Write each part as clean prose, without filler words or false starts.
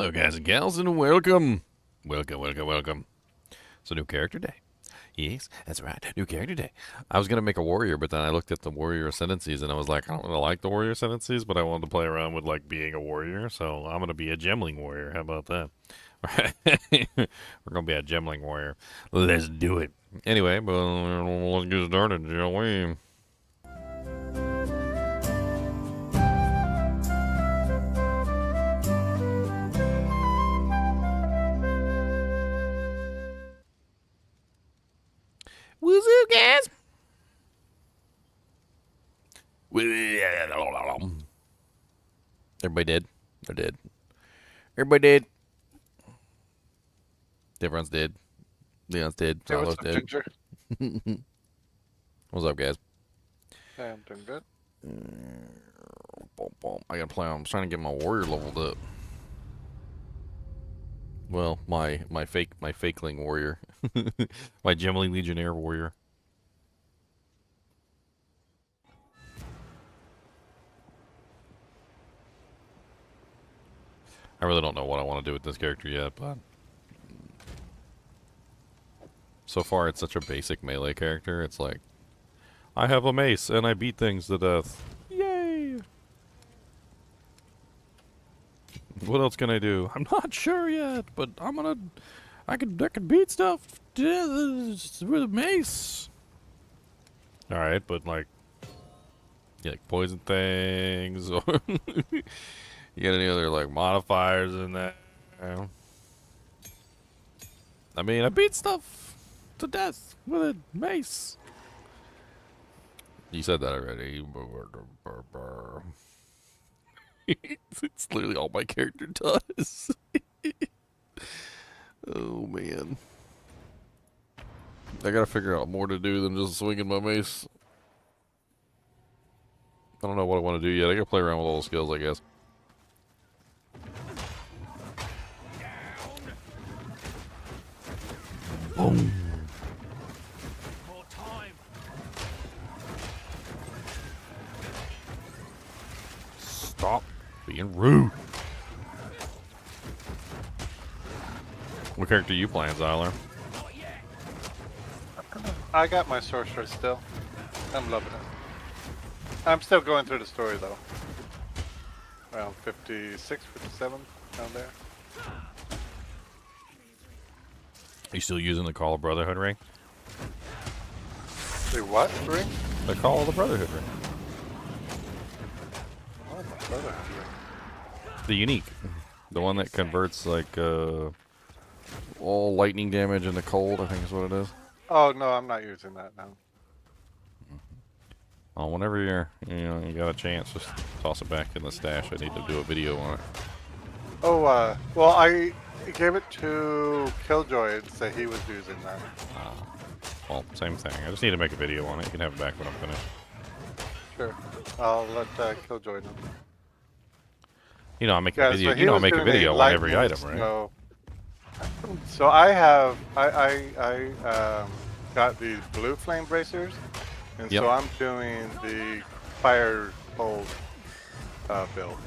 Hello, guys and gals, and welcome. Welcome. It's a new character day. Yes, that's right, new character day. I was going to make a warrior, but then I looked at the warrior ascendancies, and I was like, I don't really like the warrior ascendancies, but I wanted to play around with, like, being a warrior, so I'm going to be a gemling warrior. How about that? We're going to be a gemling warrior. Let's do it. Anyway, but let's get started, shall we? Woozy guys. Everybody dead? They're dead. Everybody dead. Everyone's dead. Leon's dead. Hey, what's Solo's up, dead. Ginger? What's up, guys? Hey, I'm doing good. I gotta play on. I'm trying to get my warrior leveled up. Well, my fakeling warrior. My Gemling Legionnaire warrior. I really don't know what I want to do with this character yet, but so far it's such a basic melee character. It's like, I have a mace and I beat things to death. Yay! What else can I do? I'm not sure yet, but I can beat stuff to death with a mace. All right, but like poison things, or you got any other like modifiers in there? I mean, I beat stuff to death with a mace. You said that already. It's literally all my character does. Oh man, I gotta figure out more to do than just swinging my mace. I don't know what I want to do yet. I gotta play around with all the skills, I guess. Boom. Stop being rude. What character are you playing, Zyler? I got my Sorceress still. I'm loving it. I'm still going through the story though. Around 56, 57, down there. Are you still using the Call of Brotherhood ring? The what ring? The Call of the Brotherhood ring. Oh, my Brotherhood ring. The unique. The one that converts like all lightning damage into cold, I think is what it is. Oh no, I'm not using that now. Well, whenever you got a chance, just toss it back in the stash. I need to do a video on it. Oh, well, I gave it to Killjoy and said he was using that. Well, same thing. I just need to make a video on it. You can have it back when I'm finished. Sure. I'll let Killjoy know. You know, I make Yeah, a video. so You know, I was make a doing video on light every mode, item, right? So I have I got these blue flame bracers, and Yep. so I'm doing the fire hold build.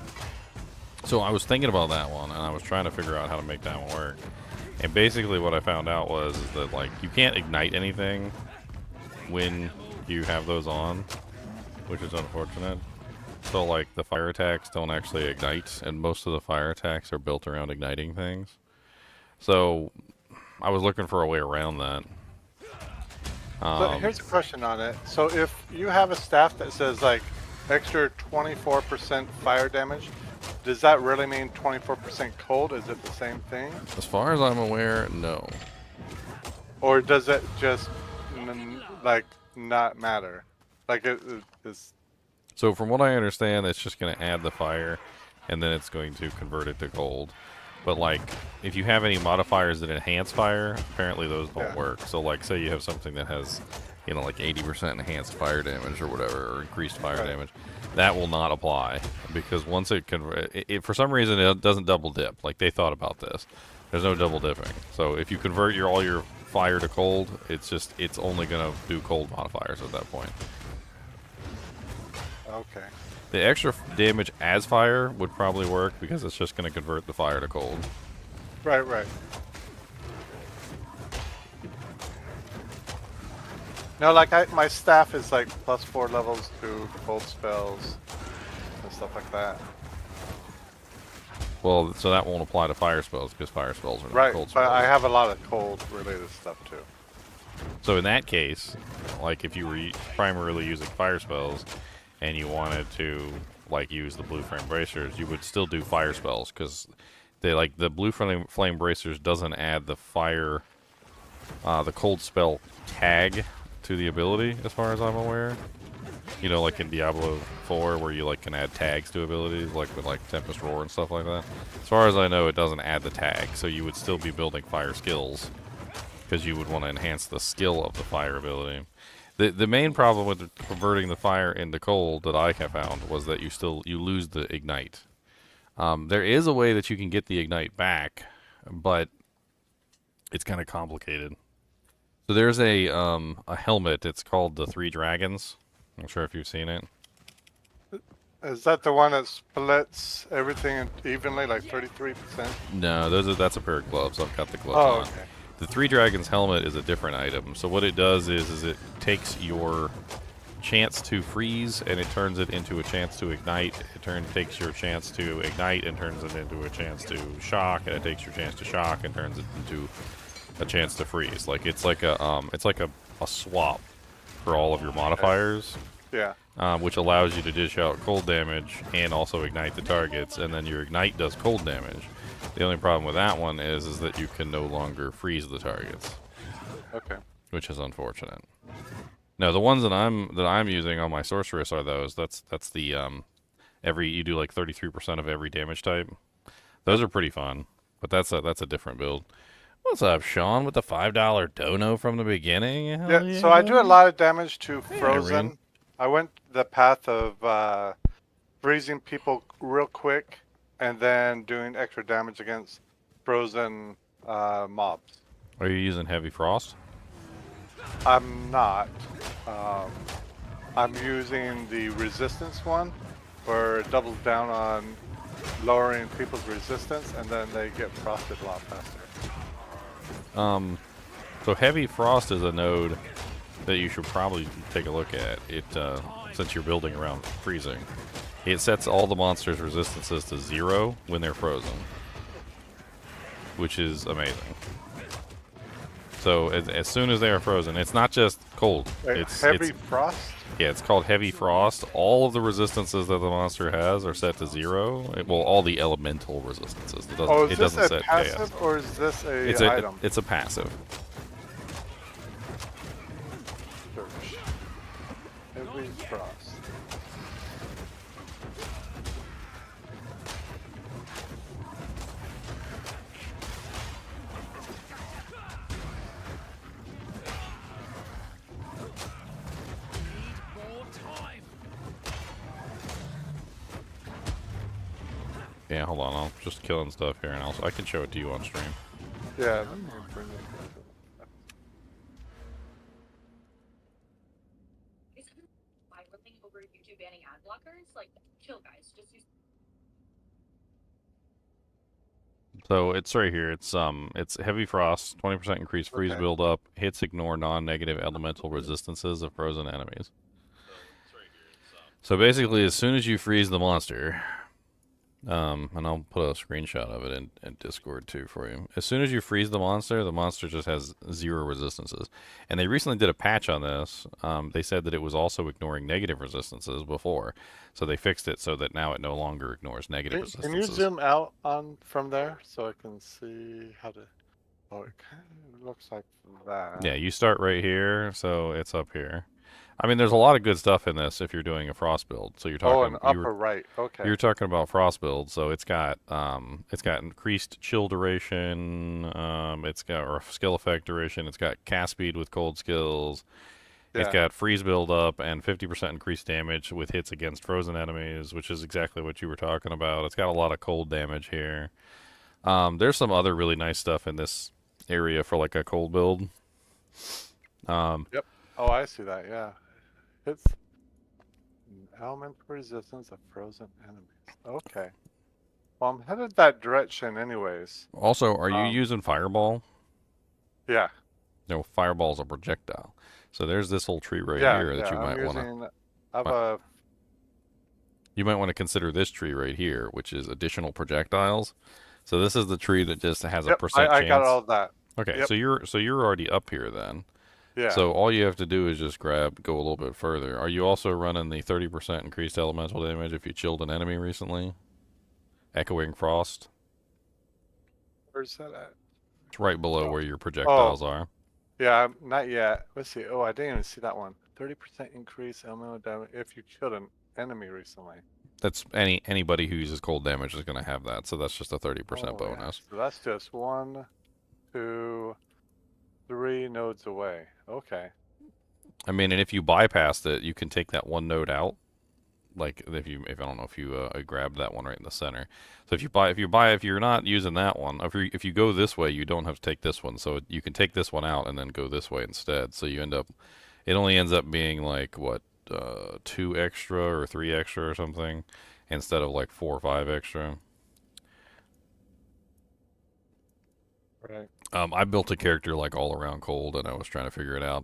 So I was thinking about that one, and I was trying to figure out how to make that one work. And basically, what I found out was that like you can't ignite anything when you have those on, which is unfortunate. So like the fire attacks don't actually ignite, and most of the fire attacks are built around igniting things. So I was looking for a way around that. But here's a question on it. So if you have a staff that says like extra 24% fire damage, does that really mean 24% cold? Is it the same thing? As far as I'm aware, no. Or does it just like not matter? Like it's... So from what I understand, it's just going to add the fire, and then it's going to convert it to cold. But like, if you have any modifiers that enhance fire, apparently those don't work. So like, say you have something that has, you know, like 80% enhanced fire damage or whatever, or increased fire damage, that will not apply, because once it for some reason it doesn't double dip. Like they thought about this. There's no double dipping. So if you convert all your fire to cold, it's only gonna do cold modifiers at that point. Okay. The extra damage as fire would probably work because it's just going to convert the fire to cold. Right, right. No, like my staff is like +4 levels to cold spells and stuff like that. Well, so that won't apply to fire spells because fire spells are not Right, cold spells. but I have a lot of cold related stuff too. So in that case, like if you were primarily using fire spells and you wanted to like use the blue flame bracers, you would still do fire spells because they like the blue flame bracers doesn't add the fire, the cold spell tag to the ability as far as I'm aware. You know, like in Diablo 4 where you like can add tags to abilities, like with like Tempest Roar and stuff like that. As far as I know, it doesn't add the tag, so you would still be building fire skills because you would want to enhance the skill of the fire ability. The main problem with converting the fire into cold that I have found was that you lose the ignite. There is a way that you can get the ignite back, but it's kind of complicated. So there's a helmet. It's called the Three Dragons. I'm not sure if you've seen it. Is that the one that splits everything evenly, like 33%? No, that's a pair of gloves. I've got the gloves Oh, on. okay. The Three Dragons helmet is a different item. So what it does is it takes your chance to freeze and it turns it into a chance to ignite. It takes your chance to ignite and turns it into a chance to shock, and it takes your chance to shock and turns it into a chance to freeze. Like it's like a swap for all of your modifiers. Yeah. Which allows you to dish out cold damage and also ignite the targets, and then your ignite does cold damage. The only problem with that one is that you can no longer freeze the targets. Okay. Which is unfortunate. No, the ones that I'm using on my sorceress are those. That's the you do like 33% of every damage type. Those are pretty fun, but that's a different build. What's up, Sean, with the $5 dono from the beginning? Hell Yeah, so I do a lot of damage to Hey, frozen. Irene. I went the path of freezing people real quick and then doing extra damage against frozen mobs. Are you using heavy frost? I'm not. I'm using the resistance one, where it doubles down on lowering people's resistance, and then they get frosted a lot faster. So heavy frost is a node that you should probably take a look at. It since you're building around freezing, it sets all the monsters' resistances to 0 when they're frozen, which is amazing. So as soon as they are frozen, it's not just cold. It's heavy frost? Yeah, it's called heavy frost. All of the resistances that the monster has are set to 0. Well, all the elemental resistances. It doesn't this a set passive chaos. or is this a item? It's a passive. Search. Heavy frost. Yeah, hold on. I'm just killing stuff here, and I can show it to you on stream. Yeah, let me bring it. Spiraling over YouTube banning ad blockers, like, chill, guys. Just use. So it's right here. It's heavy frost, 20% increased freeze build up, hits ignore non-negative elemental resistances of frozen enemies. So basically, as soon as you freeze the monster, and I'll put a screenshot of it in Discord too for you. As soon as you freeze the monster just has 0 resistances. And they recently did a patch on this. They said that it was also ignoring negative resistances before. So they fixed it so that now it no longer ignores negative resistances. Can you zoom out from there so I can see how to... Oh, it kind of looks like that. Yeah, you start right here, so it's up here. I mean, there's a lot of good stuff in this if you're doing a frost build. So you're talking upper right. Okay. You're talking about frost build, so it's got increased chill duration, it's got skill effect duration, it's got cast speed with cold skills, it's got freeze build up and 50% increased damage with hits against frozen enemies, which is exactly what you were talking about. It's got a lot of cold damage here. There's some other really nice stuff in this area for like a cold build. Yep. Oh, I see that. Yeah. It's Element resistance of frozen enemies. Okay. Well, I'm headed that direction anyways. Also, are you using Fireball? Yeah. No, Fireball's a projectile. So there's this whole tree right Yeah, here that yeah. you I'm might want to. using. I have a. You might want to consider this tree right here, which is additional projectiles. So this is the tree that just has a Yep, percent I chance. got all of that. Okay, Yep. so you're already up here then. Yeah. So all you have to do is just go a little bit further. Are you also running the 30% increased elemental damage if you chilled an enemy recently? Echoing Frost? Where's that at? It's right below where your projectiles are. Yeah, not yet. Let's see. Oh, I didn't even see that one. 30% increase elemental damage if you killed an enemy recently. That's anybody who uses cold damage is going to have that. So that's just a 30% bonus. Yeah. So that's just 1, 2, 3 nodes away. Okay. I mean, and if you bypassed it, you can take that one node out. Like if I don't know if you grabbed that one right in the center. So if you're not using that one, if you go this way, you don't have to take this one. So you can take this one out and then go this way instead. So it only ends up being like what 2 extra or 3 extra or something instead of like 4 or 5 extra. Right. I built a character like all around cold, and I was trying to figure it out.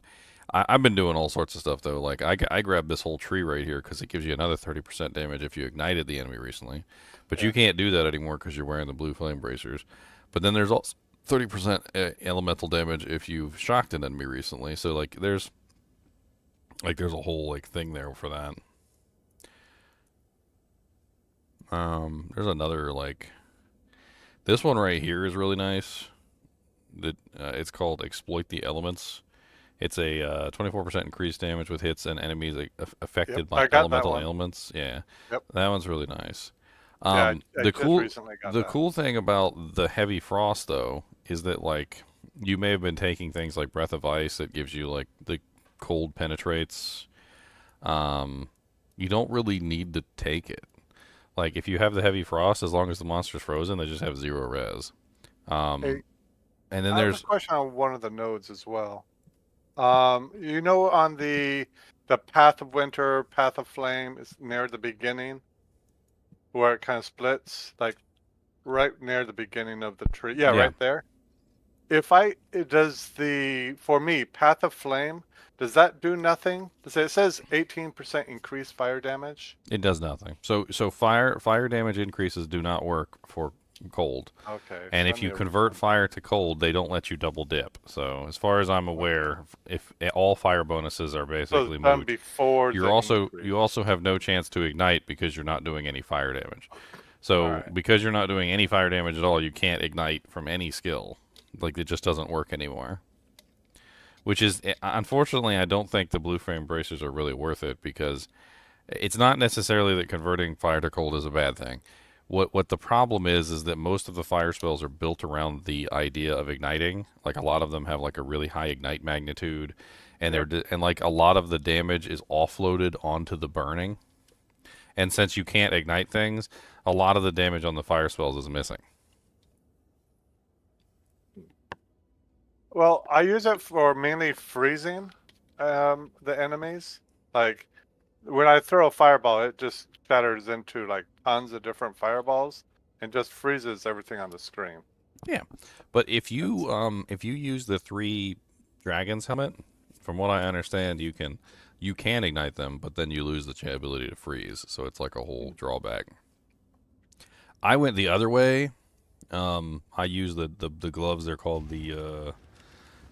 I've been doing all sorts of stuff though. Like I grabbed this whole tree right here because it gives you another 30% damage if you ignited the enemy recently, but you can't do that anymore because you're wearing the blue flame bracers. But then there's also 30% elemental damage if you've shocked an enemy recently. So there's a whole thing there for that. There's another this one right here is really nice. That it's called Exploit the Elements. It's a 24% increased damage with hits and enemies affected by elemental ailments. Yeah, that one's really nice. I the cool thing about the heavy frost though is that you may have been taking things like Breath of Ice that gives you the cold penetrates. You don't really need to take it. Like if you have the heavy frost, as long as the monster's frozen, they just have 0 res. And then there's a question on one of the nodes as well. On the Path of Winter, Path of Flame is near the beginning, where it kind of splits, right near the beginning of the tree. Yeah, right there. For me, Path of Flame, does that do nothing? It says 18% increased fire damage. It does nothing. So fire damage increases do not work for cold. Okay. And if you convert fire to cold, they don't let you double dip. So as far as I'm aware, if all fire bonuses are basically moot, before you also have no chance to ignite because you're not doing any fire damage. So because you're not doing any fire damage at all, you can't ignite from any skill. It just doesn't work anymore. Which is, unfortunately, I don't think the blue flame bracers are really worth it because it's not necessarily that converting fire to cold is a bad thing. What the problem is that most of the fire spells are built around the idea of igniting. A lot of them have a really high ignite magnitude, and a lot of the damage is offloaded onto the burning. And since you can't ignite things, a lot of the damage on the fire spells is missing. Well, I use it for mainly freezing the enemies. When I throw a fireball, it just shatters into tons of different fireballs and just freezes everything on the screen. Yeah, but if you use the 3 dragons helmet, from what I understand, you can ignite them, but then you lose the ability to freeze. So it's like a whole drawback. I went the other way. I use the gloves. They're called the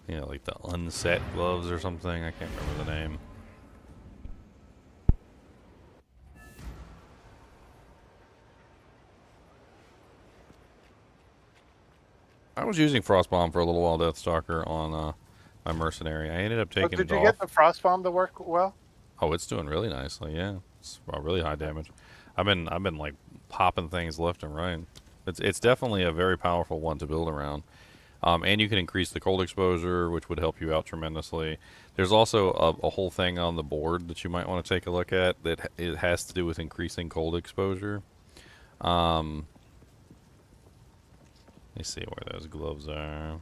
the unset gloves or something. I can't remember the name. I was using Frostbomb for a little while, Deathstalker, on my mercenary. I ended up taking it off. Did you get the Frostbomb to work well? Oh, it's doing really nicely. Yeah, it's really high damage. I've been popping things left and right. It's definitely a very powerful one to build around. And you can increase the cold exposure, which would help you out tremendously. There's also a whole thing on the board that you might want to take a look at that it has to do with increasing cold exposure. Let me see where those gloves are.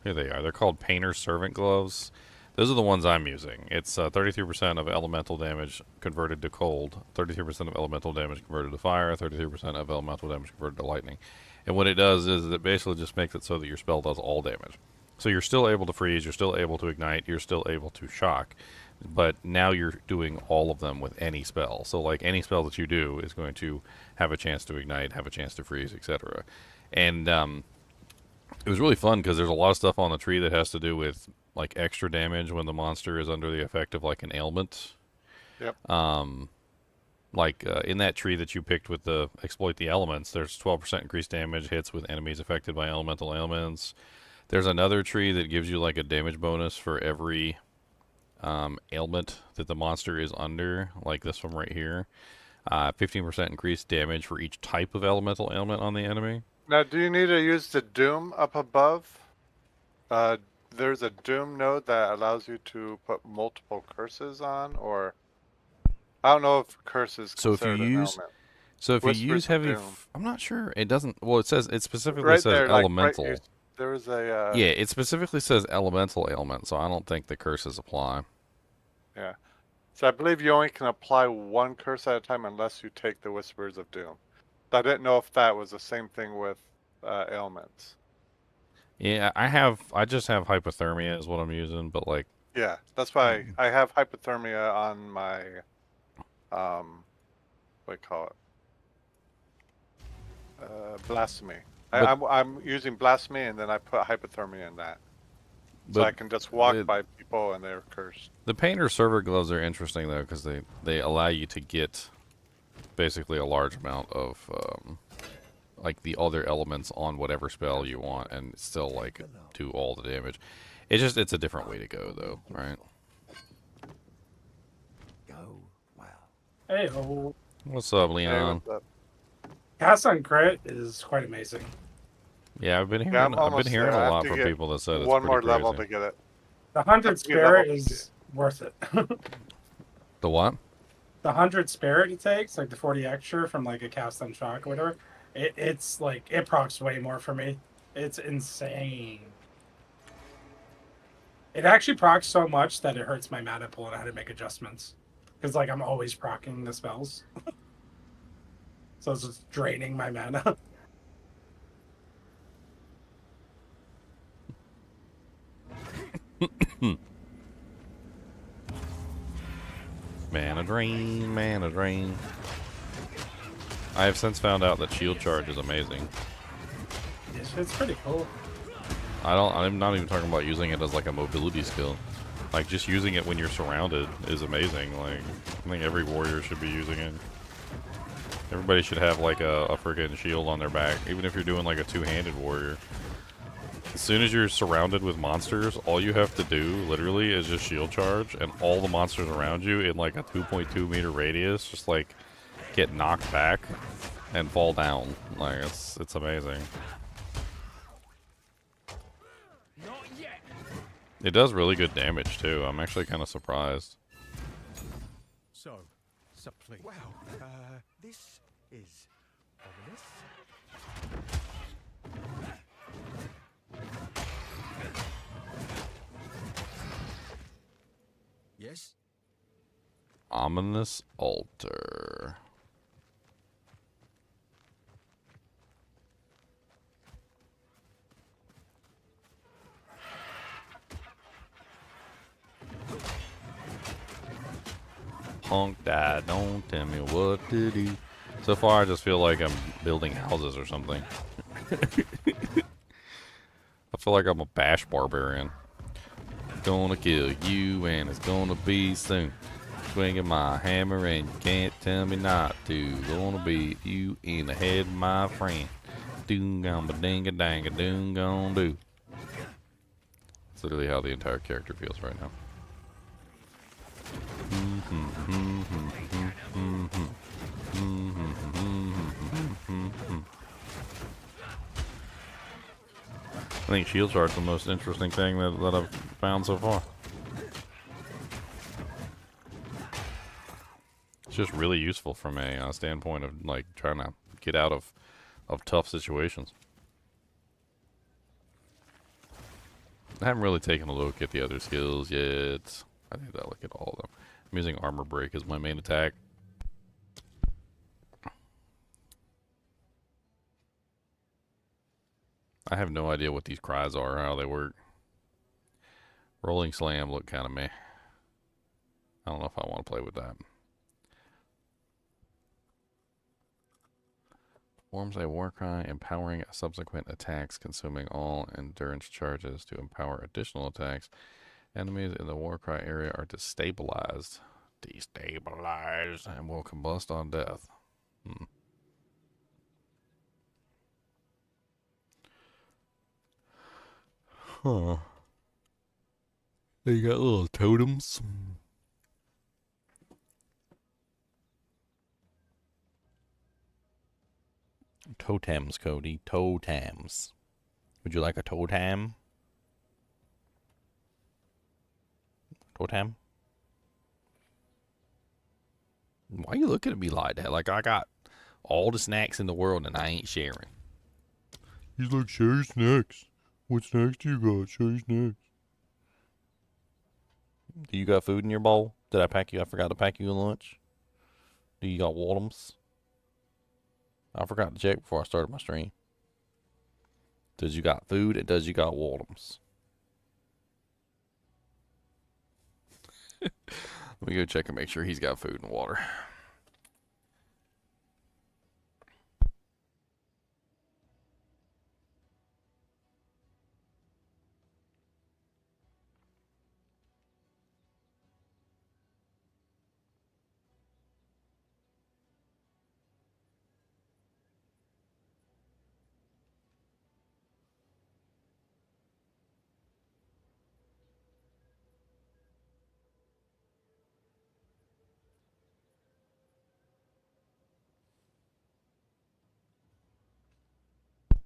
Here they are. They're called Painter's Servant Gloves. Those are the ones I'm using. It's 33% of elemental damage converted to cold, 33% of elemental damage converted to fire, 33% of elemental damage converted to lightning. And what it does is it basically just makes it so that your spell does all damage. So you're still able to freeze, you're still able to ignite, you're still able to shock, but now you're doing all of them with any spell. So like any spell that you do is going to have a chance to ignite, have a chance to freeze, etc. And it was really fun because there's a lot of stuff on the tree that has to do with like extra damage when the monster is under the effect of like an ailment. Yep. In that tree that you picked with the exploit the elements, there's 12% increased damage hits with enemies affected by elemental ailments. There's another tree that gives you like a damage bonus for every ailment that the monster is under, like this one right here. 15% increased damage for each type of elemental ailment on the enemy. Now, do you need to use the Doom up above? There's a Doom node that allows you to put multiple curses on, or I don't know if curses. So if you use, heavy, I'm not sure. It doesn't. Well, it specifically right says there, elemental. Like there was a. Yeah, it specifically says elemental ailment, so I don't think the curses apply. Yeah. So I believe you only can apply one curse at a time unless you take the Whispers of Doom. I didn't know if that was the same thing with ailments. Yeah, I just have hypothermia is what I'm using, but like. Yeah, that's why I have hypothermia on my, what do you call it? Blasphemy. I'm using blasphemy, and then I put hypothermia in that. So I can just walk by people and they're cursed. The painter server gloves are interesting though because they allow you to get basically a large amount of like the other elements on whatever spell you want and still like do all the damage. It's a different way to go though, right? Hey, what's up, Leon? Hey, what's up? Cast on crit is quite amazing. Yeah, I've been hearing a lot from people that said it's one more level crazy. to get it. The 100 spirit is worth it. The what? The 100 spirit it takes, like the 40 extra from like a cast on shock or whatever. It's like it procs way more for me. It's insane. It actually procs so much that it hurts my mana pool and I had to make adjustments because like I'm always procking the spells, so it's just draining my mana. Mana drain. I have since found out that shield charge is amazing. It's pretty cool. I'm not even talking about using it as like a mobility skill. Like just using it when you're surrounded is amazing. Like I think every warrior should be using it. Everybody should have like a freaking shield on their back, even if you're doing like a two-handed warrior. As soon as you're surrounded with monsters, all you have to do, literally, is just shield charge, and all the monsters around you in like a 2.2 meter radius just like get knocked back and fall down. Like it's amazing. It does really good damage too. I'm actually kind of surprised. So, please. Wow, this is ominous. Yes? Ominous altar. Punk died, don't tell me what to do. So far I just feel like I'm building houses or something. I feel like I'm a bash barbarian. Gonna kill you and it's gonna be soon. Swinging my hammer and you can't tell me not to. Gonna beat you in the head, my friend. Doom gonna dinga danga doom gonna do. That's literally how the entire character feels right now. I think shield charge is the most interesting thing that I've found so far. It's just really useful from a standpoint of like trying to get out of tough situations. I haven't really taken a look at the other skills yet. I think I'll look at all of them. I'm using Armor Break as my main attack. I have no idea what these cries are, how they work. Rolling Slam look kind of meh. I don't know if I want to play with that. Forms a war cry, empowering subsequent attacks, consuming all endurance charges to empower additional attacks. Enemies in the war cry area are destabilized. Destabilized and will combust on death. Huh. They got little totems. Totems, Cody. Totems. Would you like a totem? Totem? Why are you looking at me like that? Like I got all the snacks in the world and I ain't sharing. He's like, share snacks. What snacks do you got? Share snacks. Do you got food in your bowl? Did I pack you? I forgot to pack you a lunch. Do you got Waltums? I forgot to check before I started my stream. Does you got food and does you got Waltums? Let me go check and make sure he's got food and water.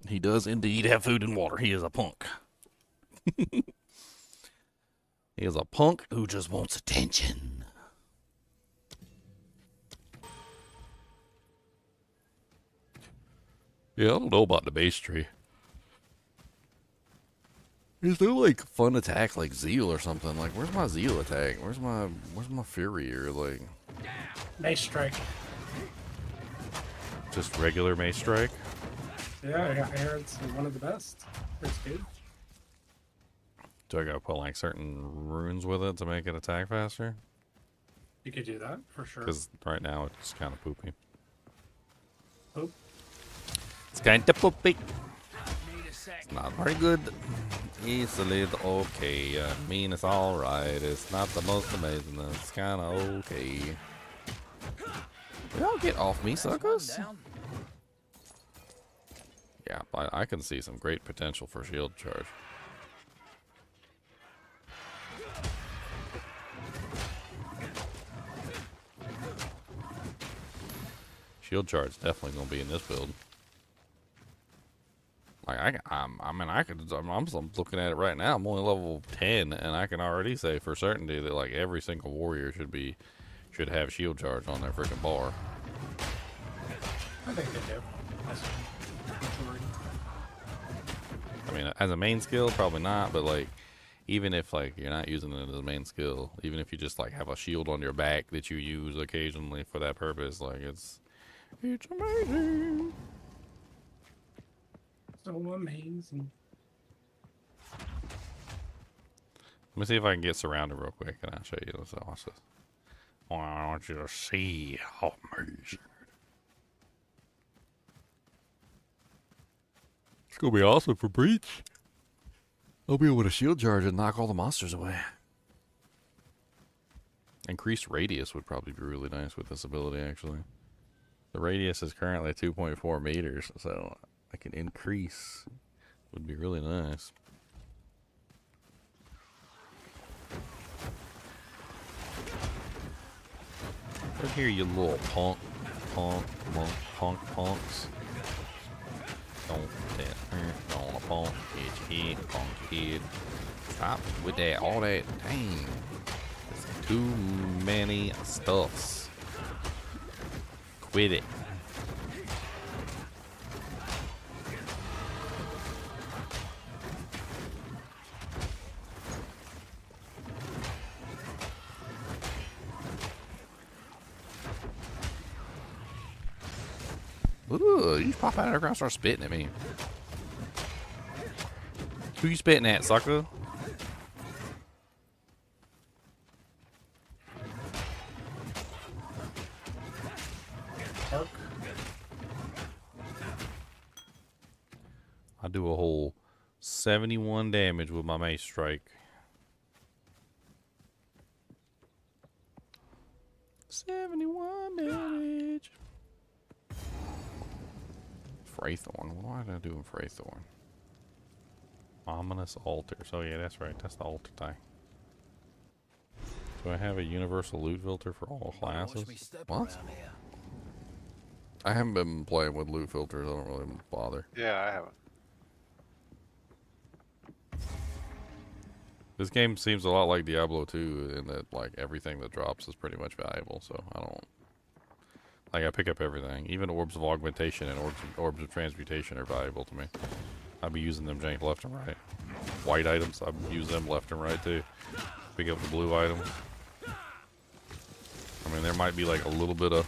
He does indeed have food and water. He is a punk. He is a punk who just wants attention. Yeah, I don't know about the base tree. Is there like fun attack like Zeal or something? Like, where's my Zeal attack? Where's my Fury or like? Mace strike. Just regular Mace Strike? Yeah, I hear it's one of the best. It's good. Do I gotta put like certain runes with it to make it attack faster? You could do that for sure. Because right now it's kind of poopy. Poop. It's kind of poopy. It's not very good. It's a little okay. I mean, it's alright. It's not the most amazing. It's kind of okay. Y'all get off me, suckers. Yeah, I can see some great potential for shield charge. Shield charge is definitely gonna be in this build. Like I'm looking at it right now. I'm only level 10, and I can already say for certainty that like every single warrior should have shield charge on their freaking bar. I think they do. I mean, as a main skill, probably not, but like, even if like you're not using it as a main skill, even if you just like have a shield on your back that you use occasionally for that purpose, like it's amazing. So amazing. Let me see if I can get surrounded real quick, and I'll show you. Let's watch this. Oh, I want you to see how amazing. It's gonna be awesome for Breach. I'll be able to shield charge and knock all the monsters away. Increased radius would probably be really nice with this ability, actually. The radius is currently 2.4 meters, so I can increase. Would be really nice. Look here, you little punks. Don't punk your head, punk your head. Stop with that, all that, dang. There's too many stuffs. Quit it. Ooh, you just pop out of the ground and start spitting at me. Who you spitting at, sucker? Totk. I do a whole 71 damage with my mace strike. 71 damage. Fraythorn. What do I do in Fraythorn? Ominous altar. So yeah, that's right. That's the altar type. Do I have a universal loot filter for all classes? What? I haven't been playing with loot filters. I don't really bother. Yeah, I haven't. This game seems a lot like Diablo 2 in that like everything that drops is pretty much valuable. So I don't like I pick up everything. Even orbs of augmentation and orbs of transmutation are valuable to me. I'll be using them jank left and right. White items, I use them left and right too. Pick up the blue items. I mean, there might be like a little bit of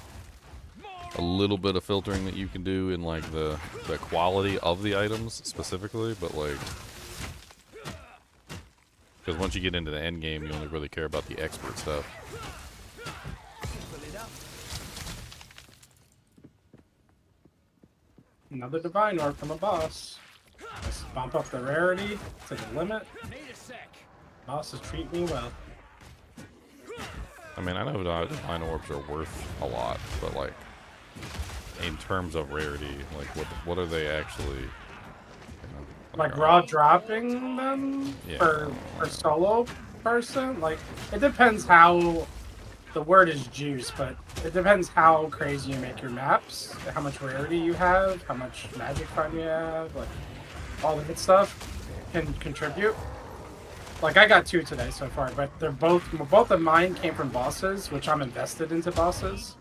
filtering that you can do in like the quality of the items specifically, but like because once you get into the end game, you only really care about the expert stuff. Another divine orb from a boss. Let's bump up the rarity to the limit. Bosses treat me well. I mean, I know divine orbs are worth a lot, but like in terms of rarity, like what are they actually? Like raw dropping them Yeah. for solo person? Like, it depends how, the word is juice, but it depends how crazy you make your maps, how much rarity you have, how much magic fun you have, like, all the good stuff can contribute. Like, I got 2 today so far, but they're both of mine came from bosses, which I'm invested into bosses.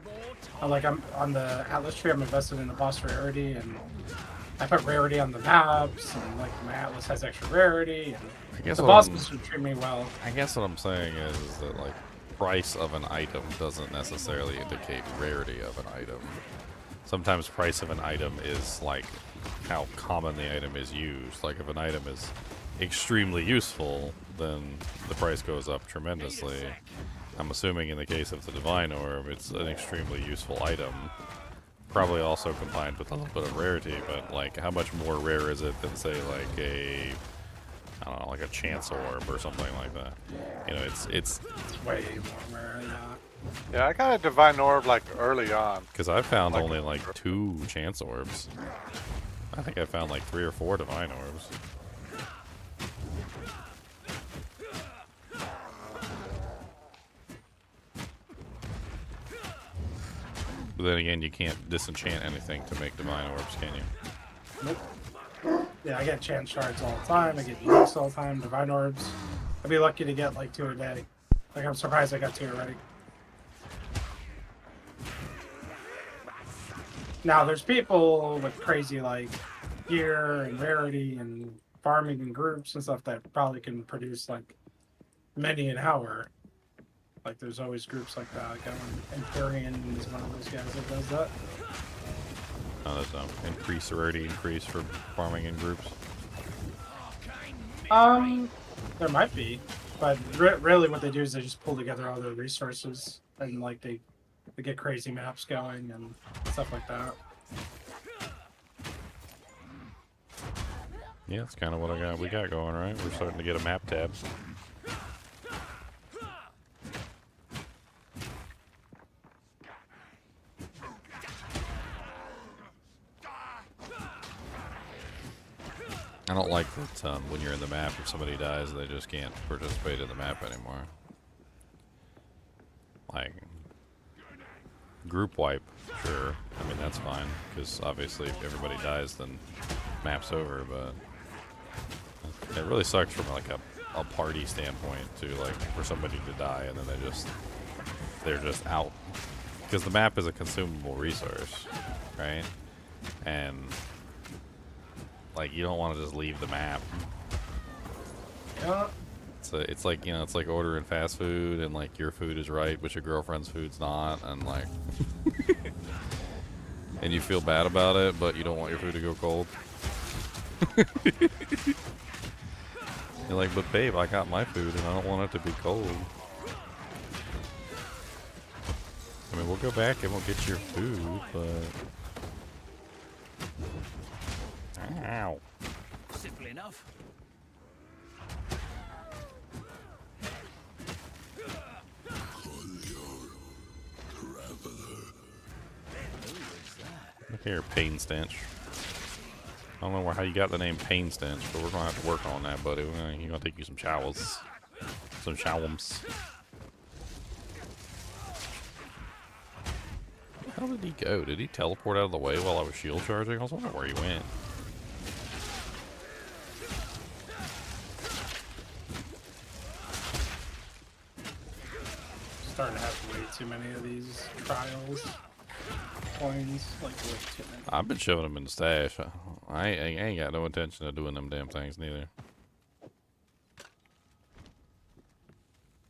Like, I'm on the Atlas tree, I'm invested in the boss rarity, and I put rarity on the maps, and like my Atlas has extra rarity, and I guess the what bosses should treat me well. I guess what I'm saying is that like price of an item doesn't necessarily indicate rarity of an item. Sometimes price of an item is like how common the item is used. Like if an item is extremely useful, then the price goes up tremendously. I'm assuming in the case of the Divine Orb, it's an extremely useful item. Probably also combined with a little bit of rarity, but like how much more rare is it than say like a, I don't know, like a Chance Orb or something like that. You know, it's way more rare than that. Yeah, I got a divine orb like early on. because I found only like 2 Chance Orbs. I think I found like 3 or 4 Divine Orbs. But then again, you can't disenchant anything to make Divine Orbs, can you? Nope. Yeah, I get chance shards all the time. I get uniques all the time. Divine orbs. I'd be lucky to get like 2 a day. Like I'm surprised I got 2 already. Now there's people with crazy like gear and rarity and farming in groups and stuff that probably can produce like many an hour. Like there's always groups like that. Like Empyrean is one of those guys that does that. No, there's no increase rarity increase for farming in groups. There might be, but really what they do is they just pull together all their resources and like they get crazy maps going and stuff like that. Yeah, that's kind of what we got going, right? We're starting to get a map tab. I don't like that when you're in the map, if somebody dies, they just can't participate in the map anymore. Like, group wipe, sure. I mean, that's fine, because obviously if everybody dies, then map's over, but it really sucks from like a party standpoint, too, like, for somebody to die and then they're just out. Because the map is a consumable resource, right? And like, you don't want to just leave the map. Yeah. It's like, you know, it's like ordering fast food and like your food is right, but your girlfriend's food's not, and like and you feel bad about it, but you don't want your food to go cold. You're like, but babe, I got my food and I don't want it to be cold. I mean, we'll go back and we'll get your food, but... Ow. Simple enough. Look here, Pain Stench. I don't know how you got the name Pain Stench, but we're gonna have to work on that, buddy. You're gonna take you some showers. Some showums. How did he go? Did he teleport out of the way while I was shield charging? I was wondering where he went. Starting to have way too many of these trials. Coins, like way too many. I've been shoving them in the stash. I ain't got no intention of doing them damn things neither.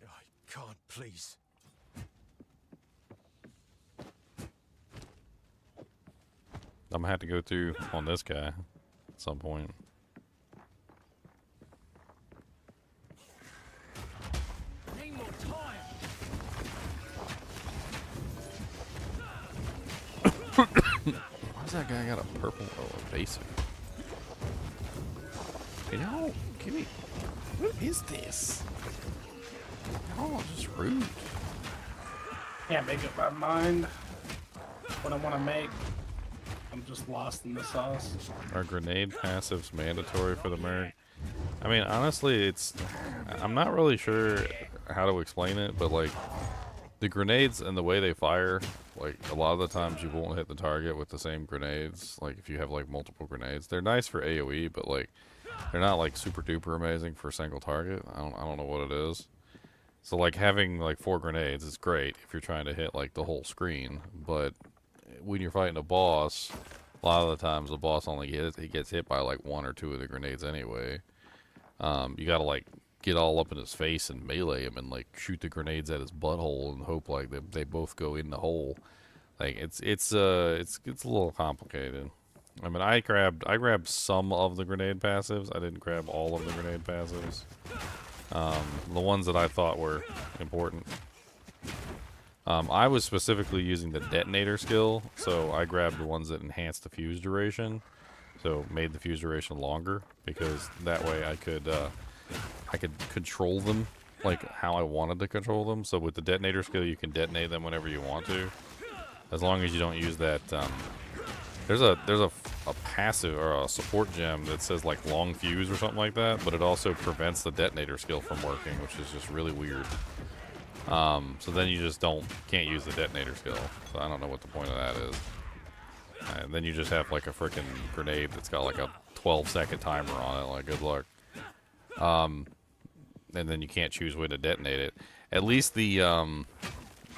I can't, please. I'm gonna have to go through on this guy at some point. Need more time. Why's that guy got a purple evasive? You know, give me. What is this? Y'all just rude. Can't make up my mind what I want to make. I'm just lost in the sauce. Are grenade passives mandatory for the merc? I mean, honestly, I'm not really sure how to explain it, but like the grenades and the way they fire, like a lot of the times you won't hit the target with the same grenades. Like if you have like multiple grenades, they're nice for AoE, but like they're not like super duper amazing for a single target. I don't know what it is. So like having like 4 grenades is great if you're trying to hit like the whole screen, but when you're fighting a boss, a lot of the times the boss only gets hit by like 1 or 2 of the grenades anyway. You gotta like get all up in his face and melee him and like shoot the grenades at his butthole and hope like they both go in the hole. Like it's a little complicated. I mean, I grabbed some of the grenade passives. I didn't grab all of the grenade passives. The ones that I thought were important. I was specifically using the detonator skill, so I grabbed the ones that enhanced the fuse duration, so made the fuse duration longer, because that way I could control them like how I wanted to control them. So with the detonator skill, you can detonate them whenever you want to, as long as you don't use that. There's a passive or a support gem that says like long fuse or something like that, but it also prevents the detonator skill from working, which is just really weird. So then you just can't use the detonator skill. So I don't know what the point of that is. And then you just have like a freaking grenade that's got like a 12-second timer on it. Like, good luck. And then you can't choose when to detonate it. At least the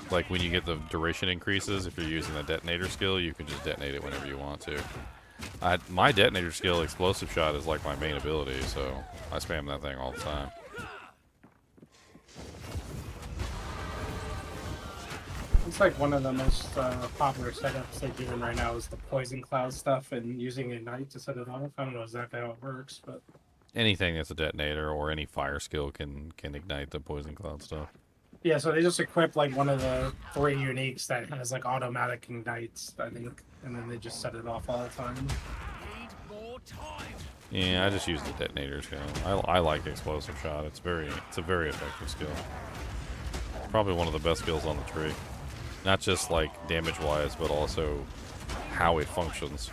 like when you get the duration increases, if you're using the detonator skill, you can just detonate it whenever you want to. My detonator skill, explosive shot, is like my main ability, so I spam that thing all the time. It's like one of the most popular setups they're doing right now is the poison cloud stuff and using Ignite to set it off. I don't know exactly how it works, but Anything that's a detonator or any fire skill can ignite the poison cloud stuff. yeah. So they just equip like one of the 3 uniques that has like automatic ignites, I think, and then they just set it off all the time. Need more time. Yeah, I just use the detonator skill. I like explosive shot. It's a very effective skill. It's probably one of the best skills on the tree. Not just like damage wise, but also how it functions.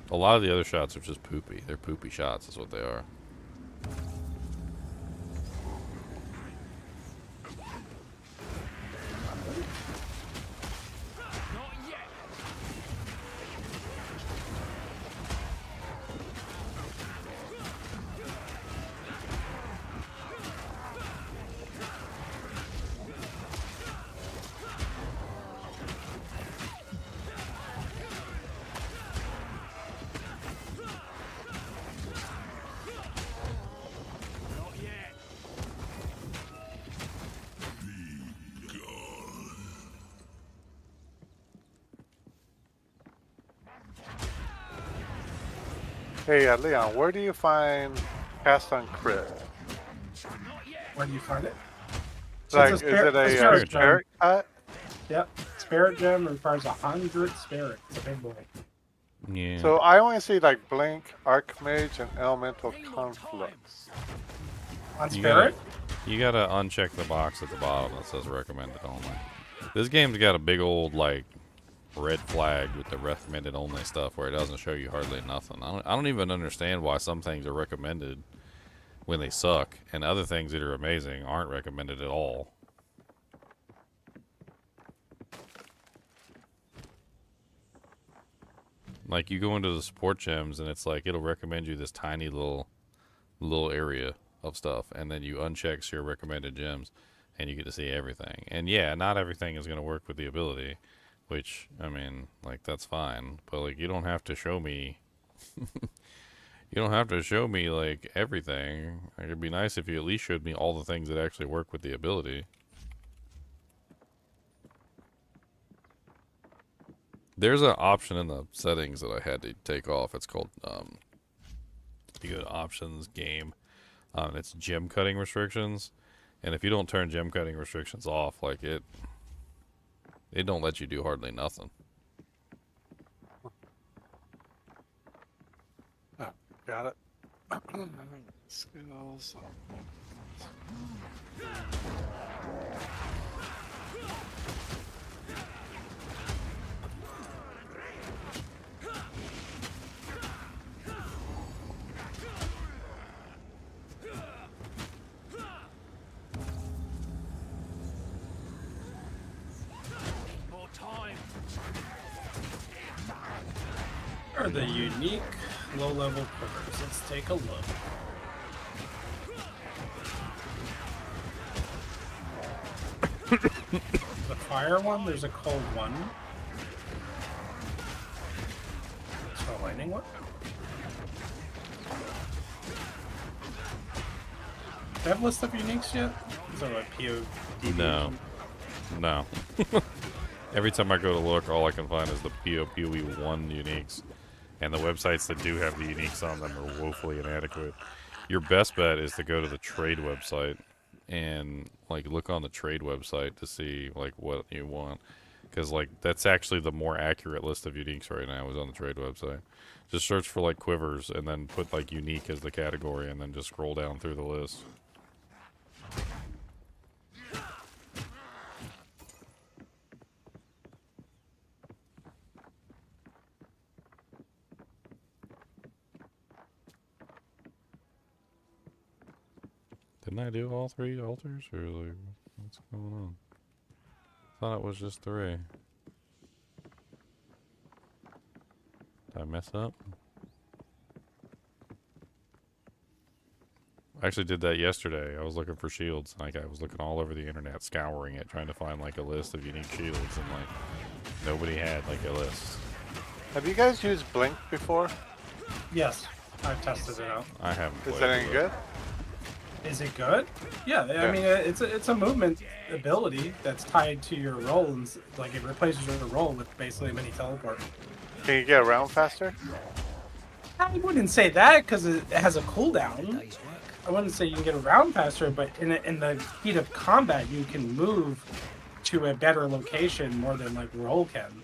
A lot of the other shots are just poopy. They're poopy shots is what they are. Not yet. Hey, Leon, where do you find cast on crit? Where do you find it? Like, It's is a it a spirit gem. spirit cut? Yep. Spirit gem requires 100 spirit. It's a big boy. Yeah. So I only see like Blink, Archmage, and Elemental Conflux. On You spirit? You gotta uncheck the box at the bottom that says recommended only. This game's got a big old like red flag with the recommended only stuff where it doesn't show you hardly nothing. I don't even understand why some things are recommended when they suck, and other things that are amazing aren't recommended at all. Like you go into the support gems and it's like it'll recommend you this tiny little area of stuff, and then you uncheck your recommended gems and you get to see everything. And yeah, not everything is going to work with the ability, which I mean, like that's fine, but like you don't have to show me you don't have to show me like everything. Like, it'd be nice if you at least showed me all the things that actually work with the ability. There's an option in the settings that I had to take off. It's called you go to options, game. It's gem cutting restrictions, and if you don't turn gem cutting restrictions off, like it don't let you do hardly nothing. Oh, got it. Skills. More time. Are the unique low-level quivers? Let's take a look. The fire one, there's a cold one. Is there a lightning one? Do I have a list of uniques yet? Is that what PO? No. No. Every time I go to look, all I can find is the POPOE1 uniques. And the websites that do have the uniques on them are woefully inadequate. Your best bet is to go to the trade website and like look on the trade website to see like what you want. Because like that's actually the more accurate list of uniques right now is on the trade website. Just search for like quivers and then put like unique as the category and then just scroll down through the list. Didn't I do all 3 altars, or like, what's going on? I thought it was just 3. Did I mess up? I actually did that yesterday. I was looking for shields, and like I was looking all over the internet, scouring it, trying to find like a list of unique shields, and like nobody had like a list. Have you guys used Blink before? Yes, I've tested it out. I haven't. Is played that any with good? Is it good? Yeah, I mean it's a movement ability that's tied to your roll, and like it replaces your roll with basically a mini teleport. Can you get around faster? I wouldn't say that because it has a cooldown. I wouldn't say you can get around faster, but in the heat of combat, you can move to a better location more than like roll can.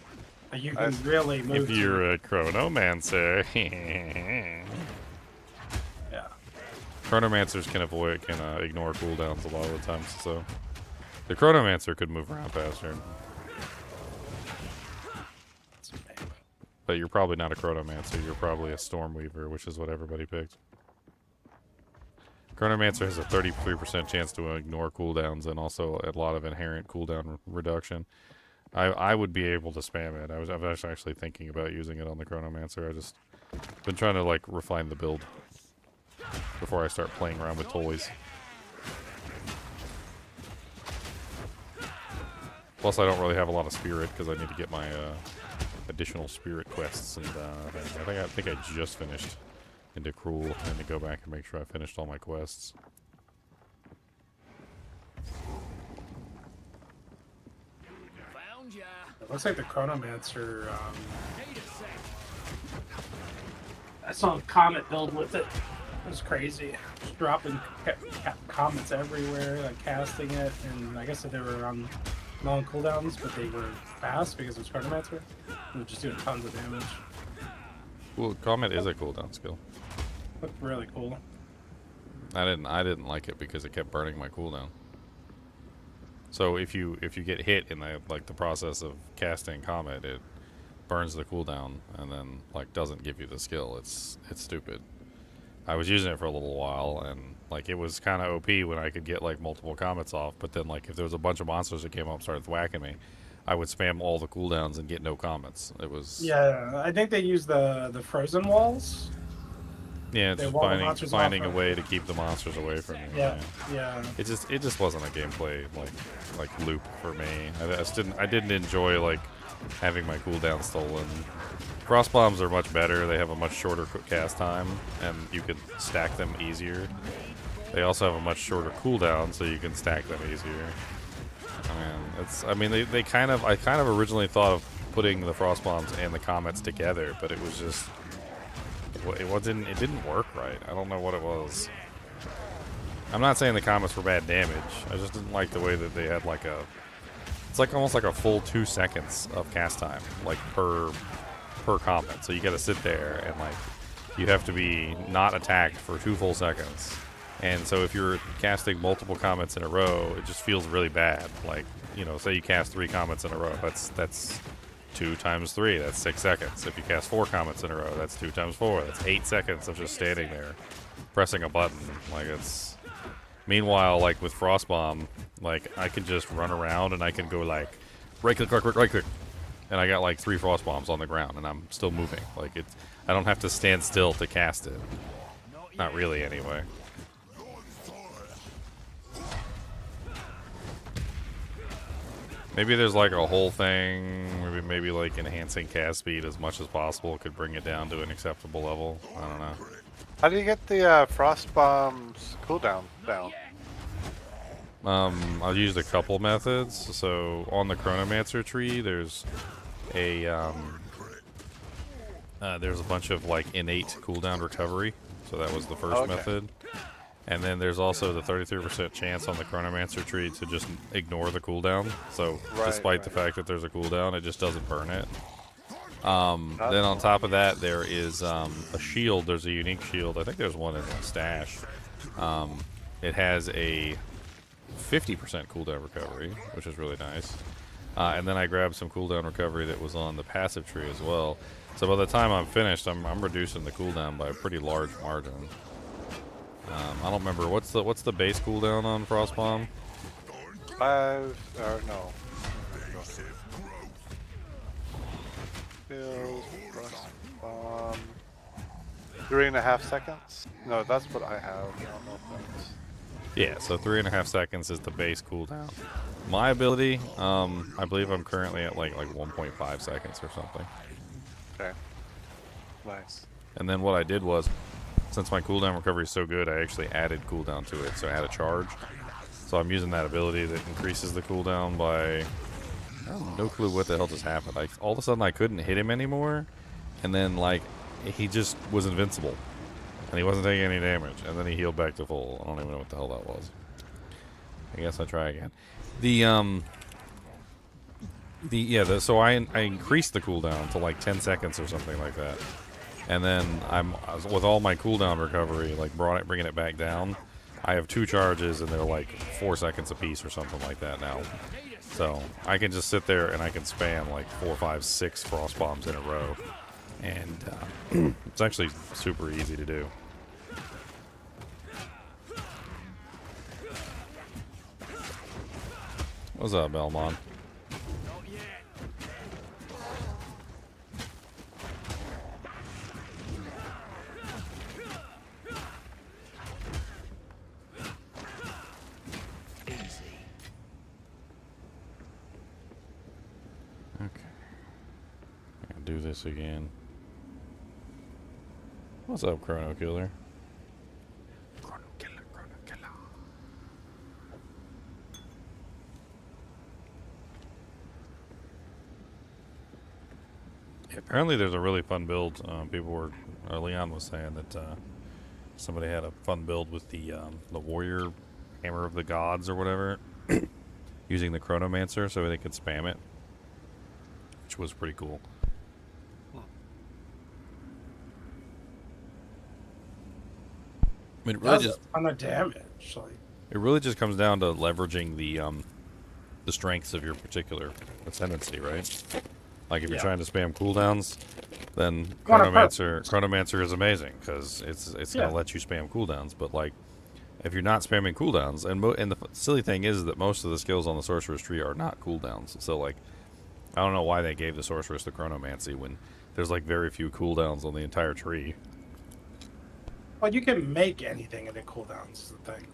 Like you can really move. If you're a chronomancer. Yeah. Chronomancers can ignore cooldowns a lot of the times, so the Chronomancer could move around faster. But you're probably not a Chronomancer, you're probably a Stormweaver, which is what everybody picked. Chronomancer has a 33% chance to ignore cooldowns and also a lot of inherent cooldown reduction. I would be able to spam it. I was actually thinking about using it on the Chronomancer. I just been trying to like refine the build before I start playing around with toys. Plus, I don't really have a lot of spirit because I need to get my additional spirit quests, and I think I just finished into Cruel. I need to go back and make sure I finished all my quests. Found ya. It looks like the Chronomancer saw a comet build with it. It was crazy. Just dropping comets everywhere, like casting it, and I guess that they were on long cooldowns, but they were fast because of Chronomancer. They were just doing tons of damage. Well, Comet is a cooldown skill. Looked really cool. I didn't like it because it kept burning my cooldown. So if you get hit in the process of casting Comet, it burns the cooldown and then like doesn't give you the skill. It's stupid. I was using it for a little while and like it was kind of OP when I could get like multiple comets off, but then like if there was a bunch of monsters that came up and started whacking me, I would spam all the cooldowns and get no comets. It was I think they use the frozen walls. Yeah, it's just finding a way to keep the monsters away from you. Yeah. It just wasn't a gameplay like loop for me. I didn't enjoy like having my cooldown stolen. Frost bombs are much better. They have a much shorter cast time, and you can stack them easier. They also have a much shorter cooldown, so you can stack them easier. They kind of I kind of originally thought of putting the frost bombs and the comets together, but it was just. It didn't work right. I don't know what it was. I'm not saying the comets were bad damage. I just didn't like the way that they had like it's like almost like a full 2 seconds of cast time, like per comet. So you got to sit there and like you have to be not attacked for 2 full seconds. And so if you're casting multiple comets in a row, it just feels really bad. Like, you know, say you cast 3 comets in a row, that's 2 times 3, that's 6 seconds. If you cast 4 comets in a row, that's 2 times 4, that's 8 seconds of just standing there, pressing a button. Like it's. Meanwhile, like with Frostbomb, like I can just run around and I can go like right click, and I got like 3 Frostbombs on the ground and I'm still moving. Like I don't have to stand still to cast it. Not really, anyway. Maybe there's like a whole thing, maybe like enhancing cast speed as much as possible could bring it down to an acceptable level. I don't know. How do you get the Frost Bomb's cooldown down? I've used a couple methods. So on the Chronomancer tree, there's a bunch of like innate cooldown recovery. So that was the first method. And then there's also the 33% chance on the Chronomancer tree to just ignore the cooldown. So despite the fact that there's a cooldown, it just doesn't burn it. Then on top of that, there is a shield. There's a unique shield. I think there's one in the stash. It has a 50% cooldown recovery, which is really nice. And then I grabbed some cooldown recovery that was on the passive tree as well. So by the time I'm finished, I'm reducing the cooldown by a pretty large margin. I don't remember what's the base cooldown on Frostbomb. 5 or no. 3.5 seconds. No, that's what I have. I don't know if that's... Yeah, so 3.5 seconds is the base cooldown. My ability, I believe I'm currently at like 1.5 seconds or something. Okay. Nice. And then what I did was, since my cooldown recovery is so good, I actually added cooldown to it. So I had a charge. So I'm using that ability that increases the cooldown by... I have no clue what the hell just happened. Like, all of a sudden I couldn't hit him anymore. And then, like, he just was invincible. And he wasn't taking any damage. And then he healed back to full. I don't even know what the hell that was. I guess I'll try again. So I increased the cooldown to like 10 seconds or something like that. And then with all my cooldown recovery, like bringing it back down. I have 2 charges and they're like 4 seconds apiece or something like that now. So I can just sit there and I can spam like 4, 5, 6 frost bombs in a row. And it's actually super easy to do. What's up, Belmont? Do this again. What's up, Chrono Killer? Chrono Killer. Yeah, apparently there's a really fun build people were Leon was saying that somebody had a fun build with the warrior hammer of the gods or whatever, using the chronomancer so they could spam it, which was pretty cool. I mean, it really just a ton of damage. Like, it really just comes down to leveraging the strengths of your particular ascendancy, right? Like if you're trying to spam cooldowns, then Chronomancer is amazing because it's gonna let you spam cooldowns. But like if you're not spamming cooldowns, and the silly thing is that most of the skills on the Sorceress tree are not cooldowns. So like I don't know why they gave the Sorceress the Chronomancy when there's like very few cooldowns on the entire tree. well, you can make anything into cooldowns is the thing.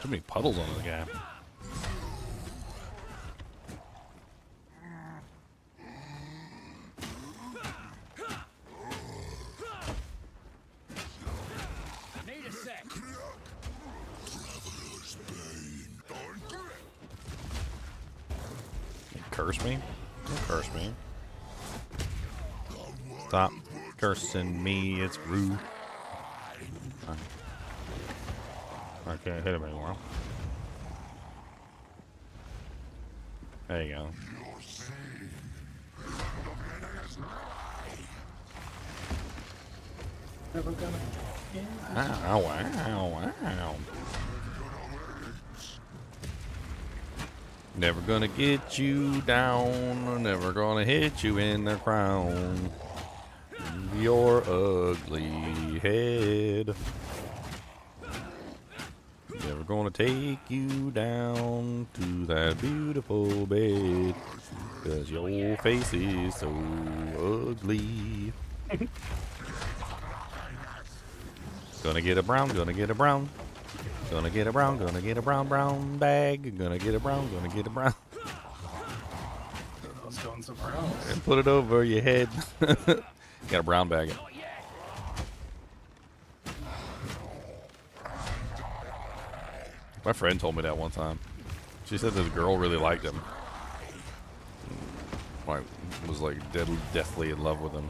Too many puddles on the guy. Need a sec. Curse me? Don't curse me. Stop cursing me, it's rude. I can't hit him anymore. There you go. Never gonna. Ow, ow, ow. Never gonna get you down, never gonna hit you in the crown. Your ugly head. Never gonna take you down to that beautiful bed, 'cause your face is so ugly. Gonna get a brown, gonna get a brown. Gonna get a brown, gonna get a brown bag. Gonna get a brown, gonna get a brown. Let's go somewhere else. And put it over your head. Got a brown bag. My friend told me that one time. She said this girl really liked him. Like, was like deathly in love with him.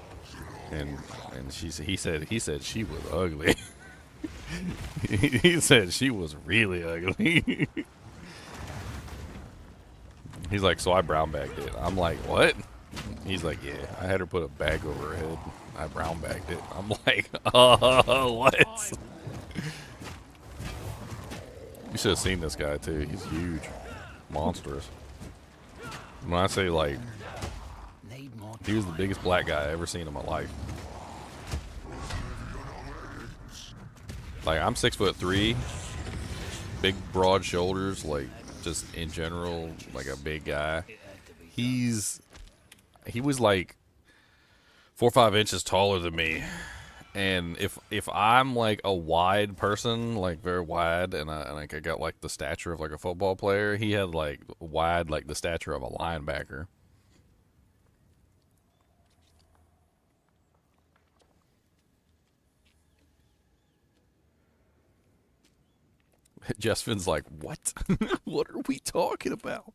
And he said she was ugly. He said she was really ugly. He's like, so I brown bagged it. I'm like, what? He's like, yeah, I had her put a bag over her head. I brown bagged it. I'm like, what? You should have seen this guy too. He's huge, monstrous. When I say like, he was the biggest black guy I ever seen in my life. Like, I'm 6'3", big broad shoulders, like just in general, like a big guy. He was like 4 or 5 inches taller than me. And if I'm like a wide person, like very wide, and I got like the stature of like a football player, he had like wide, like the stature of a linebacker. Jessvin's like, what? What are we talking about?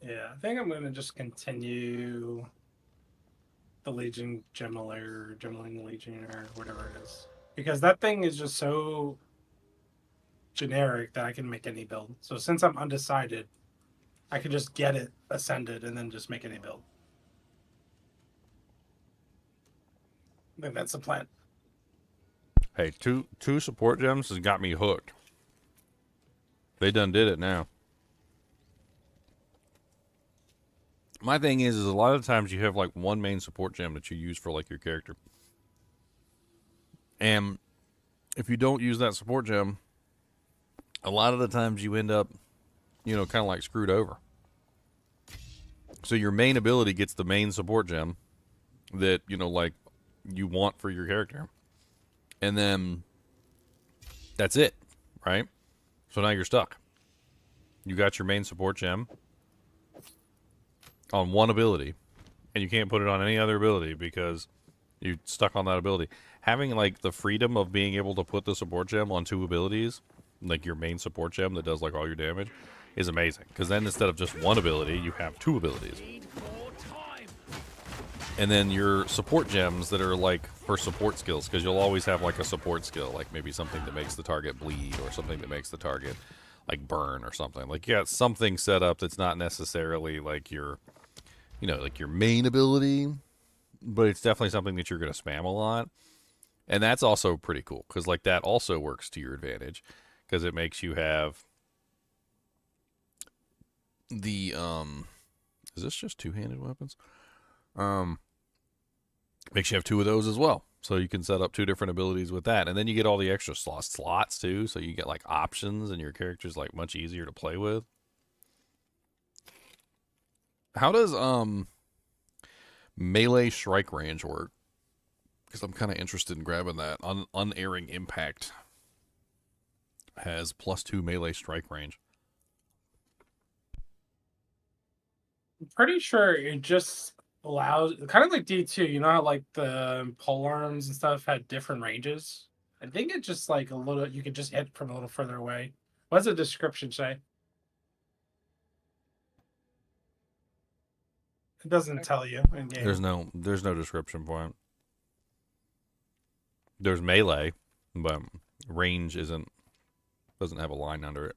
Yeah, I think I'm gonna just continue the Legion Gemmaling Legion or whatever it is, because that thing is just so generic that I can make any build. So since I'm undecided, I can just get it ascended and then just make any build. I think that's the plan. Hey, two support gems has got me hooked. They done did it now. My thing is a lot of times you have like one main support gem that you use for like your character. And if you don't use that support gem, a lot of the times you end up, you know, kind of like screwed over. So your main ability gets the main support gem that, you know, like you want for your character. And then that's it, right? So now you're stuck. You got your main support gem on one ability, and you can't put it on any other ability because you're stuck on that ability. Having like the freedom of being able to put the support gem on two abilities, like your main support gem that does like all your damage, is amazing. Because then instead of just one ability, you have two abilities. And then your support gems that are like for support skills, because you'll always have like a support skill, like maybe something that makes the target bleed or something that makes the target like burn or something. Like you got something set up that's not necessarily like your, you know, like your main ability, but it's definitely something that you're going to spam a lot. And that's also pretty cool because like that also works to your advantage because it makes you have the is this just two-handed weapons? Makes you have two of those as well. So you can set up two different abilities with that. And then you get all the extra slots too. So you get like options and your character's like much easier to play with. How does melee strike range work? Because I'm kind of interested in grabbing that. Unerring Impact has +2 melee strike range. I'm pretty sure it just allows, kind of like D2, you know how like the pole arms and stuff had different ranges? I think it just like a little, you could just hit from a little further away. What does the description say? It doesn't tell you in game. There's no description for it. There's melee, but range doesn't have a line under it.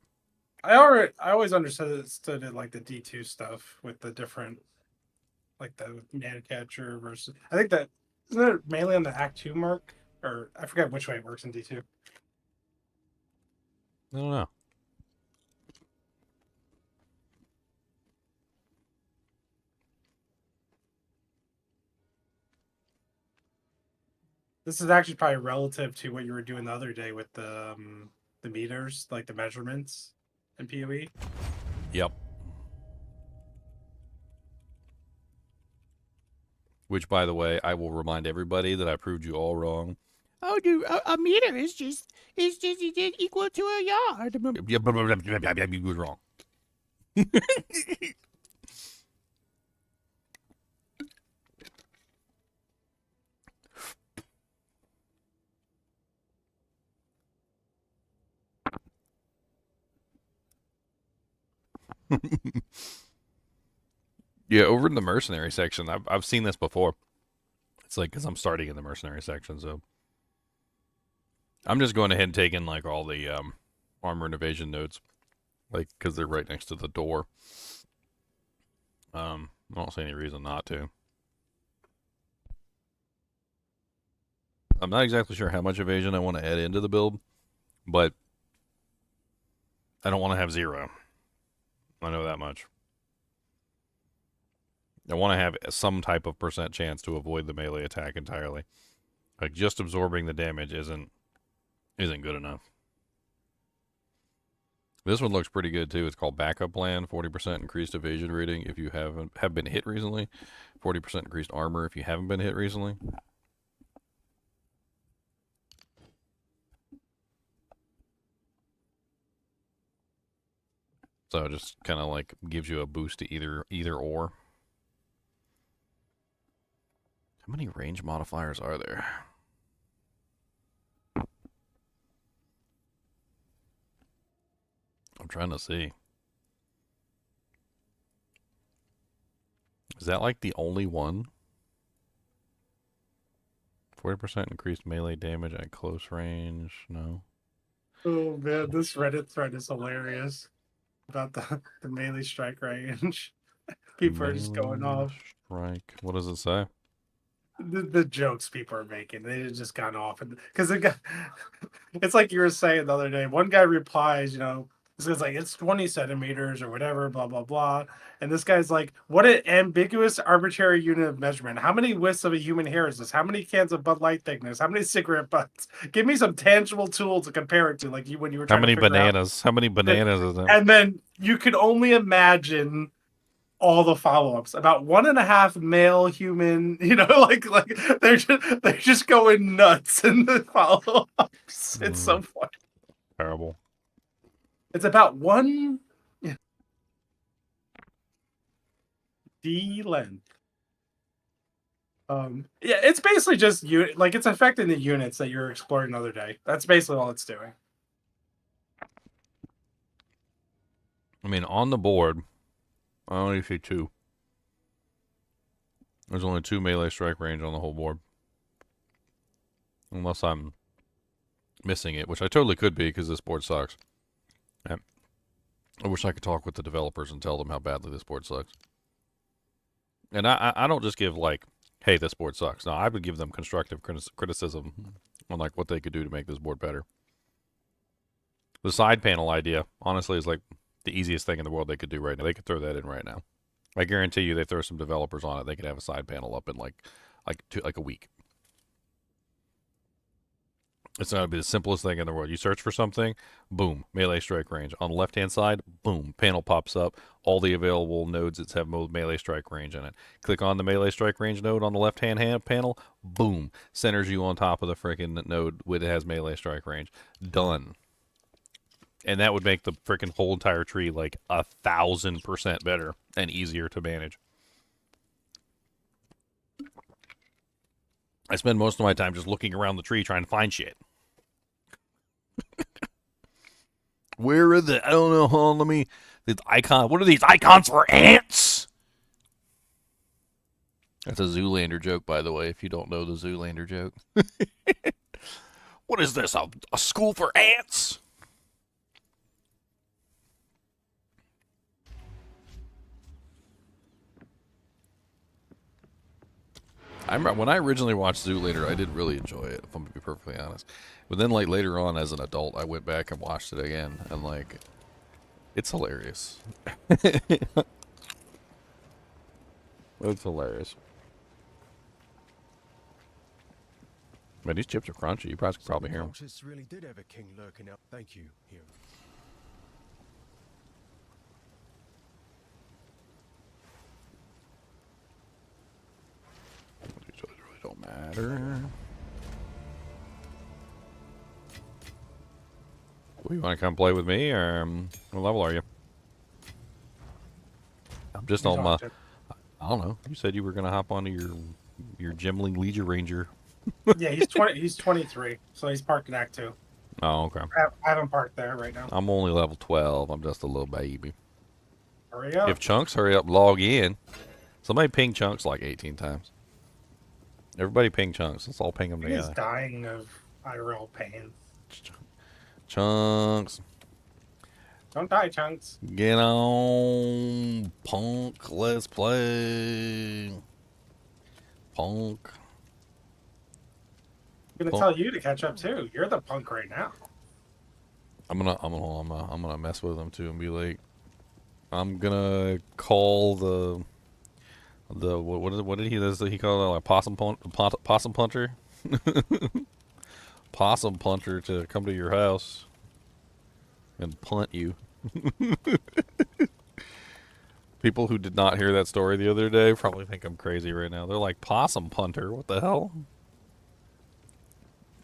I always understood it like the D2 stuff with the different, like the mana catcher versus. I think that isn't it melee on the Act 2 mark, or I forget which way it works in D2. I don't know. This is actually probably relative to what you were doing the other day with the meters, like the measurements in PoE. Yep. Which, by the way, I will remind everybody that I proved you all wrong. Oh, dude, a meter is just equal to a yard. You was wrong. Yeah, over in the mercenary section, I've seen this before. It's like because I'm starting in the mercenary section, so I'm just going ahead and taking like all the armor and evasion notes, like because they're right next to the door. I don't see any reason not to. I'm not exactly sure how much evasion I want to add into the build, but I don't want to have 0. I know that much. I want to have some type of % chance to avoid the melee attack entirely. Like just absorbing the damage isn't good enough. This one looks pretty good too. It's called Backup Plan. 40% increased evasion rating if you have been hit recently. 40% increased armor if you haven't been hit recently. So it just kind of like gives you a boost to either or. How many range modifiers are there? I'm trying to see. Is that like the only one? 40% increased melee damage at close range? No. Oh man, this Reddit thread is hilarious about the melee strike range. People are just going Melee off. strike. What does it say? The jokes people are making, they just gone off, and because it's like you were saying the other day. One guy replies, this guy's like, it's 20 centimeters or whatever, blah blah blah, and this guy's like, what an ambiguous, arbitrary unit of measurement. How many widths of a human hair is this? How many cans of Bud Light thickness? How many cigarette butts? Give me some tangible tool to compare it to, like when you were How trying many to figure out. bananas? How many bananas is it? And then you could only imagine all the follow-ups about 1.5 male human, like they're just going nuts in the follow-ups. It's so funny. Terrible. It's about one D length. Yeah, it's basically just like it's affecting the units that you're exploring another day. That's basically all it's doing. I mean, on the board, I only see 2. There's only 2 melee strike range on the whole board. Unless I'm missing it, which I totally could be because this board sucks. Yeah. I wish I could talk with the developers and tell them how badly this board sucks. And I don't just give, like, hey, this board sucks. No, I would give them constructive criticism on, like, what they could do to make this board better. The side panel idea, honestly, is, like, the easiest thing in the world they could do right now. They could throw that in right now. I guarantee you, they throw some developers on it, they could have a side panel up in like a week. It's going to be the simplest thing in the world. You search for something, boom, melee strike range. On the left-hand side, boom, panel pops up. All the available nodes that have melee strike range in it. Click on the melee strike range node on the left-hand panel, boom, centers you on top of the freaking node that has melee strike range. Done. And that would make the freaking whole entire tree like 1,000% better and easier to manage. I spend most of my time just looking around the tree trying to find shit. Where are the? I don't know. Hold on, let me. This icon. What are these icons for ants? That's a Zoolander joke, by the way. If you don't know the Zoolander joke. What is this? A school for ants? I remember when I originally watched Zoolander, I did really enjoy it, if I'm going to be perfectly honest. But then, like, later on as an adult, I went back and watched it again, and, like, it's hilarious. It's hilarious. Man, these chips are crunchy. You guys can probably hear them. Really did have a king lurking up. Thank you, hero. These really don't matter. Well, you want to come play with me, or what level are you? I'm just on my. I don't know. You said you were gonna hop onto your Gemling Legion Ranger. Yeah, he's 20. He's 23, so he's parked in Act 2. Oh, okay. I haven't parked there right now. I'm only level 12. I'm just a little baby. Hurry up! If Chunks hurry up, log in. Somebody ping Chunks like 18 times. Everybody ping Chunks. Let's all ping them together. He's dying of IRL pain. Chunks. Don't die, Chunks. Get on, punk. Let's play. Punk. I'm gonna tell you to catch up too. You're the punk right now. I'm gonna mess with them too and be like, I'm gonna call the what did he call it, like possum punter? Possum punter to come to your house and punt you. People who did not hear that story the other day probably think I'm crazy right now. They're like, possum punter? What the hell?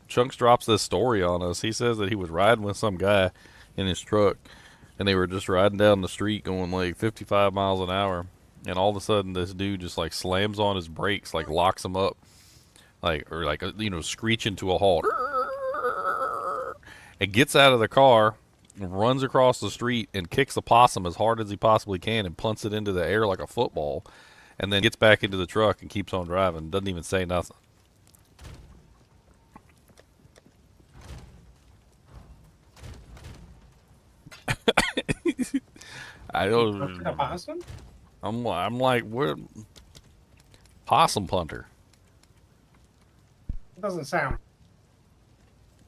Chunks drops this story on us. He says that he was riding with some guy in his truck, and they were just riding down the street going like 55 miles an hour, and all of a sudden this dude just like slams on his brakes, like locks him up, or screeching to a halt, and gets out of the car, runs across the street, and kicks the possum as hard as he possibly can and punts it into the air like a football, and then gets back into the truck and keeps on driving. Doesn't even say nothing. I Punching a don't. possum? I'm like, what? Possum punter. It doesn't sound.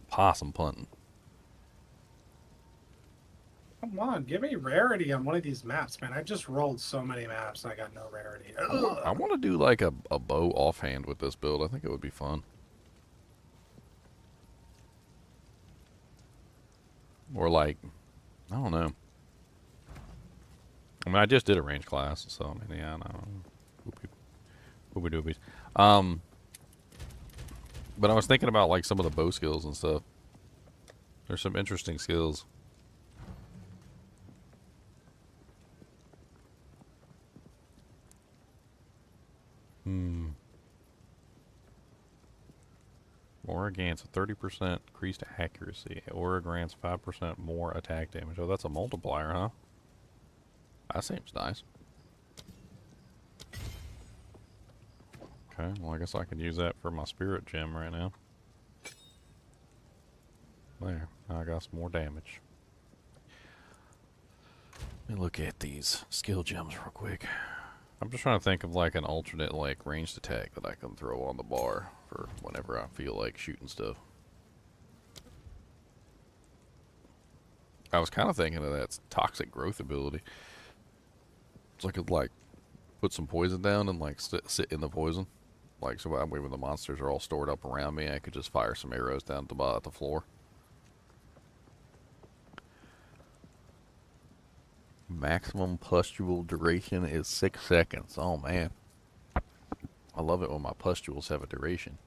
Possum punting. Come on, give me rarity on one of these maps, man. I just rolled so many maps and I got no rarity. I want to do like a bow offhand with this build. I think it would be fun. Or like, I don't know. I mean, I just did a range class, so I mean, yeah, I don't know. Whoopie doopies. But I was thinking about like some of the bow skills and stuff. There's some interesting skills. Aura grants 30% increased accuracy. Aura grants 5% more attack damage. Oh, that's a multiplier, huh? That seems nice. Okay, well I guess I could use that for my spirit gem right now. There, now I got some more damage. Let me look at these skill gems real quick. I'm just trying to think of like an alternate like ranged attack that I can throw on the bar for whenever I feel like shooting stuff. I was kind of thinking of that toxic growth ability. So I could like put some poison down and like sit in the poison. Like so that way when the monsters are all stored up around me, I could just fire some arrows down at the floor. Maximum pustule duration is 6 seconds. Oh man. I love it when my pustules have a duration.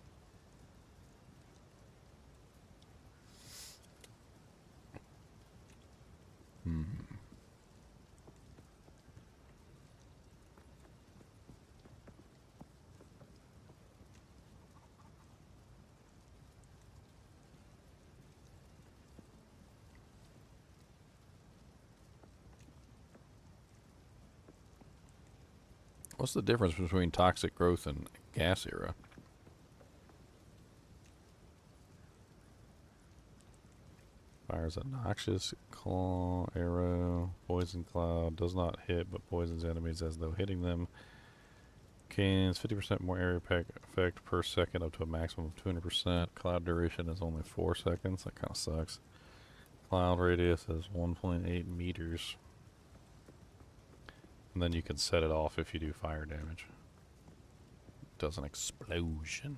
What's the difference between toxic growth and gas era? Fires a noxious claw, arrow, poison cloud, does not hit but poisons enemies as though hitting them. Gains 50% more area effect per second up to a maximum of 200%. Cloud duration is only 4 seconds. That kind of sucks. Cloud radius is 1.8 meters. And then you can set it off if you do fire damage. Does an explosion.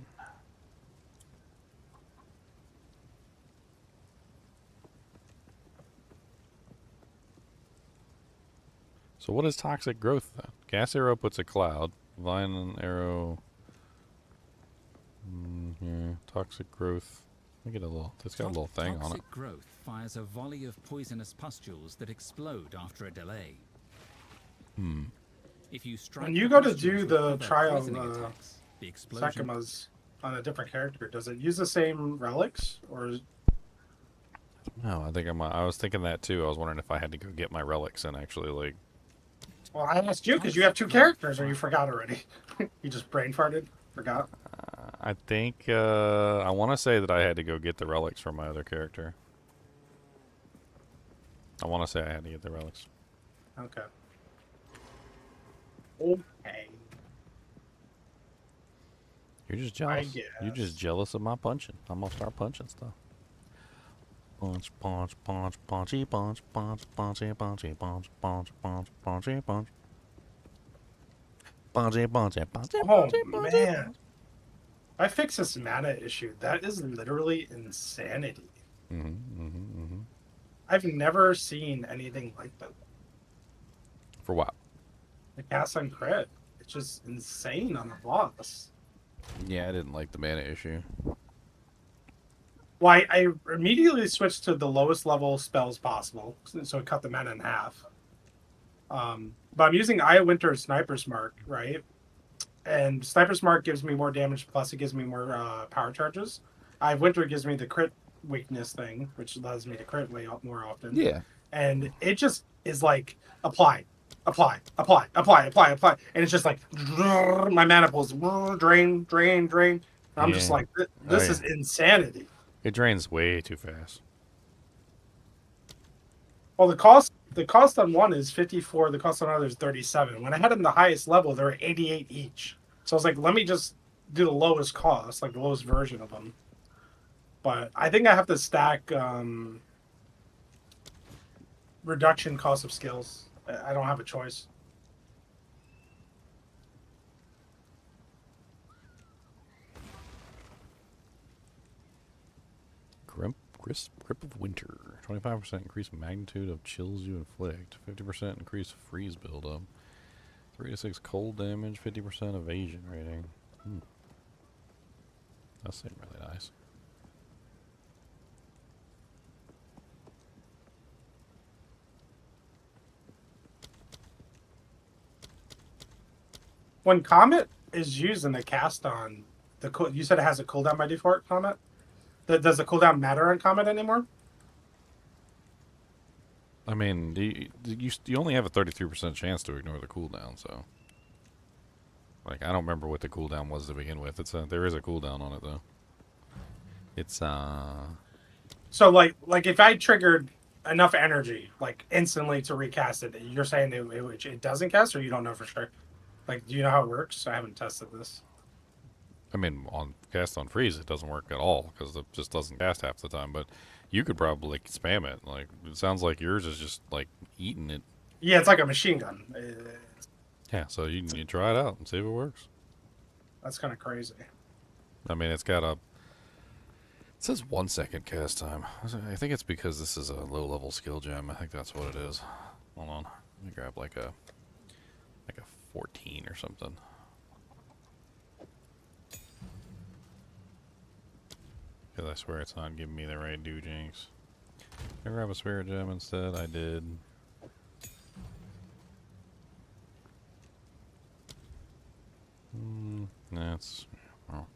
So what is toxic growth then? Gas arrow puts a cloud. Vine arrow. Here. Toxic growth. Let me get a little. It's got a little thing on it. Toxic growth fires a volley of poisonous pustules that explode after a delay. If you strike When you go to pustules do with the other trial poisoning attacks, the explosion Sakuma's on a different character, does it use the same relics or? No, I think I was thinking that too. I was wondering if I had to go get my relics and actually like. Well, I asked you because you have two characters, or you forgot already. You just brain farted, forgot. I think I want to say that I had to go get the relics from my other character. I want to say I had to get the relics. Okay. Okay. You're just jealous. guess. You're just jealous of my punching. I'm gonna start punching stuff. Punch, punch, punch, punchy, punch, punch, punchy, punchy, punch, punch, punch, punchy, punch. Punchy, punchy, punchy, Oh punchy, punchy. man. I fix this mana issue. That is literally insanity. I've never seen anything like that. For what? The cast on crit. It's just insane on the boss. Yeah, I didn't like the mana issue. Well, I immediately switched to the lowest level spells possible, so it cut the mana in half. But I'm using Eye of Winter Sniper's Mark, right? And Sniper's Mark gives me more damage, plus it gives me more power charges. Eye of Winter gives me the crit weakness thing, which allows me to crit way more often. Yeah. And it just is like, apply. And it's just like, my mana pulls, drain. And I'm just like, this is insanity. It drains way too fast. Well, the cost the cost on one is 54. The cost on another is 37. When I had them the highest level, they were 88 each. So I was like, let me just do the lowest cost, like the lowest version of them. But I think I have to stack reduction cost of skills. I don't have a choice. Grip of Winter. 25% increase magnitude of chills you inflict. 50% increase freeze buildup. 3 to 6 cold damage. 50% evasion rating. That seems really nice. When Comet is used in the cast on, you said it has a cooldown by default, Comet? Does the cooldown matter on Comet anymore? I mean, you only have a 33% chance to ignore the cooldown, so... Like, I don't remember what the cooldown was to begin with. There is a cooldown on it, though. It's, So, like if I triggered enough energy, like, instantly to recast it, you're saying it doesn't cast, or you don't know for sure? Like, do you know how it works? I haven't tested this. I mean, on cast on freeze, it doesn't work at all, because it just doesn't cast half the time, but you could probably spam it. Like, it sounds like yours is just, like, eating it. Yeah, it's like a machine gun. Yeah, so you try it out and see if it works. That's kind of crazy. I mean, it's got a... It says 1 second cast time. I think it's because this is a low-level skill gem. I think that's what it is. Hold on. Let me grab, like a 14 or something. Because I swear it's not giving me the right dojinks. Can I grab a spirit gem instead? I did. That's... Well,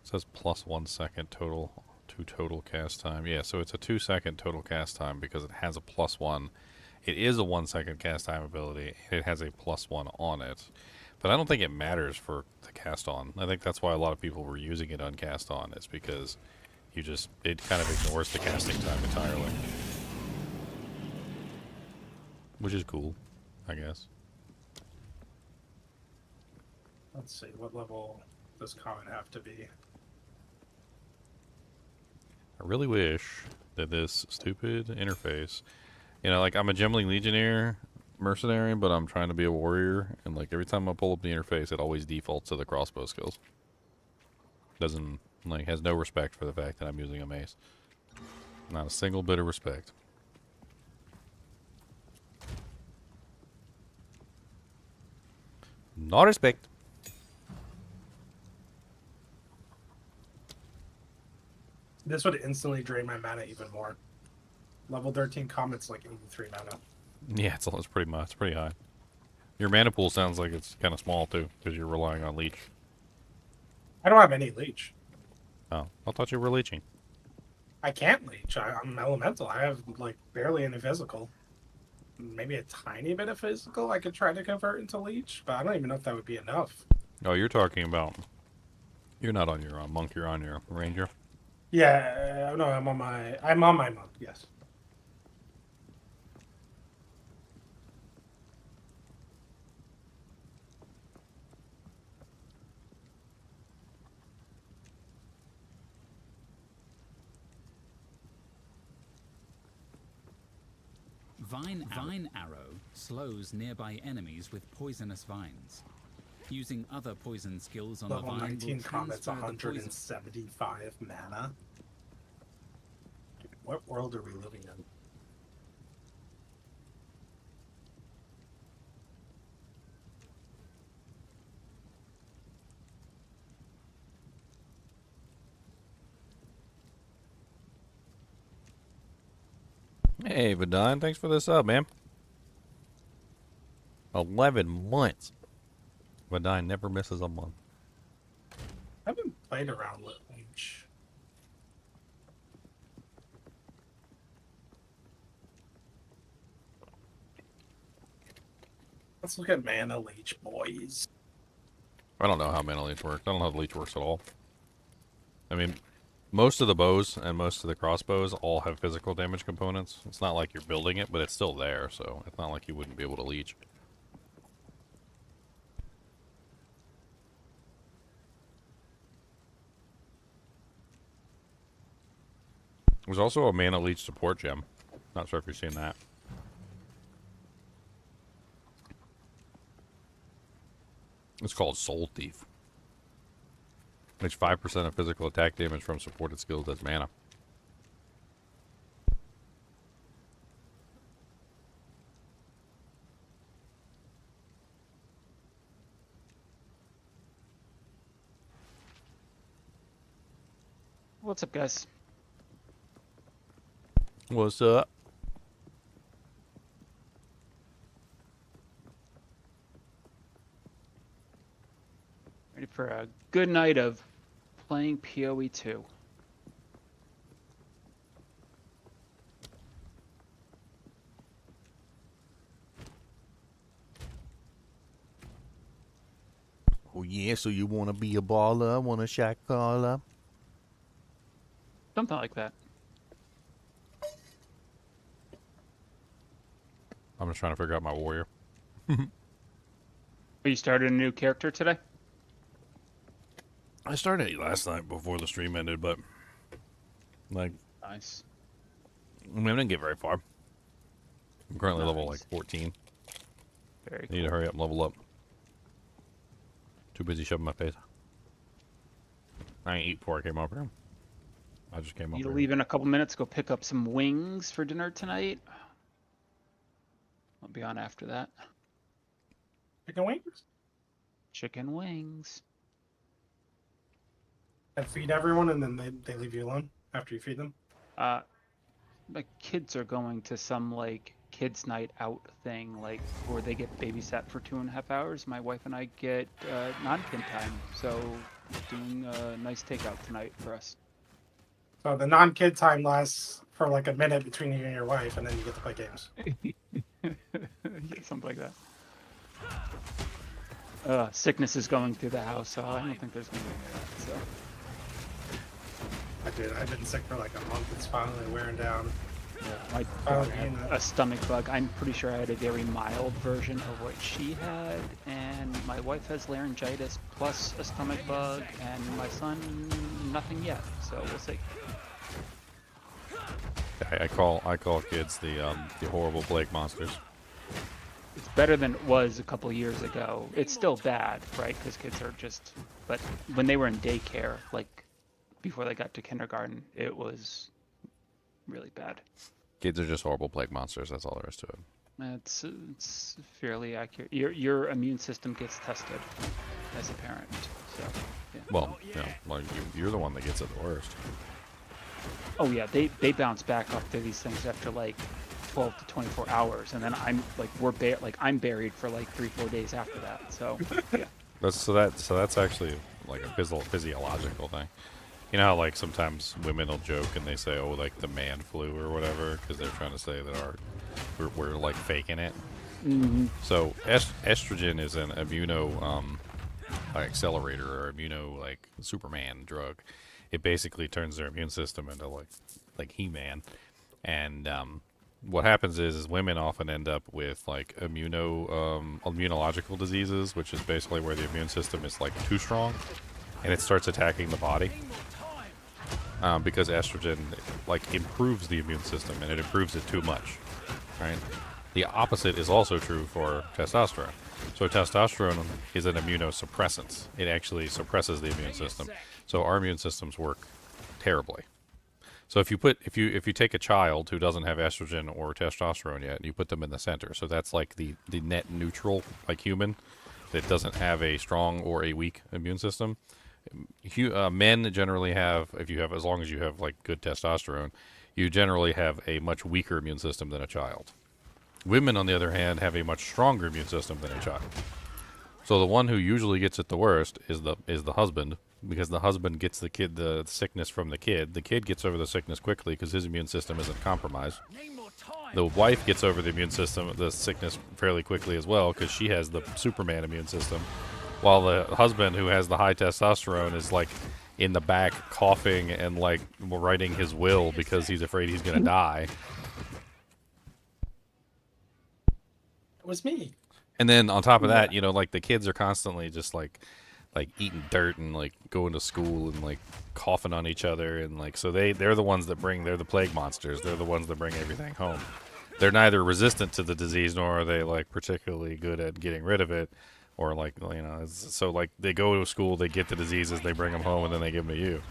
it says plus 1 second total to total cast time. Yeah, so it's a 2 second total cast time because it has a +1. It is a 1 second cast time ability. It has a +1 on it. But I don't think it matters for the cast on. I think that's why a lot of people were using it on cast on, is because it kind of ignores the casting time entirely. Which is cool, I guess. Let's see, what level does Comet have to be? I really wish that this stupid interface, you know, like, I'm a Gemling Legionnaire mercenary, but I'm trying to be a warrior, and like every time I pull up the interface, it always defaults to the crossbow skills. Doesn't, like, has no respect for the fact that I'm using a mace. Not a single bit of respect. No respect. This would instantly drain my mana even more. Level 13 Comet's like 83 mana. Yeah, it's pretty much. It's pretty high. Your mana pool sounds like it's kind of small too, because you're relying on leech. I don't have any leech. Oh, I thought you were leeching. I can't leech. I'm elemental. I have like barely any physical. Maybe a tiny bit of physical I could try to convert into leech, but I don't even know if that would be enough. Oh, you're talking about... You're not on your monk, you're on your ranger. Yeah, no, I'm on my monk, yes. Vine arrow slows nearby enemies with poisonous vines. Using other poison skills on Level the vine 19 will Comet's transfer the poison. 175 mana. Dude, what world are we living in? Hey, Vadine, thanks for the sub, man. 11 months. Vadine never misses a month. I haven't played around with leech. Let's look at mana leech, boys. I don't know how mana leech works. I don't know how the leech works at all. I mean, Most of the bows and most of the crossbows all have physical damage components. It's not like you're building it, but it's still there, so it's not like you wouldn't be able to leech. There's also a mana leech support gem. Not sure if you've seen that. It's called Soul Thief. Makes 5% of physical attack damage from supported skills as mana. What's up, guys? What's up? Ready for a good night of playing PoE 2. Oh yeah, so you want to be a baller, want a shack caller? Something like that. I'm just trying to figure out my warrior. You started a new character today? I started it last night before the stream ended, but like, Nice. I didn't get very far. I'm currently level like Nice. 14. Very Need to hurry up and level up. Too busy shoving my face. I ain't eat before I came over here. I just came You over. leave in a couple minutes, go pick up some wings for dinner tonight. I'll be on after that. Chicken wings? Chicken wings. And feed everyone, and then they leave you alone after you feed them? My kids are going to some like kids night out thing, like where they get babysat for 2.5 hours. My wife and I get non-kid time, so doing a nice takeout tonight for us. So the non-kid time lasts for like a minute between you and your wife, and then you get to play games. Yeah, something like that. Sickness is going through the house, so I don't think there's gonna be any of that. So. I've been sick for like a month. It's finally wearing down. My daughter had a stomach bug. I'm pretty sure I had a very mild version of what she had, and my wife has laryngitis plus a stomach bug, and my son nothing yet. So we'll see. I call kids the horrible plague monsters. It's better than it was a couple years ago. It's still bad, right? Because kids are just. But when they were in daycare, like before they got to kindergarten, it was really bad. Kids are just horrible plague monsters. That's all there is to it. It's fairly accurate. Your immune system gets tested as a parent. So, yeah. Well, like you're the one that gets it the worst. Oh yeah, they bounce back up to these things after like 12 to 24 hours, and then I'm like I'm buried for like 3-4 days after that. So yeah. That's actually like a physiological thing. You know how like sometimes women will joke and they say, "Oh, like the man flu" or whatever, because they're trying to say that we're like faking it. Mm-hmm. So estrogen is an immuno accelerator or immuno like Superman drug. It basically turns their immune system into like He-Man, and what happens is women often end up with like immunological diseases, which is basically where the immune system is like too strong, and it starts attacking the body. Because estrogen like improves the immune system, and it improves it too much, right? The opposite is also true for testosterone. So testosterone is an immunosuppressant. It actually suppresses the immune system. So our immune systems work terribly. So if you take a child who doesn't have estrogen or testosterone yet, and you put them in the center, so that's like the net neutral like human that doesn't have a strong or a weak immune system. Men generally have, as long as you have like good testosterone, you generally have a much weaker immune system than a child. Women, on the other hand, have a much stronger immune system than a child. So the one who usually gets it the worst is the husband, because the husband gets the sickness from the kid. The kid gets over the sickness quickly because his immune system isn't compromised. The wife gets over the sickness fairly quickly as well because she has the Superman immune system. While the husband, who has the high testosterone, is like in the back coughing and like writing his will because he's afraid he's gonna die. It was me. And then on top of that, you know, like the kids are constantly just like eating dirt and like going to school and like coughing on each other, and like so they're the ones that they're the plague monsters. They're the ones that bring everything home. They're neither resistant to the disease nor are they like particularly good at getting rid of it, or like, you know, so like they go to school, they get the diseases, they bring them home, and then they give them to you.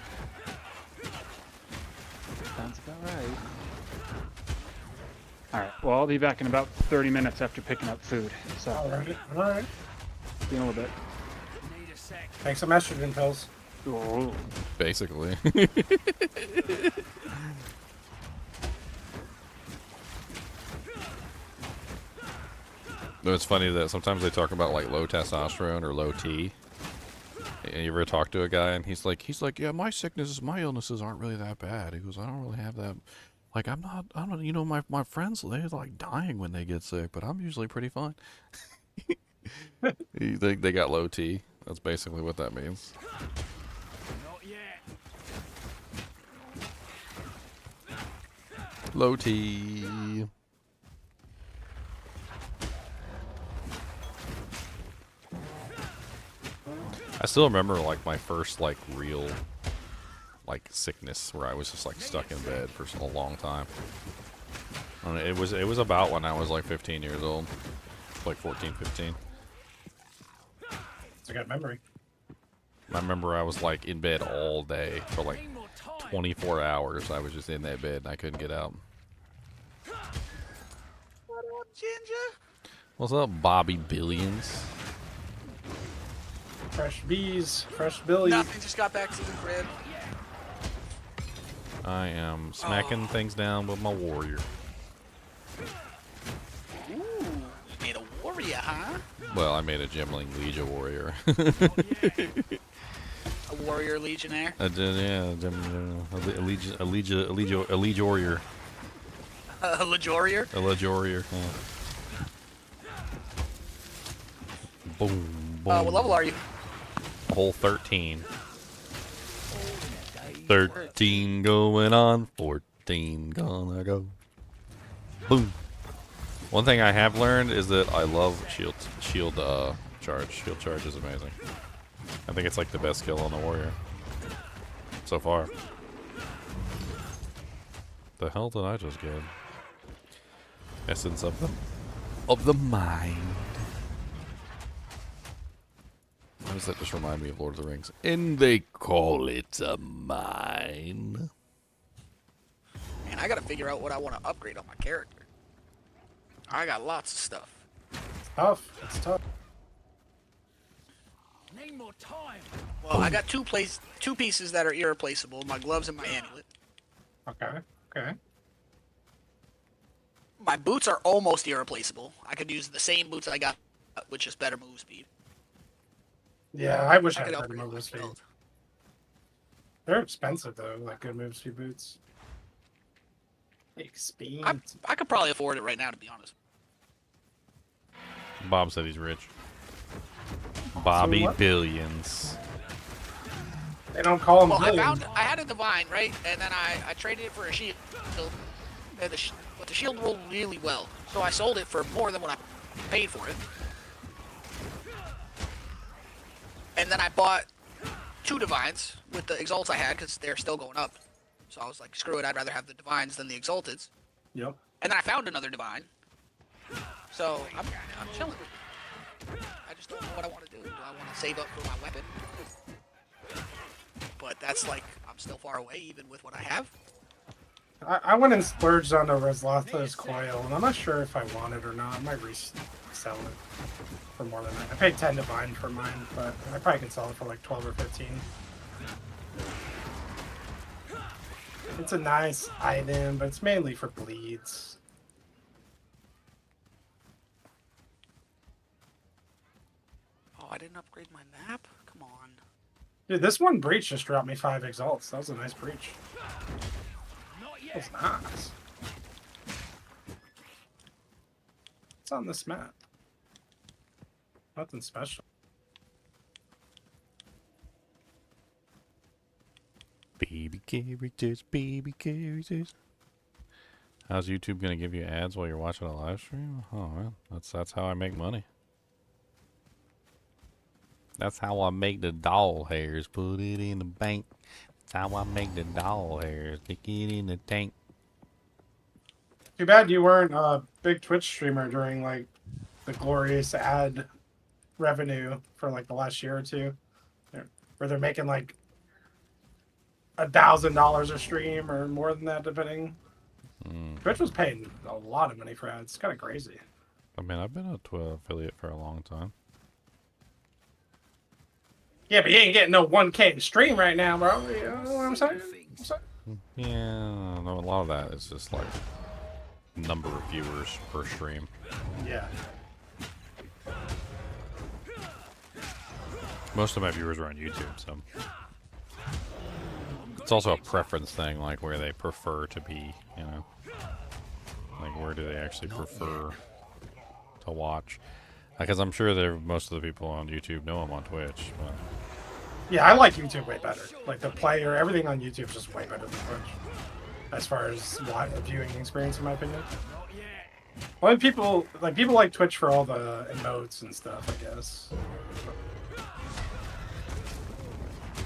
Sounds about right. All right. Well, I'll be back in about 30 minutes after picking up food. So. All right. See you in a little bit. Take some estrogen pills. Oh. Basically. Though it's funny that sometimes they talk about like low testosterone or low T. And you ever talk to a guy and he's like, yeah, my illnesses aren't really that bad. He goes, I don't really have that. Like, I don't, you know, my friends, they're like dying when they get sick, but I'm usually pretty fine. You think they got low T? That's basically what that means. Not yet. Low T. I still remember like my first like real like sickness where I was just like stuck in bed for a long time. And it was about when I was like 15 years old, like 14, 15. It's a good memory. I remember I was like in bed all day for like 24 hours. I was just in that bed and I couldn't get out. What up, Ginger? What's up, Bobby Billions? Fresh bees, fresh Billy. Nothing, just got back to the crib. I am smacking things down with my warrior. Ooh, you made a warrior, huh? Well, I made a Gemling Legion warrior. A warrior legionnaire? I did, yeah. A Legion warrior. A Legorier? A Legorier, yeah. Boom, boom. What level are you? Hole 13. 13 going on, 14 gonna go. Boom. One thing I have learned is that I love shield charge. Shield charge is amazing. I think it's like the best skill on the warrior so far. The hell did I just get? Essence of the mind. Why does that just remind me of Lord of the Rings? And they call it a mine. Man, I gotta figure out what I want to upgrade on my character. I got lots of stuff. It's tough. It's tough. Need more time. Well, I got two pieces that are irreplaceable: my gloves and my amulet. Okay. My boots are almost irreplaceable. I could use the same boots I got with just better move speed. Yeah, I wish I could had better upgrade move my speed. build. They're expensive though, like good move speed boots. Speed. I could probably afford it right now, to be honest. Bob said he's rich. Bobby what? Billions. They don't call them Well, billions. I had a divine, right? And then I traded it for a shield. And but the shield rolled really well. So I sold it for more than what I paid for it. And then I bought 2 divines with the exalts I had because they're still going up. So I was like, screw it, I'd rather have the divines than the exalteds. Yep. And then I found another divine. So I'm chilling. I just don't know what I want to do. Do I want to save up for my weapon? But that's like, I'm still far away even with what I have. I went and splurged on the Reslotha's coil, and I'm not sure if I want it or not. I might resell it for more than that. I paid 10 divine for mine, but I probably can sell it for like 12 or 15. It's a nice item, but it's mainly for bleeds. Oh, I didn't upgrade my map? Come on. Dude, this one breach just dropped me 5 exalts. That was a nice breach. That was nice. What's on this map? Nothing special. Baby characters, baby characters. How's YouTube gonna give you ads while you're watching a live stream? Oh well, that's how I make money. That's how I make the doll hairs. Put it in the bank. That's how I make the doll hairs. Stick it in the tank. Too bad you weren't a big Twitch streamer during like the glorious ad revenue for like the last year or two, where they're making like $1,000 a stream or more than that, depending. Twitch was paying a lot of money for ads. It's kind of crazy. I mean, I've been a affiliate for a long time. Yeah, but you ain't getting no 1K stream right now, bro. You know what I'm saying? Yeah, no, a lot of that is just like number of viewers per stream. Yeah. Most of my viewers are on YouTube, so it's also a preference thing, like where they prefer to be, you know, like where do they actually prefer to watch? Because I'm sure that most of the people on YouTube know I'm on Twitch. But yeah, I like YouTube way better. Like the player, everything on YouTube is just way better than Twitch, as far as live viewing experience, in my opinion. Well, and people like Twitch for all the emotes and stuff, I guess.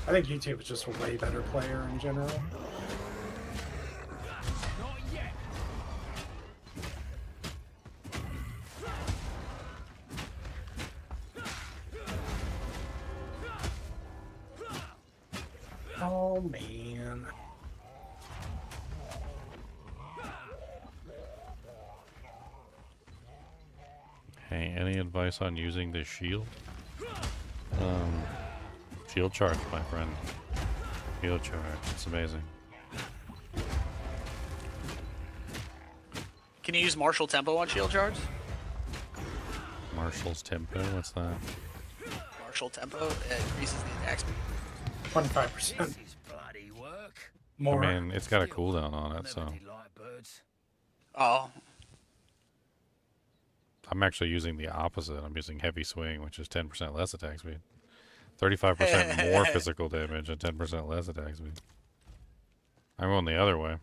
I think YouTube is just a way better player in general. Oh man. hey, any advice on using the shield? Shield charge, my friend. Shield charge. It's amazing. Can you use Martial Tempo on shield charge? Marshall's tempo. What's that? Martial Tempo, it increases the attack speed. 25%. More. I mean, it's got a cooldown on it, so Oh, I'm actually using the opposite. I'm using heavy swing, which is 10% less attack speed. 35% more physical damage and 10% less attack speed. I'm going the other way.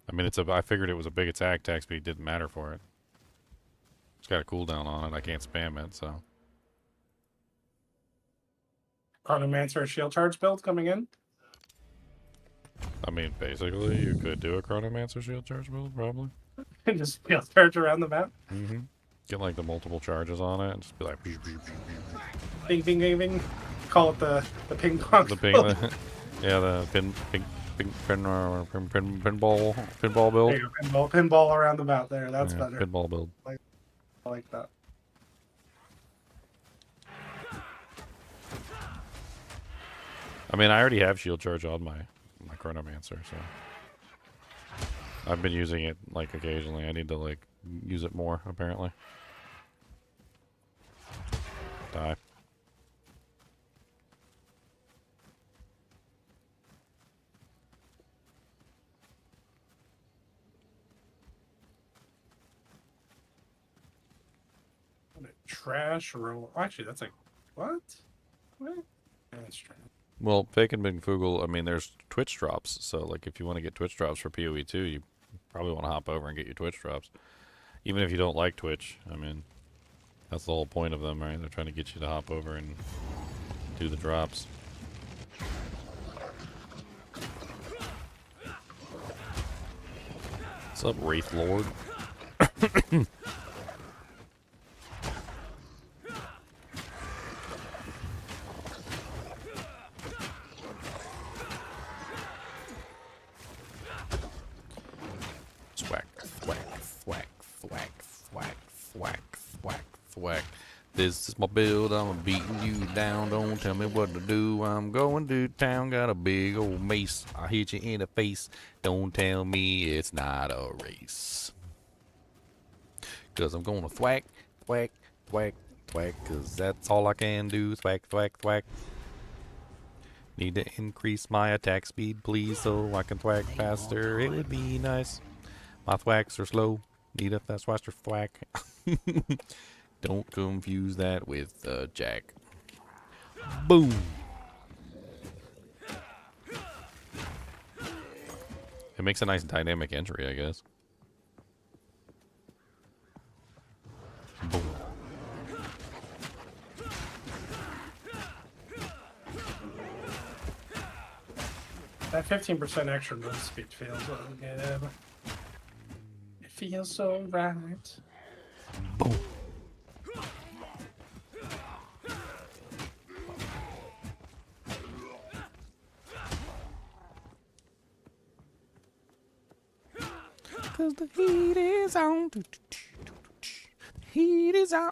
I mean, I figured it was a big attack speed didn't matter for it. It's got a cooldown on it. I can't spam it, so. Chronomancer shield charge build coming in. I mean, basically, you could do a Chronomancer shield charge build, probably. And just shield charge around the map. Mm-hmm. Get like the multiple charges on it and just be like. Bing, bing, bing, bing. Call it the ping pong. The ping, yeah, the pinball build. There you go, pinball around the map there. That's better. Pinball build. I like that. I mean, I already have shield charge on my Chronomancer, so I've been using it like occasionally. I need to like use it more apparently. Die. Trash roll. Actually, that's like what? What? That's trash. Well, Fake and Big Fugel, I mean, there's Twitch drops. So, like, if you want to get Twitch drops for PoE 2, you probably want to hop over and get your Twitch drops. Even if you don't like Twitch, I mean, that's the whole point of them, right? They're trying to get you to hop over and do the drops. What's up, Wraith Lord? This is my build, I'm beating you down. Don't tell me what to do. I'm going to town, got a big old mace. I'll hit you in the face. Don't tell me it's not a race. Cause I'm gonna thwack, thwack, thwack, thwack. Cause that's all I can do. Thwack, thwack, thwack. Need to increase my attack speed, please, so I can thwack faster. It would be nice. My thwacks are slow. Need a fast, faster thwack. Don't confuse that with Jack. Boom. makes a nice dynamic entry, I guess. Boom. That 15% extra move speed feels so good. It feels so right. Boom. Cause the heat is on. Heat is on.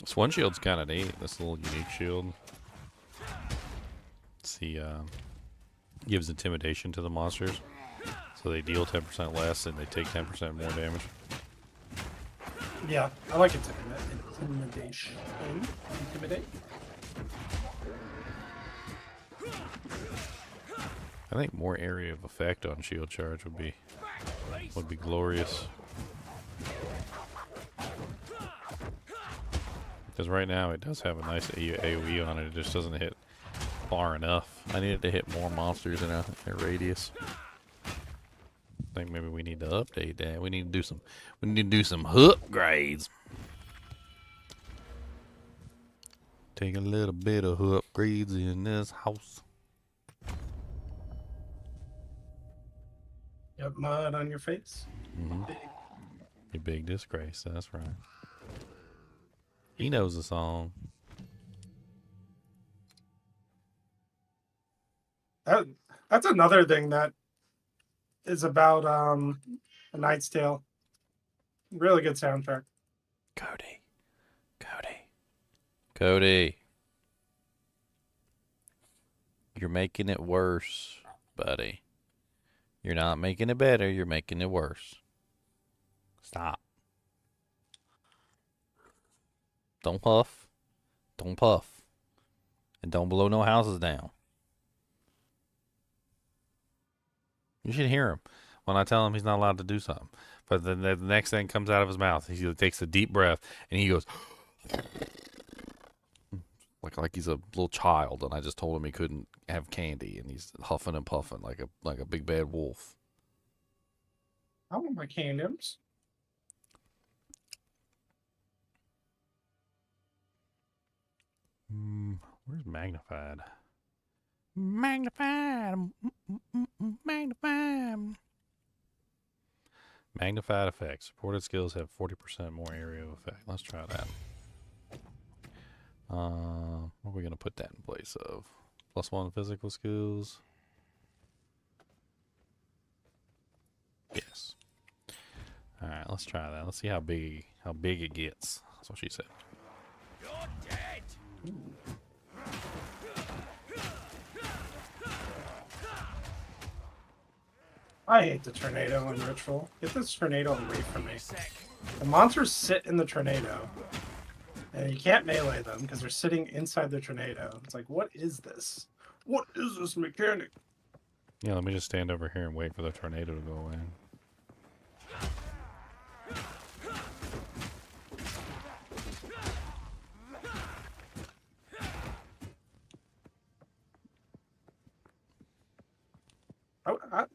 This one shield's kind of neat. This little unique shield. He gives intimidation to the monsters, so they deal 10% less and they take 10% more damage. Yeah, I like intimidation. Intimidate. I think more area of effect on shield charge would be glorious. Because right now it does have a nice AoE on it. It just doesn't hit far enough. I need it to hit more monsters in a radius. I think maybe we need to update that. We need to do some upgrades. Take a little bit of upgrades in this house. You have mud on your face? Mm-hmm. You big disgrace, that's right. He knows the song. That's another thing that is about A Knight's Tale. Really good soundtrack. Cody. You're making it worse, buddy. You're not making it better, you're making it worse. Stop. Don't puff. Don't puff. And don't blow no houses down. You should hear him when I tell him he's not allowed to do something. But then the next thing comes out of his mouth, he takes a deep breath and he goes like he's a little child, and I just told him he couldn't have candy, and he's huffing and puffing like a big bad wolf. I want my condoms. Where's magnified? Magnified. Magnified effects. Supported skills have 40% more area of effect. Let's try that. What are we gonna put that in place of? +1 physical skills. Yes. All right, let's try that. Let's see how big it gets. That's what she said. You're dead. I hate the tornado in Ritual. Get this tornado away from me. The monsters sit in the tornado, and you can't melee them because they're sitting inside the tornado. It's like, what is this? What is this mechanic? Yeah, let me just stand over here and wait for the tornado to go away.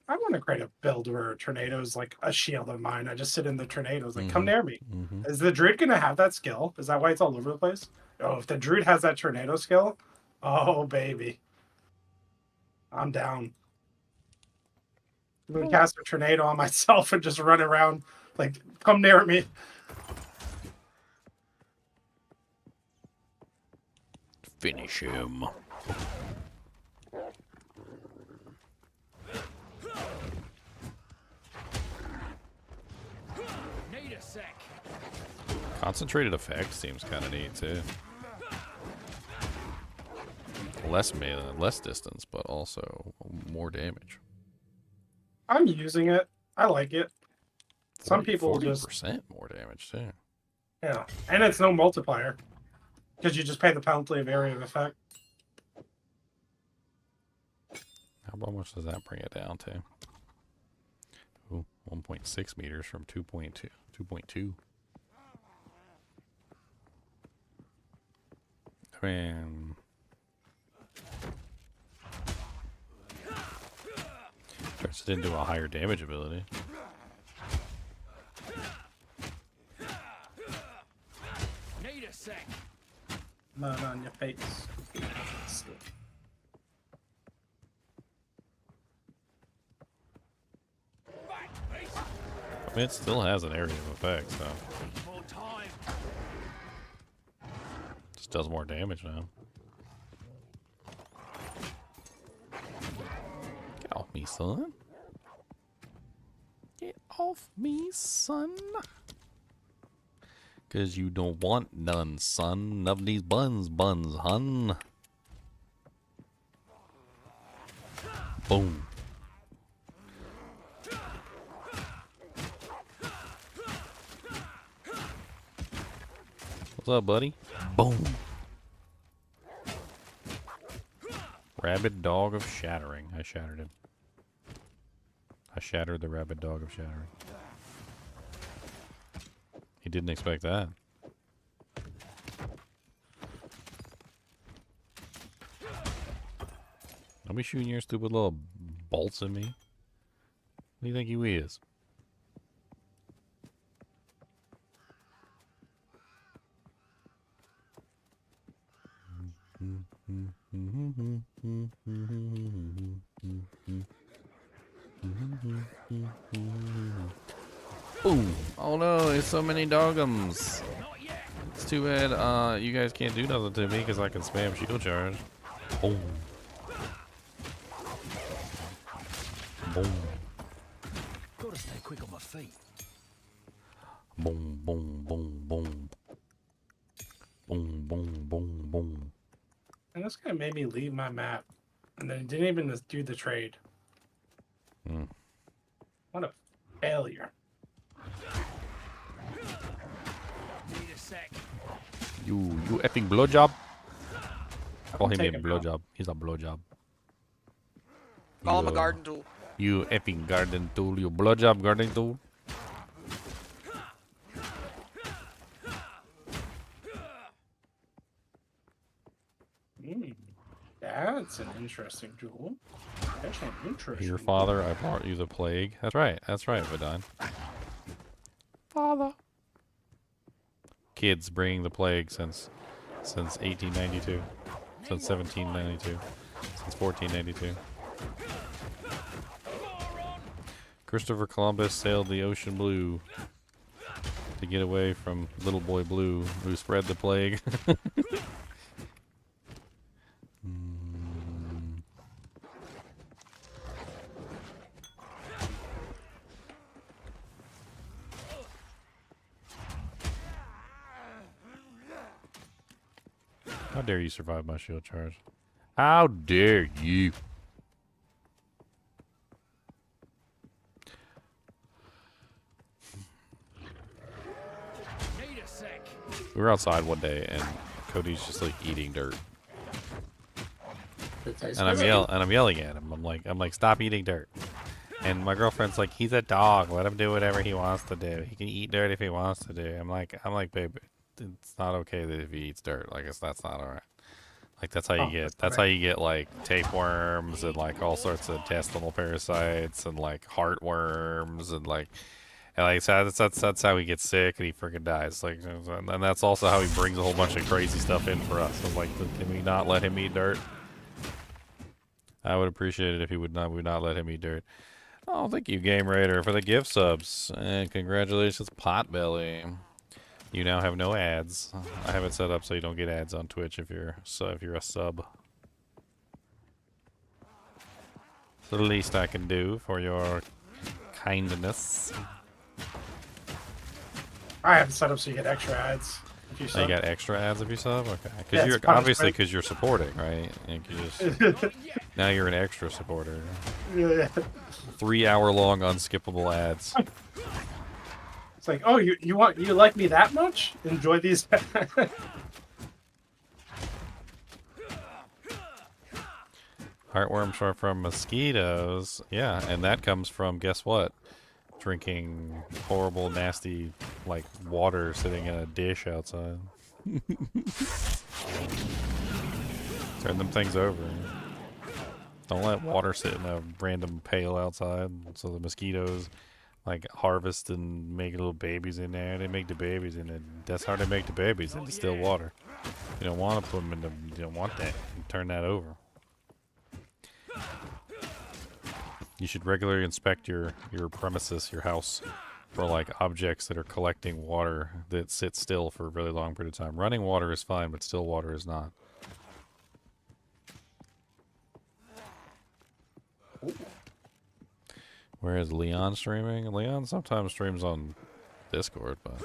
I want to create a build where a tornado is like a shield of mine. I just sit in the tornadoes, like, come near me. Is the druid going to have that skill? Is that why it's all over the place? Oh, if the druid has that tornado skill, oh, baby. I'm down. I'm going to cast a tornado on myself and just run around, like, come near me. Finish him. Concentrated effect seems kind of neat too. Less melee, less distance, but also more damage. I'm using it. I like it. Some people 40% more damage too. Yeah, and it's no multiplier because you just pay the penalty of area of effect. How much does that bring it down to? Ooh, 1.6 meters from 2.2. 2.2. Man. Turns it into a higher damage ability. Need a sec. Mud on your face. I mean, it still has an area of effect, so. More time. Just does more damage now. Get off me, son. Get off me, son. Cause you don't want none, son. None of these buns, hun. Boom. What's up, buddy? Boom. Rabid dog of shattering. I shattered him. I shattered the rabid dog of shattering. He didn't expect that. Don't be shooting your stupid little bolts at me. What do you think you is? Ooh. Oh no, there's so many dogums. It's too bad you guys can't do nothing to me because I can spam shield charge. Boom. Boom. Gotta stay quick on my feet. Boom, boom, boom, boom. Boom, boom, boom, boom. And this guy made me leave my map. And then didn't even do the trade. What a failure. Need a sec. You effing blowjob? Call him a take him out. blowjob. He's a blowjob. Call him a You, garden tool. You effing garden tool. You blowjob garden tool. That's an interesting tool. That's an interesting. Your father, I brought you the plague. That's right, Vidine. Father. Kids bringing the plague since 1892. Since 1792. Since 1492. Christopher Columbus sailed the ocean blue to get away from little boy blue who spread the plague. How dare you survive my shield charge? How dare you? Need a sec. We were outside one day and Cody's just like eating dirt. And I'm yelling at him. I'm like, stop eating dirt. And my girlfriend's like, he's a dog. Let him do whatever he wants to do. He can eat dirt if he wants to do. I'm like, babe, it's not okay that if he eats dirt. Like, that's not alright. Like, that's how you get like tapeworms and like all sorts of intestinal parasites and like heartworms and like that's how he gets sick and he freaking dies. Like, and that's also how he brings a whole bunch of crazy stuff in for us. So like, can we not let him eat dirt? I would appreciate it if we would not let him eat dirt. Oh, thank you, Game Raider, for the gift subs, and congratulations, Potbelly. You now have no ads. I have it set up so you don't get ads on Twitch if you're a sub. It's the least I can do for your kindness. I have it set up so you get extra ads. If you Oh, sub. you got extra ads if you sub? Okay. Yeah, Because it's you're punishment. obviously because you're supporting, right? And you just now you're an extra supporter. Yeah. 3 hour long unskippable ads. It's like, oh, you like me that much? Enjoy these. Heartworms are from mosquitoes. Yeah, and that comes from, guess what? Drinking horrible, nasty, like, water sitting in a dish outside. Turn them things over. Don't let water sit in a random pail outside so the mosquitoes, like, harvest and make little babies in there. They make the babies in it. That's how they make the babies, in distilled water. You don't want to put them in the... You don't want that. You turn that over. You should regularly inspect your premises, your house, for like objects that are collecting water that sits still for a really long period of time. Running water is fine, but still water is not. Where is Leon streaming? Leon sometimes streams on Discord, but...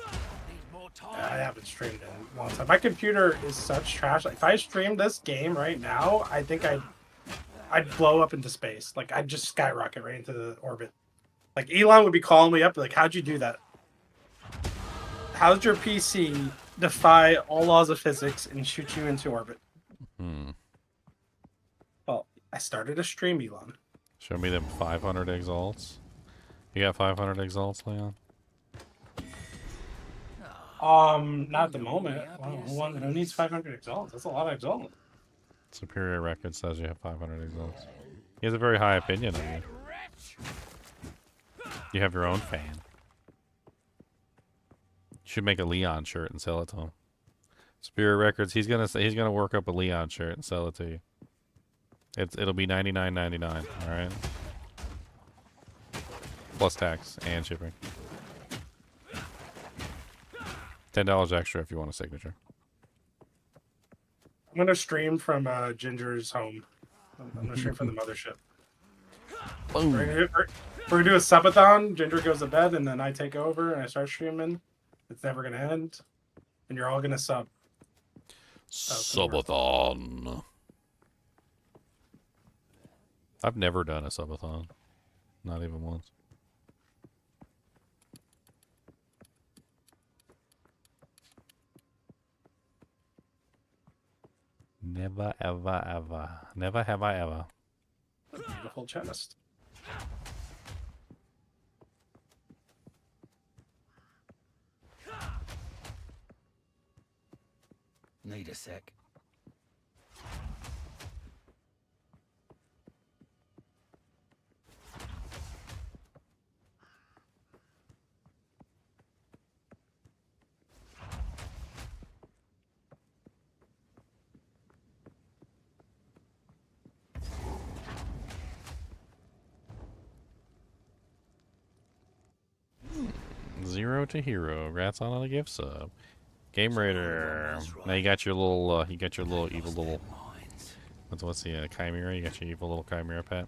I haven't streamed in a long time. My computer is such trash. Like, if I streamed this game right now, I think I'd blow up into space. Like, I'd just skyrocket right into the orbit. Like, Elon would be calling me up, like, how'd you do that? How'd your PC defy all laws of physics and shoot you into orbit? Well, I started a stream, Elon. Show me them 500 exalts. You got 500 exalts, Leon? Not at the moment. Wow, who needs 500 exalts? That's a lot of exalts. Superior Record says you have 500 exalts. He has a very high opinion of you. You have your own fan. You should make a Leon shirt and sell it to him. Superior Records, he's gonna work up a Leon shirt and sell it to you. It'll be $99.99, all right? Plus tax and shipping. $10 extra if you want a signature. I'm gonna stream from Ginger's home. I'm gonna stream from the mothership. Boom. We're gonna do a subathon. Ginger goes to bed, and then I take over and I start streaming. It's never gonna end, and you're all gonna sub. Subathon. I've never done a subathon. Not even once. Never, ever, ever. Never have I ever. A beautiful chest. Need a sec. Zero to hero. Rats on a gift sub. Game Raider. Now you got your little, evil little. What's the chimera? You got your evil little chimera pet.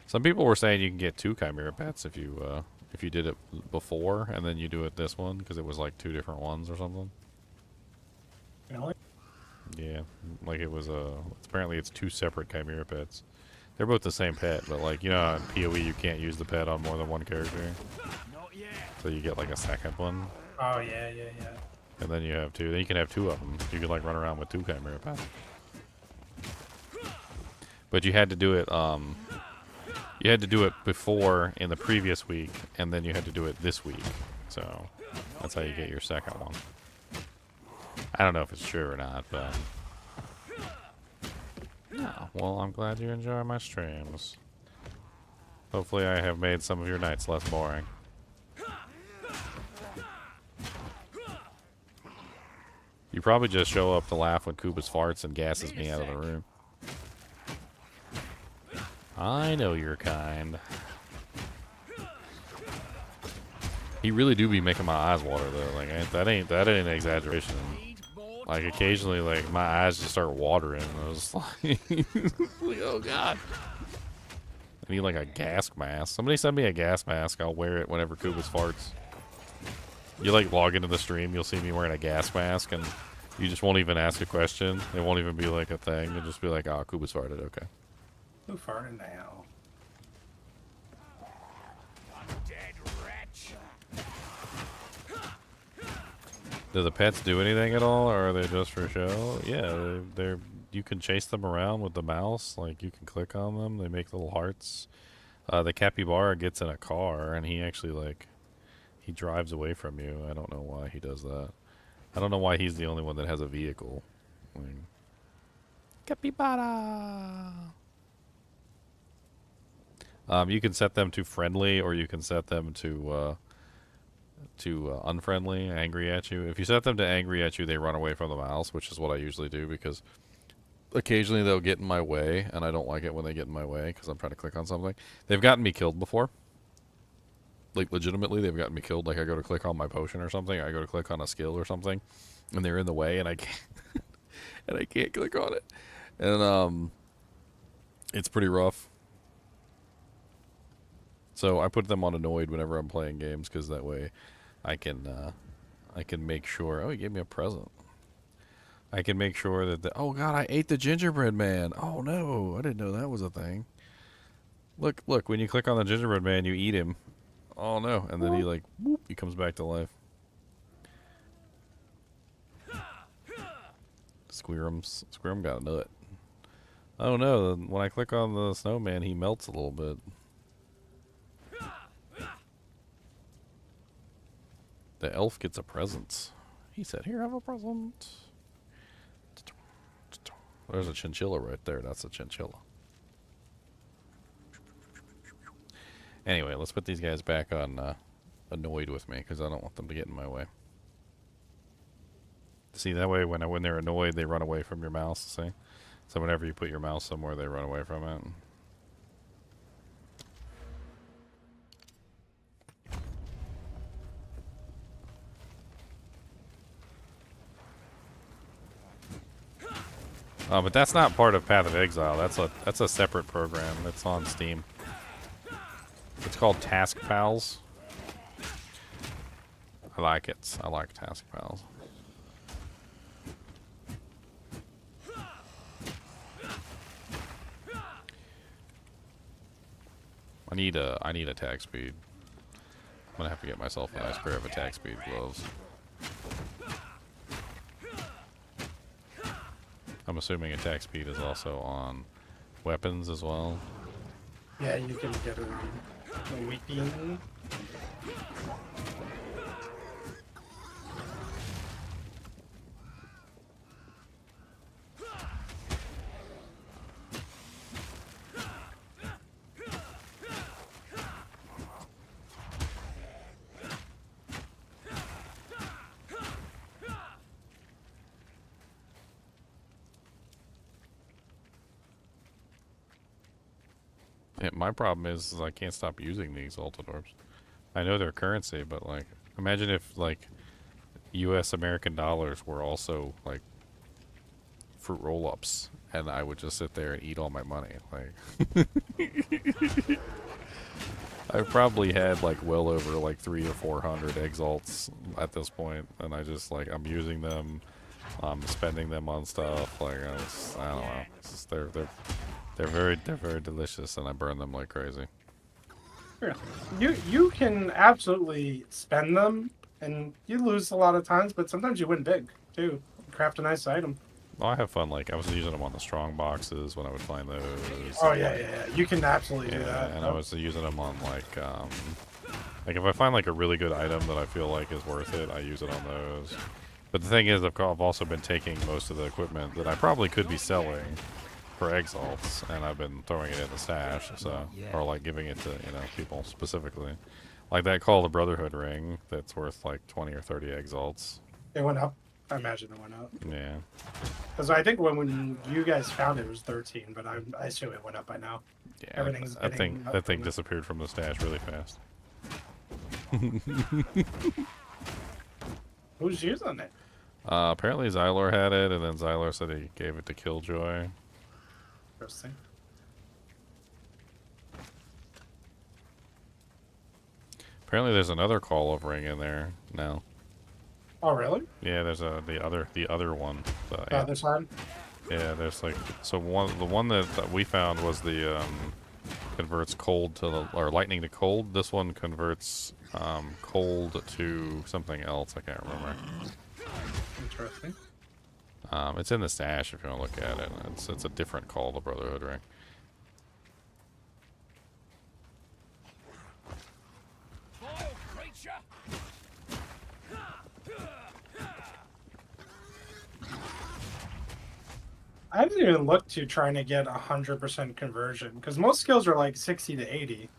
Some people were saying you can get 2 chimera pets if you did it before and then you do it this one because it was like 2 different ones or something. Really? Yeah, like it was apparently it's 2 separate chimera pets. They're both the same pet, but like you know, in PoE you can't use the pet on more than one character. So you get like a second one. Oh yeah. And then you have 2. Then you can have 2 of them. You can like run around with 2 chimera pets. But you had to do it. You had to do it before in the previous week, and then you had to do it this week. So that's how you get your second one. I don't know if it's true or not, but. Oh, well, I'm glad you enjoy my streams. Hopefully I have made some of your nights less boring. You probably just show up to laugh when Koopas farts and gasses me out of the room. I know your kind. He really do be making my eyes water though. Like that ain't an exaggeration. Like occasionally, like my eyes just start watering. I was like, oh god. I need like a gas mask. Somebody send me a gas mask. I'll wear it whenever Koopas farts. You like log into the stream, you'll see me wearing a gas mask, and you just won't even ask a question. It won't even be like a thing. You'll just be like, "Oh, Koopas farted." Okay. Who farted now? Dead wretch. Do the pets do anything at all, or are they just for show? Yeah, they're you can chase them around with the mouse. Like you can click on them, they make little hearts. The capybara gets in a car and he actually like he drives away from you. I don't know why he does that. I don't know why he's the only one that has a vehicle. Like, capybara. You can set them to friendly, or you can set them to unfriendly, angry at you. If you set them to angry at you, they run away from the mouse, which is what I usually do because occasionally they'll get in my way, and I don't like it when they get in my way because I'm trying to click on something. They've gotten me killed before. Like, legitimately, they've gotten me killed. Like, I go to click on my potion or something, I go to click on a skill or something, and they're in the way, and I can't, and I can't click on it. And, it's pretty rough. So I put them on annoyed whenever I'm playing games, because that way I can make sure... Oh, he gave me a present. I can make sure that oh god, I ate the gingerbread man. Oh no, I didn't know that was a thing. Look, when you click on the gingerbread man, you eat him. Oh no, and then he like, whoop, he comes back to life. Squirm got a nut. Oh no, when I click on the snowman, he melts a little bit. The elf gets a present. He said, here, have a present. There's a chinchilla right there. That's a chinchilla. Anyway, let's put these guys back on annoyed with me, because I don't want them to get in my way. See, that way when they're annoyed, they run away from your mouse, see? So whenever you put your mouse somewhere, they run away from it. But that's not part of Path of Exile. That's a separate program. It's on Steam. It's called Task Pals. I like it. I like Task Pals. I need a attack speed. I'm gonna have to get myself a nice pair of attack speed gloves. I'm assuming attack speed is also on weapons as well. Yeah, you can get a weeping. Yeah, my problem is I can't stop using the exalted orbs. I know they're currency, but like, imagine if like U.S. American dollars were also like fruit roll-ups, and I would just sit there and eat all my money. Like, I've probably had like well over like 300 or 400 exalts at this point, and I just like I'm using them, spending them on stuff. Like I don't know. It's just, they're very delicious, and I burn them like crazy. You can absolutely spend them, and you lose a lot of times, but sometimes you win big too. Craft a nice item. Well, I have fun. Like I was using them on the strong boxes when I would find those. Oh yeah. You can absolutely do that. And I was using them on like if I find like a really good item that I feel like is worth it, I use it on those. But the thing is, I've also been taking most of the equipment that I probably could be selling for exalts, and I've been throwing it in the stash, so or like giving it to people specifically, like that Call of the Brotherhood ring that's worth like 20 or 30 exalts. It went up. I imagine it went up. Yeah. Because I think when you guys found it, it was 13, but I assume it went up by now. Yeah. Everything's that thing disappeared from the stash really fast. Who's using it? Apparently Xylor had it, and then Xylor said he gave it to Killjoy. Interesting. Apparently there's another Call of ring in there now. Oh really? Yeah, there's the other one. The other side? Yeah, there's like the one that we found was the converts cold to lightning to cold. This one converts cold to something else. I can't remember. Interesting. It's in the stash if you want to look at it. It's a different call, the Brotherhood ring. I haven't even looked to trying to get 100% conversion because most skills are like 60 to 80.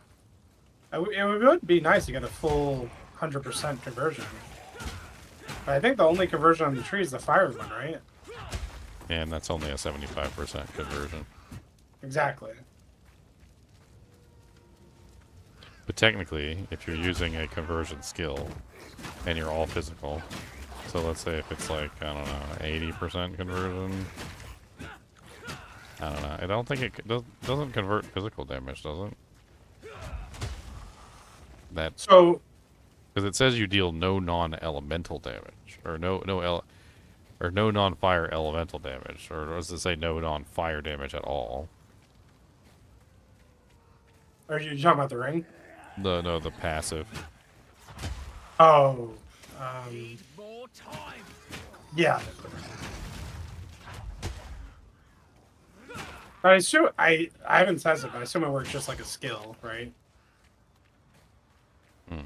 It would be nice to get a full 100% conversion. But I think the only conversion on the tree is the fire one, right? And that's only a 75% conversion. Exactly. But technically, if you're using a conversion skill and you're all physical, so let's say if it's like, I don't know, 80% conversion. I don't know. I don't think it doesn't convert physical damage, does it? That's So, because it says you deal no non-elemental damage, or no non-fire elemental damage, or does it say no non-fire damage at all? are you talking about the ring? No, the passive. Oh, More time. yeah. But I assume I haven't said it, but I assume it works just like a skill, right? Hmm.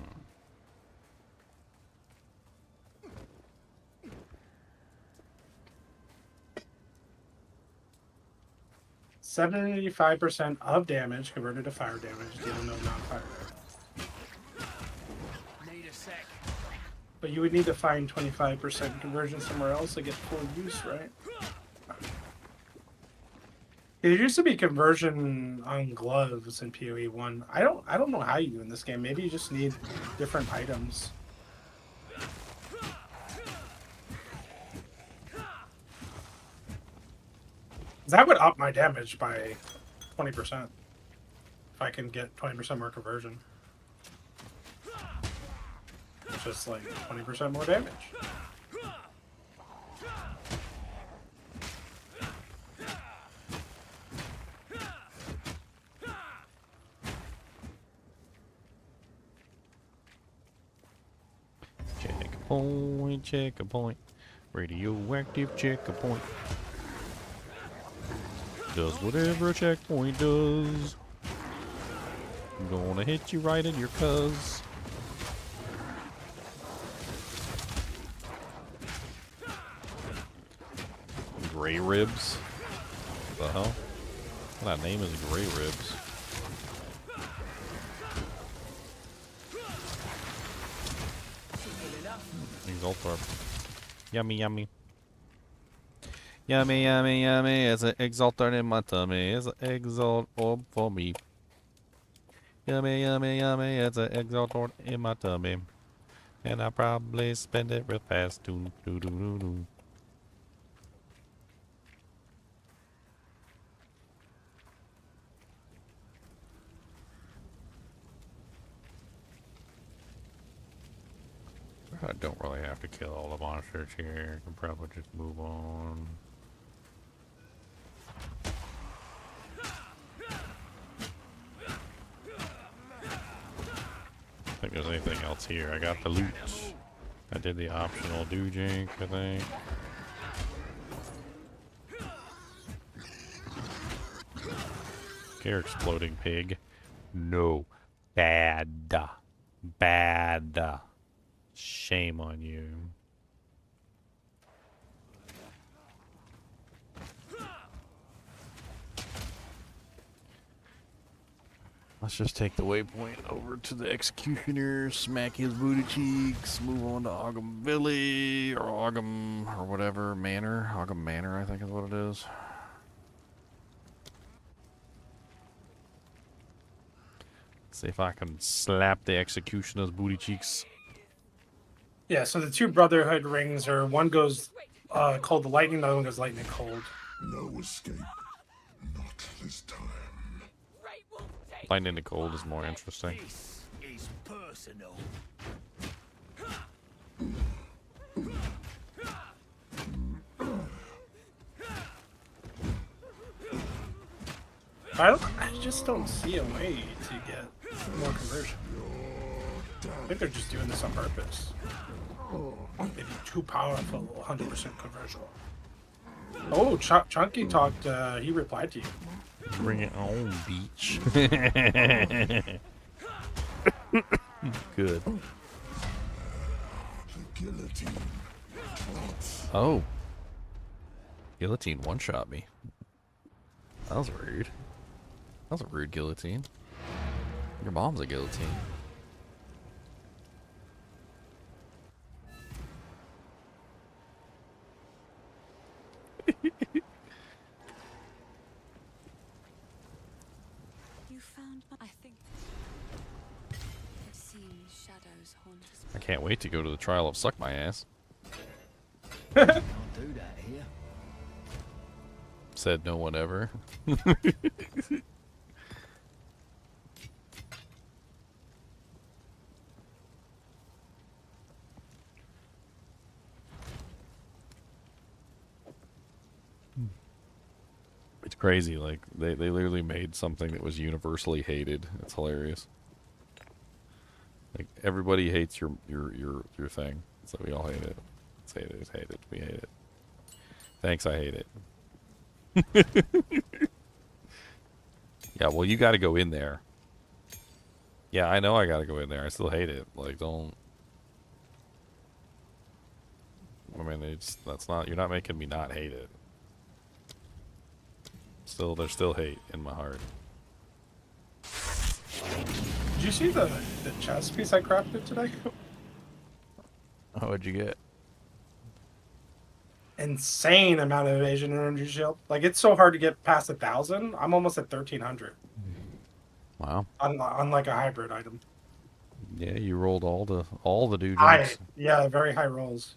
75% of damage converted to fire damage, deal no non-fire. Need a sec. But you would need to find 25% conversion somewhere else to get full use, right? There used to be conversion on gloves in PoE 1. I don't know how you do in this game. Maybe you just need different items. That would up my damage by 20% if I can get 20% more conversion. It's just like 20% more damage. Check a point. Radioactive checkpoint. Does whatever a checkpoint does. I'm gonna hit you right in your cuz. Gray ribs? What the hell? What that name is Gray Ribs? Exaltar. Yummy, yummy. Yummy, yummy, yummy. It's an Exaltar in my tummy. It's an Exalt orb for me. Yummy, yummy, yummy. It's an Exaltar in my tummy. And I'll probably spend it real fast. Doo, doo, doo, doo, doo. I don't really have to kill all the monsters here. I can probably just move on. I think there's anything else here. I got the loot. I did the optional doujink, I think. Here, exploding pig. No. Bad. Bad. Shame on you. Let's just take the waypoint over to the executioner, smack his booty cheeks, move on to Ogham Valley, or Ogham, or whatever, Manor. Ogham Manor, I think is what it is. See if I can slap the executioner's booty cheeks. Yeah, so the two Brotherhood rings are one goes cold to lightning, the other one goes lightning cold. No escape. Not this time. Lightning to cold is more interesting. This is personal. I just don't see a way to get more conversion. I think they're just doing this on purpose. Maybe too powerful, 100% conversion. Oh, Chunky talked. He replied to you. Bring it on, beach. Good. The guillotine. Oh. Guillotine one-shot me. That was rude. That was a rude guillotine. Your mom's a guillotine. You found I think it seems shadows haunt us. I can't wait to go to the trial of Suck My Ass. Can't do that here. Said no one ever. It's crazy, like they literally made something that was universally hated. It's hilarious. Like everybody hates your thing. So we all hate it. Let's hate it, let's hate it, we hate it. Thanks, I hate it. Yeah, well you gotta go in there. Yeah, I know I gotta go in there. I still hate it. Like don't I mean that's not you're not making me not hate it. Still, there's still hate in my heart. Did you see the chess piece I crafted today? Oh, what'd you get? Insane amount of evasion and energy shield. Like it's so hard to get past 1,000. I'm almost at 1,300 Wow. on like a hybrid item. Yeah, you rolled all the High, doojanks. yeah, very high rolls.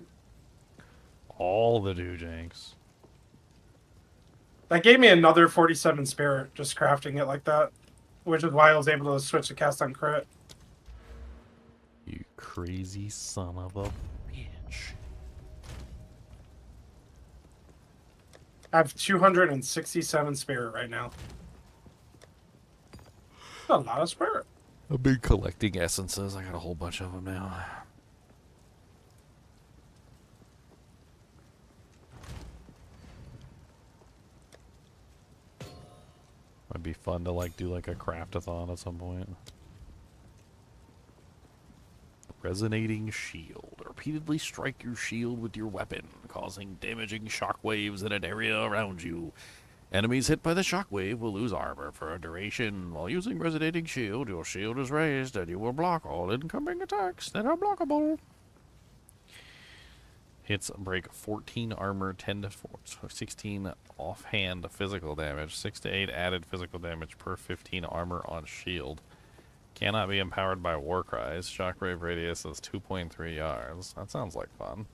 All the doojanks. That gave me another 47 spirit just crafting it like that, which is why I was able to switch to cast on crit. You crazy son of a bitch. I have 267 spirit right now. A lot of spirit. I've been collecting essences. I got a whole bunch of them now. It'd be fun to like do like a craftathon at some point. Resonating shield. Repeatedly strike your shield with your weapon, causing damaging shockwaves in an area around you. Enemies hit by the shockwave will lose armor for a duration. While using resonating shield, your shield is raised and you will block all incoming attacks that are blockable. Hits break 14 armor, 10 to 16 offhand physical damage, 6 to 8 added physical damage per 15 armor on shield. Cannot be empowered by war cries. Shockwave radius is 2.3 yards. That sounds like fun.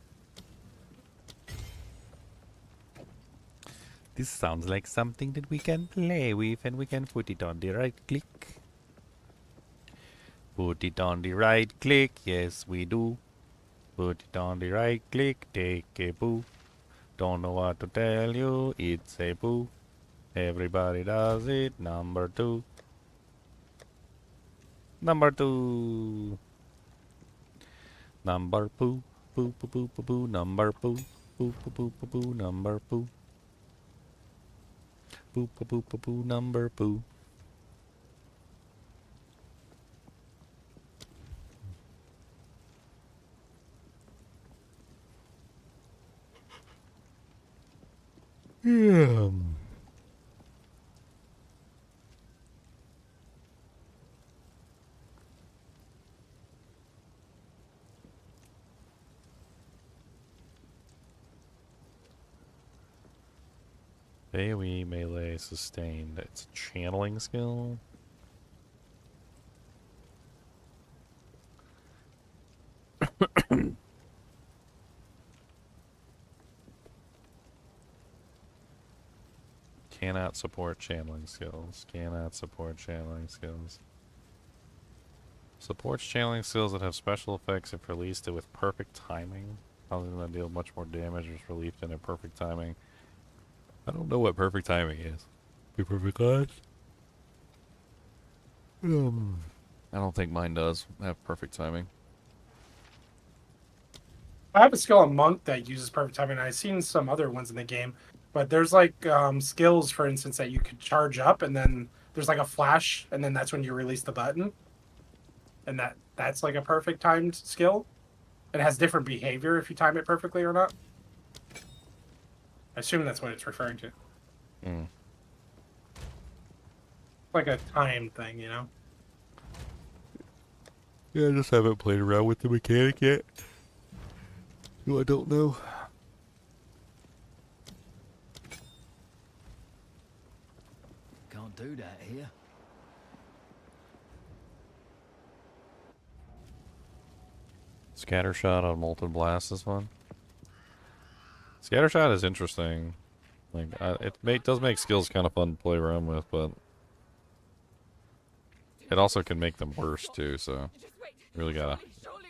This sounds like something that we can play with, and we can put it on the right click. Put it on the right click, yes we do. Put it on the right click, take a boo. Don't know what to tell you, it's a boo. Everybody does it, number 2. Number 2. Number poo, poo poo poo poo poo, number poo, poo poo poo poo poo, number poo. Poo poo poo poo poo, number poo. Yeah. AoE melee sustained. It's a channeling skill. Cannot support channeling skills. Cannot support channeling skills. Supports channeling skills that have special effects if released with perfect timing. Causing them to deal much more damage if released in a perfect timing. I don't know what perfect timing is. Be perfect class? I don't think mine does have perfect timing. I have a skill on Monk that uses perfect timing, and I've seen some other ones in the game. But there's like skills, for instance, that you could charge up, and then there's like a flash, and then that's when you release the button, and that's like a perfect timed skill. It has different behavior if you time it perfectly or not. I assume that's what it's referring to. Mm. Like a time thing, you know? Yeah, I just haven't played around with the mechanic yet. No, I don't know. Can't do that here. Scattershot on Molten Blast is fun. Scattershot is interesting. Like, it does make skills kind of fun to play around with, but it also can make them worse too. So, really gotta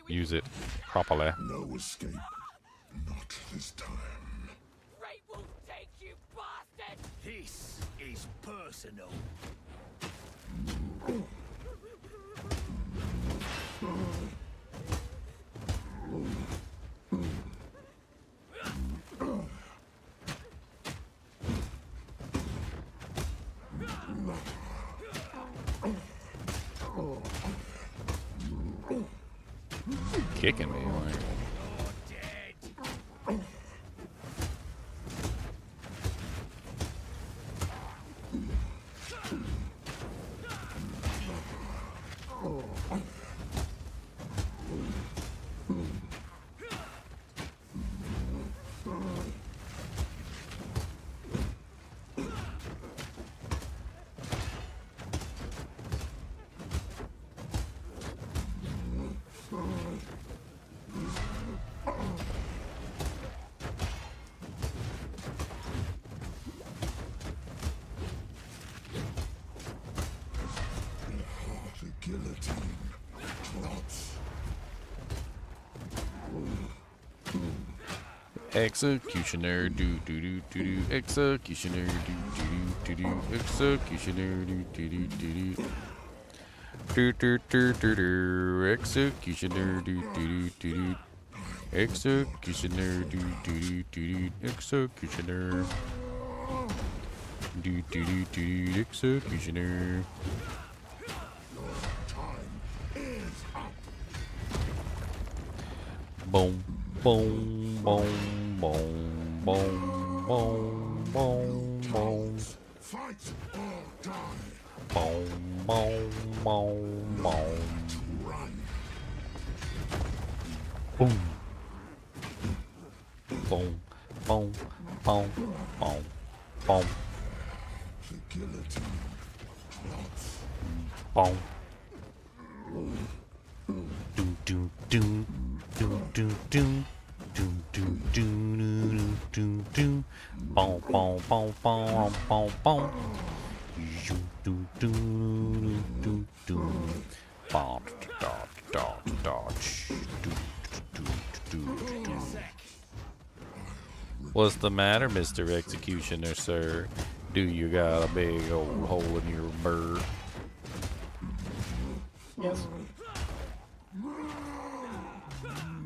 use it properly. No escape. Not this time. Ray will take you, bastard! This is personal. Kicking me, like. Executioner, do do do do do. Executioner, do do do do do. Executioner, do do do do do. Do do do do do. Executioner, do do do do do. Executioner, do do do do do. Executioner. Do do do do. Executioner. Boom. Boom, boom, boom, boom, boom, boom, boom. Fight or die. Boom, boom, boom, boom. Boom. Boom, boom, boom, boom, boom. The guillotine. Boom. Do do do. Do do do do do do do do do. Boom boom boom boom boom boom. Do do do do do. Boom dot dot dot. Do do do do. What's the matter, Mr. Executioner, sir? Do you got a big old hole in your bird? Yes.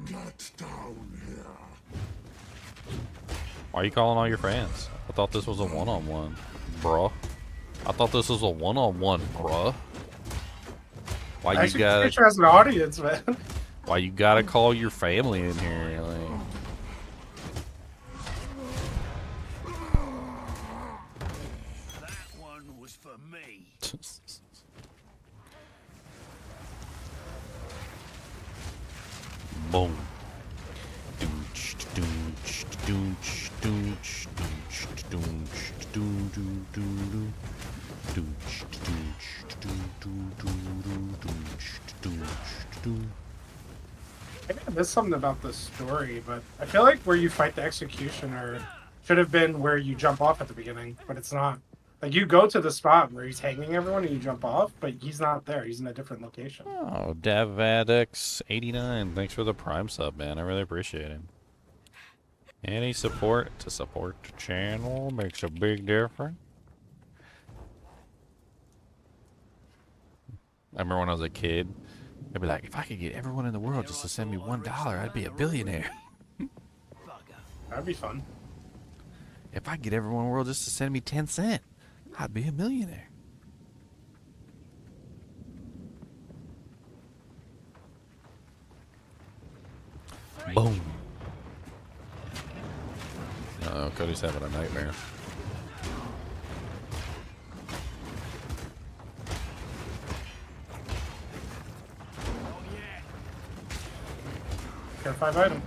Get down here. Why are you calling all your friends? I thought this was a one-on-one, bruh. I thought this was a one-on-one, bruh. Why you Actually, gotta? Picture as an audience, man. Why you gotta call your family in here? Like, That one was for me. boom. Maybe I missed something about the story, but I feel like where you fight the executioner should have been where you jump off at the beginning, but it's not. Like, you go to the spot where he's hanging everyone and you jump off, but he's not there. He's in a different location. Oh, DavVadX89, thanks for the Prime sub, man. I really appreciate it. Any support to support the channel makes a big difference. I remember when I was a kid, I'd be like, if I could get everyone in the world just to send me $1, I'd be a billionaire. That'd be fun. If I get everyone in the world just to send me 10 cents, I'd be a millionaire. Boom. Uh-oh, Cody's having a nightmare. Care 5 item.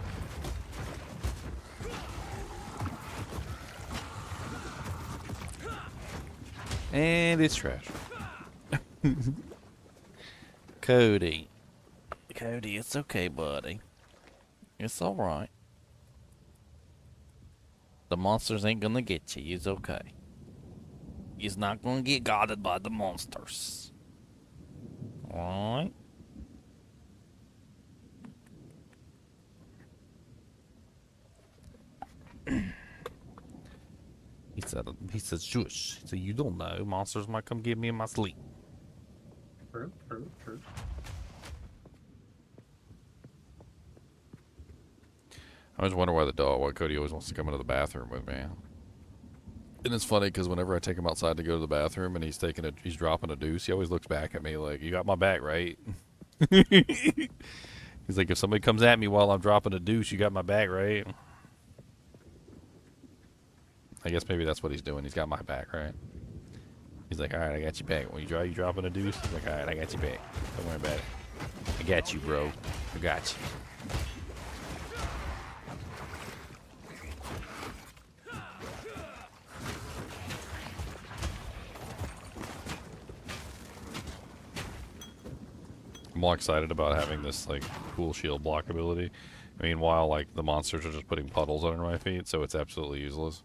And it's trash. Cody. Cody, it's okay, buddy. It's alright. The monsters ain't gonna get you. It's okay. You's not gonna get guarded by the monsters. Alright? He said, shush. So you don't know. Monsters might come get me in my sleep. True, true, true. I always wonder why Cody always wants to come into the bathroom with me. And it's funny because whenever I take him outside to go to the bathroom and he's dropping a deuce, he always looks back at me like, "You got my back, right?" He's like, "If somebody comes at me while I'm dropping a deuce, you got my back, right?" I guess maybe that's what he's doing. He's got my back, right? He's like, "All right, I got you back. When you dropping a deuce?" He's like, "All right, I got you back. Don't worry about it. I got you, bro. I got you." I'm more excited about having this like cool shield block ability. Meanwhile, like the monsters are just putting puddles under my feet, so it's absolutely useless.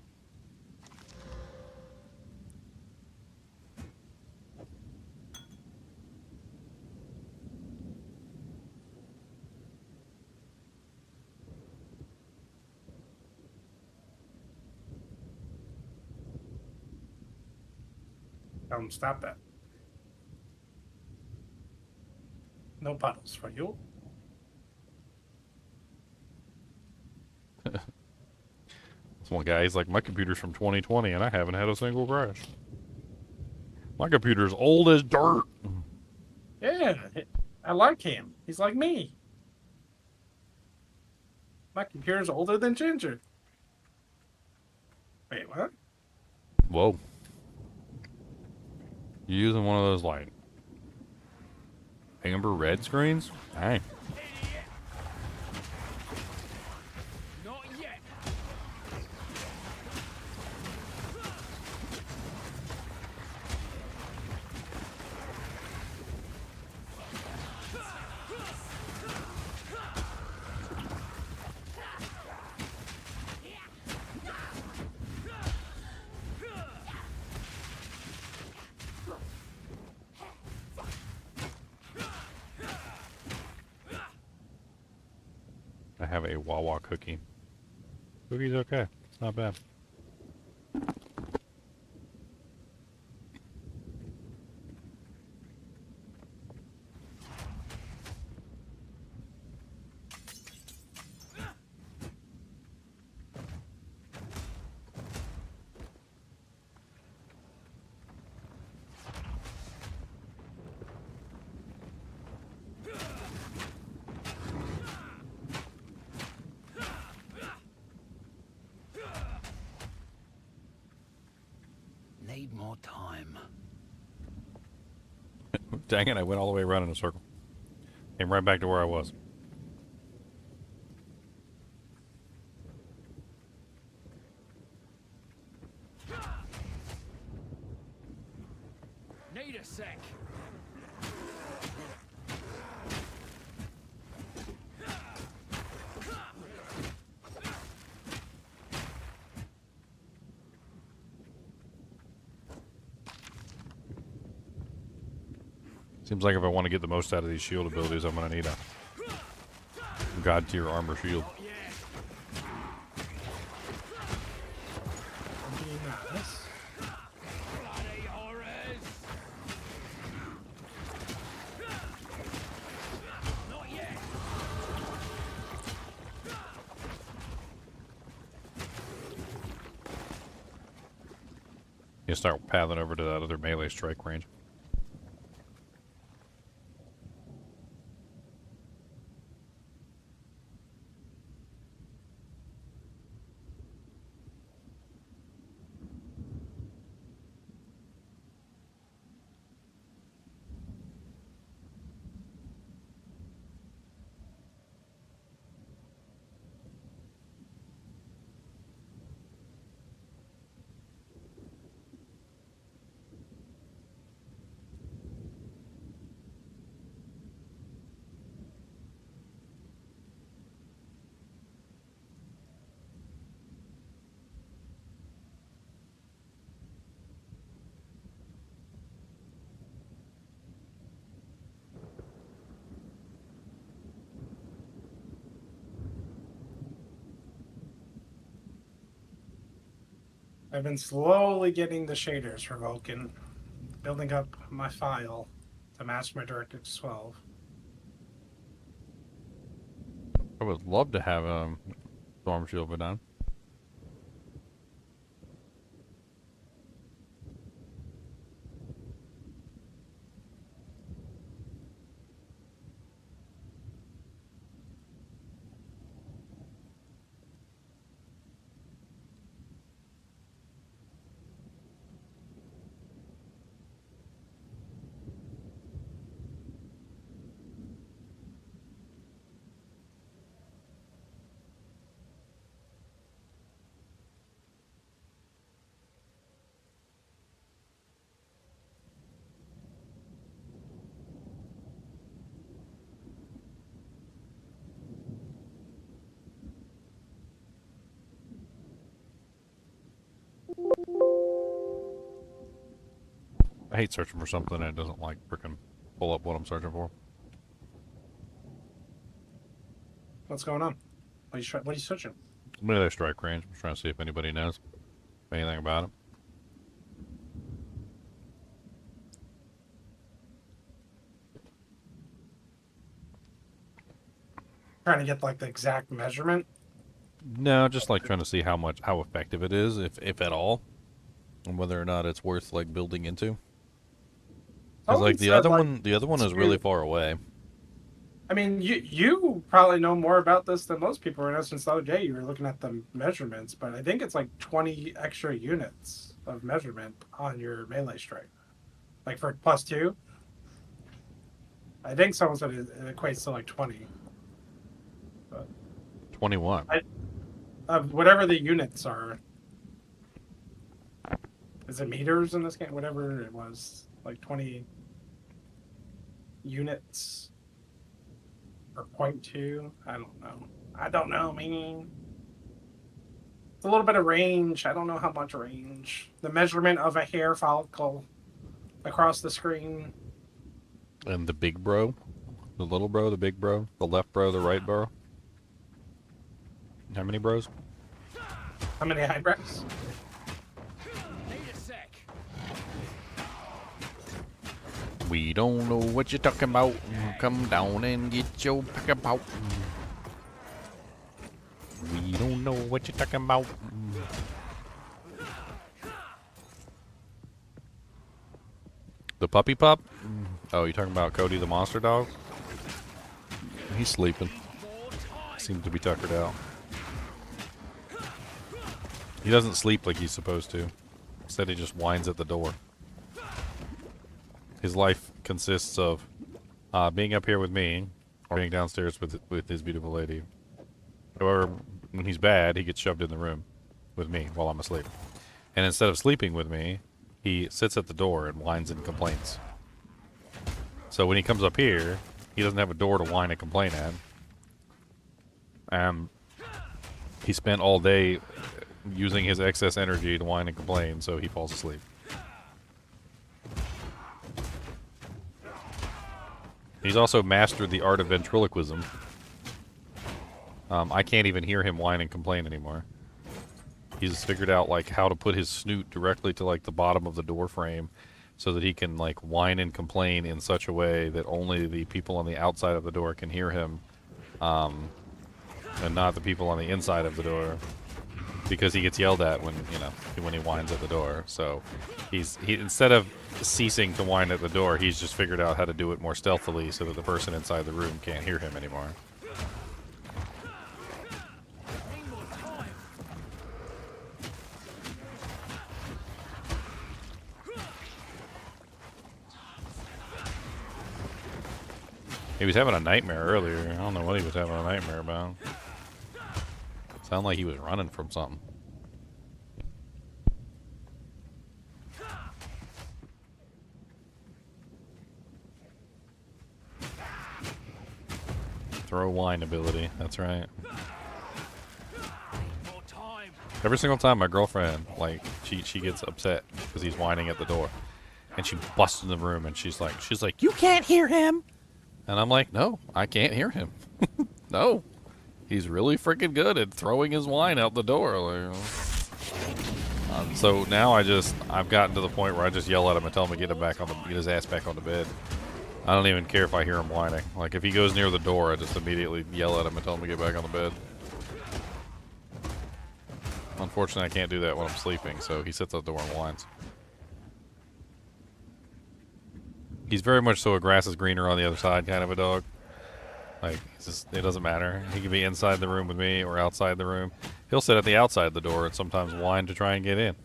Stop that. No puddles for you. This one guy, he's like, "My computer's from 2020 and I haven't had a single crash. My computer's old as dirt." Yeah, I like him. He's like me. My computer's older than Ginger. Wait, what? Whoa. You using one of those like amber red screens? Dang. Not yet. I have a Wawa cookie. Cookie's okay. It's not bad. Need more time. Dang it, I went all the way around in a circle. Came right back to where I was. Need a sec. Seems like if I want to get the most out of these shield abilities, I'm going to need a god tier armor shield. Bloody horrors. Not yet. You start pathing over to that other melee strike range. I've been slowly getting the shaders for Vulcan, building up my file to match my DirectX 12. I would love to have Storm Shield go down. I hate searching for something that doesn't like freaking pull up what I'm searching for. What's going on? What are you searching? Melee strike range. I'm trying to see if anybody knows anything about it. Trying to get like the exact measurement? No, just like trying to see how effective it is, if at all, and whether or not it's worth like building into. Because like the other one is really far away. I mean, you probably know more about this than most people. Right now, since the other day you were looking at the measurements, but I think it's like 20 extra units of measurement on your melee strike, like for +2. I think someone said it equates to like 20. But 21. Whatever the units are. Is it meters in this game? Whatever it was, like 20 units. Or 0.2? I don't know, man. It's a little bit of range. I don't know how much range. The measurement of a hair follicle across the screen. And the big bro? The little bro, the big bro, the left bro, the right bro? How many bros? How many eyebrows? We don't know what you're talking about. Come down and get your pack about. We don't know what you're talking about. The puppy pup? Oh, you talking about Cody the monster dog? He's sleeping. Seems to be tuckered out. He doesn't sleep like he's supposed to. Instead, he just whines at the door. His life consists of being up here with me, or being downstairs with his beautiful lady. Or when he's bad, he gets shoved in the room with me while I'm asleep. And instead of sleeping with me, he sits at the door and whines and complains. So when he comes up here, he doesn't have a door to whine and complain at. He spent all day using his excess energy to whine and complain, so he falls asleep. He's also mastered the art of ventriloquism. I can't even hear him whine and complain anymore. He's figured out like how to put his snoot directly to like the bottom of the door frame so that he can like whine and complain in such a way that only the people on the outside of the door can hear him, and not the people on the inside of the door. because he gets yelled at when he whines at the door. So he instead of ceasing to whine at the door, he's just figured out how to do it more stealthily so that the person inside the room can't hear him anymore. He was having a nightmare earlier. I don't know what he was having a nightmare about. Sounded like he was running from something. Throw wine ability, that's right. Every single time my girlfriend, like, she gets upset because he's whining at the door. And she busts in the room and she's like, you can't hear him! And I'm like, no, I can't hear him. No. He's really freaking good at throwing his wine out the door. Like, so now I've gotten to the point where I just yell at him and tell him to get his ass back on the bed. I don't even care if I hear him whining. Like, if he goes near the door, I just immediately yell at him and tell him to get back on the bed. Unfortunately, I can't do that when I'm sleeping, so he sits at the door and whines. He's very much so a grass is greener on the other side kind of a dog. Like, it doesn't matter. He can be inside the room with me or outside the room. He'll sit at the outside of the door and sometimes whine to try and get in.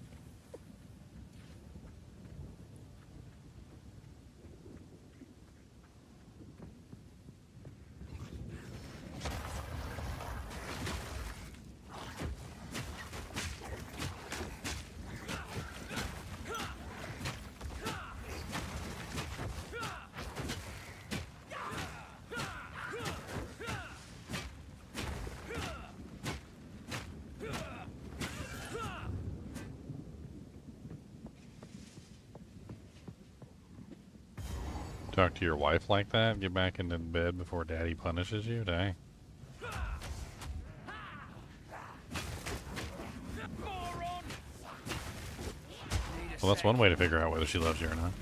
Talk to your wife like that? Get back into bed before daddy punishes you? Dang. Well, that's one way to figure out whether she loves you or not.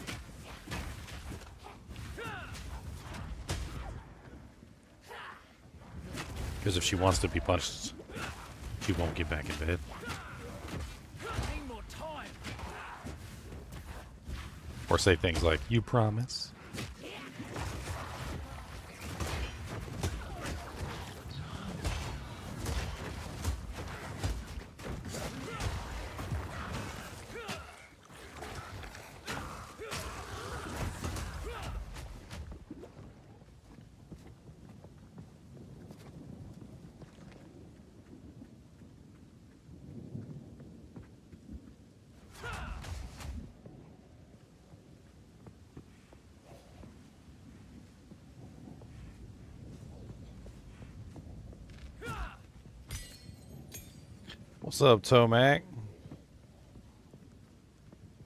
Because if she wants to be punished, she won't get back in bed. Or say things like, you promise? What's up, Tomac?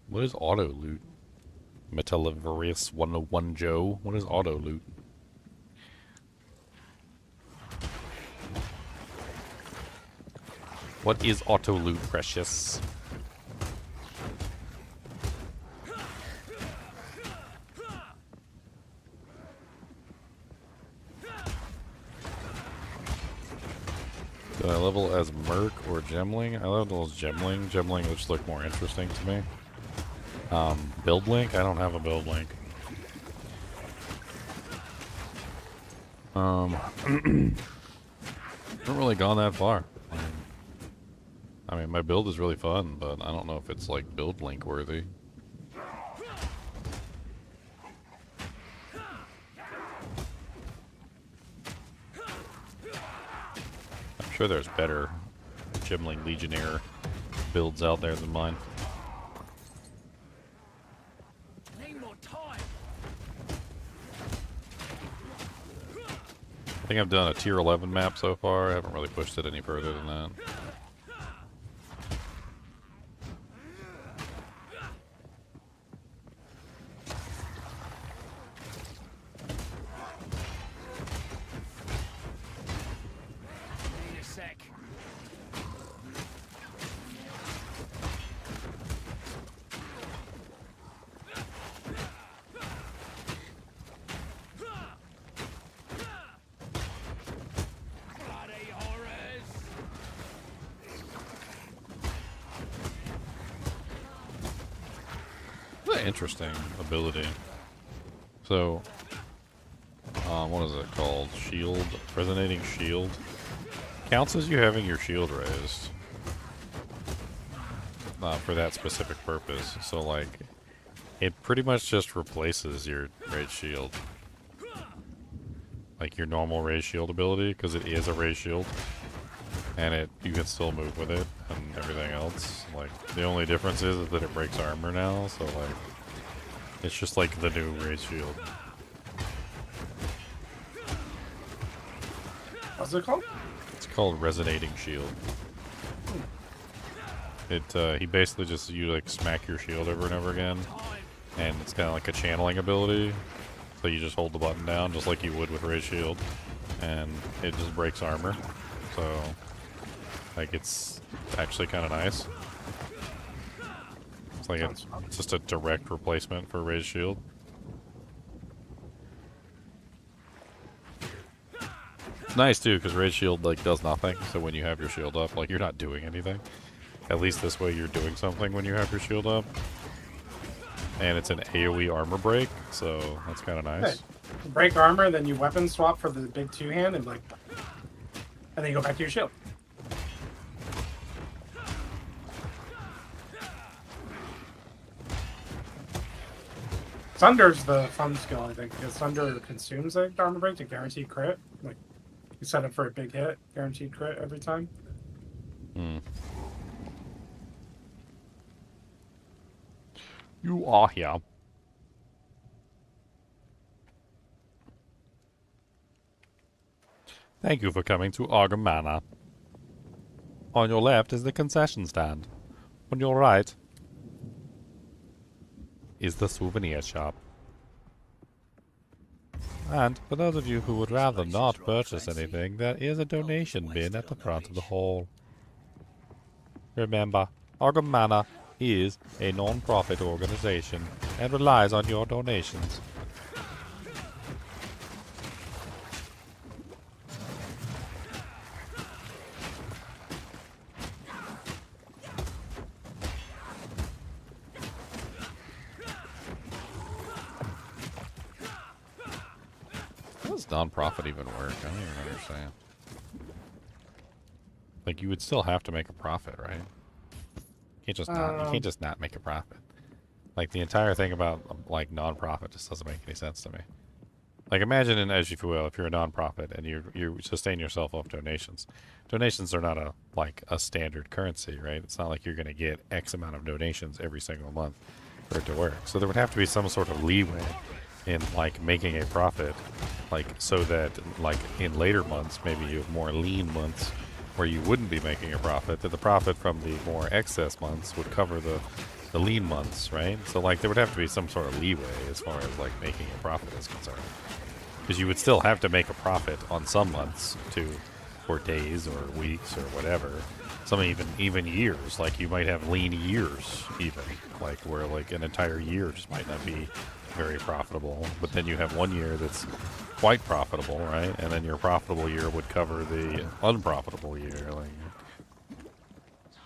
What is auto loot? Metallivarius 101 Joe. What is auto loot? What is auto loot, precious? Did I level as Merc or Gemling? I leveled as Gemling. Gemling would just look more interesting to me. Build link? I don't have a build link. Haven't really gone that far. I mean, my build is really fun, but I don't know if it's like build link worthy. I'm sure there's better Gemling Legionnaire builds out there than mine. I think I've done a tier 11 map so far. I haven't really pushed it any further than that. an interesting ability. So, what is it called? Shield? Resonating shield? Counts as you having your shield raised. For that specific purpose. So, like, it pretty much just replaces your raised shield. Like your normal raised shield ability, because it is a raised shield. And you can still move with it and everything else. Like, the only difference is that it breaks armor now, so like, it's just like the new raised shield. What's it called? It's called Resonating Shield. He basically just, you like smack your shield over and over again, and it's kind of like a channeling ability. So you just hold the button down just like you would with raised shield, and it just breaks armor. So, like, it's actually kind of nice. It's like it's just a direct replacement for raised shield. It's nice too, because raised shield like does nothing. So when you have your shield up, like, you're not doing anything. At least this way you're doing something when you have your shield up. And it's an AoE armor break, so that's kind of nice. Hey, break armor, then you weapon swap for the big two-hand, and like, and then you go back to your shield. Sunder's the fun skill, I think, because Sunder consumes like armor break to guarantee crit. Like, you set up for a big hit, guaranteed crit every time. Hmm. You are here. Thank you for coming to Arkham Manor. On your left is the concession stand. On your right is the souvenir shop. And for those of you who would rather not purchase anything, there is a donation bin at the front of the hall. Remember, Arkham Manor is a non-profit organization and relies on your donations. How does non-profit even work? I don't even understand. Like, you would still have to make a profit, right? You can't just not make a profit. Like, the entire thing about like non-profit just doesn't make any sense to me. Like, imagine, as you will, if you're a non-profit and you sustain yourself off donations. Donations are not a standard currency, right? It's not like you're going to get X amount of donations every single month for it to work. So there would have to be some sort of leeway in like making a profit, like, so that like in later months, maybe you have more lean months where you wouldn't be making a profit, that the profit from the more excess months would cover the lean months, right? So like there would have to be some sort of leeway as far as like making a profit is concerned, because you would still have to make a profit on some months for days or weeks or whatever. Some even years, like you might have lean years, even like where like an entire year just might not be very profitable, but then you have one year that's quite profitable, right? And then your profitable year would cover the unprofitable year. Like,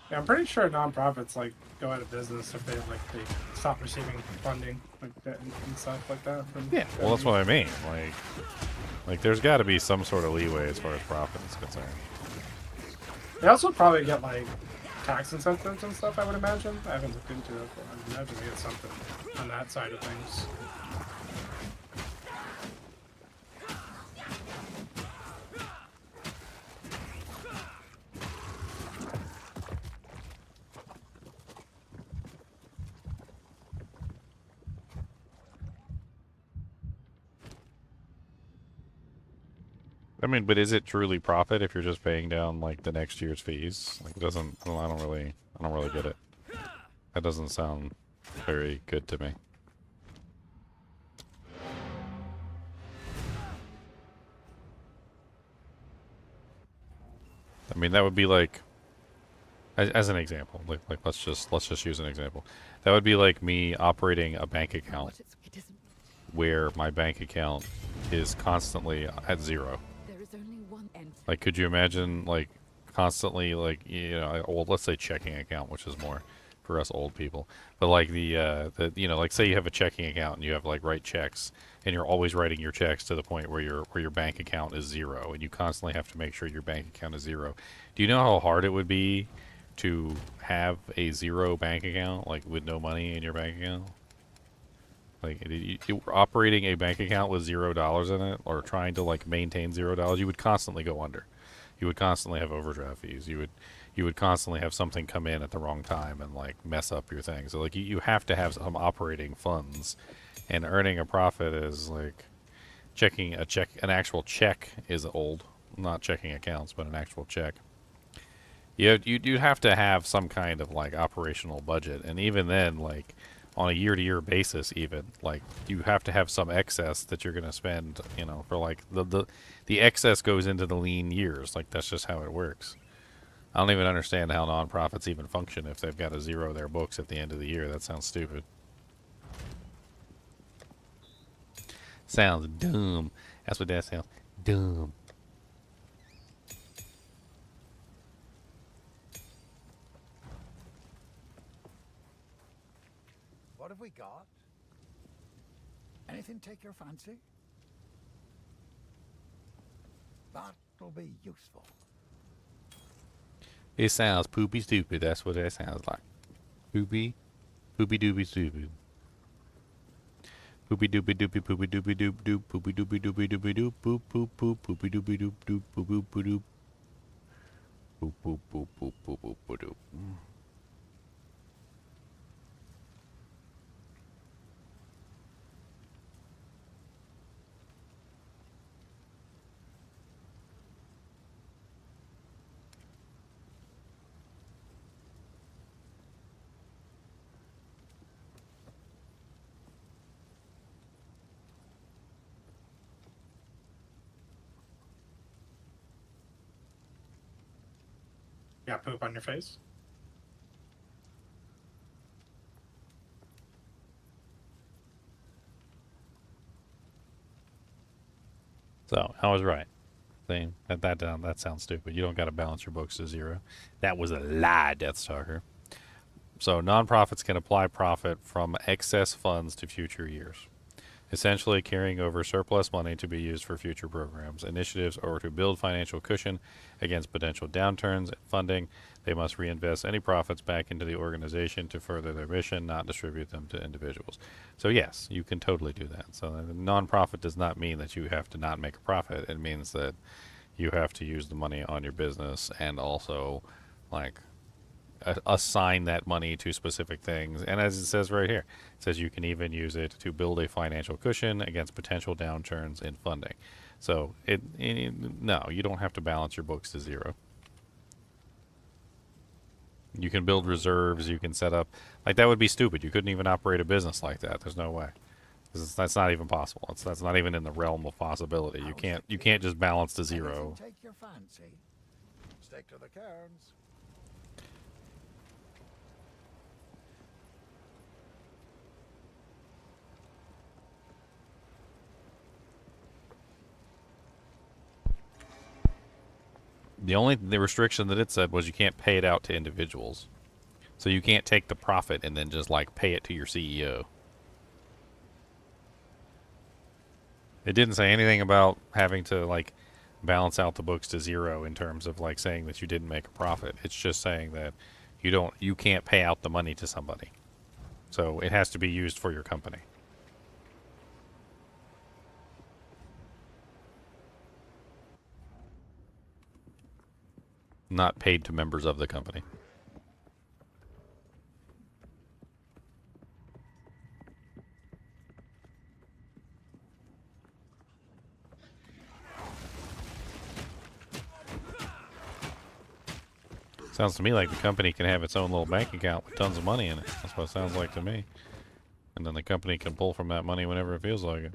yeah, I'm pretty sure nonprofits like go out of business if they stop receiving funding like that and stuff like that. From well, that's what I mean. Like there's got to be some sort of leeway as far as profit is concerned. They also probably get like tax incentives and stuff, I would imagine. I haven't looked into it, but I would imagine they get something on that side of things. I mean, but is it truly profit if you're just paying down like the next year's fees? Like, it doesn't. Well, I don't really get it. That doesn't sound very good to me. I mean, that would be like, as an example, like let's just use an example. That would be like me operating a bank account where my bank account is constantly at zero. Like, could you imagine, like, constantly, like, well, let's say checking account, which is more for us old people. But like the like say you have a checking account and you have like write checks, and you're always writing your checks to the point where your bank account is zero, and you constantly have to make sure your bank account is zero. Do you know how hard it would be to have a zero bank account, like with no money in your bank account? Like you operating a bank account with $0 in it, or trying to like maintain $0, you would constantly go under. You would constantly have overdraft fees. You would constantly have something come in at the wrong time and like mess up your thing. So like you have to have some operating funds, and earning a profit is like an actual check is old, not checking accounts, but an actual check. You'd have to have some kind of like operational budget, and even then, like on a year-to-year basis, even like you have to have some excess that you're gonna spend, for like the excess goes into the lean years. Like that's just how it works. I don't even understand how nonprofits even function if they've got to zero their books at the end of the year. That sounds stupid. Sounds dumb. That's what that sounds. Dumb. What have we got? Anything take your fancy? That'll be useful. It sounds poopy stupid. That's what that sounds like. Poopy doopy stupid. Poopy doopy doopy poopy doopy doop doop poopy doopy doopy doopy doop poop poop poop poopy doopy doop doop poop poop poop poop poop poop poop poop poop poop doop. You got poop on your face? So I was right. See, that sounds stupid. You don't got to balance your books to zero. That was a lie, Deathstalker. So nonprofits can apply profit from excess funds to future years, essentially carrying over surplus money to be used for future programs, initiatives, or to build financial cushion against potential downturns in funding. They must reinvest any profits back into the organization to further their mission, not distribute them to individuals. So yes, you can totally do that. So a nonprofit does not mean that you have to not make a profit. It means that you have to use the money on your business and also like assign that money to specific things. And as it says right here, it says you can even use it to build a financial cushion against potential downturns in funding. So no, you don't have to balance your books to zero. You can build reserves. You can set up like that would be stupid. You couldn't even operate a business like that. There's no way. That's not even possible. That's not even in the realm of possibility. You can't just balance to zero. Take your fancy. Stick to the cairns. The restriction that it said was you can't pay it out to individuals. So you can't take the profit and then just like pay it to your CEO. It didn't say anything about having to like balance out the books to zero in terms of like saying that you didn't make a profit. It's just saying that you can't pay out the money to somebody. So it has to be used for your company. Not paid to members of the company. Sounds to me like the company can have its own little bank account with tons of money in it. That's what it sounds like to me. And then the company can pull from that money whenever it feels like it.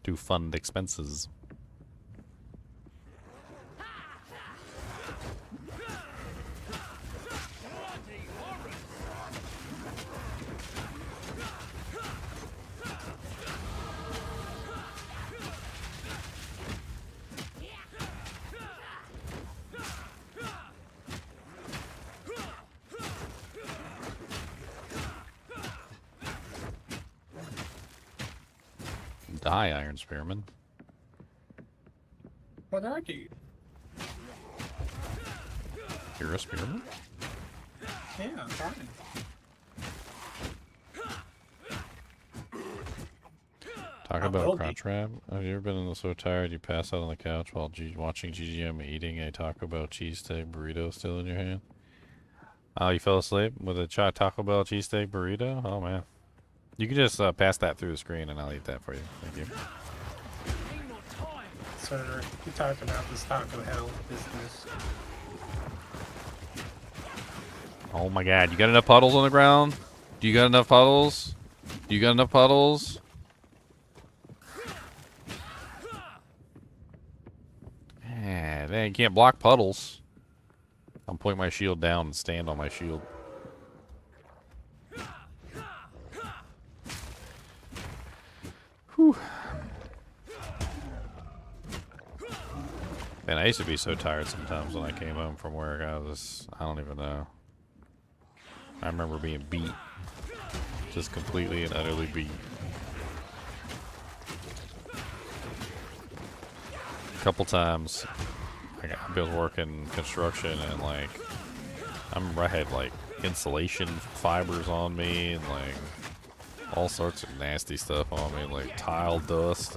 To fund expenses. Die, Iron Spearman. What are you? You're a spearman? Yeah, fine. Talk about crotch wrap. Have you ever been so tired you pass out on the couch while watching GGM eating a Taco Bell cheesesteak burrito still in your hand? Oh, you fell asleep with a Taco Bell cheesesteak burrito? Oh, man. You can just pass that through the screen and I'll eat that for you. Thank you. Sir, you talking about this Taco Hell business. Oh my god, you got enough puddles on the ground? Do you got enough puddles? Do you got enough puddles? Man, you can't block puddles. I'm putting my shield down and stand on my shield. Whew. Man, I used to be so tired sometimes when I came home from work. I don't even know. I remember being beat. Just completely and utterly beat. A couple times, I was working construction and like, I remember I had like insulation fibers on me and like all sorts of nasty stuff on me, like tile dust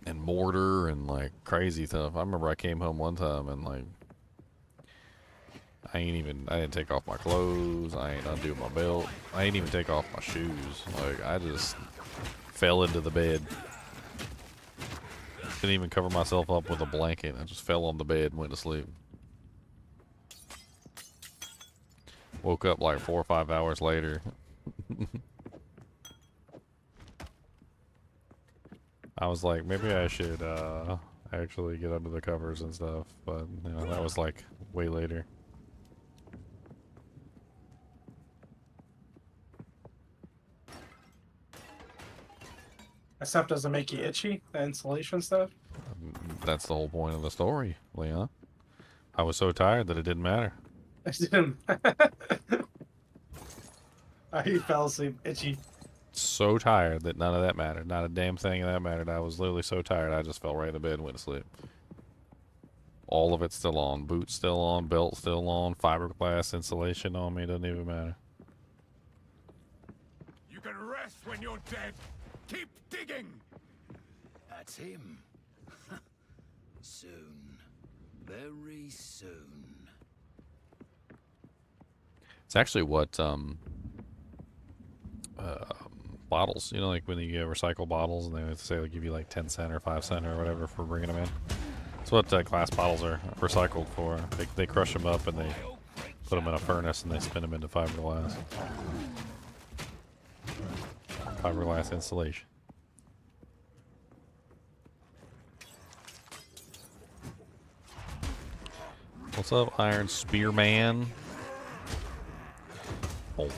and mortar and like crazy stuff. I remember I came home one time and like, I didn't take off my clothes, I ain't undo my belt, I ain't even take off my shoes. Like, I just fell into the bed. Didn't even cover myself up with a blanket. I just fell on the bed and went to sleep. Woke up like 4 or 5 hours later. I was like, maybe I should actually get under the covers and stuff, but you know, that was like way later. That stuff doesn't make you itchy, the insulation stuff? That's the whole point of the story, Leon. I was so tired that it didn't matter. I didn't. He fell asleep itchy. So tired that none of that mattered. Not a damn thing of that mattered. I was literally so tired I just fell right in bed and went to sleep. All of it's still on. Boots still on, belt still on, fiberglass insulation on me, doesn't even matter. You can rest when you're dead. Keep digging. That's him. Soon. Very soon. It's actually what bottles, you know, like when you recycle bottles and they say they'll give you like 10 cent or 5 cent or whatever for bringing them in. That's what glass bottles are recycled for. They crush them up and they put them in a furnace and they spin them into fiberglass. Fiberglass insulation. What's up, Iron Spearman? This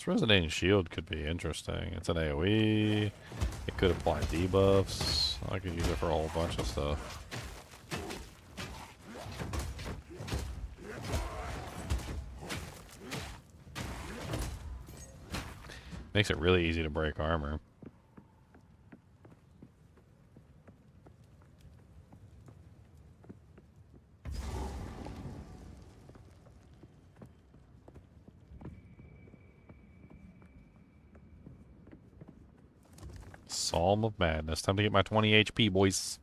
Resonating Shield could be interesting. It's an AoE. It could apply debuffs. I could use it for a whole bunch of stuff. Makes it really easy to break armor. Psalm of Madness. Time to get my 20 HP, boys.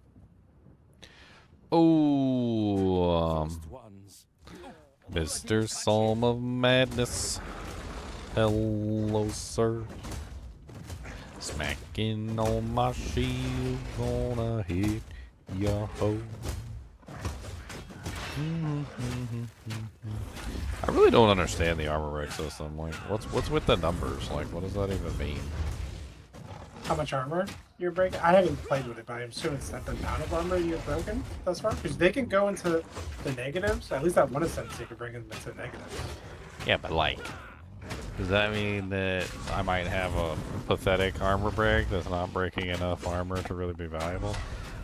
Oh, Mr. Psalm of Madness. Hello, sir. Smacking on my shield, gonna hit ya ho. I really don't understand the armor reg system. Like, what's with the numbers? Like, what does that even mean? How much armor you're breaking? I haven't played with it, but I assume it's not the amount of armor you've broken thus far. Because they can go into the negatives. At least that one instance they can bring them into the negatives. Yeah, but like, does that mean that I might have a pathetic armor break that's not breaking enough armor to really be valuable?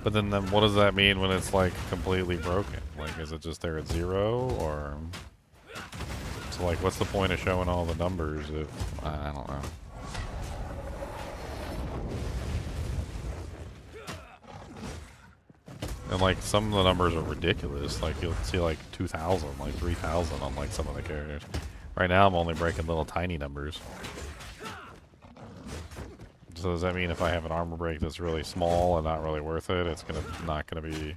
But then what does that mean when it's like completely broken? Like, is it just there at 0, or so like, what's the point of showing all the numbers if I don't know? And like some of the numbers are ridiculous. Like you'll see like 2,000, like 3,000 on like some of the characters. Right now I'm only breaking little tiny numbers. So does that mean if I have an armor break that's really small and not really worth it, it's not gonna be,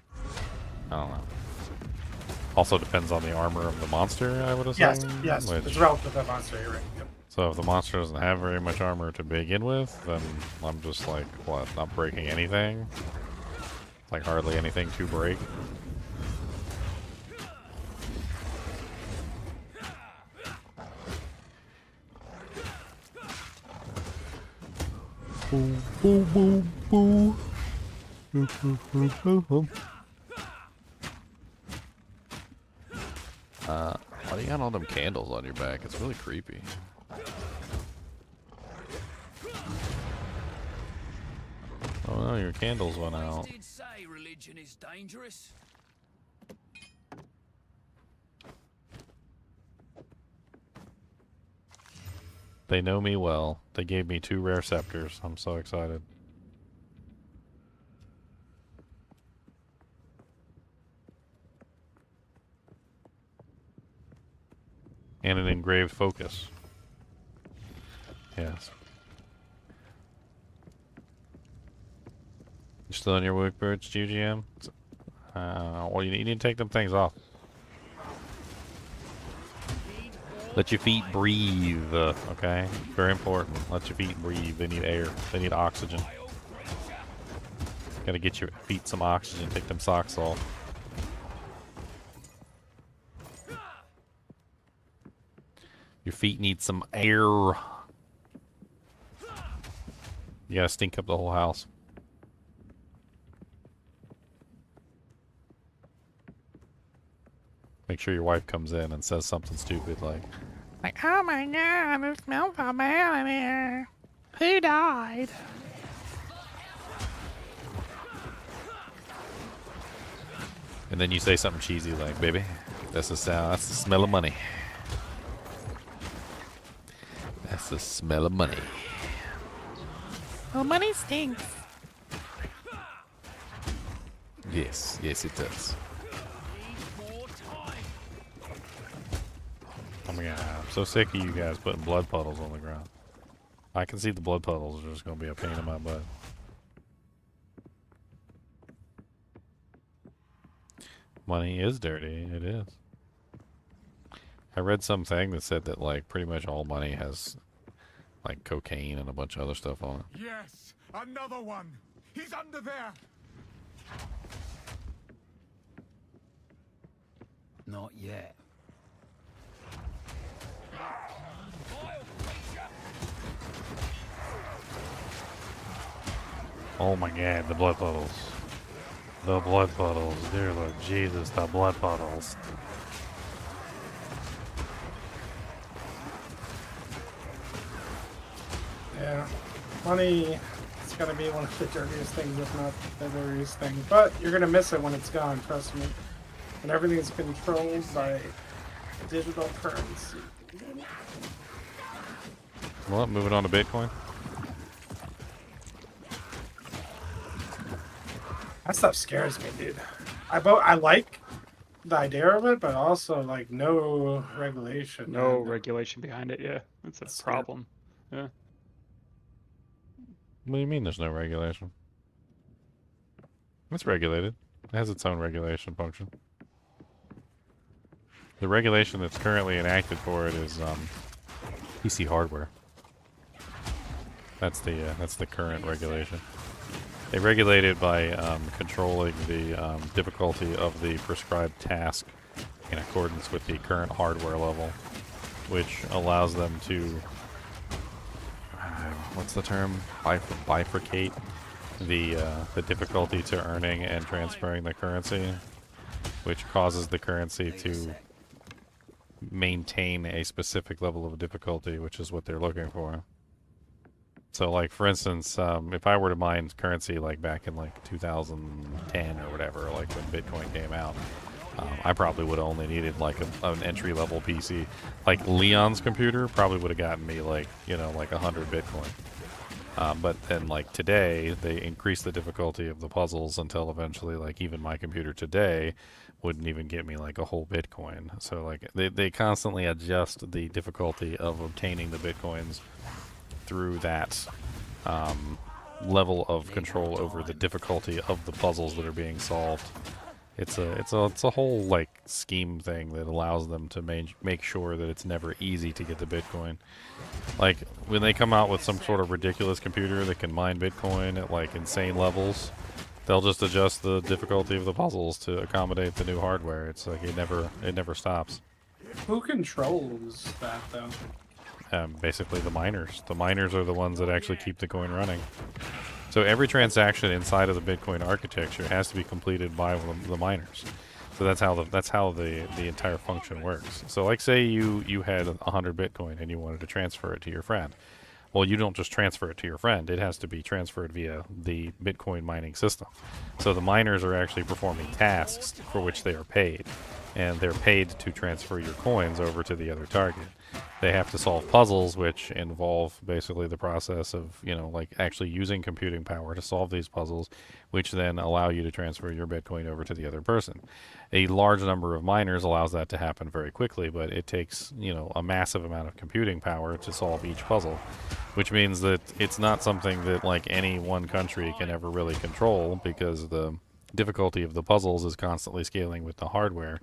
I don't know. Also depends on the armor of the monster, I would assume. Yes, it's relative to the monster, you're right. Yep. So if the monster doesn't have very much armor to begin with, then I'm just like, what, not breaking anything? Like hardly anything to break. Boo, boo, boo, boo. Why do you got all them candles on your back? It's really creepy. Oh no, your candles went out. Did say religion is dangerous. They know me well. They gave me 2 rare scepters. I'm so excited. And an engraved focus. Yes. You still on your work birds, GGM? Well, you need to take them things off. Let your feet breathe, okay? Very important. Let your feet breathe. They need air. They need oxygen. Gotta get your feet some oxygen. Take them socks off. Your feet need some air. You gotta stink up the whole house. Make sure your wife comes in and says something stupid like, oh my god, it smells so bad in here. Who died? And then you say something cheesy like, baby, that's the sound, that's the smell of money. That's the smell of money. Well, money stinks. Yes, yes it does. Oh my god, I'm so sick of you guys putting blood puddles on the ground. I can see the blood puddles are just going to be a pain in my butt. Money is dirty, it is. I read something that said that like pretty much all money has like cocaine and a bunch of other stuff on it. Yes, another one. He's under there. Not yet. Oh my god, the blood puddles. The blood puddles. Dear Lord Jesus, the blood puddles. Yeah. Money is going to be one of the dirtiest things, if not the dirtiest thing. But you're going to miss it when it's gone, trust me. And everything's controlled by digital currency. Well, moving on to Bitcoin. That stuff scares me, dude. I like the idea of it, but also like no regulation. No regulation behind it. Yeah, that's a problem. Yeah. What do you mean there's no regulation? It's regulated. It has its own regulation function. The regulation that's currently enacted for it is PC hardware. That's the current regulation. They regulate it by controlling the difficulty of the prescribed task in accordance with the current hardware level, which allows them to, what's the term? Bifurcate the difficulty to earning and transferring the currency, which causes the currency to maintain a specific level of difficulty, which is what they're looking for. So, like, for instance, if I were to mine currency, like, back in, like, 2010 or whatever, like, when Bitcoin came out, I probably would have only needed, like, an entry-level PC. Like, Leon's computer probably would have gotten me, like, you know, like, 100 Bitcoin. But then, like, today, they increased the difficulty of the puzzles until eventually, like, even my computer today wouldn't even get me, like, a whole Bitcoin. So, like, they constantly adjust the difficulty of obtaining the Bitcoins through that level of control over the difficulty of the puzzles that are being solved. It's a whole, like, scheme thing that allows them to make sure that it's never easy to get the Bitcoin. Like, when they come out with some sort of ridiculous computer that can mine Bitcoin at, like, insane levels, they'll just adjust the difficulty of the puzzles to accommodate the new hardware. It's like it never stops. Who controls that, though? Basically the miners. The miners are the ones that actually keep the coin running. So every transaction inside of the Bitcoin architecture has to be completed by the miners. So that's how the entire function works. So, like, say you had 100 Bitcoin and you wanted to transfer it to your friend. Well, you don't just transfer it to your friend. It has to be transferred via the Bitcoin mining system. So the miners are actually performing tasks for which they are paid, and they're paid to transfer your coins over to the other target. They have to solve puzzles, which involve basically the process of, you know, like, actually using computing power to solve these puzzles, which then allow you to transfer your Bitcoin over to the other person. A large number of miners allows that to happen very quickly, but it takes, you know, a massive amount of computing power to solve each puzzle, which means that it's not something that, like, any one country can ever really control, because the difficulty of the puzzles is constantly scaling with the hardware.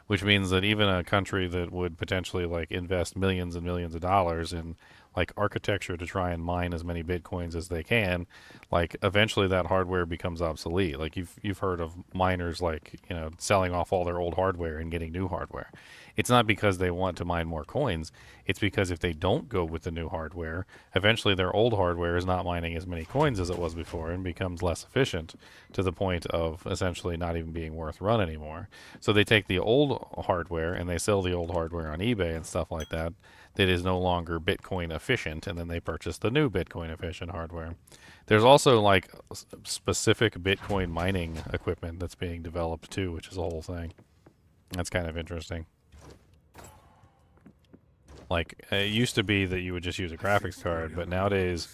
Which means that even a country that would potentially, like, invest millions and millions of dollars in, like, architecture to try and mine as many Bitcoins as they can, like, eventually that hardware becomes obsolete. Like, you've heard of miners, like, you know, selling off all their old hardware and getting new hardware. It's not because they want to mine more coins. It's because if they don't go with the new hardware, eventually their old hardware is not mining as many coins as it was before and becomes less efficient, to the point of essentially not even being worth run anymore. So they take the old hardware and they sell the old hardware on eBay and stuff like that is no longer Bitcoin efficient, and then they purchase the new Bitcoin efficient hardware. There's also, like, specific Bitcoin mining equipment that's being developed too, which is a whole thing. That's kind of interesting. Like, it used to be that you would just use a graphics card, but nowadays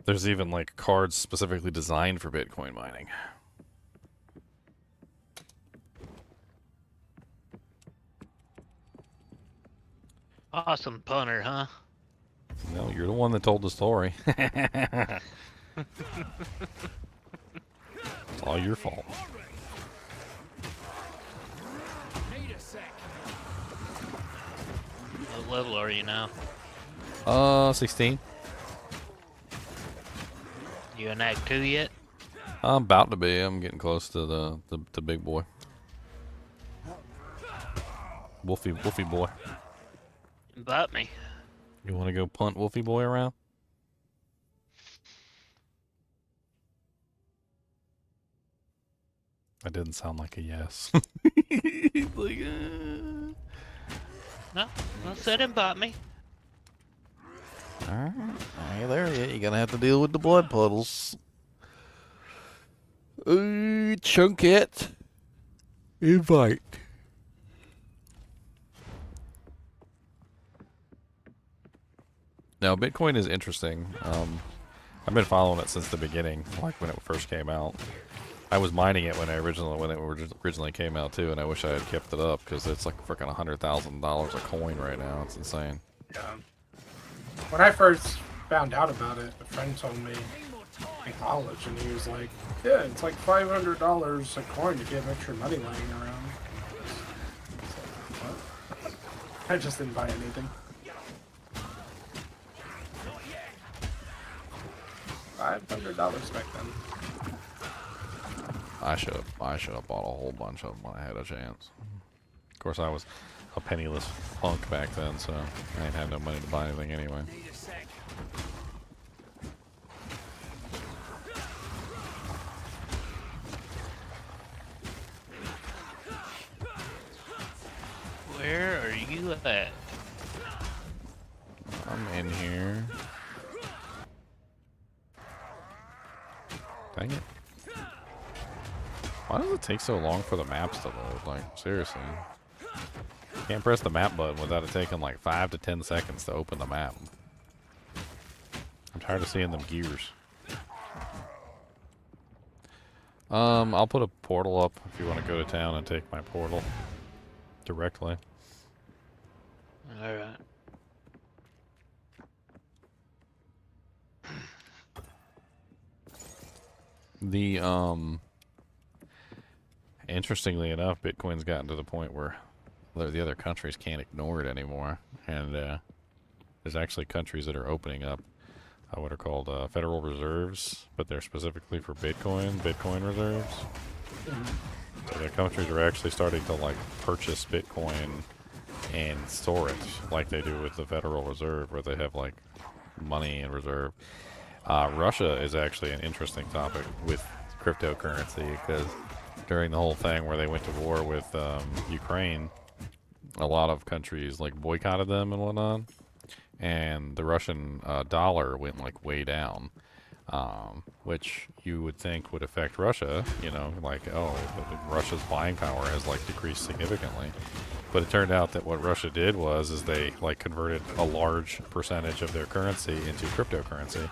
there's even, like, cards specifically designed for Bitcoin mining. Awesome punter, huh? No, you're the one that told the story. It's all your fault. What level are you now? 16. You in Act 2 yet? I'm about to be. I'm getting close to the big boy. Wolfie boy. Bite me. You want to go punt Wolfie boy around? That didn't sound like a yes. He's like, No, I said him bite me. Alright, hey there, you're gonna have to deal with the blood puddles. Chunket. Invite. Now, Bitcoin is interesting. I've been following it since the beginning, like when it first came out. I was mining it when it originally came out too, and I wish I had kept it up, because it's like freaking $100,000 a coin right now. It's insane. Yeah. When I first found out about it, a friend told me in college, and he was like, "Yeah, it's like $500 a coin if you have extra money laying around." So, what? I just didn't buy anything. $500 back then. I should have bought a whole bunch of them when I had a chance. Of course, I was a penniless punk back then, so I ain't had no money to buy anything anyway. Where are you at? I'm in here. Dang it. Why does it take so long for the maps to load? Like, seriously. You can't press the map button without it taking like 5 to 10 seconds to open the map. I'm tired of seeing them gears. I'll put a portal up if you want to go to town and take my portal directly. Alright. The, interestingly enough, Bitcoin's gotten to the point where the other countries can't ignore it anymore. And, there's actually countries that are opening up what are called federal reserves, but they're specifically for Bitcoin reserves. So the countries are actually starting to like purchase Bitcoin and store it like they do with the Federal Reserve, where they have like money in reserve. Russia is actually an interesting topic with cryptocurrency, because during the whole thing where they went to war with Ukraine, a lot of countries like boycotted them and whatnot. And the Russian dollar went like way down, which you would think would affect Russia, you know, like, oh, Russia's buying power has like decreased significantly. But it turned out that what Russia did is they like converted a large percentage of their currency into cryptocurrency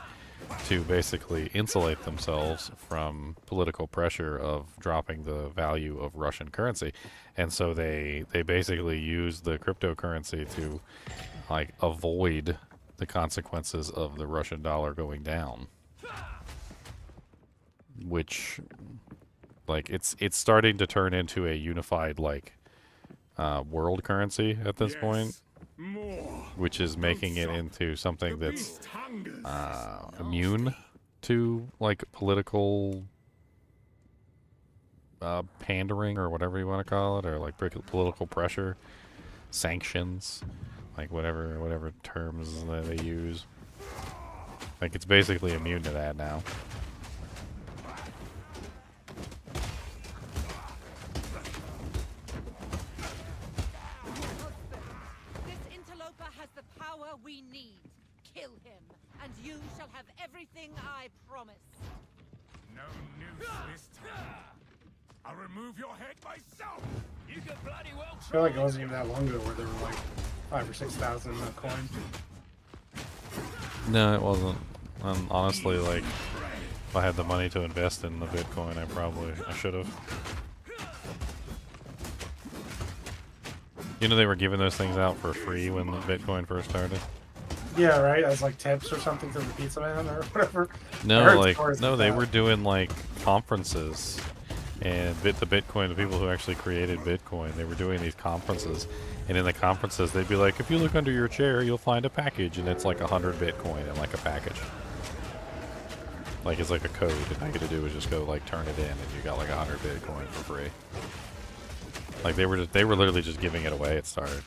to basically insulate themselves from political pressure of dropping the value of Russian currency. And so they basically used the cryptocurrency to like avoid the consequences of the Russian dollar going down, which like it's starting to turn into a unified like world currency at this point, which is making it into something that's immune to like political pandering, or whatever you want to call it, or like political pressure, sanctions, like whatever terms that they use. Like it's basically immune to that now. This interloper has the power we need. Kill him, and you shall have everything I promise. No news this time. I'll remove your head myself. You could bloody well. I feel like it wasn't even that long ago where there were like 5,000 or 6,000 coin. No, it wasn't. Honestly, like, if I had the money to invest in the Bitcoin, I should have. You know, they were giving those things out for free when the Bitcoin first started. Yeah, right. As like tips or something to the pizza man or whatever. No, like they were doing like conferences, and the people who actually created Bitcoin, they were doing these conferences. And in the conferences, they'd be like, if you look under your chair, you'll find a package, and it's like 100 Bitcoin in like a package. Like it's like a code, and all you got to do is just go like turn it in, and you got like 100 Bitcoin for free. Like they were literally just giving it away at start.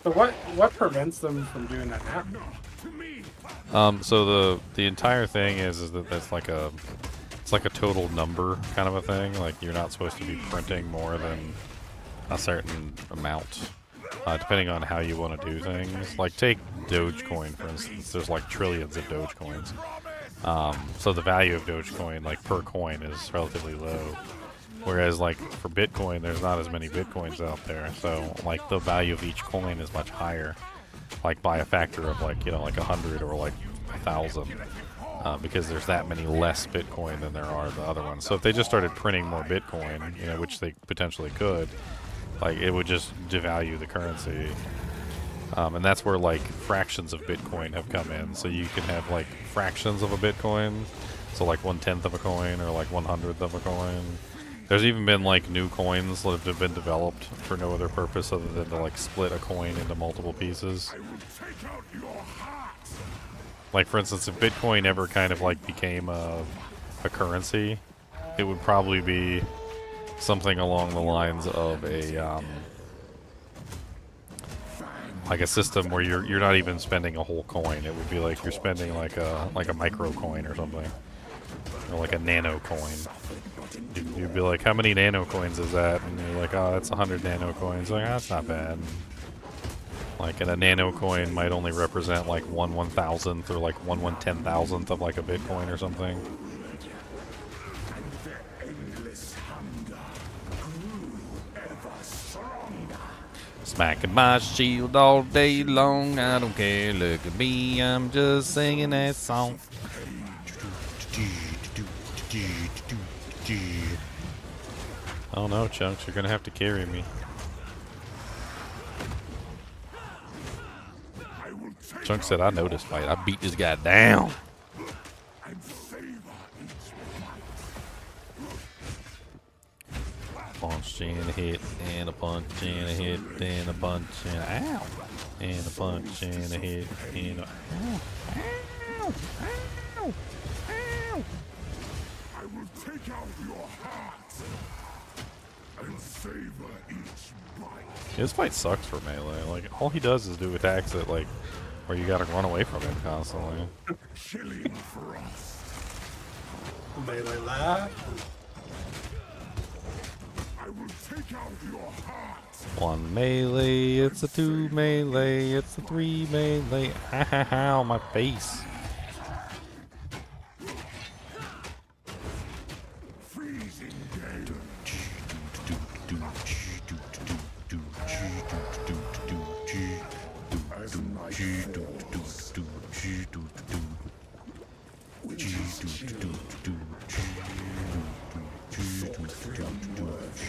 So what prevents them from doing that now? So the entire thing is that it's like a total number kind of a thing. Like you're not supposed to be printing more than a certain amount, depending on how you want to do things. Like take Dogecoin for instance. There's like trillions of Dogecoins. So the value of Dogecoin, like per coin, is relatively low. Whereas like for Bitcoin, there's not as many Bitcoins out there. So like the value of each coin is much higher, like by a factor of like, you know, like 100 or like 1,000. Because there's that many less Bitcoin than there are the other ones. So if they just started printing more Bitcoin, you know, which they potentially could, like it would just devalue the currency. And that's where like fractions of Bitcoin have come in. So you can have like fractions of a Bitcoin, so like 1/10 of a coin or like 1/100th of a coin. There's even been like new coins that have been developed for no other purpose other than to like split a coin into multiple pieces. Like for instance, if Bitcoin ever kind of like became a currency, it would probably be something along the lines of a like a system where you're not even spending a whole coin. It would be like you're spending like a micro coin or something, or like a nano coin. You'd be like, how many nano coins is that? And you're like, oh, that's 100 nano coins. Like, oh, that's not bad. Like, and a nano coin might only represent like 1/1000th or like 1/10,000th of like a Bitcoin or something. Smacking my shield all day long, I don't care, look at me, I'm just singing that song. Oh no, Chunks, you're gonna have to carry me. Chunks said, I know this fight, I beat this guy down. Punch and a hit, and a punch and a hit, and a punch and a ow, and a punch and a hit, and a ow, ow, ow, ow. I will take out your heart and savor each bite. This fight sucks for melee. Like, all he does is do attacks that, like, where you gotta run away from him constantly. Chilling frost. Melee laugh. I will take out your heart. 1 melee, it's a 2 melee, it's a 3 melee. Ha ha ha, on my face. Freezing gale. As night falls, witches chill. Sought beyond words.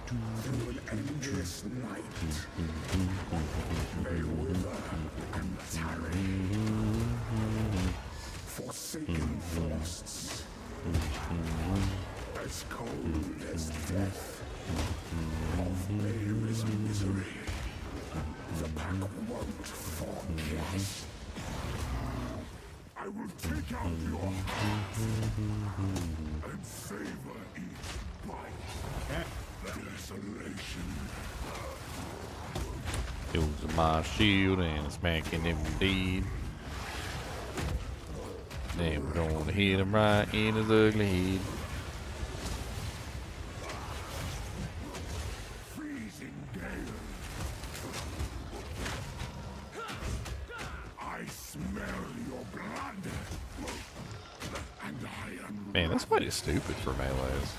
Through an endless night, may wither and tarry. Forsaken forests, as cold as death. Of there is misery. The pack won't forget. I will take out your heart and savor each bite. Desolation. Using my shield and smacking him indeed. Then we're gonna hit him right in his ugly head. Freezing gale. I smell your blood. And I am. Man, this fight is stupid for melees.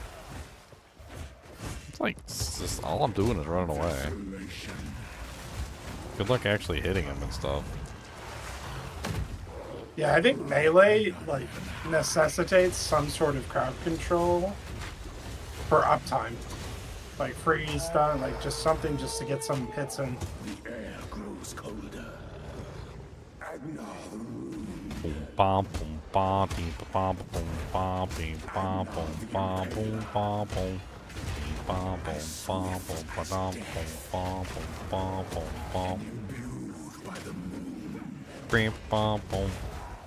It's like, it's just, all I'm doing is running away. Desolation. Good luck actually hitting him and stuff. Yeah, I think melee like necessitates some sort of crowd control for uptime, like freeze stun, like just something just to get some hits in. The air grows colder. And now the room. Boom, bom, boom, bom, beep, bom, boom, bom, beep, bom, boom, bom, boom, bom, boom. Bom, boom, bom, boom, ba-dum, boom, bom, boom, bom, boom, bom. Imbued by the moon. Brim, bom, boom.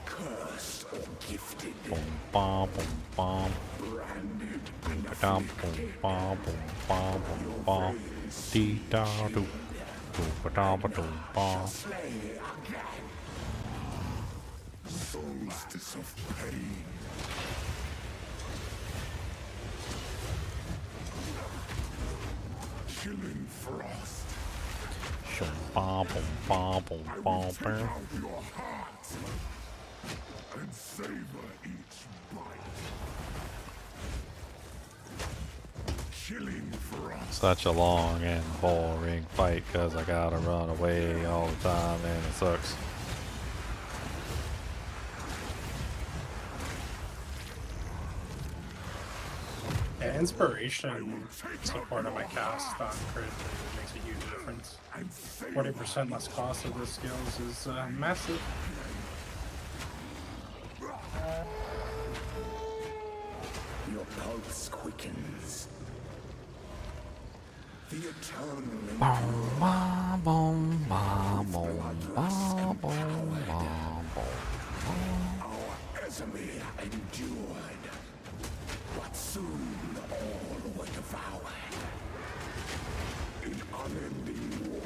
Cursed or gifted. Boom, bom, boom, bom. Branded and Ba-dum, boom, bom, boom, bom, boom, bom. Dee-da-doo. Doo-ba-dum-ba-dum, bom. slay again. Solstice of pain. Chilling frost. Shum, bom, boom, bom, boom, I will bom, take bom. out your heart and savor each bite. Chilling frost. Such a long and boring fight because I gotta run away all the time and it sucks. Yeah, inspiration support on my cast on crit makes a huge difference. 40% less cost of the skills is massive. Your pulse quickens. The eternal Boom, bom, boom, bom, boom, bom, boom, bom, boom. our Esme endured, but soon all were devoured in unending war.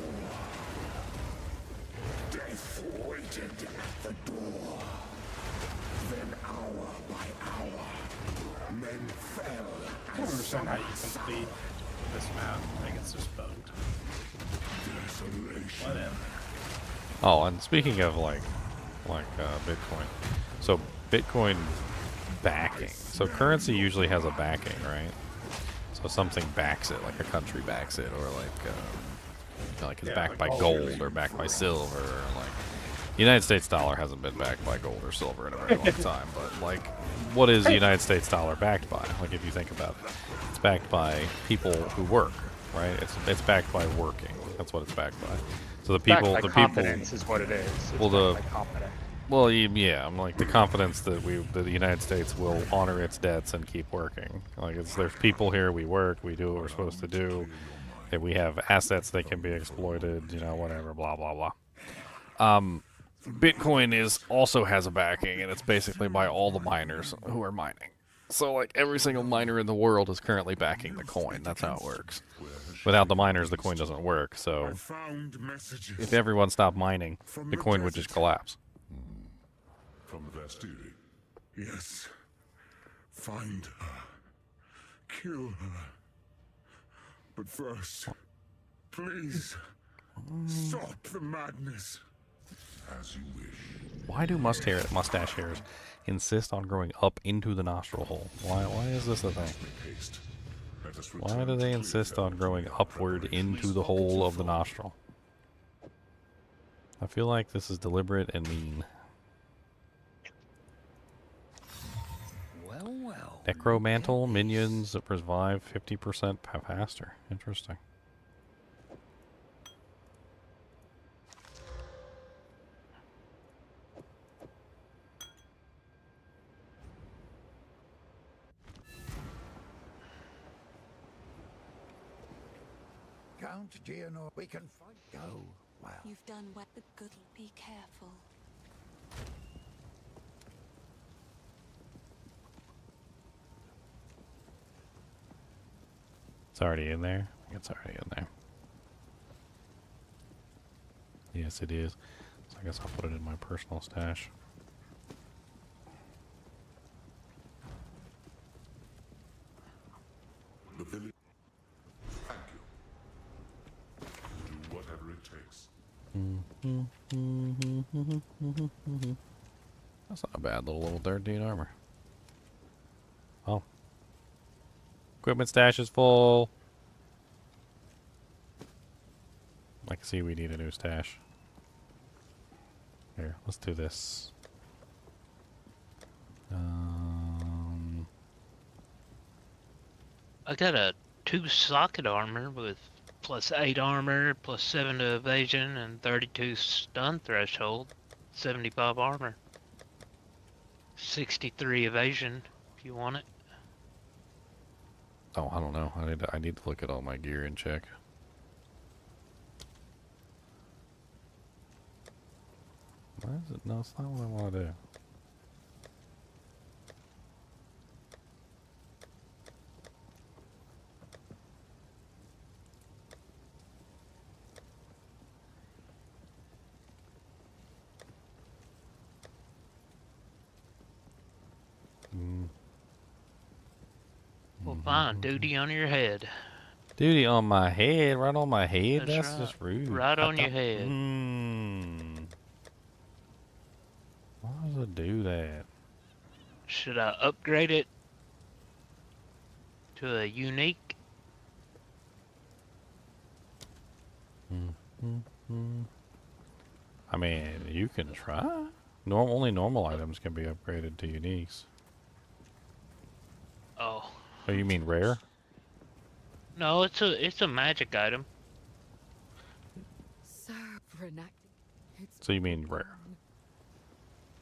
Death waited at the door. Then hour by hour, men fell. I don't understand how you complete this map. I think it's just bugged. Whatever. Oh, and speaking of like Bitcoin, so Bitcoin backing. So currency usually has a backing, right? So something backs it, like a country backs it, or like it's backed by gold or backed by silver. Or like the United States dollar hasn't been backed by gold or silver in a very long time, but like, what is the United States dollar backed by? Like, if you think about it, it's backed by people who work, right? It's backed by working. That's what it's backed by. So the people, Backed by confidence is what it is. It's well, backed by confidence. well, yeah, I'm like the confidence that the United States will honor its debts and keep working. Like, there's people here, we work, we do what we're supposed to do, that we have assets that can be exploited, you know, whatever, blah blah blah. Bitcoin also has a backing, and it's basically by all the miners who are mining. So like every single miner in the world is currently backing the coin. That's how it works. Without the miners, the coin doesn't work. So if everyone stopped mining, the coin would just collapse. From the Bastille. Yes. Find her. Kill her. But first, please, stop the madness. As you wish. Why do mustache hairs insist on growing up into the nostril hole? Why is this a thing? Why do they insist on growing upward into the hole of the nostril? I feel like this is deliberate and mean. Well. Necromantle minions that revive 50% faster. Interesting. Count Geonor, we can fight. Go well. You've done well. The good. Be careful. It's already in there? I think it's already in there. Yes, it is. So I guess I'll put it in my personal stash. The village. Thank you. Do whatever it takes. That's not a bad little level 13 armor. Oh. Equipment stash is full. I can see we need a new stash. Here, let's do this. I got a 2 socket armor with +8 armor, +7 to evasion, and 32 stun threshold. 75 armor. 63 evasion, if you want it. Oh, I don't know. I need to look at all my gear and check. Why is it? No, it's not what I want to do. Well, fine. Duty on your head. Duty on my head? Right on my head? That's That's right. just rude. Right on your head. Why does it do that? Should I upgrade it to a unique? I mean, you can try. Only normal items can be upgraded to uniques. Oh. Oh, you mean rare? No, it's a magic item. So you mean rare?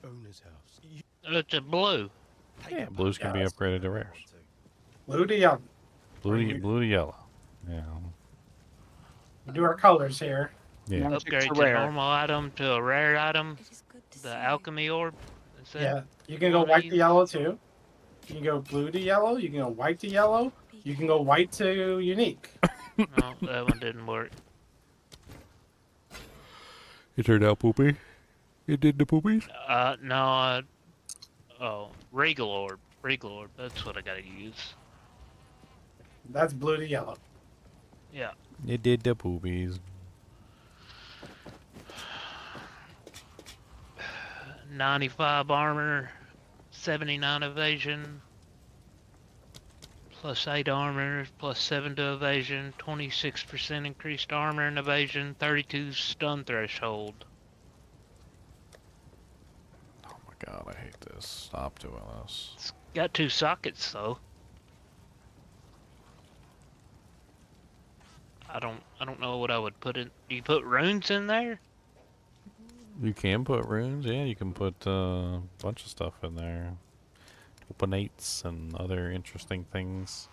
Owner's house. It's a blue. Yeah, blues can be upgraded to rares. Blue to yellow. Blue to yellow. Yeah. We do our colors here. Yeah. Upgrade the normal item to a rare item. The alchemy orb. Is that Yeah, you can go white to yellow too. You can go blue to yellow. You can go white to yellow. You can go white to unique. No, that one didn't work. It turned out poopy. It did the poopies? No, oh, Regal Orb. Regal Orb, that's what I gotta use. That's blue to yellow. Yeah. It did the poopies. 95 armor, 79 evasion, plus 8 armor, plus 7 to evasion, 26% increased armor and evasion, 32 stun threshold. Oh my god, I hate this. Stop doing this. It's got 2 sockets though. I don't know what I would put in. Do you put runes in there? You can put runes, yeah, you can put a bunch of stuff in there. Opinates and other interesting things.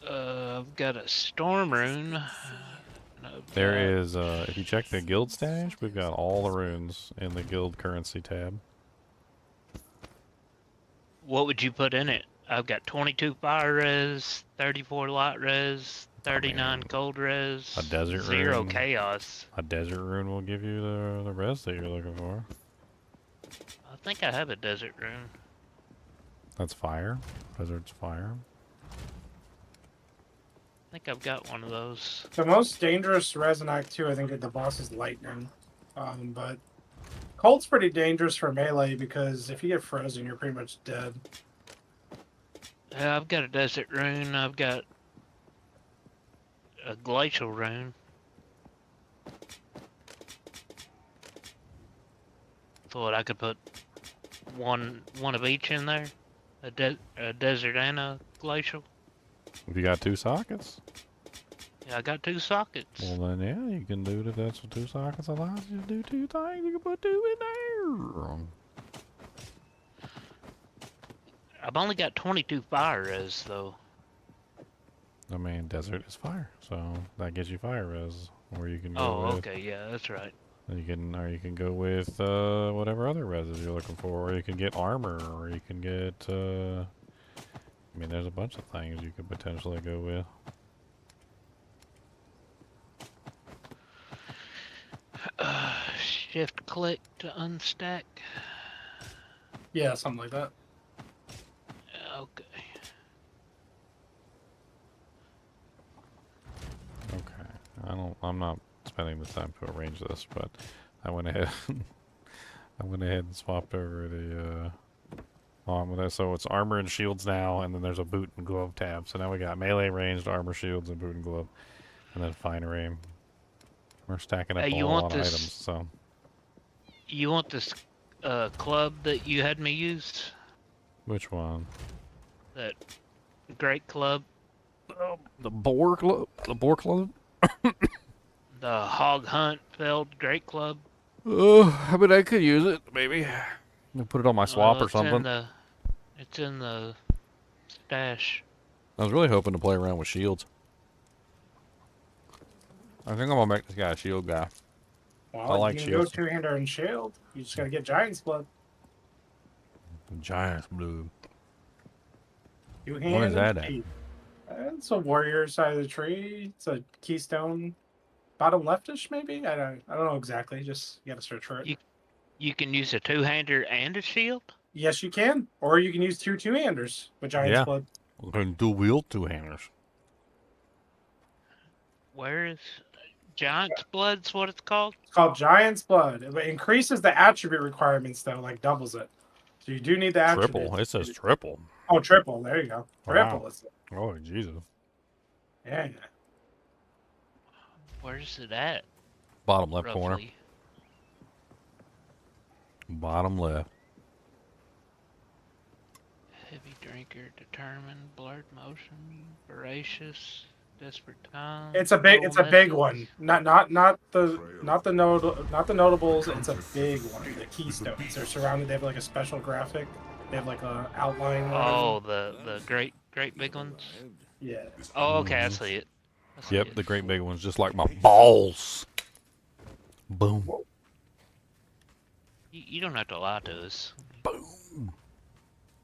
I've got a storm rune. There is, if you check the guild stash, we've got all the runes in the guild currency tab. What would you put in it? I've got 22 fire res, 34 light res, 39 cold res, A desert 0 rune. chaos. A desert rune will give you the res that you're looking for. I think I have a desert rune. That's fire. Desert's fire. I think I've got one of those. The most dangerous res in Act 2, I think, the boss is lightning. But cold's pretty dangerous for melee because if you get frozen, you're pretty much dead. Yeah, I've got a desert rune. I've got a glacial rune. Thought I could put one of each in there. A desert and a glacial. If you got 2 sockets. Yeah, I got 2 sockets. Well then, yeah, you can do it if that's what 2 sockets allows you to do 2 things. You can put 2 in there. I've only got 22 fire res though. I mean, desert is fire, so that gives you fire res, or you can go. Oh, with, okay, yeah, that's right. You can go with whatever other reses you're looking for, or you can get armor, or you can get. I mean, there's a bunch of things you could potentially go with. Shift click to unstack. Yeah, something like that. Okay. Okay. I'm not spending the time to arrange this, but I went ahead. I went ahead and swapped over the. So it's armor and shields now, and then there's a boot and glove tab. So now we got melee, ranged, armor, shields, and boot and glove, and then fine aim. We're stacking up a lot of items. So. You want this club that you had me use? Which one? That great club. The boar club. The boar club. The hog hunt felled great club. I mean, I could use it, maybe. I'll put it on my swap or something. It's in the stash. I was really hoping to play around with shields. I think I'm gonna make this guy a shield guy. Well, I like you can shields. go two-hander and shield. You just gotta get Giant's Blood. Giant's blood. Two-hand What is that at? It's a warrior side of the tree. It's a keystone. Bottom leftish, maybe? I don't know exactly. Just you gotta search for it. You can use a two-hander and a shield? Yes, you can. Or you can use two-handers with Giant's Blood. We can dual two-handers. Where is Giant's Blood's what it's called? It's called Giant's Blood. It increases the attribute requirements, though, like doubles it. So you do need the attribute. Triple. It says triple. Oh, triple. There you go. Triple. Wow. Is it. Oh, Jesus. Yeah. Where's it at? Bottom left roughly? corner. Bottom left. Heavy drinker, determined, blurred motion, voracious, desperate time. It's a big one. Not the notables. It's a big one. The keystones. They're surrounded. They have like a special graphic. They have like a outline. Oh, the great big ones. Yeah. Oh, okay, I see it. Yep, the great big ones, just like my balls. Boom. You don't have to lie to us. Boom.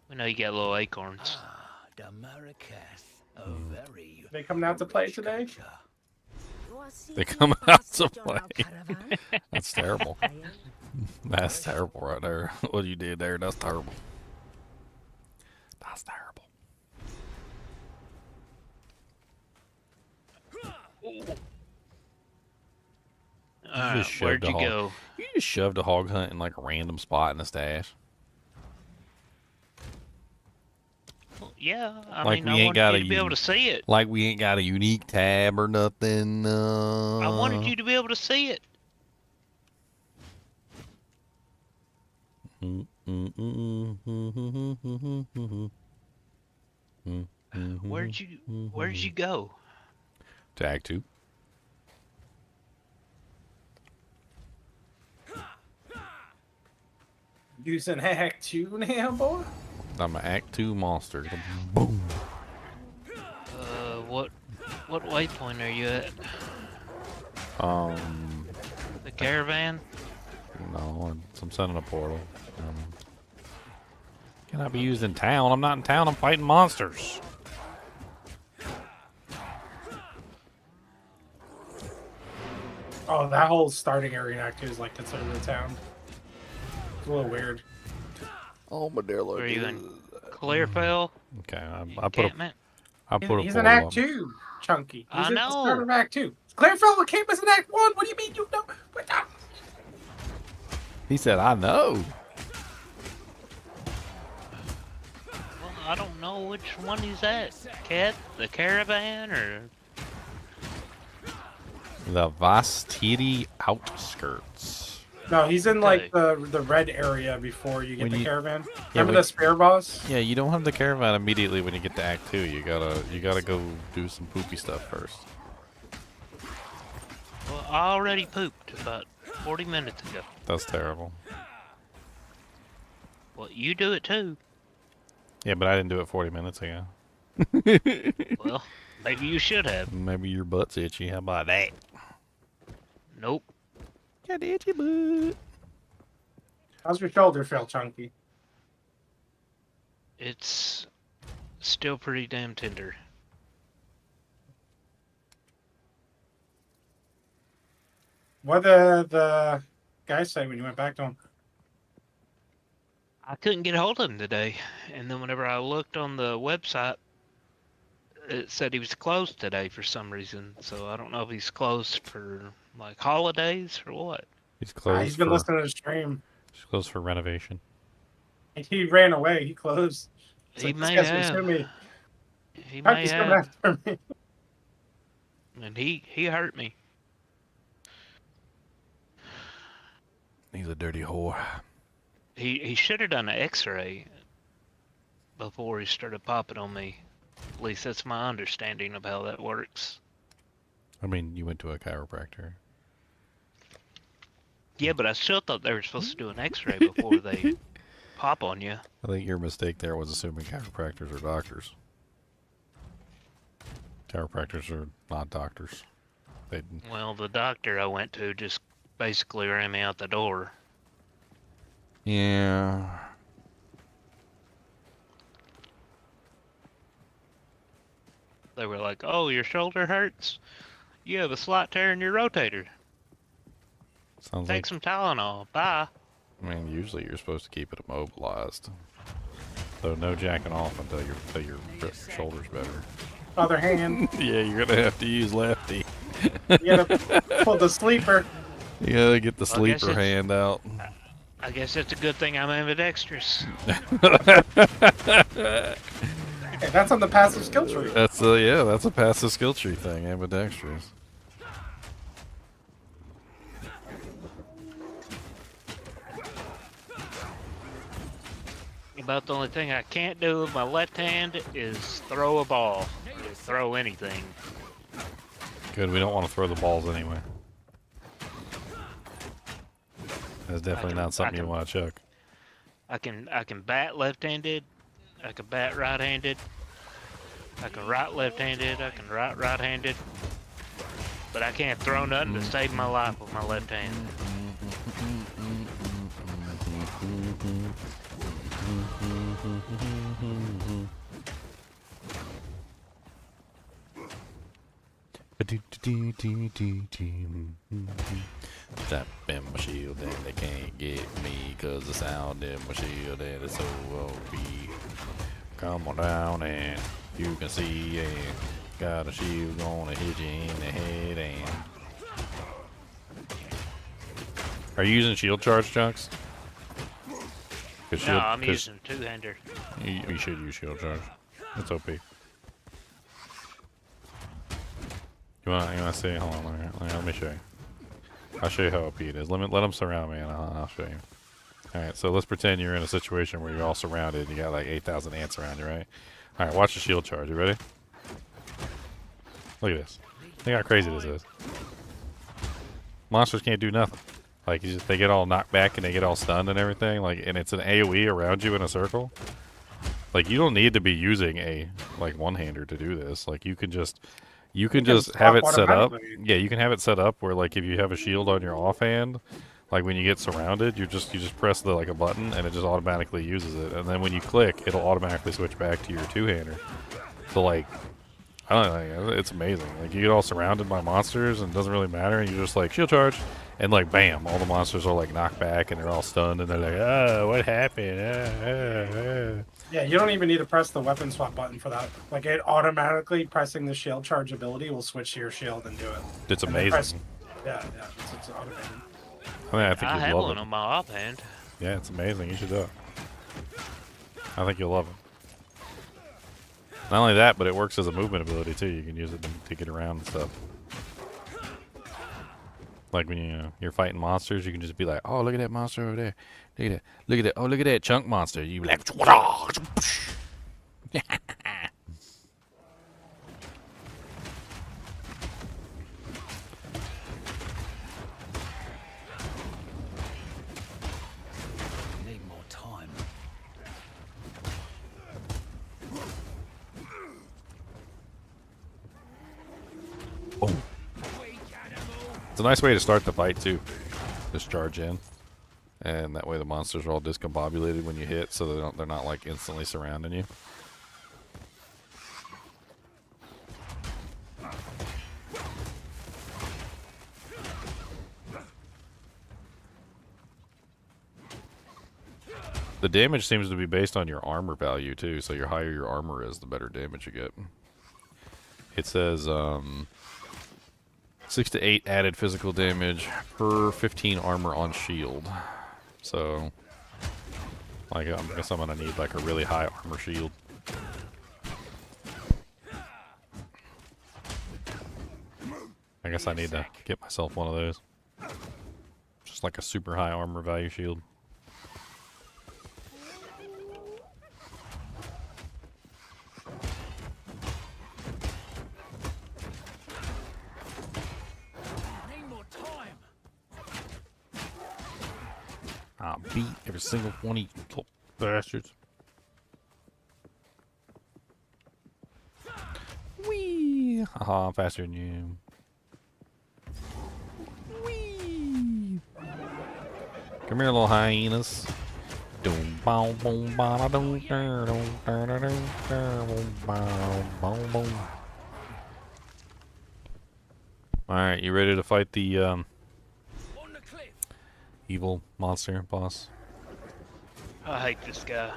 We know you got little acorns. They coming out to play today? They come out to play. That's terrible. That's terrible right there. What you did there, that's terrible. That's terrible. Where'd you go? You just shoved a hog hunt in like a random spot in the stash. Well, yeah, I Like mean, we I ain't got wanted you to be able to see it. Like we ain't got a unique tab or nothing. I wanted you to be able to see it. Where'd you go? To Act 2. Using Act 2 now, boy? I'm an Act 2 monster. Boom. What waypoint are you at? The caravan? No, I'm sending a portal. Can I be used in town? I'm not in town. I'm fighting monsters. Oh, that whole starting area in Act 2 is like considered a town. It's a little weird. Oh, my dear Lord. Are you in Clearfell? Okay, I put a He's portal in Act up. 2, Chunky. He's I at the know. start of Act 2. Clearfell came as an Act 1. What do you mean you know? He said, I know. Well, I don't know which one he's at. The caravan, or The Vastiri outskirts. No, he's in like the red area before you get the caravan. Yeah, Remember the spear boss? Yeah, you don't have the caravan immediately when you get to Act 2. You gotta go do some poopy stuff first. well, I already pooped about 40 minutes ago. That's terrible. Well, you do it too. Yeah, but I didn't do it 40 minutes ago. Well, maybe you should have. Maybe your butt's itchy. How about that? Nope. Got the itchy butt. How's your shoulder feel, Chunky? It's still pretty damn tender. What did the guy say when you went back to him? I couldn't get a hold of him today, and then whenever I looked on the website, it said he was closed today for some reason. So I don't know if he's closed for like holidays or what. He's closed. He's been listening to the stream. He's closed for renovation. He ran away. He closed. It's He like, may this guy's have. gonna sue me. He may He's coming have. after me. And he hurt me. He's a dirty whore. He should have done an X-ray before he started popping on me. At least that's my understanding of how that works. I mean, you went to a chiropractor. Yeah, but I still thought they were supposed to do an X-ray before they pop on you. I think your mistake there was assuming chiropractors are doctors. Chiropractors are not doctors. Well, the doctor I went to just basically ran me out the door. Yeah. They were like, "Oh, your shoulder hurts? You have a slight tear in your rotator. Sounds Take like. some Tylenol. Bye." I mean, usually you're supposed to keep it immobilized. So no jacking off until your shoulder's better. Other hand. Yeah, you're gonna have to use lefty. You gotta pull the sleeper. You gotta get the Well, I guess sleeper it's- hand out. I guess it's a good thing I'm ambidextrous. Hey, that's on the passive skill tree. That's a passive skill tree thing, ambidextrous. About the only thing I can't do with my left hand is throw a ball. Or throw anything. Good, we don't want to throw the balls anyway. That's definitely not something you want to chuck. I can bat left-handed. I can bat right-handed. I can right left-handed. I can right right-handed. But I can't throw nothing to save my life with my left hand. Tap in my shield and they can't get me, cause the sound in my shield and it's so OP. Come on down and you can see, and got a shield gonna hit you in the head, and Are you using shield charge, Chunks? No, I'm using two-hander. You should use shield charge. It's OP. You want to see? Hold on, let me show you. I'll show you how OP it is. Let them surround me, and I'll show you. All right, so let's pretend you're in a situation where you're all surrounded. You got like 8,000 ants around you, right? All right, watch the shield charge. You ready? Look at this. Look how crazy this is. Monsters can't do nothing. Like they get all knocked back and they get all stunned and everything. Like, and it's an AOE around you in a circle. Like, you don't need to be using a one-hander to do this. Like, you can just have it set up. Yeah, you can have it set up where like if you have a shield on your offhand, like when you get surrounded, you just press a button and it just automatically uses it. And then when you click, it'll automatically switch back to your two-hander. So like, I don't know, it's amazing. Like, you get all surrounded by monsters and it doesn't really matter, and you're just like shield charge. And like, bam, all the monsters are like knocked back and they're all stunned and they're like, oh, what happened? Yeah, you don't even need to press the weapon swap button for that. Like, it automatically pressing the shield charge ability will switch to your shield and do it. It's amazing. Yeah, it's automated. I think I you'd have love one it. on my offhand. Yeah, it's amazing. You should do it. I think you'll love it. Not only that, but it works as a movement ability too. You can use it to get around and stuff. Like when you're fighting monsters, you can just be like, "Oh, look at that monster over there! Look at that! Look at that! Oh, look at that chunk monster!" You be like, Need more time. boom. It's a nice way to start the fight too. Just charge in, and that way the monsters are all discombobulated when you hit, so they're not like instantly surrounding you. The damage seems to be based on your armor value too, so your higher your armor is, the better damage you get. It says 6 to 8 added physical damage per 15 armor on shield. So, like, I guess I'm gonna need like a really high armor shield. I guess I need to get myself one of those. Just like a super high armor value shield. I'll beat every single one of you little bastards. Whee! Haha, I'm faster than you. Whee! Come here, little hyenas. Boom, boom, boom, boom, boom, boom, boom. Alright, you ready to fight the evil monster boss? I hate this guy.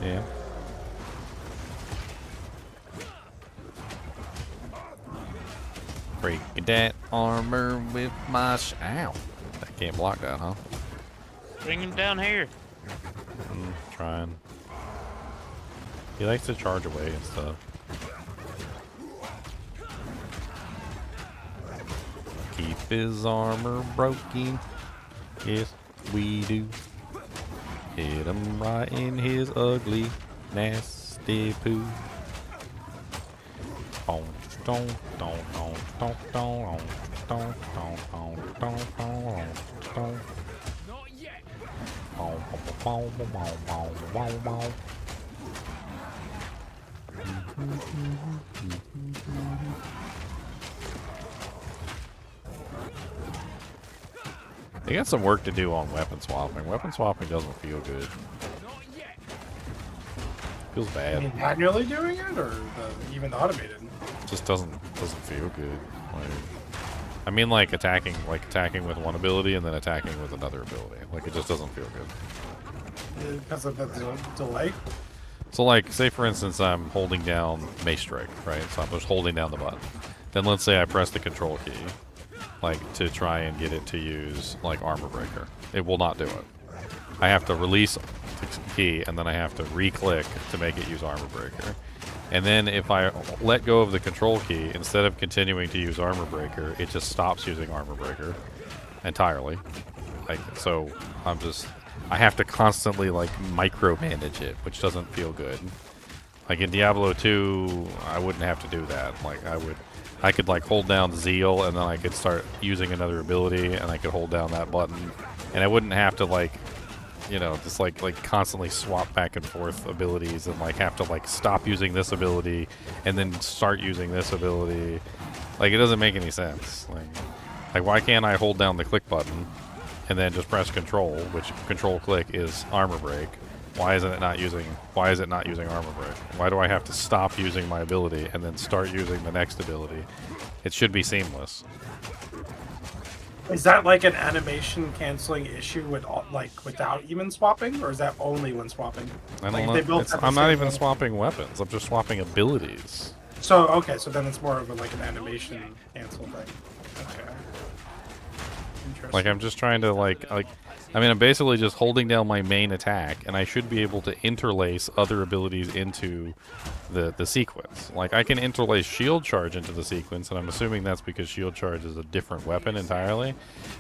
Yeah. Breaking that armor with my ow. I can't block that, huh? Bring him down here. Trying. He likes to charge away and stuff. Keep his armor broken. Yes, we do. Hit him right in his ugly, nasty poo. Don't, don't, don't, don't, don't, don't, don't, don't, don't, don't. Not yet. They got some work to do on weapon swapping. Weapon swapping doesn't feel good. Feels bad. I mean, manually doing it, or even the automated? Just doesn't feel good. Like, I mean, like attacking with one ability and then attacking with another ability. Like, it just doesn't feel good. Because of the delay? So, like, say for instance, I'm holding down Mace Strike, right? So I'm just holding down the button. Then let's say I press the control key. like to try and get it to use like Armor Breaker. It will not do it. I have to release the key, and then I have to re-click to make it use Armor Breaker. And then if I let go of the control key, instead of continuing to use Armor Breaker, it just stops using Armor Breaker entirely. Like, so I have to constantly like micromanage it, which doesn't feel good. Like in Diablo 2, I wouldn't have to do that. Like I could like hold down Zeal, and then I could start using another ability, and I could hold down that button, and I wouldn't have to like, you know, just like constantly swap back and forth abilities, and like have to like stop using this ability and then start using this ability. Like, it doesn't make any sense. Like why can't I hold down the click button and then just press control, which control click is Armor Break? Why is it not using Armor Break? Why do I have to stop using my ability and then start using the next ability? It should be seamless. Is that like an animation canceling issue with without even swapping, or is that only when swapping? I don't know. I'm not even swapping weapons. I'm just swapping abilities. So okay, so then it's more of like an animation cancel thing. Okay. Interesting. Like, I'm just trying to I mean, I'm basically just holding down my main attack, and I should be able to interlace other abilities into the sequence. Like, I can interlace Shield Charge into the sequence, and I'm assuming that's because Shield Charge is a different weapon entirely.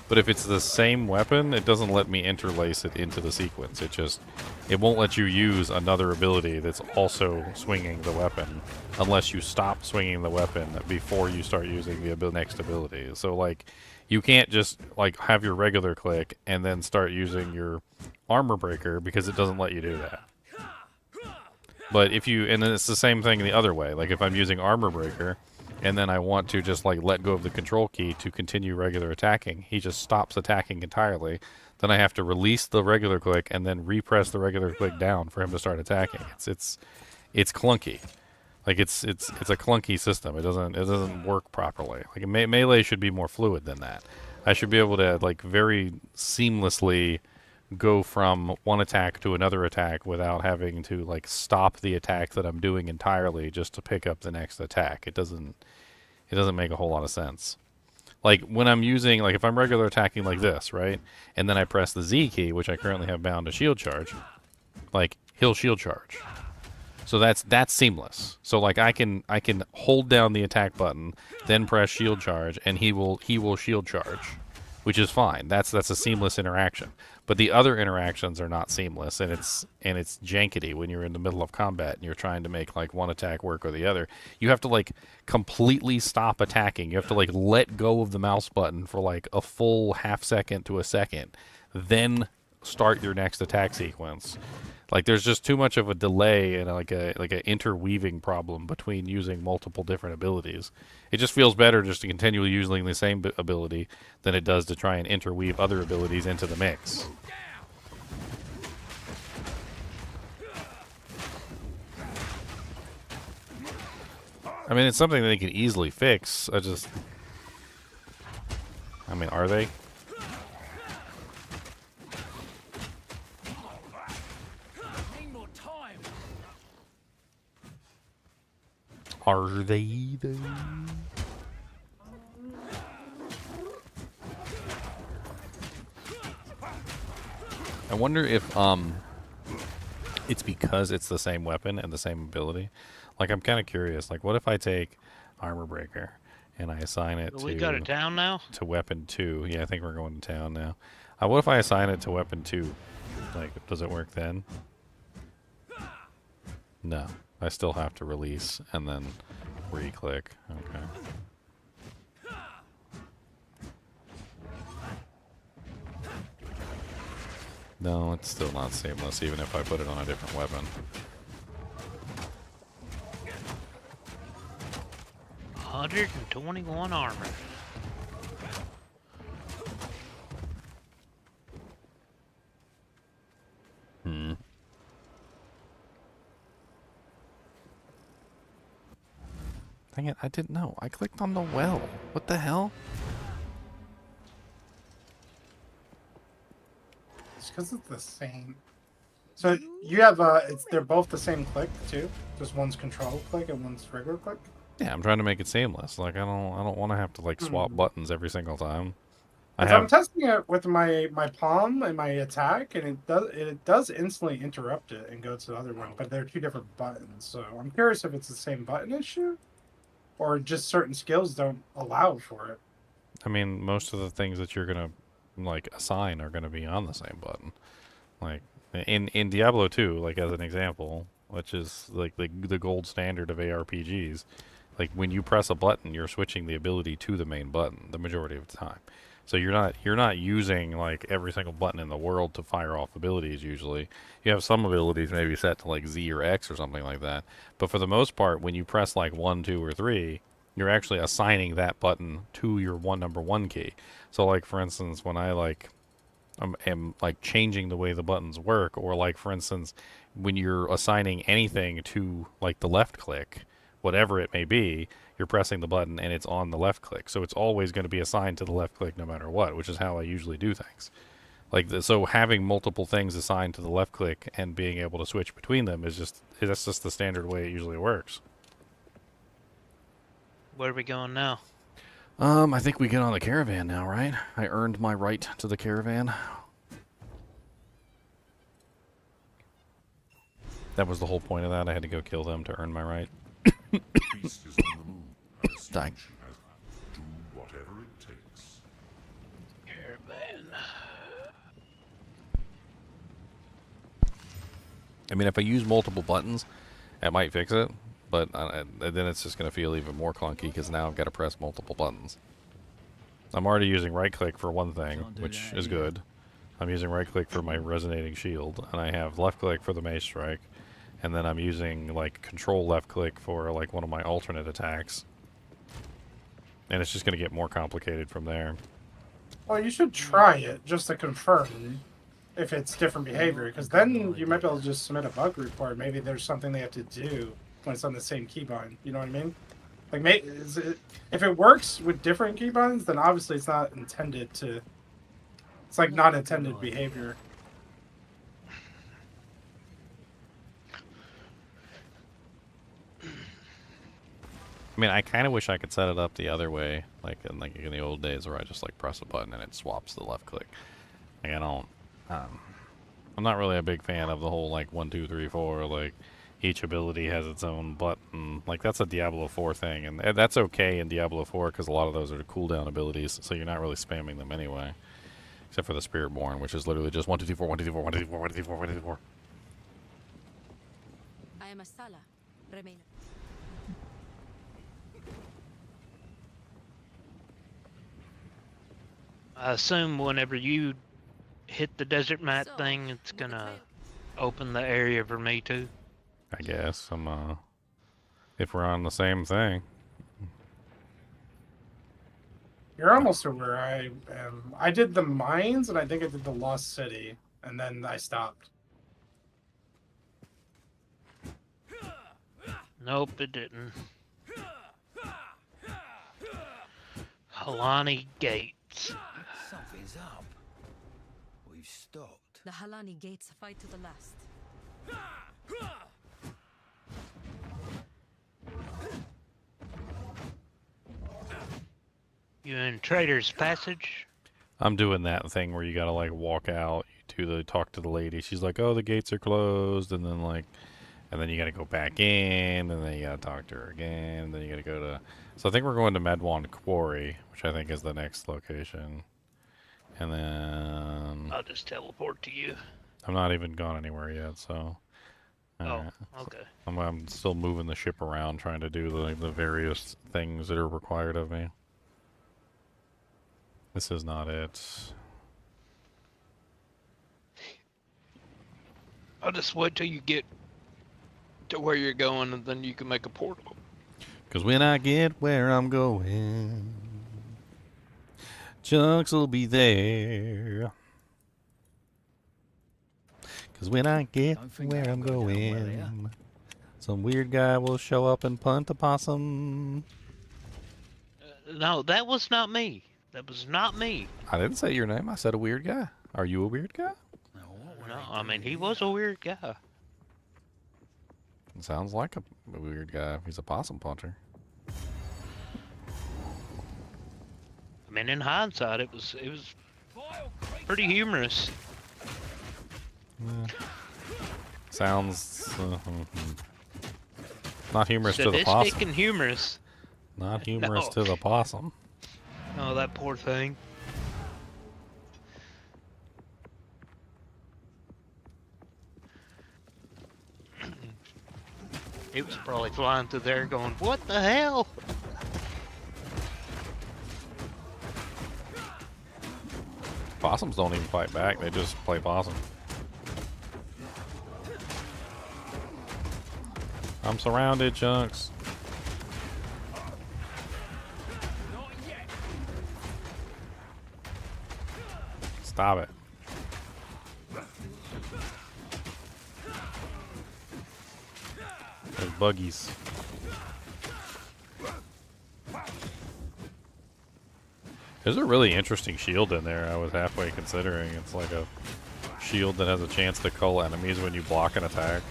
But if it's the same weapon, it doesn't let me interlace it into the sequence. It won't let you use another ability that's also swinging the weapon unless you stop swinging the weapon before you start using the next ability. So, like, you can't just like have your regular click and then start using your Armor Breaker, because it doesn't let you do that. But if you, and then it's the same thing the other way. Like, if I'm using Armor Breaker and then I want to just like let go of the control key to continue regular attacking, he just stops attacking entirely. Then I have to release the regular click and then repress the regular click down for him to start attacking. It's clunky. Like, it's a clunky system. It doesn't work properly. Like, melee should be more fluid than that. I should be able to like very seamlessly go from one attack to another attack without having to like stop the attack that I'm doing entirely just to pick up the next attack. It doesn't make a whole lot of sense. Like, when I'm using, like, if I'm regular attacking like this, right, and then I press the Z key, which I currently have bound to Shield Charge, like, he'll Shield Charge. So that's seamless. So like I can hold down the attack button, then press Shield Charge, and he will Shield Charge, which is fine. That's a seamless interaction. But the other interactions are not seamless, and it's jankety when you're in the middle of combat and you're trying to make like one attack work or the other. You have to like completely stop attacking. You have to like let go of the mouse button for like a full half second to a second, then start your next attack sequence. Like, there's just too much of a delay and like a interweaving problem between using multiple different abilities. It just feels better just to continue using the same ability than it does to try and interweave other abilities into the mix. I mean, it's something that they can easily fix. I mean, are they? Are they though? I wonder if it's because it's the same weapon and the same ability. Like, I'm kind of curious. Like, what if I take Armor Breaker and I assign it to... We got it down now? To Weapon 2. Yeah, I think we're going to town now. What if I assign it to Weapon 2? Like, does it work then? No. I still have to release and then re-click. Okay. No, it's still not seamless, even if I put it on a different weapon. $121 armor. Dang it, I didn't know. I clicked on the well. What the hell? It's because it's the same. So you have they're both the same click too? Just one's control click and one's regular click? Yeah, I'm trying to make it seamless. Like I don't want to have to like swap buttons every single time. I'm testing it with my palm and my attack, and it does instantly interrupt it and go to the other one, but they're two different buttons. So I'm curious if it's the same button issue, or just certain skills don't allow for it. I mean, most of the things that you're gonna like assign are gonna be on the same button. Like in Diablo 2, like as an example, which is like the gold standard of ARPGs. Like when you press a button, you're switching the ability to the main button the majority of the time. So you're not using like every single button in the world to fire off abilities usually. You have some abilities maybe set to like Z or X or something like that. But for the most part, when you press like 1, 2, or 3, you're actually assigning that button to your number one key. So like for instance, when I like am like changing the way the buttons work, or like for instance, when you're assigning anything to like the left click, whatever it may be, you're pressing the button and it's on the left click. So it's always going to be assigned to the left click no matter what, which is how I usually do things. Like so having multiple things assigned to the left click and being able to switch between them that's just the standard way it usually works. Where are we going now? I think we get on the caravan now, right? I earned my right to the caravan. That was the whole point of that. I had to go kill them to earn my right. Beast is on the move. Die. Do whatever it takes. Caravan. I mean, if I use multiple buttons, it might fix it, but then it's just going to feel even more clunky because now I've got to press multiple buttons. I'm already using right-click for one thing, which is good. I'm using right-click for my resonating shield, and I have left-click for the mace strike, and then I'm using like control left-click for like one of my alternate attacks. And it's just going to get more complicated from there. Well, you should try it just to confirm if it's different behavior, because then you might be able to just submit a bug report. Maybe there's something they have to do when it's on the same keybind. You know what I mean? Like, if it works with different keybinds, then obviously it's not intended to. It's like not intended behavior. I mean, I kind of wish I could set it up the other way, like in the old days where I just like press a button and it swaps the left click. Like I don't, I'm not really a big fan of the whole like 1, 2, 3, 4. Like each ability has its own button. Like that's a Diablo 4 thing, and that's okay in Diablo 4 because a lot of those are cooldown abilities, so you're not really spamming them anyway. Except for the Spiritborn, which is literally just 1, 2, 3, 4, 1, 2, 3, 4, 1, 2, 3, 4, 1, 2, 3, 4, 1, 2, 3, 4. I am a Sala. Remain. I assume whenever you hit the desert mat thing, it's gonna open the area for me too. I guess if we're on the same thing. You're almost to where I am. I did the mines, and I think I did the Lost City, and then I stopped. Nope, it didn't. Halani Gates. Something's up. We've stopped. The Halani gates fight to the last. You in Trader's Passage? I'm doing that thing where you gotta like walk out, talk to the lady. She's like, "Oh, the gates are closed," and then you gotta go back in, and then you gotta talk to her again, and then you gotta go to. So I think we're going to Medwan Quarry, which I think is the next location, and then I'll just teleport to you. I'm not even gone anywhere yet, so. Oh, okay. I'm still moving the ship around, trying to do the various things that are required of me. This is not it. I'll just wait till you get to where you're going, and then you can make a portal. Because when I get where I'm going, Chunks will be there. Because when I get where I'm going, some weird guy will show up and punt a possum. No, that was not me. That was not me. I didn't say your name. I said a weird guy. Are you a weird guy? No, I mean, he was a weird guy. It sounds like a weird guy. He's a possum puncher. mean, in hindsight, it was pretty humorous. Sounds not humorous to the possum. Sadistic and humorous. Not humorous to the possum. Oh, that poor thing. It was probably flying through there going, what the hell? Possums don't even fight back, they just play possum. I'm surrounded, Chunks. Stop it. There's buggies. There's a really interesting shield in there I was halfway considering. It's like a shield that has a chance to cull enemies when you block an attack.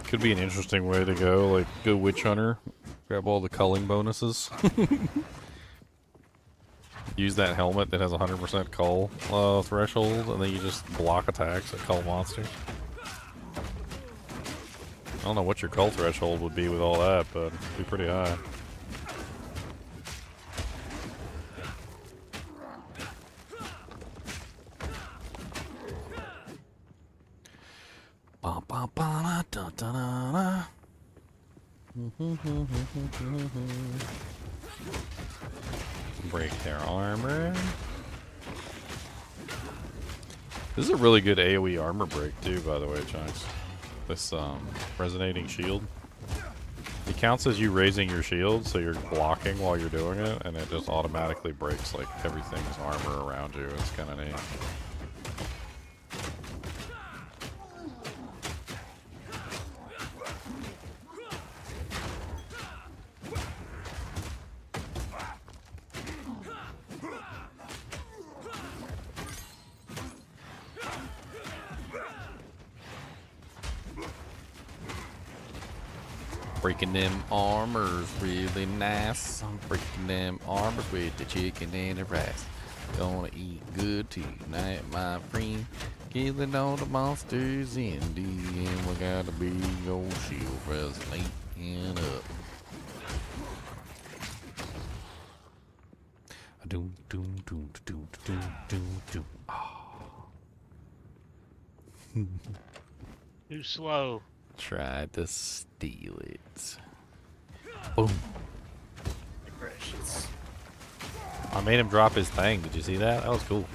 Could be an interesting way to go, like go Witch Hunter, grab all the culling bonuses. Use that helmet that has 100% cull threshold, and then you just block attacks at cull monsters. I don't know what your cull threshold would be with all that, but it'd be pretty high. Break their armor. This is a really good AoE armor break too, by the way, Chunks. This resonating shield. It counts as you raising your shield, so you're blocking while you're doing it, and it just automatically breaks like everything's armor around you. It's kind of neat. Breaking them armors really nice. I'm breaking them armors with the chicken and the rice. Gonna eat good tonight, my friend. Killing all the monsters in the end. We got a big old shield resonating up. Doom, doom, doom, doom, doom, doom, doom. Too slow. Tried to steal it. Boom. Gracious. I made him drop his thing. Did you see that? That was cool.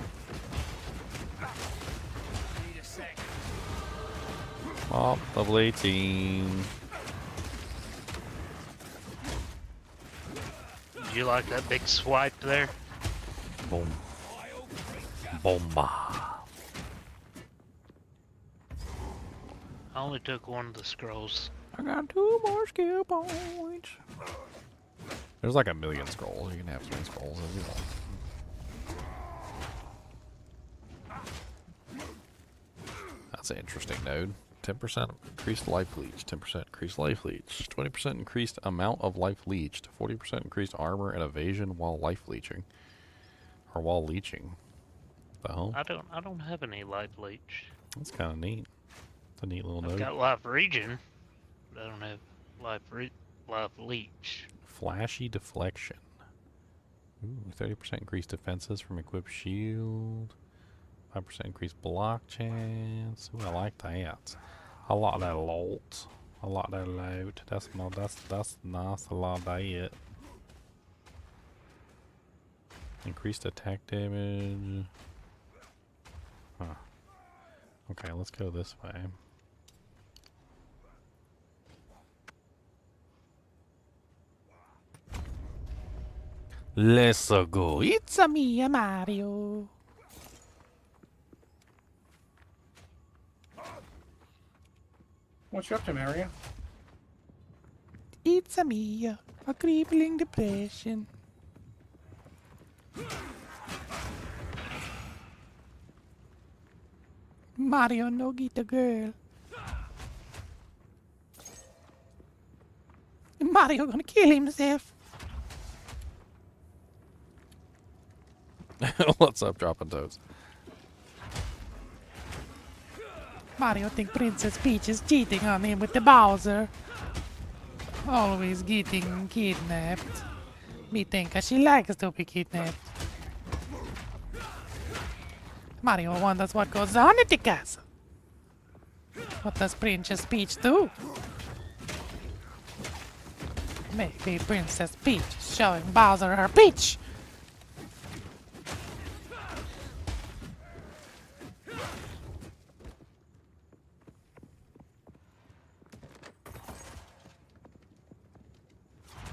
Oh, level 18. Did you like that big swipe there? Boom. Bomba. I only took one of the scrolls. I got 2 more skill points. There's like 1 million scrolls. You can have 3 scrolls if you want. That's an interesting node. 10% increased life leech. 10% increased life leech. 20% increased amount of life leeched. 40% increased armor and evasion while life leeching. Or while leeching. The hell? I don't have any life leech. That's kind of neat. It's a neat little node. I've got life regen, but I don't have life leech. Flashy deflection. Ooh, 30% increased defenses from equipped shield. 5% increased block chance. Ooh, I like that. I like that a lot. I like that a lot. That's nice. I like that. Increased attack damage. Huh. Okay, let's go this way. Let's go. It's a me, Mario. What you up to, Mario? It's a me, a crippling depression. Mario no get the girl. Mario gonna kill himself. What's up, dropping toes? Mario think Princess Peach is cheating on him with the Bowser. Always getting kidnapped. Me think she likes to be kidnapped. Mario wonders what goes on at the castle. What does Princess Peach do? Maybe Princess Peach is showing Bowser her peach.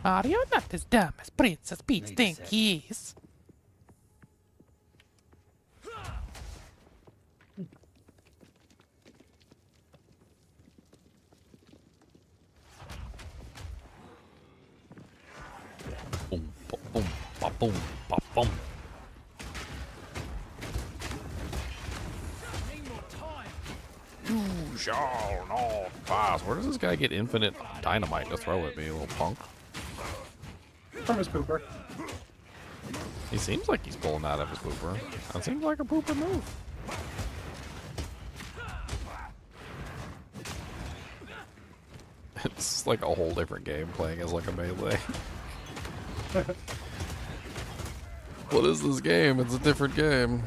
Mario not as dumb as Princess Peach think he is. Boom, boom, boom, boom, boom, boom. You shall not pass. Where does this guy get infinite dynamite to throw at me, little punk? From his pooper. He seems like he's pulling out of his pooper. That seems like a pooper move. It's like a whole different game playing as like a melee. What is this game? It's a different game.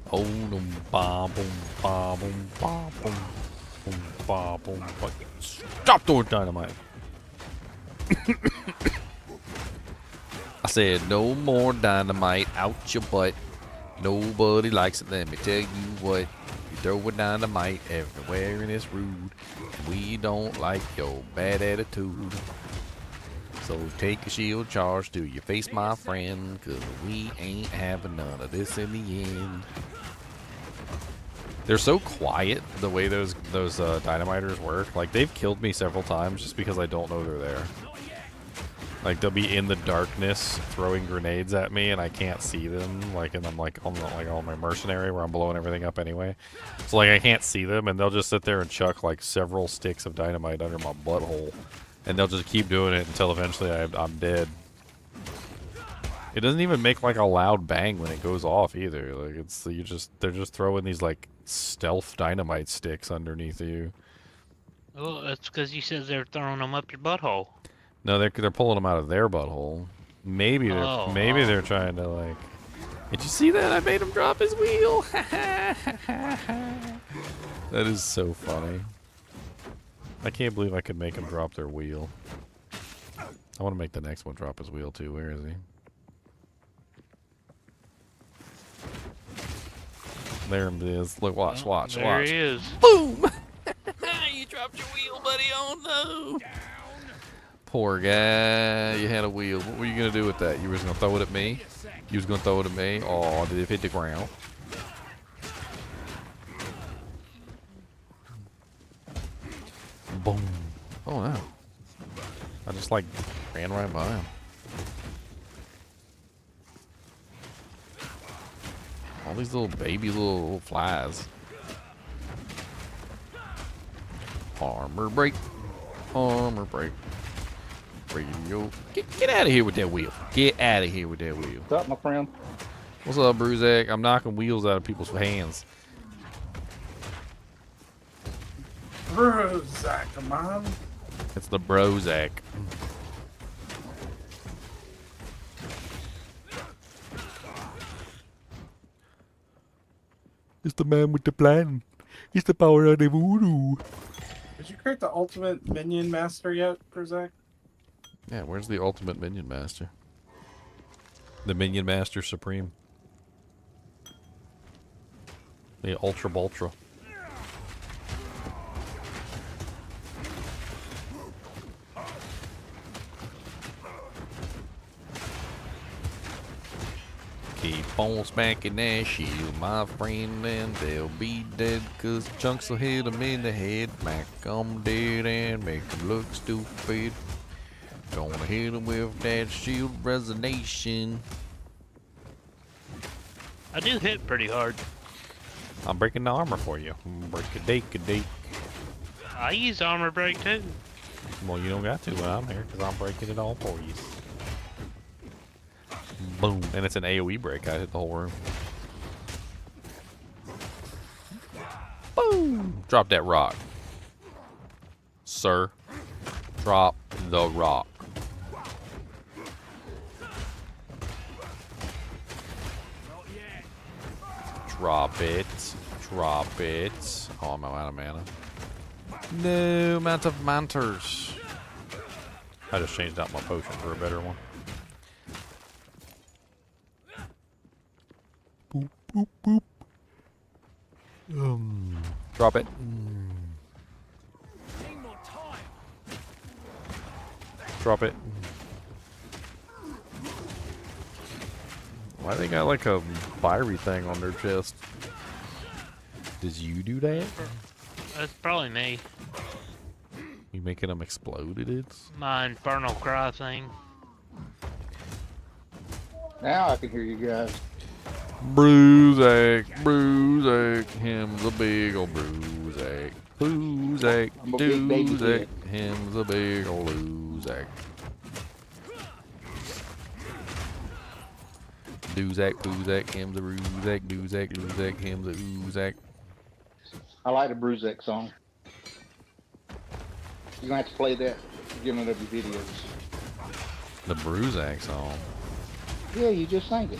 Oh, boom, ba, boom, ba, boom, ba, boom, boom, ba, boom, ba. Stop throwing dynamite. I said no more dynamite out your butt. Nobody likes it. Let me tell you what. You throw a dynamite everywhere and it's rude. We don't like your bad attitude. So take a shield charge to your face, my friend, cause we ain't having none of this in the end. They're so quiet the way those dynamiters work. Like, they've killed me several times just because I don't know they're there. Like, they'll be in the darkness throwing grenades at me and I can't see them. Like, and I'm like on my mercenary where I'm blowing everything up anyway. So like I can't see them and they'll just sit there and chuck like several sticks of dynamite under my butthole. And they'll just keep doing it until eventually I'm dead. It doesn't even make like a loud bang when it goes off either. Like they're just throwing these like stealth dynamite sticks underneath you. Well, that's because you said they're throwing them up your butthole. No, they're pulling them out of their butthole. Maybe they're trying to like. Did you see that? I made him drop his wheel. That is so funny. I can't believe I could make him drop their wheel. I want to make the next one drop his wheel too. Where is he? There he is. Look, watch. There he is. Boom! You dropped your wheel, buddy. Oh no! Poor guy. You had a wheel. What were you gonna do with that? You was gonna throw it at me? You was gonna throw it at me? Oh, did it hit the ground? Boom. Oh no. I just like ran right by him. All these little baby little flies. Armor break. Armor break. Radio. Get out of here with that wheel. Get out of here with that wheel. What's up, my friend? What's up, Bruzak? I'm knocking wheels out of people's hands. Bruzak, man. It's the Brozak. It's the man with the plan. It's the power of the voodoo. Did you create the ultimate minion master yet, Bruzak? Yeah, where's the ultimate minion master? The minion master supreme. The ultra bultra. Keep on smacking that shield, my friend, and they'll be dead, cause chunks will hit them in the head, smack them dead and make them look stupid. Gonna hit them with that shield resonation. I do hit pretty hard. I'm breaking the armor for you. Break a dake a dake. I use armor break too. Well, you don't got to when I'm here, because I'm breaking it all for you. Boom. And it's an AoE break. I hit the whole room. Boom. Drop that rock. Sir. Drop the rock. Drop it. Drop it. Oh, I'm out of mana. No amount of manters. I just changed out my potion for a better one. Boop, boop, boop. Drop it. Drop it. Why they got like a fiery thing on their chest? Did you do that? That's probably me. You making them explode? It is? My infernal cry thing. Now I can hear you guys. Bruisac, him's a big ol' Bruisac. Bruisac, Doozac, him's a big ol' Loozac. Doozac, Boozac, him's a Bruisac, Doozac, Loozac, him's a Oozac. I like the Bruzek song. You're gonna have to play that beginning of your videos. The Bruisac song. Yeah, you just sang it.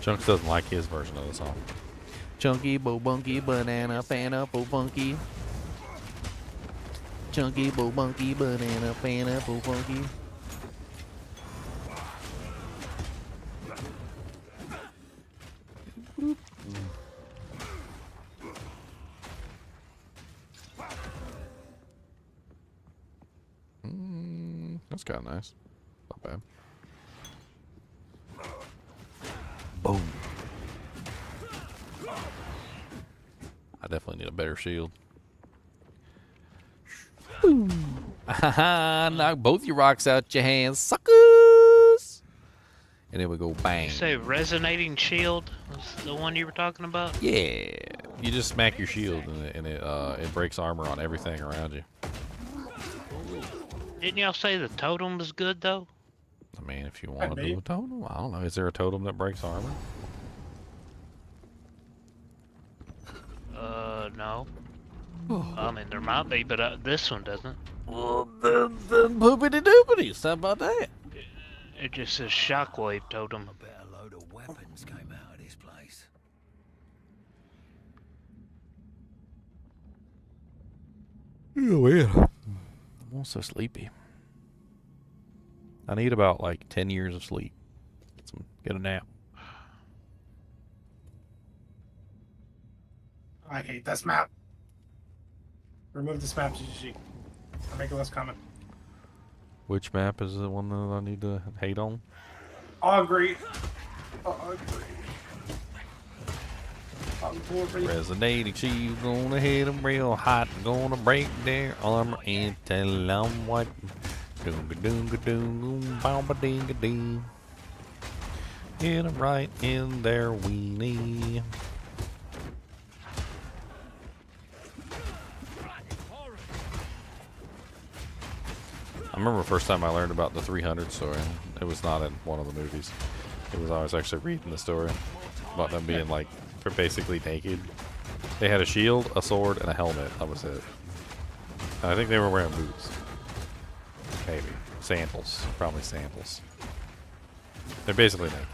Chunks doesn't like his version of the song. Chunky, bo bunky, banana, fana, bo funky. Chunky, bo bunky, banana, fana, bo funky. That's kind of nice. Not bad. Boom. I definitely need a better shield. Boom. Knock both your rocks out your hands, suckers. And then we go bang. You say resonating shield was the one you were talking about? Yeah. You just smack your shield and it breaks armor on everything around you. Didn't y'all say the totem was good though? I mean, if you want to do a totem, I don't know. Is there a totem that breaks armor? No. I mean, there might be, but this one doesn't. Well, then poopity doopity. How about that? It just says shockwave totem. I bet a load of weapons came out of this place. Oh, yeah. I'm so sleepy. I need about like 10 years of sleep. Get a nap. I hate this map. Remove this map, GG. I'll make it less common. Which map is the one that I need to hate on? Augury. Resonating, she's gonna hit them real hot, gonna break their armor and tell them what. Doonga doonga doong, bamba dinga ding. Hit them right in their weenie. I remember the first time I learned about the 300 story. It was not in one of the movies. It was I was actually reading the story about them being like basically naked. They had a shield, a sword, and a helmet. That was it. And I think they were wearing boots. Maybe. Sandals. Probably sandals. They're basically naked.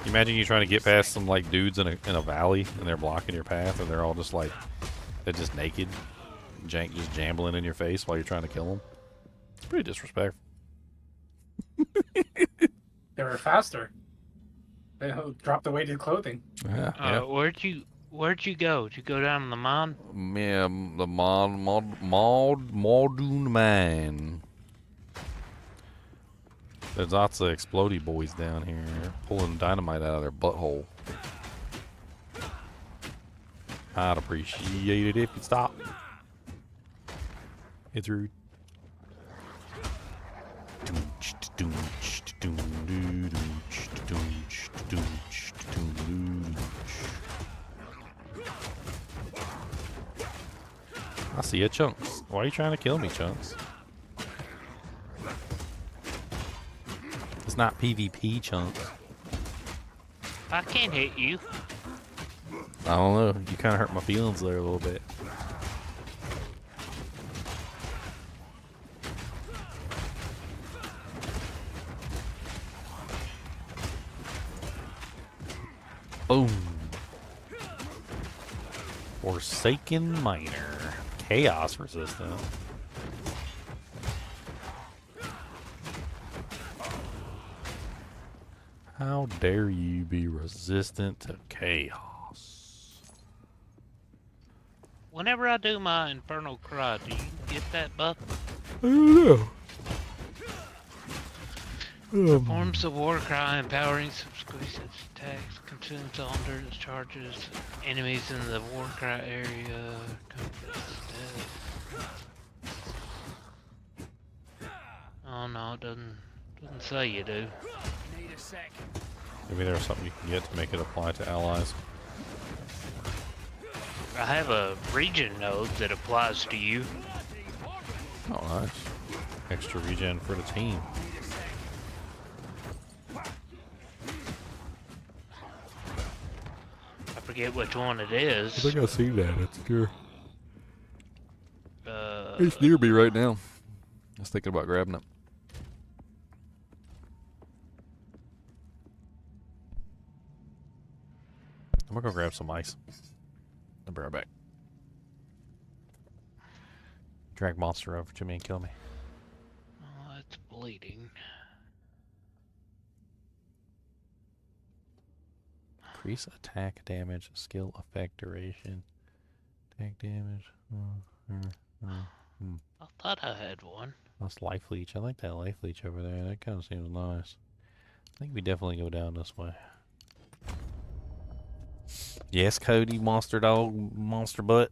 Imagine you trying to get past some like dudes in a valley and they're blocking your path and they're all just like, they're just naked. Jank just jambling in your face while you're trying to kill them. It's pretty disrespectful. They were faster. They dropped the weighted clothing. Yeah. Where'd you go? Did you go down to the mine? Yeah, the Muldoon Mine. There's lots of explodey boys down here pulling dynamite out of their butthole. I'd appreciate it if you stop. It's rude. I see you, Chunks. Why are you trying to kill me, Chunks? It's not PvP, Chunks. I can't hit you. I don't know. You kind of hurt my feelings there a little bit. Boom. Forsaken Miner. Chaos resistant. How dare you be resistant to chaos? Whenever I do my Infernal Cry, do you get that buff? I don't know. Performs the war cry, empowering subscription attacks, consumes all charges, enemies in the war cry area. Oh no, it doesn't say you do. Need a sec. Maybe there's something you can get to make it apply to allies. I have a region node that applies to you. Oh, nice. Extra regen for the team. I forget which one it is. I think I see that. It's good. It's near me right now. I was thinking about grabbing it. I'm gonna go grab some ice. I'll be right back. Drag monster over to me and kill me. Oh, it's bleeding. Increase attack damage, skill effect duration, attack damage. I thought I had one. That's life leech. I like that life leech over there. That kind of seems nice. I think we definitely go down this way. Yes, Cody, monster dog, monster butt.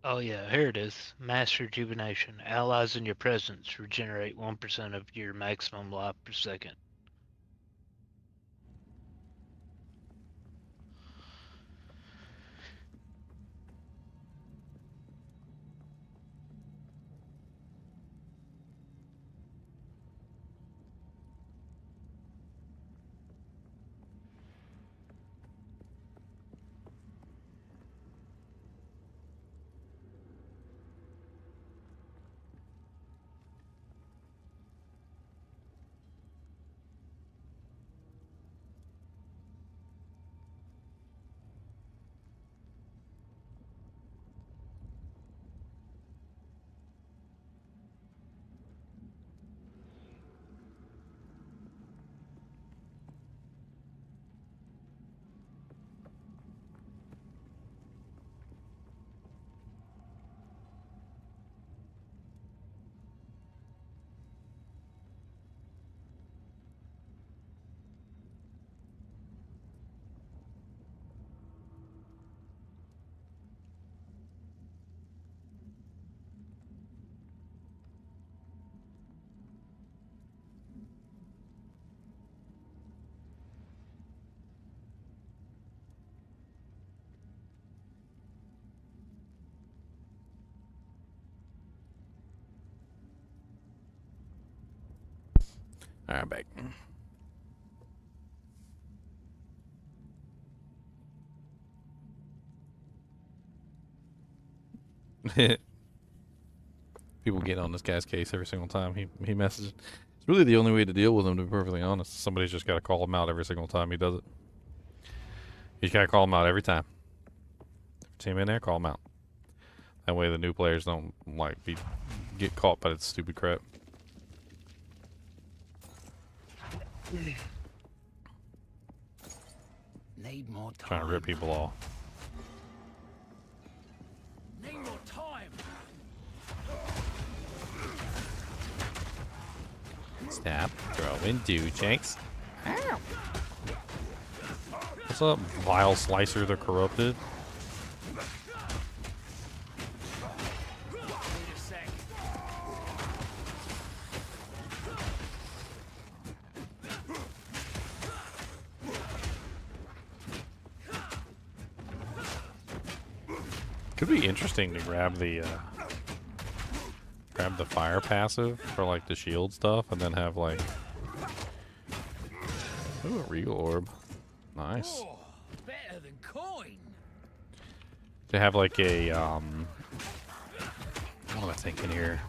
Oh yeah, here it is. Mass Rejuvenation. Allies in your presence regenerate 1% of your maximum life per second. Alright, back. People get on this guy's case every single time he messages. It's really the only way to deal with him, to be perfectly honest. Somebody's just got to call him out every single time he does it. You just got to call him out every time. See him in there, call him out. That way the new players don't like get caught by its stupid crap. Need more time. Trying to rip people off. Need more time. Stop throwing doochecks. What's up, vile slicer the corrupted? Could be interesting to grab the fire passive for like the shield stuff, and then have like ooh, a regal orb. Nice. Oh, better than coin. To have like a what am I thinking here?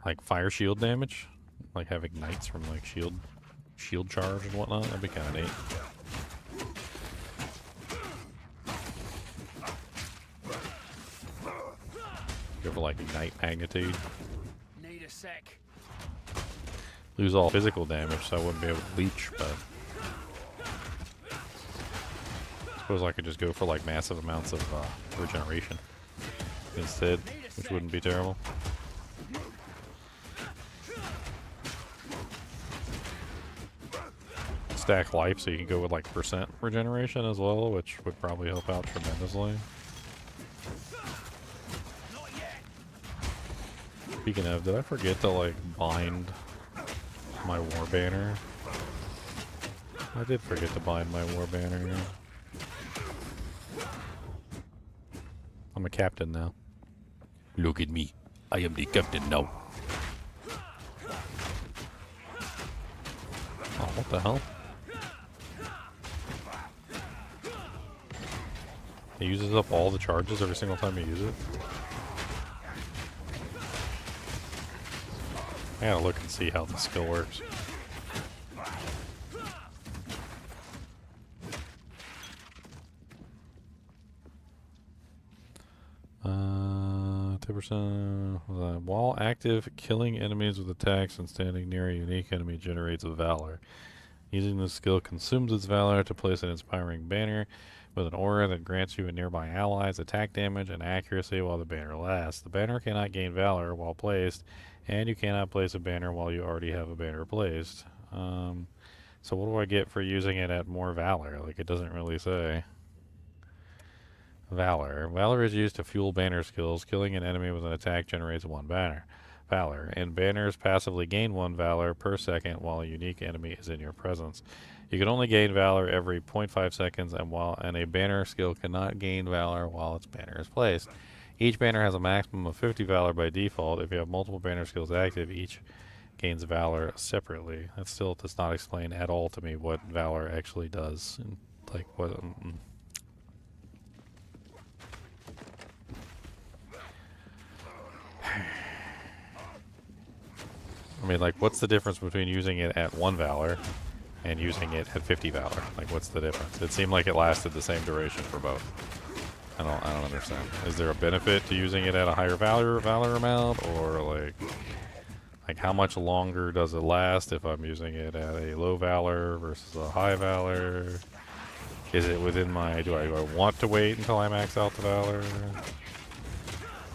Like fire shield damage, like have ignites from like shield charge and whatnot. That'd be kind of neat. Go for like ignite magnitude. Need a sec. Lose all physical damage, so I wouldn't be able to leech, but I suppose I could just go for like massive amounts of regeneration instead, which wouldn't be terrible. Stack life so you can go with like percent regeneration as well, which would probably help out tremendously. Speaking of, did I forget to like bind my war banner? I did forget to bind my war banner. I'm a captain now. Look at me. I am the captain now. Oh, what the hell? It uses up all the charges every single time you use it. I gotta look and see how the skill works. 10%. While active, killing enemies with attacks and standing near a unique enemy generates valor. Using this skill consumes its valor to place an inspiring banner with an aura that grants you and nearby allies attack damage and accuracy while the banner lasts. The banner cannot gain valor while placed, and you cannot place a banner while you already have a banner placed. So what do I get for using it at more valor? Like, it doesn't really say. Valor. Valor is used to fuel banner skills. Killing an enemy with an attack generates 1 banner. Valor. And banners passively gain 1 valor per second while a unique enemy is in your presence. You can only gain valor every 0.5 seconds, and a banner skill cannot gain valor while its banner is placed. Each banner has a maximum of 50 valor by default. If you have multiple banner skills active, each gains valor separately. That still does not explain at all to me what valor actually does. Like, what... I mean, like, what's the difference between using it at 1 valor and using it at 50 valor? Like, what's the difference? It seemed like it lasted the same duration for both. I don't understand. Is there a benefit to using it at a higher valor amount, or like how much longer does it last if I'm using it at a low valor versus a high valor? Is it within my? Do I want to wait until I max out the valor,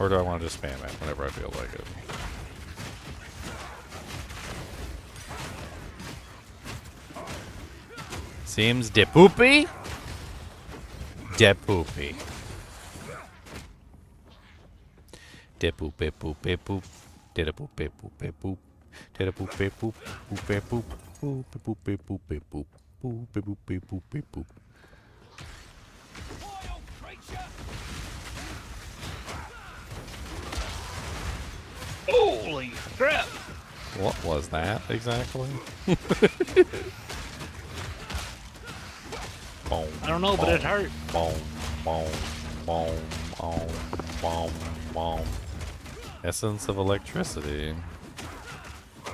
or do I want to just spam it whenever I feel like it? Seems de poopy. De poopy. De poopy poopy poop. De poopy poopy poop. De poopy poop. Poopy poop. Poopy poopy poopy poop. Poopy poopy poopy poop. Holy crap! What was that exactly? Boom, I don't know, but it hurt. Boom, boom, boom, boom, boom, boom. Essence of electricity. I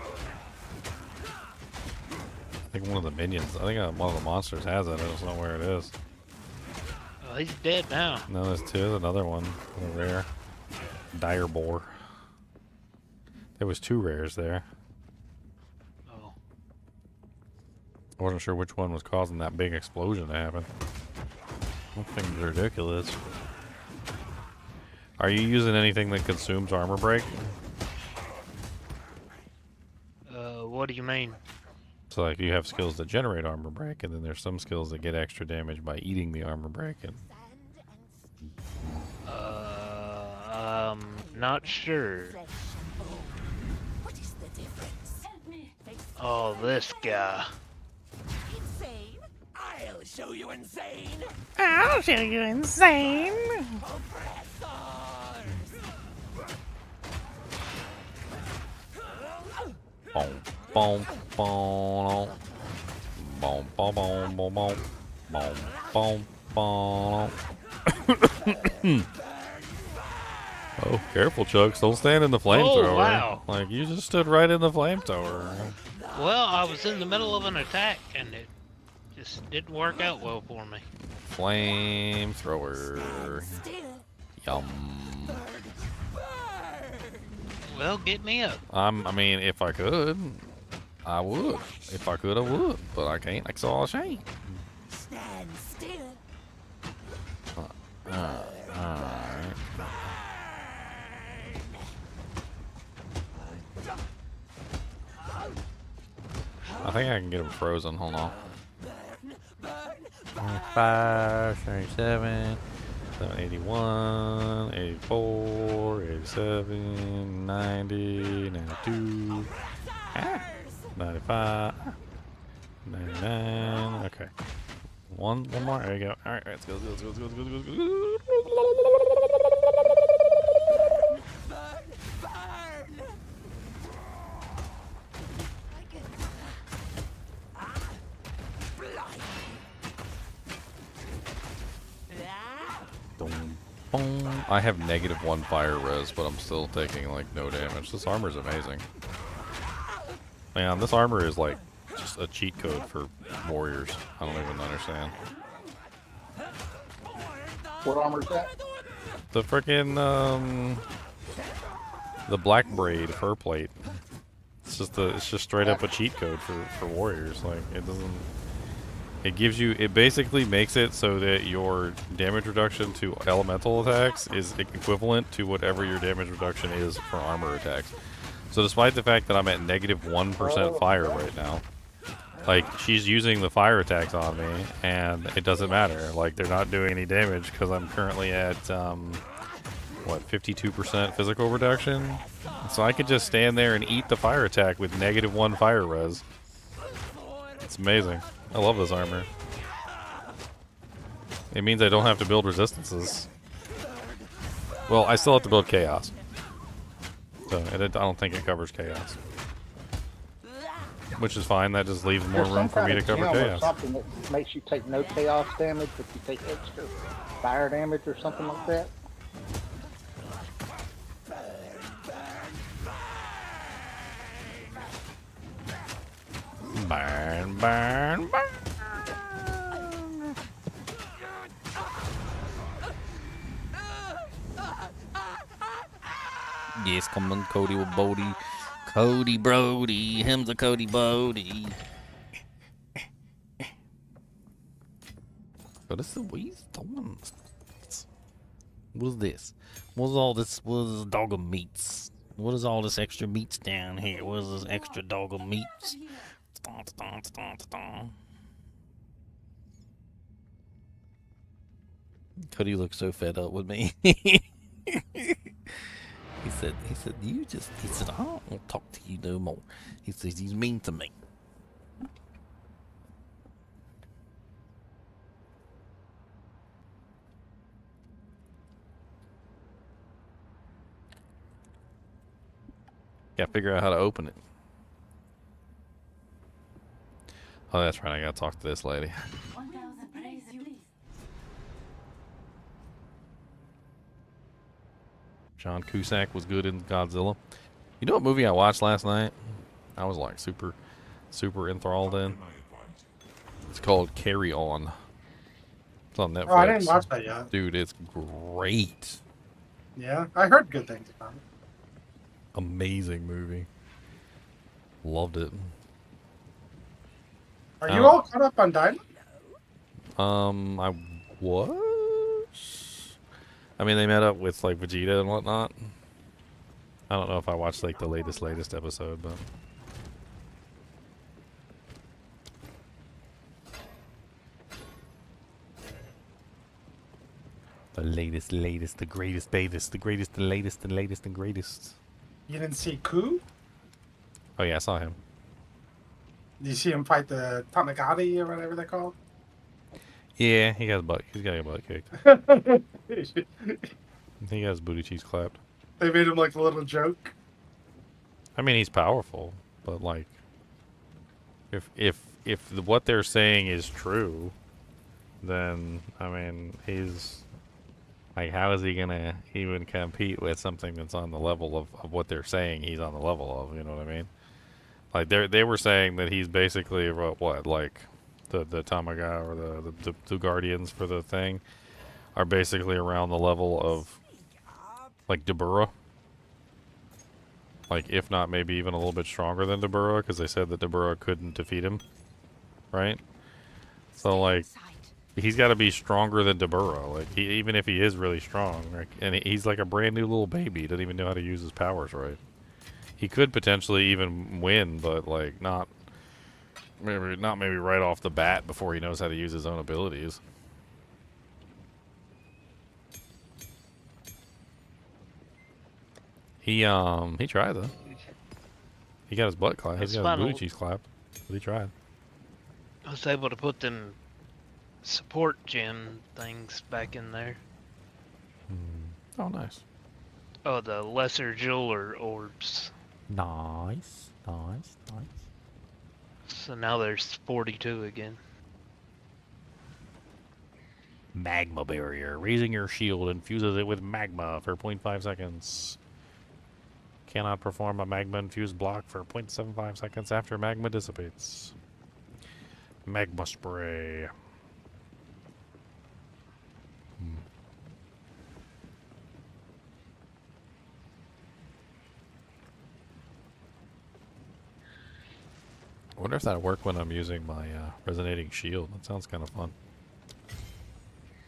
think one of the minions, I think one of the monsters has it. I just don't know where it is. Oh, he's dead now. No, there's 2. There's another one. Rare. Dire Boar. There was 2 rares there. Oh. I wasn't sure which one was causing that big explosion to happen. That thing's ridiculous. Are you using anything that consumes armor break? What do you mean? So like you have skills that generate armor break, and then there's some skills that get extra damage by eating the armor break. And not sure. What is the difference? Oh, this guy. Insane? I'll show you insane. I'll show you insane. boom, boom, boom, boom, boom, boom, boom, boom, boom, boom, boom. Oh, careful, Chucks. Don't stand in the flamethrower. Oh, wow. Like, you just stood right in the flamethrower. Well, I was in the middle of an attack, and it just didn't work out well for me. Flamethrower. Yum. Well, get me up. I mean, if I could, I would. If I could, I would. But I can't. That's all a shame. Stand still. Alright. I think I can get him frozen. Hold on. 25, 37, 81, 84, 87, 90, 92, 95, 99. Okay. One more. There you go. All right, let's go. Let's go. Let's go. Let's go. Let's go. Let's go. I have -1 fire res, but I'm still taking like no damage. This armor's amazing. Man, this armor is like just a cheat code for warriors. I don't even understand. What armor is that? The frickin' the black braid fur plate. It's just straight up a cheat code for warriors. Like it doesn't. It gives you. It basically makes it so that your damage reduction to elemental attacks is equivalent to whatever your damage reduction is for armor attacks. So despite the fact that I'm at -1% fire right now, like she's using the fire attacks on me, and it doesn't matter. Like they're not doing any damage because I'm currently at what 52% physical reduction. So I could just stand there and eat the fire attack with -1 fire res. It's amazing. I love this armor. It means I don't have to build resistances. Well, I still have to build chaos. So I don't think it covers chaos. Which is fine, that just leaves more room for me to cover chaos. Something that makes you take no chaos damage, but you take extra fire damage or something like that. Burn, burn, burn. Yes, come on, Cody with Bodie. Cody Brody, him's a Cody Bodie. What is the we's doing? What is this? What is all this? What is dog of meats? What is all this extra meats down here? What is this extra dog of meats? Cody looks so fed up with me. He said, he said, I don't want to talk to you no more. He says, he's mean to me. Gotta figure out how to open it. Oh, that's right. I gotta talk to this lady. John Cusack was good in Godzilla. You know what movie I watched last night? I was like super enthralled in. It's called Carry On. It's on Netflix. Oh, I didn't watch that yet. Dude, it's great. Yeah, I heard good things about it. Amazing movie. Loved it. Are you all caught up on Diamond? I was. I mean, they met up with like Vegeta and whatnot. I don't know if I watched like the latest episode, but the latest, the greatest, the greatest, the latest and greatest. You didn't see Ku? Oh yeah, I saw him. Did you see him fight the Tanagati or whatever they're called? Yeah, he got his butt. He's got his butt kicked. He got his booty cheeks clapped. They made him like a little joke. I mean, he's powerful, but like, if what they're saying is true, then I mean, he's like, how is he gonna even compete with something that's on the level of what they're saying he's on the level of? You know what I mean? Like they were saying that he's basically what like the Tamaga or the Guardians for the thing are basically around the level of like Dabura. Like, if not, maybe even a little bit stronger than Dabura, because they said that Dabura couldn't defeat him, right? So, like, he's got to be stronger than Dabura. Like, even if he is really strong, like, and he's like a brand new little baby, he doesn't even know how to use his powers right. He could potentially even win, but like not maybe right off the bat before he knows how to use his own abilities. He tried though. He got his butt clapped. He got his booty cheeks clapped. But he tried. I was able to put them support gem things back in there. Oh, nice. Oh, the lesser jeweler orbs. Nice. So now there's 42 again. Magma barrier. Raising your shield infuses it with magma for 0.5 seconds. Cannot perform a magma-infused block for 0.75 seconds after magma dissipates. Magma spray. I wonder if that'll work when I'm using my resonating shield. That sounds kind of fun.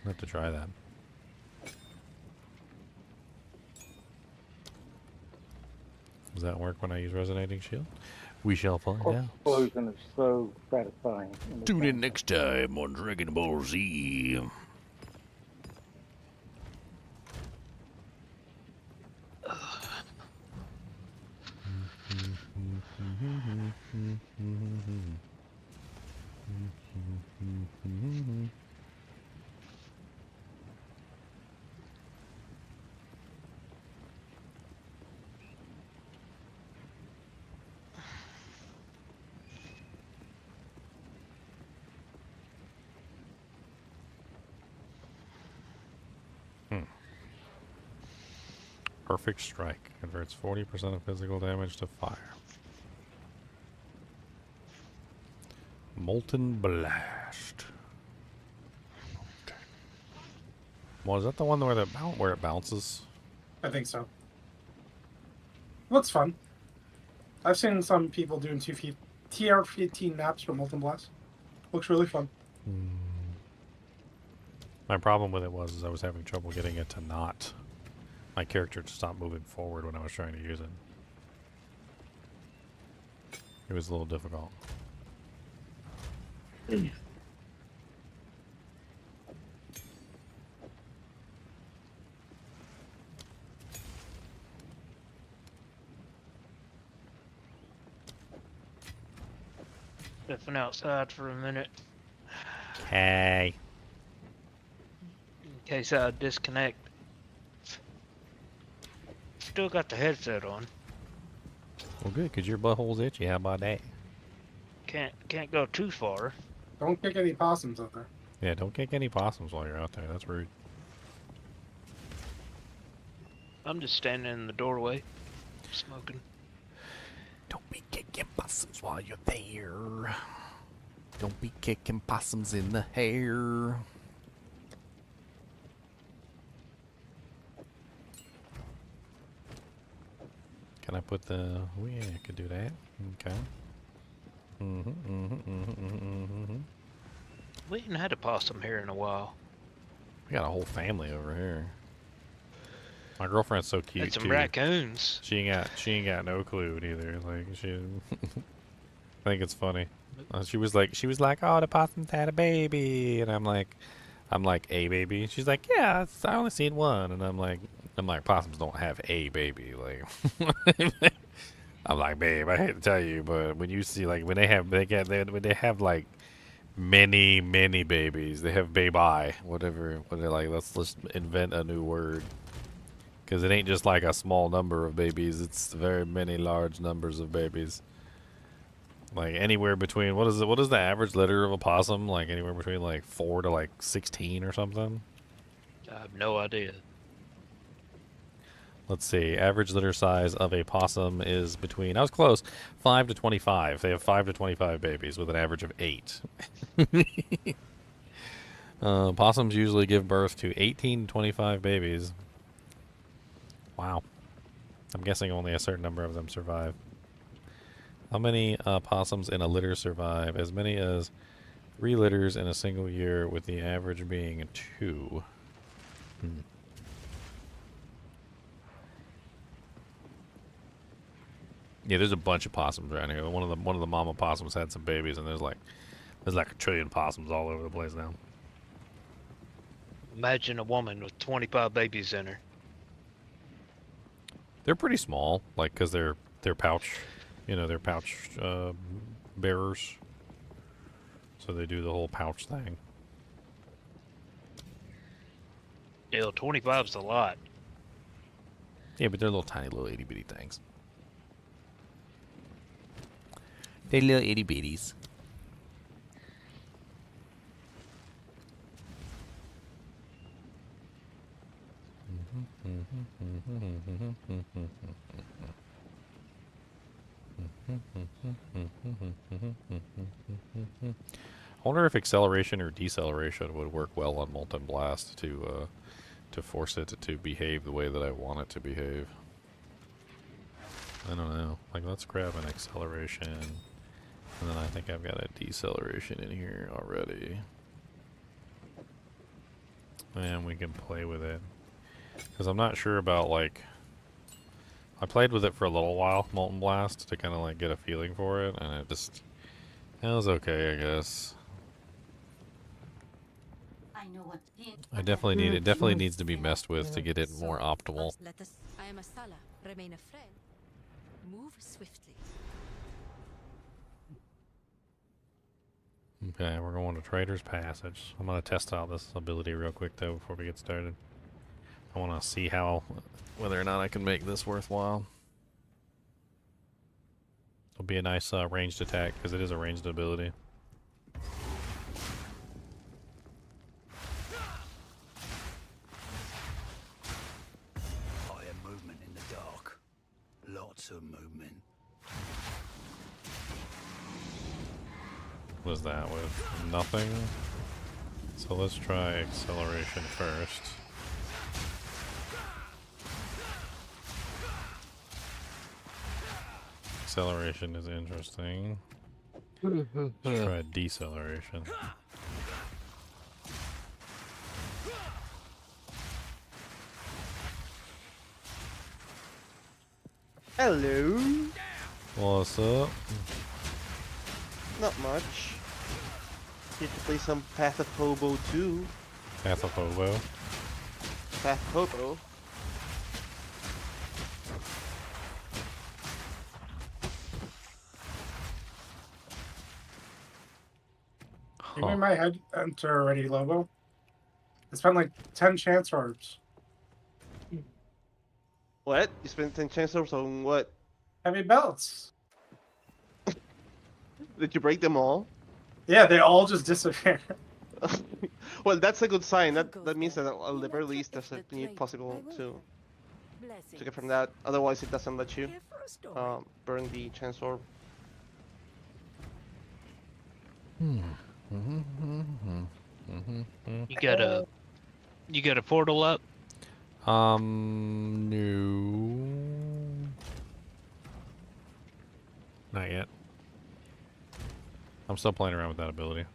I'll have to try that. Does that work when I use resonating shield? We shall find out. Explosion is so satisfying. Tune in next time on Dragon Ball Z. Perfect strike. Converts 40% of physical damage to fire. Molten blast. Well, is that the one where it bounces? I think so. Looks fun. I've seen some people doing TR-15 maps for Molten Blast. Looks really fun. My problem with it was I was having trouble getting it to not... my character to stop moving forward when I was trying to use it. It was a little difficult. Stepping outside for a minute. Hey. In case I disconnect. Still got the headset on. Well, good, because your butthole's itchy. How about that? Can't go too far. Don't kick any possums out there. Yeah, don't kick any possums while you're out there. That's rude. I'm just standing in the doorway, smoking. Don't be kicking possums while you're there. Don't be kicking possums in the hair. I put the... Oh yeah, I could do that. Okay. We ain't had a possum here in a while. We got a whole family over here. My girlfriend's so cute And some too. raccoons. She ain't got no clue either. Like she, I think it's funny. She was like, oh, the possum's had a baby, and I'm like, a baby. She's like, yeah, I only seen one, and I'm like, possums don't have a baby. Like, I'm like, babe, I hate to tell you, but when you see like when they have like many babies, they have baby, whatever. When they're like, let's invent a new word. Because it ain't just like a small number of babies, it's very many large numbers of babies. Like anywhere between, what is the average litter of a possum? Like anywhere between like 4 to like 16 or something? I have no idea. Let's see, average litter size of a possum is between, I was close, 5 to 25. They have 5 to 25 babies with an average of 8. Possums usually give birth to 18 to 25 babies. Wow. I'm guessing only a certain number of them survive. How many possums in a litter survive? As many as 3 litters in a single year, with the average being 2. Yeah, there's a bunch of possums around here. One of the mama possums had some babies, and there's like a trillion possums all over the place now. Imagine a woman with 25 babies in her. They're pretty small, like, because they're pouch, they're pouch bearers. So they do the whole pouch thing. Yeah, 25's a lot. Yeah, but they're little tiny little itty bitty things. They're little itty bitties. I wonder if acceleration or deceleration would work well on Molten Blast to force it to behave the way that I want it to behave. I don't know. Like, let's grab an acceleration, and then I think I've got a deceleration in here already. And we can play with it. Because I'm not sure about, like... I played with it for a little while, Molten Blast, to kind of, like, get a feeling for it, and it was okay, I guess. It definitely needs to be messed with to get it more optimal. I am a Sala. Remain a friend. Move swiftly. Okay, we're going to Trader's Passage. I'm going to test out this ability real quick, though, before we get started. I want to see whether or not I can make this worthwhile. It'll be a nice ranged attack, because it is a ranged ability. I am movement in the dark. Lots of movement. What is that with nothing? So let's try acceleration first. Acceleration is interesting. Let's try deceleration. Hello. What's up? Not much. Here to play some Path of Hobo 2. Path of Hobo? Path of Hobo. You made my head enter already, Lobo. I spent like 10 chance orbs. What? You spent 10 chance orbs on what? Heavy belts. Did you break them all? Yeah, they all just disappear. Well, that's a good sign. That means that at the very least there's a need possible to get from that. Otherwise, it doesn't let you burn the chance orb. You got a portal up? No. Not yet. I'm still playing around with that ability.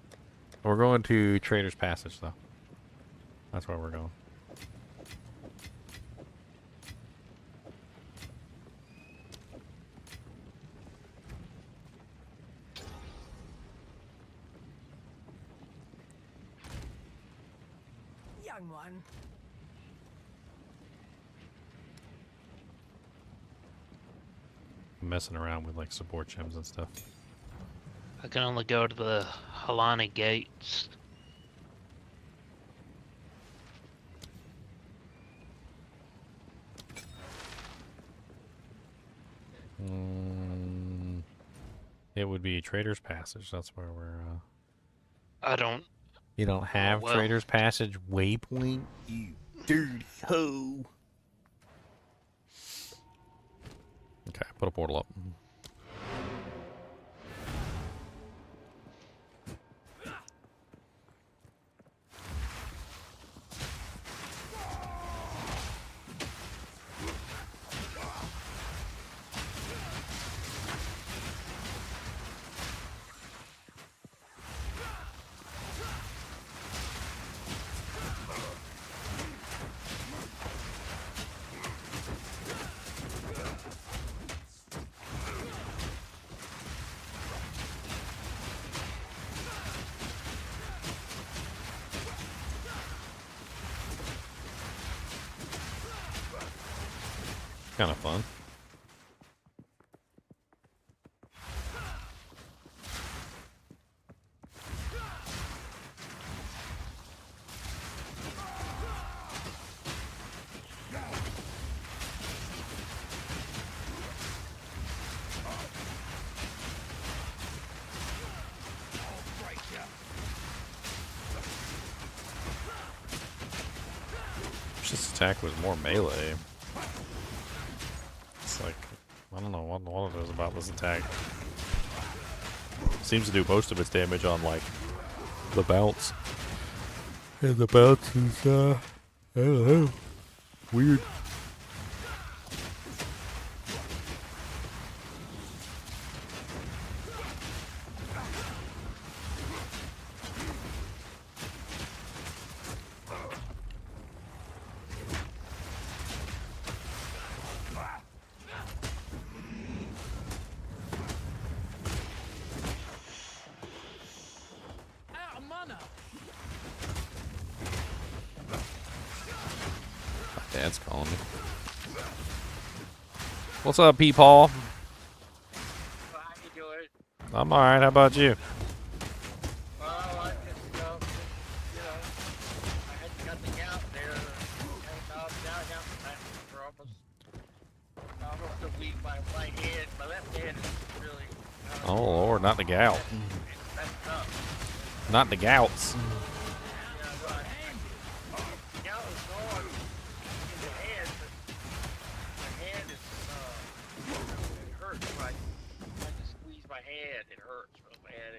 We're going to Trader's Passage, though. That's where we're going. Young one. Messing around with like support gems and stuff. I can only go to the Halani gates. It would be Trader's Passage. That's where we're. I don't. You don't have well. Trader's Passage waypoint, you dirty hoe. Okay, put a portal up. Kind of fun. This attack was more melee. Like, I don't know what it is about this attack. Seems to do most of its damage on like the bounce. And the bounce is I don't know. Weird. Dad's calling me. What's up, P-Paul? How you doing? I'm alright, how about you? Well, I just, you know, I had got the gout there. For almost a week. My right hand, my left hand is really... Oh, Lord, not the gout. That's tough. Not the gouts.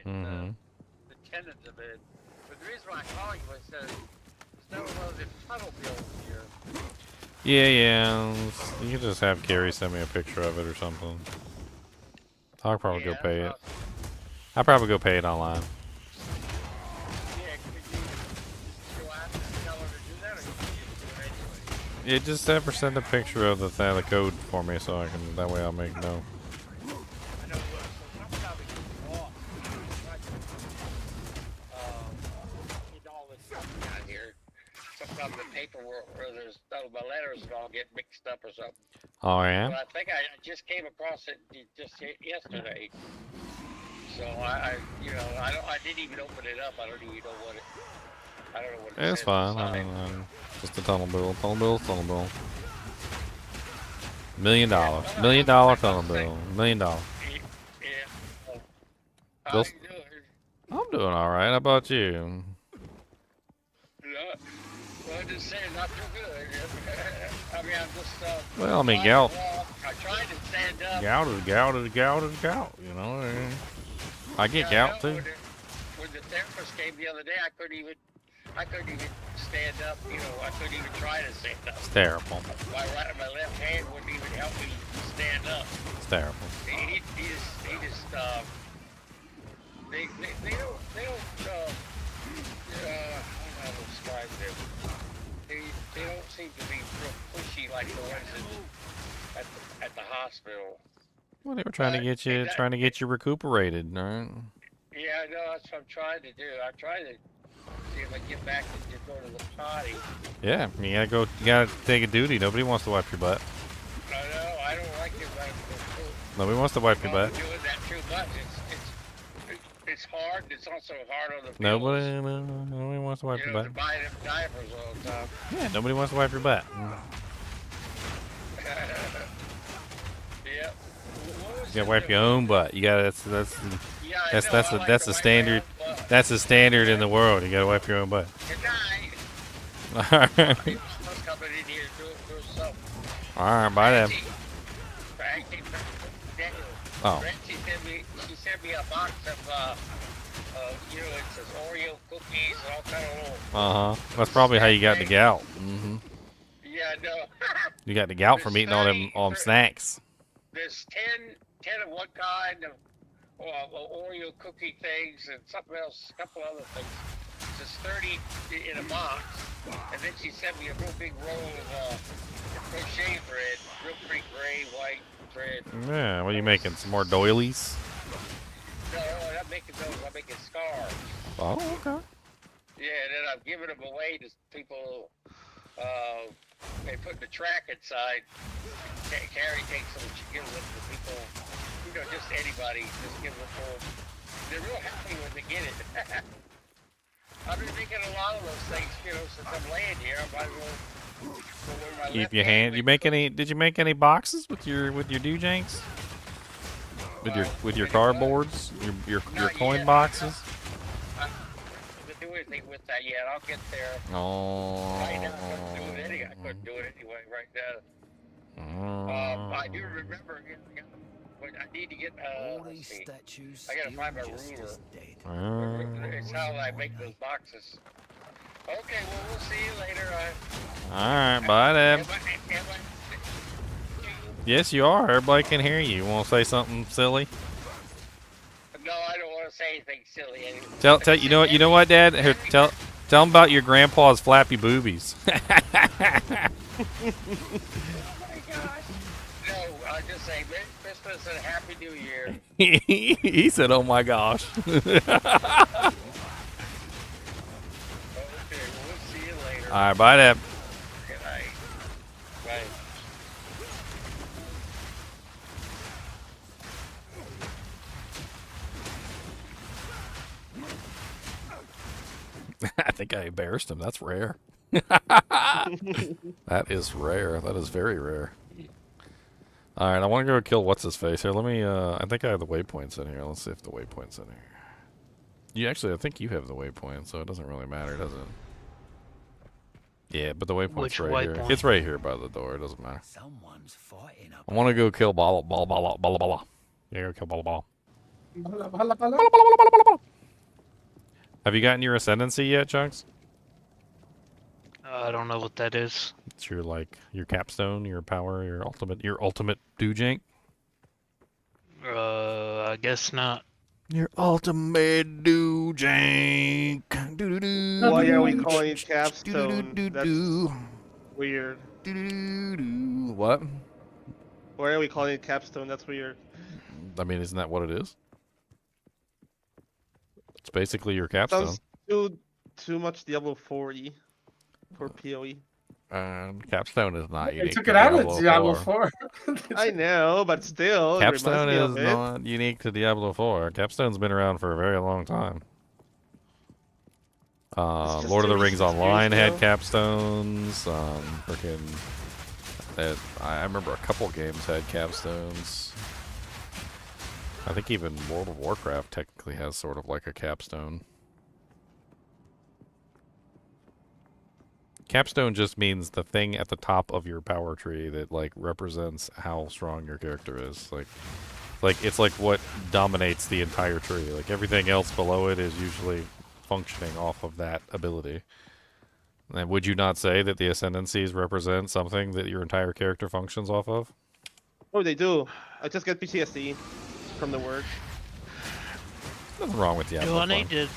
The tendons of it. But the reason why I call you was there's no one of the tunnel builds here. Yeah. You can just have Gary send me a picture of it or something. I'll probably go pay it. I'll probably go pay it online. Yeah, could you go after and tell her to do that, or could you just do it anyway? Yeah, just have her send a picture of the code for me so I can, that way I'll make know. Sometimes the paperwork or there's my letters and all get mixed up or something. Oh yeah. But I think I just came across it just yesterday. So I didn't even open it up. I don't even know what it. I don't know what it It's says fine. inside. I mean, just a tunnel bill. Tunnel bill. Tunnel bill. $1 million. $1 million tunnel bill. $1 million. Yeah. How you doing? I'm doing all right. How about you? Well, I'm just saying, not too good. I mean, I'm just. Well, I mean, gout. I tried to stand up. Gout is gout is gout is gout. You know. I get gout too. When the therapist came the other day, I couldn't even stand up. You know, I couldn't even try to stand up. It's terrible. My left hand wouldn't even help me stand up. It's terrible. He just they don't I don't know how to describe them. They don't seem to be real pushy like the ones at the hospital. Well, they were trying to get you recuperated, right? Yeah, I know, that's what I'm trying to do. I'm trying to see if I get back and just go to the potty. Yeah, you gotta take a duty. Nobody wants to wipe your butt. I know, I don't like it. Nobody wants to wipe your butt. Doing that too much. It's hard. It's also hard on the Nobody wants to wipe your butt. to buy them diapers all the time. Yeah, nobody wants to wipe your butt. Yeah. You gotta wipe your own butt. You gotta. That's the standard. That's the standard in the world. You gotta wipe your own butt. All right. All right. Bye then. Oh. She sent me a box of it says Oreo cookies and all kind of little. That's probably how you got the gout. Mm-hmm. Yeah, no. You got the gout from eating all them snacks. There's 10 of one kind of Oreo cookie things and something else, a couple other things. There's 30 in a box, and then she sent me a real big roll of crochet thread, real pretty gray, white thread. Yeah, what are you making? Some more doilies? No, I'm not making those. I'm making scarves. Oh, okay. Yeah, and then I'm giving them away to people. They put the track inside. Carrie takes them. She gives them to people. You know, just anybody. Just give them to them. They're real happy when they get it. I've been making a lot of those things, you know, since I'm laying here. I might as well wear my Keep left your hand. You make any? Did you make any boxes with your doojanks? With your cardboards, your coin boxes. I haven't do anything with that yet. I'll get there. Oh. Right now, I couldn't do it anyway right now. I do remember, but I need to get. Let's see. I gotta find my ruler. It's how I make those boxes. Okay, well we'll see you later. All right, bye, Deb. Yes, you are. Everybody can hear you. You want to say something silly? No, I don't want to say anything silly. Anyway. Tell you know what, Dad? Here, tell them about your grandpa's flappy boobies. Oh my gosh! No, I'll just say Merry Christmas and Happy New Year. He said, "Oh my gosh." Okay, well, we'll see you later. All right, bye, Deb. Good night. Bye. I think I embarrassed him. That's rare. That is rare. That is very rare. All right, I want to go kill what's his face here. Let me. I think I have the waypoints in here. Let's see if the waypoints in here. You actually, I think you have the waypoint, so it doesn't really matter, does it? Yeah, but the waypoint's right here. It's right here by the door. It doesn't matter. Someone's fighting up. I want to go kill Bala. Yeah, go kill Bala. Have you gotten your ascendancy yet, Chunks? I don't know what that is. It's your your capstone, your power, your ultimate doojank. I guess not. Your ultimate doojank. Why are we calling it capstone? That's weird. What? Why are we calling it capstone? That's weird. I mean, isn't that what it is? It's basically your capstone. Sounds too much Diablo 4-y for PoE. Capstone is not unique. They took it out of Diablo 4. I know, but still. Capstone is not unique to Diablo 4. Capstone's been around for a very long time. Lord of the Rings Online had capstones. I remember a couple games had capstones. I think even World of Warcraft technically has sort of like a capstone. Capstone just means the thing at the top of your power tree that represents how strong your character is. It's like what dominates the entire tree. Like everything else below it is usually functioning off of that ability. And would you not say that the ascendancies represent something that your entire character functions off of? Oh, they do. I just get PTSD from the word. Nothing wrong with Diablo. Do I need to?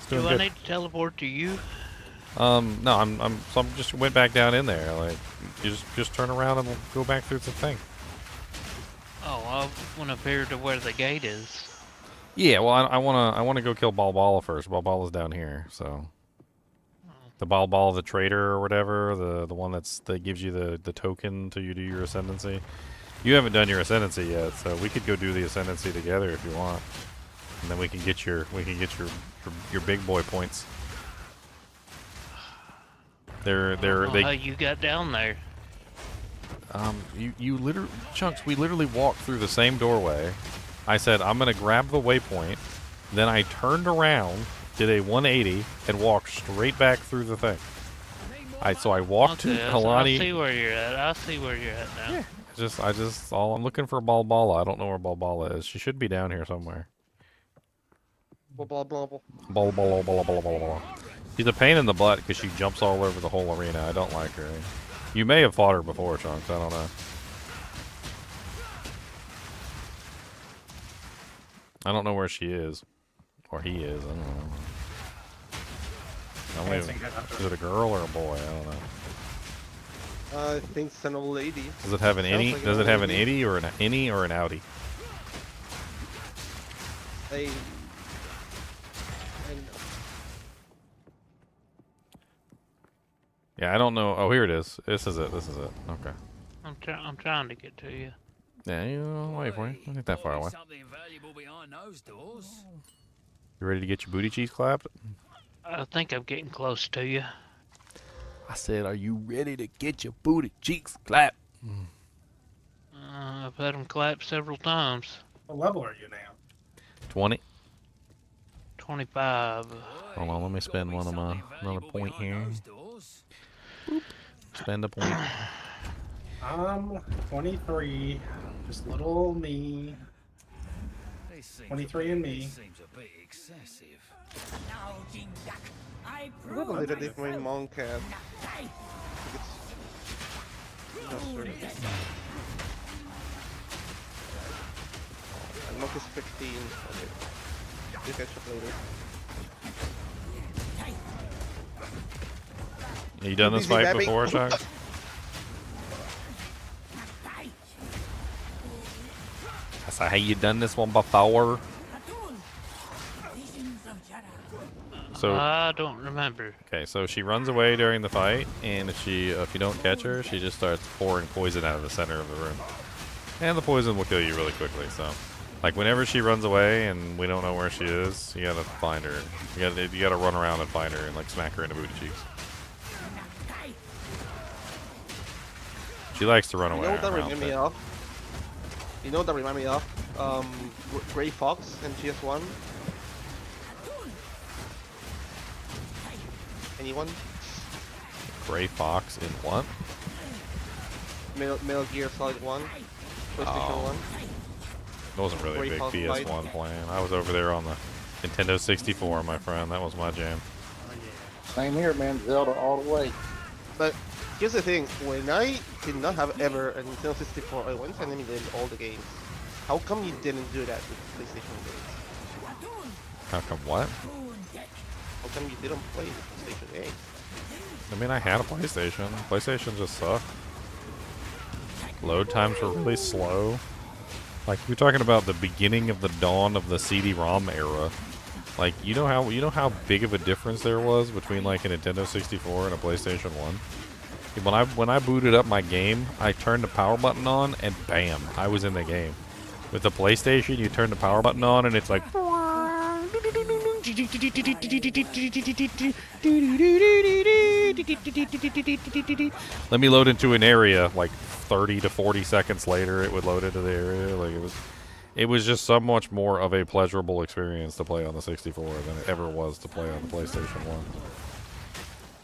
doing Do I good. need to teleport to you? No, I'm just went back down in there. Like, you just turn around and go back through the thing. Oh, I want to appear to where the gate is. Yeah, well, I wanna go kill Balbala first. Balbala's down here, so the Balbala, the traitor or whatever, the one that gives you the token to you do your ascendancy. You haven't done your ascendancy yet, so we could go do the ascendancy together if you want, and then we can get your big boy points. How you got down there? You literally, Chunks, we literally walked through the same doorway. I said, I'm going to grab the waypoint. Then I turned around, did a 180, and walked straight back through the thing. So I walked to Helani. I see where you're at. I see where you're at now. Yeah. I'm looking for Balbala. I don't know where Balbala is. She should be down here somewhere. Balbala. She's a pain in the butt because she jumps all over the whole arena. I don't like her. You may have fought her before, Chunks. I don't know. I don't know where she is. Or he is. I don't know. Is it a girl or a boy? I don't know. I think it's an old lady. Does it have an innie? Does it have an innie or an innie or an outie? Yeah, I don't know. Oh, here it is. This is it. Okay. I'm trying to get to you. Yeah, I'll wait for you. Not that far away. You ready to get your booty cheeks clapped? I think I'm getting close to you. I said, are you ready to get your booty cheeks clapped? I've had them clap several times. What level are you now? 20. 25. Hold on, let me spend another point here. Boop. Spend a point. 23. Just little me. 23 and me. Seems a bit excessive. I believe that if my monk had. And monk is 15. Okay. You catch up later. You done this fight before, Chuck? I said, hey, you done this one before? So I don't remember. Okay, so she runs away during the fight, and if you don't catch her, she just starts pouring poison out of the center of the room, and the poison will kill you really quickly. So, like whenever she runs away and we don't know where she is, you gotta find her. You gotta run around and find her and like smack her in the booty cheeks. She likes to run away. You know what that reminds me of? You know what that reminds me of? Gray Fox in GS1. Anyone? Gray Fox in what? Metal Gear Solid 1. PlayStation 1. It wasn't really a big PS1 plan. I was over there on the Nintendo 64, my friend. That was my jam. Same here, man. Zelda all the way. But here's the thing. When I did not have ever a Nintendo 64, I went and emulated all the games. How come you didn't do that with PlayStation games? How come what? How come you didn't play the PlayStation games? I mean, I had a PlayStation. PlayStation just sucked. Load times were really slow. Like, you're talking about the beginning of the dawn of the CD-ROM era. Like, you know how big of a difference there was between like a Nintendo 64 and a PlayStation 1? When I booted up my game, I turned the power button on and bam, I was in the game. With the PlayStation, you turn the power button on and it's like let me load into an area. Like 30 to 40 seconds later, it would load into the area. Like it was just so much more of a pleasurable experience to play on the 64 than it ever was to play on the PlayStation 1.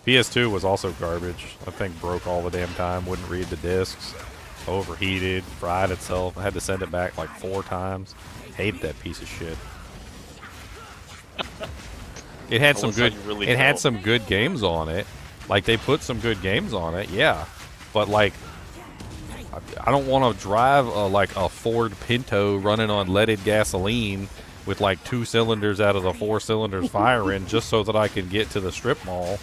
PS2 was also garbage. That thing broke all the damn time, wouldn't read the discs, overheated, fried itself. I had to send it back like 4 times. Hated that piece of shit. It had some good. It had some good games on it, Like, they put some good games on it, yeah. But, like, I don't want to drive, a Ford Pinto running on leaded gasoline with, like, 2 cylinders out of the 4 cylinders firing just so that I can get to the strip mall.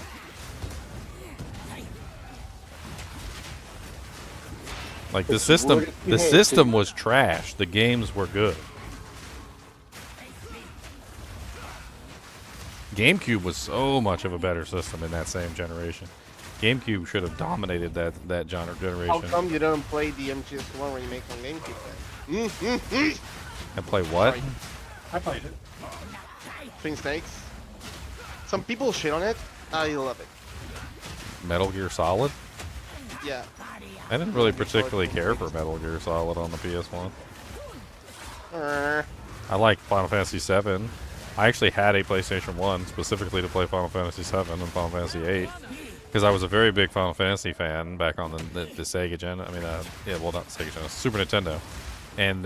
Like, the system was trash. The games were good. GameCube was so much of a better system in that same generation. GameCube should have dominated that generation. How come you don't play the MGS1 when you make on GameCube then? And play what? Sorry. I played it. Twin Snakes. Some people shit on it. I love it. Metal Gear Solid? Yeah. I didn't really particularly care for Metal Gear Solid on the PS1. I like Final Fantasy VII. I actually had a PlayStation 1 specifically to play Final Fantasy VII and Final Fantasy VIII. Because I was a very big Final Fantasy fan back on the Sega Gen. I mean, yeah, well, not the Sega Gen, Super Nintendo. And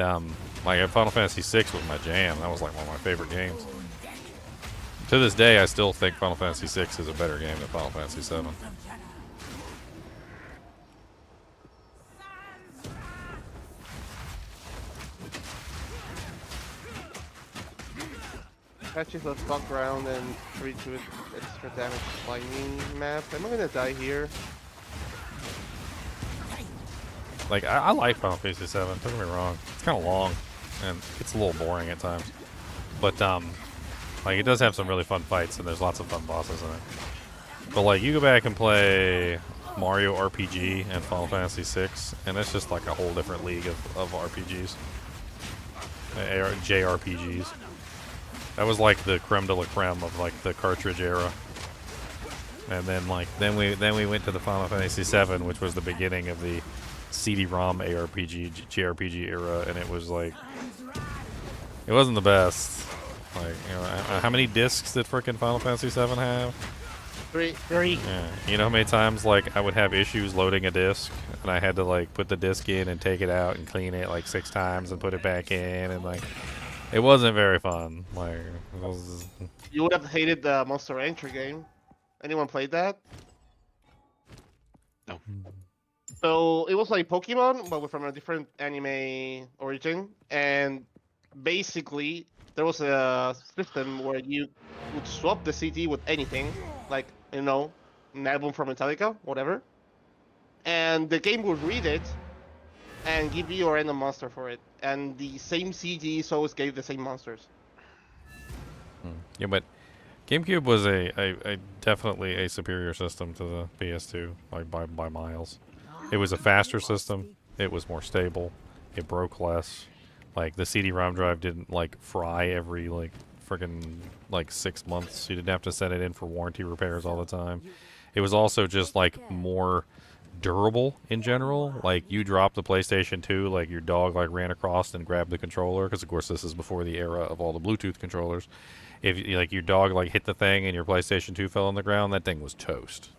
like Final Fantasy VI was my jam. That was like one of my favorite games. To this day, I still think Final Fantasy VI is a better game than Final Fantasy VII. Patches let's fuck around and reach with extra damage lightning map. Am I gonna die here? Like, I like Final Fantasy VII, don't get me wrong. It's kind of long, and it's a little boring at times. But, like, it does have some really fun fights, and there's lots of fun bosses in it. But, like, you go back and play Mario RPG and Final Fantasy VI, and it's just like a whole different league of RPGs. JRPGs. That was like the creme de la creme of like the cartridge era. And then then we went to the Final Fantasy VII, which was the beginning of the CD-ROM JRPG era, and it was like, it wasn't the best. Like, you know, how many discs did frickin' Final Fantasy VII have? 3. Yeah. You know how many times like I would have issues loading a disc, and I had to like put the disc in and take it out and clean it like 6 times and put it back in, and like, it wasn't very fun. Like, it was... You would have hated the Monster Rancher game. Anyone played that? No. So it was like Pokemon, but from a different anime origin. And basically, there was a system where you would swap the CD with anything, like, you know, an album from Metallica, whatever. And the game would read it and give you a random monster for it. And the same CDs always gave the same monsters. Yeah, but GameCube was a definitely a superior system to the PS2, like by miles. It was a faster system. It was more stable. It broke less. Like, the CD-ROM drive didn't like fry every like friggin' like 6 months. You didn't have to send it in for warranty repairs all the time. It was also just like more durable in general. Like, you dropped the PlayStation 2, like your dog like ran across and grabbed the controller, because of course this is before the era of all the Bluetooth controllers. If like your dog like hit the thing and your PlayStation 2 fell on the ground, that thing was toast.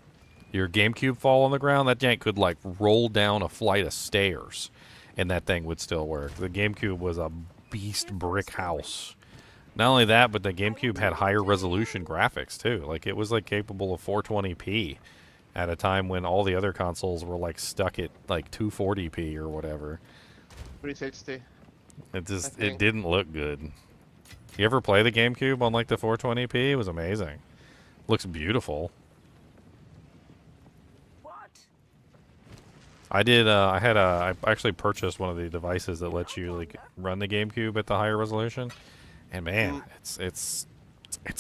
Your GameCube fall on the ground, that jank could like roll down a flight of stairs and that thing would still work. The GameCube was a beast brick house. Not only that, but the GameCube had higher resolution graphics too. Like, it was like capable of 420p at a time when all the other consoles were like stuck at like 240p or whatever. 360. It didn't look good. You ever play the GameCube on like the 420p? It was amazing. Looks beautiful. I did. I actually purchased one of the devices that lets you like run the GameCube at the higher resolution, and man, it's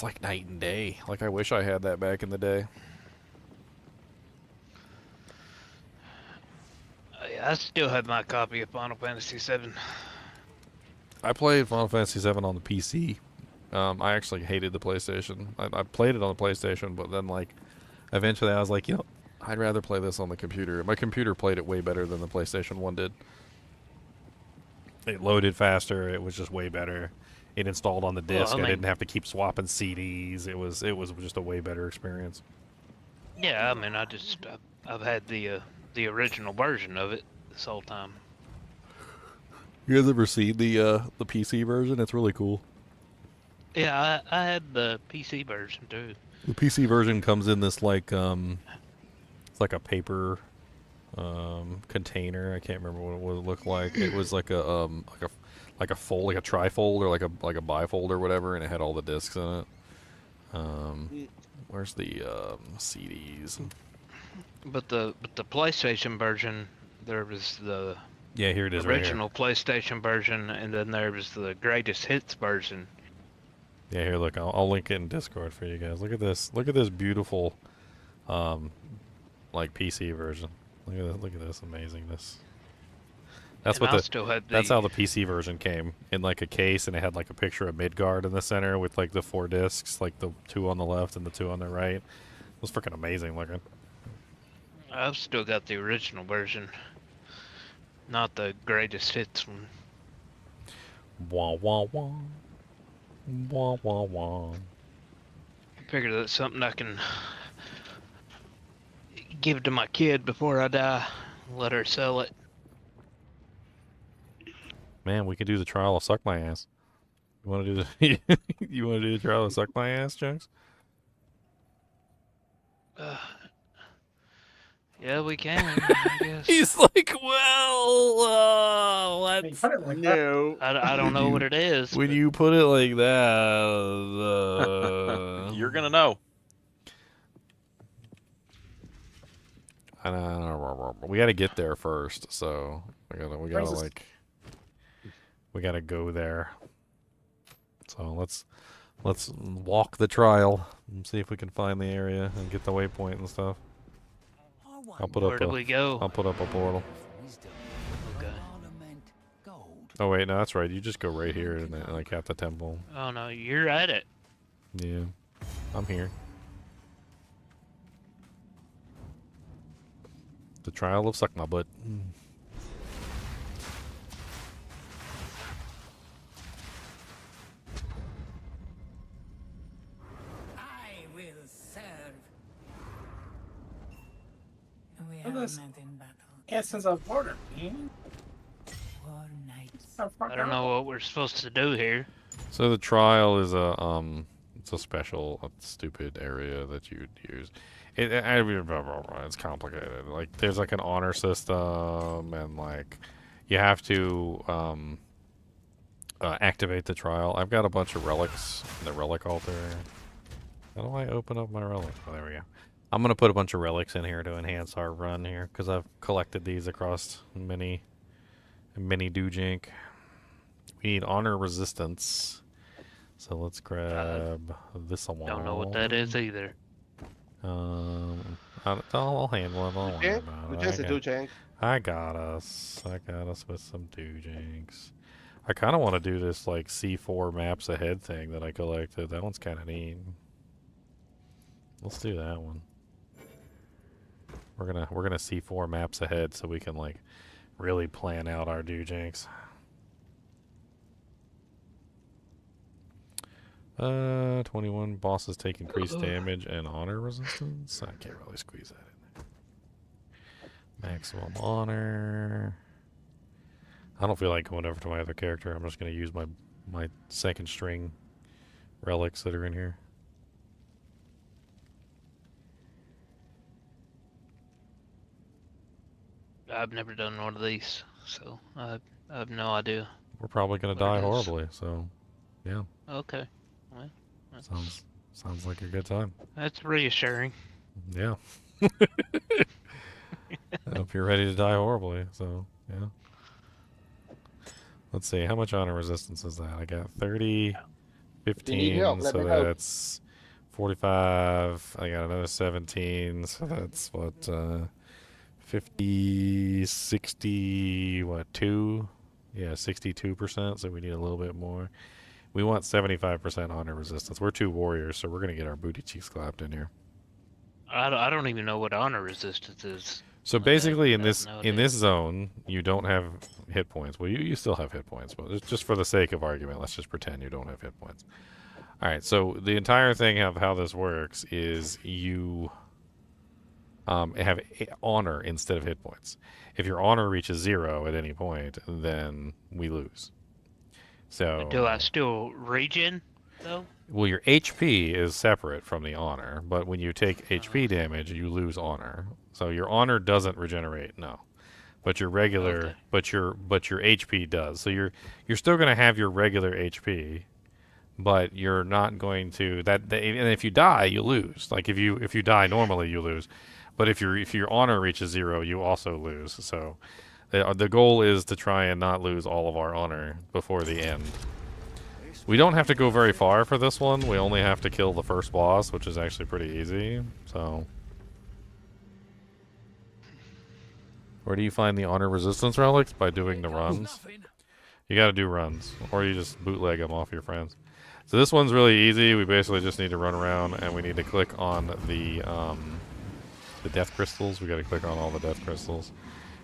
like night and day. Like, I wish I had that back in the day. I still have my copy of Final Fantasy VII. I played Final Fantasy VII on the PC. I actually hated the PlayStation. I played it on the PlayStation, but then like eventually I was like, you know, I'd rather play this on the computer. My computer played it way better than the PlayStation 1 did. It loaded faster. It was just way better. It installed on the disc. Well, I mean, I didn't have to keep swapping CDs. It was just a way better experience. Yeah, I mean, I've had the original version of it this whole time. You guys ever seen the PC version? It's really cool. Yeah, I had the PC version too. The PC version comes in this like It's like a paper container. I can't remember what it would look like. It was like a fold, like a trifold or like a bifold or whatever, and it had all the discs in it. Where's the CDs? But the PlayStation version, there was the here it is, original PlayStation version, and then there was the greatest hits version. Yeah, here, look, I'll link it in Discord for you guys. Look at this. Look at this beautiful, like PC version. Look at that. Look at this amazingness. That's And what I still had that's how the PC version came in like a case, and it had like a picture of Midgard in the center with like the 4 discs, like the 2 on the left and the 2 on the right. It was freaking amazing looking. I've still got the original version, not the greatest hits one. Wah wah wah. Wah wah wah. I figure that's something I can give to my kid before I die. Let her sell it. Man, we could do the trial of suck my ass. You want to do the you want to do the trial of suck my ass, Junks? Yeah, we can. I guess. He's like, well, let's no. I don't know what it is. When you put it like that, you're gonna know. We got to get there first, so we gotta go there. So let's walk the trial and see if we can find the area and get the waypoint and stuff. I'll put Where do we go? I'll put up a portal. Okay. Oh wait, no, that's right. You just go right here and then, like at the temple. Oh no, you're at it. Yeah, I'm here. The trial of suck my butt. I will serve. We Well, have this- met in battle. Essence of border, man. War knights. I don't know what we're supposed to do here. So the trial is it's a special, stupid area that you'd use. It's complicated. Like there's like an honor system, and like you have to activate the trial. I've got a bunch of relics in the relic altar. How do I open up my relic? Oh, there we go. I'm gonna put a bunch of relics in here to enhance our run here because I've collected these across many doujink. We need honor resistance. So let's grab this one. Don't know what that is either. I'll handle it. Don't worry about it. I got us with some doujinks. I kind of want to do this like C4 maps ahead thing that I collected. That one's kind of neat. Let's do that one. We're gonna C4 maps ahead so we can like really plan out our doujinks. 21 bosses take increased damage and honor resistance. I can't really squeeze that in there. Maximum honor. I don't feel like going over to my other character. I'm just gonna use my second string relics that are in here. I've never done one of these, so I have no idea. We're probably gonna die horribly, so yeah. Okay. Well, Sounds like a good time. that's reassuring. Yeah. I hope you're ready to die horribly, so yeah. Let's see, how much honor resistance is that? I got 30, 15, help, let so me know. that's 45. I got another 17, so that's what, 50, 60, what, 2? Yeah, 62%, so we need a little bit more. We want 75% honor resistance. We're 2 warriors, so we're going to get our booty cheeks clapped in here. I don't even know what honor resistance is. So basically, in this zone, you don't have hit points. Well, you still have hit points, but just for the sake of argument, let's just pretend you don't have hit points. All right. So the entire thing of how this works is you have honor instead of hit points. If your honor reaches 0 at any point, then we lose. So Do I still regen though? well, your HP is separate from the honor, but when you take HP damage, you lose honor. So your honor doesn't regenerate, no. But your regular, but your HP does. So you're still going to have your regular HP, but you're not going to and if you die, you lose. Like if you die normally, you lose. But if your honor reaches 0, you also lose. So the goal is to try and not lose all of our honor before the end. We don't have to go very far for this one. We only have to kill the first boss, which is actually pretty easy. So where do you find the honor resistance relics? By doing the runs. You got to do runs, or you just bootleg them off your friends. So this one's really easy. We basically just need to run around, and we need to click on the death crystals. We got to click on all the death crystals.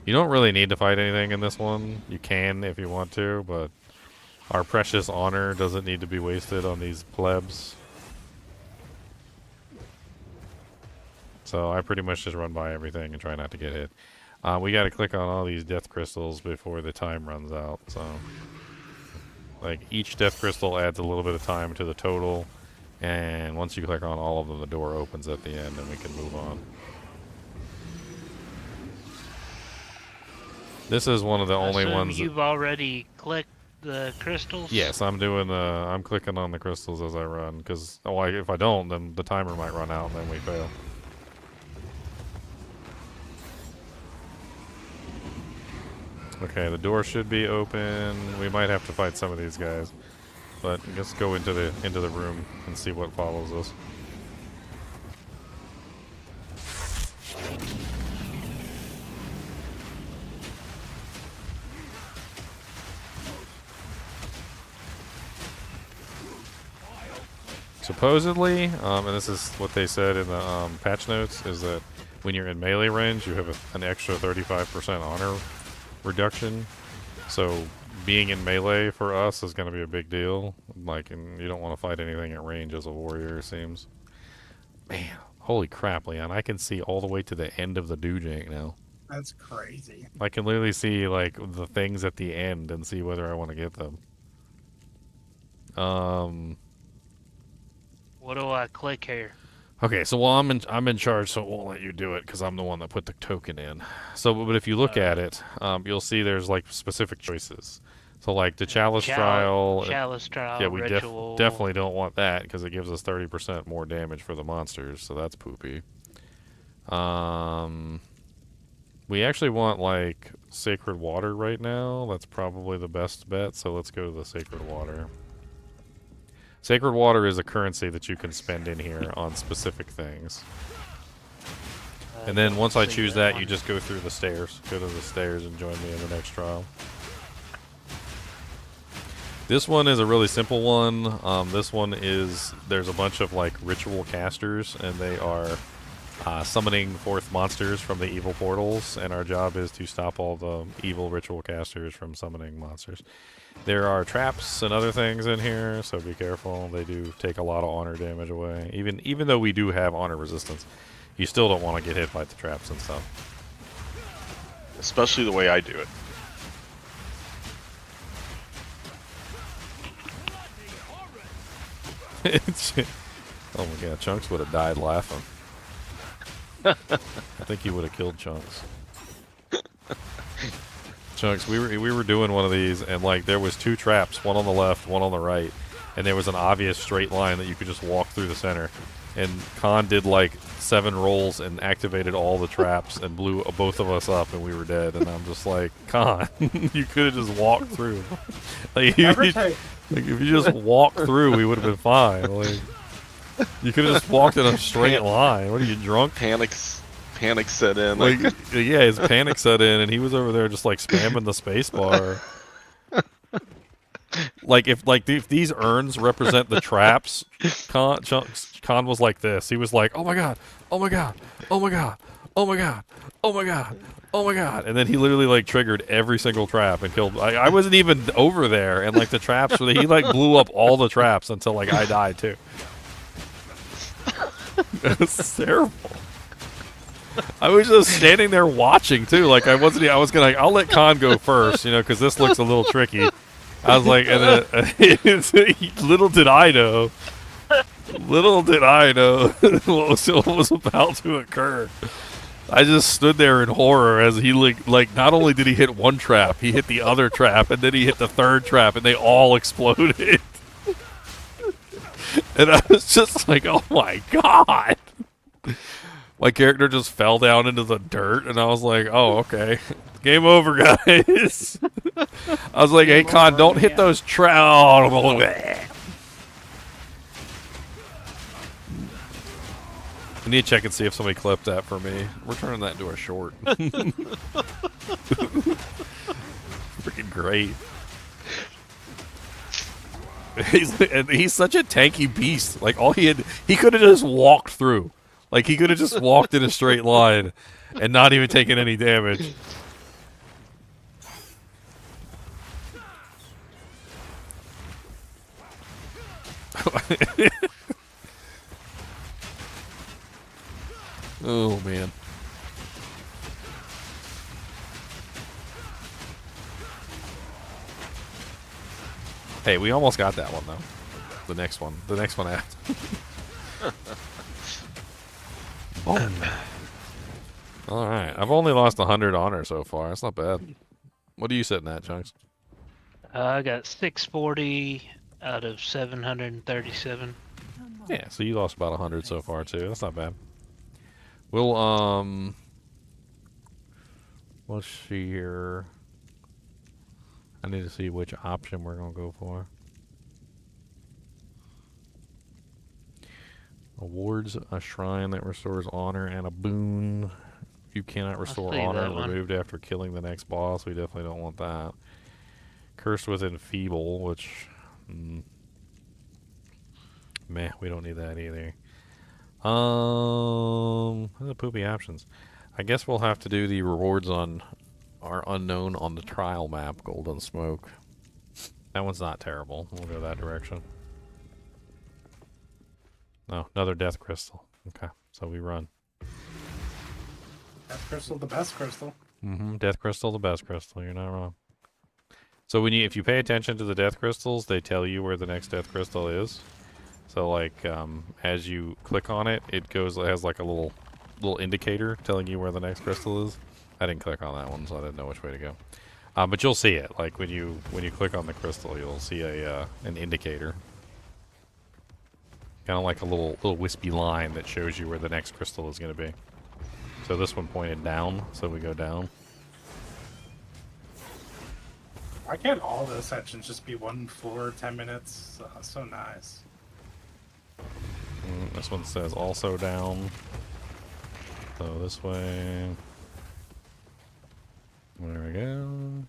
You don't really need to fight anything in this one. You can if you want to, but our precious honor doesn't need to be wasted on these plebs. So I pretty much just run by everything and try not to get hit. We got to click on all these death crystals before the time runs out. So, like, each death crystal adds a little bit of time to the total, and once you click on all of them, the door opens at the end, and we can move on. This is one of the only ones. You've already clicked the crystals. Yes, I'm doing. I'm clicking on the crystals as I run, because if I don't, then the timer might run out, and then we fail. Okay, the door should be open. We might have to fight some of these guys, but let's go into the room and see what follows us. Supposedly, and this is what they said in the patch notes, is that when you're in melee range, you have an extra 35% honor reduction. So being in melee for us is going to be a big deal. Like, and you don't want to fight anything at range as a warrior, it seems. Man, holy crap, Leon! I can see all the way to the end of the Doojank now. That's crazy. I can literally see like the things at the end and see whether I want to get them. What do I click here? Okay, so I'm in charge, so it won't let you do it because I'm the one that put the token in. So, but if you look at it, you'll see there's like specific choices. So, like the Chalice Trial. Chalice Trial. Yeah, we Ritual. definitely don't want that because it gives us 30% more damage for the monsters. So that's poopy. We actually want like Sacred Water right now. That's probably the best bet. So let's go to the Sacred Water. Sacred Water is a currency that you can spend in here on specific things. And then once I choose that, you just go through the stairs. Go to the stairs and join me in the next trial. This one is a really simple one. This one is, there's a bunch of like ritual casters, and they are summoning forth monsters from the evil portals, and our job is to stop all the evil ritual casters from summoning monsters. There are traps and other things in here, so be careful. They do take a lot of honor damage away. Even though we do have honor resistance, you still don't want to get hit by the traps and stuff. Especially the way I do it. Oh my god, Chunks would have died laughing. I think he would have killed Chunks. Chunks, we were doing one of these, and like there was 2 traps, one on the left, one on the right, and there was an obvious straight line that you could just walk through the center. And Khan did like 7 rolls and activated all the traps and blew both of us up, and we were dead. And I'm just like, Khan, you could have just walked through. Like, if you just walked through, we would have been fine. Like, you could have just walked in a straight line. What are you, drunk? Panic set in. Like, yeah, his panic set in, and he was over there just like spamming the space bar. Like if these urns represent the traps, Khan was like this. He was like, oh my god, oh my god, oh my god, oh my god, oh my god, oh my god, and then he literally like triggered every single trap and killed. I wasn't even over there, and like the traps were, he like blew up all the traps until like I died too. It's terrible. I was just standing there watching too. Like I was gonna. I'll let Khan go first, because this looks a little tricky. I was like, and little did I know what was about to occur. I just stood there in horror as he like not only did he hit one trap, he hit the other trap, and then he hit the third trap, and they all exploded. And I was just like, oh my god. My character just fell down into the dirt, and I was like, oh, okay. Game over, guys. I was like, hey, Con, don't hit those traps. I need to check and see if somebody clipped that for me. We're turning that into a short. Freaking great. He's such a tanky beast. Like, he could have just walked through. Like, he could have just walked in a straight line and not even taken any damage. Oh, man. Hey, we almost got that one, though. The next one. The next one after. Boom. Alright. I've only lost 100 honor so far. That's not bad. What are you sitting at, Chunks? I got 640 out of 737. Yeah, so you lost about 100 so far, too. That's not bad. We'll, let's see here. I need to see which option we're going to go for. Awards, a shrine that restores honor, and a boon. You cannot restore honor removed after killing the next boss. We definitely don't want that. Cursed with Enfeeble, which... meh, we don't need that either. What are the poopy options? I guess we'll have to do the rewards on our unknown on the trial map, Golden Smoke. That one's not terrible. We'll go that direction. Oh, another Death Crystal. Okay, so we run. Death Crystal, the best crystal. Mm-hmm. Death Crystal, the best crystal. You're not wrong. So if you pay attention to the Death Crystals, they tell you where the next Death Crystal is. So like as you click on it, it has like a little indicator telling you where the next crystal is. I didn't click on that one, so I didn't know which way to go. But you'll see it. Like when you click on the crystal, you'll see an indicator. Kind of like a little wispy line that shows you where the next crystal is going to be. So this one pointed down, so we go down. Why can't all the sections just be one floor, 10 minutes? So nice. This one says also down. So this way. There we go.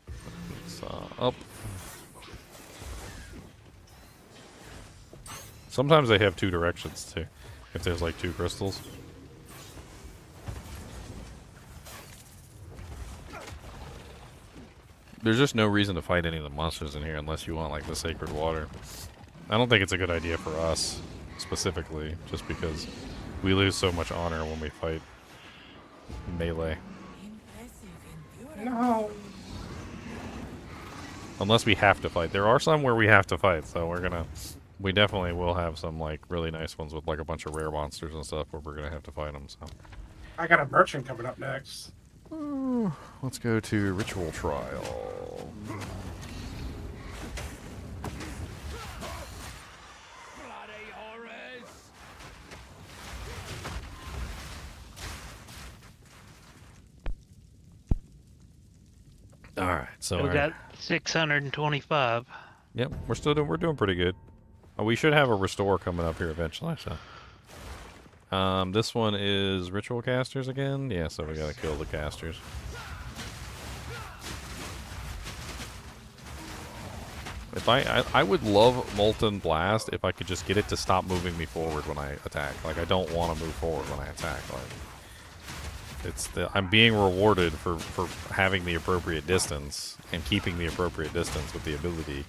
It's up. Sometimes they have two directions too, if there's like two crystals. There's just no reason to fight any of the monsters in here unless you want like the sacred water. I don't think it's a good idea for us specifically, just because we lose so much honor when we fight melee. No. Unless we have to fight. There are some where we have to fight, so we definitely will have some like really nice ones with like a bunch of rare monsters and stuff where we're gonna have to fight them. So I got a merchant coming up next. Let's go to Ritual Trial. All right, so we got 625. Yep, we're doing pretty good. We should have a restore coming up here eventually. So, this one is ritual casters again. Yeah, so we gotta kill the casters. If I would love Molten Blast if I could just get it to stop moving me forward when I attack. Like I don't want to move forward when I attack. Like I'm being rewarded for having the appropriate distance and keeping the appropriate distance with the ability.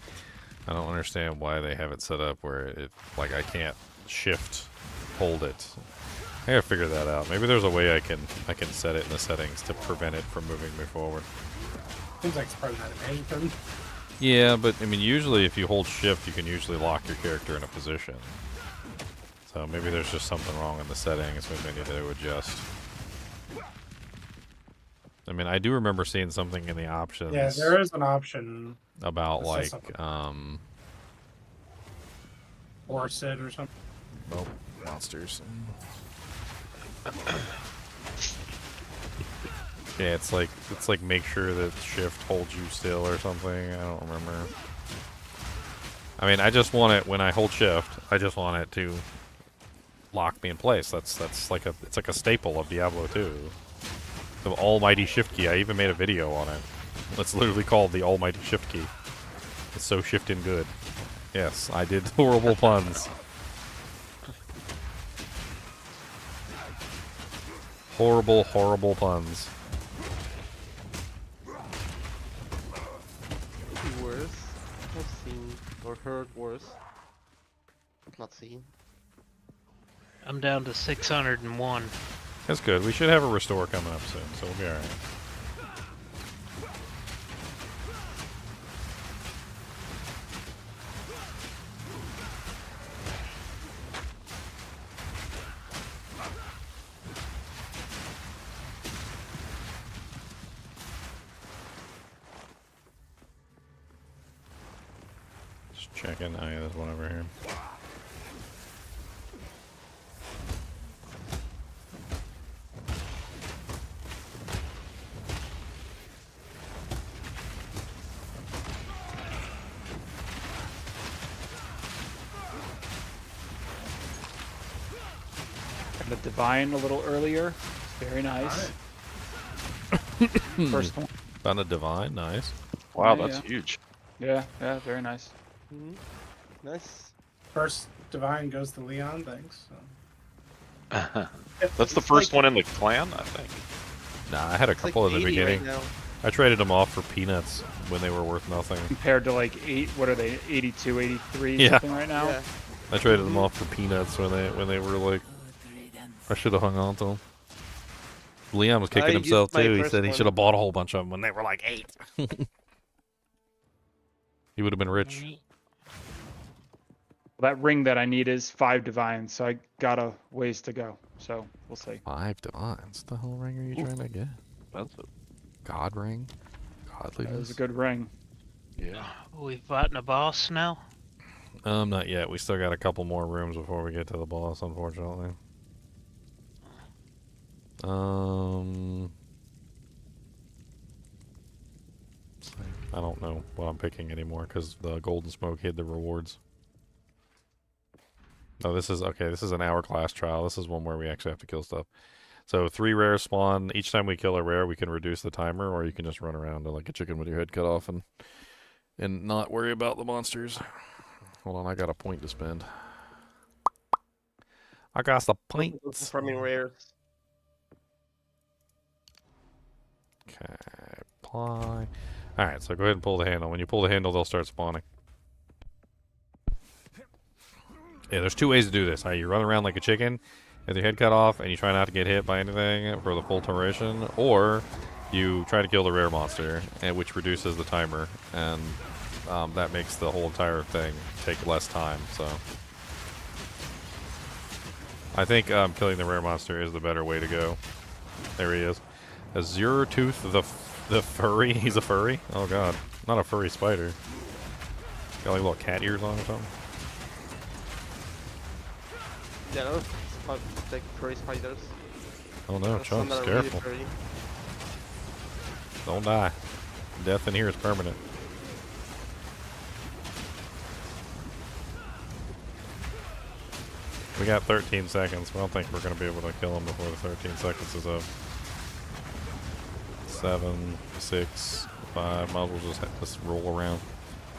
I don't understand why they have it set up where it like I can't shift, hold it. I gotta figure that out. Maybe there's a way I can set it in the settings to prevent it from moving me forward. Seems like it's part of that animation. Yeah, but I mean, usually if you hold shift, you can usually lock your character in a position. So maybe there's just something wrong in the settings. Maybe I need to adjust. I mean, I do remember seeing something in the options. Yeah, there is an option about that says like something. Or Sid or something. Nope, monsters. Yeah, it's like make sure that shift holds you still or something. I don't remember. I mean, I just want it when I hold shift. I just want it to lock me in place. That's like it's like a staple of Diablo 2. The almighty shift key. I even made a video on it. It's literally called the almighty shift key. It's so shifting good. Yes, I did horrible puns. Horrible, horrible puns. Worse. I've seen or heard worse. Not seen. I'm down to 601. That's good. We should have a restore coming up soon, so we'll be alright. Just checking. Oh yeah, there's one over here. The Divine a little earlier. Very nice. First one. Found a Divine, nice. Wow, Yeah, that's yeah. huge. Yeah, yeah, very nice. Nice. First Divine goes to Leon, thanks. So. That's the first one in the clan, I think. Nah, I had a couple in the beginning. I traded them off for peanuts when they were worth nothing. Compared to like what are they, 82, 83, Yeah. something right now? Yeah. I traded them off for peanuts when they were like. I should have hung on to them. Leon was kicking himself too. He said he should have bought a whole bunch of them when they were like 8. He would have been rich. Well, that ring that I need is 5 divines, so I got a ways to go. So we'll see. 5 divines? What the hell ring are you trying to get? That's a God ring? Godliness? That was a good ring. Yeah. Are we fighting a boss now? Not yet. We still got a couple more rooms before we get to the boss, unfortunately. I don't know what I'm picking anymore because the golden smoke hid the rewards. Oh, this is okay. This is an hourglass trial. This is one where we actually have to kill stuff. So 3 rares spawn. Each time we kill a rare, we can reduce the timer, or you can just run around like a chicken with your head cut off and not worry about the monsters. Hold on, I got a point to spend. I got the points. Farming rares. Okay, apply. Alright, so go ahead and pull the handle. When you pull the handle, they'll start spawning. Yeah, there's 2 ways to do this. You run around like a chicken with your head cut off, and you try not to get hit by anything for the full duration, or you try to kill the rare monster, which reduces the timer, and that makes the whole entire thing take less time, so... I think killing the rare monster is the better way to go. There he is. Azure Tooth, the furry. He's a furry? Oh god. Not a furry spider. Got like little cat ears on or something? Yeah, no, like furry spiders. Oh no, There's some Chunks, that are really careful. furry. Don't die. Death in here is permanent. We got 13 seconds. I don't think we're going to be able to kill him before the 13 seconds is up. 7, 6, 5. Might as well just roll around.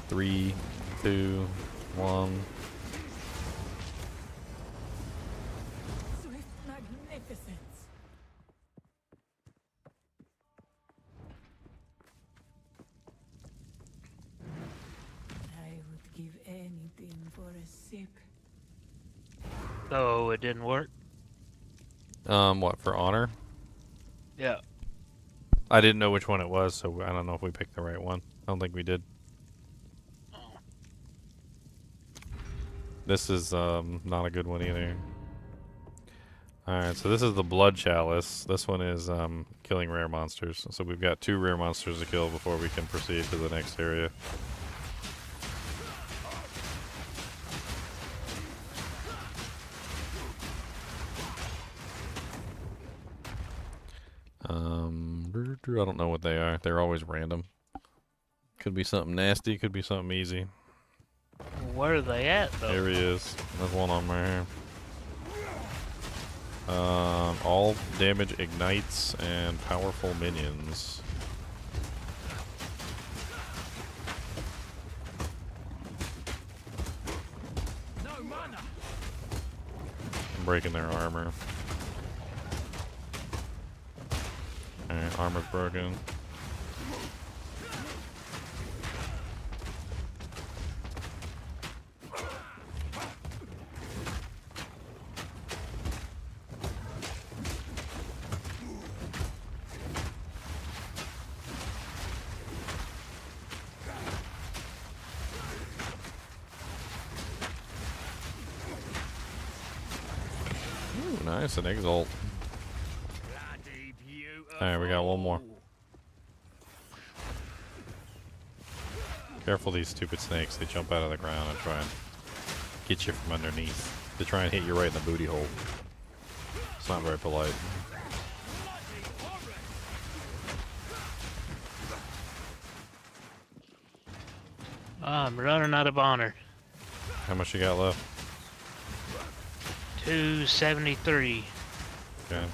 3, 2, 1. Swift magnificence. I would give anything for a sip. Oh, it didn't work? What, for honor? Yeah. I didn't know which one it was, so I don't know if we picked the right one. I don't think we did. This is not a good one either. Alright, so this is the Blood Chalice. This one is killing rare monsters. So we've got 2 rare monsters to kill before we can proceed to the next area. I don't know what they are. They're always random. Could be something nasty, could be something easy. Where are they at, though? There he is. There's one on right here. All damage ignites and powerful minions. I'm breaking their armor. Alright, armor's broken. Ooh, nice, an Exalt. Alright, we got one more. Careful these stupid snakes, they jump out of the ground and try and get you from underneath. They try and hit you right in the booty hole. It's not very polite. I'm running out of honor. How much you got left? 273. Okay.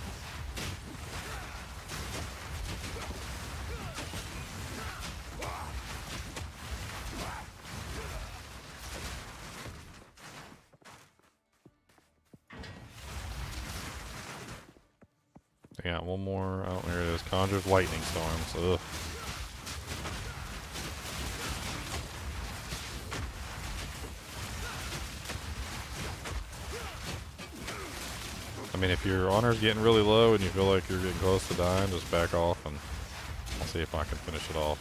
I got one more. Oh, there it is. Conjures lightning storms. Ugh. I mean, if your honor's getting really low and you feel like you're getting close to dying, just back off and I'll see if I can finish it off.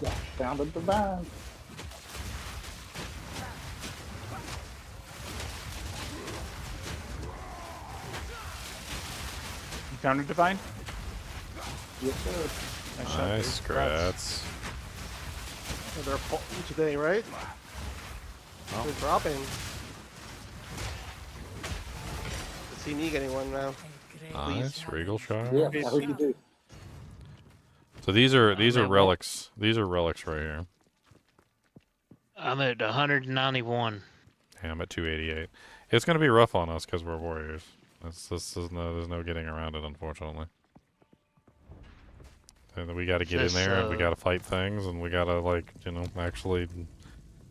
Yeah, found a divine. You found a divine? Yes, sir. Nice, Grats. Oh, they're pulling today, right? Oh. They're dropping. Let's see me getting one now. Nice, Regal Shard. Yeah, I hope you do. So these are relics. These are relics right here. I'm at 191. Yeah, I'm at 288. It's gonna be rough on us because we're warriors. There's no getting around it, unfortunately. And we got to get in there, and we got to fight things, and we got to, like, you know, actually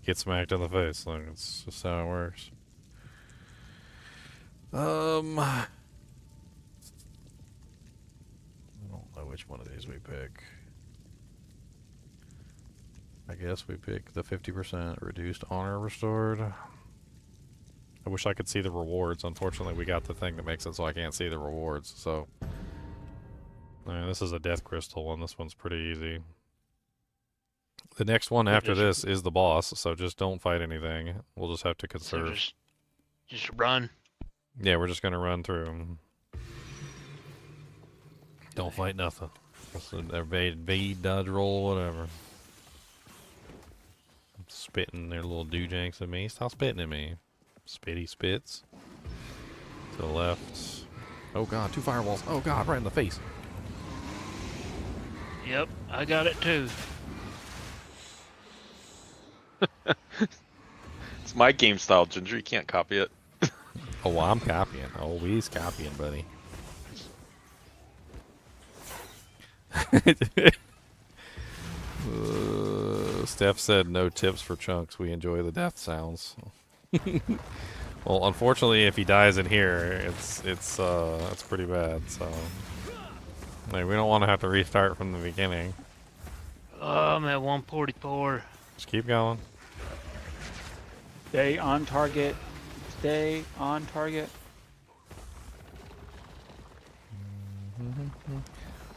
get smacked in the face. Like, it's just how it works. I don't know which one of these we pick. I guess we pick the 50% reduced honor restored. I wish I could see the rewards. Unfortunately, we got the thing that makes it so I can't see the rewards, so... this is a death crystal one. This one's pretty easy. The next one after this is the boss, so just don't fight anything. We'll just have to conserve. So just run. Yeah, we're just gonna run through. Don't fight nothing. Evade, dodge, roll, whatever. Spitting their little doojanks at me. Stop spitting at me. Spitty spits. To the left. Oh god, 2 firewalls. Oh god, right in the face. Yep, I got it too. It's my game style, Ginger. You can't copy it. Oh, well, I'm copying. Always copying, buddy. Steph said no tips for chunks. We enjoy the death sounds. Well, unfortunately, if he dies in here, it's pretty bad. So, like, we don't want to have to restart from the beginning. Oh, I'm at 144. Just keep going. Stay on target. Stay on target.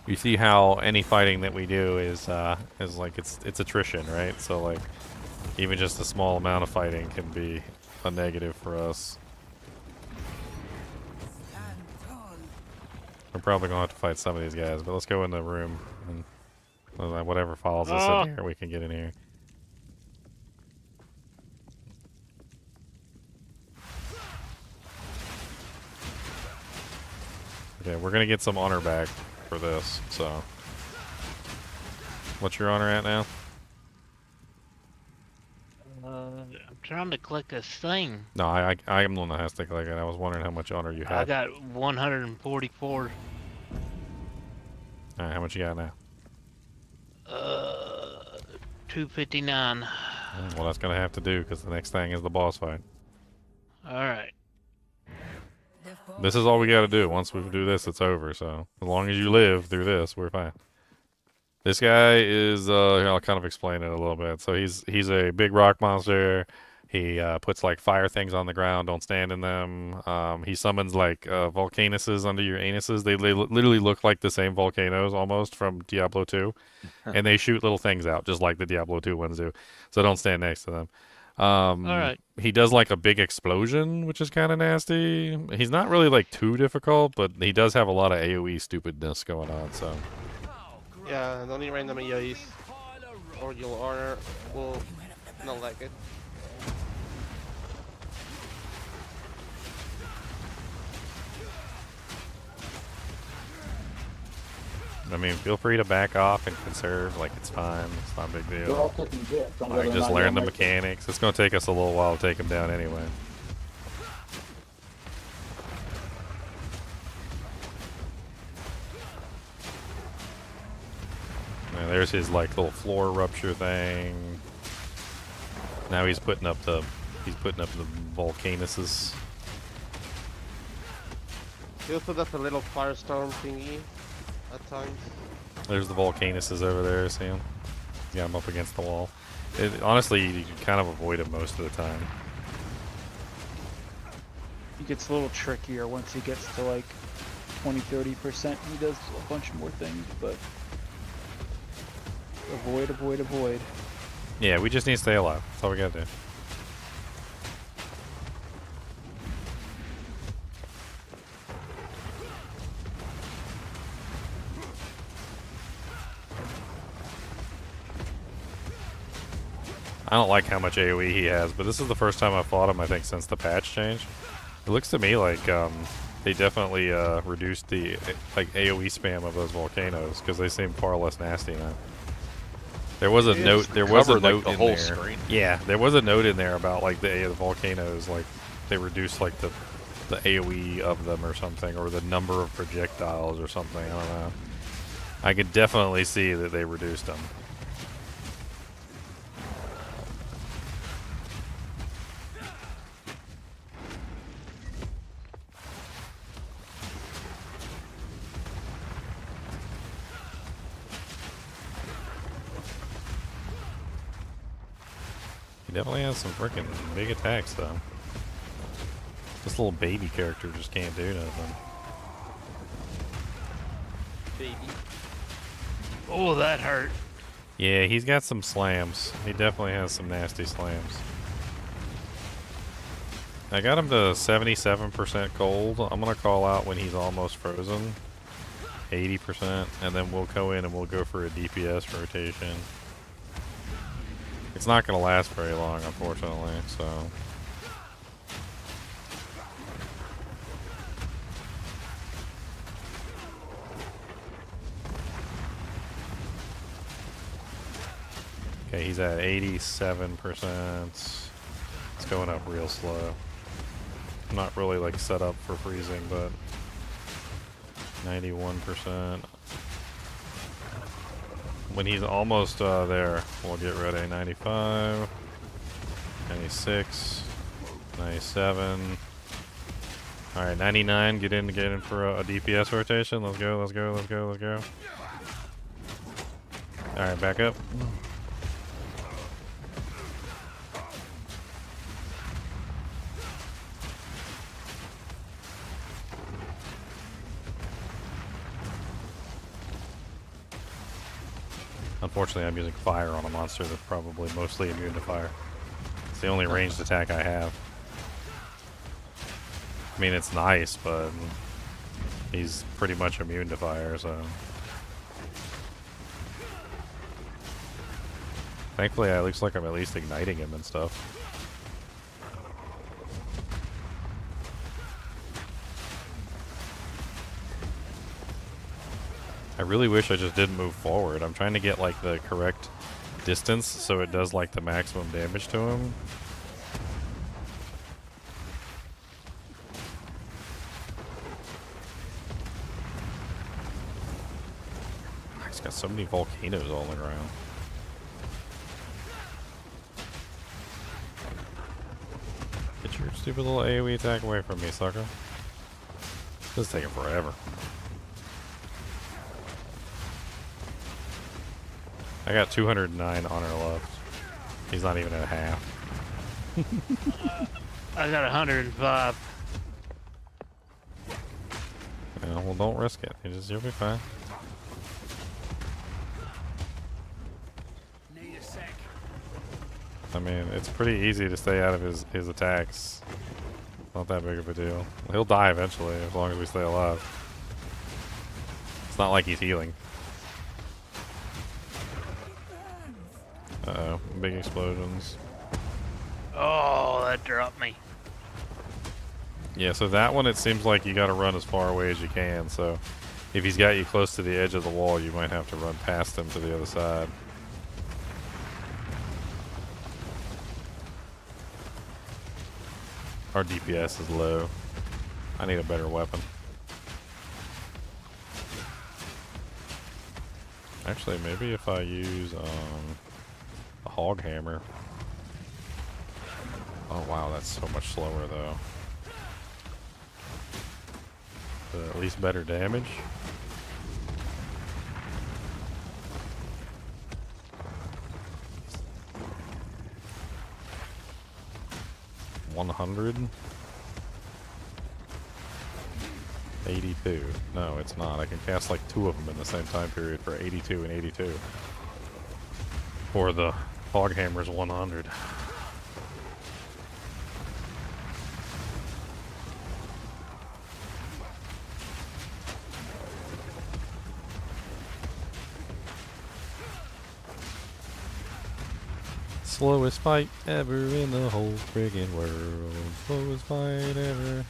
You see how any fighting that we do is like it's attrition, right? So like even just a small amount of fighting can be a negative for us. We're probably gonna have to fight some of these guys, but let's go in the room and whatever follows us in here, we can get in here. Okay, we're gonna get some honor back for this. So, what's your honor at now? I'm trying to click a thing. No, I am the one that has to click it. I was wondering how much honor you had. I got 144. Alright, how much you got now? 259. Well, that's gonna have to do because the next thing is the boss fight. Alright. This is all we gotta do. Once we do this, it's over. So as long as you live through this, we're fine. This guy is I'll kind of explain it a little bit. So he's a big rock monster. He puts like fire things on the ground. Don't stand in them. He summons like volcanuses under your anuses. They literally look like the same volcanoes almost from Diablo 2, and they shoot little things out just like the Diablo 2 ones do. So don't stand next to them. Alright. He does like a big explosion, which is kind of nasty. He's not really like too difficult, but he does have a lot of AoE stupidness going on. So yeah, don't need random AoEs, or your honor will not like it. I mean, feel free to back off and conserve, like it's fine. It's not a big deal. all taking dips. Like, just learn the mechanics. It's going to take us a little while to take him down anyway. And there's his like little floor rupture thing. Now he's putting up the volcanuses. He also does a little firestorm thingy at times. There's the volcanuses over there, see him? Yeah, I'm up against the wall. Honestly, you can kind of avoid him most of the time. He gets a little trickier once he gets to like 20-30%. He does a bunch more things, but avoid. Yeah, we just need to stay alive. That's all we gotta do. I don't like how much AoE he has, but this is the first time I've fought him, I think, since the patch change. It looks to me like they definitely reduced the like AoE spam of those volcanoes because they seem far less nasty now. There was a note. There was a note in there. Screen. Yeah, there was a note in there about like the volcanoes, like they reduced like the AoE of them or something, or the number of projectiles or something. I don't know. I could definitely see that they reduced them. He definitely has some freaking big attacks, though. This little baby character just can't do nothing. Baby. Oh, that hurt. Yeah, he's got some slams. He definitely has some nasty slams. I got him to 77% cold. I'm going to call out when he's almost frozen. 80%. And then we'll go in and we'll go for a DPS rotation. It's not going to last very long, unfortunately, so... Okay, he's at 87%. It's going up real slow. I'm not really, like, set up for freezing, but... 91%. When he's almost there, we'll get ready. 95, 96, 97. All right, 99. Get in for a DPS rotation. Let's go. All right, back up. Unfortunately, I'm using fire on a monster that's probably mostly immune to fire. It's the only ranged attack I have. I mean, it's nice, but he's pretty much immune to fire, so. Thankfully, it looks like I'm at least igniting him and stuff. I really wish I just didn't move forward. I'm trying to get like the correct distance so it does like the maximum damage to him. He's got so many volcanoes all around. Get your stupid little AoE attack away from me, sucker. This is taking forever. I got 209 honor left. He's not even at half. I got 105. Yeah, well, don't risk it. You'll be fine. I mean, it's pretty easy to stay out of his attacks. Not that big of a deal. He'll die eventually as long as we stay alive. It's not like he's healing. Uh-oh, big explosions. Oh, that dropped me. Yeah, so that one, it seems like you gotta run as far away as you can, so if he's got you close to the edge of the wall, you might have to run past him to the other side. Our DPS is low. I need a better weapon. Actually, maybe if I use a hog hammer. Oh wow, that's so much slower though. But at least better damage. $100. 82. No, it's not. I can cast like 2 of them in the same time period for 82 and 82. Or the hog hammer's 100. Slowest fight ever in the whole friggin' world. Slowest fight ever.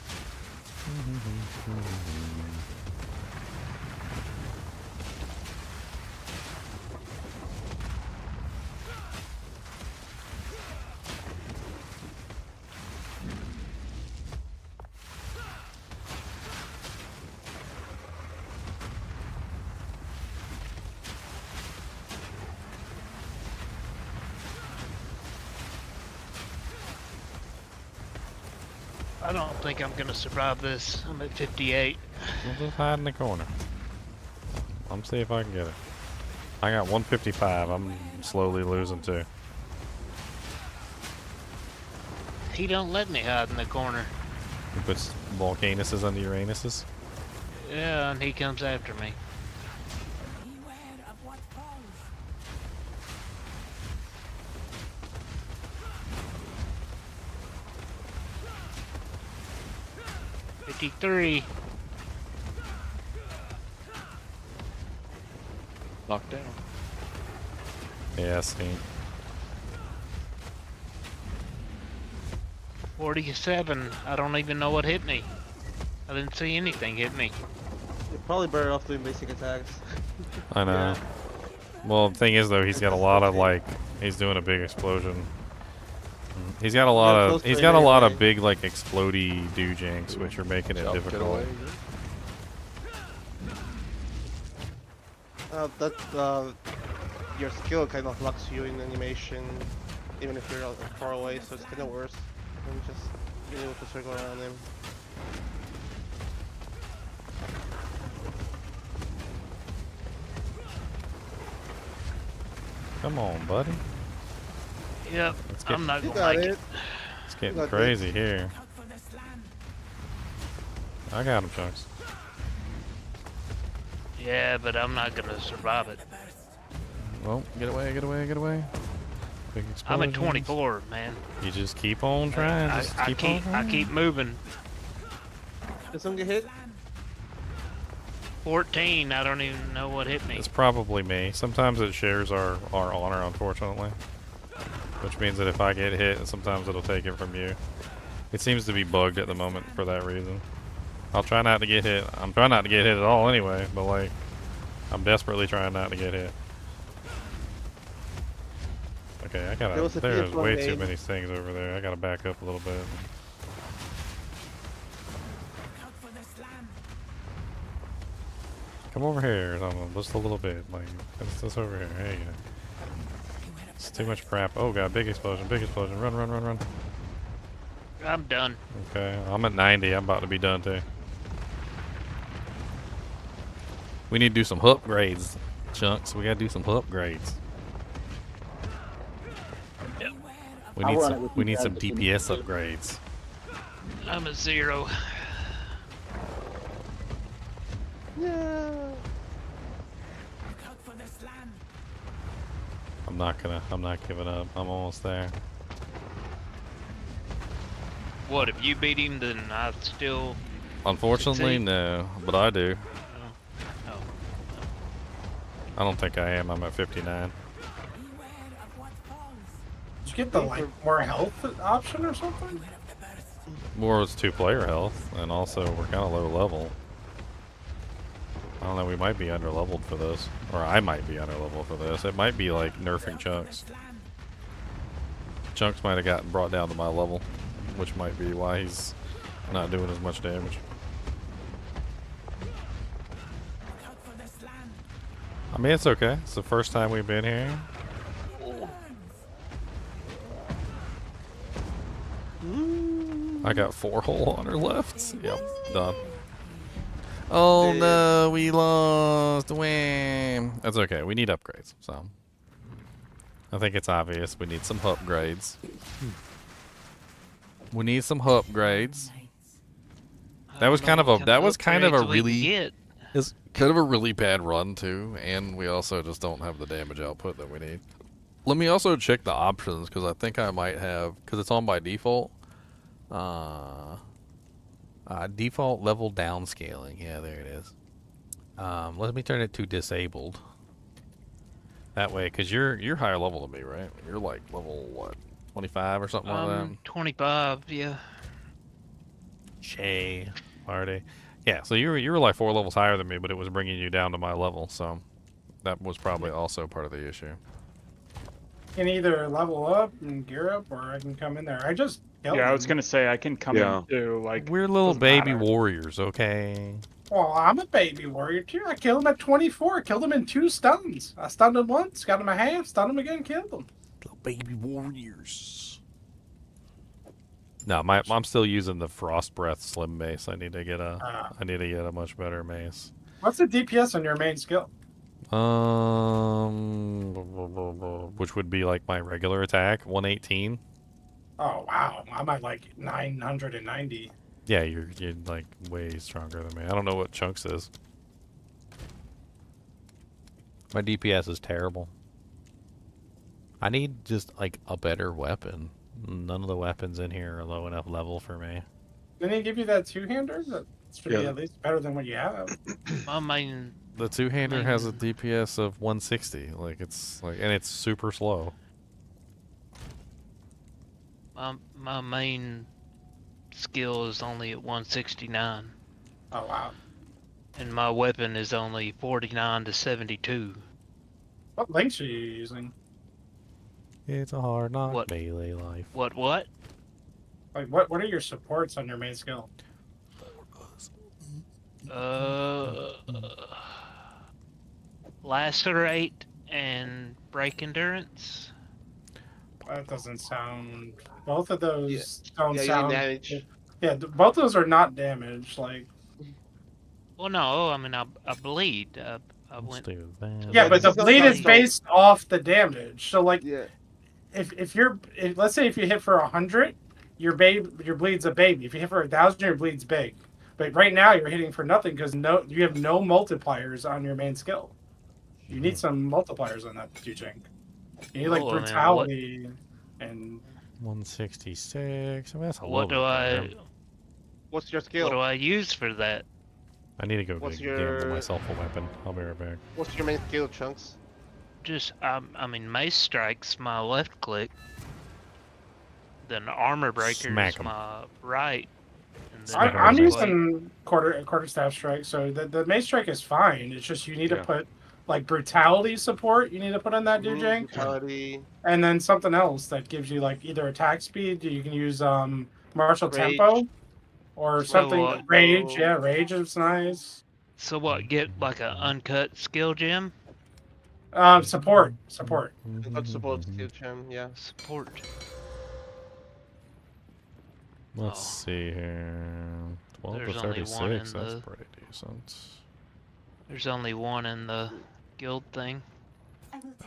I don't think I'm gonna survive this. I'm at 58. We'll just hide in the corner. I'm see if I can get it. I got 155. I'm slowly losing too. He don't let me hide in the corner. He puts volcanuses under Uranuses. Yeah, and he comes after me. Beware of what falls. 53. Knocked down. Yeah, see. 47. I don't even know what hit me. I didn't see anything hit me. You're probably better off doing basic attacks. I know. Yeah. Well, the thing is though, he's got a lot of like, he's doing a big explosion. He's got a lot of, he's got a lot of big like explodey doojanks, which are making it difficult. Your skill kind of locks you in animation, even if you're far away, so it's kind of worse than just being able to circle around him. Come on, buddy. Yep, I'm not gonna like it. It's getting crazy here. I got him, Chunks. Yeah, but I'm not gonna survive it. Well, get away, get away, get away. Big I'm at explosions. 24, man. You just keep on trying. Just I keep on keep trying. moving. Did someone get hit? 14. I don't even know what hit me. It's probably me. Sometimes it shares our honor, unfortunately. Which means that if I get hit, sometimes it'll take it from you. It seems to be bugged at the moment for that reason. I'll try not to get hit. I'm trying not to get hit at all anyway, but like, I'm desperately trying not to get hit. Okay, I gotta. There's way too many things over there. I gotta back up a little bit. Come over here, just a little bit. Like, just over here. There you go. It's too much crap. Oh god, big explosion, big explosion. Run, run, run, run. I'm done. Okay, I'm at 90. I'm about to be done too. We need to do some upgrades, Chunks. We gotta do some upgrades. Yep. We need some DPS upgrades. I'm a 0. Yeah. I'm not giving up. I'm almost there. What, if you beat him, then I still... Unfortunately, succeed? no, but I do. Oh. I don't think I am. I'm at 59. Did you get the like more health option or something? More is 2-player health, and also we're kind of low level. I don't know, we might be under leveled for this. Or I might be under leveled for this. It might be like nerfing Chunks. Chunks might have gotten brought down to my level, which might be why he's not doing as much damage. I mean, it's okay. It's the first time we've been here. I got 4 whole honor left. Yep, done. Oh no, we lost. Wham. That's okay. We need upgrades, so I think it's obvious we need some upgrades. We need some upgrades. That was kind of a really it's kind of a really bad run too, and we also just don't have the damage output that we need. Let me also check the options because I think I might have, because it's on by default. Default level downscaling. Yeah, there it is. Let me turn it to disabled. That way, because you're higher level than me, right? You're like level what, 25 or something like that. 25, yeah. Shay, Marty. Yeah, so you were like 4 levels higher than me, but it was bringing you down to my level, so that was probably also part of the issue. You can either level up and gear up, or I can come in there. I just I was gonna say I can come in too. Like, we're little baby warriors, okay? Well, I'm a baby warrior too. I killed him at 24. Killed him in 2 stuns. I stunned him once, got him a half, stunned him again, killed him. Little baby warriors. No, I'm still using the Frost Breath Slim Mace. I need to get a much better mace. What's the DPS on your main skill? Which would be like my regular attack, 118. Oh wow, I'm at like 990. Yeah, you're like way stronger than me. I don't know what Chunks is. My DPS is terrible. I need just like a better weapon. None of the weapons in here are low enough level for me. Didn't he give you that 2-hander? That should be at least better than what you have. My main... The 2-hander has a DPS of 160. Like, it's like, and it's super slow. My main skill is only at 169. Oh wow. And my weapon is only 49 to 72. What links are you using? It's a hard knock melee life. What? Like what are your supports on your main skill? Lacerate and break endurance. That doesn't sound. Both of those don't you sound. need damage. Yeah, both those are not damage. Like. Well, no. I mean, I bleed. I went. Yeah, but the bleed is based off the damage. So like, if let's say if you hit for 100, your bleed's a baby. If you hit for 1,000, your bleed's big. But right now you're hitting for nothing because you have no multipliers on your main skill. You need some multipliers on that, do you think? You need like brutality and 166. I mean, that's a What do I? What's your What skill? do I use for that? I need to go What's gamble your- myself a weapon. I'll be right back. What's your main skill, Chunks? Just, I mean, Mace Strike's my left click. Then Armor Breaker Smack is 'em. my right. And then Smack 'em I'm with a using quarterstaff strike, so the mace strike is fine. It's just you need to Yeah. put like brutality support. You need to put on that dude, Jank, Brutality. and then something else that gives you like either attack speed. You can use martial Rage. tempo or something. what? Rage, yeah, rage is nice. So what? Get like an uncut skill gem? Support. Not support skill gem, yeah. Support. Let's see here. 12 to There's only one 36. in That's the- pretty decent. There's only one in the guild thing.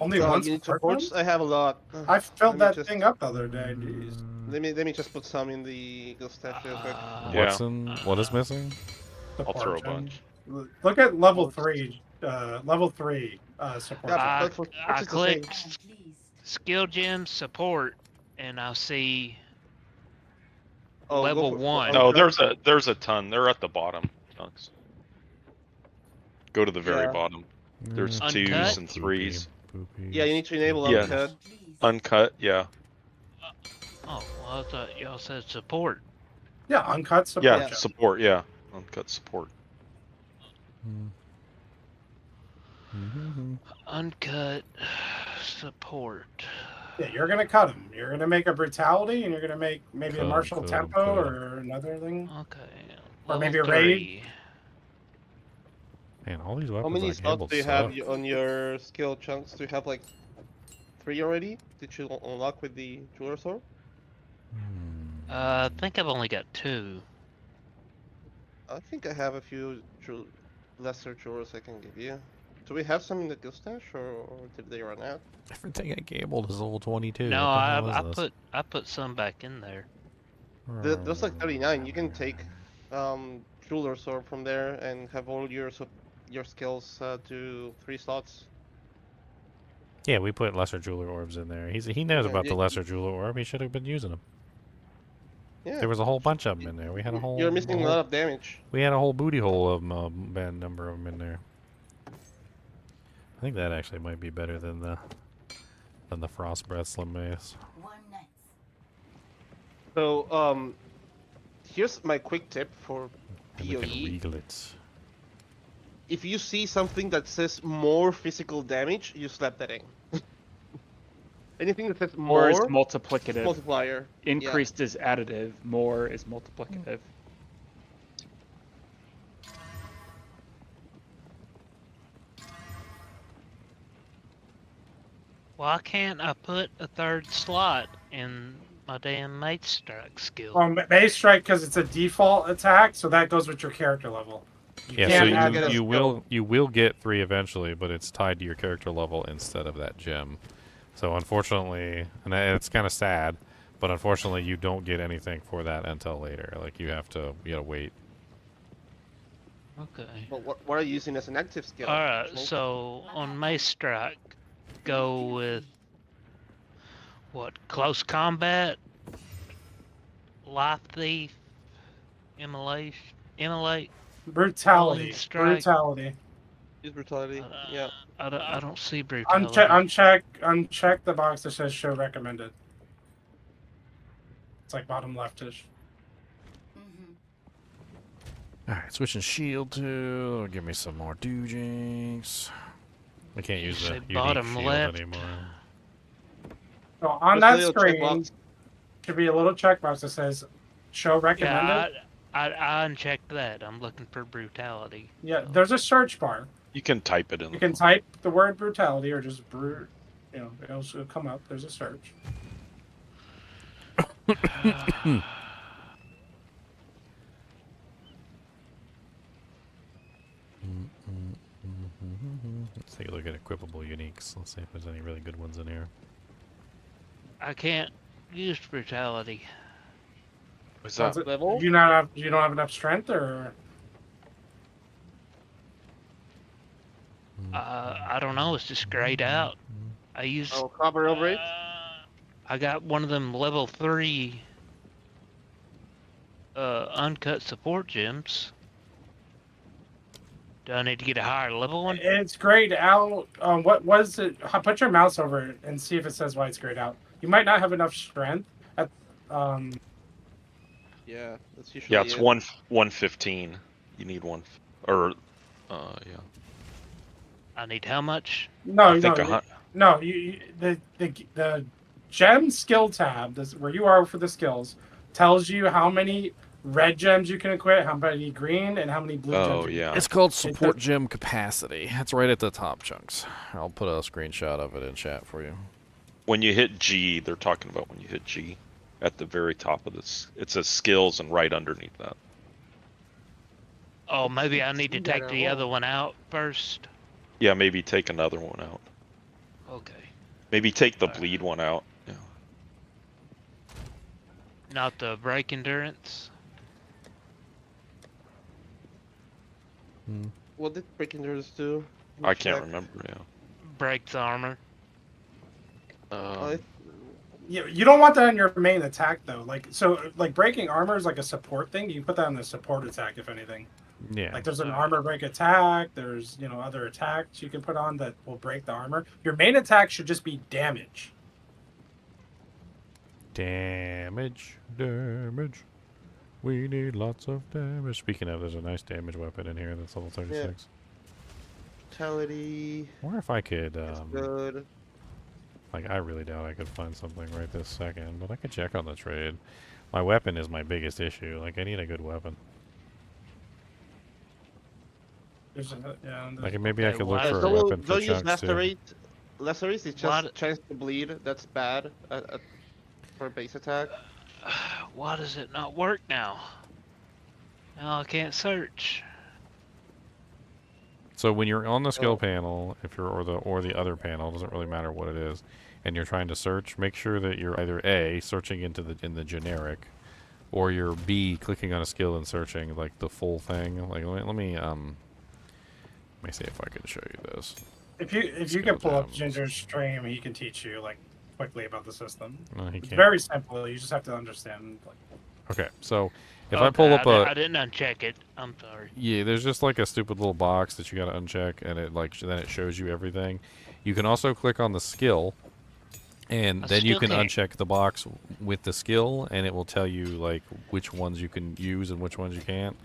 Only Oh, one you need support. supports? I have a lot. I filled Let me that just- thing up the other day. Jeez. Let me just put some in the ghost stash real quick. What is missing? I'll throw a Support gem. bunch. Look at level 3. Level 3 support. Yeah, gem. I clicked skill gem support, and I see Oh, level 1. No, there's a ton. They're at the bottom. Chunks. Go to the very Yeah. bottom. There's Uncut? 2s and 3s. Yeah, you need to enable Yeah. uncut. Uncut, yeah. Oh, well, I thought y'all said support. Yeah, uncut support. Yeah, gem. support, yeah. Uncut support. Uncut support. Yeah, you're gonna cut them. You're gonna make a brutality, and you're gonna make maybe a Cut 'em, martial cut 'em, tempo cut 'em. or another thing, Okay. or level maybe a 3. raid. Man, all these How weapons many I slots gambled do you have suck. on your skill chunks? Do you have like 3 already? Did you unlock with the jeweler sword? I think I've only got 2. I think I have a few lesser jewelers I can give you. Do we have some in the guild stash, or did they run out? Everything I gambled is level 22. No, What the I hell is this? put some back in there. There's like 39. You can take jeweler sword from there and have all your skills to 3 slots. Yeah, we put lesser jeweler orbs in there. He knows Yeah, about the yeah. lesser jeweler orb. He should have been using them. Yeah. There was a whole bunch of them in there. We had a whole. You're missing a whole- lot of damage. We had a whole booty hole of them, bad number of them in there. I think that actually might be better than the frost breath slim mace. So here's my quick tip for And we can PoE. regal it. If you see something that says more physical damage, you slap that in. Anything that says More more is multiplicative. multiplier. Increased is additive. More is multiplicative. Why can't I put a 3rd slot in my damn mate strike skill? Mace strike because it's a default attack, so that goes with your character level. Yeah, can't add so this- you will get 3 eventually, but it's tied to your character level instead of that gem. So unfortunately, and it's kind of sad, but unfortunately you don't get anything for that until later. Like you gotta wait. Okay. But what are you using as an active skill? Alright, so on Mace Strike, go with what? Close combat, life thief, immolate, Brutality. Strike. Brutality. Use brutality. Yeah. I don't see brutality. Uncheck the box that says show recommended. It's like bottom leftish. Alright, switching shield to give me some more doojinks. I can't use the Say unique bottom shield left. anymore. So on There's that a little screen checkbox. should be a little checkbox that says show recommended. Yeah, I unchecked that. I'm looking for brutality. Yeah, there's a search bar. You can type it in. You can type the word brutality or just it'll come up. There's a search. Let's take a look at equipable uniques. Let's see if there's any really good ones in here. I can't use brutality. What's What's that? it- Level? You don't have enough strength, or I don't know. It's just grayed out. I used. Oh, copper over it. I got one of them level 3 uncut support gems. Do I need to get a higher level one? It's grayed out. What was it? Put your mouse over it and see if it says why it's grayed out. You might not have enough strength. Yeah, that's usually. Yeah, it's 115. You need one, or yeah. I need how much? No, I think the gem skill tab, where you are for the skills, tells you how many red gems you can equip, how many green, and how many blue gems. Oh yeah. It's called support gem capacity. It's right at the top, Chunks. I'll put a screenshot of it in chat for you. When you hit G, they're talking about when you hit G. At the very top of this, it says skills, and right underneath that. Oh, maybe I need to take the other one out first. Yeah, maybe take another one out. Okay. Maybe take the bleed one out. Yeah. Not the break endurance. What did break endurance do? I can't remember. Yeah. Breaks armor. You don't want that in your main attack though. Like breaking armor is like a support thing. You can put that on the support attack if anything. Yeah. Like there's an armor break attack. There's other attacks you can put on that will break the armor. Your main attack should just be damage. Damage. We need lots of damage. Speaking of, there's a nice damage weapon in here that's level 36. Yeah. Vitality. I wonder if I could. Good. Like, I really doubt I could find something right this second, but I could check on the trade. My weapon is my biggest issue. Like, I need a good weapon. Like, maybe I could look for a weapon for don't use Chunks, too. lacerate. Lacerate is just chance to bleed. That's bad for a base attack. Why does it not work now? Now I can't search. So when you're on the skill panel, if you're or the other panel, doesn't really matter what it is, and you're trying to search, make sure that you're either A, searching in the generic, or you're B, clicking on a skill and searching like the full thing. Like let me see if I can show you this. If you can pull up Ginger's stream, he can teach you like quickly about the system. No, he it's can't. very simple. You just have to understand. Okay, so if I pull up I didn't uncheck it. I'm sorry. Yeah, there's just like a stupid little box that you gotta uncheck, and it then it shows you everything. You can also click on the skill, and then you can uncheck the box with the skill, and it will tell you like which ones you can use and which ones you can't.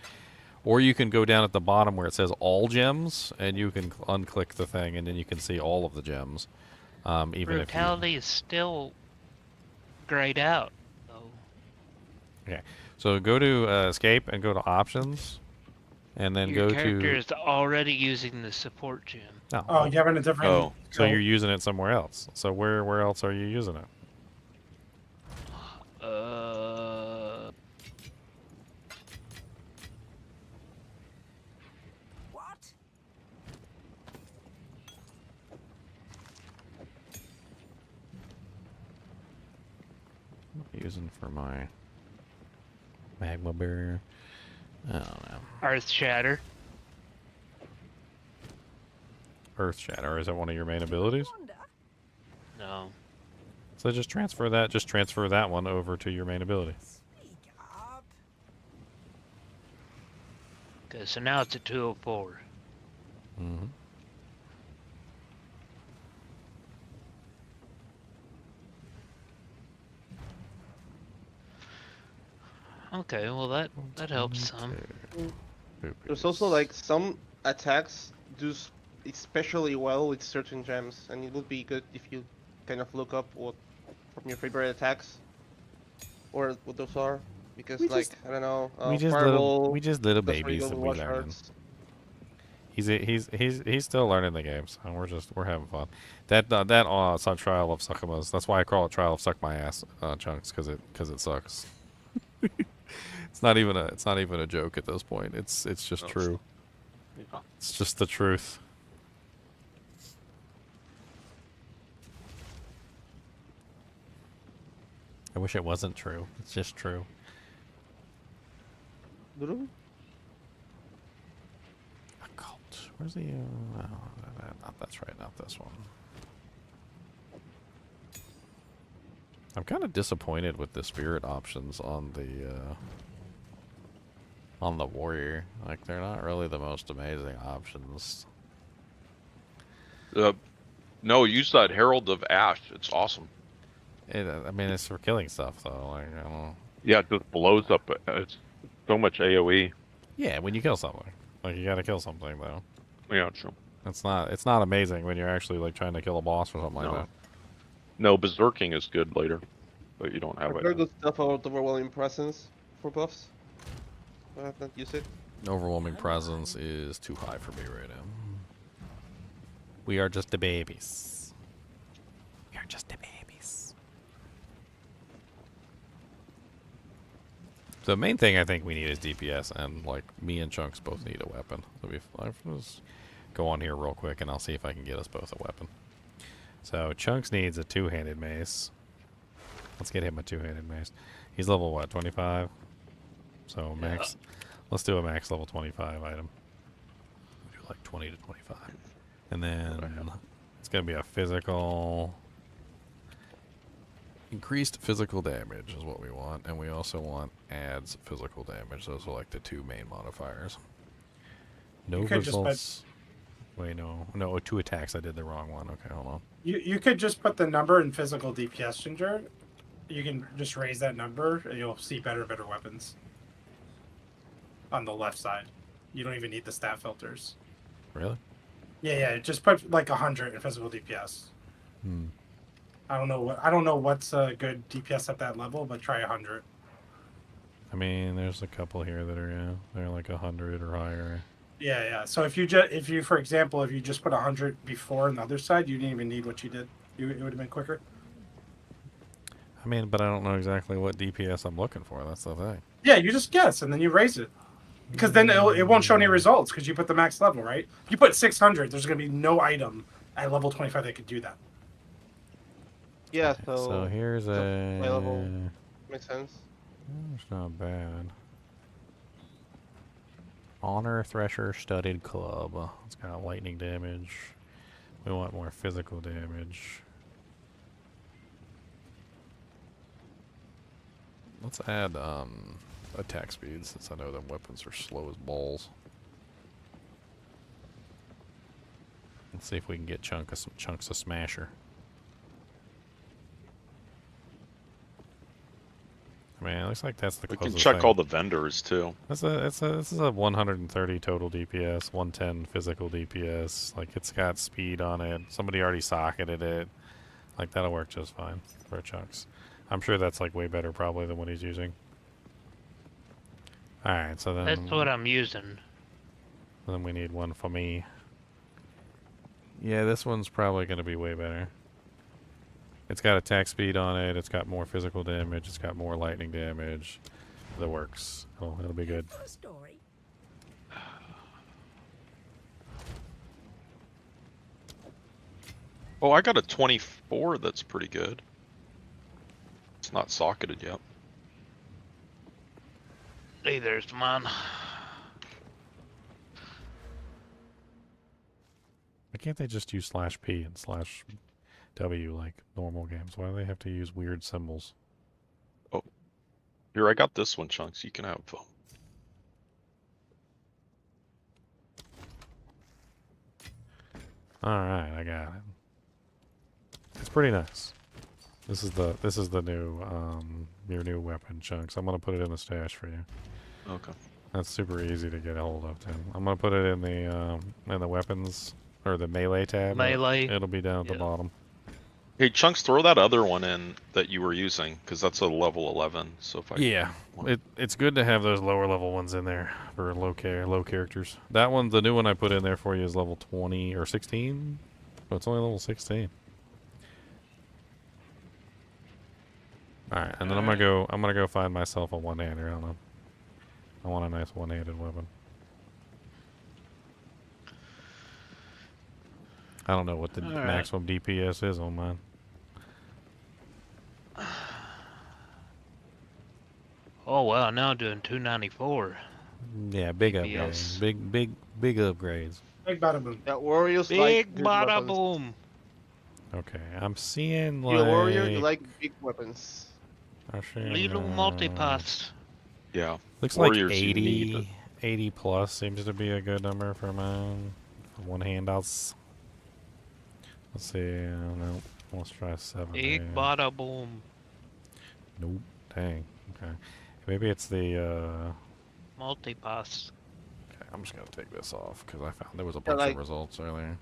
Or you can go down at the bottom where it says all gems, and you can unclick the thing, and then you can see all of the gems. Even Brutality is still grayed out. Okay, so go to escape and go to options, and then Your go character to. is already using the support gem. Oh, you're having a different. Oh, so you're using it somewhere else. So where else are you using it? What? What am I using for my magma barrier? I don't know. Earth Shatter. Earth Shatter, is that one of your main abilities? No. So just transfer that. Just transfer that one over to your main ability. Okay, so now it's a 204. Mm-hmm. Okay, well that helps some. There's also like some attacks do especially well with certain gems, and it would be good if you kind of look up what from your favorite attacks or what those are, because I don't know. We just little babies that we learn. He's still learning the game, so we're having fun. That it's on Trial of Suckamas. That's why I call it Trial of Suck My Ass, Chunks, because it sucks. It's not even a joke at this point. It's just true. It's just the truth. I wish it wasn't true. It's just true. Occult. Where's the? That's right. Not this one. I'm kind of disappointed with the spirit options on the on the warrior. Like, they're not really the most amazing options. No, use that Herald of Ash. It's awesome. I mean, it's for killing stuff, though. Like, I don't know. Yeah, it just blows up. It's so much AoE. Yeah, when you kill something. Like, you gotta kill something, though. Yeah, true. It's not amazing when you're actually, like, trying to kill a boss or something like that. No, Berserking is good later, but you don't have I've it. heard good stuff about Overwhelming Presence for buffs. I have not used it. Overwhelming Presence is too high for me right now. We are just the babies. We are just the babies. The main thing I think we need is DPS, and like me and Chunks both need a weapon. So let's go on here real quick, and I'll see if I can get us both a weapon. So Chunks needs a two-handed mace. Let's get him a two-handed mace. He's level what, 25? So max. Let's do a max level 25 item. Do like 20 to 25. And then it's going to be a physical. Increased physical damage is what we want. And we also want adds physical damage. Those are like the two main modifiers. No results. Wait, no. No, 2 attacks. I did the wrong one. Okay, hold on. You could just put the number in physical DPS, Ginger. You can just raise that number and you'll see better weapons. On the left side. You don't even need the stat filters. Really? Yeah, just put like 100 in physical DPS. I don't know what's a good DPS at that level, but try 100. I mean, there's a couple here that are they're like 100 or higher. Yeah. So if you for example, if you just put 100 before on the other side, you didn't even need what you did. It would have been quicker. I mean, but I don't know exactly what DPS I'm looking for. That's the thing. Yeah, you just guess and then you raise it. Because then it won't show any results because you put the max level, right? If you put 600, there's going to be no item at level 25 that could do that. Yeah, so here's a... my level makes sense. It's not bad. Honor Thresher Studded Club. It's got lightning damage. We want more physical damage. Let's add attack speed since I know them weapons are slow as balls. Let's see if we can get some chunks of smasher. Man, it looks like that's the closest We can check thing. all the vendors too. This is a 130 total DPS, 110 physical DPS. Like, it's got speed on it. Somebody already socketed it. Like, that'll work just fine for chunks. I'm sure that's like way better probably than what he's using. Alright, so then... That's what I'm using. Then we need one for me. Yeah, this one's probably going to be way better. It's got attack speed on it, it's got more physical damage, it's got more lightning damage. That works. Oh, it'll be good. Oh, I got a 24 that's pretty good. It's not socketed yet. Neither's mine. Why can't they just use /P and /W like normal games? Why do they have to use weird symbols? Oh, here, I got this one, Chunks. You can have them. Alright, I got it. It's pretty nice. This is the new your new weapon, Chunks. I'm gonna put it in the stash for you. Okay. That's super easy to get a hold of, Tim. I'm gonna put it in the weapons or the melee tab. Melee. It'll be down at the bottom. Hey, Chunks, throw that other one in that you were using, because that's a level 11. So if I It's good to have those lower level ones in there for low characters. That one, the new one I put in there for you is level 20 or 16. But it's only level 16. Alright, and then I'm gonna go find myself a one-hander. I don't know. I want a nice one-handed weapon. I don't know what the maximum DPS is on mine. Oh wow, now I'm doing 294. Yeah, big upgrades. Big upgrades. Big bada boom. Yeah, warriors Big like good bada weapons. boom. Okay, I'm seeing like... You're a warrior, you like big weapons. I'm seeing, Little multipass. Yeah. Looks Warriors, like you 80, need 80 plus seems to be a good number for mine. For one handouts. Let's see. No, let's try 70. Big bada boom. Nope. Dang. Okay. Maybe it's the. Multipass. Okay, I'm just gonna take this off because I found there was a bunch like, of results earlier.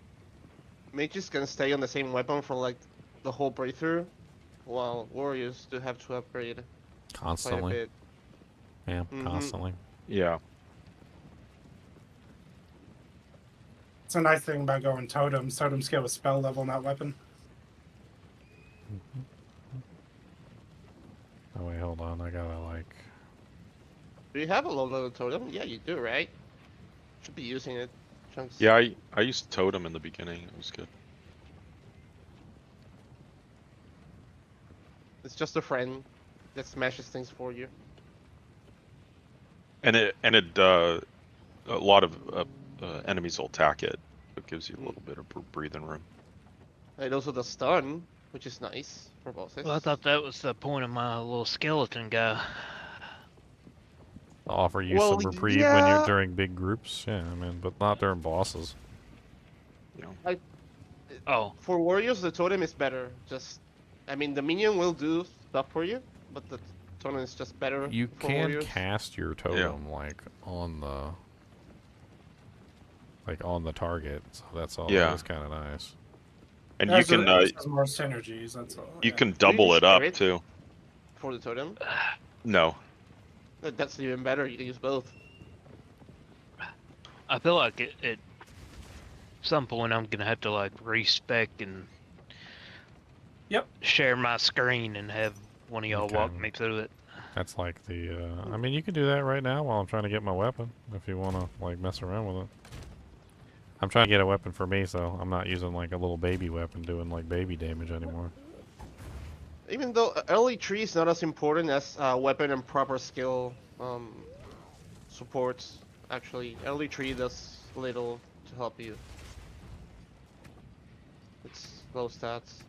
Mages can stay on the same weapon for like the whole breakthrough, while warriors do have to upgrade Constantly. quite a bit. Yeah, constantly. Yeah. It's a nice thing about going totems. Totems get a spell level, not weapon. Oh wait, hold on. I gotta like. Do you have a low level totem? Yeah, you do, right? Should be using it. Chunks. Yeah, I used totem in the beginning. It was good. It's just a friend that smashes things for you. And it a lot of enemies will attack it. It gives you a little bit of breathing room. It also does stun, which is nice for bosses. Well, I thought that was the point of my little skeleton guy. Offer you some reprieve when you're during big groups. Yeah, I mean, but not during bosses. You know. For warriors, the totem is better. I mean, the minion will do stuff for you, but the totem is just better. You for can warriors. cast your totem like on the target, so that's all. Yeah. That's kind of nice. And you can more synergies. That's all. you can double it up too. For the totem? No. That's even better. You can use both. I feel like at some point I'm gonna have to like respec and share my screen and have one of y'all walk me through it. That's like the. I mean, you can do that right now while I'm trying to get my weapon. If you want to like mess around with it. I'm trying to get a weapon for me, so I'm not using like a little baby weapon doing like baby damage anymore. Even though early tree is not as important as weapon and proper skill supports, actually, early tree does little to help you. It's low stats.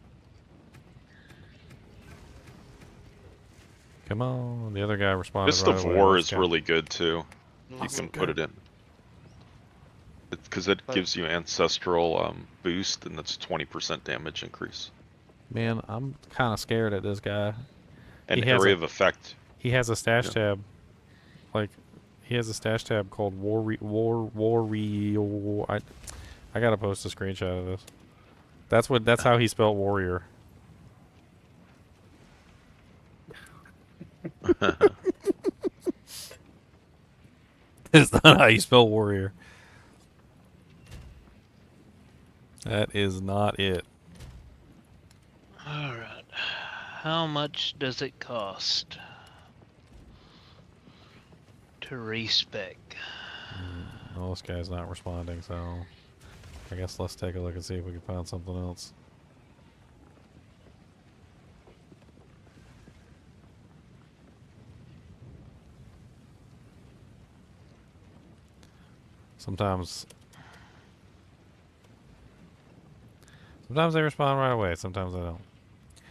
Come on, the other guy responded. Fist right of away. War Let's is go. really good too. You Awesome. can put it in. Because it gives you ancestral boost, and that's 20% damage increase. Man, I'm kind of scared at this guy. And He has area a- of effect. He has a stash Yeah. tab. Like, he has a stash tab called I gotta post a screenshot of this. That's how he spelled warrior. It's not how you spell warrior. That is not it. Alright. How much does it cost to respec? Well, this guy's not responding, so I guess let's take a look and see if we can find something else. Sometimes they respond right away, sometimes they don't.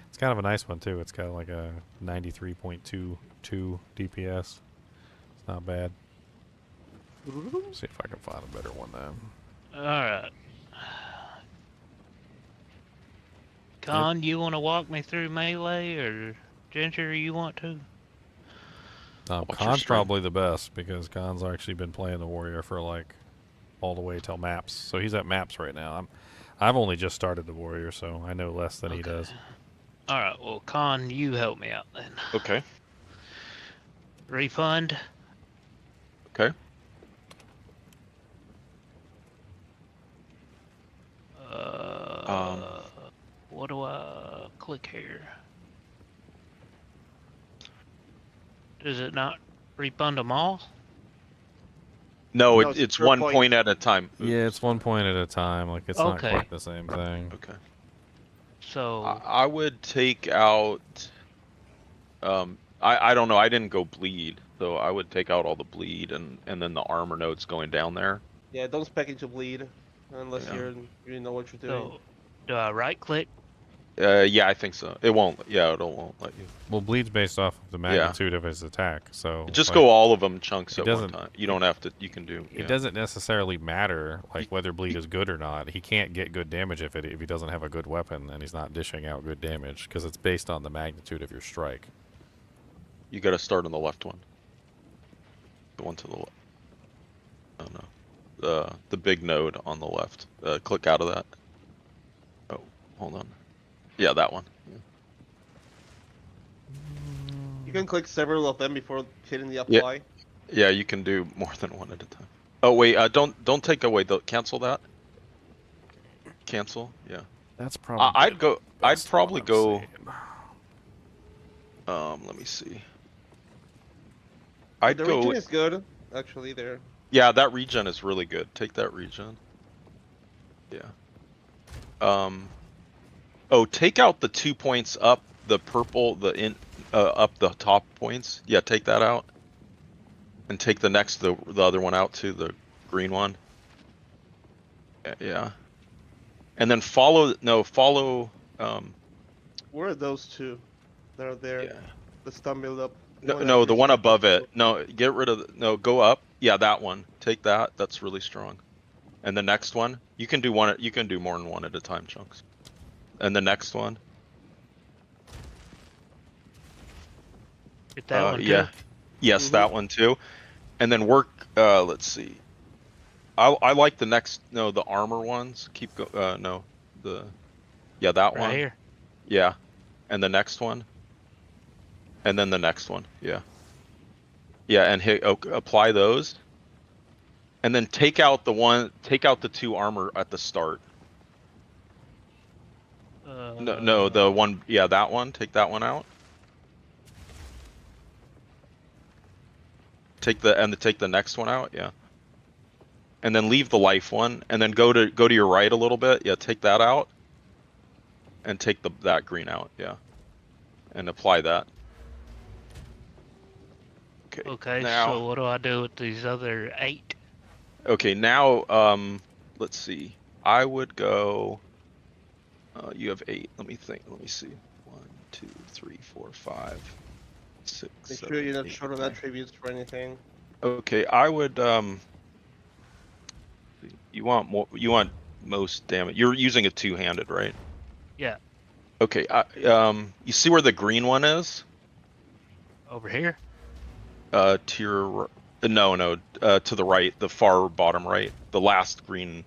It's kind of a nice one too. It's got like a 93.22 DPS. It's not bad. See if I can find a better one then. Alright. Con, you want to walk me through melee, or Ginger, you want to? your Khan's strength? probably the best because Khan's actually been playing the warrior for like all the way till maps. So he's at maps right now. I've only just started the warrior, so I know less than he does. Alright, well, Con, you help me out then. Okay. Refund. Okay. What do I click here? Does it not refund them all? No, No, it's per one point. point at a time. Yeah, it's 1 point at a time. Like it's not Okay. quite the same thing. Okay. So I would take out. I don't know. I didn't go bleed, so I would take out all the bleed and then the armor nodes going down there. Yeah, don't spec into bleed unless Yeah. you know what you're doing. So, do I right click Yeah, I think so. It won't. Yeah, it won't let you. Well, bleed's based off of the magnitude of his attack. So just like, go all of them chunks it at one doesn't- time. You don't have to. You can do. It doesn't necessarily matter like whether bleed is good or not. He can't get good damage if he doesn't have a good weapon and he's not dishing out good damage because it's based on the magnitude of your strike. You got to start on the left one. The one to the left. Oh no, the big node on the left. Click out of that. Oh, hold on. Yeah, that one. Yeah. You can click several of them before hitting the apply. Yeah, you can do more than one at a time. Oh wait, don't take away the cancel that. Cancel. Yeah. That's probably. I'd probably go. Let me see. I'd The go. region is good, actually. There. Yeah, that regen is really good. Take that regen. Yeah. Oh, take out the 2 points up the purple, up the top points. Yeah, take that out. And take the other one out too, the green one. Yeah. And then follow. Where are those two that are there? Yeah. The stun build up. No, the one above it. No, get rid of. No, go up. Yeah, that one. Take that. That's really strong. And the next one, you can do one. You can do more than one at a time, chunks. And the next one. Get that one too? Yeah. Yes, that one too. And then work. Let's see. I like the next. No, the armor ones. Keep go. No, yeah, that one. Right here. Yeah, and the next one. And then the next one. Yeah. Yeah, and apply those. And then take out the 2 armor at the start. No, the one. Yeah, that one. Take that one out. Take the next one out. Yeah. And then leave the life one, and then go to your right a little bit. Yeah, take that out. And take that green out. Yeah. And apply that. Okay. Okay. Now, so what do I do with these other 8? Okay. Now, let's see. I would go. You have 8. Let me think. Let me see. 1, 2, 3, 4, 5, 6. Make 7, sure you're not 8, short on 9. attributes for anything. Okay, I would. You want more? You want most damage? You're using a 2-handed, right? Yeah. Okay. You see where the green one is? Over here. To your no, to the right, the far bottom right, the last green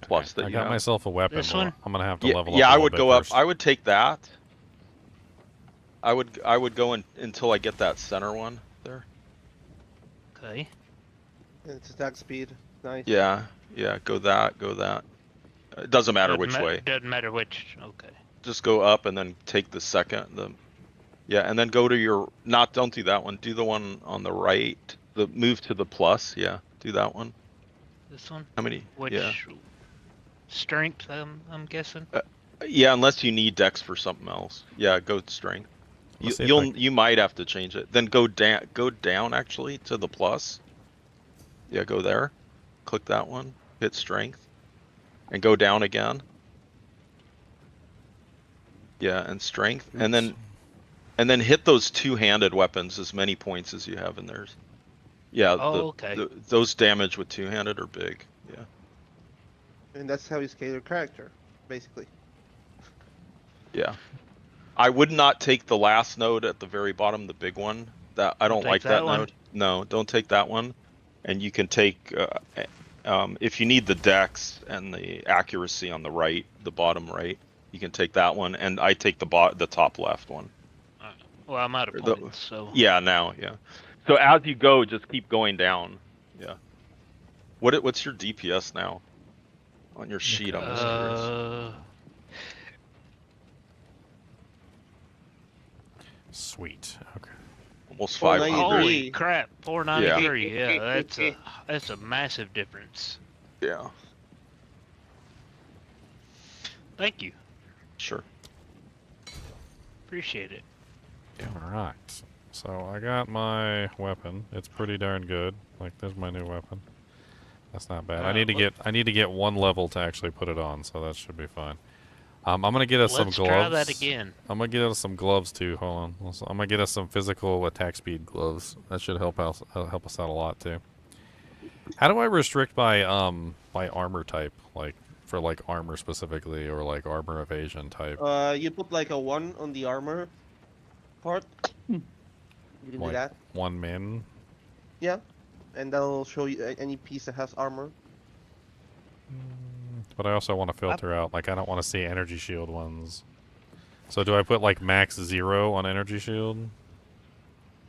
plus that I you got have. myself a weapon. This one? I'm gonna have to level up. Yeah, a I little would bit go first. up. I would take that. I would go until I get that center one there. Okay. And it's attack speed. Nice. Yeah, go that. It doesn't matter which way. Doesn't matter which. Okay. Just go up and then take the second. Yeah, and then go to your. Don't do that one. Do the one on the right. The move to the plus. Yeah, do that one. This one. How many? Which Yeah. strength? I'm guessing. Yeah, unless you need dex for something else. Yeah, go strength. You might have to change it. Then go down. Go down actually to the plus. Yeah, go there. Click that one. Hit strength, and go down again. Yeah, and strength, and then hit those 2-handed weapons as many points as you have in theirs. Yeah. Okay. Those damage with 2-handed are big. Yeah. And that's how you scale your character, basically. Yeah. I would not take the last node at the very bottom, the big one. That I don't like that node. No, don't take that one. And you can take if you need the dex and the accuracy on the right, the bottom right, you can take that one. And I take the top left one. Well, I'm out of points, so. Yeah, now, yeah. So as you go, just keep going down. Yeah. What's your DPS now? On your sheet, I'm just curious. Sweet. Okay. Almost 500. Holy crap! 493. Yeah, that's a massive difference. Yeah. Thank you. Sure. Appreciate it. All right. So I got my weapon. It's pretty darn good. Like, there's my new weapon. That's not bad. I need to get 1 level to actually put it on, so that should be fine. I'm gonna get us some Let's gloves. try that again. I'm gonna get us some gloves too. Hold on. I'm gonna get us some physical attack speed gloves. That should help us out a lot too. How do I restrict by armor type, like for like armor specifically, or like armor evasion type? You put like a 1 on the armor part. You can do that. 1 min. Yeah, and that'll show you any piece that has armor. But I also want to filter out, like I don't want to see energy shield ones. So do I put like max 0 on energy shield?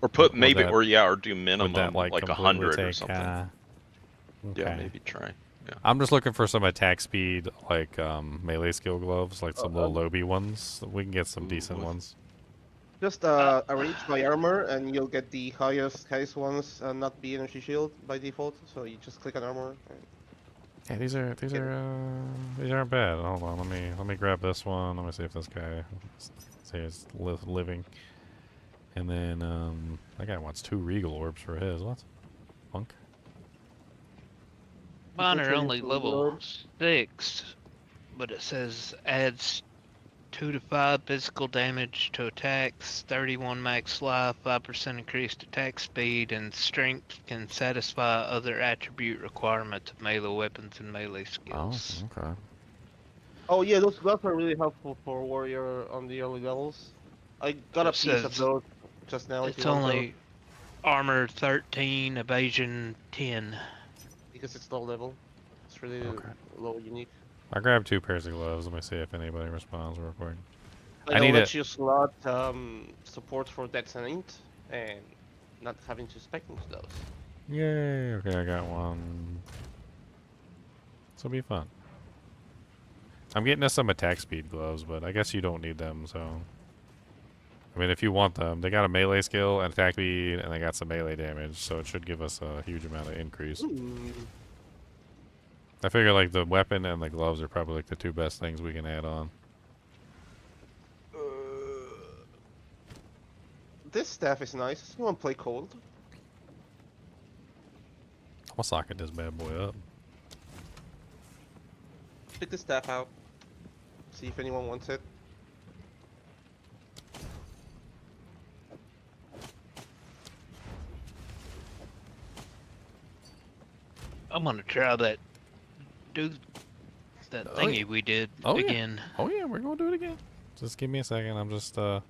Or put maybe, or do minimum that, like completely 100 or take, something. Okay. Yeah, maybe try. Yeah. I'm just looking for some attack speed, like melee skill gloves, like some little lobby ones. We can get some decent ones. Just arrange by armor, and you'll get the highest ones, not be energy shield by default. So you just click on armor. Yeah, these aren't bad. Hold on, let me grab this one. Let me see if this guy is living. And then that guy wants 2 regal orbs for his. What? Punk. Mine are only level 6, but it says adds 2 to 5 physical damage to attacks, 31 max life, 5% increased attack speed, and strength can satisfy other attribute requirements of melee weapons and melee skills. Oh, okay. Oh yeah, those gloves are really helpful for warrior on the early levels. I got a piece of those just now. It's only armor 13, evasion 10. Because it's low level. It's really low unique. I grabbed 2 pairs of gloves. Let me see if anybody responds real quick. I need let you slot support for detonator and not having to spec into those. Yay! Okay, I got one. This will be fun. I'm getting us some attack speed gloves, but I guess you don't need them, so... I mean, if you want them, they got a melee skill and attack speed, and they got some melee damage, so it should give us a huge amount of increase. I figure like the weapon and the gloves are probably like the 2 best things we can add on. This staff is nice. You want to play cold? I'm gonna socket this bad boy up. Pick the staff out. See if anyone wants it. I'm gonna try that. Do that thingy we did again. Yeah. Oh yeah, we're gonna do it again. Just give me a second. I'm just I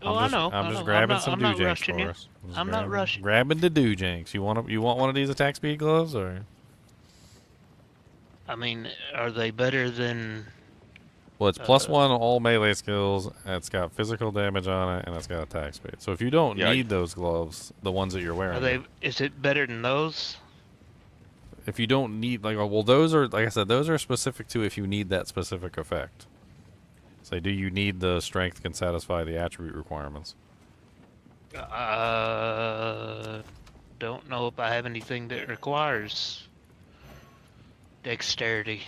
know. I'm just grabbing some doojanks for us. I'm not rushing. Grabbing the doojanks. You want one of these attack speed gloves, or? I mean, are they better than? Well, it's +1 on all melee skills. And it's got physical damage on it, and it's got attack speed. So if you don't need those gloves, the ones that you're wearing, Are they? Is it better than those? If you don't need, like, well, those are, like I said, those are specific to if you need that specific effect. So, do you need the strength can satisfy the attribute requirements? Don't know if I have anything that requires dexterity.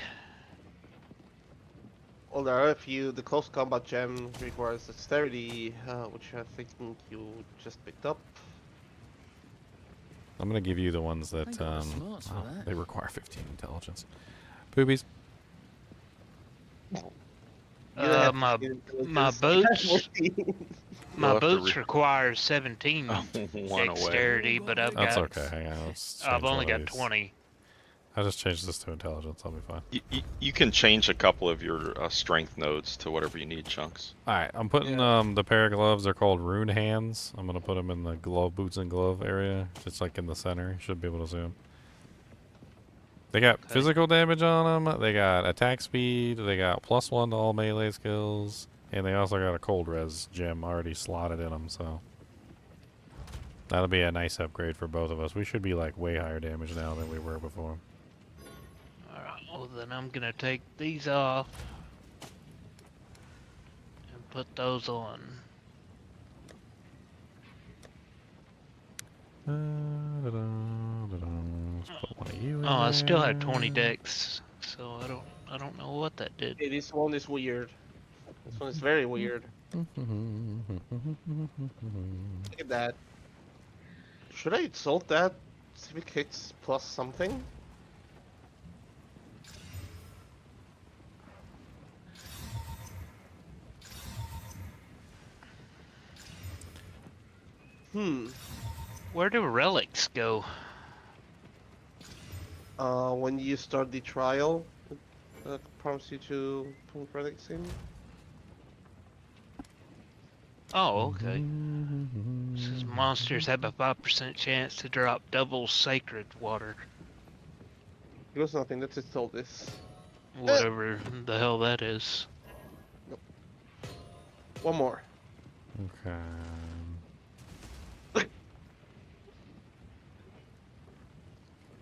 Well, there are a few. The close combat gem requires dexterity, which I think you just picked up. I'm gonna give you the ones that they require 15 intelligence. Boobies. My boots require 17 dexterity, but I've got. That's okay. Hang on. I've only got 20. I just changed this to intelligence. I'll be fine. You can change a couple of your strength nodes to whatever you need, Chunks. All right, I'm putting the pair of gloves. They're called rune hands. I'm gonna put them in the glove boots and glove area, just like in the center. You should be able to see them. They got physical damage on them. They got attack speed. They got +1 to all melee skills, and they also got a cold res gem already slotted in them. So that'll be a nice upgrade for both of us. We should be like way higher damage now than we were before. Well, then I'm gonna take these off and put those on. I still have 20 decks, so I don't know what that did. Hey, this one is weird. This one is very weird. Look at that. Should I insult that? Civic hits plus something? Where do relics go? When you start the trial, it prompts you to put relics in. Oh, okay. Says monsters have a 5% chance to drop double sacred water. It was nothing. Let's install this. Whatever the hell that is. Nope. One more. Okay.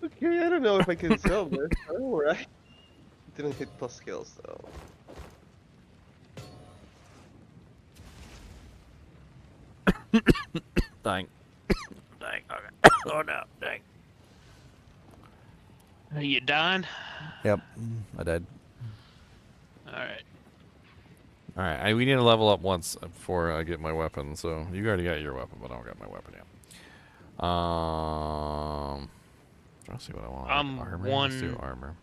Okay, I don't know if I can sell this. Alright. Didn't hit plus skills though. Dang. Dang. Okay. Oh no. Dang. Are you dying? Yep. I did. Alright. Alright. We need to level up once before I get my weapon. So you already got your weapon, but I don't got my weapon yet. Let's see what I want. I'm Armor. one. Let's do armor.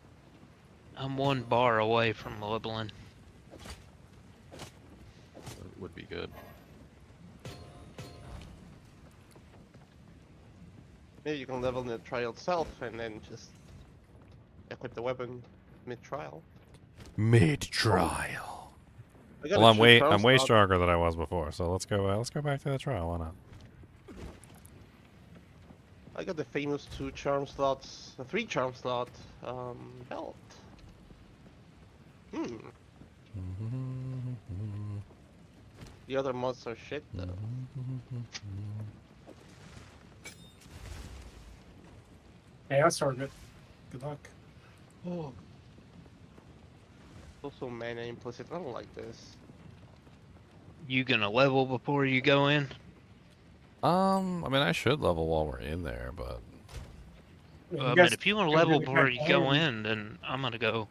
I'm one bar away from leveling. That would be good. Maybe you can level in the trial itself and then just equip the weapon mid-trial. Mid-trial. Well, I'm way stronger than I was before. So let's go back to the trial. Why not? I got the famous 2 charm slots, a 3 charm slot belt. The other mods are shit though. Hey, I started it. Good luck. Oh. Also mana implicit. I don't like this. You gonna level before you go in? I mean, I should level while we're in there, but. I mean, if you want to level before you go in, then I'm gonna go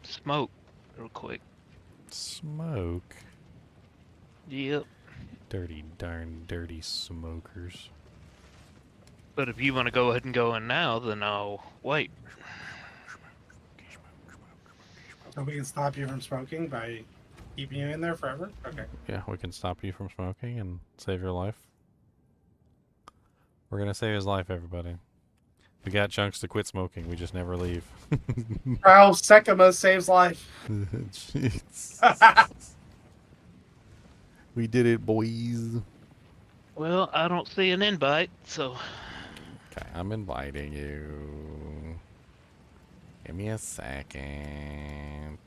smoke real quick. Smoke? Yep. Darn dirty smokers. But if you want to go ahead and go in now, then I'll wait. So we can stop you from smoking by keeping you in there forever? Okay. Yeah, we can stop you from smoking and save your life. We're gonna save his life, everybody. We got Chunks to quit smoking. We just never leave. Trial Sekima saves life. We did it, boys. Well, I don't see an invite, so. Okay, I'm inviting you. Give me a second.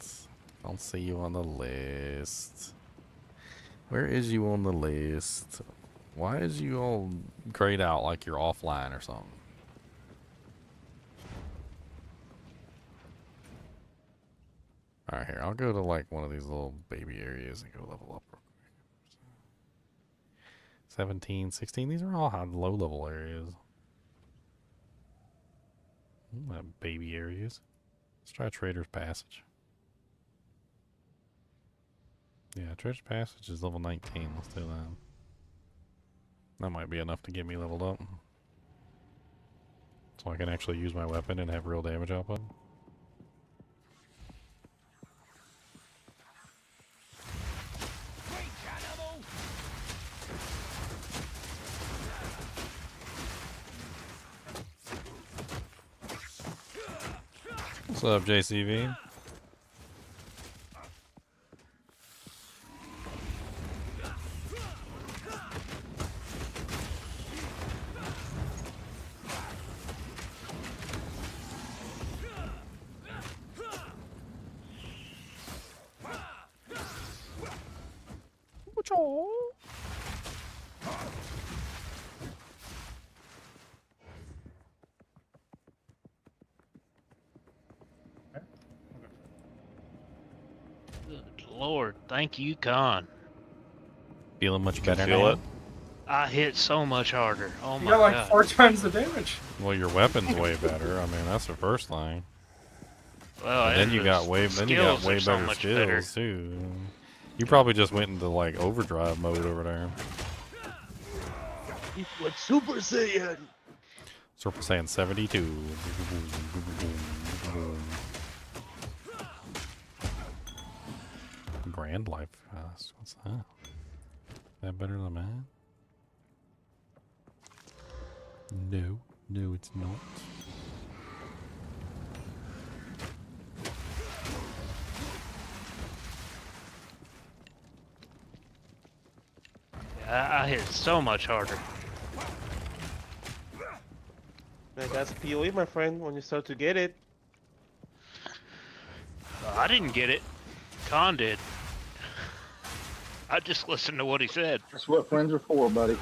I'll see you on the list. Where is you on the list? Why is you all grayed out like you're offline or something? Alright, here. I'll go to like one of these little baby areas and go level up real quick. 17, 16. These are all low level areas. Baby areas. Let's try Trader's Passage. Yeah, Trader's Passage is level 19. Let's do that. That might be enough to get me leveled up. So I can actually use my weapon and have real damage output. What's up, JCV? Good Lord, thank you, Con. Feeling much better feel now? it? I hit so much harder. Oh You my got like god. 4 times the damage. Well, your weapon's way better. I mean, that's the first thing. Well, And then and you the got way skills are so better much skills better. too. You probably just went into like overdrive mode over there. What Super Saiyan? Super Saiyan 72. Grand Life. What's that? Is that better than mine? No, no, it's not. I hit so much harder. Man, that's PoE, my friend, when you start to get it. I didn't get it. Khan did. I just listened to what he said. That's what friends are for, buddy.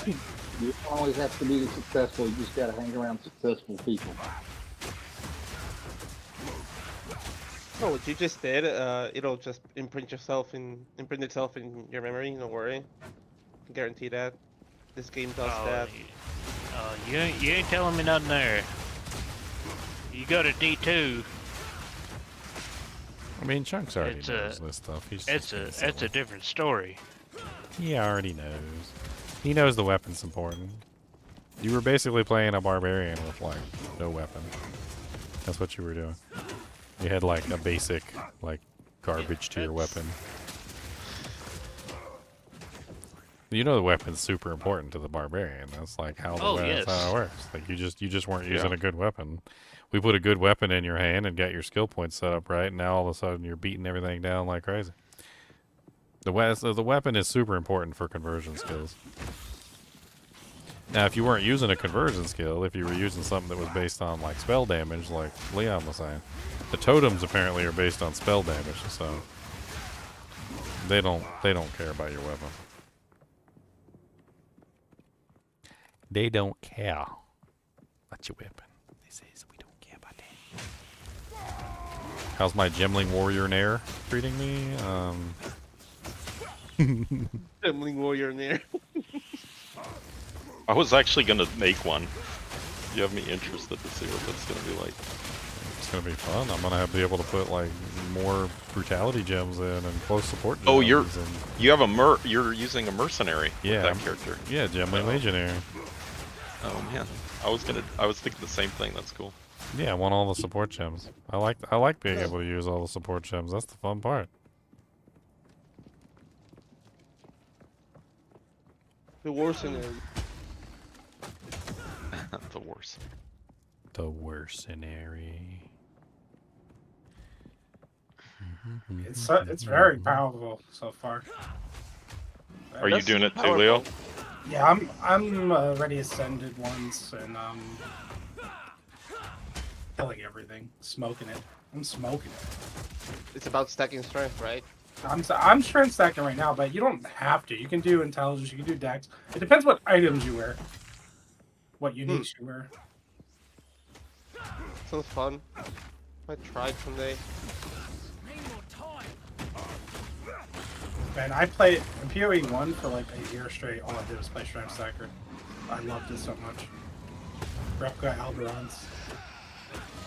You don't always have to be successful. You just gotta hang around successful people. Oh, what you just did, it'll just imprint itself in your memory. Don't worry. Guarantee that. This game does that. You ain't telling me nothing there. You go to D2. I mean, Chunks already knows this stuff. It's a different story. He already knows. He knows the weapon's important. You were basically playing a barbarian with, like, no weapon. That's what you were doing. You had, like, a basic, like, garbage to your weapon. You know the weapon's super important to the barbarian. That's like how that's how it works. Like you just weren't using a good weapon. We put a good weapon in your hand and got your skill points set up right, and now all of a sudden you're beating everything down like crazy. The weapon is super important for conversion skills. Now, if you weren't using a conversion skill, if you were using something that was based on like spell damage, like Leon was saying, the totems apparently are based on spell damage, so they don't care about your weapon. They don't care about your weapon. They says we don't care about that. How's my Gemling Warrior Nair treating me? Gemling Warrior Nair. I was actually gonna make one. You have me interested to see what that's gonna be like. It's gonna be fun. I'm gonna be able to put like more brutality gems in and close support gems. Oh, you're using a mercenary with that character. Yeah, Gemling Legionary. Oh man, I was thinking the same thing. That's cool. Yeah, I want all the support gems. I like being able to use all the support gems. That's the fun part. The Warcenary. The worst. The Warcenary. It's very powerful so far. Are you doing it too, Leo? Yeah, I'm already ascended once, and killing everything, smoking it. I'm smoking it. It's about stacking strength, right? I'm strength stacking right now, but you don't have to. You can do intelligence, you can do dex. It depends what items you wear, what uniques you wear. Sounds fun. I tried someday. Man, I played PoE 1 for like a year straight. All I did was play Strength Stacker. I loved it so much. Replica Alberons.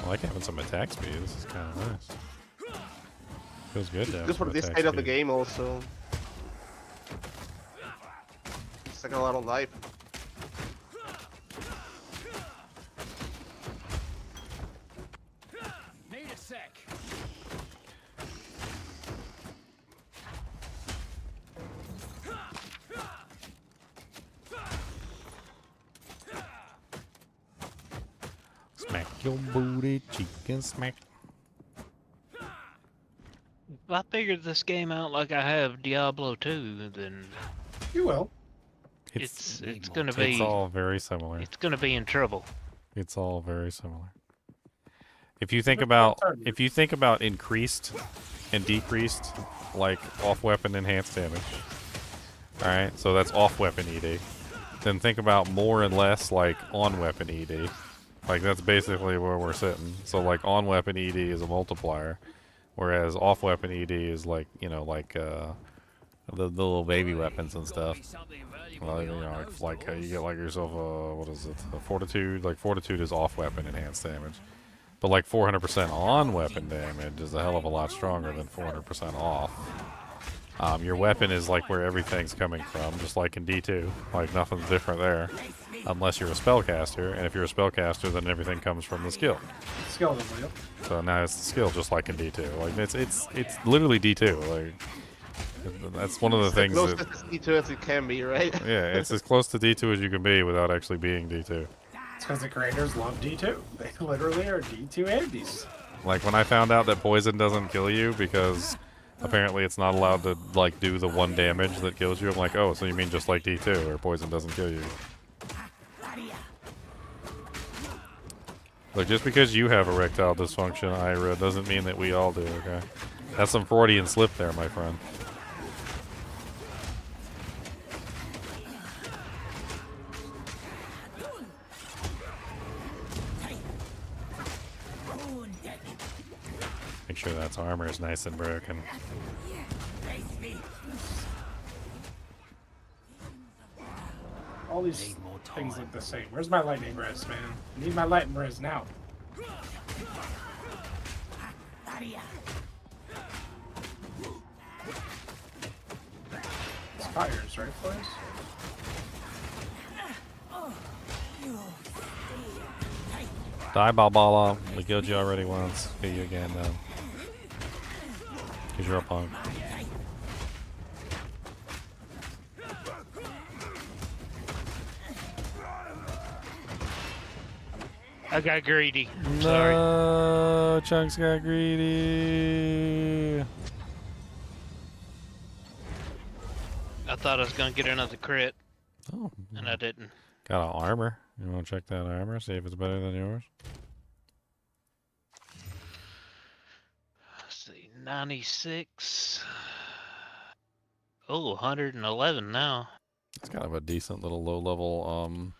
I like having some attack speed. This is kind of nice. Feels good to have Good for some this attack side of the speed. game also. It's like a lot of life. Need a sec. Smack your booty, chicken smack. If I figured this game out like I have Diablo 2, then you will. It's gonna be. It's all very similar. It's gonna be in trouble. It's all very similar. If you think about increased and decreased, like off weapon enhanced damage. All right, so that's off weapon ED. Then think about more and less like on weapon ED. Like that's basically where we're sitting. So like on weapon ED is a multiplier, whereas off weapon ED is like like the little baby weapons and stuff. Well, like you get like yourself a what is it? A fortitude. Like fortitude is off weapon enhanced damage, but like 400% on weapon damage is a hell of a lot stronger than 400% off. Your weapon is like where everything's coming from, just like in D2. Like nothing's different there, unless you're a spellcaster. And if you're a spellcaster, then everything comes from the skill. Skill level. So now it's the skill, just like in D2. Like it's literally D2. Like That's one of the things close that... to D2 as it can be, right? Yeah, it's as close to D2 as you can be without actually being D2. It's because the creators love D2. They literally are D2 Andes. Like, when I found out that poison doesn't kill you because apparently it's not allowed to, like, do the 1 damage that kills you, I'm like, oh, so you mean just like D2, where poison doesn't kill you. Look, just because you have erectile dysfunction, Ira, doesn't mean that we all do, okay? That's some Freudian slip there, my friend. Make sure that's armor is nice and broken. All these things look the same. Where's my lightning res, man? I need my lightning res now. It's fires, right, boys? Die, Balbala. We killed you already once. Kill you again, though. Because you're a punk. I got greedy. No, Sorry. Chunks got greedy. I thought I was gonna get another crit. Oh. And I didn't. Got an armor. You want to check that armor? See if it's better than yours? Let's see. 96. Oh, 111 now. It's kind of a decent little low level,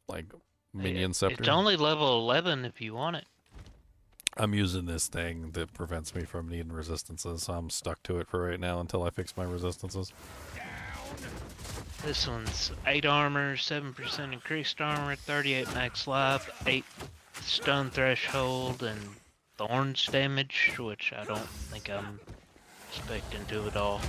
like, minion scepter. It's only level 11 if you want it. I'm using this thing that prevents me from needing resistances, so I'm stuck to it for right now until I fix my resistances. This one's 8 armor, 7% increased armor, 38 max life, 8 stun threshold, and thorns damage, which I don't think I'm expecting to at all.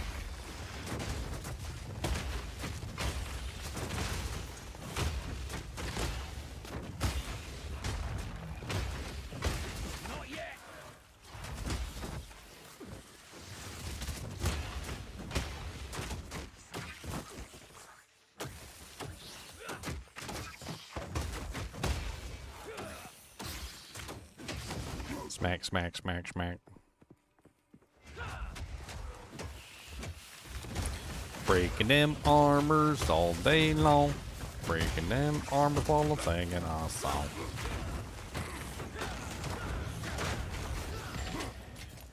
Smack, smack, smack, smack. Breaking them armors all day long. Breaking them armors while I'm singing a song.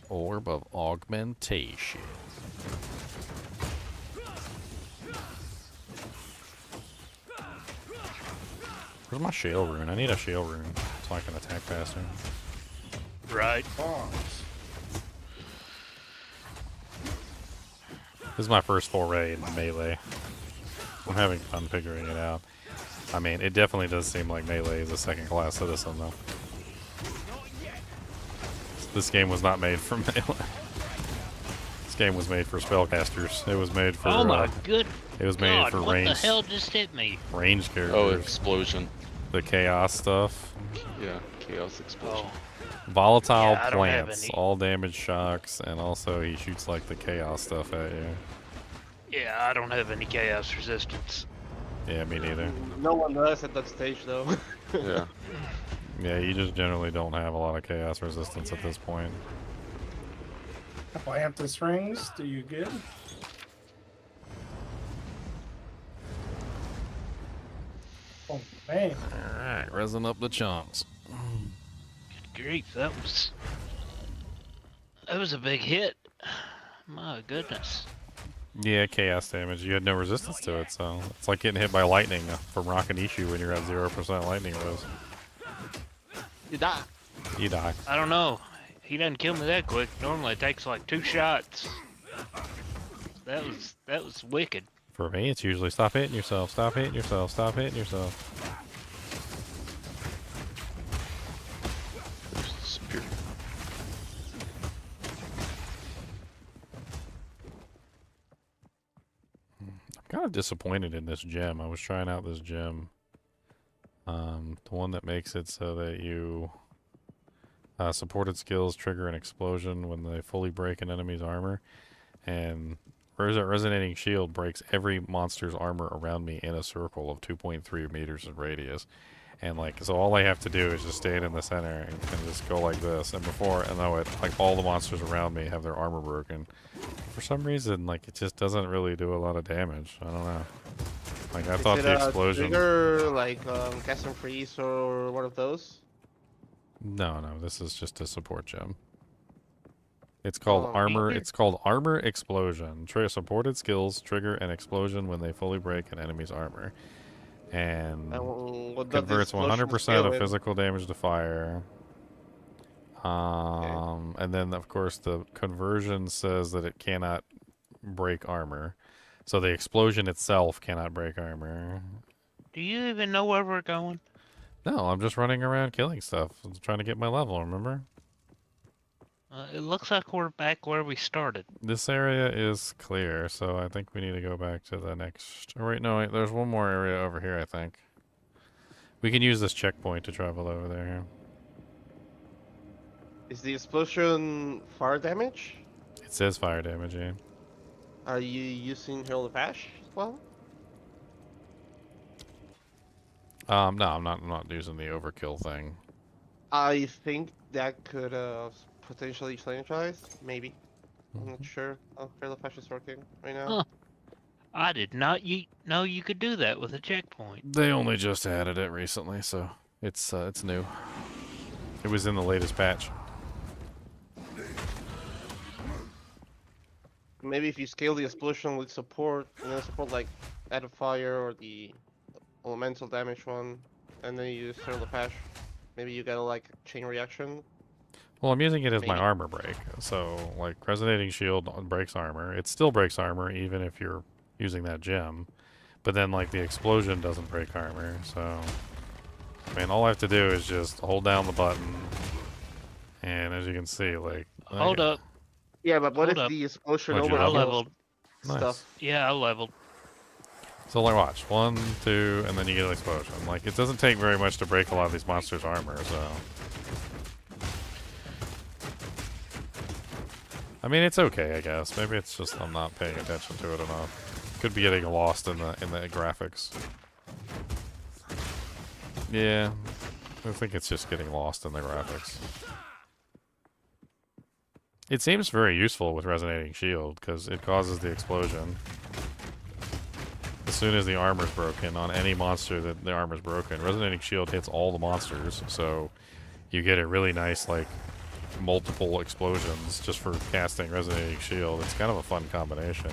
Orb of augmentation. Where's my shale rune? I need a shale rune so I can attack faster. Right. This is my first foray in melee. I'm having fun figuring it out. I mean, it definitely does seem like melee is a second-class citizen, though. This game was not made for melee. This game was made for spellcasters. It was made for. Oh my good. It was made for range. What the hell just hit me? Range characters. Oh, explosion. The chaos stuff. Yeah, chaos explosion. Oh. Volatile Yeah, I don't have plants, any. all damage shocks, and also he shoots like the chaos stuff at you. Yeah, I don't have any chaos resistance. Yeah, me neither. No one does at that stage, though. Yeah. Yeah, you just generally don't have a lot of chaos resistance at this point. Couple Amethyst rings, do you good? Oh man. Alright, resin up the chunks. Good grief, that was a big hit. My goodness. Yeah, chaos damage. You had no resistance to it, so it's like getting hit by lightning from Rock and Ishu when you're at 0% lightning rose. You die. You die. I don't know. He doesn't kill me that quick. Normally it takes like 2 shots. That was wicked. For me, it's usually stop hitting yourself, stop hitting yourself, stop hitting yourself. I'm kind of disappointed in this gem. I was trying out this gem. The one that makes it so that you supported skills trigger an explosion when they fully break an enemy's armor. And Resonating Shield breaks every monster's armor around me in a circle of 2.3 meters in radius. And like, so all I have to do is just stand in the center and just go like this. And before I know it, like all the monsters around me have their armor broken. For some reason, like it just doesn't really do a lot of damage. I don't know. Like I thought the explosion. Trigger, like cast and freeze or one of those? No, this is just a support gem. It's called armor. It's called armor explosion. Supported skills trigger an explosion when they fully break an enemy's armor. And converts 100% of physical damage to fire. And then, of course, the conversion says that it cannot break armor. So the explosion itself cannot break armor. Do you even know where we're going? No, I'm just running around killing stuff. I'm trying to get my level, remember? It looks like we're back where we started. This area is clear, so I think we need to go back to the next... Oh, wait, no, wait, there's one more area over here, I think. We can use this checkpoint to travel over there. Is the explosion fire damage? It says fire damage, yeah. Are you using Herald of Ash as well? No, I'm not using the overkill thing. I think that could potentially synergize, maybe. I'm not sure how Herald of Ash is working right now. Huh. I did not know you could do that with a checkpoint. They only just added it recently, so it's new. It was in the latest patch. Maybe if you scale the explosion with support, and then support like add a fire or the elemental damage one, and then you use Herald of Ash, maybe you get a like chain reaction. Well, I'm using it as my armor break. So, like, Resonating Shield breaks armor. It still breaks armor even if you're using that gem. But then, like, the explosion doesn't break armor. So, I mean, all I have to do is just hold down the button. And as you can see, like... Hold up. Yeah, but what if the explosion I leveled stuff? Nice. Yeah, I leveled. So, like, watch. 1, 2, and then you get an explosion. Like, it doesn't take very much to break a lot of these monsters' armor, so... I mean, it's okay, I guess. Maybe it's just I'm not paying attention to it enough. Could be getting lost in the graphics. Yeah, I think it's just getting lost in the graphics. It seems very useful with Resonating Shield because it causes the explosion as soon as the armor's broken on any monster that the armor's broken. Resonating Shield hits all the monsters, so you get a really nice like multiple explosions just for casting Resonating Shield. It's kind of a fun combination.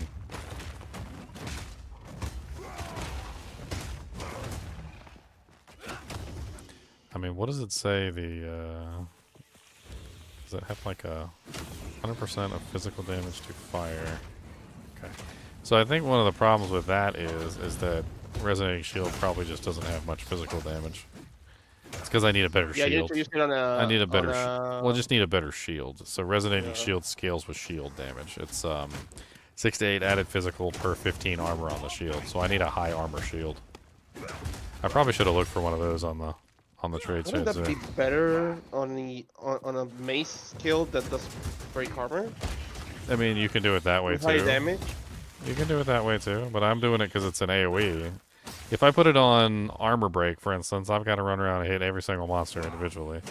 I mean, what does it say? Does it have like a 100% of physical damage to fire? Okay. So I think one of the problems with that is that Resonating Shield probably just doesn't have much physical damage. It's because I need a better shield. I need a better. Well, just need a better shield. So Resonating Shield scales with shield damage. It's 6 to 8 added physical per 15 armor on the shield. So I need a high armor shield. I probably should have looked for one of those on the trade Wouldn't that be better on a mace skill that does break armor? I mean, you can do it that way too. High damage. You can do it that way too, but I'm doing it because it's an AoE. If I put it on armor break, for instance, I've got to run around and hit every single monster individually.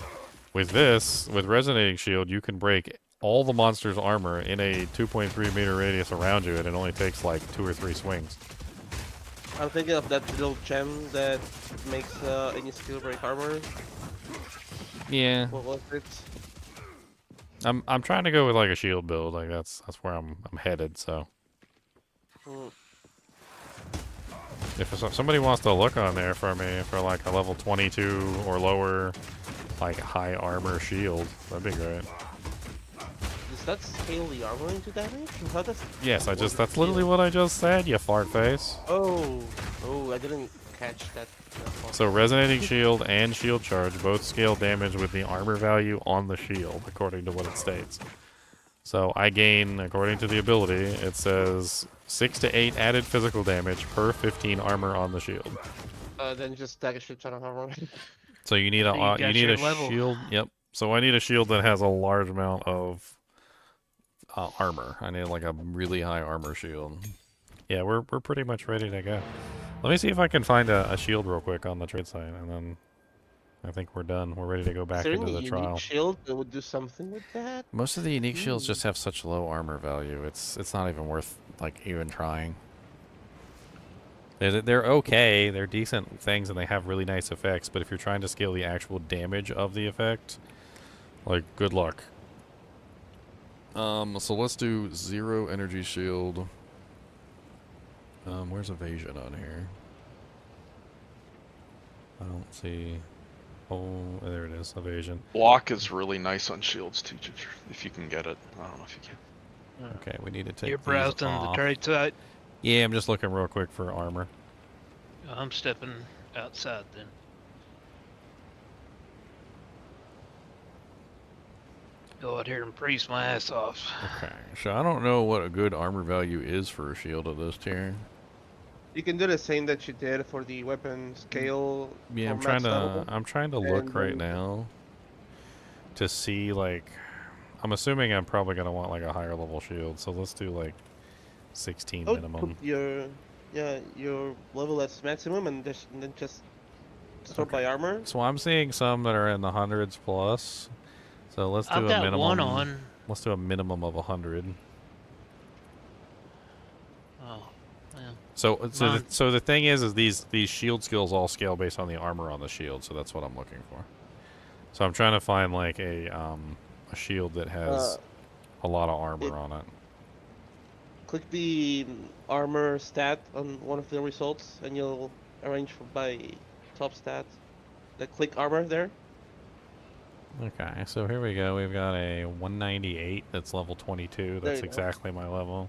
With this, with Resonating Shield, you can break all the monster's armor in a 2.3 meter radius around you, and it only takes like 2 or 3 swings. I'm thinking of that little gem that makes any skill break armor. Yeah. What was it? I'm trying to go with like a shield build. Like that's where I'm headed. So. If somebody wants to look on there for me for like a level 22 or lower, like high armor shield, that'd be great. Does that scale the armor into damage? Yes, that's literally what I just said, you fart face. Oh, I didn't catch that. So Resonating Shield and Shield Charge both scale damage with the armor value on the shield, according to what it states. So I gain, according to the ability, it says 6 to 8 added physical damage per 15 armor on the shield. Then just stack a shit ton of armor. So you need a shield. Yep. So I need a shield that has a large amount of armor. I need like a really high armor shield. Yeah, we're pretty much ready to go. Let me see if I can find a shield real quick on the trade site, and then I think we're done. We're ready to go Is back there into any the unique trial. shield that would do something with that? Most of the unique shields just have such low armor value. It's not even worth like even trying. They're okay. They're decent things, and they have really nice effects. But if you're trying to scale the actual damage of the effect, like, good luck. So let's do 0 energy shield. Where's evasion on here? I don't see. Oh, there it is. Evasion. Block is really nice on shields too, if you can get it. I don't know if you can. Okay, we need to take You're these browsing the off. trade site? Yeah, I'm just looking real quick for armor. I'm stepping outside then. Go out here and freeze my ass off. Okay, so I don't know what a good armor value is for a shield of this tier. You can do the same that you did for the weapon scale. Yeah, I'm trying to look right now to see, like, I'm assuming I'm probably gonna want like a higher level shield, so let's do like 16 minimum. Put your level that's maximum and then just sort by armor. So I'm seeing some that are in the hundreds plus. So let's do I've a got minimum. one on. Let's do a minimum of 100. Oh, yeah. So the thing is these shield skills all scale based on the armor on the shield. So that's what I'm looking for. So I'm trying to find like a shield that has a lot of armor on it. Click the armor stat on one of the results, and you'll arrange by top stat. Click armor there. Okay, so here we go. We've got a 198 that's level 22. That's exactly my level.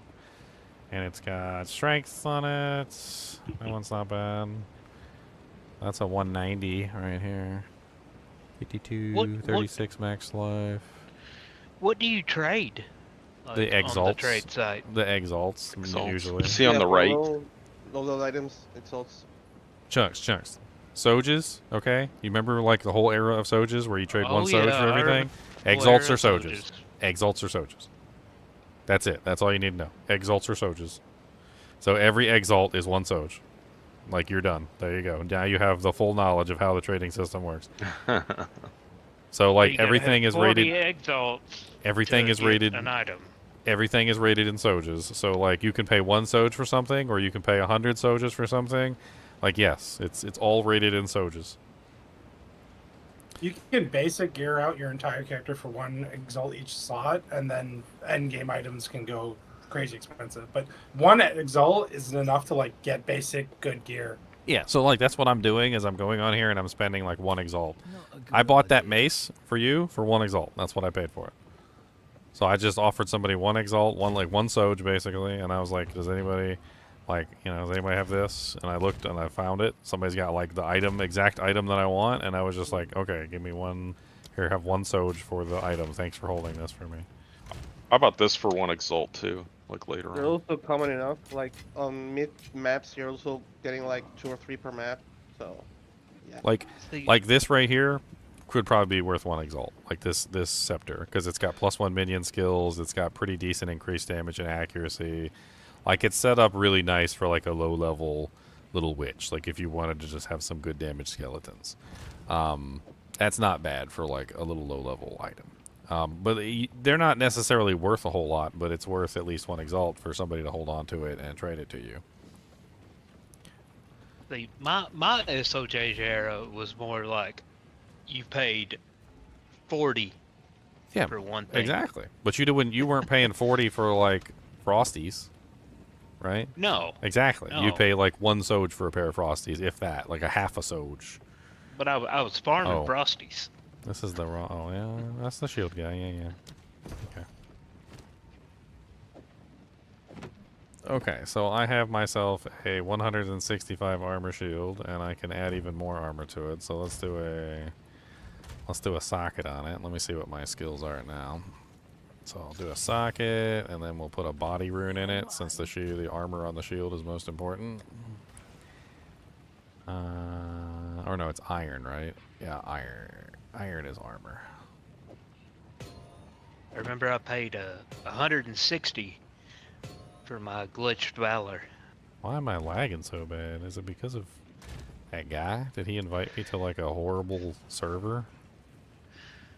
And it's got strength on it. That one's not bad. That's a 190 right here. 52, 36 max life. What do you trade? The exalts. On the trade site. The exalts, usually. See on the right. All those items, exalts. Chunks. Soges, okay? You remember like the whole era of Soges where you trade one Soj for everything? Exalts or Soges. Exalts or Soges. That's it. That's all you need to know. Exalts or Soges. So every Exalt is one Soj. Like, you're done. There you go. Now you have the full knowledge of how the trading system works. So like everything is rated. Exalts everything is rated. An item. Everything is rated in Sojas. So like you can pay 1 Soj for something, or you can pay 100 Sojas for something. Like, yes, it's all rated in Sojas. You can basic gear out your entire character for 1 exalt each slot, and then end game items can go crazy expensive. But 1 exalt is enough to like get basic good gear. Yeah, so like that's what I'm doing is I'm going on here and I'm spending like 1 exalt. I bought that mace for you for 1 exalt. That's what I paid for it. So I just offered somebody 1 exalt, one Soj basically, and I was like, does anybody does anybody have this? And I looked and I found it. Somebody's got like the exact item that I want, and I was just like, okay, give me 1. Here, have 1 Soj for the item. Thanks for holding this for me. How about this for 1 exalt too? Like later They're on. also common enough. Like on mid maps, you're also getting like 2 or 3 per map. So, yeah. Like this right here could probably be worth 1 exalt. Like this scepter, because it's got +1 minion skills. It's got pretty decent increased damage and accuracy. Like, it's set up really nice for like a low level little witch. Like if you wanted to just have some good damage skeletons, that's not bad for like a little low level item. But they're not necessarily worth a whole lot, but it's worth at least 1 exalt for somebody to hold on to it and trade it to you. My SOJ era was more like you paid 40 for one thing. Exactly. But you weren't paying 40 for like Frosties, right? No. Exactly. No. You'd pay like 1 Soj for a pair of Frosties, if that, like a half a Soj. But I was farming Frosties. This is the wrong. Oh yeah, that's the shield guy. Yeah. Okay. Okay, so I have myself a 165 armor shield, and I can add even more armor to it. So let's do a socket on it. Let me see what my skills are now. So I'll do a socket, and then we'll put a body rune in it, since the armor on the shield is most important. Or no, it's iron, right? Yeah, iron. Iron is armor. remember I paid 160 for my glitched valor. Why am I lagging so bad? Is it because of that guy? Did he invite me to like a horrible server?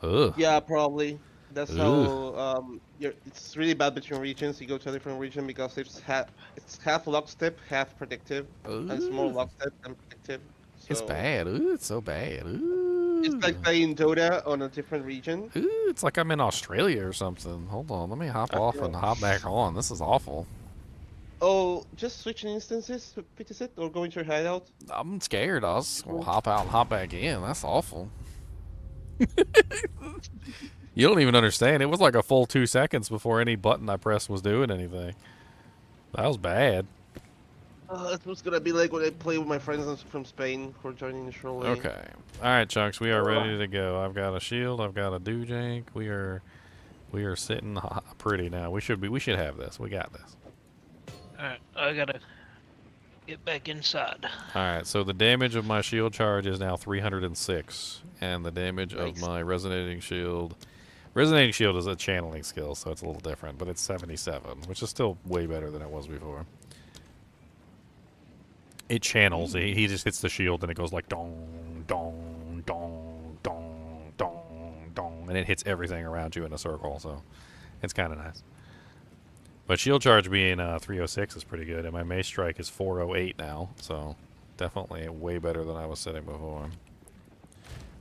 Ugh. Yeah, probably. That's Ugh. how it's really bad between regions. You go to a different region because it's half lockstep, half predictive, and it's more lockstep than predictive. So It's bad. Ooh, it's so bad. Ooh. it's like playing Dota on a different region. Ooh, it's like I'm in Australia or something. Hold on, let me hop off and hop back on. This is awful. Oh, just switching instances to fix it or going to your hideout? I'm scared. I was gonna hop out and hop back in. That's awful. You don't even understand. It was like a full 2 seconds before any button I pressed was doing anything. That was bad. That's what's gonna be like when I play with my friends from Spain who are joining the show. Okay. All right, Chunks. We are ready to go. I've got a shield. I've got a doojank. We are sitting pretty now. We should have this. We got this. Alright, I gotta get back inside. Alright, so the damage of my shield charge is now 306. And the damage of my resonating shield... Resonating shield is a channeling skill, so it's a little different. But it's 77, which is still way better than it was before. It channels. He just hits the shield and it goes like dong, dong, dong, dong, dong, dong. And it hits everything around you in a circle, so it's kind of nice. But shield charge being 306 is pretty good, and my mace strike is 408 now, so definitely way better than I was sitting before.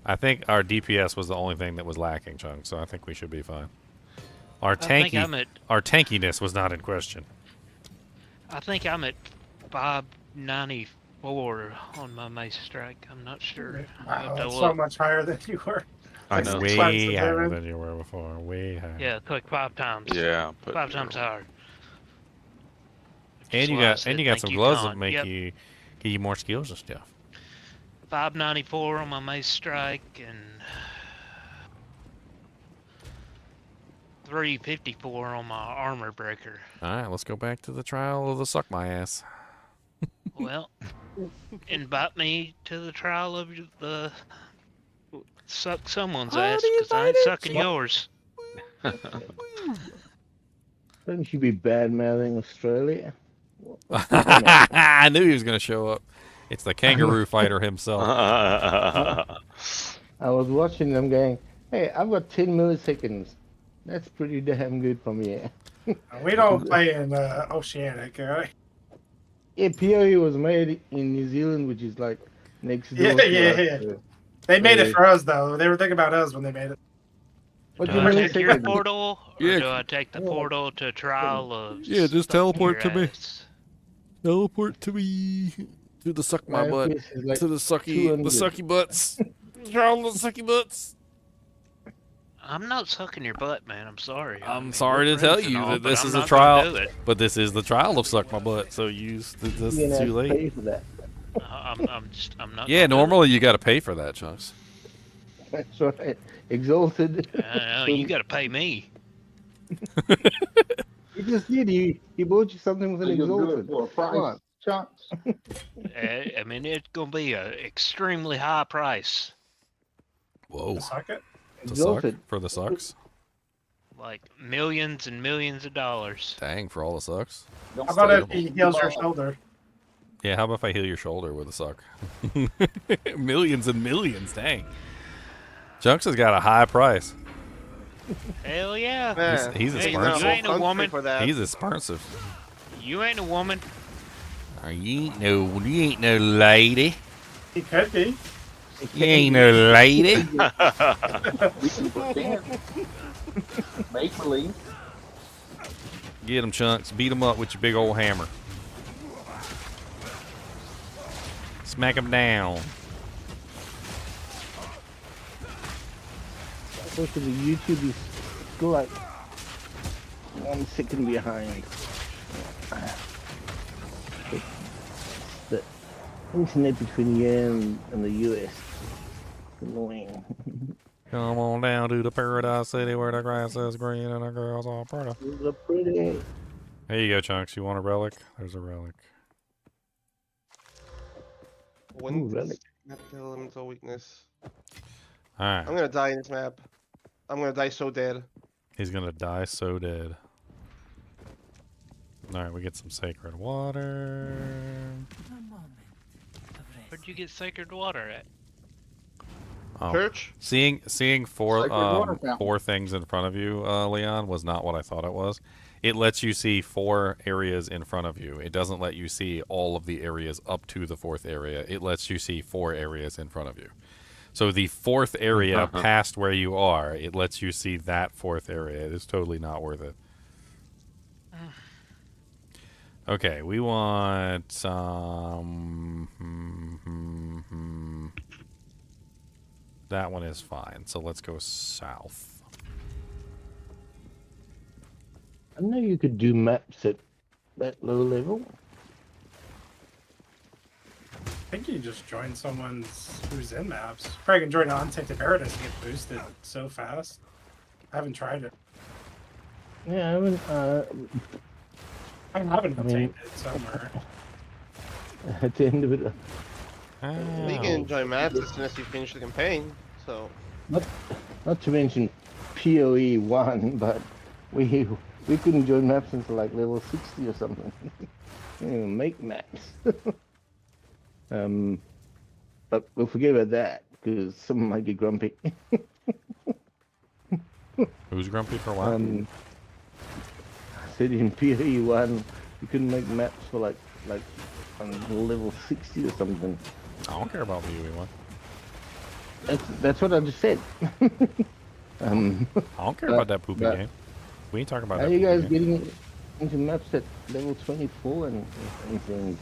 I think our DPS was the only thing that was lacking, Chunk, so I think we should be fine. Our tankiness was not in question. I think I'm at 594 on my mace strike. I'm not sure. Wow, that's so much higher than you were. I know. Way higher than you were before. Way higher. Yeah, it's like 5 times. Yeah. 5 times higher. And you got some gloves that make you give you more skills and stuff. 594 on my mace strike and 354 on my armor breaker. All right, let's go back to the trial of the suck my ass. Well, invite me to the trial of the suck someone's ass, because I ain't sucking yours. Shouldn't you be bad-mouthing Australia? I knew he was going to show up. It's the kangaroo fighter himself. I was watching them going, hey, I've got 10 milliseconds. That's pretty damn good for me. We don't play in Oceanic, right? Yeah, PoE was made in New Zealand, which is like next door. Yeah. They made it for us, though. They were thinking about us when they made it. Do I take your portal, or do I take the portal to trial of... Yeah, just teleport to me. Teleport to me. To the suck my butt. Like to the sucky butts. Trial of the sucky butts. I'm not sucking your butt, man. I'm sorry. I'm sorry to tell you that this is a trial, but this is the trial of suck my butt. So this is too late. Pay for that. I'm not. Yeah, normally you got to pay for that, Chunks. That's right. Exalted. You got to pay me. He just did. He bought you something with an exalted. For a price. Chunks. I mean, it's gonna be an extremely high price. Whoa. Suck it? Exalted. For the sucks? Like millions and millions of dollars. Dang, for all the sucks. How about if he heals your shoulder? Yeah, how about if I heal your shoulder with a suck? Millions and millions, dang. Chunks has got a high price. Hell yeah. Man, he's You ain't a woman. He's expensive. You ain't a woman. You ain't no lady. He could be. You ain't no lady. We can pretend. Make believe. Get him, Chunks. Beat him up with your big old hammer. Smack him down. Unfortunately, YouTube is still like 1 second behind. The internet between here and the US. Annoying. Come on down to the paradise city where the grass is green and the girls all pretty. Pretty. There you go, Chunks. You want a relic? There's a relic. Relic. Not the elemental weakness. Alright. I'm gonna die in this map. I'm gonna die so dead. He's gonna die so dead. Alright, we get some sacred water. Where'd you get sacred water at? Oh. Church? Seeing Sacred four water fountain. four things in front of you, Leon, was not what I thought it was. It lets you see 4 areas in front of you. It doesn't let you see all of the areas up to the 4th area. It lets you see 4 areas in front of you. So the 4th area past where you are, it lets you see that 4th area. It is totally not worth it. Okay, we want that one is fine. So let's go south. I know you could do maps at that low level. I think you just join someone's who's in maps. Probably can join on, take the Paradise and get boosted so fast. I haven't tried it. Yeah, I haven't. I haven't obtained it somewhere. At the end of it. You can enjoy maps as soon as you finish the campaign. So. Not to mention PoE 1, but we couldn't join maps until like level 60 or something. Make maps. But we'll forget about that because someone might get grumpy. Who's grumpy for what? I said in PoE 1 you couldn't make maps for like on level 60 or something. I don't care about PoE 1. That's what I just said. I don't care about that poopy game. We ain't talking about How that. Are you guys game. getting into maps at level 24 and things?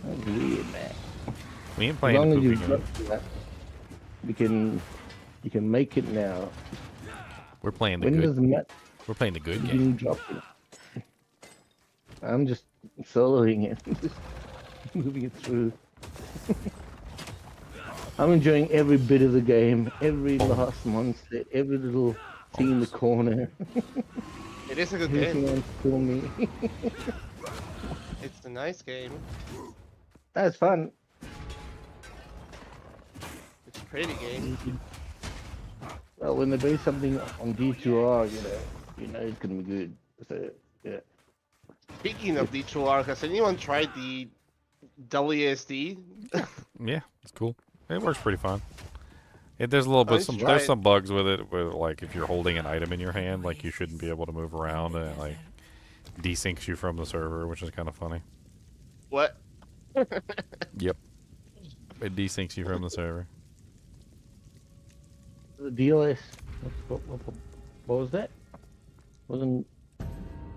That's weird, man. We ain't playing the poopy game. You can make it now. We're playing the When does good. the map We're playing the good begin game. dropping? I'm just soloing it, just moving it through. I'm enjoying every bit of the game, every last monster, every little thing in the corner. It is a good Everything game. wants to kill me. It's a nice game. That's fun. It's a pretty game. Well, when they base something on D2R, you know it's gonna be good. So, yeah. Speaking of D2R, has anyone tried the WSD? Yeah, it's cool. It works pretty fine. There's a little bit let's try there's it. some bugs with it, where like if you're holding an item in your hand, like you shouldn't be able to move around, and it like desyncs you from the server, which is kind of funny. What? Yep, it desyncs you from the server. The DLS. What was that? Wasn't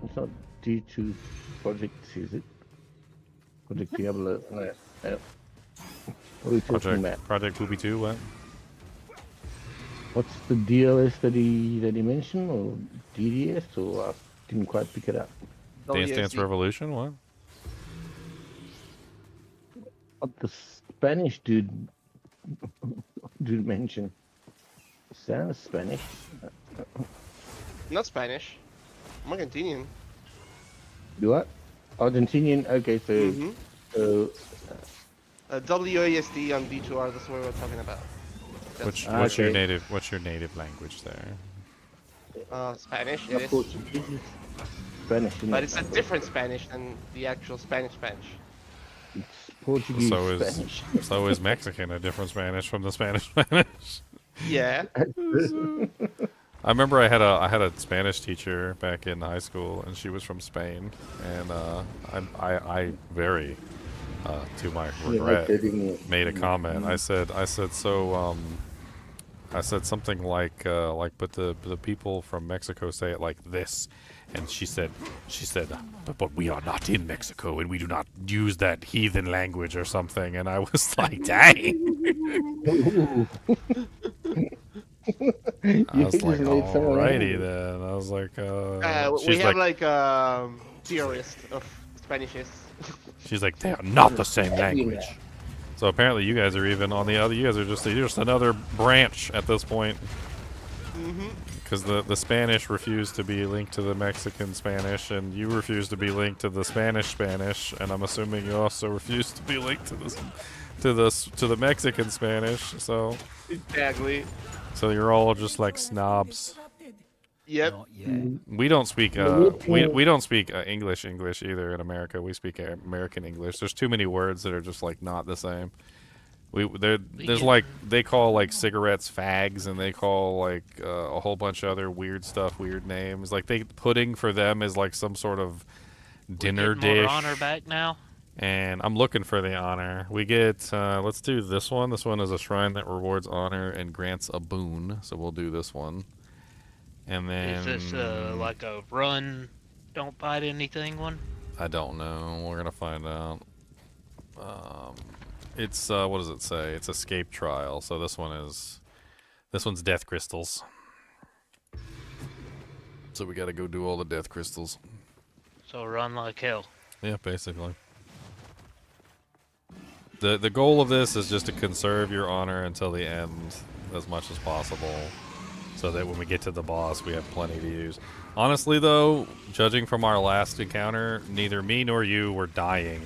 it's not D2 Project, is it? Project Diablo. No. What are we talking about? Project Poopy 2. What? What's the DLS that he mentioned, or DDS, or I didn't quite pick it up. Dance Dance Revolution. What? What the Spanish dude mentioned? Sounds Spanish. Not Spanish. I'm Argentinian. You what? Argentinian. Okay, so WASD on D2R. That's what we're talking about. What's your native language there? Spanish. Not It is. Portuguese. Spanish. Isn't But it? it's a different Spanish than the actual Spanish. It's Portuguese. So Spanish. is Mexican a different Spanish from the Spanish Spanish? Yeah. I remember I had a Spanish teacher back in high school, and she was from Spain, and I very to my regret made a comment. I said something like but the people from Mexico say it like this, and she said but we are not in Mexico and we do not use that heathen language or something, and I was like, dang. I was like, alrighty then. I was like, we have like theorist of Spanishes. She's like, they are not the same language. So apparently you guys are even on the other. You guys are just another branch at this point. Because the Spanish refused to be linked to the Mexican Spanish, and you refuse to be linked to the Spanish, and I'm assuming you also refuse to be linked to the Mexican Spanish. So exactly. So you're all just like snobs. Yep. We don't speak we don't speak English either in America. We speak American English. There's too many words that are just like not the same. There's like they call like cigarettes fags, and they call like a whole bunch of other weird stuff weird names. Like pudding for them is like some sort of dinner dish. More honor back now. And I'm looking for the honor. We get let's do this one. This one is a shrine that rewards honor and grants a boon. So we'll do this one. And then Is this like a run, don't fight anything one? I don't know. We're gonna find out. It's what does it say? It's escape trial. So this one's death crystals. So we gotta go do all the death crystals. So run like hell. Yeah, basically. The goal of this is just to conserve your honor until the end as much as possible, so that when we get to the boss, we have plenty to use. Honestly, though, judging from our last encounter, neither me nor you were dying,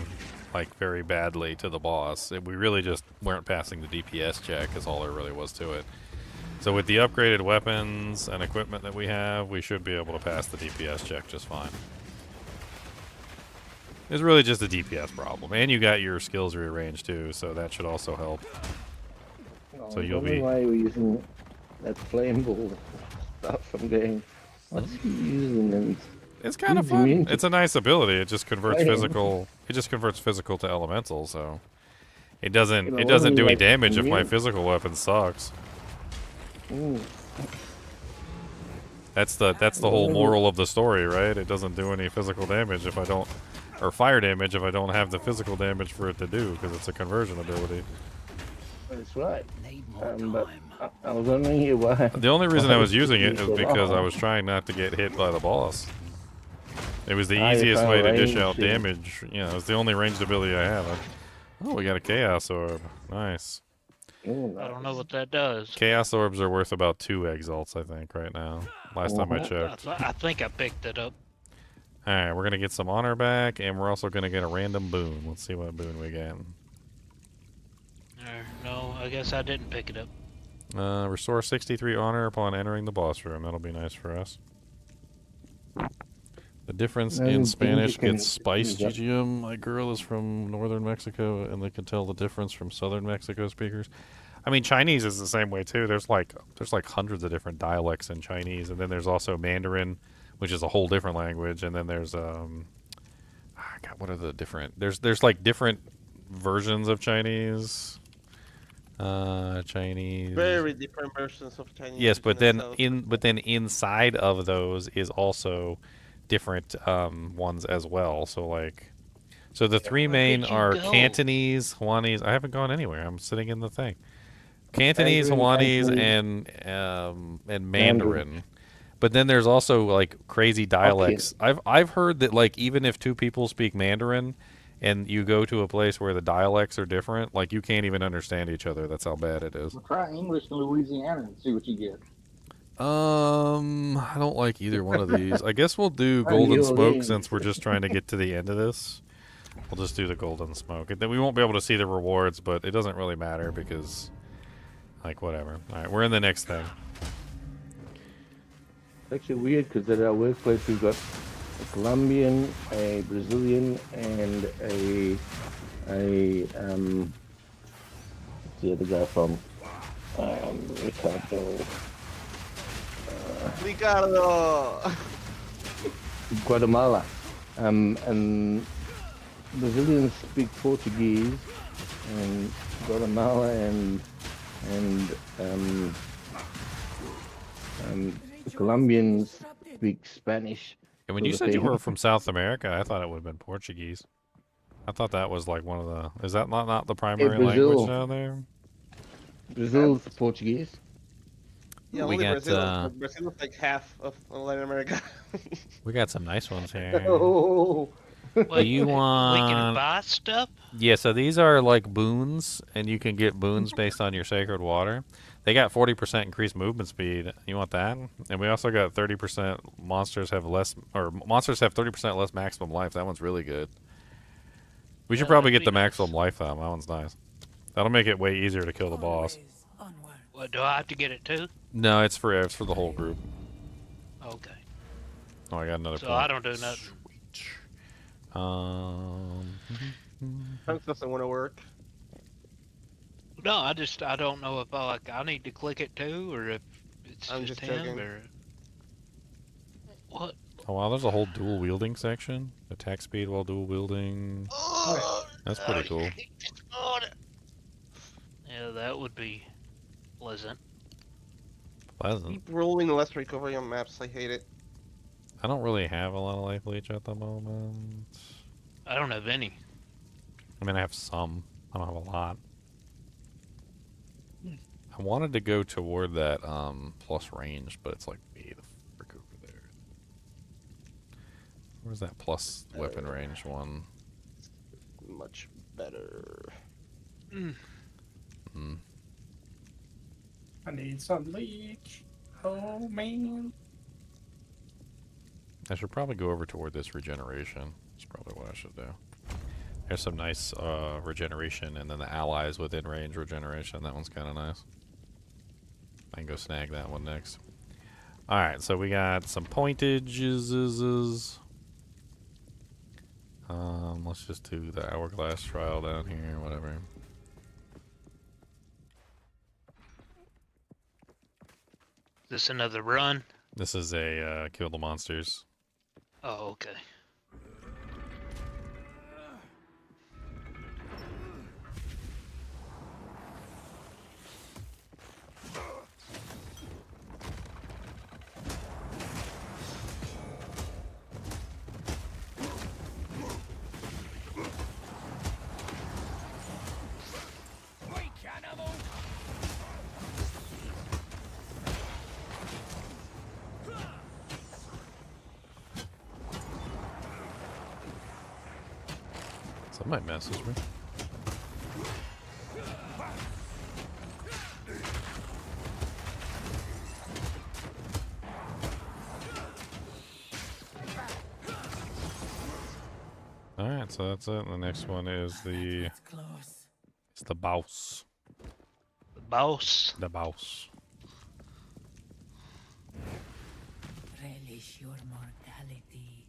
like, very badly to the boss. We really just weren't passing the DPS check, is all there really was to it. So with the upgraded weapons and equipment that we have, we should be able to pass the DPS check just fine. It's really just a DPS problem. And you got your skills rearranged, too, so that should also help. So you'll be... Why are we using that flammable stuff from game? What's he using? And it's kind of fun. It's a nice ability. It just converts physical. It just converts physical to elemental. So it doesn't do any damage if my physical weapon sucks. That's the whole moral of the story, right? It doesn't do any physical damage if I don't, or fire damage if I don't have the physical damage for it to do, because it's a conversion ability. That's right. But I was wondering why. The only reason I was using it is because I was trying not to get hit by the boss. It was the easiest way to dish out damage. You know, it's the only ranged ability I have. Oh, we got a Chaos Orb. Nice. I don't know what that does. Chaos Orbs are worth about 2 exalts, I think, right now. Last time I checked. I think I picked it up. Alright, we're going to get some honor back, and we're also going to get a random boon. Let's see what boon we get. No, I guess I didn't pick it up. Restore 63 honor upon entering the boss room. That'll be nice for us. The difference in Spanish gets spiced, GGM. My girl is from northern Mexico, and they can tell the difference from southern Mexico speakers. I mean, Chinese is the same way, too. There's like hundreds of different dialects in Chinese, and then there's also Mandarin, which is a whole different language, and then there's, God, what are the different... There's like different versions of Chinese... Chinese. Very different versions of Chinese. Yes, but then inside of those is also different ones as well. So the three main are Cantonese, Hawanese. I haven't gone anywhere. I'm sitting in the thing. Cantonese, Hawanese, and Mandarin. But then there's also like crazy dialects. Okay. I've heard that like even if two people speak Mandarin, and you go to a place where the dialects are different, like you can't even understand each other. That's how bad it is. Well, try English in Louisiana and see what you get. I don't like either one of these. I guess we'll do Golden Smoke since we're just trying to get to the end of this. We'll just do the Golden Smoke. And then we won't be able to see the rewards, but it doesn't really matter because, like, whatever. All right, we're in the next thing. It's actually weird because at our workplace we've got a Colombian, a Brazilian, and what's the other guy from Ricardo. Guatemala. And Brazilians speak Portuguese, and Guatemala and Colombians speak Spanish. And when you said you were from South America, I thought it would have been Portuguese. I thought that was like one of the... Is that not the primary language down there? Brazil's Portuguese. Yeah, we got Brazil is like half of Latin America. We got some nice ones here. Oh. Do you want... We can buy stuff? Yeah, so these are like boons, and you can get boons based on your sacred water. They got 40% increased movement speed. You want that? And we also got 30% monsters have 30% less maximum life. That one's really good. We should probably get the maximum life though. That one's nice. That'll make it way easier to kill the boss. What, do I have to get it too? No, it's for the whole group. okay. Oh, I got another So point. I don't do nothing. Chunks doesn't want to work. No, I don't know if I need to click it too, or if it's I'm just just him, joking. or what? Oh wow, there's a whole dual wielding section. Attack speed while dual wielding. That's pretty cool. Yeah, that would be pleasant. Pleasant. Keep rolling less recovery on maps. I hate it. I don't really have a lot of life leech at the moment. I don't have any. I mean, I have some. I don't have a lot. I wanted to go toward that plus range, but it's like way the frick over there. Where's that plus weapon range one? Much better. I need some leech. Oh man. I should probably go over toward this regeneration. That's probably what I should do. There's some nice regeneration, and then the allies within range regeneration. That one's kind of nice. I can go snag that one next. Alright, so we got some pointages. Let's just do the hourglass trial down here, whatever. This another run? This is a kill the monsters. Oh, okay. Somebody message me. Alright, so that's it. The next one is the... It's the boss. The boss? The boss. Relish your mortality.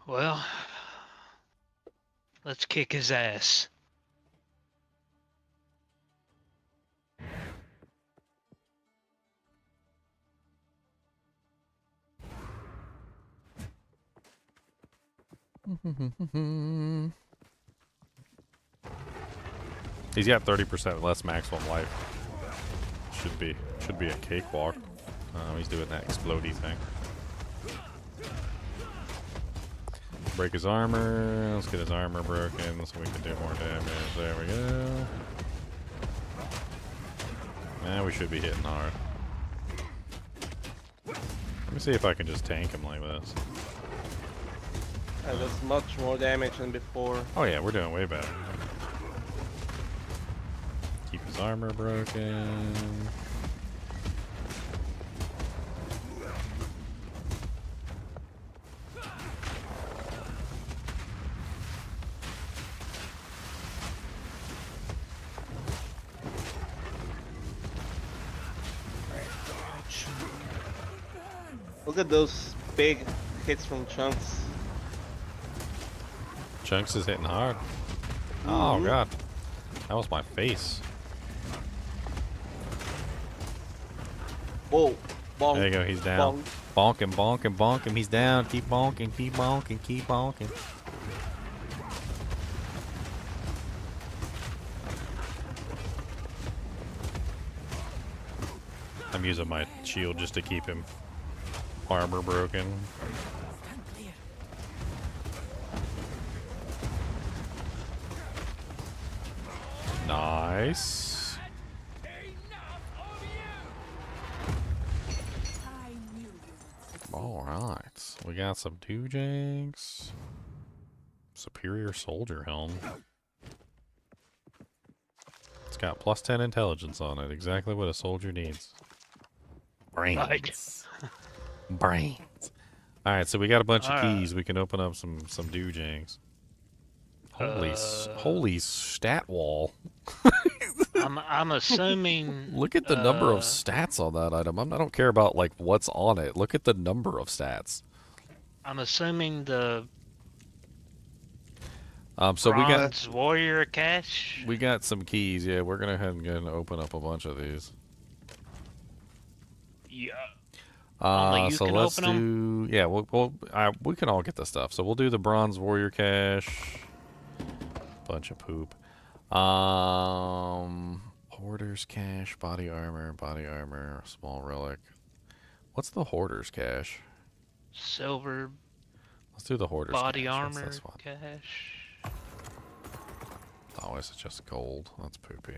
Well, let's kick his ass. He's got 30% less maximum life. Should be a cakewalk. He's doing that explodey thing. Break his armor. Let's get his armor broken so we can do more damage. There we go. Now we should be hitting hard. Let me see if I can just tank him like this. That's much more damage than before. Oh yeah, we're doing way better. Keep his armor broken. Look at those big hits from Chunks. Chunks is hitting hard. Oh god. That was my face. Whoa. Bonk. There you go, he's down. Bonk him, bonk him, bonk him. He's down. Keep bonking, keep bonking, keep bonking. I'm using my shield just to keep him armor broken. Nice. Alright. We got some Doojanks. Superior Soldier Helm. It's got plus 10 intelligence on it. Exactly what a soldier needs. Brains. Right. Brains. Alright, so we got a bunch of keys. We can open up some Doojanks. Holy stat wall. I'm assuming. Look at the number of stats on that item. I don't care about like what's on it. Look at the number of stats. I'm assuming the. So we got Bronze warrior cache. We got some keys. Yeah, we're gonna head and open up a bunch of these. Yeah. So let's do. Yeah, we can all get the stuff. So we'll do the bronze warrior cache. Bunch of poop. Hoarder's cache, body armor, small relic. What's the hoarder's cache? Silver. Let's do the hoarder's body cache. armor That's one. cache. Oh, is it just gold? That's poopy.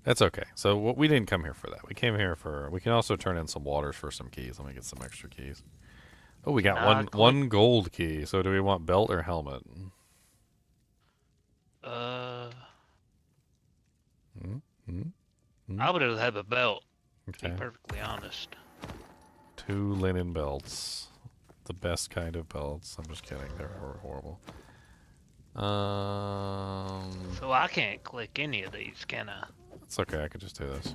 That's okay. So we didn't come here for that. We came here for. We can also turn in some waters for some keys. Let me get some extra keys. Oh, we got one gold key. So do we want belt or helmet? I would have a belt. Okay. To be perfectly honest. 2 linen belts. The best kind of belts. I'm just kidding. They're horrible. So I can't click any of these, can I? It's okay. I could just do this.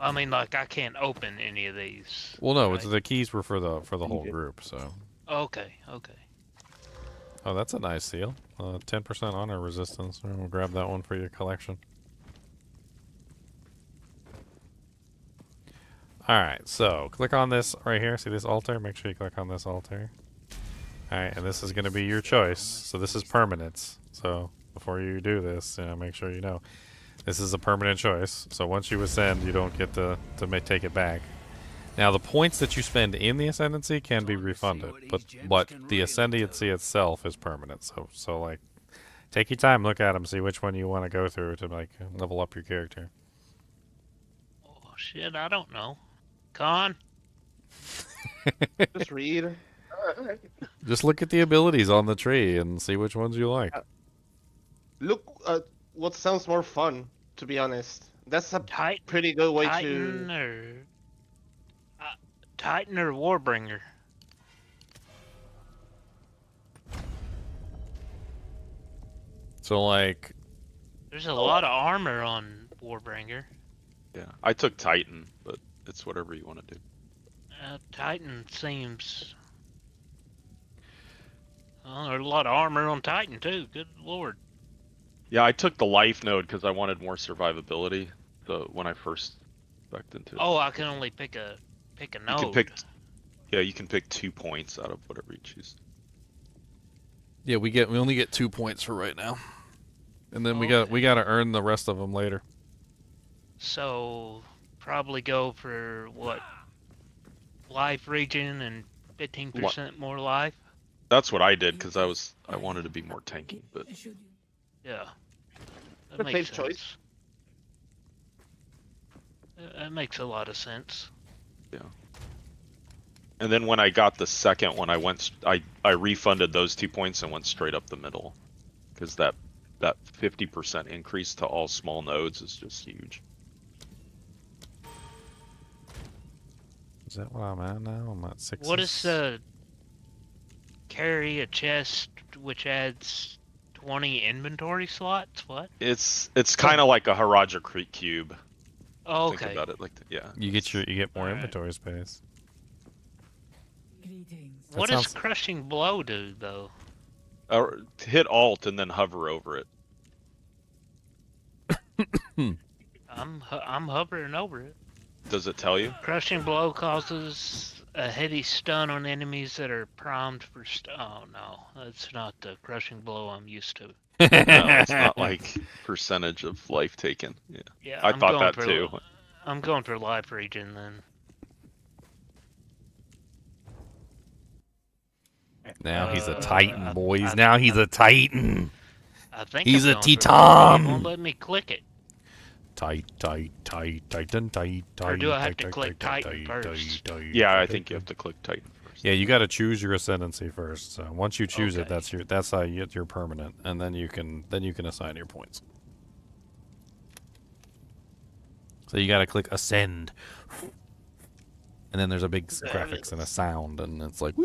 I mean, like I can't open any of these. Well, no. right? It's the keys were for the whole group. So. Okay. Oh, that's a nice seal. 10% honor resistance. We'll grab that one for your collection. Alright, so click on this right here. See this altar? Make sure you click on this altar. Alright, and this is going to be your choice. So this is permanent. So before you do this, make sure you know. This is a permanent choice. So once you ascend, you don't get to take it back. Now, the points that you spend in the Ascendancy can be refunded, but the Ascendancy itself is permanent. So like, take your time, look at them, see which one you want to go through to like level up your character. Oh shit, I don't know. Con. Just read. Just look at the abilities on the tree and see which ones you like. Look at what sounds more fun, to be honest. That's a pretty good way to. Titan or Warbringer? So like, there's a lot of armor on Warbringer. Yeah, I took Titan, but it's whatever you want to do. Titan seems. There's a lot of armor on Titan too. Good lord. Yeah, I took the life node because I wanted more survivability. When I first backed into it. Oh, I can only pick a node. You can pick 2 points out of whatever you choose. Yeah, we only get 2 points for right now, and then we got to earn the rest of them later. So probably go for what? Life regen and 15% more life. That's what I did because I wanted to be more tanky, but yeah, That makes choice. That makes a lot of sense. Yeah. And then when I got the second one, I refunded those 2 points and went straight up the middle, because that 50% increase to all small nodes is just huge. Is that what I'm at now? I'm at 6. What is carry a chest which adds 20 inventory slots? What? It's kind of like a Haraja Creek cube. Oh, okay. Think about it like that. Yeah. You get more inventory space. What does crushing blow do though? Hit Alt and then hover over it. I'm hovering over it. Does it tell you? Crushing blow causes a heavy stun on enemies that are primed for oh no, that's not the crushing blow I'm used to. No, it's not like percentage of life taken. Yeah, I thought that too. I'm going for life regen then. Now he's a Titan, boys. Now he's a Titan. I think he's I'm a going Titan. It won't let me click it. Titan. Or do I have to click Titan first? Yeah, I think you have to click Titan first. Yeah, you got to choose your ascendancy first. So once you choose it, that's how you get your permanent, and then you can assign your points. So you got to click ascend, and then there's a big graphics and a sound, and it's like.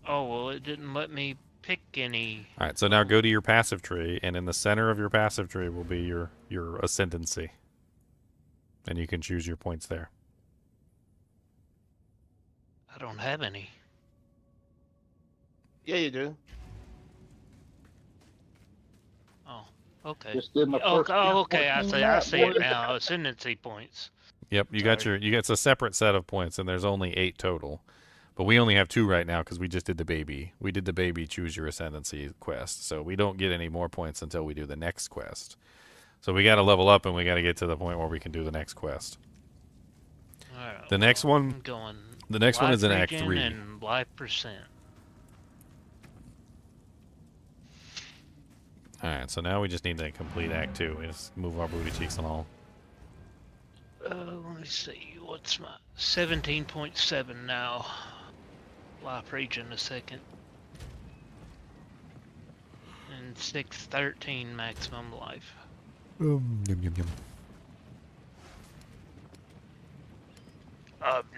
Oh, well, it didn't let me pick any. All right, so now go to your passive tree, and in the center of your passive tree will be your ascendancy. And you can choose your points there. I don't have any. Yeah, you do. Oh, okay. Just give 'em a Oh, first okay. I see it now. Ascendancy points. Yep, you got it's a separate set of points, and there's only 8 total. But we only have 2 right now because we just did the baby. We did the baby choose your ascendancy quest, so we don't get any more points until we do the next quest. So we got to level up, and we got to get to the point where we can do the next quest. All right, The next one, the next one is in Act 3. And life percent. All right, so now we just need to complete Act 2. We just move our booty cheeks and all. Let me see. What's my 17.7 now? Life region a second. And 613 maximum life. Yum, yum, yum.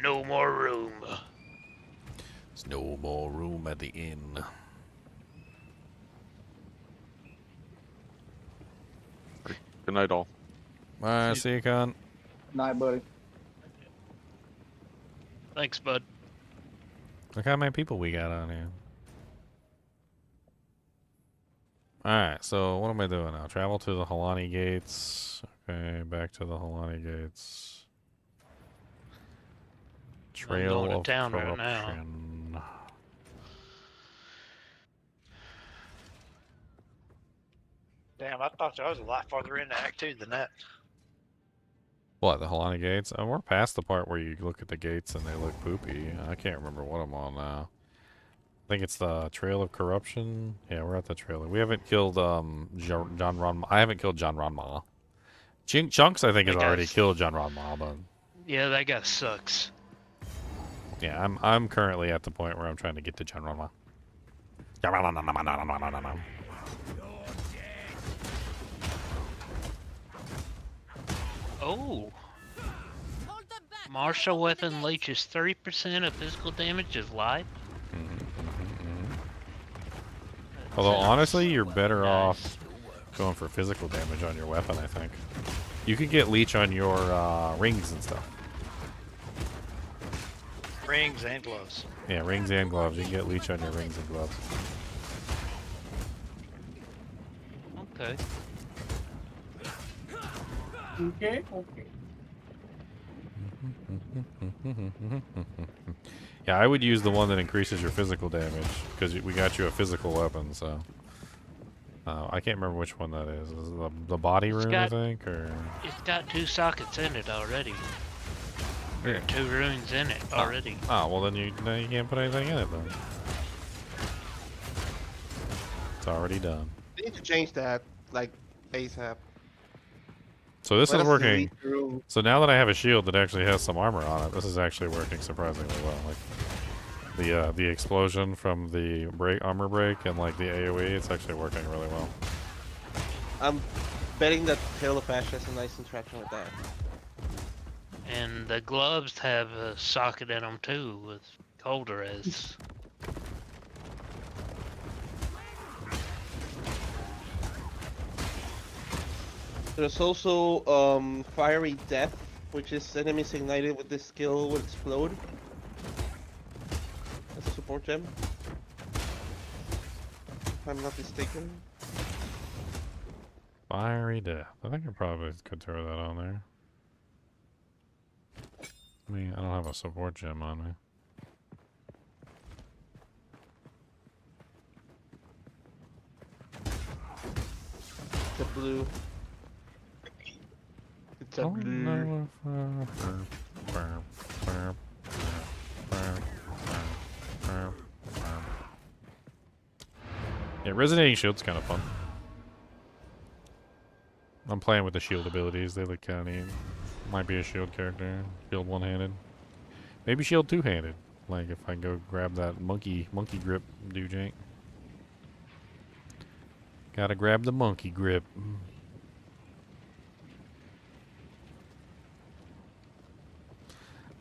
No more room. There's no more room at the inn. Good night, all. Bye, see you, Con. Night, buddy. Thanks, bud. Look how many people we got on here. Alright, so what am I doing now? Travel to the Halani Gates. Okay, back to the Halani Gates. Trail going to of town right Corruption. now. Damn, I thought I was a lot farther into Act 2 than that. What, the Halani Gates? Oh, we're past the part where you look at the gates and they look poopy. I can't remember what I'm on now. I think it's the Trail of Corruption. Yeah, we're at the trailer. We haven't killed John Ronma. I haven't killed John Ronma. Chunks, I think, has already killed John Ronma, but Yeah, that guy sucks. yeah, I'm currently at the point where I'm trying to get to John Ronma. Oh. Martial weapon leeches 30% of physical damage of life. Although, honestly, you're better off going for physical damage on your weapon, I think. You can get leech on your rings and stuff. Rings and gloves. Yeah, rings and gloves. You can get leech on your rings and gloves. Okay. Okay, okay. Yeah, I would use the one that increases your physical damage, because we got you a physical weapon, so... I can't remember which one that is. Is it the body rune, I think, or... It's got 2 sockets in it already. There are 2 runes in it already. Oh, well then you can't put anything in it, then. It's already done. They need to change that, like, ASAP. So this Let is us working. read through. So now that I have a shield that actually has some armor on it, this is actually working surprisingly well. Like the explosion from the armor break and like the AOE, it's actually working really well. I'm betting that Tail of Ash has a nice interaction with that. And the gloves have a socket in them too, with colder as. There's also Fiery Death, which is enemies ignited with this skill will explode. That's a support gem. If I'm not mistaken. Fiery Death. I think I probably could throw that on there. I mean, I don't have a support gem on me. The blue. It's a blue. Yeah, resonating shield's kind of fun. I'm playing with the shield abilities. They look kind of neat. Might be a shield character. Shield one-handed. Maybe shield two-handed. Like if I go grab that monkey grip do-jank. Gotta grab the monkey grip.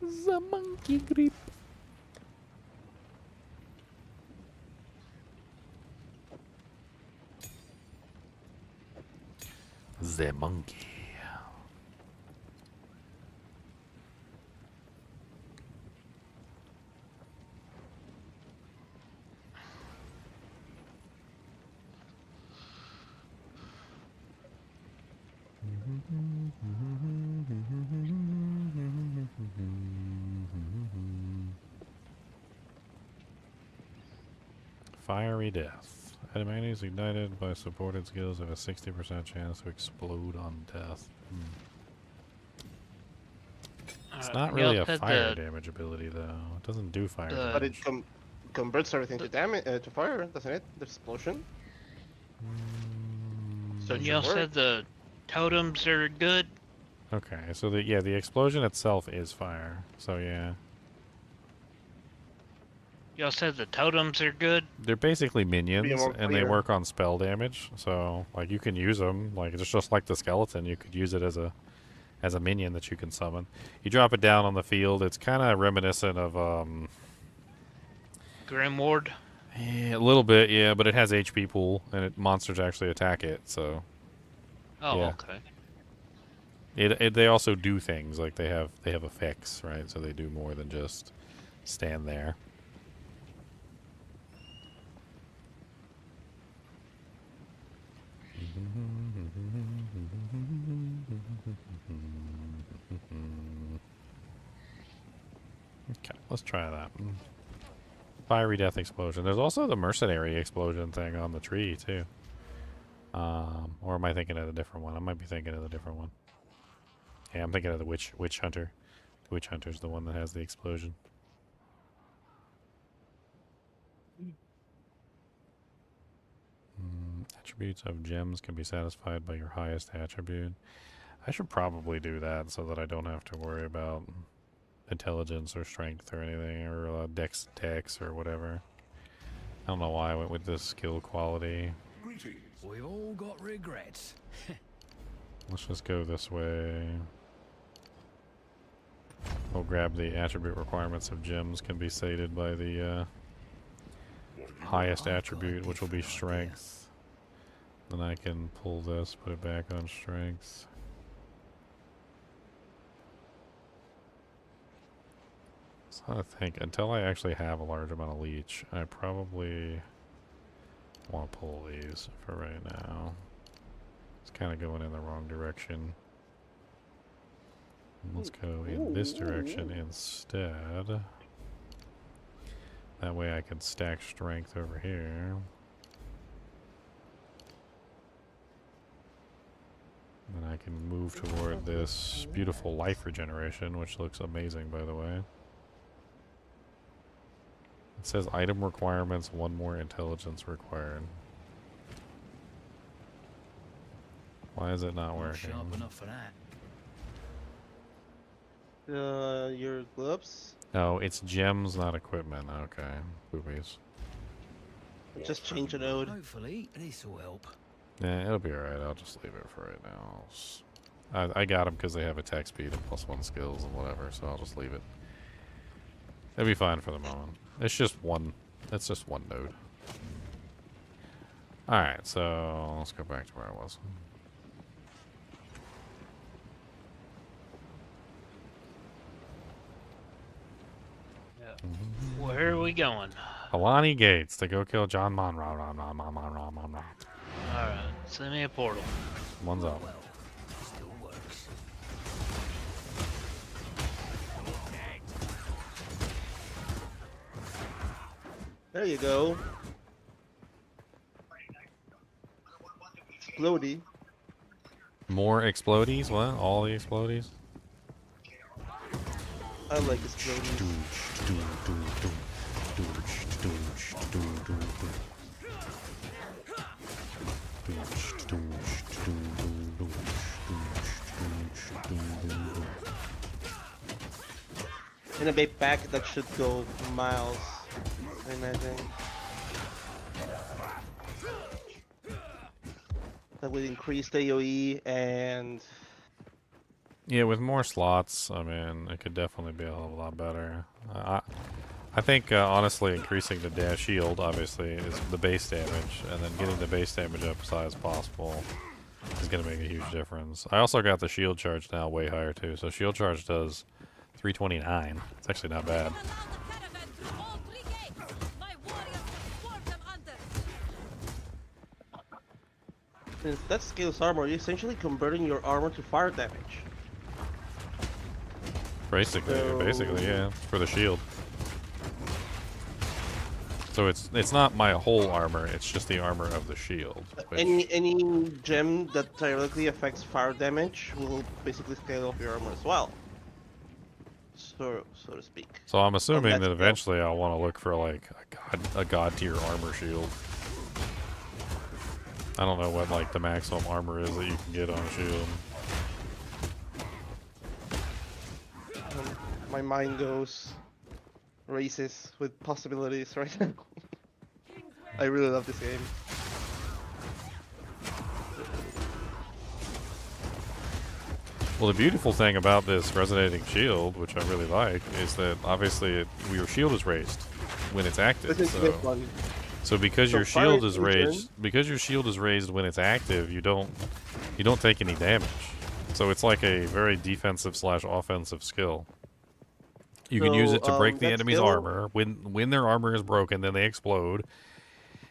The monkey grip. The monkey. Fiery Death. Enemies ignited by supported skills have a 60% chance to explode on death. It's not really a fire damage ability, though. It doesn't do fire damage. But it converts everything to damage to fire, doesn't it? The explosion. So y'all said the totems are good. Okay, so the explosion itself is fire. So yeah. Y'all said the totems are good. They're basically minions, and they clear. work on spell damage. So like you can use them, like it's just like the skeleton. You could use it as a minion that you can summon. You drop it down on the field. It's kind of reminiscent of Grimward. a little bit, yeah, but it has HP pool, and monsters actually attack it. So. Oh, yeah. okay. They also do things, like they have effects, right? So they do more than just stand there. Okay, let's try that. Fiery Death Explosion. There's also the Mercenary Explosion thing on the tree, too. Or am I thinking of a different one? I might be thinking of a different one. Yeah, I'm thinking of the Witch Hunter. The Witch Hunter's the one that has the explosion. Attributes of gems can be satisfied by your highest attribute. I should probably do that so that I don't have to worry about intelligence or strength or anything, or dex or whatever. I don't know why I went with this skill quality. We all got regrets. Let's just go this way. We'll grab the attribute requirements of gems can be sated by the highest attribute, which will be strength. Then I can pull this, put it back on strength. So I think until I actually have a large amount of leech, I probably want to pull these for right now. It's kind of going in the wrong direction. Let's go in this direction instead. That way I can stack strength over here. And I can move toward this beautiful life regeneration, which looks amazing, by the way. It says item requirements, 1 more intelligence required. Why is it not working? Sharp enough for that. Your gloves? No, it's gems, not equipment. Okay, boobies. Just change a node. Hopefully, this will help. Yeah, it'll be alright. I'll just leave it for right now. I got them because they have attack speed and +1 skills and whatever, so I'll just leave it. It'll be fine for the moment. It's just one. It's just one node. Alright, so let's go back to where I was. Where are we going? Alani Gates to go kill John Monroe. Alright, send me a portal. One's up. Still works. There you go. Explodey. More explodies? What? All the explodies? I like exploding. In a big pack that should go miles, I imagine. That would increase the AoE and... Yeah, with more slots, I mean, it could definitely be a hell of a lot better. I think, honestly, increasing the dash shield, obviously, is the base damage, and then getting the base damage up as high as possible is going to make a huge difference. I also got the shield charge now way higher too. So shield charge does 329. It's actually not bad. Since that scales armor, you're essentially converting your armor to fire damage. Basically, yeah, for the shield. So it's not my whole armor; it's just the armor of the shield. Which... Any gem that directly affects fire damage will basically scale off your armor as well, so to speak. So I'm assuming that eventually I'll want to look for like a god tier armor shield. I don't know what like the maximum armor is that you can get on a shield. My mind races with possibilities right now. I really love this game. Well, the beautiful thing about this resonating shield, which I really like, is that obviously your shield is raised when it's active. So because your shield is raised, when it's active, you don't take any damage. So it's like a very defensive / offensive skill. You can use it to break the enemy's armor. When their armor is broken, then they explode.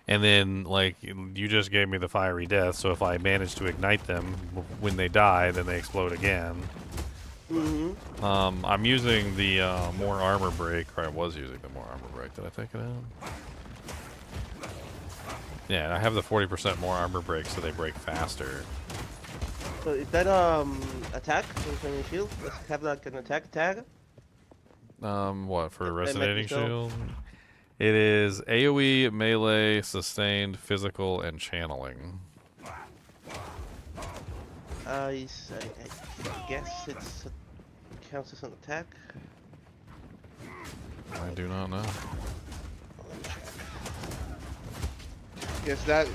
And then, like, you just gave me the fiery death, so if I manage to ignite them, when they die, then they explode again. Mm-hmm. I'm using the more armor break, or I was using the more armor break. Did I take it out? Yeah, I have the 40% more armor break, so they break faster. So is that attack with shield? Does it have like an attack tag? What for resonating shield? It is AoE, melee, sustained, physical, and channeling. I guess it counts as an attack. I do not know. Yes, that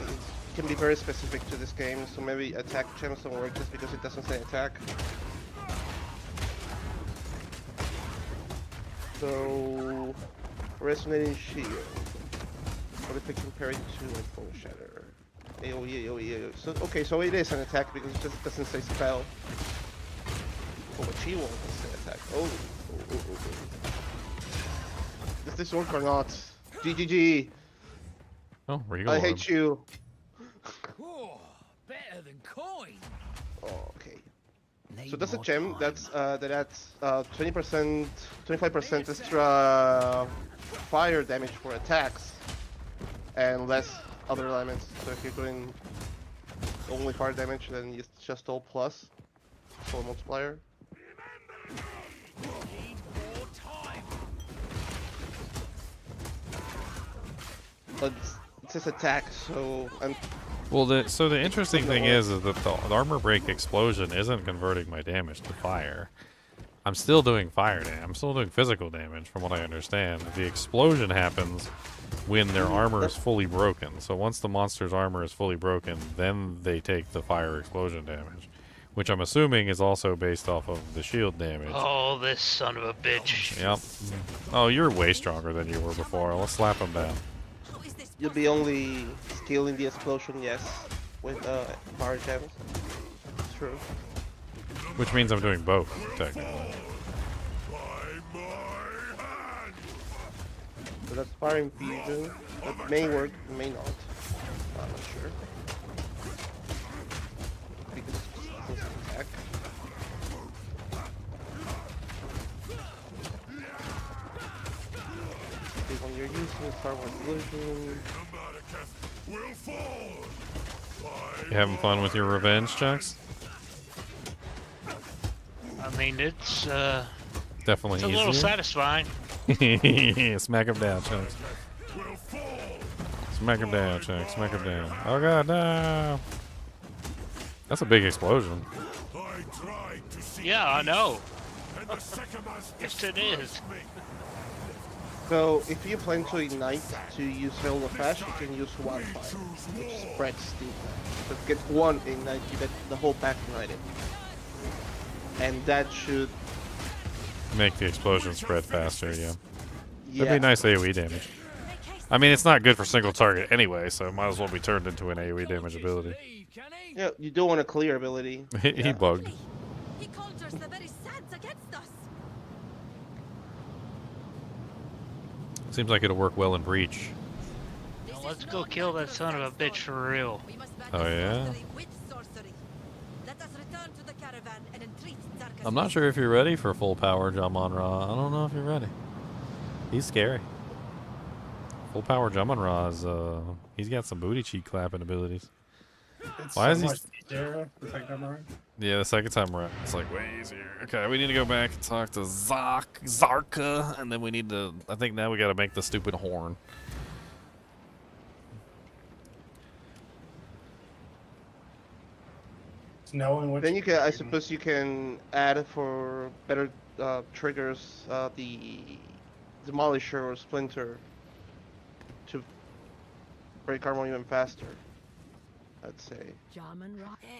can be very specific to this game, so maybe attack channels don't work just because it doesn't say attack. So, resonating shield. What if I compare it to like Full Shatter? AoE. So, okay, so it is an attack because it just doesn't say spell. Oh, but she won't say attack. Oh. Does this work or not? GGG. Oh, Regal. I hate you. Oh, better than coin. Oh, okay. So that's a gem that's that adds 20%, 25% extra fire damage for attacks, and less other elements. So if you're doing only fire damage, then it's just all plus, full multiplier. But it says attack, so I'm. Well, the interesting thing is that the armor break explosion isn't converting my damage to fire. I'm still doing fire damage. I'm still doing physical damage, from what I understand. The explosion happens when their armor is fully broken. So once the monster's armor is fully broken, then they take the fire explosion damage, which I'm assuming is also based off of the shield damage. Oh, this son of a bitch. Yep. Oh, you're way stronger than you were before. Let's slap him down. You'll be only scaling the explosion, yes, with fire gems. True. Which means I'm doing both, technically. So that's fire infusion. That may work, may not. I'm not sure. Because it's just an attack. When you're using Star Wars Illusion. You having fun with your revenge checks? I mean, it's definitely it's a little satisfying. Smack him down, Chunks. Smack him down, Chunks. Smack him down. Oh god, no! That's a big explosion. Yeah, I know. Yes, it is. So, if you plan to ignite to use Zelda Flash, you can use Wildfire, which spreads the... So get one ignite, you get the whole pack ignited. And that should... Make the explosion spread faster, yeah. That'd be nice AoE damage. I mean, it's not good for single target anyway, so it might as well be turned into an AoE damage ability. Yeah, you do want a clear ability. He bugged. He conjures the very sands against us. Seems like it'll work well in Breach. Now let's go kill that son of a bitch for real. Oh yeah? With sorcery. Let us return to the caravan and entreat Zarka's. I'm not sure if you're ready for full power Jaman-Ra. I don't know if you're ready. He's scary. Full power Jaman-Ra is, he's got some booty cheek clapping abilities. It's Why is so he... much easier the second time around. Yeah, the second time around, it's like way easier. Okay, we need to go back and talk to Zarka, and then we need to... I think now we gotta make the stupid horn. Knowing what Then you can, I suppose, you can add for better triggers the Demolisher or Splinter to break armor even faster. I'd say.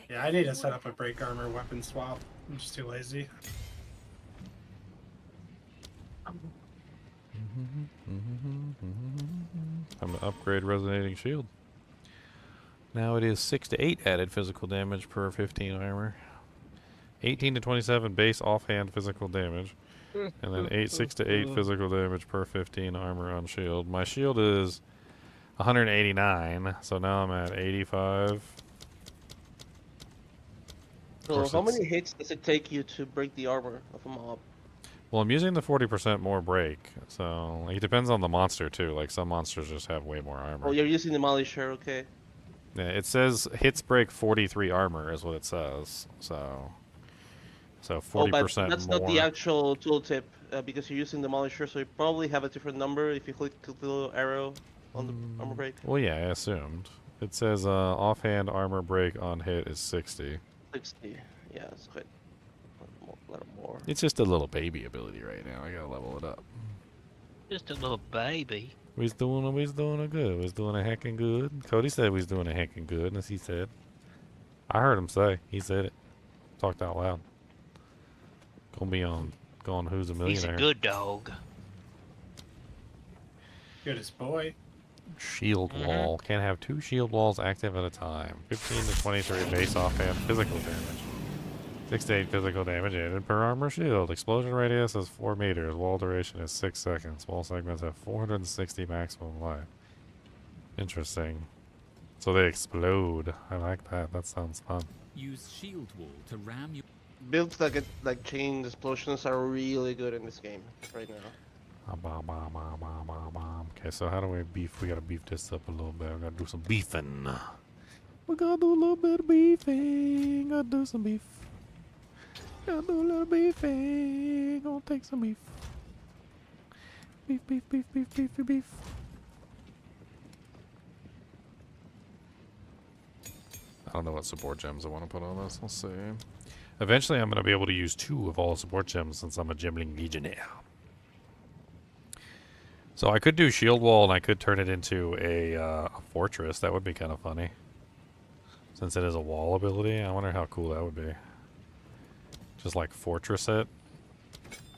Yeah, I need to set up a break armor weapon swap. I'm just too lazy. Time to upgrade Resonating Shield. Now it is 6 to 8 added physical damage per 15 armor. 18 to 27 base offhand physical damage. And then 6 to 8 physical damage per 15 armor on shield. My shield is 189, so now I'm at 85. So how many hits does it take you to break the armor of a mob? Well, I'm using the 40% more break, so it depends on the monster too. Like some monsters just have way more armor. Oh, you're using the Demolisher, okay. Yeah, it says hits break 43 armor is what it says. So 40% but that's more. not the actual tooltip because you're using the Demolisher, so you probably have a different number if you click the little arrow on the armor break. Well, yeah, I assumed. It says offhand armor break on hit is 60. 60, yeah, it's quite a little more. It's just a little baby ability right now. I gotta level it up. Just a little baby. We's doing a good. We's doing a heckin' good. Cody said we's doing a heckin' good, as he said. I heard him say. He said it. Talked out loud. Gonna be on Who's a Millionaire. He's a good dog. Goodest boy. Shield wall. Can't have 2 shield walls active at a time. 15 to 23 base offhand physical damage. 6 to 8 physical damage added per armor shield. Explosion radius is 4 meters. Wall duration is 6 seconds. Wall segments have 460 maximum life. Interesting. So they explode. I like that. That sounds fun. Use shield wall to ram your Builds that get like chain explosions are really good in this game right now. Okay, so how do we beef? We gotta beef this up a little bit. We gotta do some beefing. We gotta do a little bit of beefing. Gotta do some beef. Gotta do a little beefing. Gonna take some beef. Beef, beef, beef, beef, beef, beef, beef. I don't know what support gems I want to put on this. Let's see. Eventually, I'm going to be able to use 2 of all support gems since I'm a Gemling Legionnaire. So I could do Shield Wall and I could turn it into a fortress. That would be kind of funny. Since it is a wall ability, I wonder how cool that would be. Just like fortress it.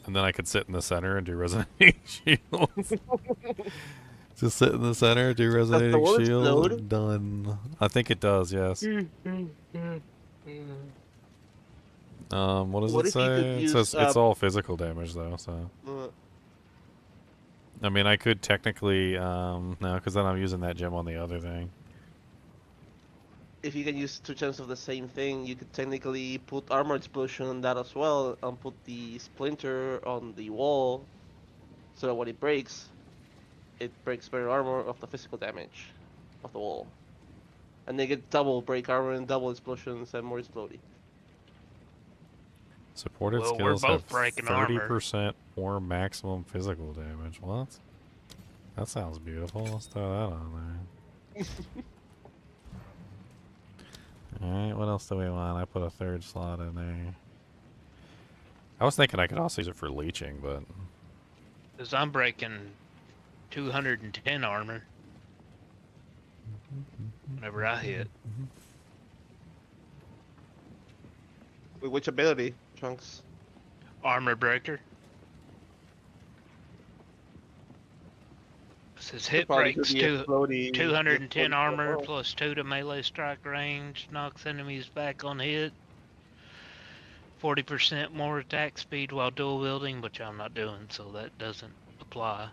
And then I could sit in the center and do Resonating Shields. Just sit in the center, do Resonating Shield. Done. I think it does, yes. What does it say? It says it's all physical damage though, so. I mean, I could technically, no, because then I'm using that gem on the other thing. If you can use 2 gems of the same thing, you could technically put armor explosion on that as well, and put the splinter on the wall, so that when it breaks better armor of the physical damage of the wall. And they get double break armor and double explosions and more exploding. Supported skills have 30% more maximum physical damage. What? That sounds beautiful. Let's throw that on there. Alright, what else do we want? I put a 3rd slot in there. I was thinking I could also use it for leeching, but... Because I'm breaking 210 armor. Whenever I hit. With which ability, Trunks? Armor breaker. Says hit probably breaks, do the explodey- 210 explodey armor combo. plus 2 to melee strike range, knocks enemies back on hit. 40% more attack speed while dual wielding, which I'm not doing, so that doesn't apply.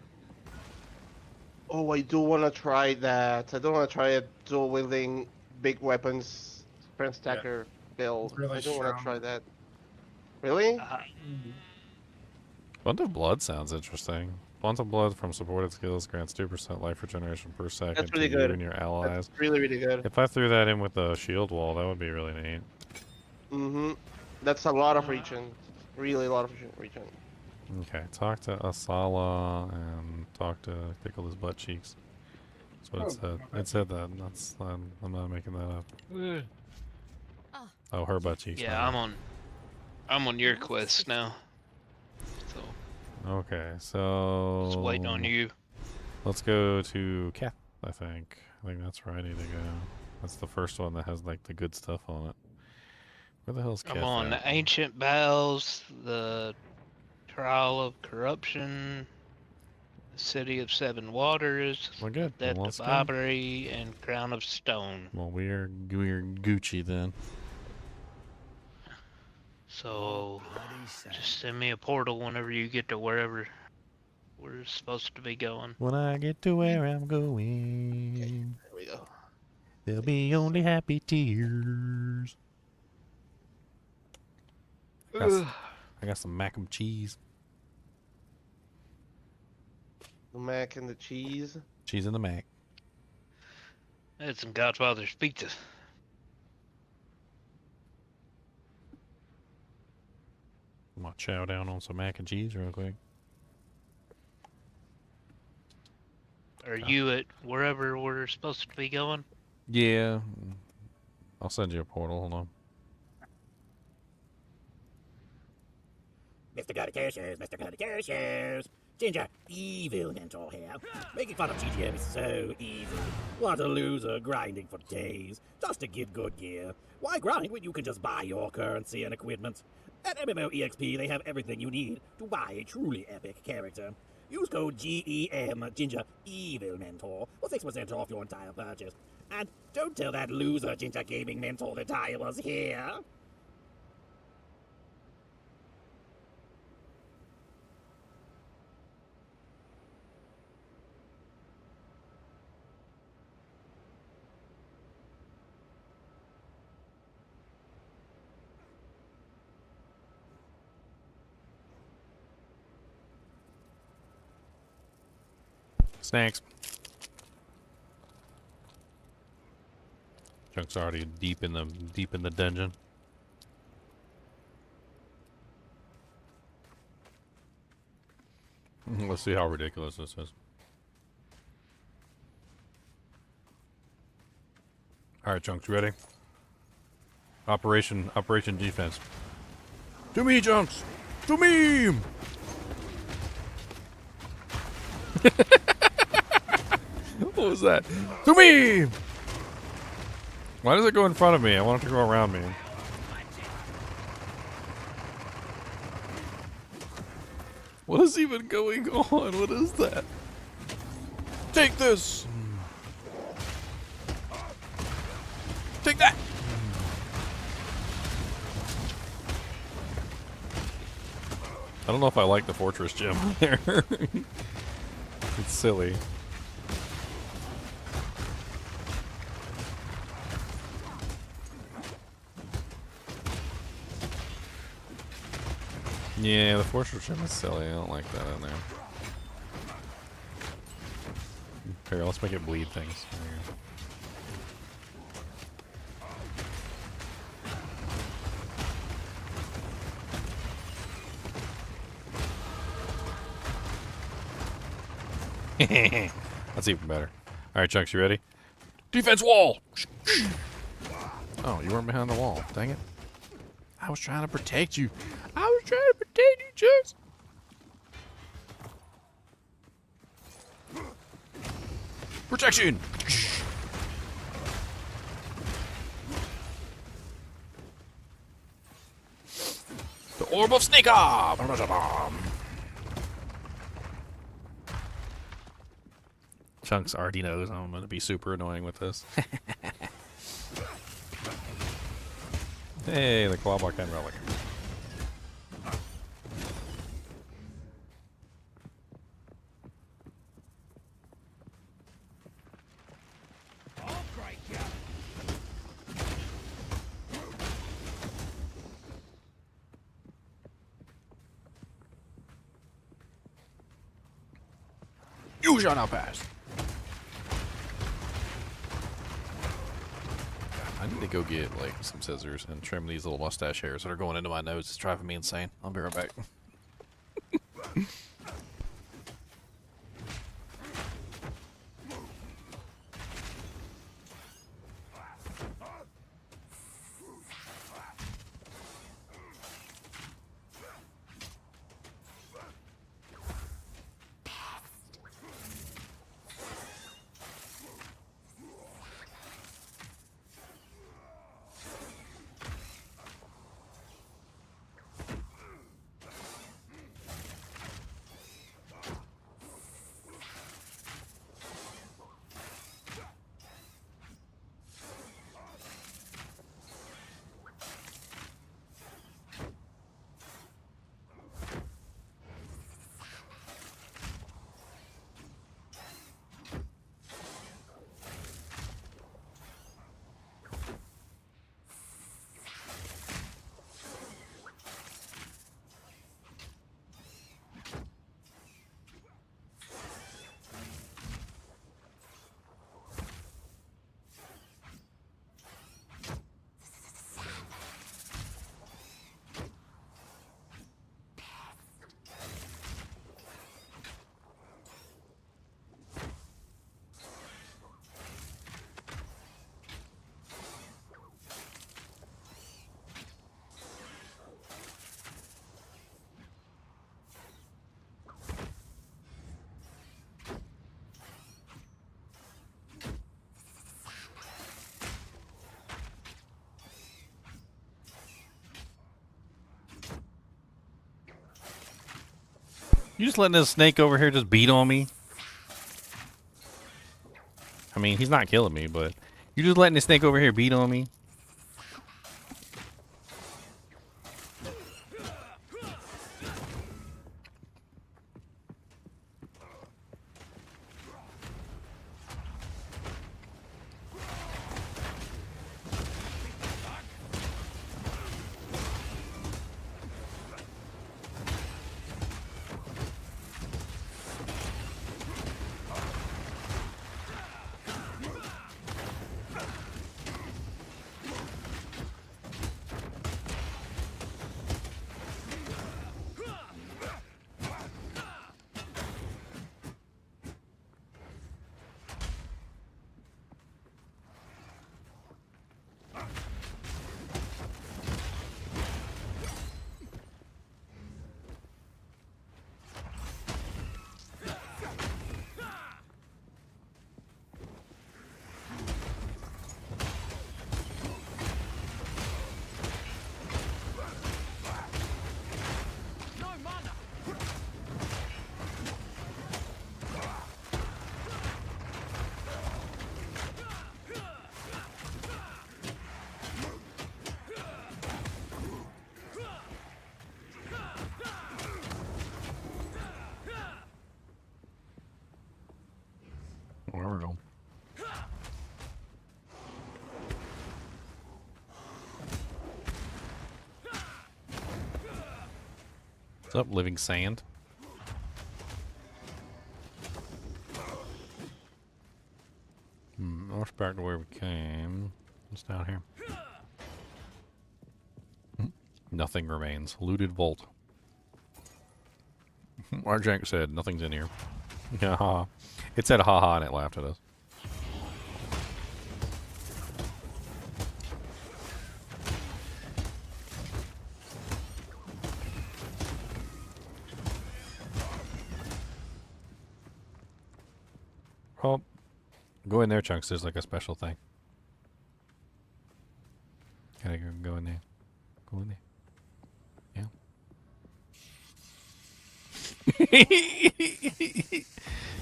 Oh, I do want to try that. I don't want to try a dual wielding big weapons sprint stacker build. It's really I don't want to strong. try that. Really? Font of Blood sounds interesting. Font of Blood from supported skills grants 2% life regeneration per second That's really to good. you and your allies. That's really, really good. If I threw that in with the shield wall, that would be really neat. Mm-hmm. That's a lot of regen. Really a lot of regen. Okay, talk to Asala and talk to Tickle his butt cheeks. That's what it said. It said that. That's I'm not making that up. Oh, her butt cheeks. Yeah, I'm on your quest now. So Okay, so just waiting on you. Let's go to Kath, I think. I think that's where I need to go. That's the first one that has like the good stuff on it. Where the hell's Kath? I'm on the Ancient Bells, the Trial of Corruption, the City of Seven Waters, Well, good. Death Well, of let's go. Ivory, and Crown of Stone. Well, we're Gucci then. So just send me a portal whenever you get to wherever we're supposed to be going. When I get to where I'm going, There we go. there'll be only happy tears. I got some mac and cheese. The mac and the cheese. Cheese and the mac. I had some Godfather's pizza. I'm gonna chow down on some mac and cheese real quick. Are you at wherever we're supposed to be going? Yeah. I'll send you a portal. Hold on. Mr. Goody Two-Shoes, Mr. Goody Two-Shoes. Ginger, evil mentor here. Making fun of GGM is so easy. What a loser, grinding for days, just to get good gear. Why grind when you can just buy your currency and equipment? At MMO EXP, they have everything you need to buy a truly epic character. Use code GEM, Ginger, evil mentor, for 6% off your entire purchase. And don't tell that loser Ginger Gaming mentor that I was here. Snacks. Chunk's already deep in the dungeon. Let's see how ridiculous this is. All right, Chunks, you ready? Operation Defense. To me, Chunks. To me. What was that? To me! Why does it go in front of me? I want it to go around me. What is even going on? What is that? Take this! Take that! I don't know if I like the fortress gem there. It's silly. Yeah, the fortress gem is silly. I don't like that in there. Here, let's make it bleed things. That's even better. Alright, Chunks, you ready? Defense wall! Oh, you weren't behind the wall. Dang it. I was trying to protect you. I was trying to protect you, Chunks. Protection! The Orb of Snake Arm! Chunks already knows I'm going to be super annoying with this. Hey, the claw block and relic. You shall not pass. I need to go get like some scissors and trim these little mustache hairs that are going into my nose. It's driving me insane. I'll be right back. You just letting this snake over here just beat on me? I mean, he's not killing me, but you just letting this snake over here beat on me? There we go. What's up, living sand? North back to where we came. What's down here? Nothing remains. Looted vault. Arjank said nothing's in here. Haha. It said haha and it laughed at us. Oh, go in there, Chunks. There's like a special thing. Gotta go in there. Go in there. You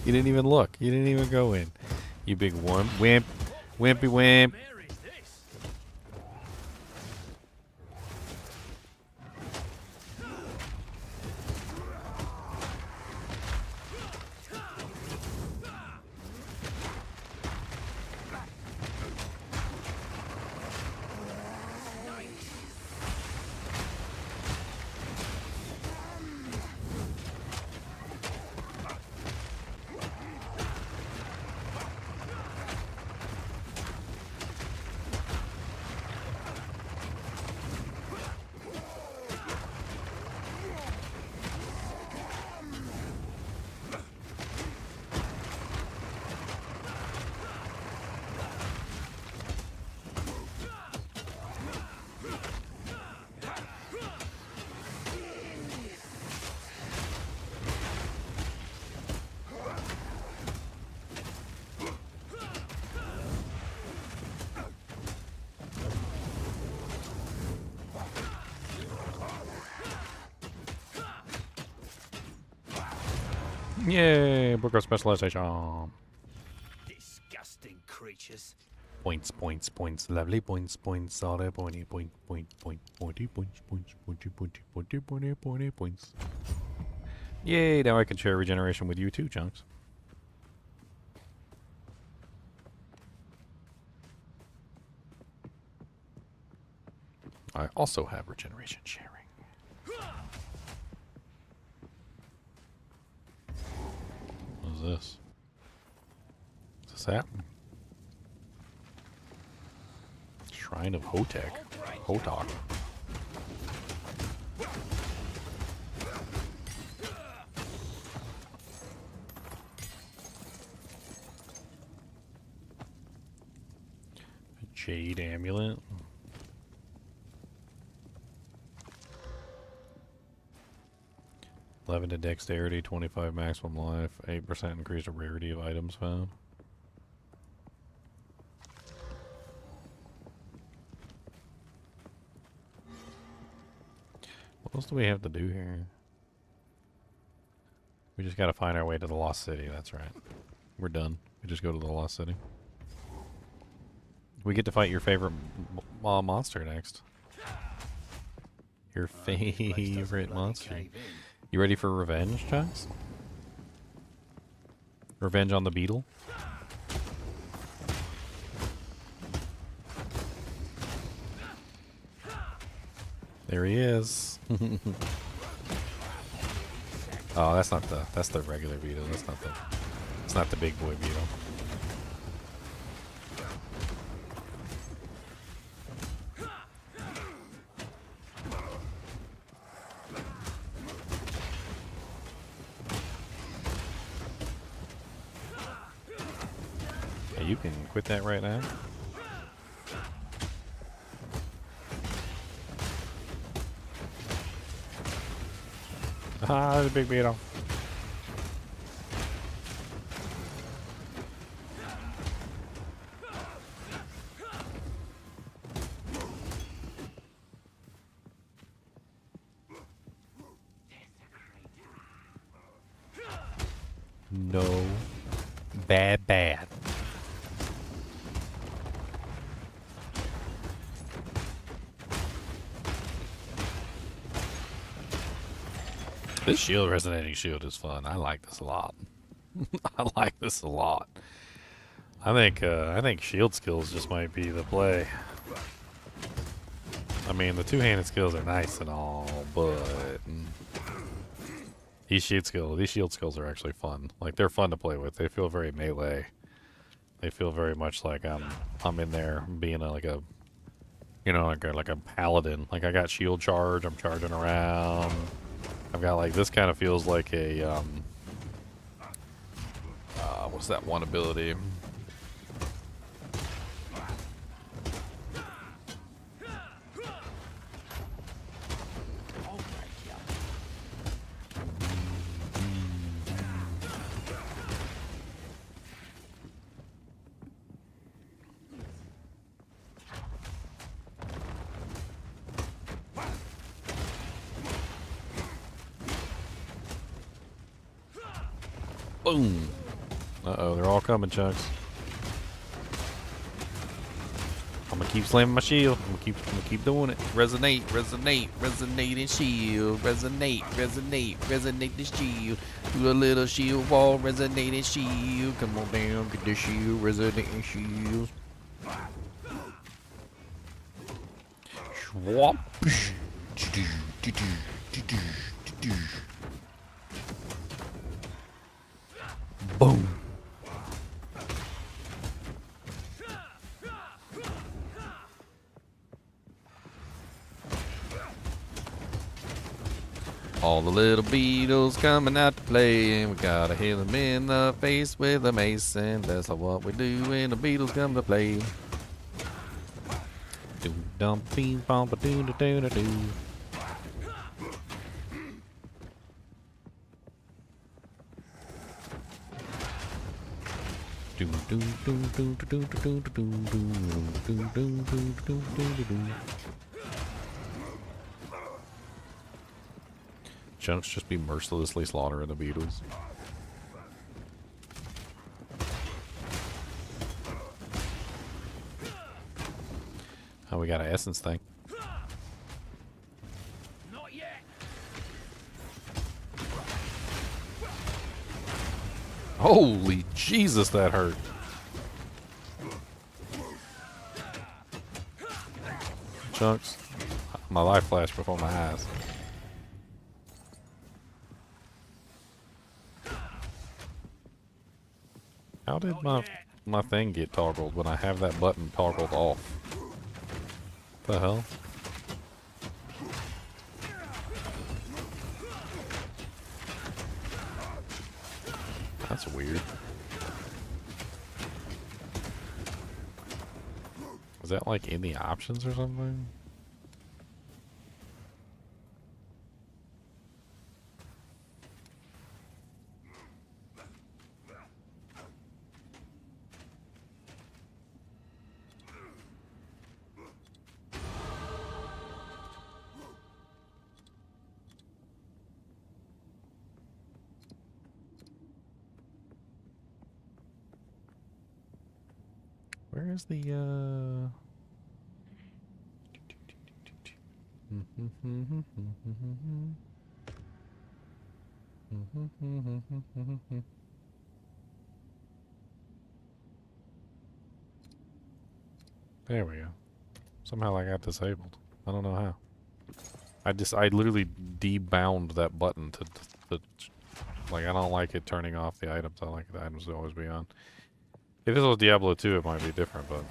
didn't even look. You didn't even go in. You big wimp. Wimpy wimp. Yay, book of specialization. Disgusting creatures. Points, lovely points, all the pointy, pointy, points. Yay, now I can share regeneration with you too, Chunks. I also have regeneration sharing. What is this? Is this that? Shrine of Totk. Jade amulet. $11 to dexterity, 25 maximum life, 8% increase the rarity of items found. What else do we have to do here? We just gotta find our way to the Lost City, that's right. We're done. We just go to the Lost City. We get to fight your favorite monster next. Your favorite monster. You ready for revenge, Chunks? Revenge on the beetle? There he is. Oh, that's the regular beetle. It's not the big boy beetle. You can quit that right now. Ah, the big beetle. No. Bad. This shield resonating shield is fun. I like this a lot. I like this a lot. I think shield skills just might be the play. I mean, the two-handed skills are nice and all, but these shield skills are actually fun. Like, they're fun to play with. They feel very melee. They feel very much like I'm in there being like a paladin. Like, I got shield charge. I'm charging around. I've got like this kind of feels like a what's that one ability? Boom. Uh-oh, they're all coming, Chunks. I'm gonna keep slamming my shield. I'm gonna keep doing it. Resonate, resonate, resonate and shield. Resonate, resonate, resonate the shield. Do a little shield wall, resonate and shield. Come on down, get the shield, resonate and shield. Swap. Boom. All the little beetles coming out to play, and we gotta hit them in the face with a mace, and that's what we do when the beetles come to play. Do dum beam bum ba doo doo doo doo. Do do do do do do do do do do do do do. Chunks just be mercilessly slaughtering the beetles. Oh, we got an essence thing. Not yet. Holy Jesus, that hurt. Chunks, my life flashed before my eyes. How did my thing get toggled when I have that button toggled off? What the hell? That's weird. Is that like in the options or something? Where is the There we go. Somehow I got disabled. I don't know how. I literally debound that button to like, I don't like it turning off the items. I like the items to always be on. If this was Diablo 2, it might be different, but...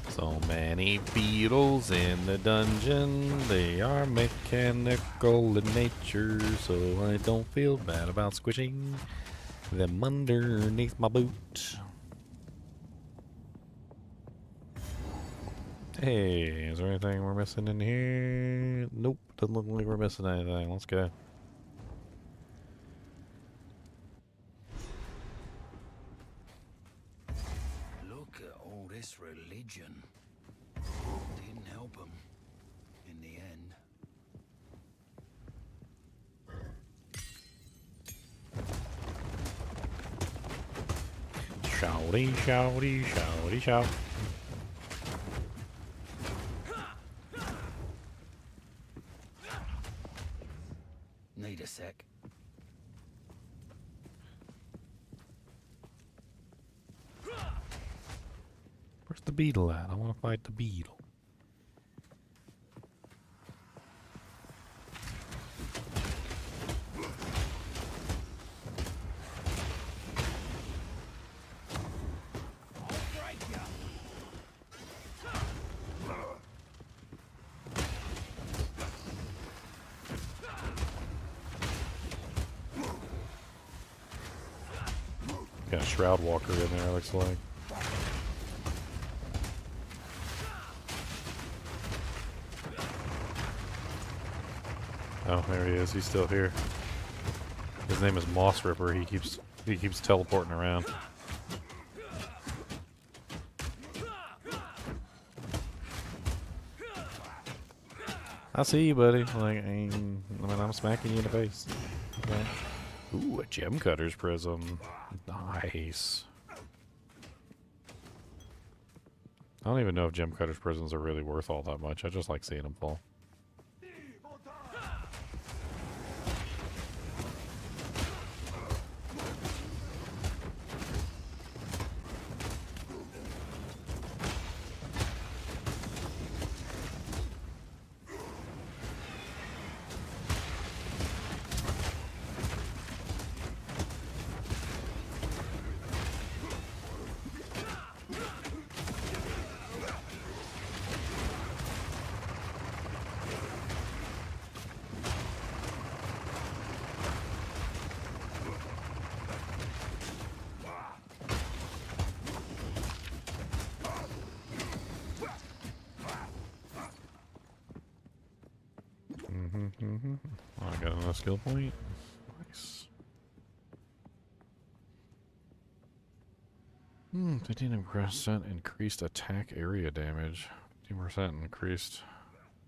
So many beetles in the dungeon, they are mechanical in nature, so I don't feel bad about squishing them underneath my boot. Hey, is there anything we're missing in here? Nope, doesn't look like we're missing anything. Let's go. Look at all this religion. Didn't help him in the end. Shouty, shouty, shouty, shout. Need a sec. Where's the beetle at? I want to fight the beetle. Got a Shroud Walker in there, looks like. Oh, there he is. He's still here. His name is Moss Ripper. He keeps teleporting around. I see you, buddy. Like, I'm smacking you in the face. Okay. Ooh, a gem cutter's prism. Nice. I don't even know if gem cutter's prisms are really worth all that much. I just like seeing them fall. Oh, I got another skill point. Nice. 15% increased attack area damage. 15% increased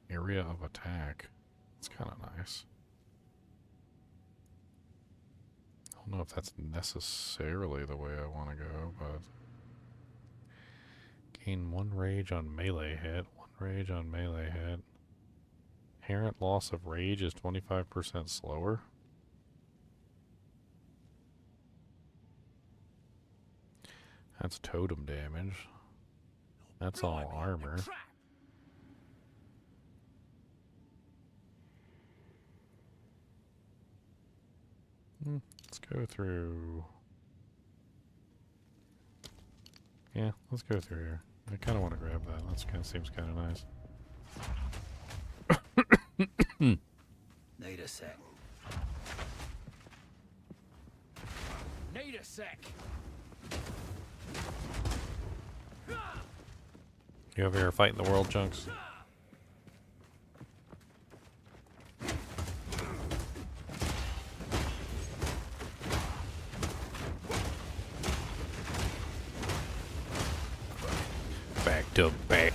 area of attack. That's kind of nice. I don't know if that's necessarily the way I want to go, but... Gain 1 rage on melee hit. 1 rage on melee hit. Inherent loss of rage is 25% slower. That's totem damage. That's all armor. Let's go through... Yeah, let's go through here. I kind of want to grab that. That kind of seems kind of nice. Need a sec. Need a sec. You over here fighting the world, Chunks? Back to back.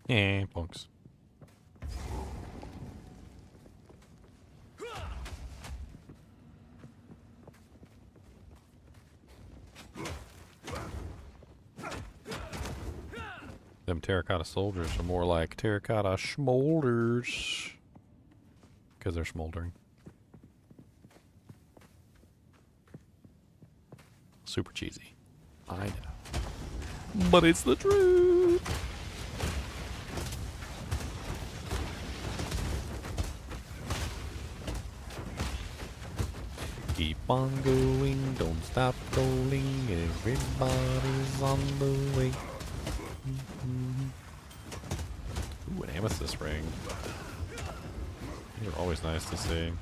Yeah, punks. Them terracotta soldiers are more like terracotta schmolders. Because they're smoldering. Super cheesy. I know. But it's the truth. Keep on going, don't stop rolling, everybody's on the way. Ooh, an amethyst ring. These are always nice to see.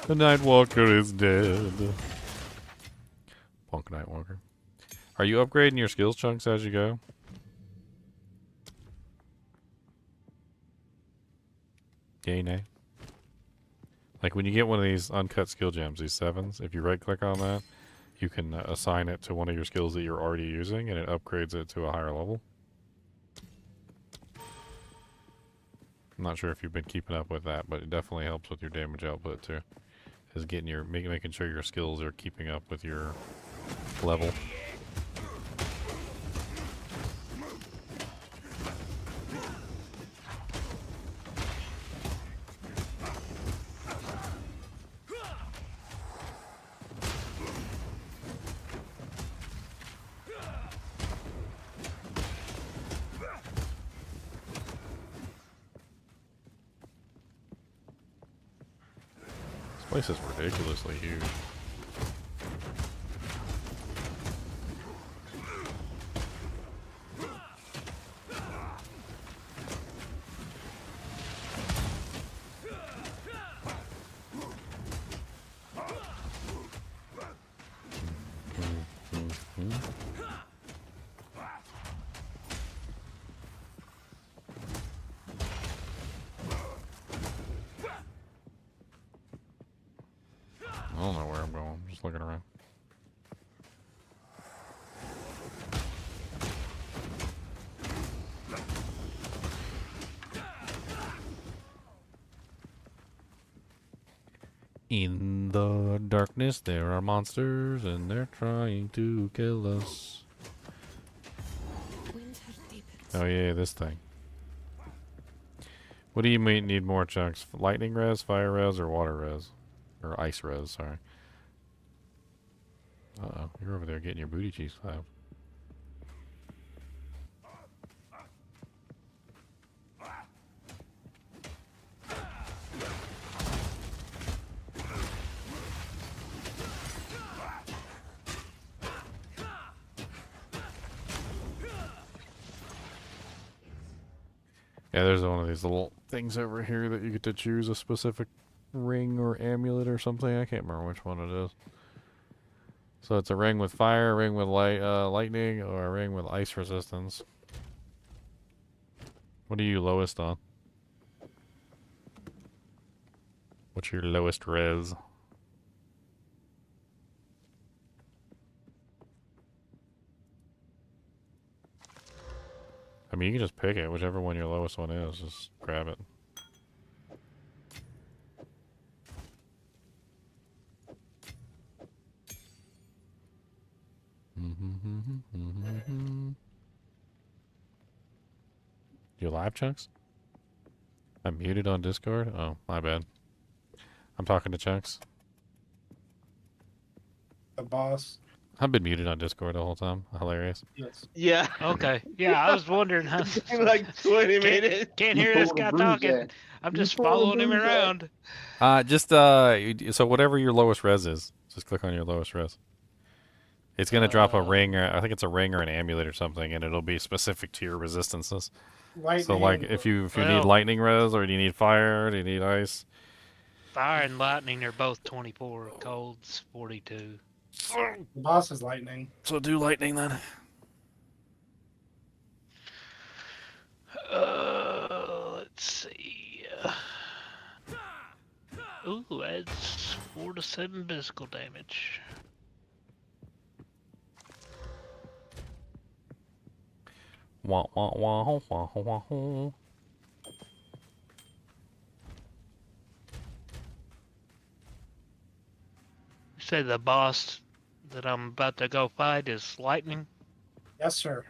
The Nightwalker is dead. Punk Nightwalker. Are you upgrading your skills chunks as you go? Yay, nay. Like when you get one of these uncut skill gems, these 7s, if you right click on that, you can assign it to one of your skills that you're already using and it upgrades it to a higher level. I'm not sure if you've been keeping up with that, but it definitely helps with your damage output too. Is getting your making sure your skills are keeping up with your level. This place is ridiculously huge. I don't know where I'm going. I'm just looking around. In the darkness, there are monsters, and they're trying to kill us. Oh yeah, this thing. What do you need more chunks? Lightning res, fire res, or water res? Or ice res, sorry. Uh-oh, you're over there getting your booty cheeks slapped. Yeah, there's one of these little things over here that you get to choose a specific ring or amulet or something. I can't remember which one it is. So it's a ring with fire, a ring with lightning, or a ring with ice resistance. What are you lowest on? What's your lowest res? I mean, you can just pick it, whichever one your lowest one is, just grab it. You live, Chunks? I'm muted on Discord? Oh, my bad. I'm talking to Chunks. The boss. I've been muted on Discord the whole time. Hilarious. Yes. Yeah. Okay. Yeah, I was wondering how. Like 20 minutes. Can't hear this guy talking. I'm just following him around. So whatever your lowest res is, just click on your lowest res. It's gonna drop a ring, or I think it's a ring or an amulet or something, and it'll be specific to your resistances. Lightning. So like, if you need lightning res, or do you need fire, or do you need ice? Fire and lightning are both 24. Cold's 42. The boss is lightning. So do lightning then. Let's see. Ooh, adds 4 to 7 physical damage. Wah wah wah wah wah wah. You say the boss that I'm about to go fight is lightning? Yes, sir.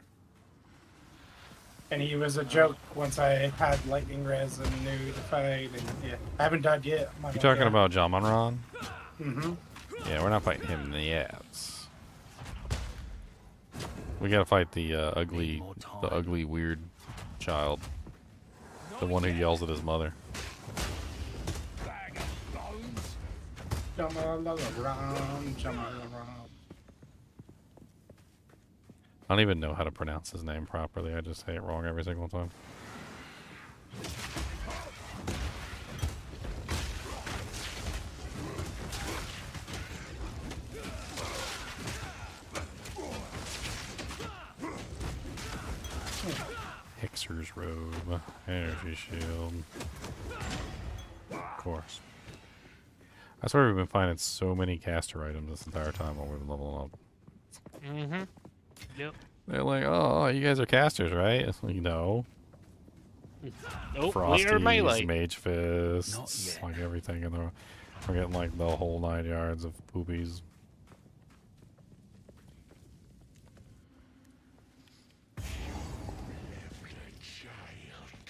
And he was a joke once I had lightning res and knew to fight, and yeah, I haven't died yet. You talking about Jamonron? Mm-hmm. Yeah, we're not fighting him yet. We gotta fight the ugly, weird child. The one who yells at his mother. I don't even know how to pronounce his name properly. I just say it wrong every single time. Caster's Robe, Energy Shield. Of course. I swear we've been finding so many caster items this entire time while we've been leveling up. Mm-hmm. Yep. They're like, oh, you guys are casters, right? It's like, no. Nope, Frosties, we are melee. Mage Fists, like everything in the... We're getting like the whole 9 yards of poopies.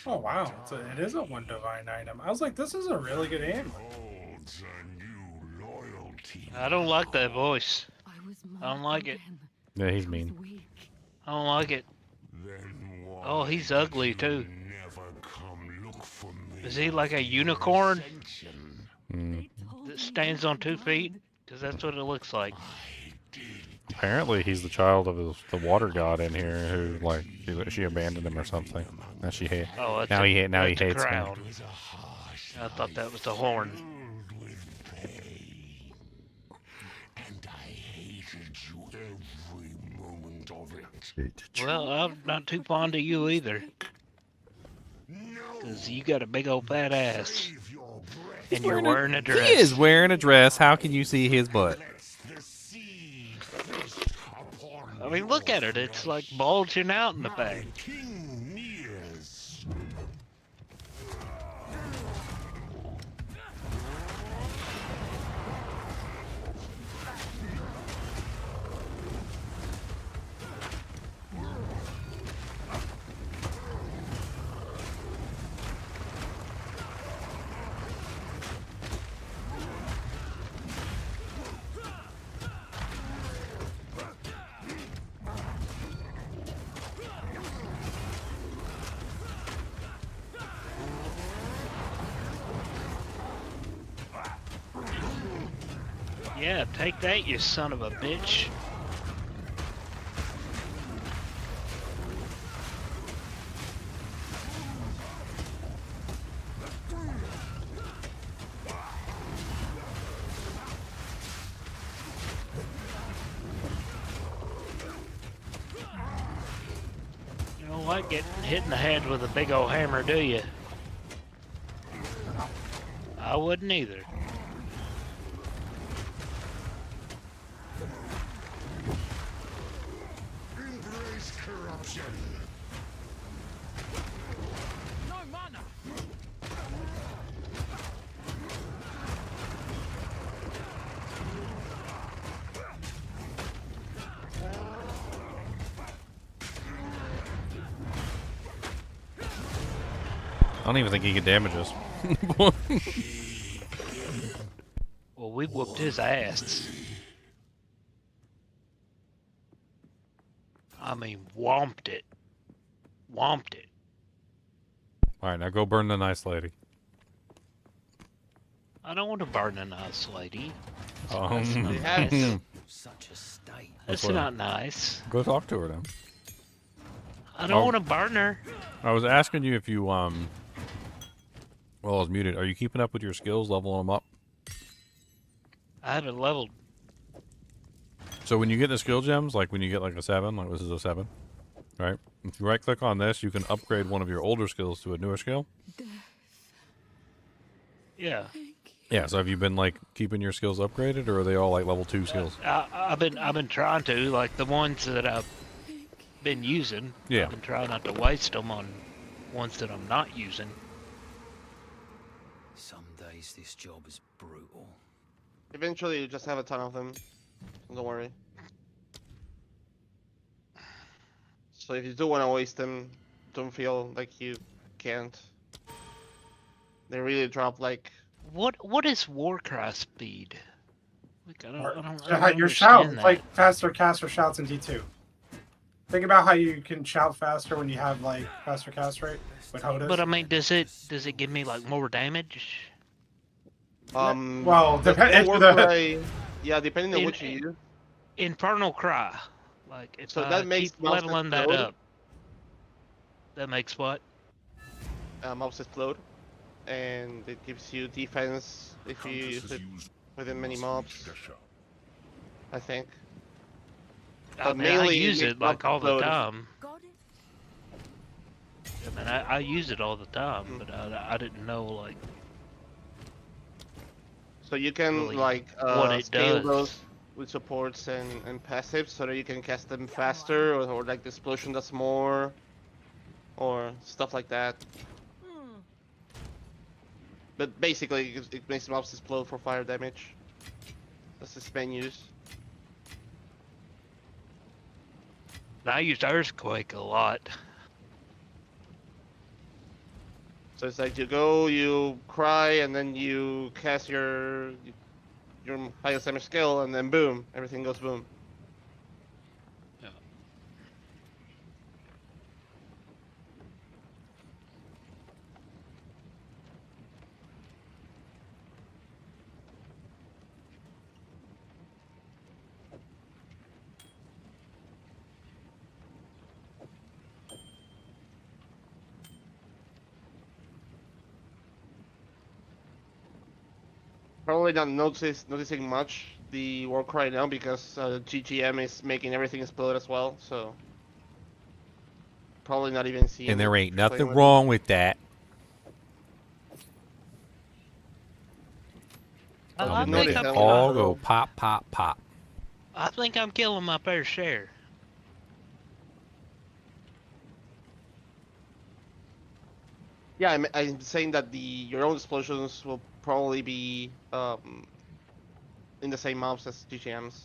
Oh wow, it is a one divine item. I was like, this is a really good aim. I don't like that voice. I don't like it. Yeah, he's mean. I don't like it. Oh, he's ugly too. Is he like a unicorn that stands on 2 feet? Because that's what it looks like. Apparently, he's the child of the water god in here, who like she abandoned him or something. Now she hates. Oh, now he hates crown. him. I thought that was the horn. Well, I'm not too fond of you either. Because you got a big old fat ass. And you're wearing a dress. He is wearing a dress. How can you see his butt? I mean, look at it. It's like bulging out in the back. Yeah, take that, you son of a bitch. You don't like getting hit in the head with a big old hammer, do you? I wouldn't either. I don't even think he can damage us. Well, we whooped his ass. I mean, whomped it. Whomped it. Alright, now go burn the nice lady. I don't want to burn a nice lady. Such a state. That's not nice. Go talk to her then. I don't want to burn her. I was asking you if you, well, I was muted. Are you keeping up with your skills, leveling them up? I haven't leveled. So when you get the skill gems, like when you get like a 7, like this is a 7, right? If you right click on this, you can upgrade one of your older skills to a newer skill. Yeah. Yeah, so have you been like keeping your skills upgraded, or are they all like level 2 skills? I've been trying to, like the ones that I've been using. Yeah. I've been trying not to waste them on ones that I'm not using. Some days this job is brutal. Eventually, you just have a ton of them. Don't worry. So if you do want to waste them, don't feel like you can't. They really drop like. What is Warcry speed? Like, I don't Your understand shout, that. like faster caster shouts in D2. Think about how you can shout faster when you have like faster cast rate with Hodis. But I mean, does it give me like more damage? Well, yeah, depending on what you use. Infernal Cry, like if So I that makes keep leveling that explode. up, that makes what? Mobs explode, and it gives you defense if you use it within many mobs. I think. I mean, I use it like all the time. I mean, I use it all the time, but I didn't know like. So you can really like what it scale does. those with supports and passives so that you can cast them faster, or like the explosion does more, or stuff like that. But basically, it makes mobs explode for fire damage. That's the main use. I used Earthquake a lot. So it's like you go, you cry, and then you cast your highest damage skill, and then boom, everything goes boom. Yeah. Probably not noticing much the war cry now because GGM is making everything explode as well. So probably not even seeing. And there ain't nothing playing with wrong with that. Well, I'll I be think making I'm all go pop, pop, pop. I think I'm killing my fair share. Yeah, I'm saying that your own explosions will probably be in the same mobs as GGMs.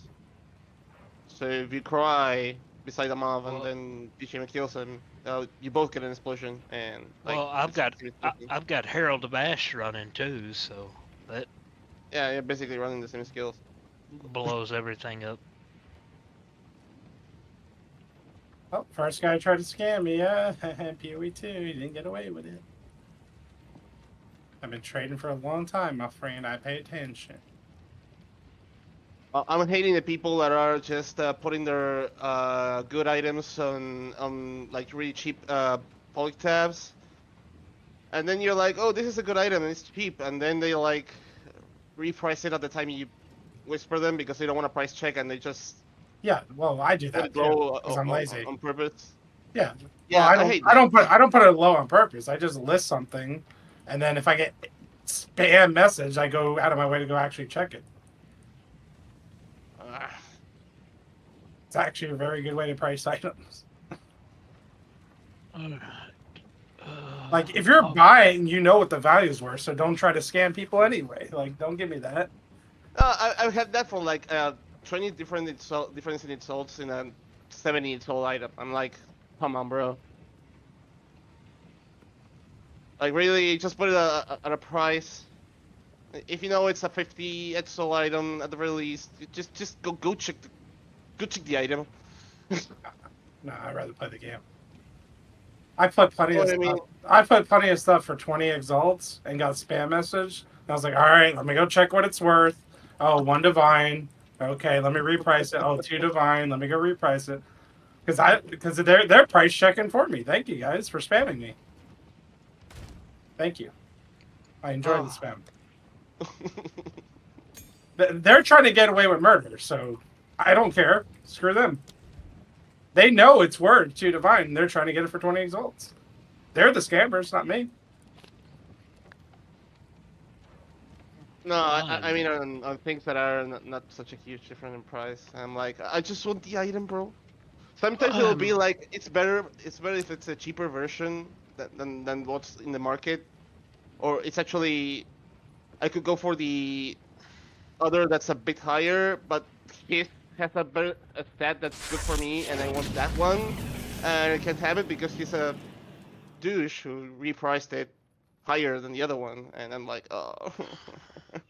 So if you cry beside a mob and then GGM kills him, you both get an explosion and like. Well, I've got Herald of Ash running too, so that Yeah, you're basically running the same skills. blows everything up. Oh, first guy tried to scam me, yeah. PoE 2, he didn't get away with it. I've been trading for a long time, my friend. I pay attention. I'm hating the people that are just putting their good items on like really cheap poly tabs, and then you're like, oh, this is a good item and it's cheap, and then they like reprice it at the time you whisper them because they don't want to price check, and they just well, I do that too because I'm lazy. on purpose. Yeah. Yeah, well, I hate I that. don't put it low on purpose. I just list something, and then if I get spam message, I go out of my way to go actually check it. It's actually a very good way to price items. Like if you're buying, you know what the values were, so don't try to scam people anyway. Like don't give me that. I've had that for like 20 different difference in insults in a 70 insult item. I'm like, come on, bro. Like really, just put it at a price. If you know it's a 50 insult item at the very least, just go check the item. No, I'd rather play the game. I put plenty of I mean? stuff. I put plenty of stuff for 20 exalts and got spam message. And I was like, all right, let me go check what it's worth. Oh, 1 divine. Okay, let me reprice it. Oh, 2 divine. Let me go reprice it. Because they're price checking for me. Thank you guys for spamming me. Thank you. I enjoy the spam. They're trying to get away with murder, so I don't care. Screw them. They know it's worth 2 divine, and they're trying to get it for 20 exalts. They're the scammers, not me. No, I mean on things that are not such a huge difference in price. I'm like, I just want the item, bro. Sometimes it'll be like it's better if it's a cheaper version than what's in the market, or it's actually I could go for the other that's a bit higher, but his has a stat that's good for me, and I want that one, and I can't have it because he's a douche who repriced it higher than the other one, and I'm like, oh.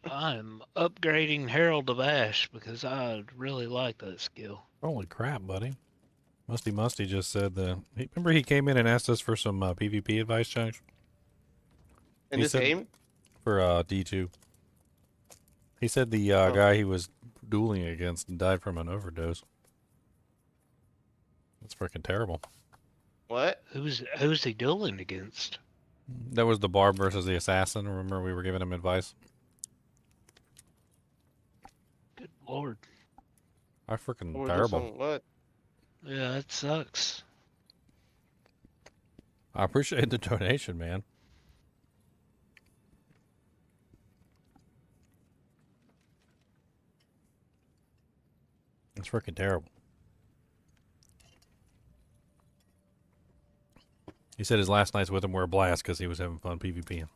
I'm upgrading Herald of Ash because I really like that skill. Holy crap, buddy. Musty just said that. Remember he came in and asked us for some PvP advice, Chunks? In this game? For D2. He said the guy he was dueling against died from an overdose. That's freaking terrible. What? Who's he dueling against? That was the barb versus the assassin. Remember we were giving him advice? Good lord. I freaking terrible. What? Yeah, that sucks. I appreciate the donation, man. It's freaking terrible. He said his last nights with him were a blast because he was having fun PvPing.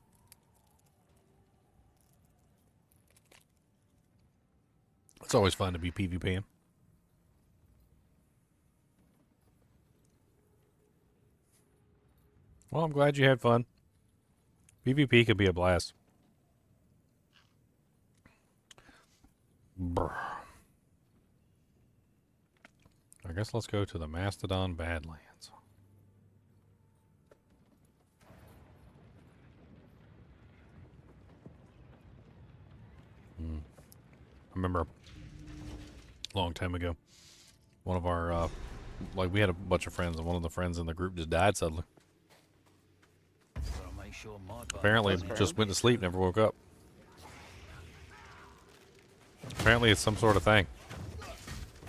It's always fun to be PvPing. Well, I'm glad you had fun. PvP could be a blast. Brr. I guess let's go to the Mastodon Badlands. I remember a long time ago, one of our, like we had a bunch of friends, and one of the friends in the group just died suddenly. Apparently, just went to sleep, never woke up. Apparently, it's some sort of thing.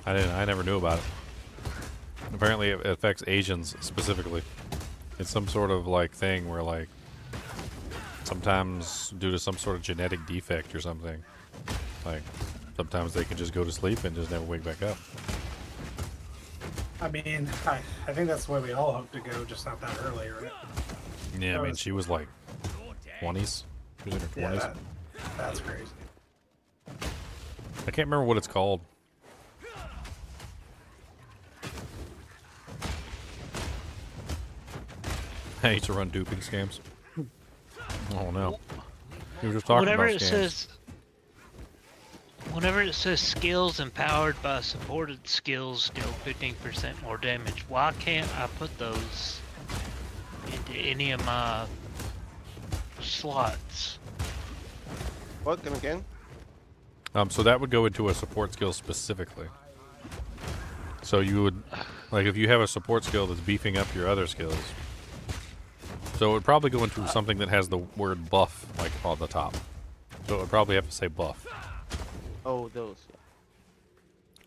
I never knew about it. Apparently, it affects Asians specifically. It's some sort of like thing where like sometimes due to some sort of genetic defect or something, like sometimes they can just go to sleep and just never wake back up. I mean, I think that's the way we all hope to go, just not that early, right? Yeah, I mean, she was like 20s. She was in her 20s. Yeah, that's crazy. I can't remember what it's called. I hate to run duping scams. Oh no. You were just talking Whenever about it scams. says, whenever it says skills empowered by supported skills deal 15% more damage, why can't I put those into any of my slots? What? Come again? So that would go into a support skill specifically. So you would, like, if you have a support skill that's beefing up your other skills. So it would probably go into something that has the word buff, like, on the top. So it would probably have to say buff. Oh, those.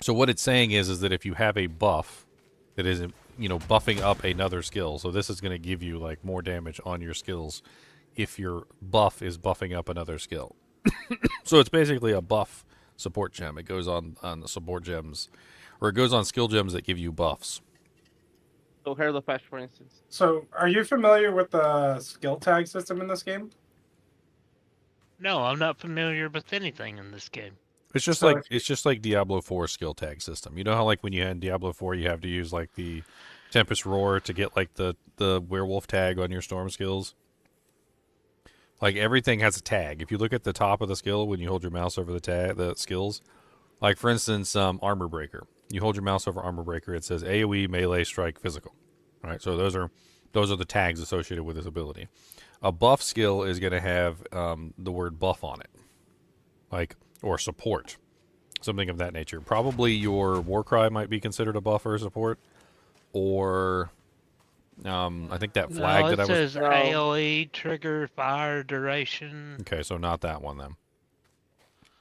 So what it's saying is that if you have a buff that is, you know, buffing up another skill, so this is going to give you, like, more damage on your skills if your buff is buffing up another skill. So it's basically a buff support gem. It goes on the support gems, or it goes on skill gems that give you buffs. So Herald of Ash, for instance. So, are you familiar with the skill tag system in this game? No, I'm not familiar with anything in this game. It's just So like Diablo 4 skill tag system. You know how like when you had Diablo 4, you have to use like the Tempest Roar to get like the werewolf tag on your storm skills. Like everything has a tag. If you look at the top of the skill when you hold your mouse over the skills, like for instance, Armor Breaker. You hold your mouse over Armor Breaker, it says AoE, melee, strike, physical. All right, so those are the tags associated with this ability. A buff skill is going to have the word buff on it, like, or support, something of that nature. Probably your Warcry might be considered a buff or a support, or I think that flag no, that I was. It says AoE, trigger, fire, duration. Okay, so not that one then.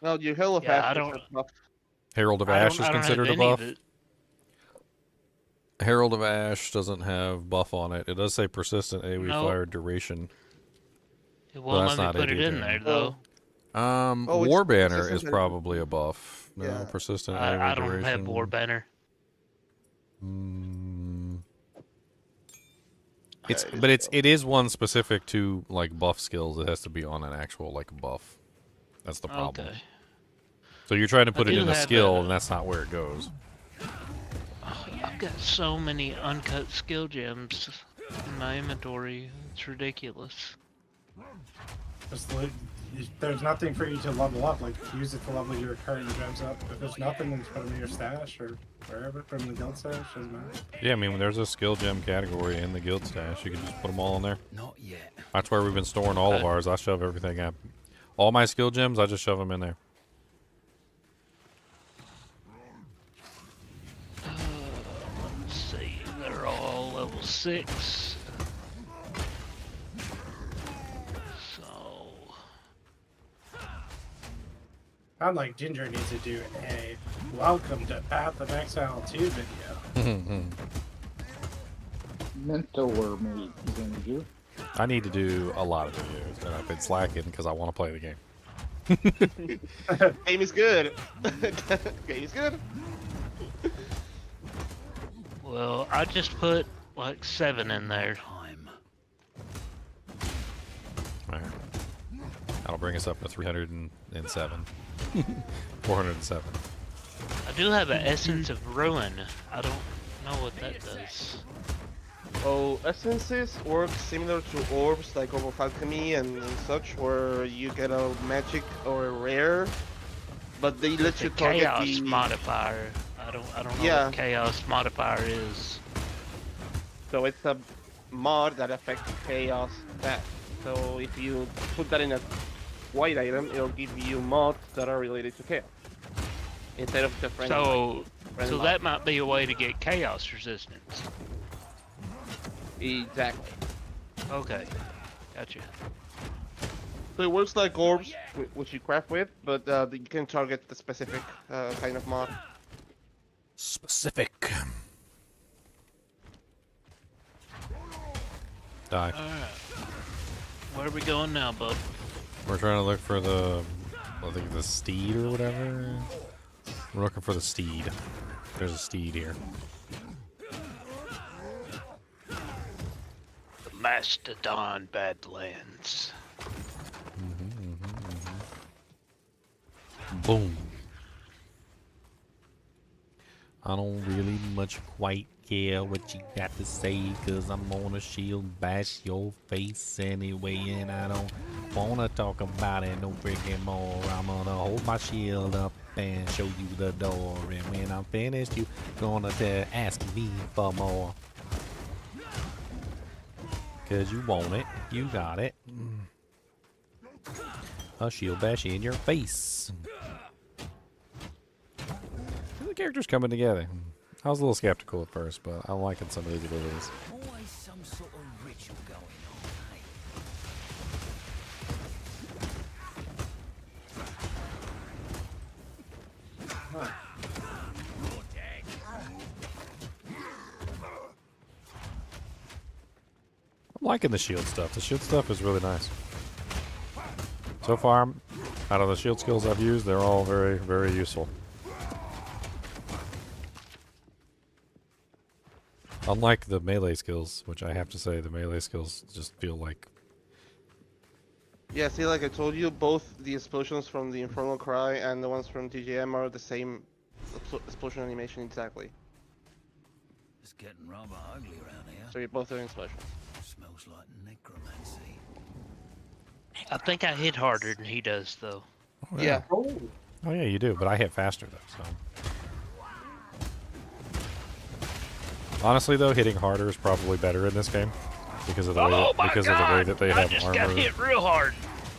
No, your Herald of Ash is a buff. Herald of Ash is considered a buff. Herald of Ash doesn't have buff on it. It does say persistent AoE fire duration. It won't let me put it in there though. War Banner is probably a buff. No, Yeah. persistent AoE I don't duration. have War Banner. It is one specific to like buff skills. It has to be on an actual like buff. That's the problem. Okay. So you're trying to put I it do in a have skill, a- and that's not where it goes. I've got so many uncut skill gems in my inventory. It's ridiculous. There's nothing for you to level up. Like, use it to level your current gems up. If there's nothing, then just put them in your stash or wherever from the guild stash. Doesn't matter. Yeah, I mean, there's a skill gem category in the guild stash. You can just put them all in there. Not yet. That's where we've been storing all of ours. I shove everything up. All my skill gems, I just shove them in there. Let's see, they're all level 6. So, Sound like Ginger needs to do a welcome to Path of Exile 2 video. mentor me, Ginger. I need to do a lot of videos, and I've been slacking because I want to play the game. Game is good. Game is good. Well, I just put like 7 in there. Alright. That'll bring us up to 307. 407. I do have an Essence of Ruin. I don't know what that does. Oh, essences work similar to orbs like Orb of Alchemy and such, where you get a magic or a rare, but they let you target Chaos the modifier. I don't know what Chaos modifier is. So it's a mod that affects chaos stat. So if you put that in a white item, it'll give you mods that are related to chaos instead of just random. So random that might be a way to get chaos resistance. Exactly. Okay, gotcha. So it works like orbs, which you craft with, but you can target the specific kind of mod. Specific. Die. Alright. Where are we going now, bud? We're trying to look for the, I think the steed or whatever. We're looking for the steed. There's a steed here. The Mastodon Badlands. Boom. I don't really much quite care what you got to say, cause I'm gonna shield bash your face anyway, and I don't wanna talk about it no freaking more. I'm gonna hold my shield up and show you the door, and when I'm finished you gonna ask me for more. Cause you want it, you got it. A shield bash in your face. The characters coming together. I was a little skeptical at first, but I'm liking some of these abilities. Always some sort of ritual going on, I'm liking the shield stuff. The shield stuff is really nice. So far, out of the shield skills I've used, they're all very, very useful. Unlike the melee skills, which I have to say, the melee skills just feel like... Yeah, see, like I told you, both the explosions from the Infernal Cry and the ones from TGM are the same explosion animation exactly. It's getting rather ugly around here. So you're both doing explosions. Smells like necromancy. I think I hit harder than he does, though. Oh, yeah. Oh yeah, you do, but I hit faster though, so... Honestly though, hitting harder is probably better in this game because of the way that they have armor. Got hit real hard.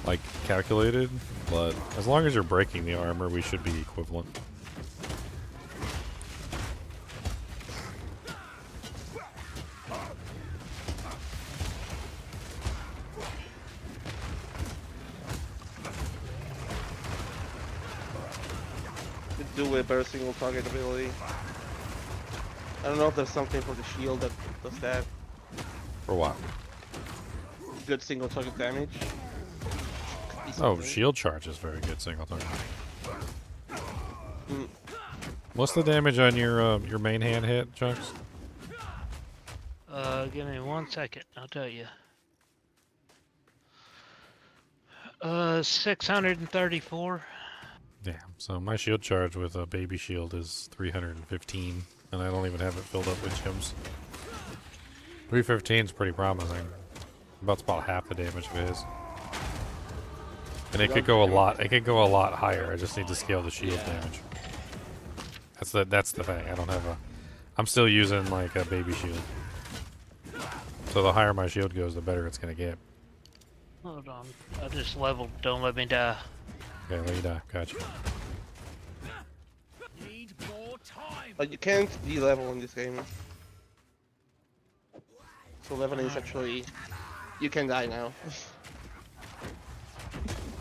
Like calculated, but as long as you're breaking the armor, we should be equivalent. Could do a better single target ability. I don't know if there's something for the shield that does that. For what? Good single target damage. Oh, shield charge is very good single target. What's the damage on your main hand hit, Chunks? Give me 1 second. I'll tell you. 634. Damn. So my shield charge with a baby shield is 315, and I don't even have it filled up with gems. 315 is pretty promising. About half the damage of his. And it could go a lot. It could go a lot higher. I just need to scale the shield damage. That's the thing. I don't have a. I'm still using like a baby shield. So the higher my shield goes, the better it's gonna get. Hold on. I just leveled. Don't let me die. Okay, let you die. Gotcha. Need more time. But you can't de-level in this game. So leveling is actually... You can die now.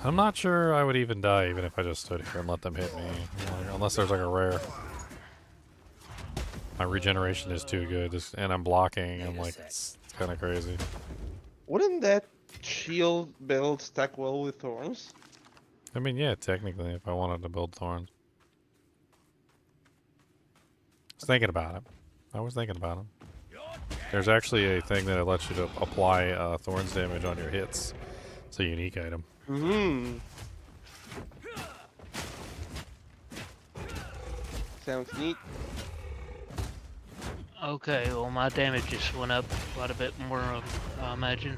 I'm not sure I would even die even if I just stood here and let them hit me. Unless there's like a rare. My regeneration is too good, and I'm blocking. I'm like, it's kind of crazy. Wouldn't that shield build stack well with thorns? I mean, yeah, technically, if I wanted to build thorns. I was thinking about it. I was thinking about it. There's actually a thing that lets you to apply thorns damage on your hits. It's a unique item. Sounds neat. Okay, well my damage just went up quite a bit more, I imagine.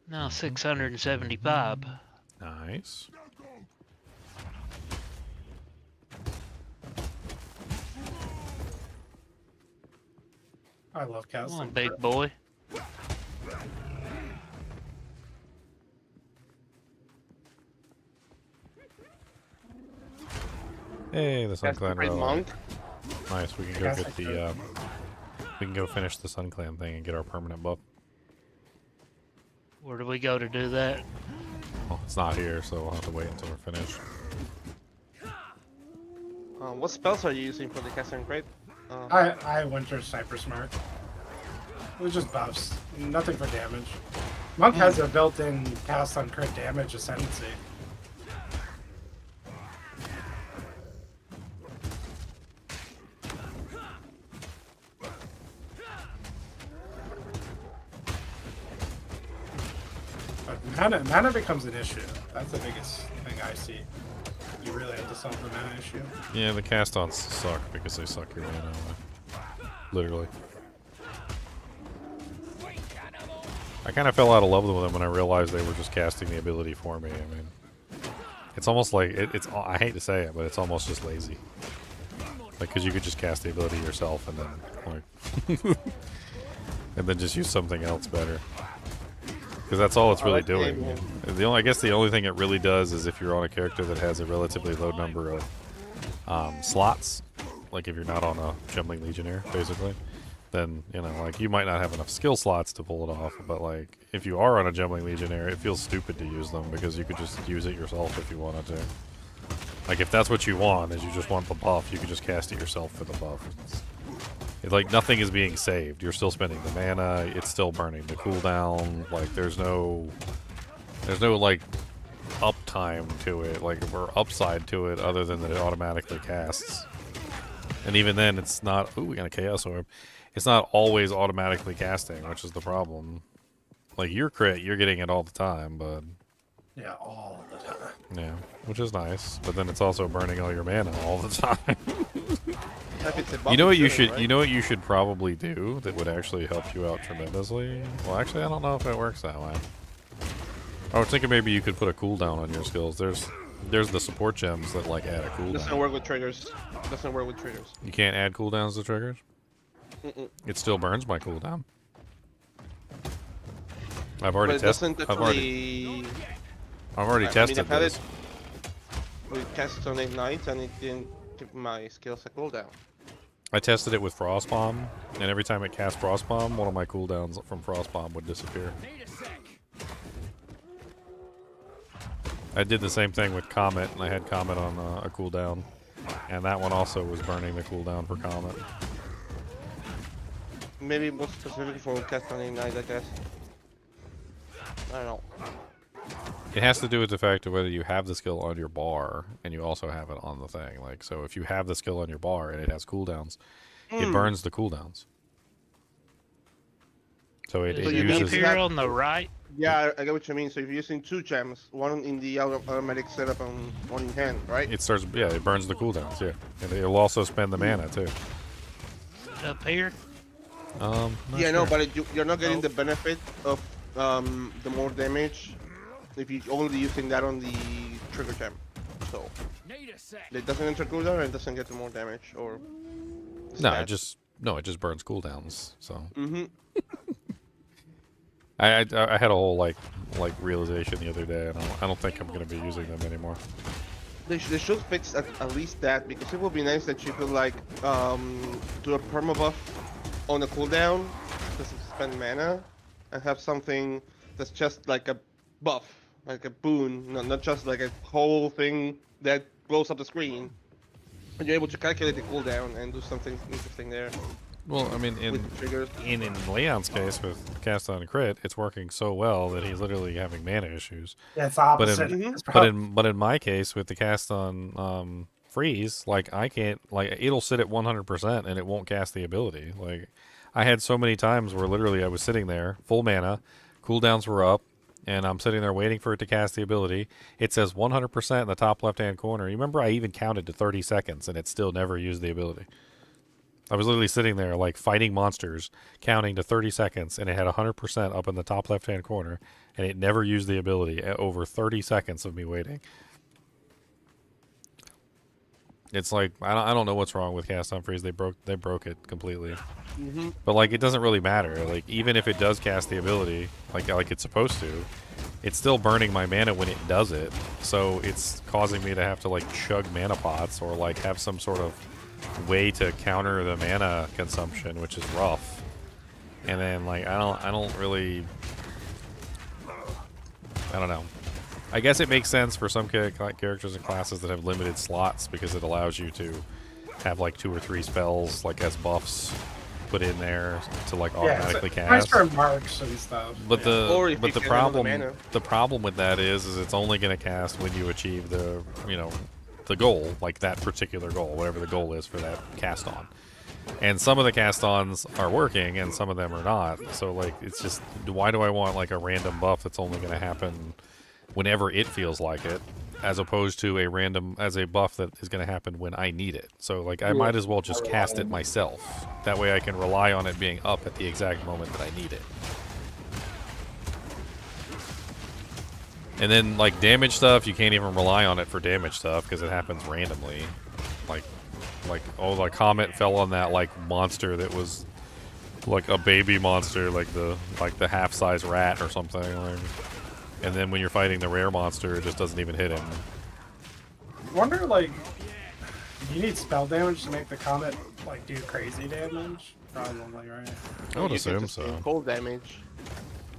Now 675. Nice. I love casting. Come on, big boy. Hey, the Sun Clan relic. monk. Nice. We can go get the. We can go finish the Sun Clan thing and get our permanent buff. Where do we go to do that? Well, it's not here, so we'll have to wait until we're finished. What spells are you using for the casting crate? I went to Cypress Mark. It was just buffs, nothing for damage. Monk has a built-in cast on crit damage ascendancy. But mana becomes an issue. That's the biggest thing I see. You really have to solve the mana issue. Yeah, the cast-ons suck because they suck your mana away. Literally. I kind of fell out of love with them when I realized they were just casting the ability for me. I mean, it's almost like it's. I hate to say it, but it's almost just lazy. Like, because you could just cast the ability yourself and then like, and then just use something else better. Because that's all it's really doing. I guess the only thing it really does is if you're on a character that has a relatively low number of slots, like if you're not on a Jumbling Legionnaire, basically, then, you know, like, you might not have enough skill slots to pull it off, but, like, if you are on a Jumbling Legionnaire, it feels stupid to use them because you could just use it yourself if you wanted to. Like, if that's what you want, is you just want the buff, you could just cast it yourself for the buff. It's like, nothing is being saved. You're still spending the mana, it's still burning the cooldown, like, there's no, like, uptime to it, like, or upside to it, other than that it automatically casts. And even then, it's not, ooh, we got a Chaos Orb. It's not always automatically casting, which is the problem. Like, your crit, you're getting it all the time, but... Yeah, all the time. Yeah, which is nice, but then it's also burning all your mana all the time. You know what you should, you know what you should probably do that would actually help you out tremendously? Well, actually, I don't know if it works that way. I was thinking maybe you could put a cooldown on your skills. There's the support gems that, like, add a cooldown. Doesn't work with triggers. Doesn't work with triggers. You can't add cooldowns to triggers? It still burns my cooldown. I've already tested. I've already tested this. We tested on 8 nights and it didn't give my skills a cooldown. I tested it with Frost Bomb, and every time it cast Frost Bomb, one of my cooldowns from Frost Bomb would disappear. I did the same thing with Comet, and I had Comet on a cooldown, and that one also was burning the cooldown for Comet. Maybe more specific for cast on 8 nights, I guess. I don't know. It has to do with the fact of whether you have the skill on your bar and you also have it on the thing. Like, so if you have the skill on your bar and it has cooldowns, it burns the cooldowns. So it uses... Here on the right? Yeah, I get what you mean. So if you're using 2 gems, one in the automatic setup and one in hand, right? It starts, yeah, it burns the cooldowns, yeah. And it'll also spend the mana, too. Up here? Yeah, no, but you're not getting the benefit of the more damage if you're only using that on the trigger gem. So it doesn't enter cooldown and it doesn't get the more damage or no, it just burns cooldowns. So I had a whole like realization the other day, and I don't think I'm gonna be using them anymore. They should fix at least that, because it would be nice that you could like do a perma buff on the cooldown, just spend mana, and have something that's just like a buff, like a boon, not just like a whole thing that blows up the screen. And you're able to calculate the cooldown and do something interesting there. Well, I mean, in Leon's case with cast on crit, it's working so well that he's literally having mana issues. Yeah, it's the opposite. But in my case with the cast on freeze, like I can't, like it'll sit at 100% and it won't cast the ability. Like I had so many times where literally I was sitting there full mana, cooldowns were up, and I'm sitting there waiting for it to cast the ability. It says 100% in the top left-hand corner. You remember I even counted to 30 seconds and it still never used the ability. I was literally sitting there like fighting monsters, counting to 30 seconds, and it had 100% up in the top left-hand corner, and it never used the ability at over 30 seconds of me waiting. It's like I don't know what's wrong with cast on freeze. They broke it completely. But like it doesn't really matter. Like even if it does cast the ability, like it's supposed to, it's still burning my mana when it does it. So it's causing me to have to like chug mana pots or like have some sort of way to counter the mana consumption, which is rough. And then like I don't know. I guess it makes sense for some characters and classes that have limited slots because it allows you to have like 2 or 3 spells like as buffs put in there to like automatically cast. Nice for marks and stuff. But the problem with that is it's only going to cast when you achieve the the goal, like that particular goal, whatever the goal is for that cast on. And some of the cast-ons are working and some of them are not. So like it's just, why do I want like a random buff that's only going to happen whenever it feels like it, as opposed to a buff that is going to happen when I need it. So like I might as well just cast it myself. That way I can rely on it being up at the exact moment that I need it. And then like damage stuff, you can't even rely on it for damage stuff because it happens randomly. Like oh, the comet fell on that like monster that was like a baby monster, like the half-size rat or something. Like, and then when you're fighting the rare monster, it just doesn't even hit him. I wonder, like, you need spell damage to make the comet, like, do crazy damage? Probably, right? I would assume so. Cold damage.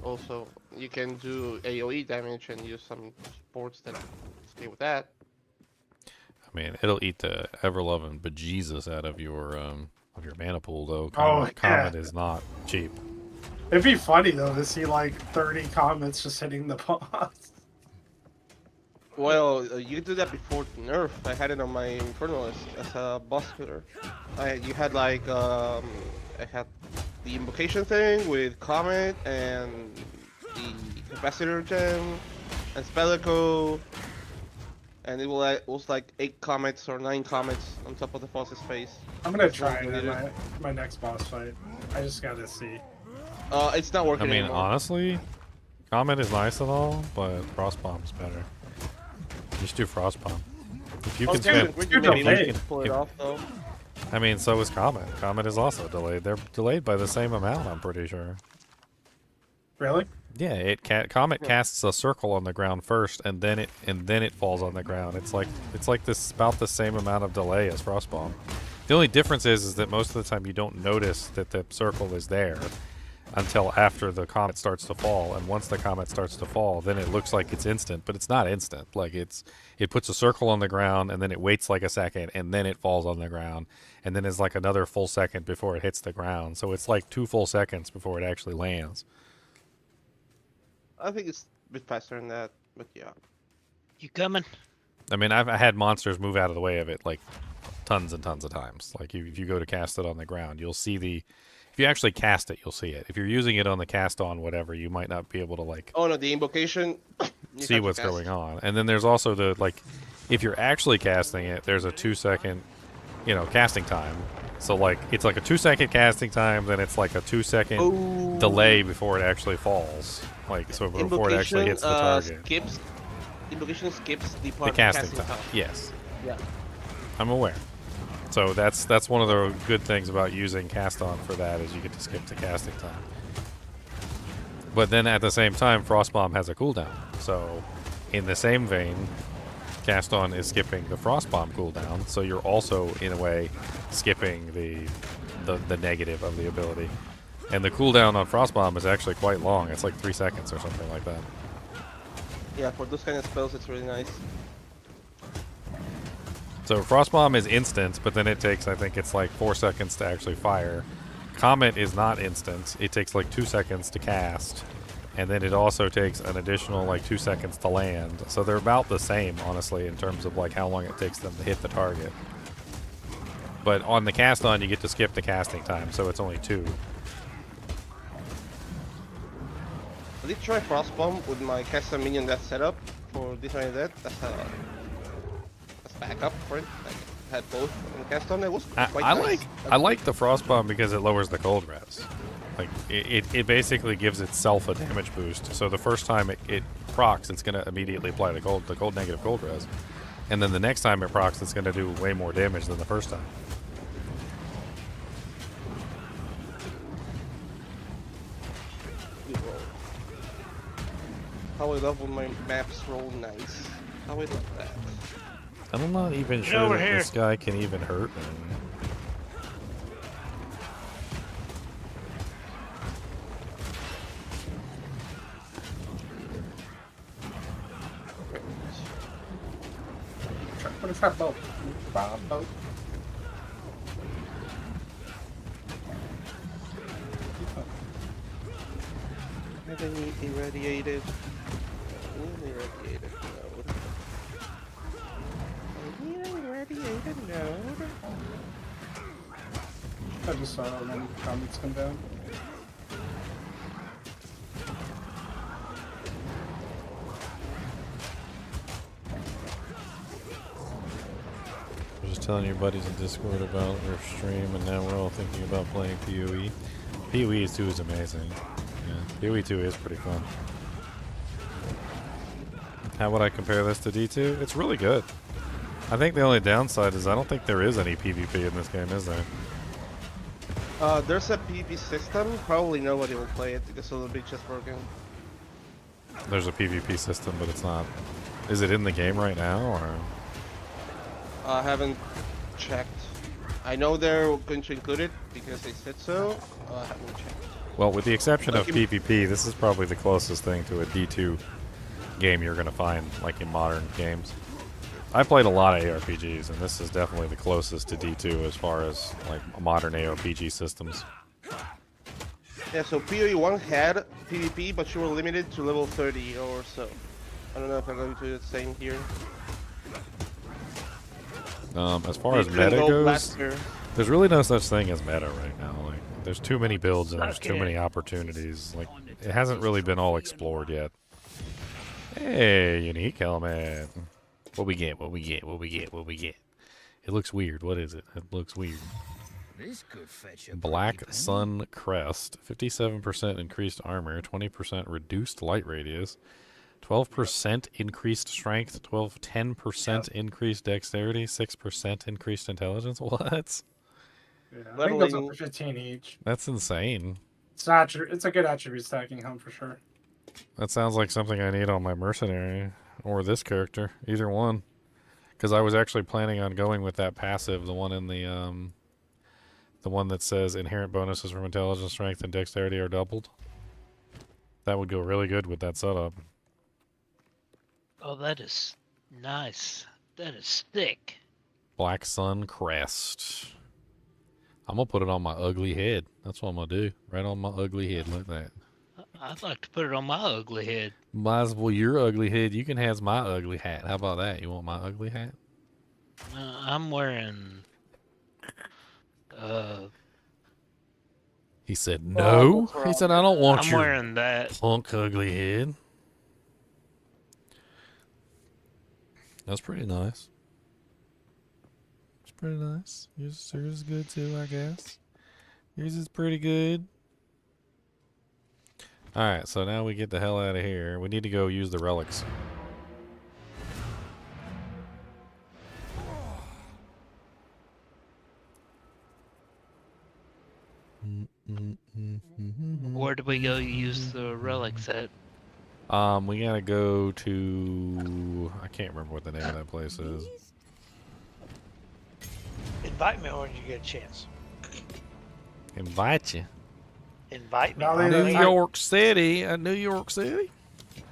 Also, you can do AoE damage and use some supports that stay with that. I mean, it'll eat the ever-loving bejesus out of your mana pool, though. Comet is not cheap. It'd be funny though to see like 30 comets just hitting the boss. Well, you do that before nerf. I had it on my Infernal as a boss killer. You had like I had the invocation thing with Comet and the capacitor gem and spell echo, and it was like 8 comets or 9 comets on top of the boss's face. I'm gonna try it in my next boss fight. I just gotta see. It's not working anymore. Honestly, Comet is nice and all, but Frost Bomb's better. Just do Frost Bomb. If you can spend, pull it off though. I mean, so is Comet. Comet is also delayed. They're delayed by the same amount, I'm pretty sure. Really? Yeah, Comet casts a circle on the ground first, and then it falls on the ground. It's like this about the same amount of delay as Frost Bomb. The only difference is that most of the time you don't notice that the circle is there until after the comet starts to fall, and once the comet starts to fall, then it looks like it's instant, but it's not instant. Like it puts a circle on the ground, and then it waits like a second, and then it falls on the ground, and then it's like another full second before it hits the ground. So it's like 2 full seconds before it actually lands. I think it's a bit faster than that, but yeah. You coming? I mean, I had monsters move out of the way of it like tons and tons of times. Like if you go to cast it on the ground, you'll see if you actually cast it, you'll see it. If you're using it on the cast on whatever, you might not be able to like. Oh no, the invocation. See what's going on, and then there's also the like, if you're actually casting it, there's a 2-second, casting time. So like it's like a 2-second casting time, then it's like a 2-second delay before it actually falls. Like so before it actually hits the target. Invocation skips the part the casting time. Yes. Yeah. I'm aware. So that's one of the good things about using cast on for that is you get to skip the casting time. But then at the same time, Frost Bomb has a cooldown. So in the same vein, cast on is skipping the Frost Bomb cooldown. So you're also in a way skipping the negative of the ability. And the cooldown on Frost Bomb is actually quite long. It's like 3 seconds or something like that. Yeah, for those kind of spells, it's really nice. So Frost Bomb is instant, but then it takes, I think it's like 4 seconds to actually fire. Comet is not instant. It takes like 2 seconds to cast. And then it also takes an additional like 2 seconds to land. So they're about the same, honestly, in terms of like how long it takes them to hit the target. But on the cast on, you get to skip the casting time, so it's only 2. I did try Frostbomb with my custom minion that setup for Detonator Dead. That's backup for it. I had both in the cast on. It was quite nice. I like the Frostbomb because it lowers the cold res. Like it basically gives itself a damage boost. So the first time it procs, it's gonna immediately apply the cold negative cold res, and then the next time it procs, it's gonna do way more damage than the first time. How I love when my maps roll nice. How I love that. I'm not even sure that this guy can even hurt me. What is that boat? Boat. Having irradiated node. Irradiated node. I just saw when comments come down. I was just telling your buddies in Discord about their stream, and now we're all thinking about playing PoE. PoE 2 is amazing. Yeah, PoE 2 is pretty fun. How would I compare this to D2? It's really good. I think the only downside is I don't think there is any PvP in this game, is there? There's a PvP system. Probably nobody will play it because of the beach is broken. There's a PvP system, but it's not. Is it in the game right now, or? I haven't checked. I know they're going to include it because they said so. I haven't checked. Well, with the exception of PvP, this is probably the closest thing to a D2 game you're going to find, like in modern games. I played a lot of ARPGs, and this is definitely the closest to D2 as far as like modern ARPG systems. Yeah, so PoE 1 had PvP, but you were limited to level 30 or so. I don't know if I'm going to do the same here. As far as meta goes, there's really no such thing as meta right now. Like, there's too many builds and there's too many opportunities. Like, it hasn't really been all explored yet. Hey, unique helmet. What we get? What we get? What we get? What we get? It looks weird. What is it? It looks weird. This could fetch a Black Sun Crest. 57% increased armor. 20% reduced light radius. 12% increased strength. 10% increased dexterity. 6% increased intelligence. What? Yeah, I think those are 15 each. That's insane. It's a good attribute stacking helm for sure. That sounds like something I need on my mercenary or this character, either one. Because I was actually planning on going with that passive, the one in the one that says inherent bonuses from intelligence, strength, and dexterity are doubled. That would go really good with that setup. Oh, that is nice. That is thick. Black Sun Crest. I'm gonna put it on my ugly head. That's what I'm gonna do. Right on my ugly head, like that. I'd like to put it on my ugly head. Might as well your ugly head. You can have my ugly hat. How about that? You want my ugly hat? I'm wearing. He said no. He said I don't want I'm your wearing that. punk ugly head. That's pretty nice. It's pretty nice. Yours is good too, I guess. Yours is pretty good. Alright, so now we get the hell out of here. We need to go use the relics. Where do we go use the relics at? We gotta go to... I can't remember what the name of that place is. Invite me when you get a chance. Invite you. Invite me. New York City. New York City.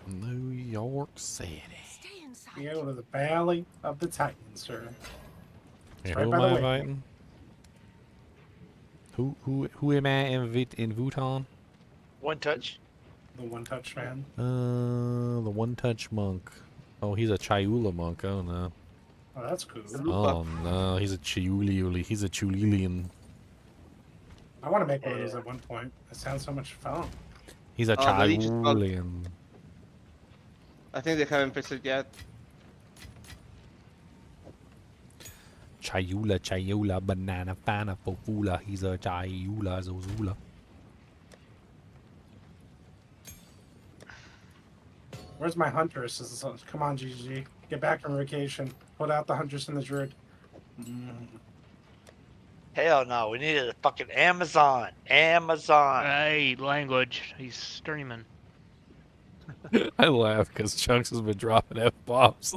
New York City. You go to the Valley of the Titans, sir. Yeah, right who by am the I way. inviting? Who am I inviting? One touch. The one-touch man. The one-touch monk. Oh, he's a Chayula monk. Oh no. Oh, that's cool. Oh no, he's a Chiuliuli. He's a Chulilian. I want to make one of those at one point. It sounds so much fun. He's a The leech is bugged. Chiulian. I think they haven't fixed it yet. Chayula, banana, fana, fofula. He's a Chayula, Zozula. Where's my huntress? Come on, GG. Get back from vacation. Put out the huntress and the druid. Hell no, we needed a fucking Amazon. Amazon. Hey, language. He's streaming. I laugh because Chunks has been dropping F-bombs.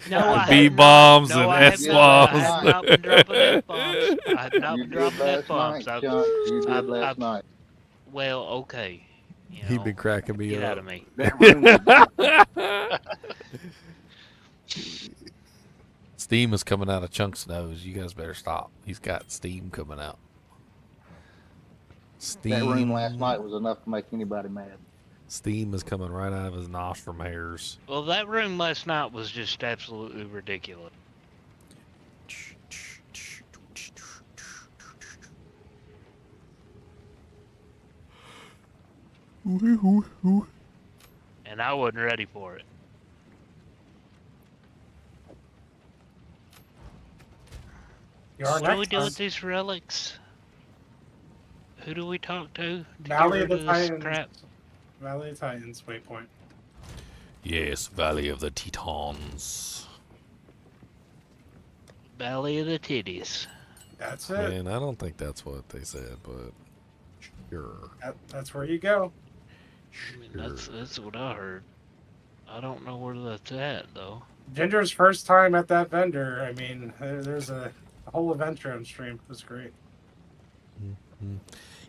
No, I have B-bombs not. No, and I have S-bombs. not. I have not been dropping F-bombs. I have not been dropping F-bombs. You did last night. Well, okay. You He'd know, been cracking me get up. out of me. Steam is coming out of Chunks' nose. You guys better stop. He's got steam coming out. Steam. That room last night was enough to make anybody mad. Steam is coming right out of his nostril hairs. Well, that room last night was just absolutely ridiculous. And I wasn't ready for it. What do we do with these relics? Who do we talk to Valley of get the rid of this Titans. crap? Valley of Titans, waypoint. Yes, Valley of the Tetons. Valley of the Titties. That's it. Man, I don't think that's what they said, but sure. That's where you go. I mean, that's what I heard. I don't know where that's at though. Ginger's first time at that vendor. I mean, there's a whole adventure on stream. It was great.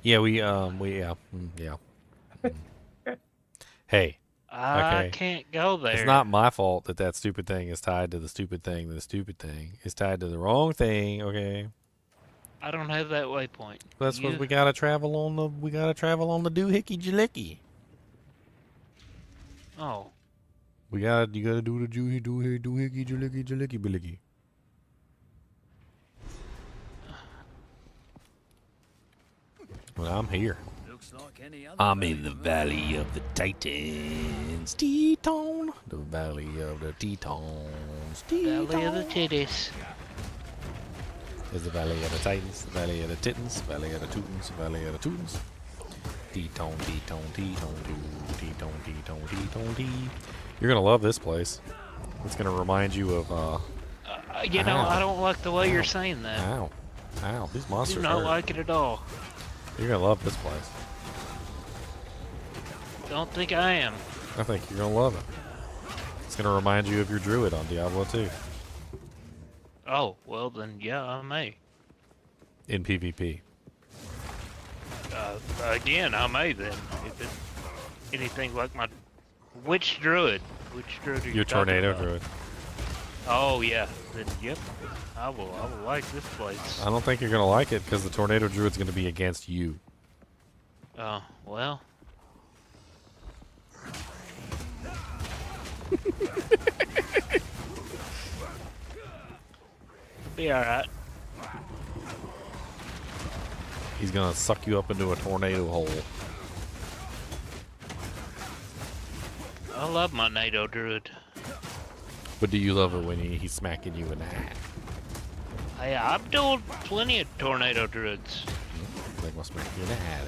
Yeah, Hey. I can't go there. It's not my fault that stupid thing is tied to the stupid thing. The stupid thing is tied to the wrong thing. Okay. I don't have that waypoint. That's what we gotta travel on the. We gotta travel on the doohickey jalicky. Oh. You gotta do the doohickey jalicky jalicky bilicky. Well, I'm here. I'm in the Valley of the Titans. Teton. The Valley of the Tetons. Valley of the Titties. There's the Valley of the Titans, the Valley of the Titans, Valley of the Teutons, Valley of the Teutons. Teton, Teton, Teton, Teton, Teton, Teton, Teton. You're gonna love this place. It's gonna remind you of You know, I don't like the way you're saying that. Ow. Ow, these I monsters do not hurt. like it at all. You're gonna love this place. Don't think I am. I think you're gonna love it. It's gonna remind you of your druid on Diablo 2. Oh, well then, yeah, I may. In PvP. Again, I may then. If it's anything like my... Which druid? Which druid are you Your talking tornado about? druid. Oh, yeah. Then, yep. I will like this place. I don't think you're gonna like it because the tornado druid's gonna be against you. Oh, well. Be alright. He's gonna suck you up into a tornado hole. I love my NATO druid. But do you love it when he's smacking you in the hat? Hey, I've dueled plenty of tornado druids. They must smack you in the hat.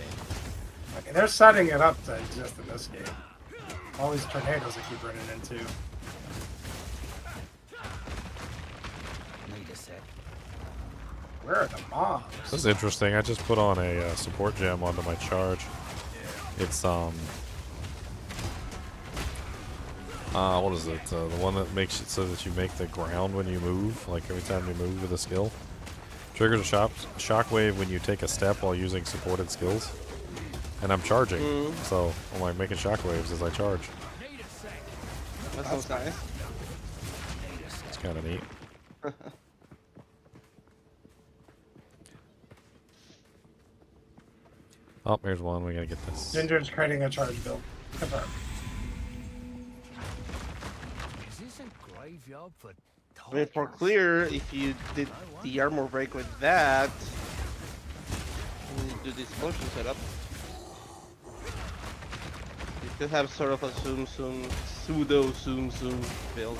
Okay, they're setting it up to exist in this game. All these tornadoes I keep running into. Need a sec. Where are the mobs? This is interesting. I just put on a support gem onto my charge. It's what is it? The one that makes it so that you make the ground when you move, like every time you move with a skill. Triggers a shockwave when you take a step while using supported skills. And I'm charging, so I'm like making shockwaves as I charge. That sounds nice. It's kind of neat. Oh, there's one. We gotta get this. Ginger's creating a charge build. Confirmed. Is this a graveyard for I mean, for clear, if you did the armor break with that, and you do this motion setup, you could have sort of a pseudo zoom build.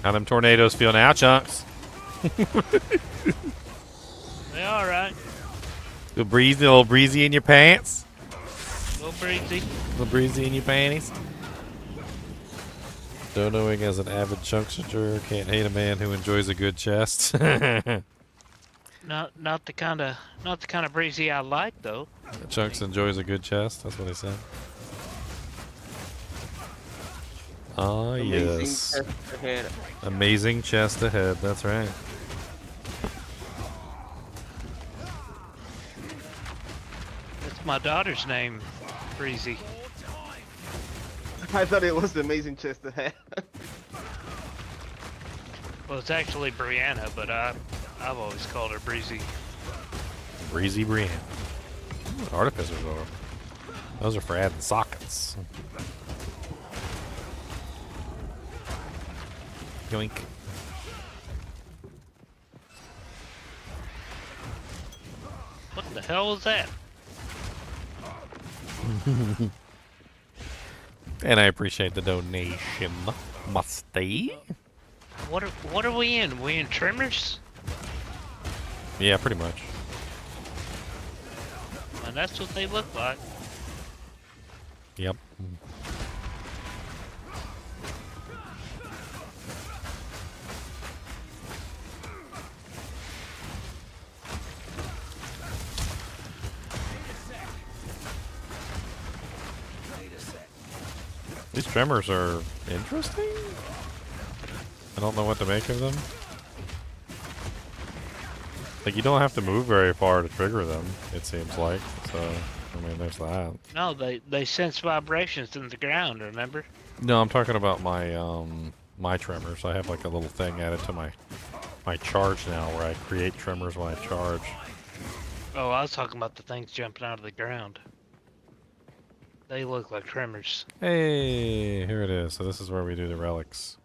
How them tornadoes feel now, Chunks? They all right. A little breezy in your pants? A little breezy. A little breezy in your panties? Though knowing as an avid chunkster, can't hate a man who enjoys a good chest. Not the kind of breezy I like though. Chunks enjoys a good chest. That's what he said. Ah, yes. Chest ahead. Amazing chest ahead. That's right. That's my daughter's name, Breezy. I thought it was the amazing chest ahead. Well, it's actually Brianna, but I've always called her Breezy. Breezy Brienne. Artificers are. Those are for adding sockets. Yoink. What the hell was that? And I appreciate the donation, Musty. What are we in? We in Tremors? Yeah, pretty much. And that's what they look like. Yep. These tremors are interesting. I don't know what to make of them. Like, you don't have to move very far to trigger them, it seems like. So, I mean, there's that. No, they sense vibrations in the ground, remember? No, I'm talking about my my tremors. I have like a little thing added to my charge now where I create tremors when I charge. Oh, I was talking about the things jumping out of the ground. They look like tremors. Hey, here it is. So this is where we do the relics.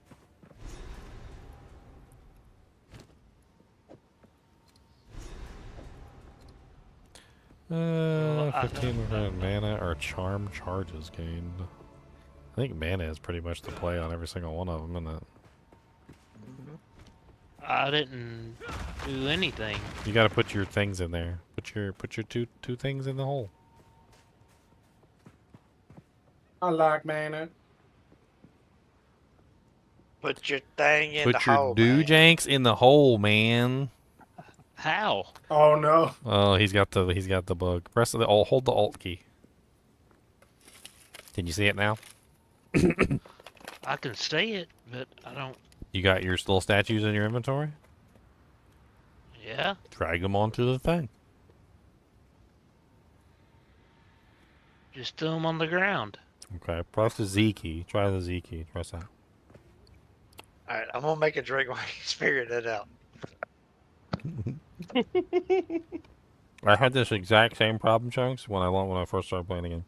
Well, 15% mana or charm charges gained. I think mana is pretty much the play on every single one of them, isn't it? I didn't do anything. You got to put your things in there. Put your two things in the hole. I like mana. Put your thing in the Put your hole, man. doojanks in the hole, man. How? Oh no. Oh, he's got the bug. Press the hold the alt key. Can you see it now? I can see it, but I don't. You got your little statues in your inventory? Yeah. Drag them onto the thing. Just threw them on the ground. Okay, press the Z key. Try the Z key. Press that. Alright, I'm gonna make a drink while you figure it out. I had this exact same problem, Chunks, when I first started playing again.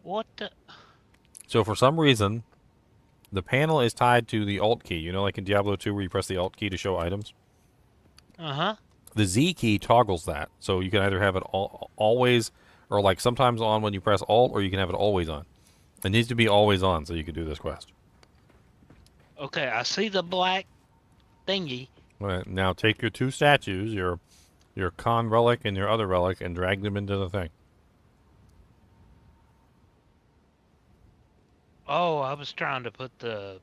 What the? So for some reason, the panel is tied to the alt key. You know, like in Diablo 2 where you press the alt key to show items? Uh-huh. The Z key toggles that. So you can either have it always, or like sometimes on when you press alt, or you can have it always on. It needs to be always on so you can do this quest. Okay, I see the black thingy. All right, now take your two statues, your con relic and your other relic, and drag them into the thing. Oh, I was trying to put the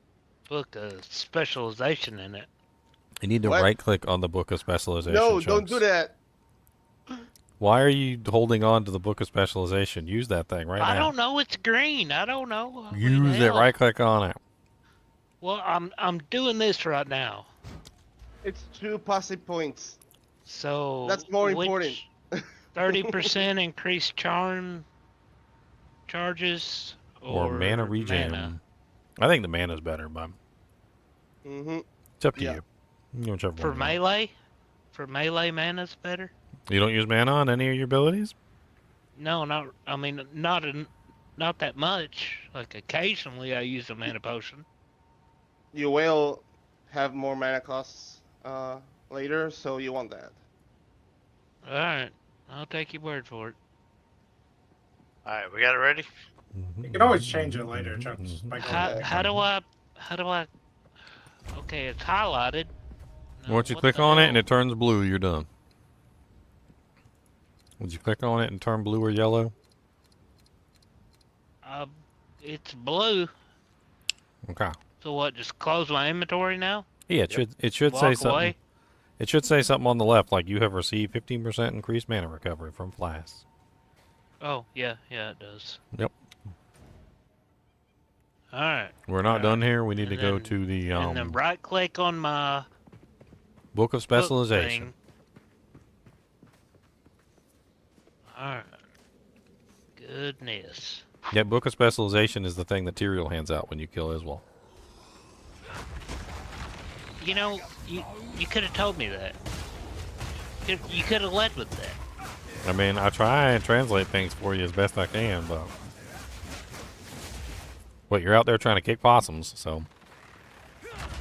book of specialization in it. You need to right-click on the book of specialization. No, Chunks. don't do that. Why are you holding on to the book of specialization? Use that thing right now. I don't know. It's green. I don't know. Use it. Right-click on it. Well, I'm doing this right now. It's 2 passive points. So that's more important. 30% increased charm charges Or mana regen. Mana. I think the mana's better, but Mm-hmm. it's up to you. You know, whichever For one you want. melee? for melee mana's better? You don't use mana on any of your abilities? No, not. I mean, not that much. Like occasionally, I use a mana potion. You will have more mana costs later, so you want that. All right, I'll take your word for it. All right, we got it ready. You can always change it later, Chunks. By going back. How do I? Okay, it's highlighted. Once you click on it and it turns blue, you're done. Would you click on it and turn blue or yellow? It's blue. Okay. So what? Just close my inventory now? Yeah, it should say Walk something. away? It should say something on the left, like you have received 15% increased mana recovery from flasks. Oh yeah, it does. Yep. All right. We're not done here. We need to go to the and then right click on my Book of Specialization. All right. Goodness. Yeah, Book of Specialization is the thing that Tyrael hands out when you kill Iswal. You know, you could have told me that. You could have led with that. I mean, I try and translate things for you as best I can, but... But you're out there trying to kick possums, so...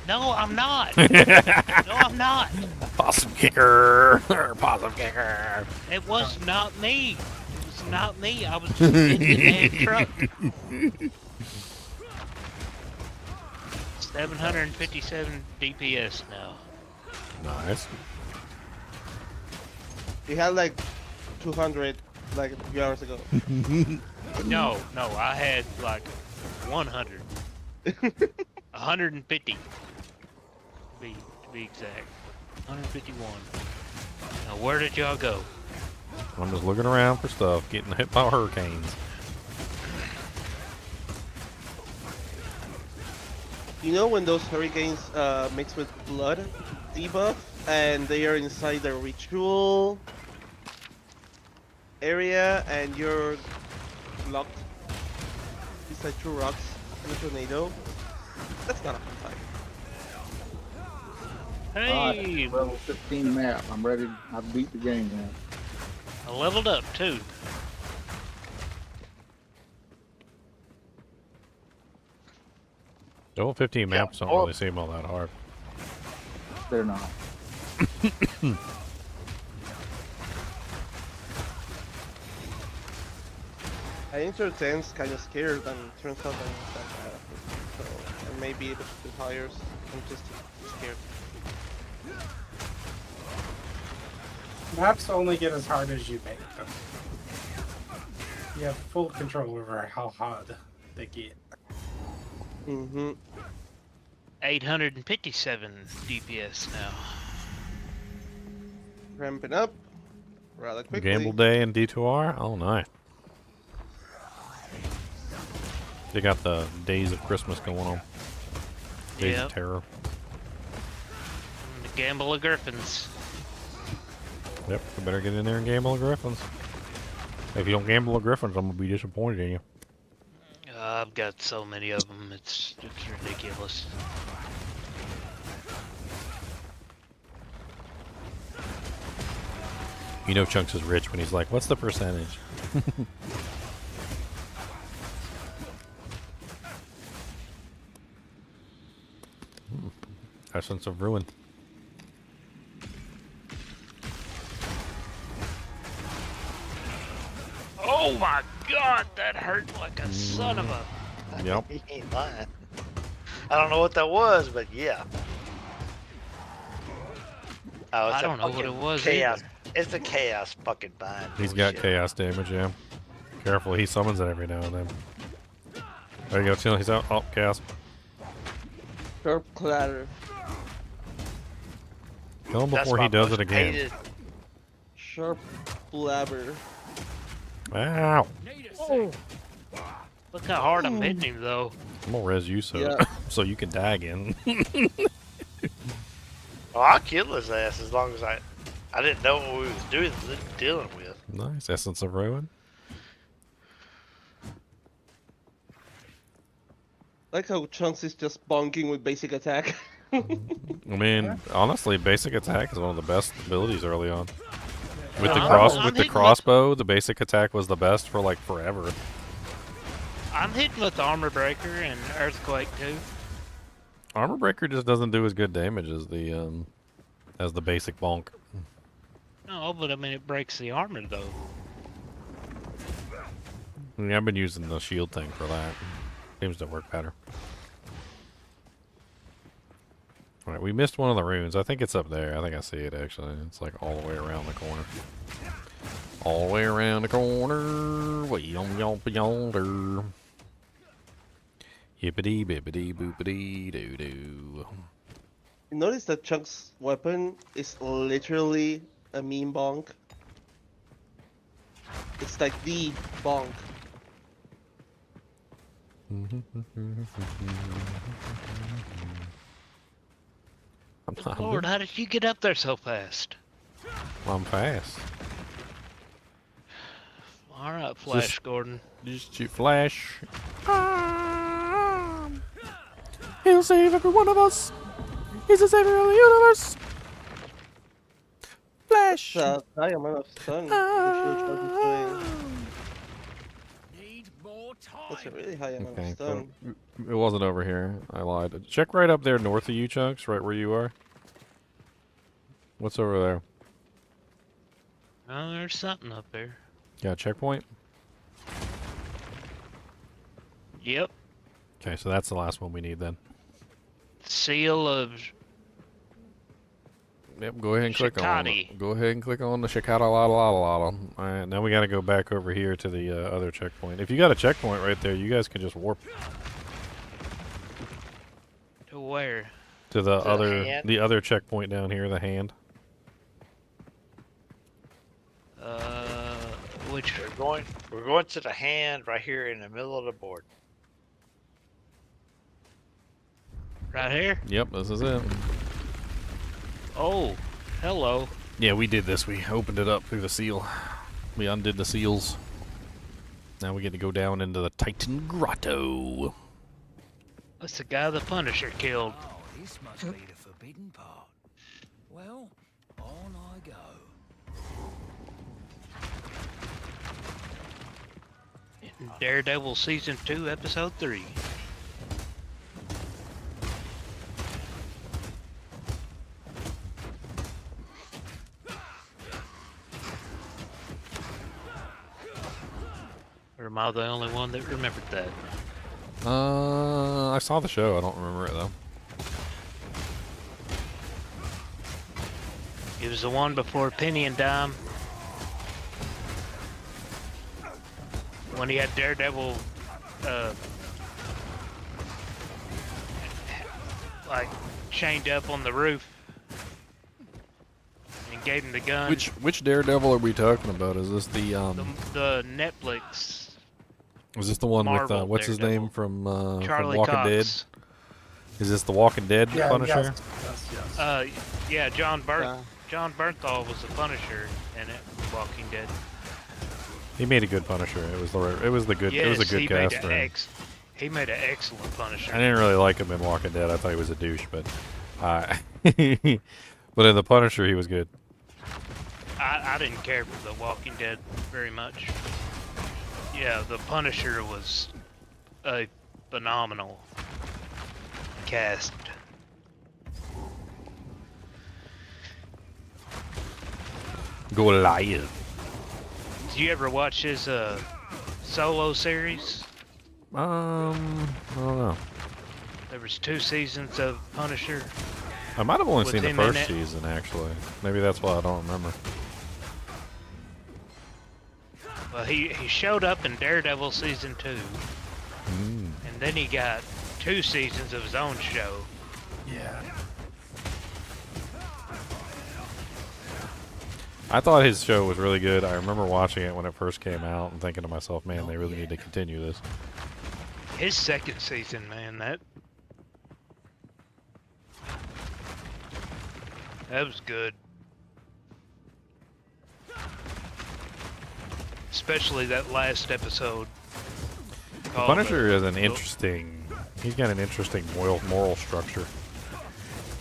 No, I'm not. No, I'm not. Possum kicker! Possum kicker! It was not me. It was not me. I was just in the damn truck. 757 DPS now. Nice. You had like 200 like a few hours ago. No, I had like 100. 150. To be exact. 151. Now where did y'all go? I'm just looking around for stuff, getting hit by hurricanes. You know when those hurricanes mix with blood debuff and they are inside the ritual area and you're locked inside two rocks and a tornado? That's not a fun fight. Hey! Level 15 map. I'm ready. I beat the game now. I leveled up too. Level 15 maps don't really seem all that hard. They're not. I entered 10's kind of scared and turns out I'm not that bad. So I may be able to do higher. I'm just scared. Maps only get as hard as you make them. You have full control over how hard they get. 857 DPS now. Ramping up rather quickly. Gamble Day and D2R? Oh, nice. They got the Days of Christmas going on. Days of Terror. The Gamble of Griffins. Yep, you better get in there and gamble a Griffins. If you don't gamble a Griffins, I'm going to be disappointed in you. I've got so many of them, it's ridiculous. You know Chunks is rich when he's like, what's the percentage? Essence of Ruin. Oh my god, that hurt like a son of a... Yep. He ain't lying. I don't know what that was, but yeah. Oh, it's I don't know what it was chaos. either. It's a chaos fucking bind. He's got chaos damage, yeah. Careful, he summons it every now and then. There you go, Chill. He's out. Oh, chaos. Sharp clatter. Kill him before he does it again. Hated. Sharp blabber. Ow! Oh. Look how hard I'm hitting him, though. I'm gonna res you so, so you can die again. Oh, I'll kill his ass as long as I didn't know what we was dealing with. Nice. Essence of Ruin. Like how Chunks is just bonking with basic attack. I mean, honestly, basic attack is one of the best abilities early on. With I'm the crossbow, the basic attack was the best for like forever. I'm hitting with Armor Breaker and Earthquake too. Armor Breaker just doesn't do as good damage as the basic bonk. No, but I mean it breaks the armor though. I mean, I've been using the shield thing for that. Seems to work better. Alright, we missed one of the runes. I think it's up there. I think I see it actually. It's like all the way around the corner. All the way around the corner. Way on yonder. Yippity bippity boopity doo doo. You notice that Chunk's weapon is literally a meme bonk? It's like the bonk. Lord, how did you get up there so fast? I'm fast. Alright, Flash Gordon. Just shoot Flash. He'll save every one of us. He's the savior of the universe. Flash. Diamond of Sun. That's a really high amount of stun. It wasn't over here. I lied. Check right up there north of you, Chunks, right where you are. What's over there? Oh, there's something up there. Got a checkpoint? Yep. Okay, so that's the last one we need then. Seal of... Yep, go ahead and click on Shikati. it. Go ahead and click on the Shikata la la la la. Alright, now we gotta go back over here to the other checkpoint. If you got a checkpoint right there, you guys can just warp To where? to the To the other checkpoint down here, the hand. Which... We're going to the hand right here in the middle of the board. Right here? Yep, this is it. Oh, hello. Yeah, we did this. We opened it up through the seal. We undid the seals. Now we get to go down into the Titan Grotto. That's the guy the Punisher killed. Oh, this must be the forbidden part. Well, on I go. Daredevil Season 2, Episode 3. Or am I the only one that remembered that? I saw the show. I don't remember it though. It was the one before Penny and Dime. When he had Daredevil, like chained up on the roof, and gave him the gun. Which Daredevil are we talking about? Is this the the Netflix? Is this the one Marvel with what's his Daredevil. name from Charlie Walking Cox. Dead? Is this the Walking Dead Punisher? Yes. Yeah, John Bernthal was the Punisher in it, Walking Dead. He made a good Punisher. It was the good. Yes, it was a good he cast made for him. he made an excellent Punisher. I didn't really like him in Walking Dead. I thought he was a douche, but but in the Punisher he was good. I didn't care for the Walking Dead very much. Yeah, the Punisher was a phenomenal cast. Goliath. Did you ever watch his solo series? I don't know. There was 2 seasons of Punisher. I might have only with seen the him in first it. season, actually. Maybe that's why I don't remember. Well, he showed up in Daredevil Season 2. Mm. And then he got 2 seasons of his own show. Yeah. I thought his show was really good. I remember watching it when it first came out and thinking to myself, man, they really need to continue this. His second season, man, that was good. Especially that last episode. The Punisher is an interesting... He's got an interesting moral structure.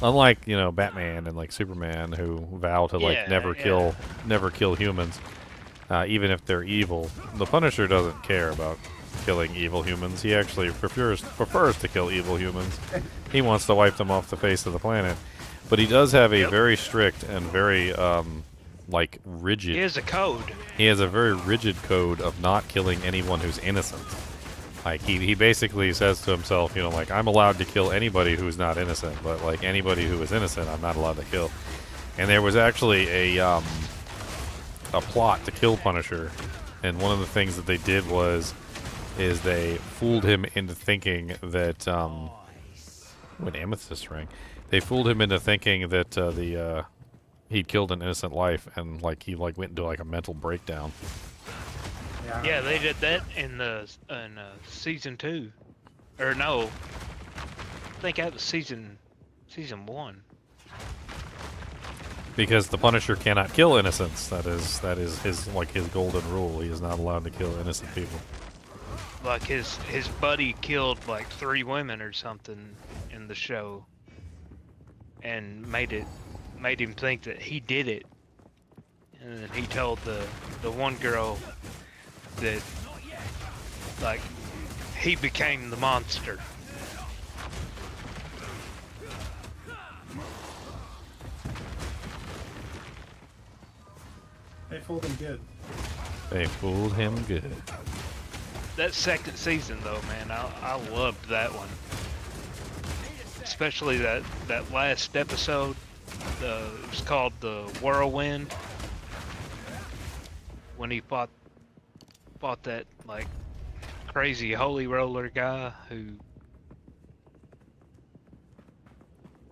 Unlike, you know, Batman and like Superman, who vow to like never kill humans, even if they're evil. The Punisher doesn't care about killing evil humans. He actually prefers to kill evil humans. He wants to wipe them off the face of the planet. But he does have a very strict and very like rigid. He has a code. He has a very rigid code of not killing anyone who's innocent. Like he basically says to himself, you know, like, I'm allowed to kill anybody who's not innocent, but like anybody who is innocent, I'm not allowed to kill. And there was actually a plot to kill Punisher, and one of the things that they did is they fooled him into thinking that what amethyst ring? They fooled him into thinking that he'd killed an innocent life, and like he like went into like a mental breakdown. Yeah, they did that in season 2, or no, I think that was season 1. Because the Punisher cannot kill innocents. That is his like his golden rule. He is not allowed to kill innocent people. Like his buddy killed like 3 women or something in the show, and made him think that he did it, and then he told the one girl that like he became the monster. They fooled him good. They fooled him good. That second season though, man, I loved that one. Especially that last episode. It was called the Whirlwind. When he fought that like crazy holy roller guy who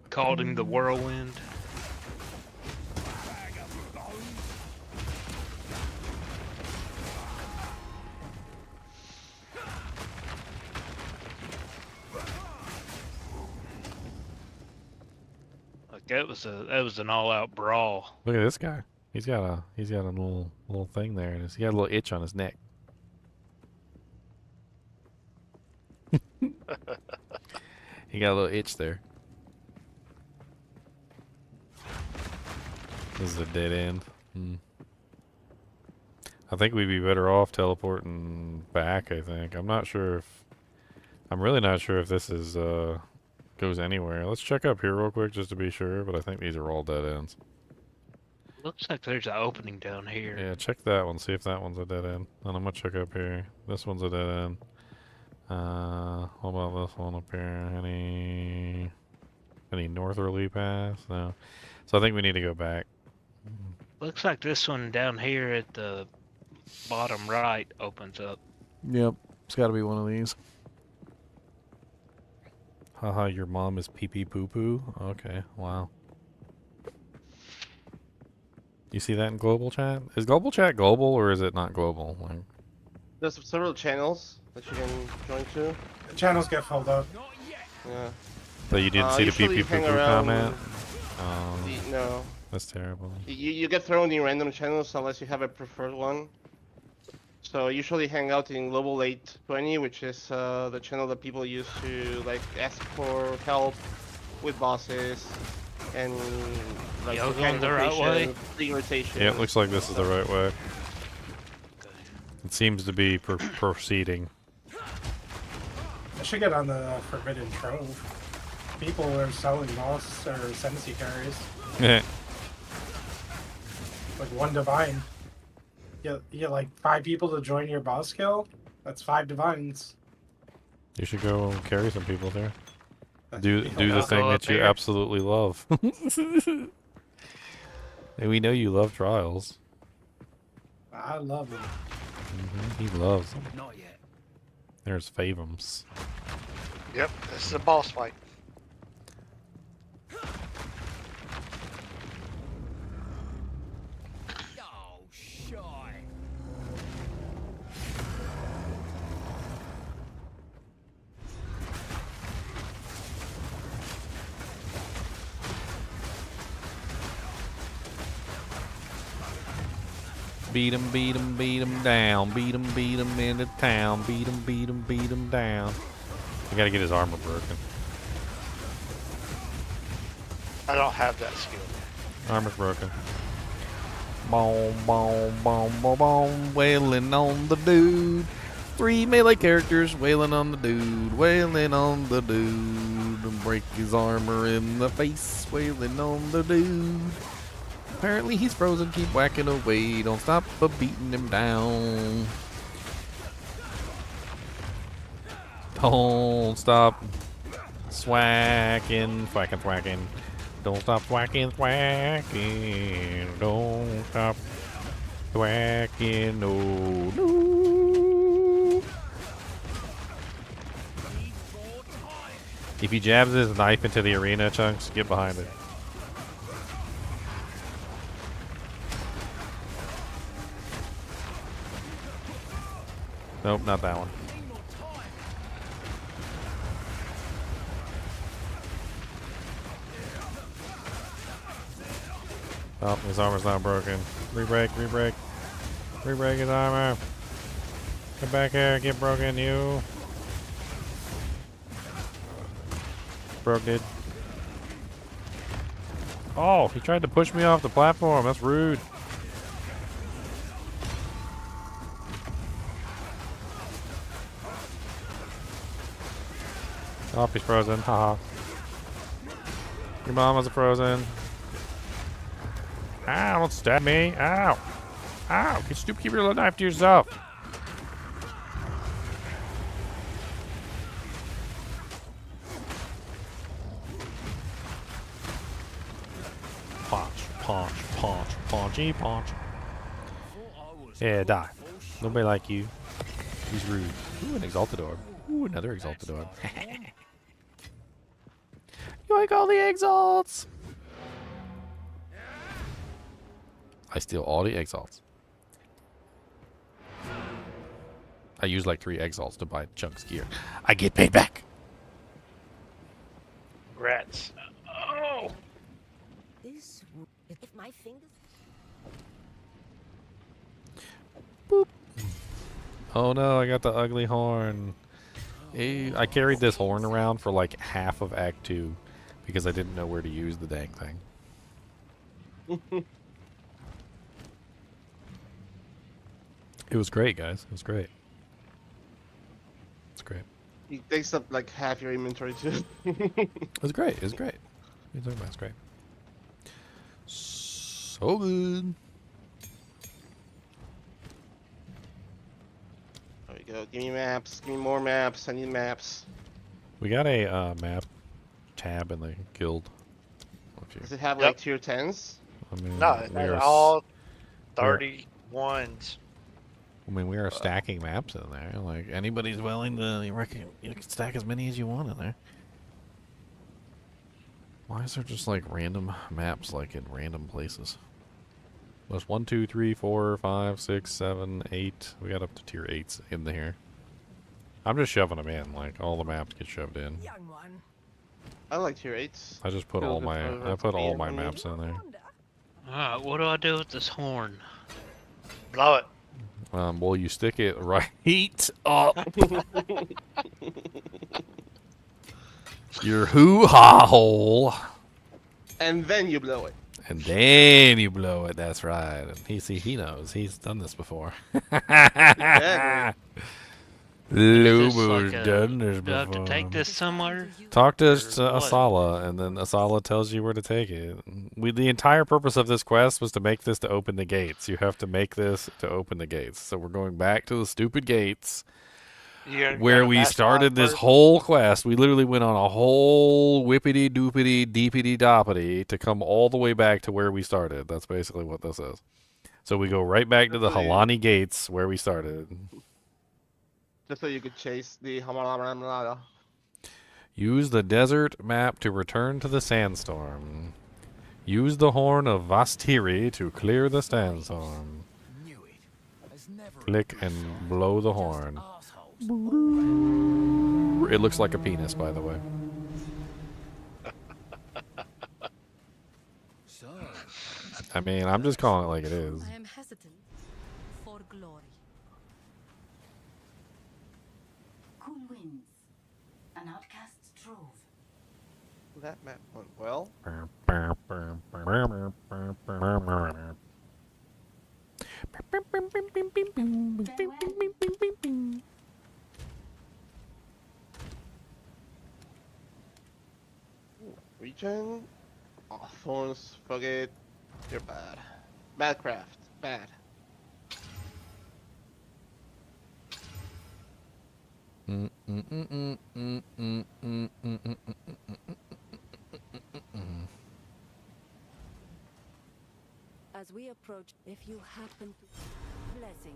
called him the Whirlwind. Like that was an all-out brawl. Look at this guy. He's got a little thing there, and he got a little itch on his neck. He got a little itch there. This is a dead end. I think we'd be better off teleporting back, I think. I'm really not sure if this is goes anywhere. Let's check up here real quick just to be sure, but I think these are all dead ends. Looks like there's an opening down here. Yeah, check that one, see if that one's a dead end. And I'm gonna check up here. This one's a dead end. What about this one up here? Any northerly paths? No. So I think we need to go back. Looks like this one down here at the bottom right opens up. Yep, it's got to be one of these. Haha, your mom is pee-pee poo-poo? Okay, wow. You see that in global chat? Is global chat global or is it not global? Like, there's several channels that you can join to. The channels get filled up. Yeah. So you didn't see the pee-pee poo-poo comment? No. That's terrible. You get thrown in random channels unless you have a preferred one. So I usually hang out in Global 820, which is the channel that people use to like ask for help with bosses and like going the right way. Yeah, it looks like this is the right way. It seems to be proceeding. I should get on the Forbidden Trove. People are selling boss or Sensi carries. Yeah. Like 1 divine. You get like 5 people to join your boss kill. That's 5 divines. You should go carry some people there. Do the thing that you absolutely love. And we know you love trials. I love them. He loves them. Not yet. There's favums. Yep, this is a boss fight. Beat him down. Beat him into town. Beat him down. You gotta get his armor broken. I don't have that skill. Armor's broken. Boom, boom, boom, boom, boom. Wailing on the dude. 3 melee characters wailing on the dude. Wailing on the dude. Break his armor in the face. Wailing on the dude. Apparently he's frozen. Keep whacking away. Don't stop beating him down. Don't stop swacking, thwacking, thwacking. Don't stop thwacking, thwacking. Don't stop thwacking, no, no. If he jabs his knife into the arena, Chunks, get behind it. Nope, not that one. Oh, his armor's not broken. Re-break, re-break. Re-break his armor. Come back here, get broken, you. Broke, dude. Oh, he tried to push me off the platform. That's rude. Oh, he's frozen. Haha. Your mama's frozen. Ow, don't stab me. Ow. Ow. Keep your little knife to yourself. Punch, punch, punch, punchy, punch. Yeah, die. Nobody like you. He's rude. Ooh, an exalted orb. Ooh, another exalted orb. You like all the exalts? I steal all the exalts. I use like 3 exalts to buy Chunk's gear. I get paid back. Rats. Oh. This if my fingers. Boop. Oh no, I got the ugly horn. I carried this horn around for like half of Act 2 because I didn't know where to use the dang thing. It was great, guys. It was great. It's great. It takes up like half your inventory too. It was great. It was great. What are you talking about? It's great. So good. There we go. Give me maps. Give me more maps. I need maps. We got a map tab in the guild. Does it have like tier 10s? I mean, No, they're all 31s. I mean, we are stacking maps in there. Like, anybody's willing to, you can stack as many as you want in there. Why is there just, like, random maps, like, in random places? There's 1, 2, 3, 4, 5, 6, 7, 8. We got up to tier 8s in there. I'm just shoving them in. Like, all the maps get shoved in. I like tier 8s. I just put all my, maps in there. Alright, what do I do with this horn? Blow it. Well, you stick it right up your hoo-ha hole. And then you blow it. And then you blow it. That's right. And he knows. He's done this before. Lobo's done this before. Do I have to take this somewhere? Talk to Asala, and then Asala tells you where to take it. The entire purpose of this quest was to make this to open the gates. You have to make this to open the gates. So we're going back to the stupid gates where we started this whole quest. We literally went on a whole whippity-doopity, deepity-doppity to come all the way back to where we started. That's basically what this is. So we go right back to the Halani gates where we started. Just so you could chase the Hamala. Use the desert map to return to the sandstorm. Use the horn of Vastiri to clear the sandstorm. Click and blow the horn. It looks like a penis, by the way. I mean, I'm just calling it like it is. I am hesitant for glory. Cool winds, an outcast's trove. That map went well. Region? Oh, thorns, fuck it. You're bad. Bad craft. Bad. As we approach, if you happen to... Blessings.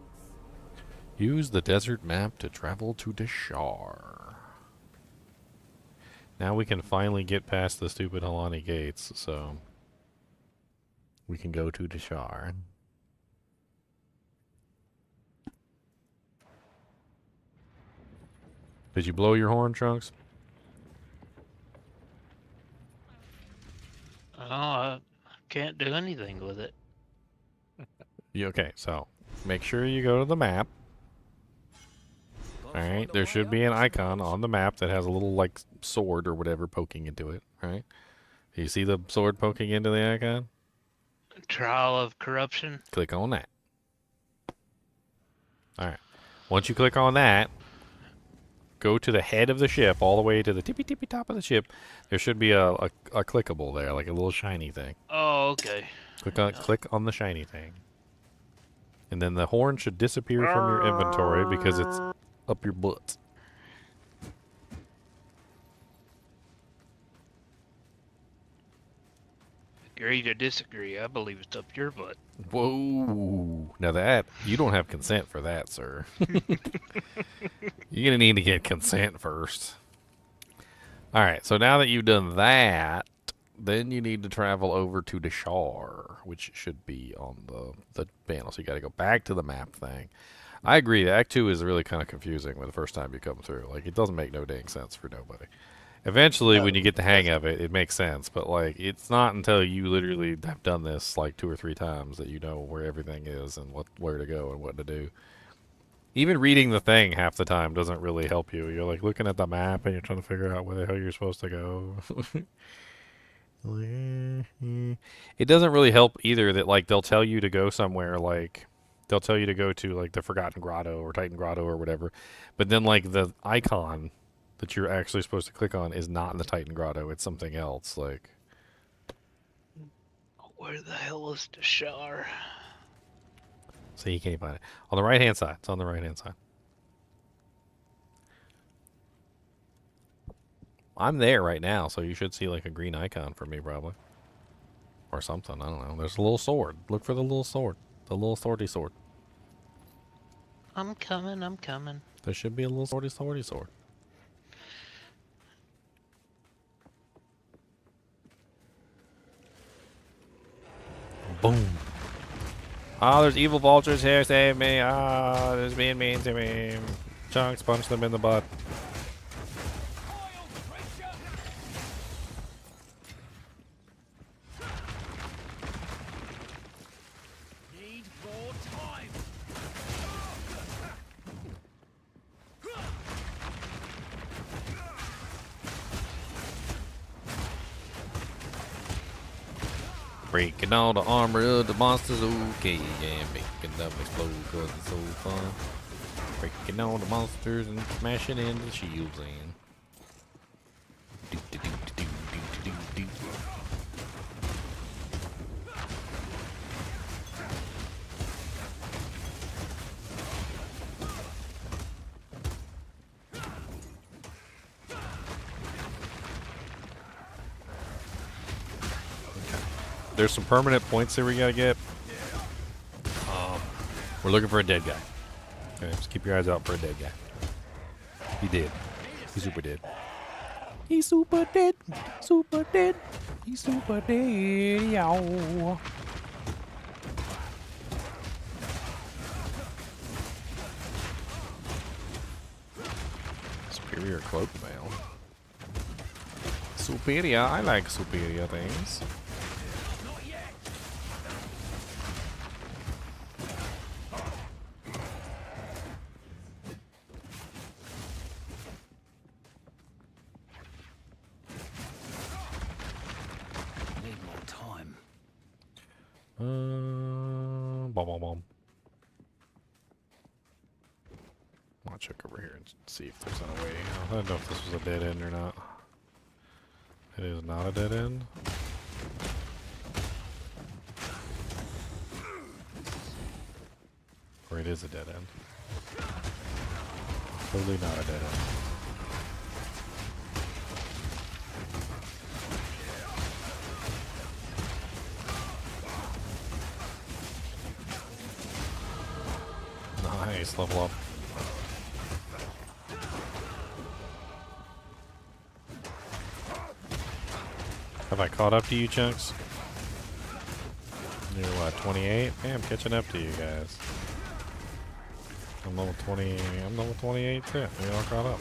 Use the desert map to travel to Deshar. Now we can finally get past the stupid Halani gates, so we can go to Deshar. Did you blow your horn, Trunks? Oh, I can't do anything with it. Okay, so make sure you go to the map. Alright, there should be an icon on the map that has a little, like, sword or whatever poking into it, right? Do you see the sword poking into the icon? Trial of Corruption. Click on that. Alright. Once you click on that, go to the head of the ship, all the way to the tippy top of the ship. There should be a clickable there, like a little shiny thing. Oh, okay. Click on the shiny thing. And then the horn should disappear from your inventory because it's up your butt. Agree to disagree. I believe it's up your butt. Whoa. Now that, you don't have consent for that, sir. You're going to need to get consent first. Alright, so now that you've done that, then you need to travel over to Deshar, which should be on the panel. So you got to go back to the map thing. I agree. Act 2 is really kind of confusing when the first time you come through. Like, it doesn't make no dang sense for nobody. Eventually, when you get the hang of it, it makes sense. But, like, it's not until you literally have done this, like, 2 or 3 times that you know where everything is and where to go and what to do. Even reading the thing half the time doesn't really help you. You're, like, looking at the map and you're trying to figure out where the hell you're supposed to go. It doesn't really help either that, like, they'll tell you to go somewhere, like... They'll tell you to go to, like, the Forgotten Grotto or Titan Grotto or whatever. But then, like, the icon that you're actually supposed to click on is not in the Titan Grotto. It's something else, like... Where the hell is Deshar? So you can't find it. On the right-hand side. It's on the right-hand side. I'm there right now, so you should see, like, a green icon for me, probably. Or something. I don't know. There's a little sword. Look for the little sword. The little swordy sword. I'm coming, I'm coming. There should be a little swordy sword. Boom. Ah, there's evil vultures here. Save me. Ah, there's being mean to me. Chunks, punch them in the butt. Breaking all the armor of the monsters, okay, yeah, making them explode cause it's so fun. Breaking all the monsters and smashing into the shields in. There's some permanent points that we gotta get. We're looking for a dead guy. Okay, just keep your eyes out for a dead guy. He did. He's super dead. He's super dead. Super dead. He's super dead. Yow. Superior cloak mail. Superior. I like superior things. Boom, boom, boom. I'll check over here and see if there's a way. I don't know if this was a dead end or not. It is not a dead end. Or it is a dead end. Totally not a dead end. Nice, level up. Have I caught up to you, Chunks? You're what, 28? Hey, I'm catching up to you guys. I'm level 20, I'm level 28 too. We all caught up.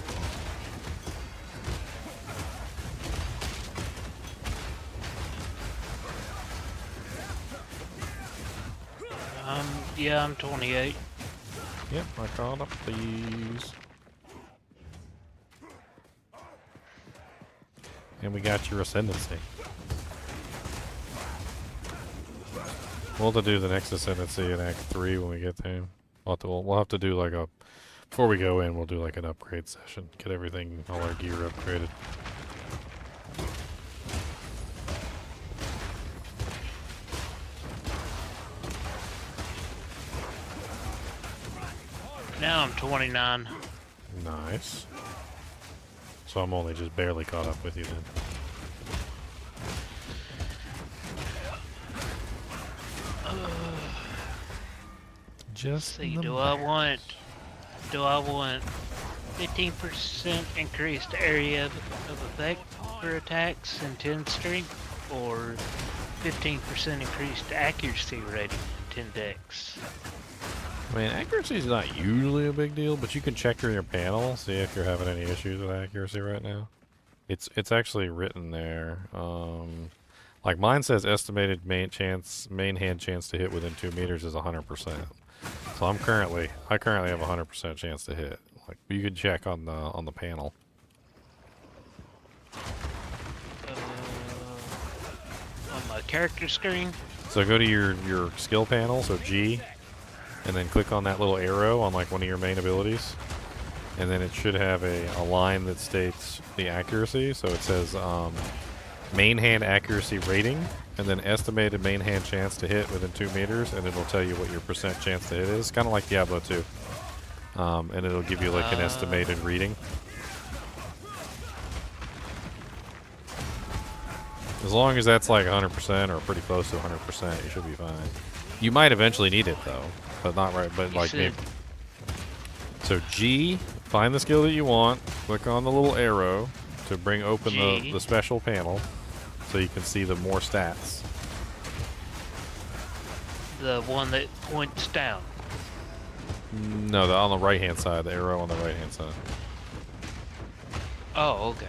Yeah, I'm 28. Yep, I caught up, please. And we got your ascendancy. We'll have to do the next ascendancy in Act 3 when we get there. We'll have to do like a... Before we go in, we'll do like an upgrade session. Get everything, all our gear upgraded. Now I'm 29. Nice. So I'm only just barely caught up with you then. Just see, do I want 15% increased area of effect for attacks and 10 strength, or 15% increased accuracy rating and 10 dex? I mean, accuracy is not usually a big deal, but you can check your panel, see if you're having any issues with accuracy right now. It's actually written there. Like mine says estimated main hand chance to hit within 2 meters is 100%. So I currently have 100% chance to hit. Like you can check on the panel. On my character screen. So go to your skill panel, so G, and then click on that little arrow on like one of your main abilities, and then it should have a line that states the accuracy. So it says main hand accuracy rating, and then estimated main hand chance to hit within 2 meters, and it'll tell you what your percent chance to hit is. Kind of like Diablo 2. And it'll give you like an estimated reading. As long as that's like 100% or pretty close to 100%, you should be fine. You might eventually need it though, but not right. But like maybe. So G, find the skill that you want. Click on the little arrow to bring open the special panel, so you can see the more stats. The one that points down. No, on the right hand side. The arrow on the right hand side. Oh, okay.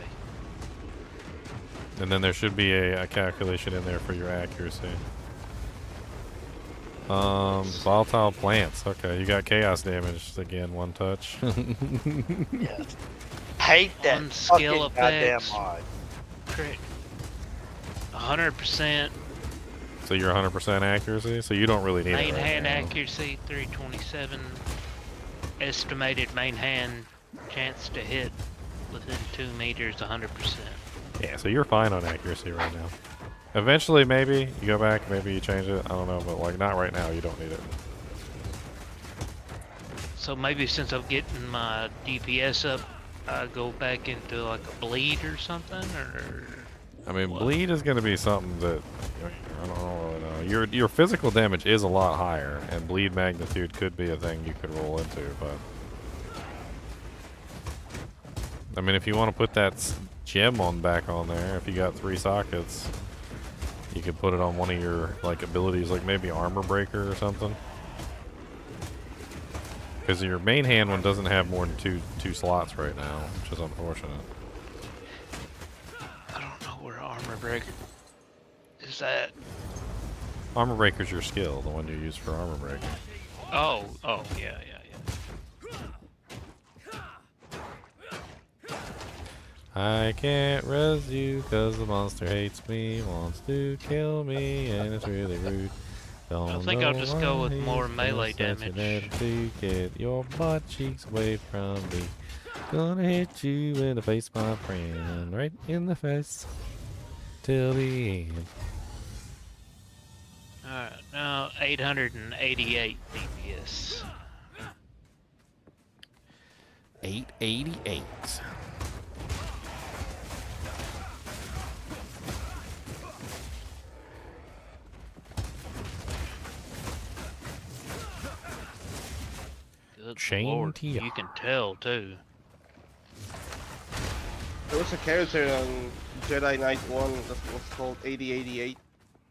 And then there should be a calculation in there for your accuracy. Volatile plants. Okay, you got chaos damage again. 1 touch. Yes. Hate that on skill goddamn effects. mod. 100%. So you're 100% accuracy. So you don't really need it. Main Right hand now. accuracy 327. Estimated main hand chance to hit within 2 meters 100%. Yeah, so you're fine on accuracy right now. Eventually, maybe you go back, maybe you change it. I don't know, but like not right now. You don't need it. So maybe since I'm getting my DPS up, I go back into like a bleed or something, or. I mean, bleed is going to be something that I don't really know. Your physical damage is a lot higher, and bleed magnitude could be a thing you could roll into. But I mean, if you want to put that gem back on there, if you got 3 sockets, you could put it on one of your like abilities, like maybe armor breaker or something. Because your main hand one doesn't have more than two slots right now, which is unfortunate. I don't know where armor breaker is that. Armor breaker's your skill, the one you use for armor breaker. Oh, yeah. I can't res you cause the monster hates me, wants to kill me, and it's really rude. Don't think I'll just go with more melee damage. damage. To get your butt cheeks away from me. Gonna hit you in the face, my friend. Right in the face. Till the end. Alright, now 888 DPS. 888. Good Chinchilla. Lord, you can tell too. There was a character on Jedi Knight 1 that was called 8088.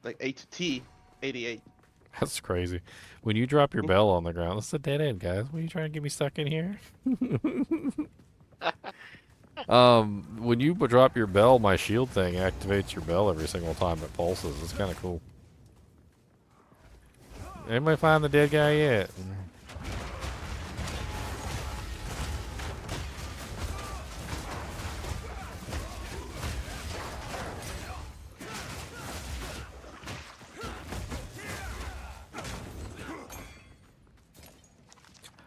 Like 8T88. That's crazy. When you drop your bell on the ground, that's a dead end, guys. What are you trying to get me stuck in here? When you drop your bell, my shield thing activates your bell every single time it pulses. It's kind of cool. Anybody find the dead guy yet?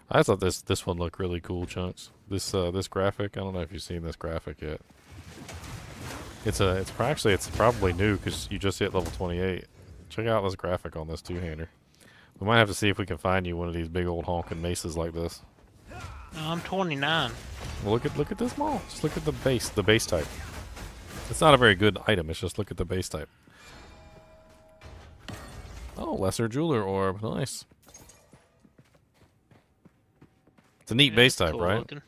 I thought this one looked really cool, Chunks. This graphic. I don't know if you've seen this graphic yet. It's probably new because you just hit level 28. Check out this graphic on this two-hander. We might have to see if we can find you one of these big old honking maces like this. No, I'm 29. Well, look at this mall. Just look at the base type. It's not a very good item. It's just look at the base type. Oh, lesser jeweler orb. Nice. It's a neat base type, cool right? looking.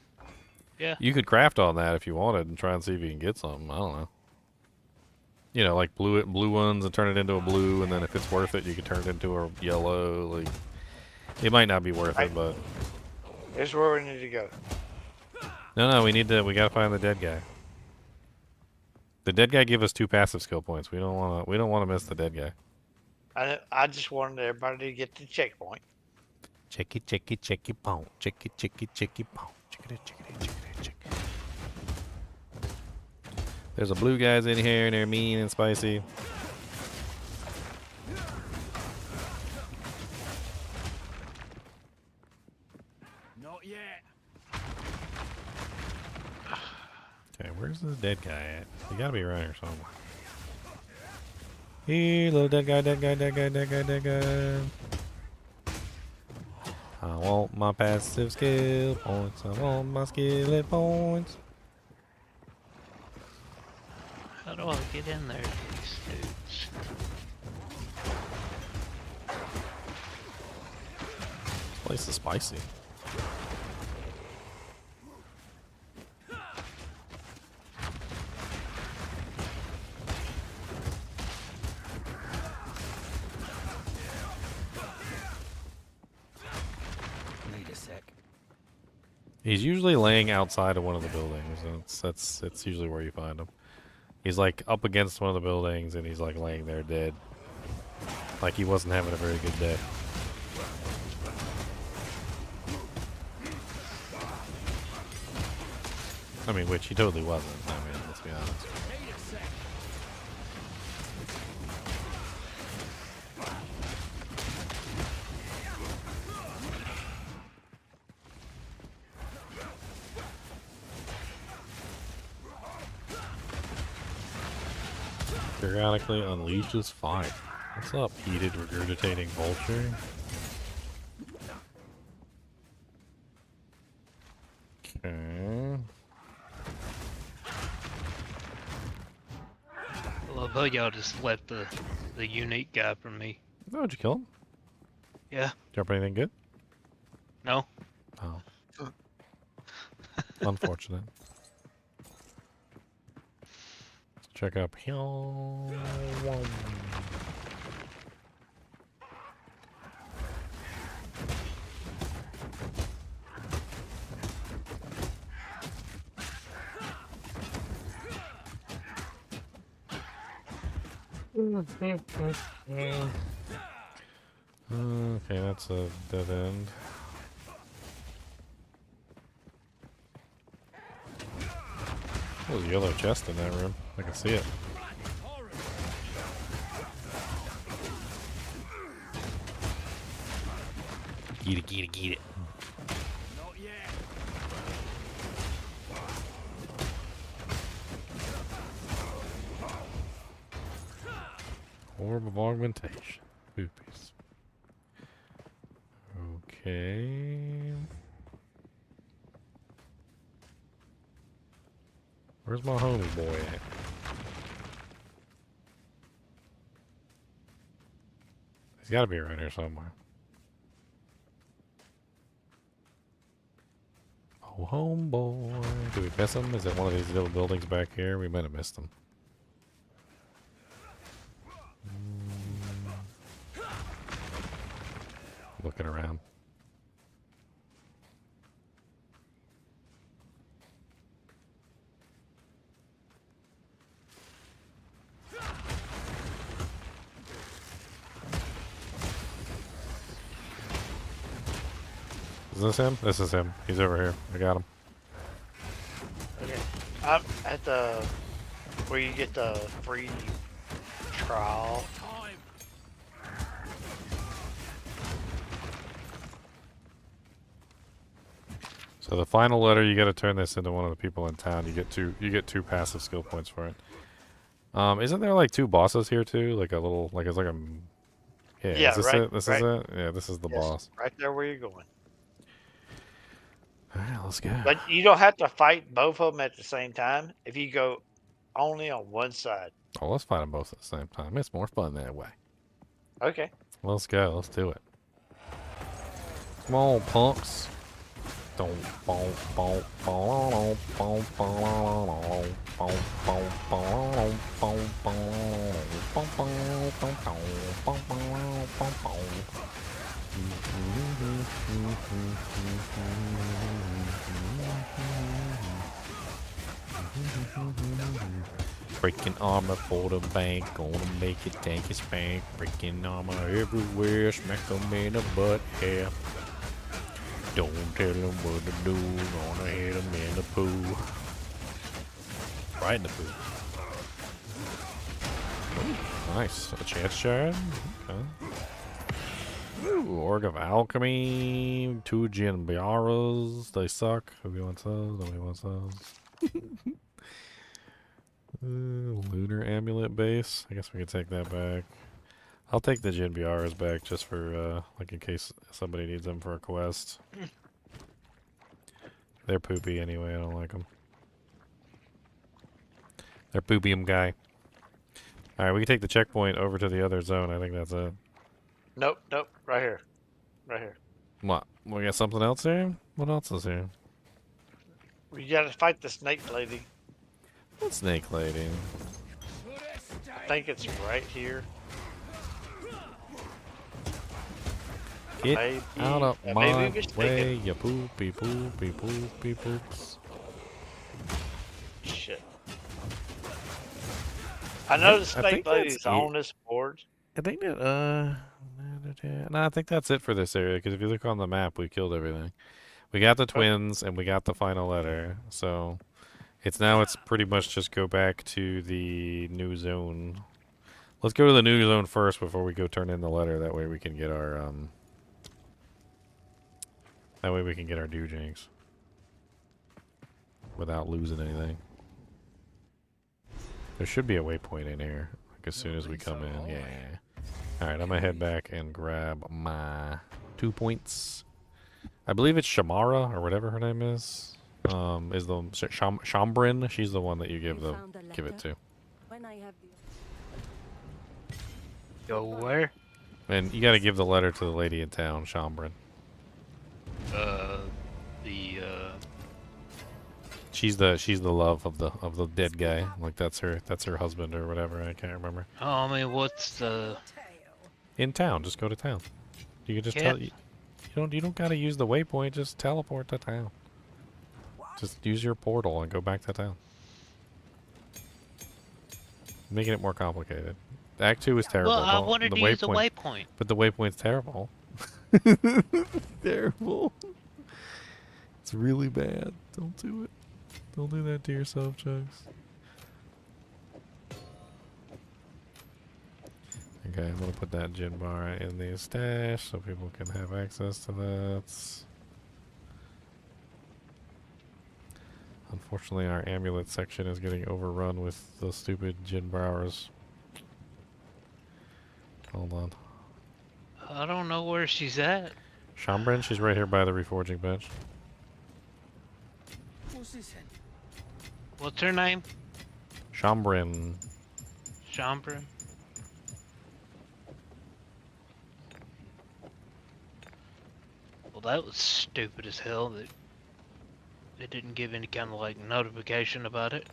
Yeah. You could craft on that if you wanted and try and see if you can get something. I don't know. You know, like blue ones and turn it into a blue, and then if it's worth it, you can turn it into a yellow. Like, it might not be worth it, but Here's where we need to go. no, we gotta find the dead guy. The dead guy give us 2 passive skill points. We don't wanna miss the dead guy. I just wanted everybody to get to the checkpoint. Checky, pong. Checky, pong. Check. There's a blue guys in here, and they're mean and spicy. Not yet. Okay, where's this dead guy at? He gotta be around here somewhere. Hey, little dead guy. I want my passive skill points. I want my skill points. How do I get in there to these dudes? This place is spicy. Need a sec. He's usually laying outside of one of the buildings. That's usually where you find him. He's like up against one of the buildings and he's like laying there dead. Like he wasn't having a very good day. I mean, which he totally wasn't. I mean, let's be honest. Periodically unleashes fire. What's up, heated regurgitating vulture? Okay. I love how y'all just left the unique guy from me. Oh, did you kill him? Yeah. Drop anything good? No. Oh. Unfortunate. Let's check up here. Okay, that's a dead end. Oh, there's a yellow chest in that room. I can see it. Get it, get it, get it. Not yet. Orb of augmentation. Poopies. Okay. Where's my homie boy at? He's gotta be around here somewhere. Oh, homeboy. Did we miss him? Is it one of these little buildings back here? We might have missed him. Looking around. Is this him? This is him. He's over here. I got him. Okay. I'm at the where you get the free trial. So the final letter, you got to turn this into one of the people in town. You get two passive skill points for it. Isn't there like two bosses here too? Like a little, like it's like a. Yeah. Is this right. it? This right. is it. Yeah, this is the boss. Right there where you're going. All right, let's go. But you don't have to fight both of them at the same time. If you go only on one side. Oh, let's fight them both at the same time. It's more fun that way. Okay. Let's go. Let's do it. Come on, punks. Don't breaking armor for the bank, gonna make it tank his spank. Breaking armor everywhere, smack them in the butt, yeah. Don't tell them what to do, gonna hit them in the poo. Right in the poo. Ooh, nice, a chance shard. Okay. Ooh, Org of Alchemy, 2 Jinbiaras, they suck. Who wants those? Nobody wants those. Lunar Amulet base. I guess we could take that back. I'll take the Jinbiaras back just for, like, in case somebody needs them for a quest. They're poopy anyway, I don't like them. They're poopium guy. Alright, we can take the checkpoint over to the other zone. I think that's it. Nope. Right here. Right here. What? We got something else here? What else is here? We gotta fight the snake lady. What snake lady? I think it's right here. Get Maybe. out of Maybe my we should take way, it. you poopy poops. Shit. I know the I snake think lady's that's on this board. I think that, no, I think that's it for this area, because if you look on the map, we killed everything. We got the twins, and we got the final letter, so it's pretty much just go back to the new zone. Let's go to the new zone first before we go turn in the letter, that way we can get our, dujinks. Without losing anything. There should be a waypoint in here, like as soon as we come in, yeah. Alright, I'm gonna head back and grab my 2 points. I believe it's Shamara, or whatever her name is the Shambrin. She's the one that you give it to. Go where? And you gotta give the letter to the lady in town, Shambrin. She's the love of the dead guy. Like that's her husband or whatever. I can't remember. Oh, I mean, what's the... In town, just go to town. You can just Can't- you don't gotta use the waypoint. Just teleport to town. Just use your portal and go back to town. Making it more complicated. Act 2 is terrible. Well, I wanted to use the waypoint. But the waypoint's terrible. Terrible. It's really bad. Don't do it. Don't do that to yourself, Chugs. Okay, I'm gonna put that gin bar in the stash so people can have access to that. Unfortunately, our amulet section is getting overrun with the stupid gin bars. Hold on. I don't know where she's at. Shambren, she's right here by the reforging bench. What's this then? What's her name? Shambren. Shambren? Well, that was stupid as hell that it didn't give any kind of, like, notification about it.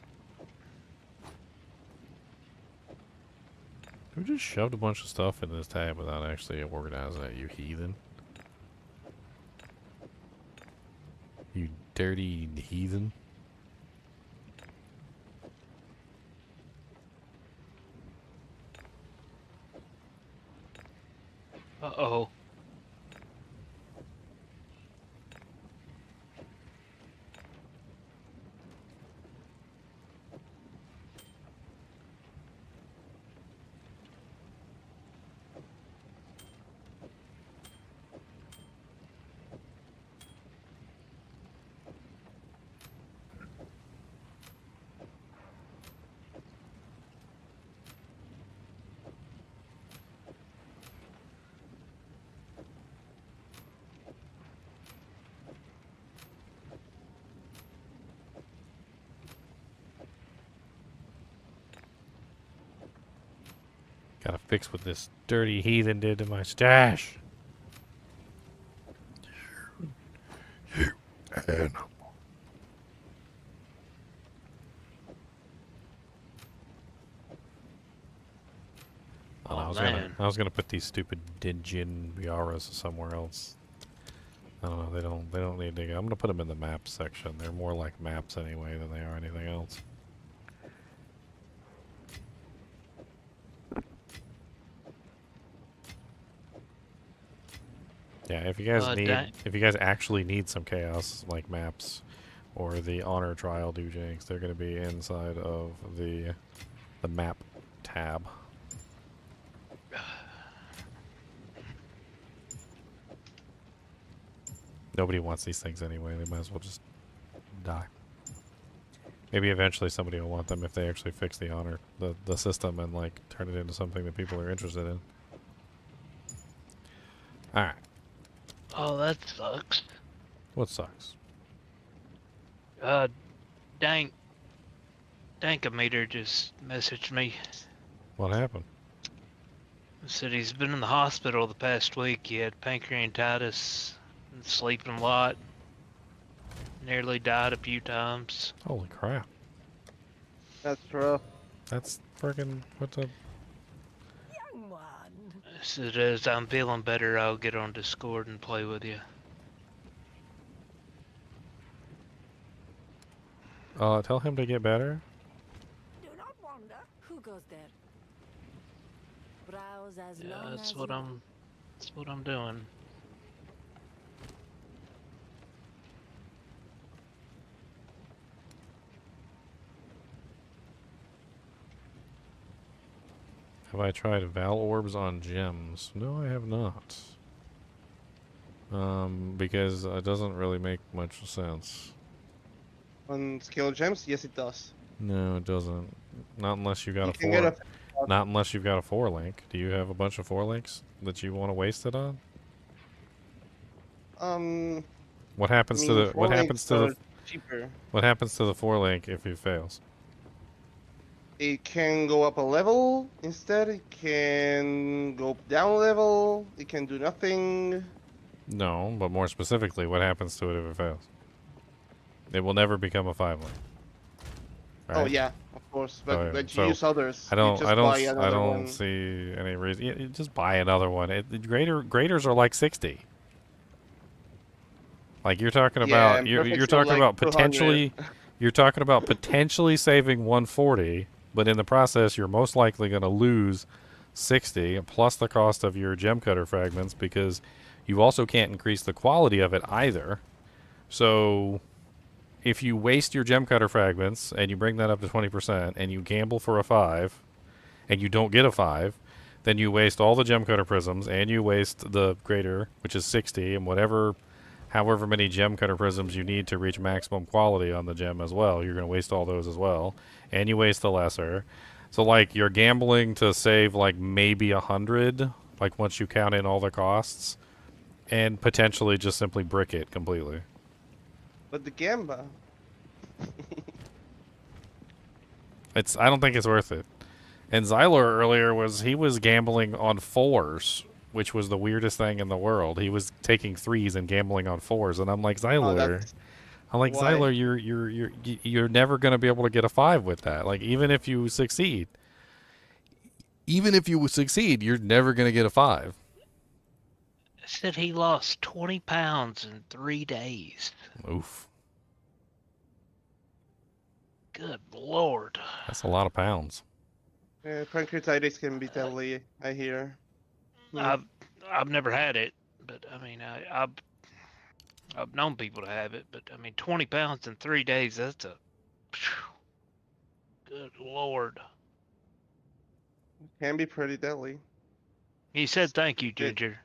We just shoved a bunch of stuff in this tab without actually organizing it, you heathen. You dirty heathen. Uh-oh. Gotta fix what this dirty heathen did to my stash. Animal. Oh, I was gonna put these stupid Dinjin Biaras somewhere else. I don't know. They don't need to go. I'm gonna put them in the map section. They're more like maps anyway than they are anything else. Yeah, if you guys actually need some chaos like maps or the honor trial dujinks, they're gonna be inside of the map tab. Nobody wants these things anyway. They might as well just die. Maybe eventually somebody will want them if they actually fix the honor, the system, and like turn it into something that people are interested in. All right. Oh, that sucks. What sucks? Dankometer just messaged me. What happened? Said he's been in the hospital the past week. He had pancreatitis, and sleeping a lot. Nearly died a few times. Holy crap. That's rough. That's friggin' what the... Said as I'm feeling better, I'll get on Discord and play with you. Tell him to get better. Do not wonder who goes there. Browse as Yeah, long that's as what I'm doing. Have I tried Val Orbs on gems? No, I have not. Because it doesn't really make much sense. On skill gems, yes, it does. No, it doesn't. Not unless you've got You can get a Not unless you've got a 4-link. Do you have a bunch of 4-links that you want to waste it on? What happens to the what happens to the cheaper. What happens to the 4-link if it fails? It can go up a level instead. It can go down a level. It can do nothing. No, but more specifically, what happens to it if it fails? It will never become a 5-link. Oh Right? yeah, of course. But So- you so use others. I You don't. just I don't. buy I another don't one. see any reason. You just buy another one. Graders are like 60. Like you're talking Yeah, about. and You're perfects talking are about like 200. potentially. You're talking about potentially saving 140, but in the process, you're most likely going to lose 60 plus the cost of your gem cutter fragments because you also can't increase the quality of it either. So if you waste your gem cutter fragments and you bring that up to 20% and you gamble for a 5 and you don't get a 5, then you waste all the gem cutter prisms, and you waste the greater, which is 60, and however many gem cutter prisms you need to reach maximum quality on the gem as well. You're going to waste all those as well, and you waste the lesser. So like you're gambling to save like maybe 100, like once you count in all the costs, and potentially just simply brick it completely. But the gamba. I don't think it's worth it. And Xyler earlier he was gambling on 4s, which was the weirdest thing in the world. He was taking 3s and gambling on 4s, and I'm like, Xyler, you're never gonna be able to get a 5 with that. Like even if you succeed, you're never gonna get a 5. Said he lost 20 pounds in 3 days. Oof. Good Lord. That's a lot of pounds. Yeah, pancreatitis can be deadly, I hear. I've never had it, but I mean, I've known people to have it, but I mean, 20 pounds in 3 days, that's good Lord. Can be pretty deadly. He said thank you, Ginger.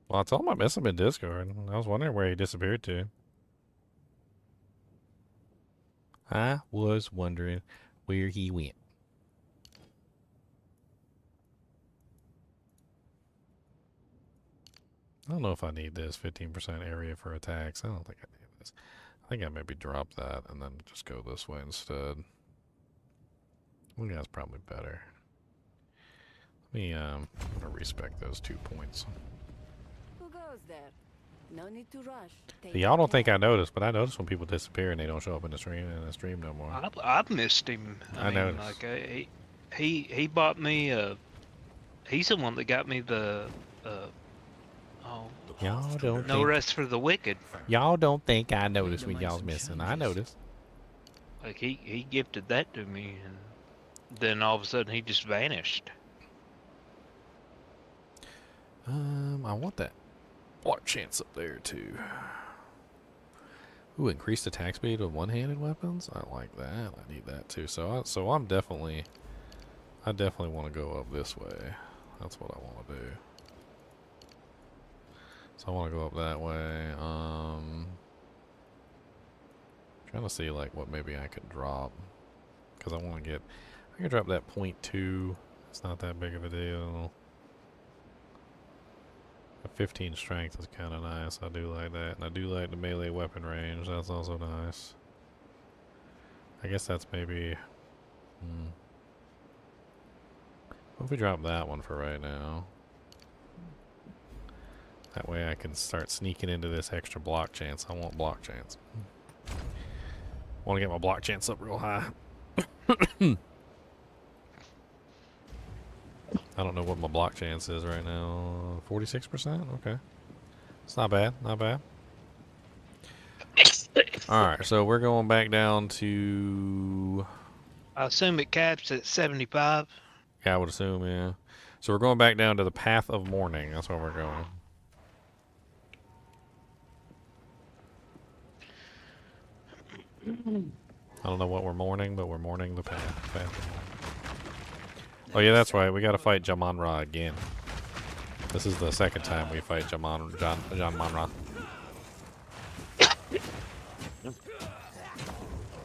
Well, I told him I missed him in Discord. I was wondering where he disappeared to. I was wondering where he went. I don't know if I need this 15% area for attacks. I don't think I need this. I think I maybe drop that and then just go this way instead. I think that's probably better. Let me I'm gonna respec those 2 points. Who goes there? No need to rush. Y'all don't think I noticed, but I notice when people disappear and they don't show up in the stream no more. I've missed him. I mean, noticed. Like he bought me he's the one that got me the Y'all don't No Rest for the Wicked. Y'all don't think I noticed when y'all's missing. I noticed. Like he gifted that to me, and then all of a sudden he just vanished. I want that block chance up there too. Ooh, increased attack speed with one-handed weapons. I like that. I need that too. So I definitely want to go up this way. That's what I want to do. So I want to go up that way. Trying to see like what maybe I could drop, because I want to get. I can drop that 0.2. It's not that big of a deal. A 15 strength is kind of nice. I do like that, and I do like the melee weapon range. That's also nice. I guess that's maybe. What if we drop that one for right now? That way I can start sneaking into this extra block chance. I want block chance. Want to get my block chance up real high. I don't know what my block chance is right now. 46%? Okay. It's not bad. Not bad. Alright, so we're going back down to... I assume it caps at 75. Yeah, I would assume, yeah. So we're going back down to the Path of Mourning. That's where we're going. I don't know what we're mourning, but we're mourning the path. Oh yeah, that's right. We got to fight Jamanra again. This is the second time we fight Jamanra.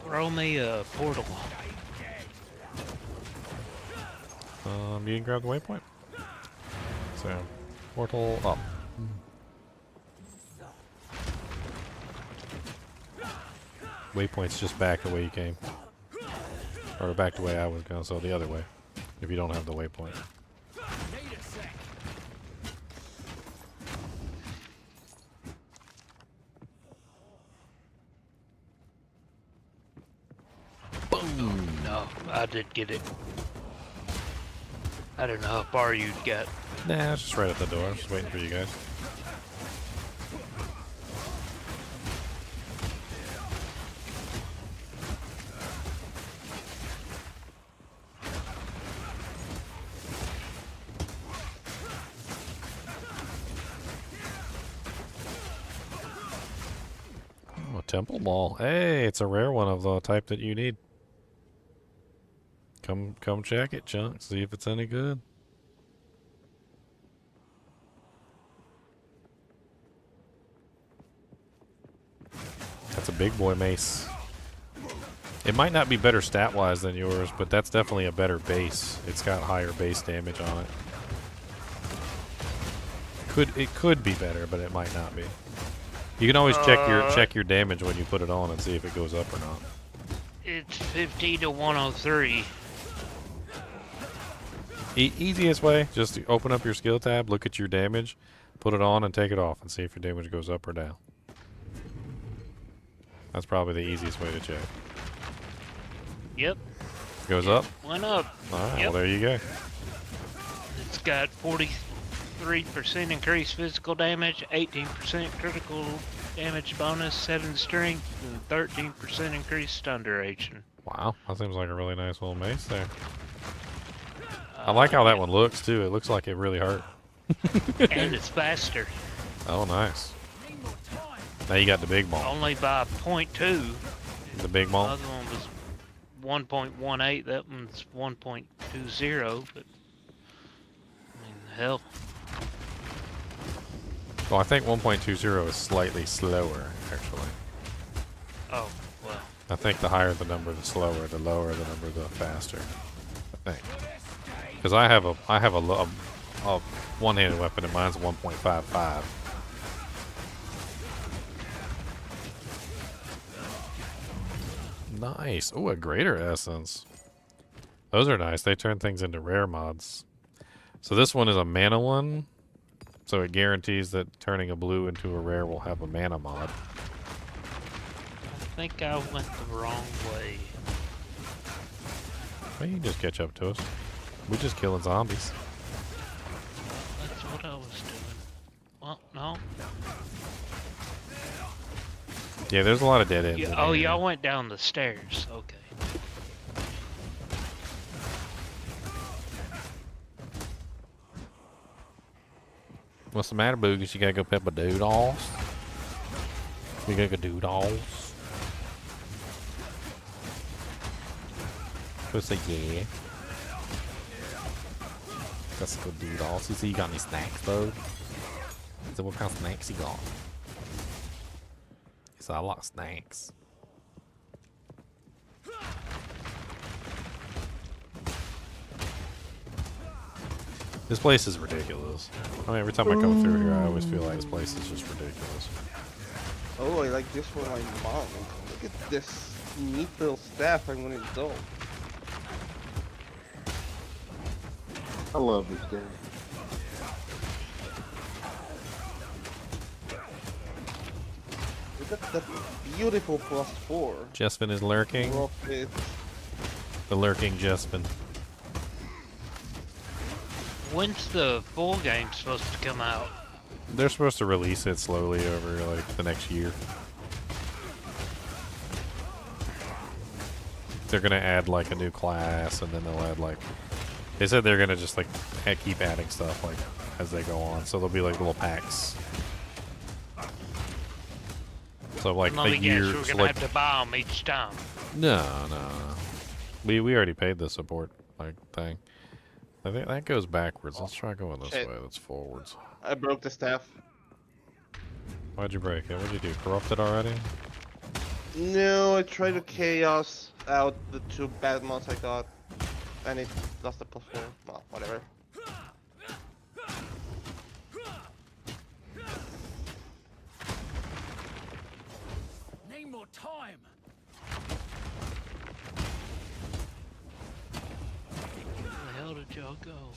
Throw me a portal. You can grab the waypoint. So, portal up. Waypoint's just back the way you came. Or back the way I was going, so the other way. If you don't have the waypoint. Boom! No, I did get it. I don't know how far you'd get. Nah, it's just right at the door. Just waiting for you guys. Temple Ball. Hey, it's a rare one of the type that you need. Come check it, Chunk. See if it's any good. That's a big boy mace. It might not be better stat-wise than yours, but that's definitely a better base. It's got higher base damage on it. It could be better, but it might not be. You can always check your damage when you put it on and see if it goes up or not. It's 50 to 103. Easiest way, just to open up your skill tab, look at your damage, put it on, and take it off, and see if your damage goes up or down. That's probably the easiest way to check. Yep. Goes up? Went up. Alright, Yep. well there you go. It's got 43% increased physical damage, 18% critical damage bonus, 7 strength, and 13% increased stun duration. Wow, that seems like a really nice little mace there. I like how that one looks too. It looks like it really hurt. And it's faster. Oh, nice. Now you got the big ball. Only by 0.2. The big The ball. other one was 1.18. That one's 1.20. But I mean, hell. Well, I think 1.20 is slightly slower, actually. Oh, well. I think the higher the number, the slower. The lower the number, the faster. I think. Because I have a one-handed weapon and mine's 1.55. Nice. Oh, a greater essence. Those are nice. They turn things into rare mods. So this one is a mana one. So it guarantees that turning a blue into a rare will have a mana mod. I think I went the wrong way. Well, you can just catch up to us. We're just killing zombies. That's what I was doing. Well, no. Yeah, there's a lot of dead ends. Yeah, oh, y'all went down the stairs. Okay. What's the matter, Boogus? You gotta go pepper doodles? You gotta go doodles? Who say yeah? Let's go doodles. You see you got any snacks, though? So what kind of snacks you got? He said, I like snacks. This place is ridiculous. I mean, every time I come through here, I always feel like this place is just ridiculous. Oh, I like this one, my mom. Look at this neat little staff I'm gonna install. I love this game. Look at that beautiful +4. Jespin is lurking. Profit. The lurking Jespin. When's the full game supposed to come out? They're supposed to release it slowly over like the next year. They're gonna add like a new class, and then they'll add like. They said they're gonna just like keep adding stuff like as they go on. So there'll be like little packs. So like Let a me year. guess, we're so gonna like, have to buy them each time. No. We already paid the support like thing. I think that goes backwards. Let's try going this way. That's forwards. I broke the staff. Why'd you break it? What'd you do? Corrupt it already? No, I tried to chaos out the 2 bad mods I got. And it lost the +4. Well, whatever. Need more time. Where the hell did y'all go?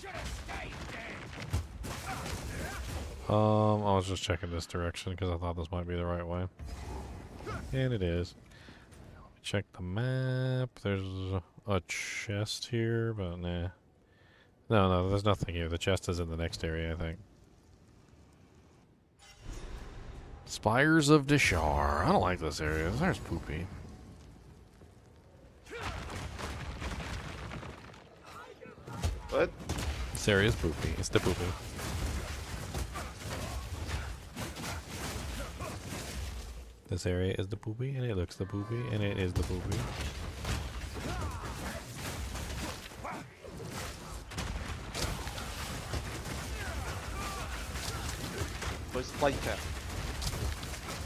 I was just checking this direction because I thought this might be the right way. And it is. Let me check the map. There's a chest here, but nah. No, there's nothing here. The chest is in the next area, I think. Spires of Deshar. I don't like this area. This area's poopy. What? This area is poopy. It's the poopy. This area is the poopy, and it looks the poopy, and it is the poopy. Where's the flight cap?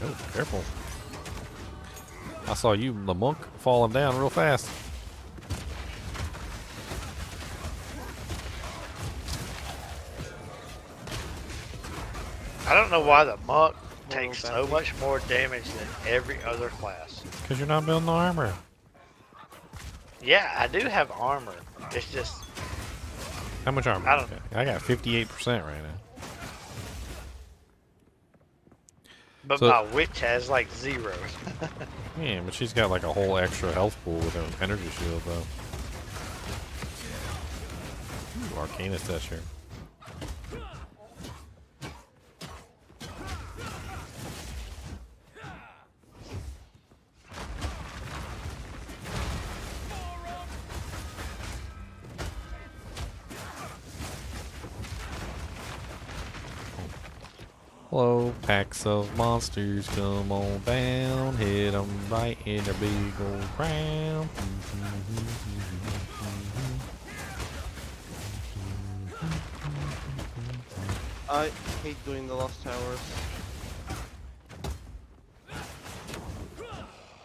Oh, careful. I saw you, the monk, falling down real fast. I don't know why the monk takes so much more damage than every other class. Because you're not building the armor. Yeah, I do have armor. It's just... How much armor? I don't I got 58% right now. But So- my witch has like 0. Yeah, but she's got like a whole extra health pool with her energy shield, though. Ooh, Arcana Tester. Hello, packs of monsters, come on down, hit them right in their big old crown. I hate doing the Lost Towers.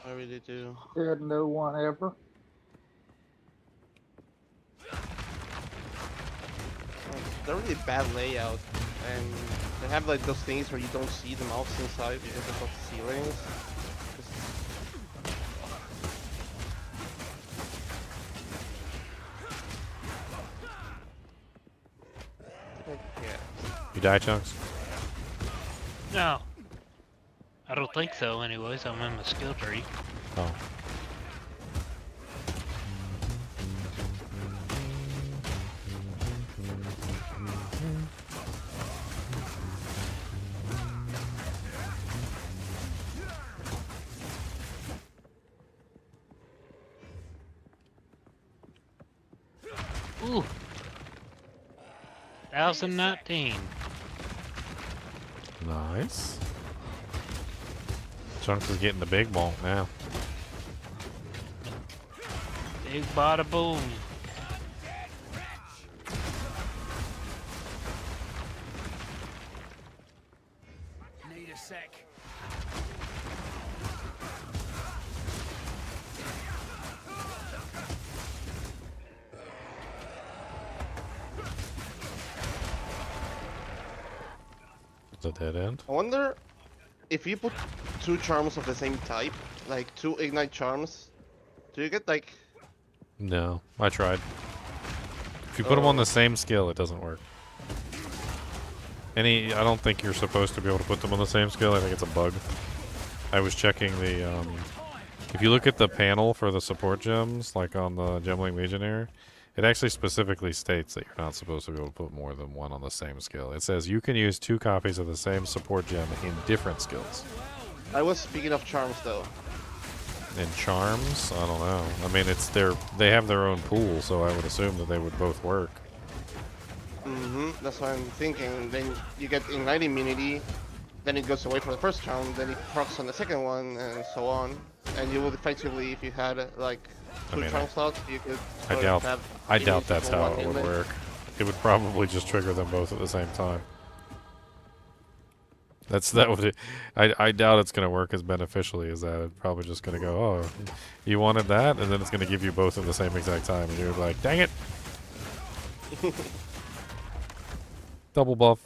I really do. Said no one ever. They're really bad layout, and they have like those things where you don't see the mouse inside because of the ceilings. You die, Chunks? No. I don't think so anyways. I'm in my skill tree. Oh. Ooh. 1019. Nice. Chunks is getting the big bonk now. Big bada boom. Need a sec. It's a dead end. I wonder if you put 2 charms of the same type, like 2 ignite charms, do you get like... No, I tried. If you put them on the same skill, it doesn't work. I don't think you're supposed to be able to put them on the same skill. I think it's a bug. I was checking the, if you look at the panel for the support gems, like on the Gemling Legionnaire, it actually specifically states that you're not supposed to be able to put more than one on the same skill. It says you can use 2 copies of the same support gem in different skills. I was speaking of charms though. In charms? I don't know. I mean, they have their own pool, so I would assume that they would both work. That's what I'm thinking. Then you get ignite immunity, then it goes away for the first charm, then it procs on the second one, and so on. And you will effectively, if you had like 2 charm slots, you could. I doubt that's how it would work. It would probably just trigger them both at the same time. I doubt it's gonna work as beneficially as that. It's probably just gonna go, oh, you wanted that, and then it's gonna give you both at the same exact time, and you're like, dang it. Double buff.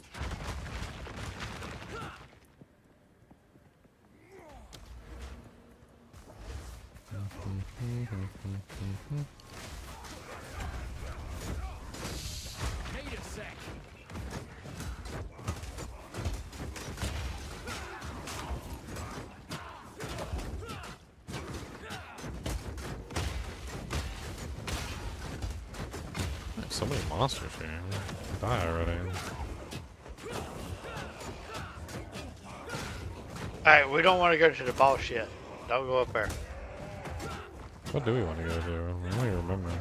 Need a sec. So many monsters here. Die already. Alright, we don't want to go to the boss yet. Don't go up there. What do we want to go to? I don't even remember.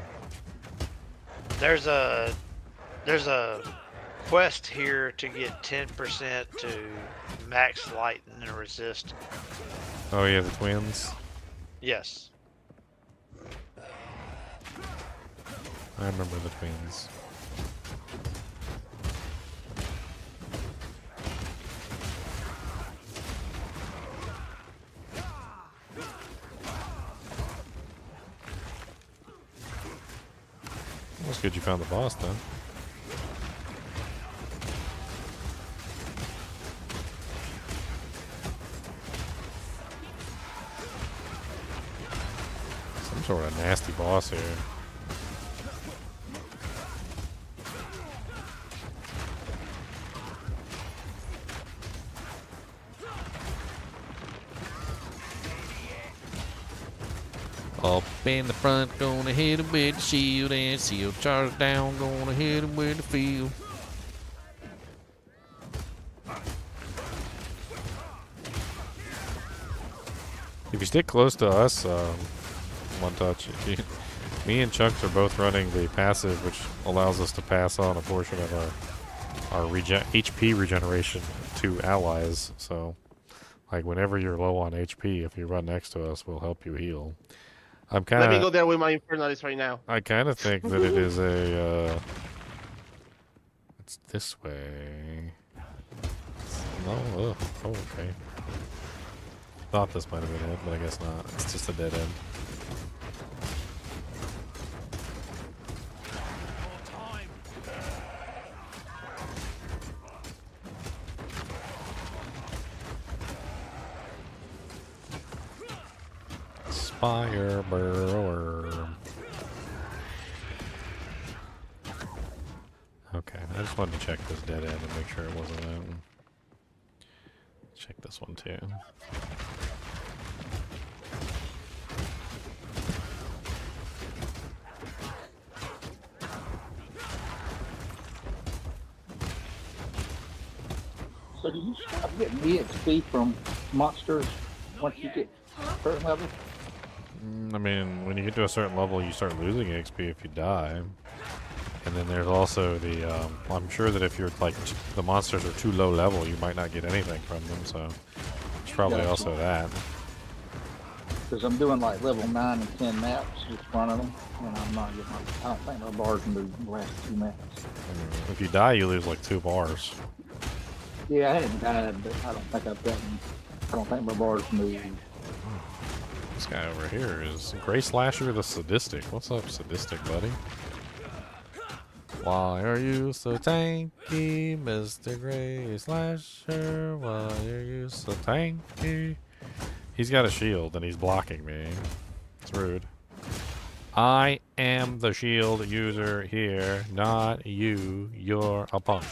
There's a quest here to get 10% to max lighten and resist. Oh yeah, the twins. Yes. I remember the twins. That's good you found the boss then. Some sort of nasty boss here. Up in the front, gonna hit him with the shield, and shield charge down, gonna hit him with the field. If you stick close to us, One Touch, me and Chunks are both running the passive, which allows us to pass on a portion of our HP regeneration to allies. So, like whenever you're low on HP, if you run next to us, we'll help you heal. I'm kind of. Let me go there with my Infernalis right now. I kind of think that it is a. It's this way. No, oh, okay. Thought this might have been it, but I guess not. It's just a dead end. Fire burrower. Okay, I just wanted to check this dead end and make sure it wasn't it. Check this one too. So do you stop getting EXP from monsters once you get a certain level? I mean, when you get to a certain level, you start losing XP if you die. And then there's also the, I'm sure that if you're, like, the monsters are too low level, you might not get anything from them, so it's probably also that. Because I'm doing, like, level 9 and 10 maps, just running them, and I'm not getting, like, I don't think my bars moved the last 2 maps. If you die, you lose, like, 2 bars. Yeah, I hadn't died, but I don't think I've gotten, I don't think my bars moved. This guy over here is Gray Slasher the Sadistic. What's up, Sadistic, buddy? Why are you so tanky, Mr. Gray Slasher? Why are you so tanky? He's got a shield and he's blocking me. It's rude. I am the shield user here, not you. You're a punk.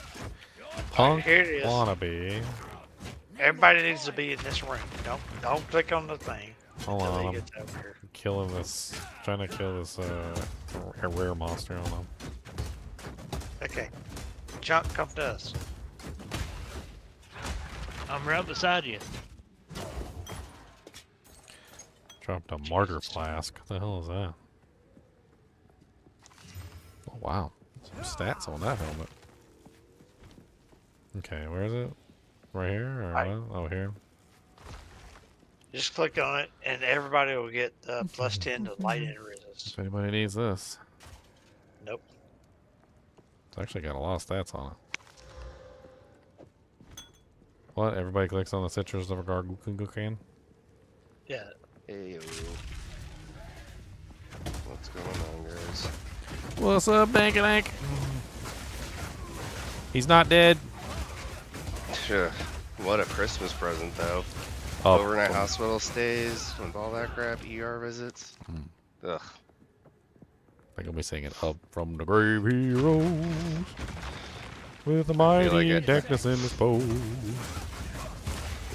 Punk Here it is. wannabe. Everybody needs to be in this room. Don't click on the thing. Hold until he on, gets over here. I'm killing this, trying to kill this rare monster. Hold on. Okay. Chunk, come to us. I'm right beside you. Dropped a martyr flask. What the hell is that? Oh wow, some stats on that helmet. Okay, where is it? Right here? Or what? Oh, here. Just click on it, and everybody will get plus 10 to light and resist. If anybody needs this. Nope. It's actually got a lot of stats on it. What? Everybody clicks on the citrus of a Gargoyle? Yeah. Hey, what's going on, guys? What's up, Bank? He's not dead. Sure. What a Christmas present, though. Oh, Overnight hospital stays, and all that crap, ER visits. Ugh. I think I'll be singing Up from the Grave He Rose with a mighty deckness in his pose.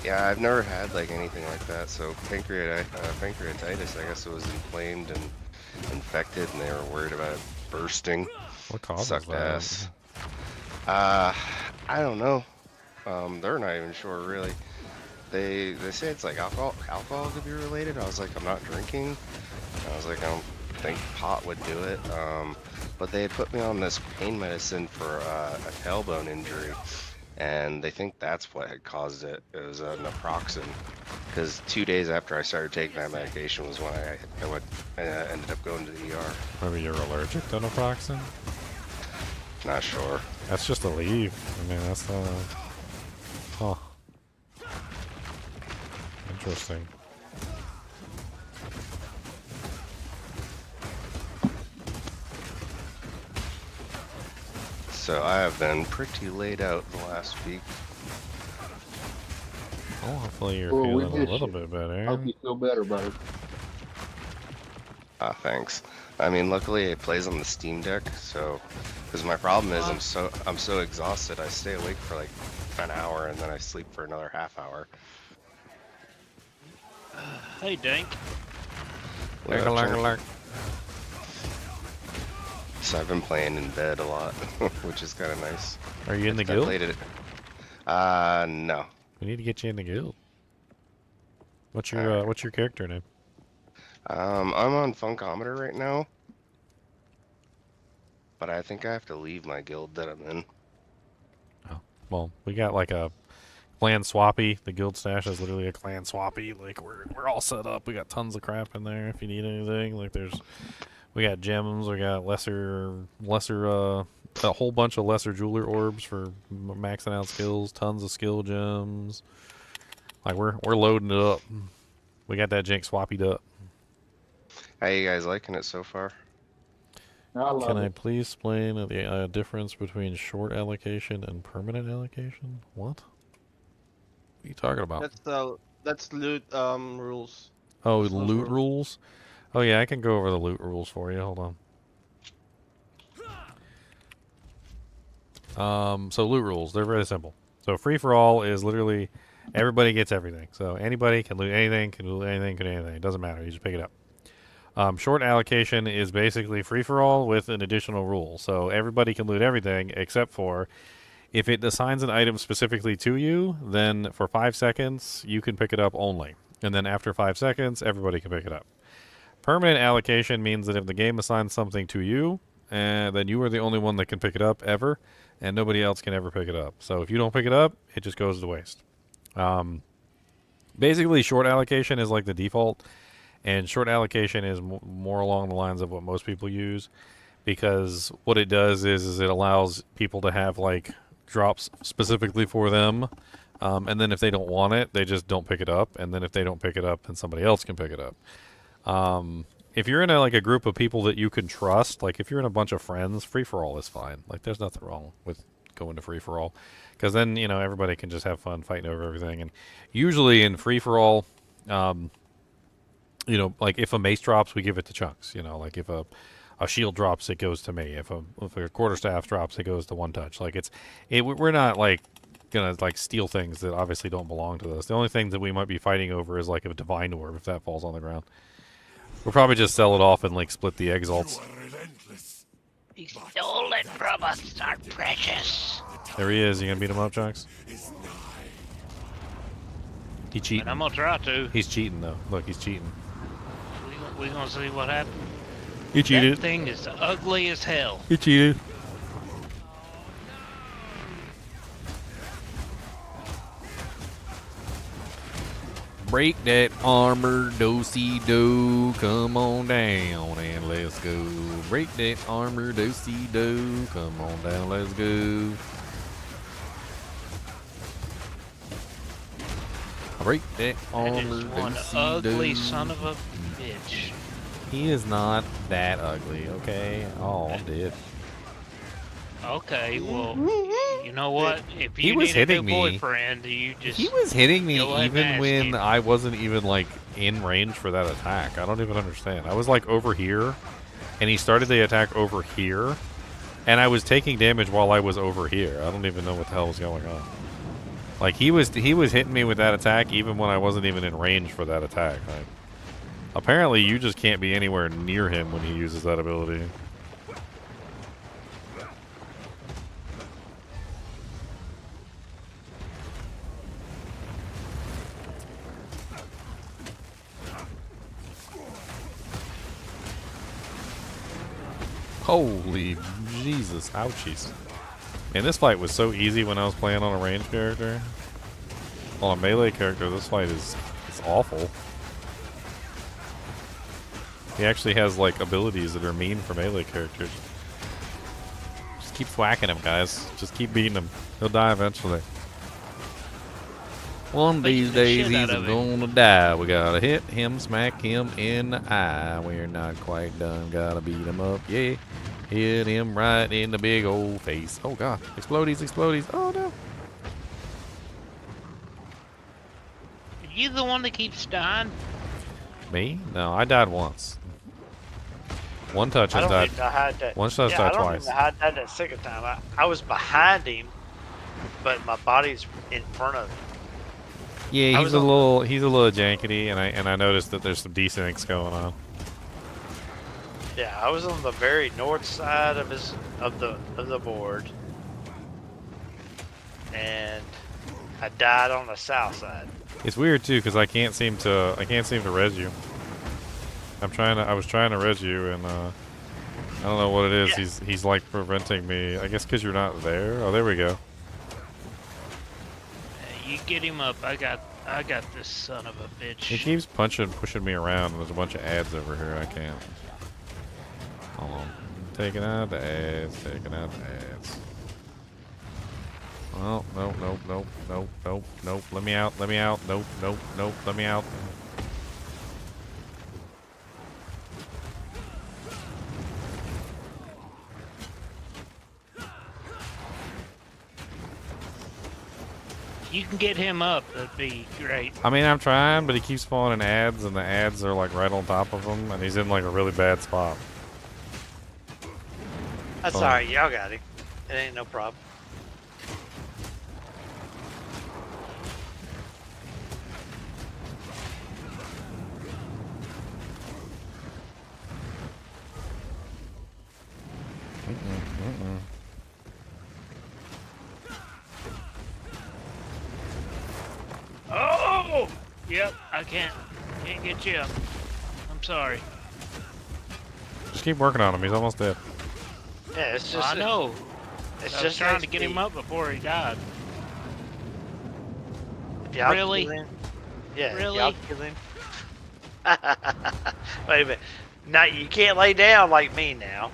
Yeah, I've never had like anything like that. So pancreatitis, I guess it was inflamed and infected, and they were worried about it bursting. What causes Sucked that? ass. I don't know. They're not even sure really. They say it's like alcohol could be related. I was like, I'm not drinking. I was like, I don't think pot would do it. But they had put me on this pain medicine for a tailbone injury, and they think that's what had caused it. It was naproxen, because 2 days after I started taking that medication was when I ended up going to the ER. Maybe you're allergic to naproxen? Not sure. That's just a leaf. I mean, that's the... Huh. Interesting. So I have been pretty laid out the last week. Oh, hopefully you're Well, we feeling a miss little you. bit better. Hope you feel better, buddy. Ah, thanks. I mean, luckily it plays on the Steam Deck, so because my problem is I'm so exhausted. I stay awake for like an hour and then I sleep for another half hour. Hey, Dink. What up, champ? Lurk. So I've been playing in bed a lot, which is kind of nice. Are you in the I guild? played it. No. We need to get you in the guild. What's your character name? I'm on Funkometer right now, but I think I have to leave my guild that I'm in. Oh, well, we got like a clan swappy. The guild stash is literally a clan swappy. Like we're all set up. We got tons of crap in there if you need anything. Like we got gems. We got lesser a whole bunch of lesser jeweler orbs for maxing out skills. Tons of skill gems. Like we're loading it up. We got that jank swappied up. How you guys liking it so far? Can I please explain the difference between short allocation and permanent allocation? What? What are you talking about? That's loot rules. Oh, loot rules? Oh yeah, I can go over the loot rules for you. Hold on. So loot rules, they're very simple. So free for all is literally everybody gets everything. So anybody can loot anything, can do anything. It doesn't matter. You just pick it up. Short allocation is basically free for all with an additional rule. So everybody can loot everything except for if it assigns an item specifically to you, then for 5 seconds you can pick it up only. And then after 5 seconds, everybody can pick it up. Permanent allocation means that if the game assigns something to you, then you are the only one that can pick it up ever, and nobody else can ever pick it up. So if you don't pick it up, it just goes to waste. Basically, short allocation is like the default, and short allocation is more along the lines of what most people use, because what it does is it allows people to have like drops specifically for them, and then if they don't want it, they just don't pick it up, and then if they don't pick it up, then somebody else can pick it up. If you're in a group of people that you can trust, like if you're in a bunch of friends, free for all is fine. Like there's nothing wrong with going to free for all, because then everybody can just have fun fighting over everything. And usually in free for all, like if a mace drops, we give it to chunks. Like if a shield drops, it goes to me. If a quarterstaff drops, it goes to one touch. Like we're not like gonna steal things that obviously don't belong to us. The only thing that we might be fighting over is like a divine orb if that falls on the ground. We'll probably just sell it off and split the exalts. He stole it from us, our precious. There he is. You gonna beat him up, Chunks? He cheating. And I'm gonna try to. He's cheating though. Look, he's cheating. We gonna see what happens. He cheated. That thing is ugly as hell. He cheated. Break that armor, do-si-do. Come on down and let's go. Break that armor, do-si-do. Come on down, let's go. Break that armor, One do-si-do. ugly son of a bitch. He is not that ugly, okay? Oh, I'm dead. Okay, well, you know what? If He you was need a hitting new me. boyfriend, you just He was hitting me go ahead and even ask when him. I wasn't even in range for that attack. I don't even understand. I was over here, and he started the attack over here, and I was taking damage while I was over here. I don't even know what the hell was going on. Like he was hitting me with that attack even when I wasn't even in range for that attack. Like, apparently, you just can't be anywhere near him when he uses that ability. Holy Jesus, ouchies. Man, this fight was so easy when I was playing on a ranged character. On a melee character, this fight is awful. He actually has abilities that are mean for melee characters. Just keep whacking him, guys. Just keep beating him. He'll die eventually. One of these days he's gonna die. We gotta hit him, smack him in the eye. We're not quite done. Gotta beat him up, yeah. Hit him right in the big old face. Oh god. Explodies, explodies. Oh no. Are you the one that keeps dying? Me? No, I died once. One touch I has don't died. even know how that. One touch Yeah, died I don't twice. even know how that that second time. I was behind him, but my body's in front of him. Yeah, he's a little jankety, and I noticed that there's some desyncs going on. Yeah, I was on the very north side of the board, and I died on the south side. It's weird too, because I can't seem to res you. I was trying to res you, and I don't know what it is. Yeah. He's like preventing me. I guess because you're not there. Oh, there we go. You get him up. I got this son of a bitch. He keeps pushing me around, and there's a bunch of ads over here. I can't. Hold on. Taking out the ads. Taking out the ads. Oh, nope, nope, nope, nope, nope, nope. Let me out. Let me out. Nope, nope, nope. Let me out. You can get him up. That'd be great. I mean, I'm trying, but he keeps falling in ads, and the ads are like right on top of him, and he's in like a really bad spot. That's Oh. alright, y'all got him. It ain't no problem. Oh! Yep, I can't get you up. I'm sorry. Just keep working on him. He's almost dead. Yeah, it's just. I know. It's I was just trying to get him XP. up before he died. If y'all Really? kill him- Yeah, if Really? y'all kill him. Wait a minute. Now you can't lay down like me now.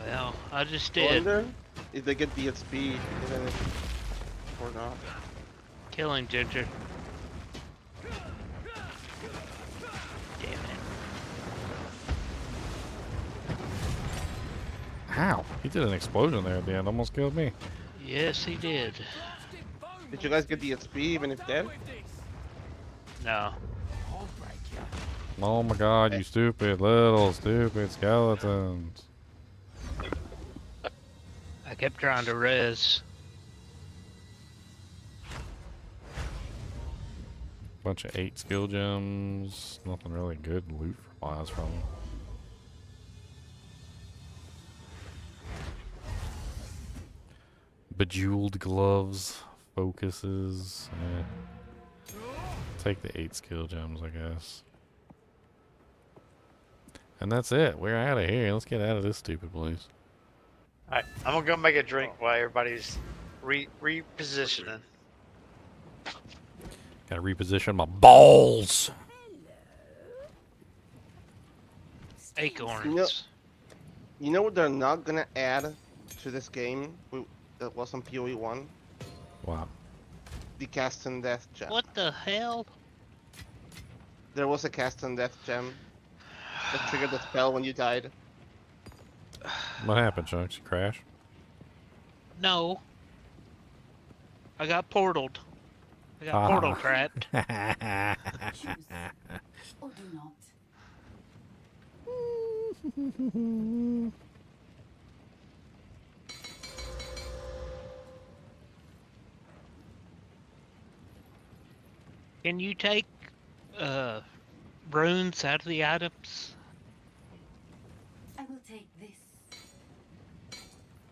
Well, I just I did. wonder if they get the XP even or not. Kill him, Ginger. Damn it. How? He did an explosion there at the end. Almost killed me. Yes, he did. Did you guys get the XP even if dead? No. Oh my god, you stupid little stupid skeletons. I kept trying to res. Bunch of 8 skill gems. Nothing really good loot wise from them. Bejeweled gloves, focuses. Take the 8 skill gems, I guess. And that's it. We're out of here. Let's get out of this stupid place. Alright, I'm gonna go make a drink while everybody's repositioning. Gotta reposition my balls. Acorns. You know what they're not gonna add to this game that was on PoE 1? Wow. The cast and death gem. What the hell? There was a cast and death gem that triggered the spell when you died. What happened, Chunks? You crash? No. I got portaled. I got portal trapped. Or do not. Can you take runes out of the items? I will take this.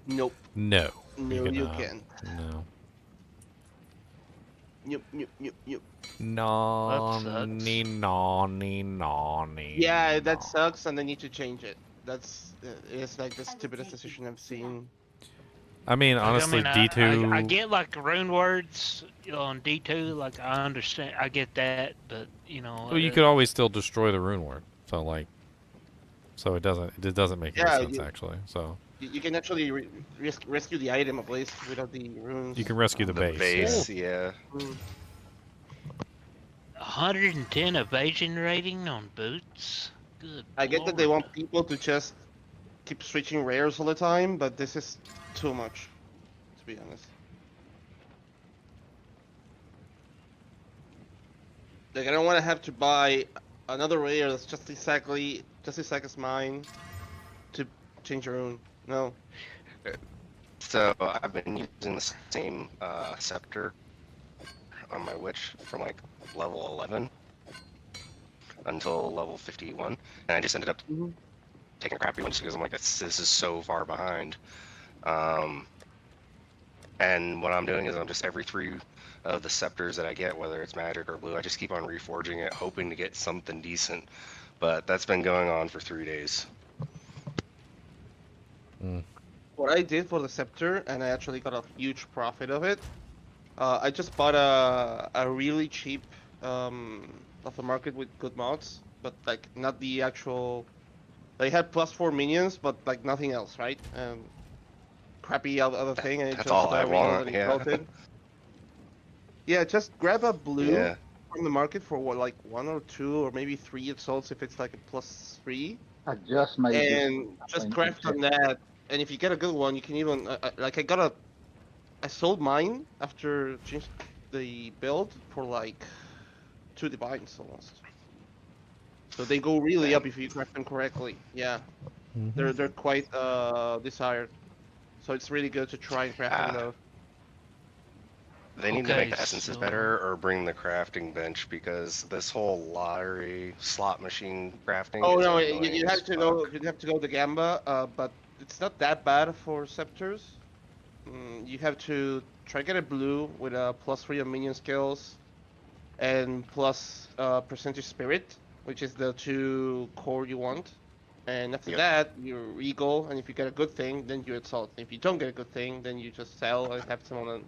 Nope. No. No, you cannot. can't. No. Yep, yep, yep, yep. Nani. Yeah, that sucks, and they need to change it. That's it's like the stupidest decision I've seen. I mean, honestly, D2. I get like rune words on D2. Like I understand, I get that, but you know. Well, you could always still destroy the rune word. So like, so it doesn't make any sense actually. So. You can actually rescue the item at least without the runes. You can rescue the base. Base, yeah. 110 evasion rating on boots. Good. I get that they want people to just keep switching rares all the time, but this is too much, to be honest. Like, I don't want to have to buy another rare that's just exactly as mine to change your own. No. So I've been using the same scepter on my witch from like level 11 until level 51, and I just ended up taking a crappy one just because I'm like, this is so far behind. And what I'm doing is I'm just every 3 of the scepters that I get, whether it's magic or blue, I just keep on reforging it, hoping to get something decent. But that's been going on for 3 days. What I did for the scepter, and I actually got a huge profit of it. I just bought a really cheap off the market with good mods, but like not the actual. They had +4 minions, but like nothing else, right? Crappy other thing, and it That's just all I want. Yeah. exalted. Yeah, just grab a blue Yeah. from the market for what, like 1 or 2 or maybe 3 exalts if it's like a +3. I just made this. And just craft on that. And if you get a good one, you can even like I sold mine after changed the build for like 2 divines almost. So they go really up if you craft them correctly. Yeah, they're quite desired. So it's really good to try and craft them though. They need to make the essences better or bring the crafting bench, because this whole lottery slot machine crafting. Oh is no, annoying you as have to go. You have to go to Gamba, but it's not that bad for scepters. You have to try get a blue with a +3 on minion skills, and plus percentage spirit, which is the 2 core you want. And after that, you regal, and if you get a good thing, then you exalt. If you don't get a good thing, then you just sell and have someone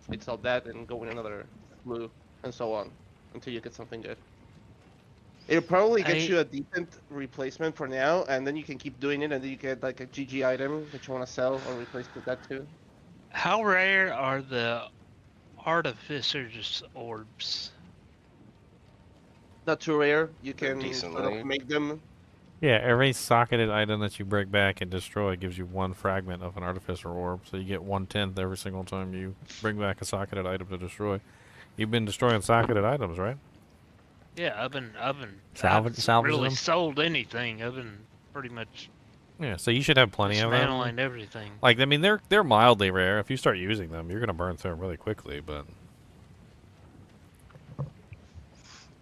exalt that and go in another blue, and so on until you get something good. It'll probably get you a decent replacement for now, and then you can keep doing it, and then you get like a GG item that you want to sell or replace with that too. How rare are the artificer's orbs? Not too rare. You They're can sort decently. of make them. Yeah, every socketed item that you break back and destroy gives you 1 fragment of an artificer orb, so you get 1/10 every single time you bring back a socketed item to destroy. You've been destroying socketed items, right? Yeah, I've salvaging really them? sold anything. I've been pretty much Yeah, so you should have plenty of them. dismantling everything. Like, I mean, they're mildly rare. If you start using them, you're gonna burn through them really quickly. But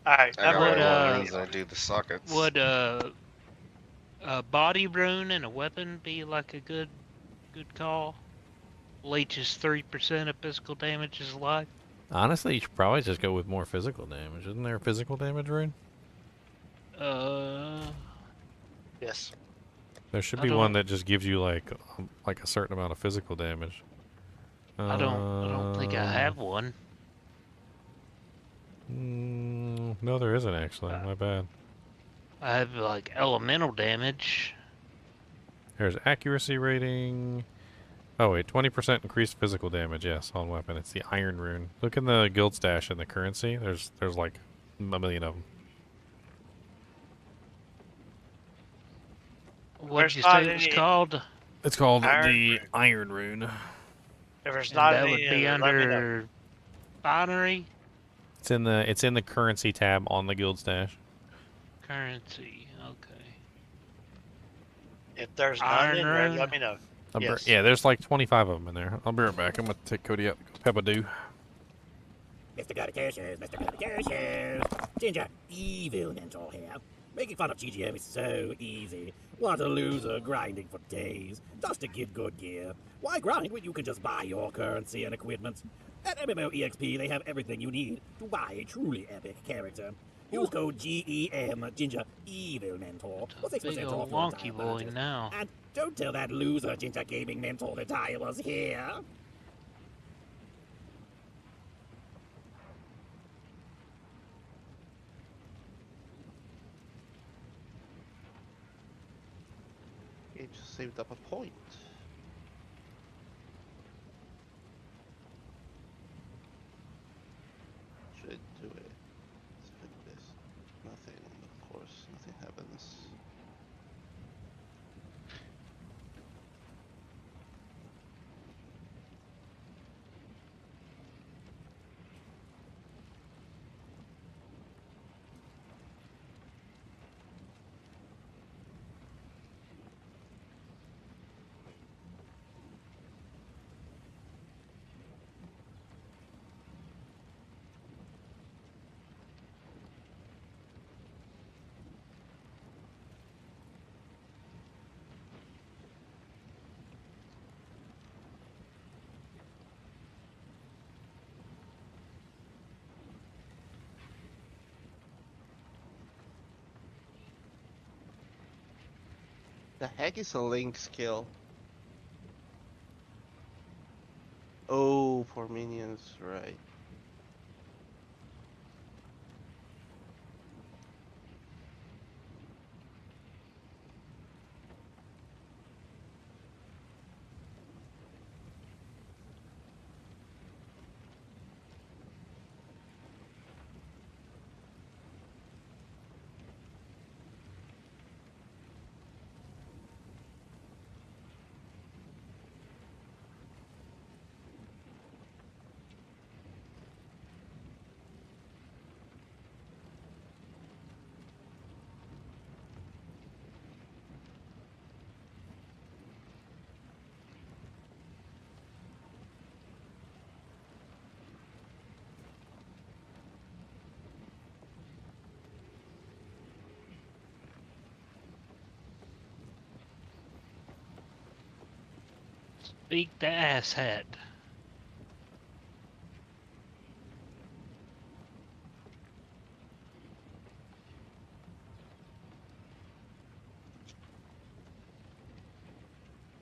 Alright, I do the sockets. Would a body rune and a weapon be like a good call? Leeches 3% of physical damage is life. honestly, you should probably just go with more physical damage. Isn't there a physical damage rune? Yes. There should be one that just gives you like a certain amount of physical damage. I don't think I have one. No, there isn't actually. My bad. I have like elemental damage. There's accuracy rating. Oh wait, 20% increased physical damage. Yes, on weapon. It's the iron rune. Look in the guild stash in the currency. There's like a million of them. What did you say it was called? It's called the Iron iron rune. If there's And not that any, would be let me know. under binary It's in the currency tab on the guild stash. currency. Okay. If there's none Iron in there, rune? let me know. Yes. Yeah, there's like 25 of them in there. I'll be right back. I'm gonna take Cody out. Peppa do. Mr. Goody Two-Shoes, Mr. Goody Two-Shoes. Ginger, evil mentor here. Making fun of GGM is so easy. What a loser, grinding for days, just to get good gear. Why grind when you can just buy your currency and equipment? At MMOEXP, they have everything you need to buy a truly epic character. Use code GEM, Ginger, evil mentor, for 6% Big off old your wonky entire boy purchase. now. And don't tell that loser Ginger Gaming mentor that I was here. It just saved up a point. Should do it. Let's pick this. Nothing, of course, nothing happens. the heck is a link skill? Oh, for minions, right. Speak the asshat.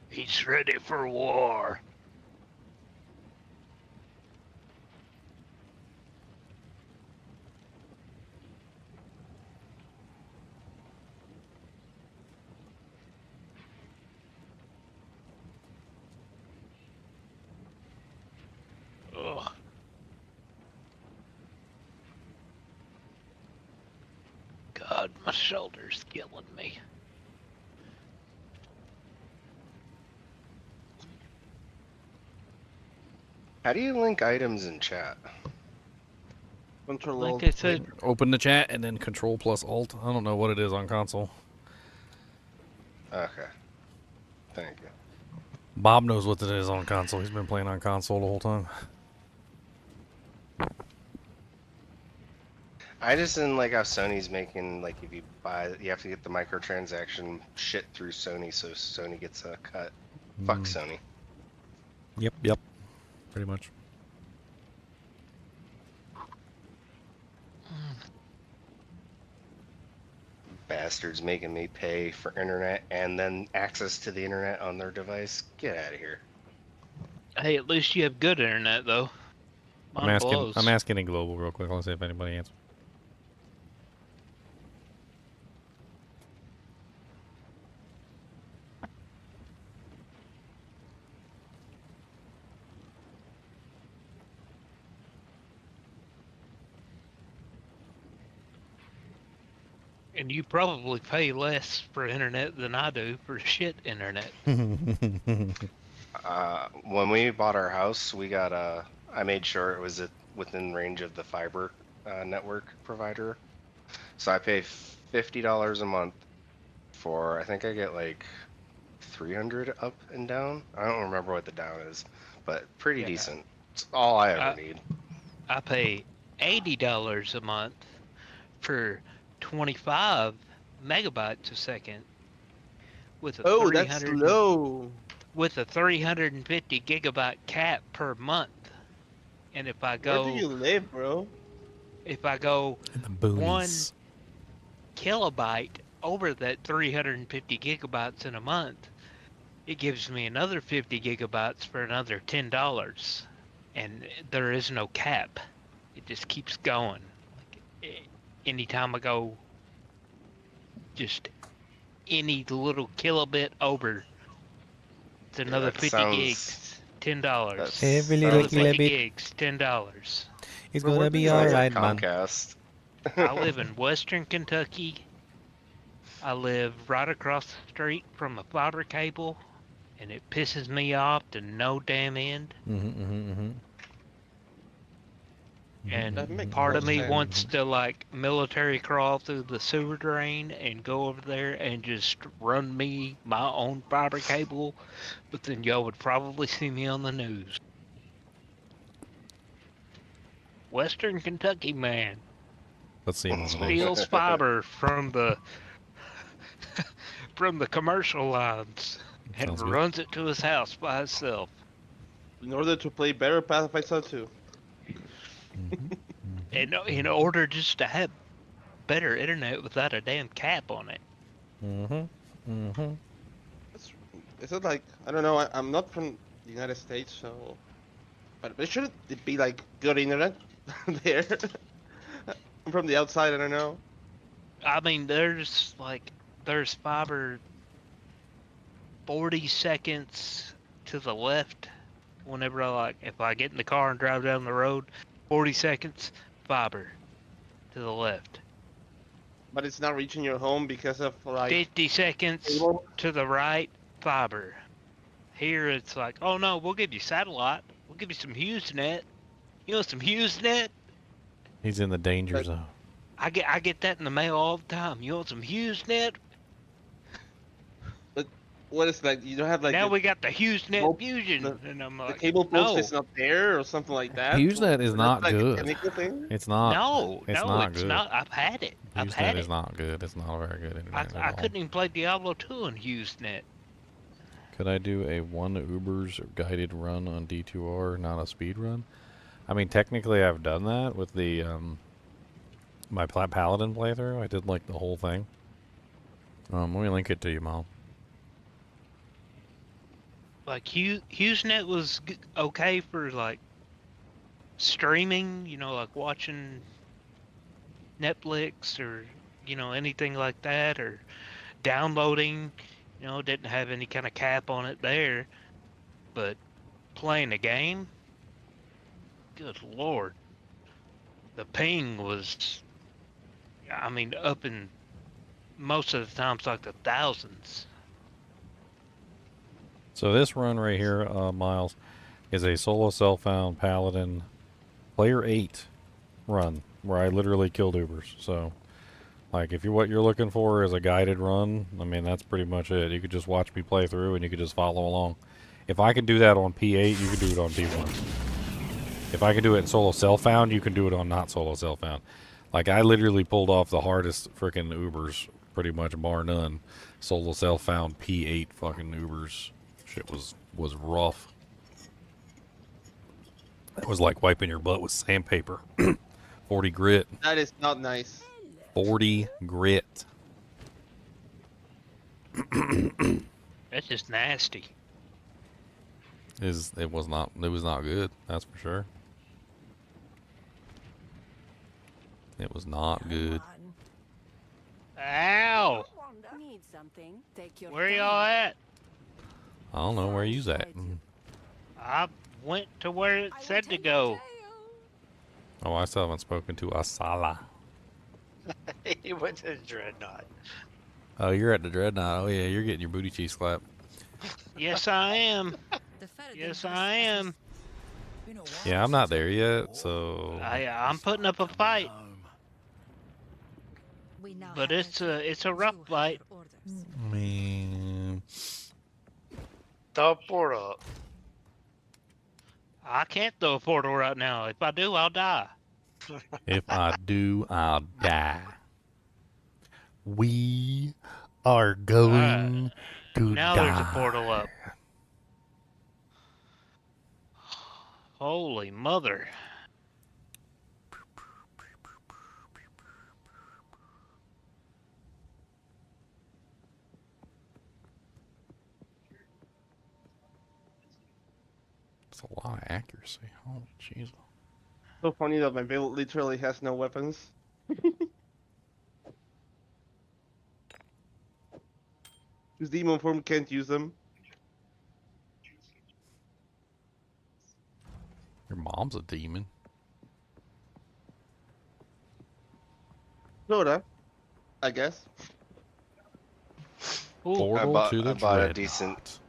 He's ready for war. Ugh. God, my shoulder's killing me. How do you link items in chat? Control Like I said, Open the chat and then Control plus Alt. I don't know what it is on console. Okay. Thank you. Bob knows what it is on console. He's been playing on console the whole time. I just didn't like how Sony's making, like, if you buy, you have to get the microtransaction shit through Sony, so Sony gets a cut. Fuck Sony. Yep. Pretty much. Bastards making me pay for internet and then access to the internet on their device. Get out of here. hey, at least you have good internet though. Mine blows. I'm asking in global real quick. Let's see if anybody answers. And you probably pay less for internet than I do for shit internet. When we bought our house, we got I made sure it was within range of the fiber network provider. So I pay $50 a month for, I think I get like 300 up and down. I don't remember what the down is, but pretty decent. It's all I ever need. I pay $80 a month for 25 megabytes a second with a that's low. With a 350 gigabyte cap per month. And if I go, where do you live, bro? If I go in the boonies. 1 kilobyte over that 350 gigabytes in a month, it gives me another 50 gigabytes for another $10. And there is no cap. It just keeps going. Like, anytime I go just any little kilobit over, it's another 50 gigs, $10. Every Another little 50 bit. gigs, $10. It's gonna be alright, man. Comcast. I live in Western Kentucky. I live right across the street from a fiber cable, and it pisses me off to no damn end. And part of me wants to like military crawl through the sewer drain and go over there and just run me my own fiber cable, but then y'all would probably see me on the news. Western Kentucky man Let's see. steals fiber from the commercial lines and Sounds good. runs it to his house by himself. In order to play better Pathfinder 2. And in order just to have better internet without a damn cap on it. Is it like I don't know? I'm not from the United States, so but shouldn't it be like good internet there? I'm from the outside. I don't know. I mean, there's fiber 40 seconds to the left. Whenever if I get in the car and drive down the road, 40 seconds, fiber to the left. But it's not reaching your home because of like 50 seconds to the right, fiber. Here it's like, oh no, we'll give you satellite. We'll give you some HughesNet. You know some HughesNet? He's in the danger zone. I get that in the mail all the time. You want some HughesNet? But what is that? You don't have like now we got the HughesNet Fusion, and I'm like, the cable post no. is not there or something like that. HughesNet is not like good. A technical thing? It's not. No, it's no, not it's good. not. I've had it. I've had HughesNet it. is not good. It's not a very good internet. I couldn't even play Diablo 2 on HughesNet. Could I do a 1 Uber's guided run on D2R, not a speed run? I mean, technically I've done that with the my Paladin playthrough. I did like the whole thing. Let me link it to you, Mom. Like HughesNet was okay for like streaming, you know, like watching Netflix or anything like that, or downloading. You know, didn't have any kind of cap on it there, but playing a game, good lord, the ping was, I mean, up in most of the times like the thousands. So this run right here, Miles, is a solo self-found Paladin player 8 run where I literally killed Ubers. So, like, if what you're looking for is a guided run, I mean, that's pretty much it. You could just watch me play through and you could just follow along. If I can do that on P8, you can do it on P1. If I can do it in solo self-found, you can do it on not solo self-found. Like, I literally pulled off the hardest freaking Ubers, pretty much bar none. Solo self-found P8 fucking Ubers. Shit was rough. That was like wiping your butt with sandpaper. 40 grit. That is not nice. 40 grit. That's just nasty. It was not good, that's for sure. It was not good. Ow! Need something? Take your Where y'all at? I don't know where you's at. I went to where it said to go. Oh, I still haven't spoken to Asala. He went to the Dreadnought. Oh, you're at the Dreadnought. Oh yeah, you're getting your booty cheese slapped. Yes, I am. Yes, I am. Yeah, I'm not there yet, so I'm putting up a fight. But it's a rough fight. Man. Throw a portal up. I can't throw a portal right now. If I do, I'll die. If I do, I'll die. We are going to now die. There's a portal up. Holy mother. It's a lot of accuracy. Holy jeez. So funny that my build literally has no weapons. This demon form can't use them. Your mom's a demon. Sorta, I guess. Portal I bought, to the I bought a Dreadnought. decent.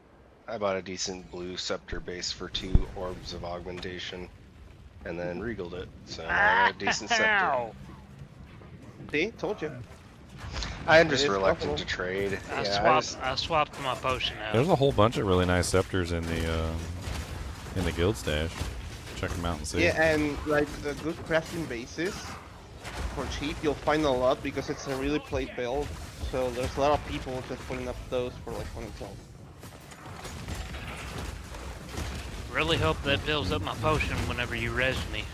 I bought a decent blue scepter base for 2 orbs of augmentation, and then regaled it. So I got a decent scepter. See, told you. I'm just It is reluctant possible. to trade. I swapped my potion out. There's a whole bunch of really nice scepters in the guild stash. Check them out and see. Yeah, and like a good crafting basis for cheap, you'll find a lot because it's a really played build. So there's a lot of people just putting up those for like 112. Really hope that builds up my potion whenever you res me.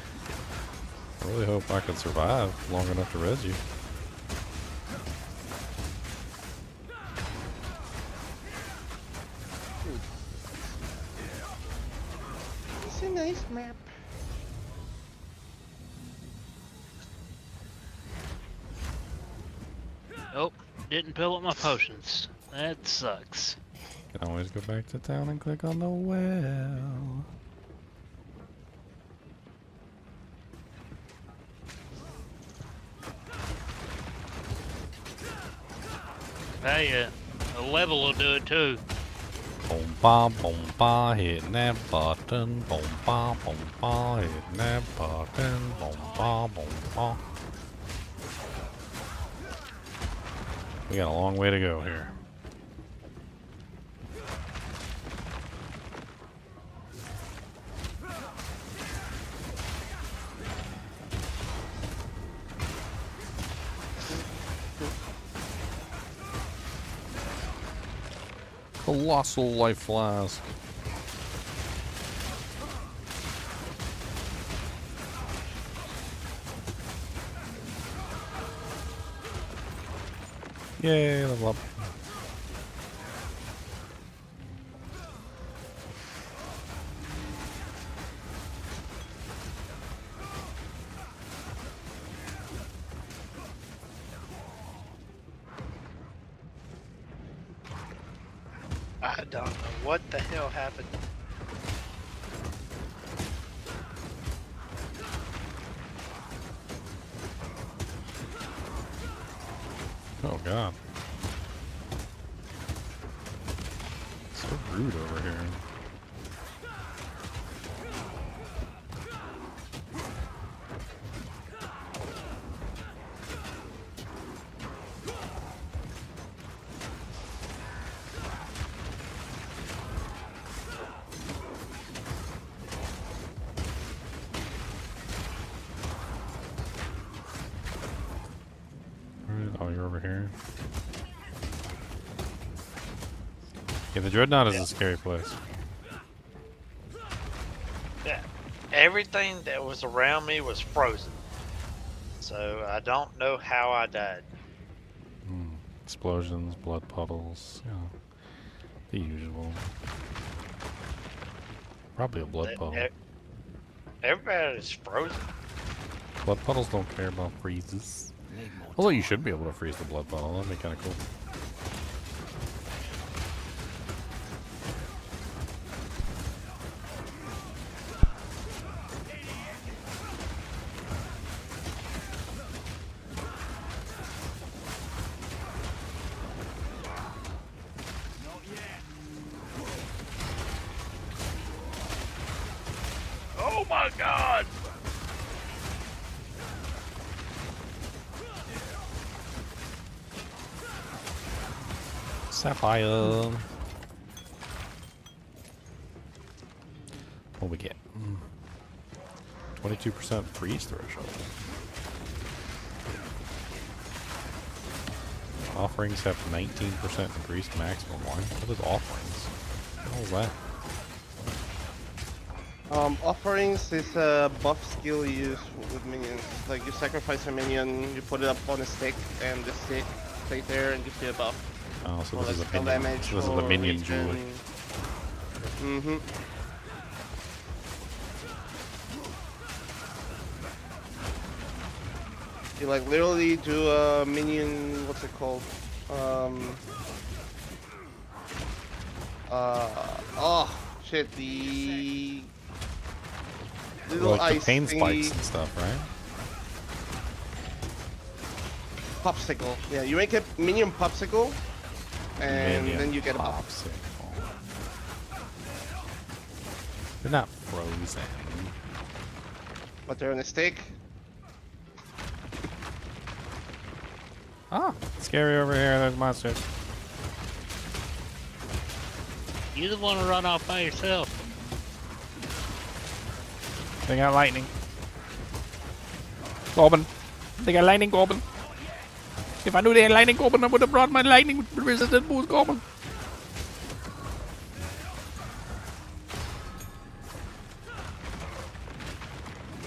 I really hope I can survive long enough to res you. It's a nice map. Nope, didn't fill up my potions. That sucks. Can always go back to town and click on the well. Hey, a level will do it too. Boom ba, hitting that button. Boom ba, hitting that button. Boom ba. We got a long way to go here. Colossal life flask. Yay, level up. I don't know what the hell happened. Oh god. So rude over here. Oh, you're over here. Yeah, the Dreadnought is a scary place. Yeah, everything that was around me was frozen. So I don't know how I died. Explosions, blood puddles, you know, the usual. Probably a blood puddle. Everybody's frozen. Blood puddles don't care about freezes. Although you should be able to freeze the blood puddle, that'd be kind of cool. Oh my god! Sapphire. What we get? 22% freeze threshold. Offerings have 19% increased maximum life. What is offerings? What is that? Offerings is a buff skill you use with minions. Like you sacrifice a minion, you put it up on a stick, and the stick stays there and gives you a buff. Oh, so Or this is like a minion. damage So this is the or minion regen. jewelry. Mm-hmm. You like literally do a minion, what's it called? Oh shit, the little Like the ice pain thingy. spikes and stuff, right? Popsicle. Yeah, you make a minion popsicle, and Minion then you get a buff. popsicle. They're not frozen. But they're on a stick. Ah, scary over here. There's monsters. You the one to run off by yourself. They got lightning. Goblin. They got lightning, Goblin. If I knew they had lightning, Goblin, I would have brought my lightning resistant boost, Goblin.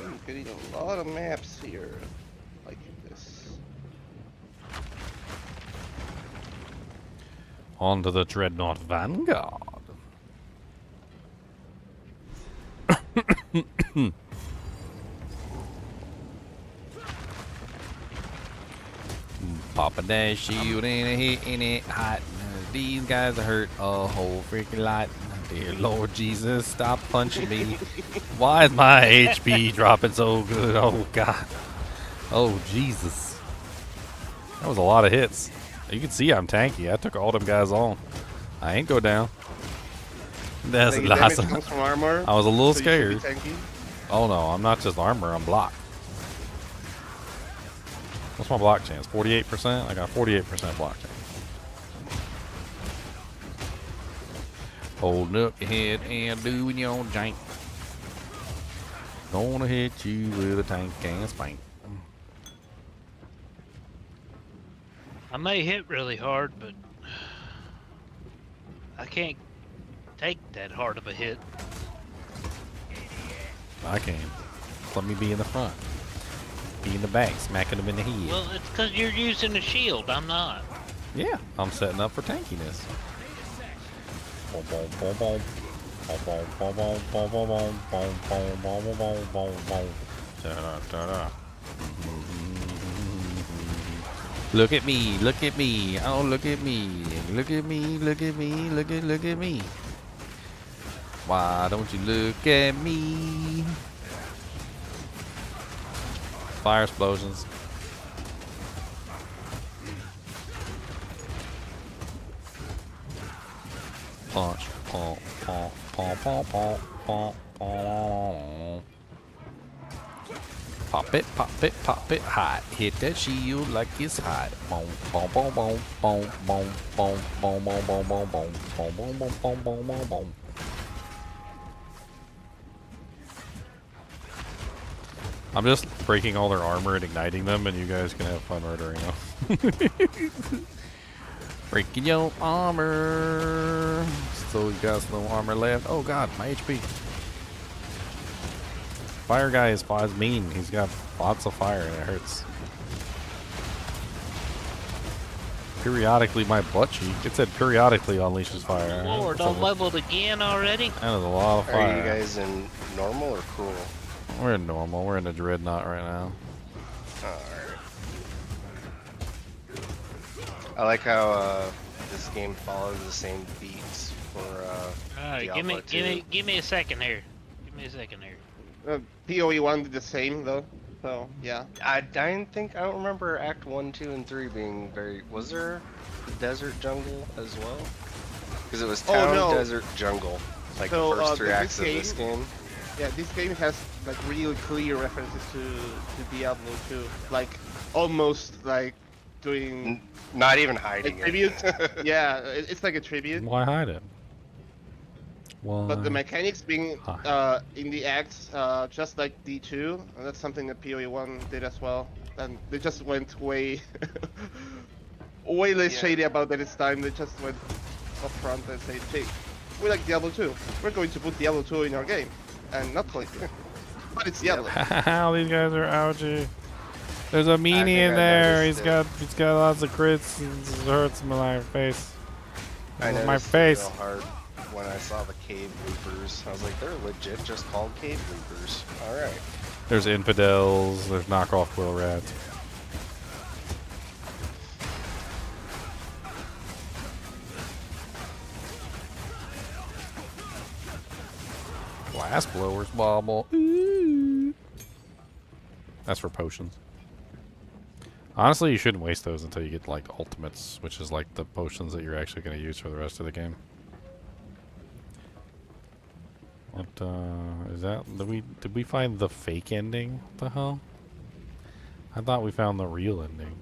I'm getting a lot of maps here. Like this. On to the Dreadnought Vanguard. Popping that shield and hitting it hot. These guys hurt a whole freaking lot. Dear Lord Jesus, stop punching me. Why is my HP dropping so good? Oh God. Oh Jesus. That was a lot of hits. You can see I'm tanky. I took all them guys on. I ain't go down. That's awesome. Comes from armor, I was a little so you scared. should be tanky. Oh no, I'm not just armor, I'm block. What's my block chance? 48%? I got 48% block chance. Holding up your head and doing your jank. Gonna hit you with a tank and spank. I may hit really hard, but I can't take that hard of a hit. I can. Let me be in the front. Be in the back, smacking them in the head. Well, it's because you're using a shield. I'm not. Yeah, I'm setting up for tankiness. Boom, boom, boom, boom. Boom, boom, boom, boom, boom, boom, boom, boom, boom, boom, boom, boom, boom. Ta-da, ta-da. Look at me, look at me. Oh, look at me. Look at me, look at me, look at me. Why don't you look at me? Fire explosions. Punch, pump, pump, pump, pump, pump, pump, pump. Pop it, hot. Hit that shield like it's hot. Boom, boom, boom, boom, boom, boom, boom, boom, boom, boom, boom, boom, boom, boom, boom, boom, boom, boom, boom. I'm just breaking all their armor and igniting them, and you guys can have fun murdering them. Breaking your armor. So you got no armor left. Oh god, my HP. Fire guy is mean. He's got lots of fire and it hurts. Periodically, my butt cheek. It said periodically unleashes fire. Lord, I leveled again already? That is a lot of fire. Are you guys in normal or cool? We're in normal. We're in a dreadnought right now. Alright. I like how this game follows the same beats for Diablo 2. give me a second here. Give me a second here. PoE 1 did the same though, so yeah. I don't remember Act 1, 2, and 3 being very. Was there desert jungle as well? Because it was town, desert, jungle. Like so, the first three acts of game, this game. Yeah, this game has like really clear references to Diablo 2. Like almost like doing. Not even hiding a tribute. Yeah, it's like a tribute. Why hide it? Why? But the mechanics being in the acts just like D2, and that's something that PoE 1 did as well. And they just went way less shady about that this time. They just went up front and said, hey, we like Diablo 2. We're going to put Diablo 2 in our game. And not play. But it's Diablo. How these guys are ouchie. There's a meanie in there. He's got lots of crits and it hurts my face. My face. Real hard when I saw the cave reapers. I was like, they're legit just called cave reapers. Alright. There's infidels, there's knockoff quill rats. Glass blowers bobble. Ooh. That's for potions. Honestly, you shouldn't waste those until you get like ultimates, which is like the potions that you're actually going to use for the rest of the game. What is that? Did we find the fake ending? What the hell? I thought we found the real ending.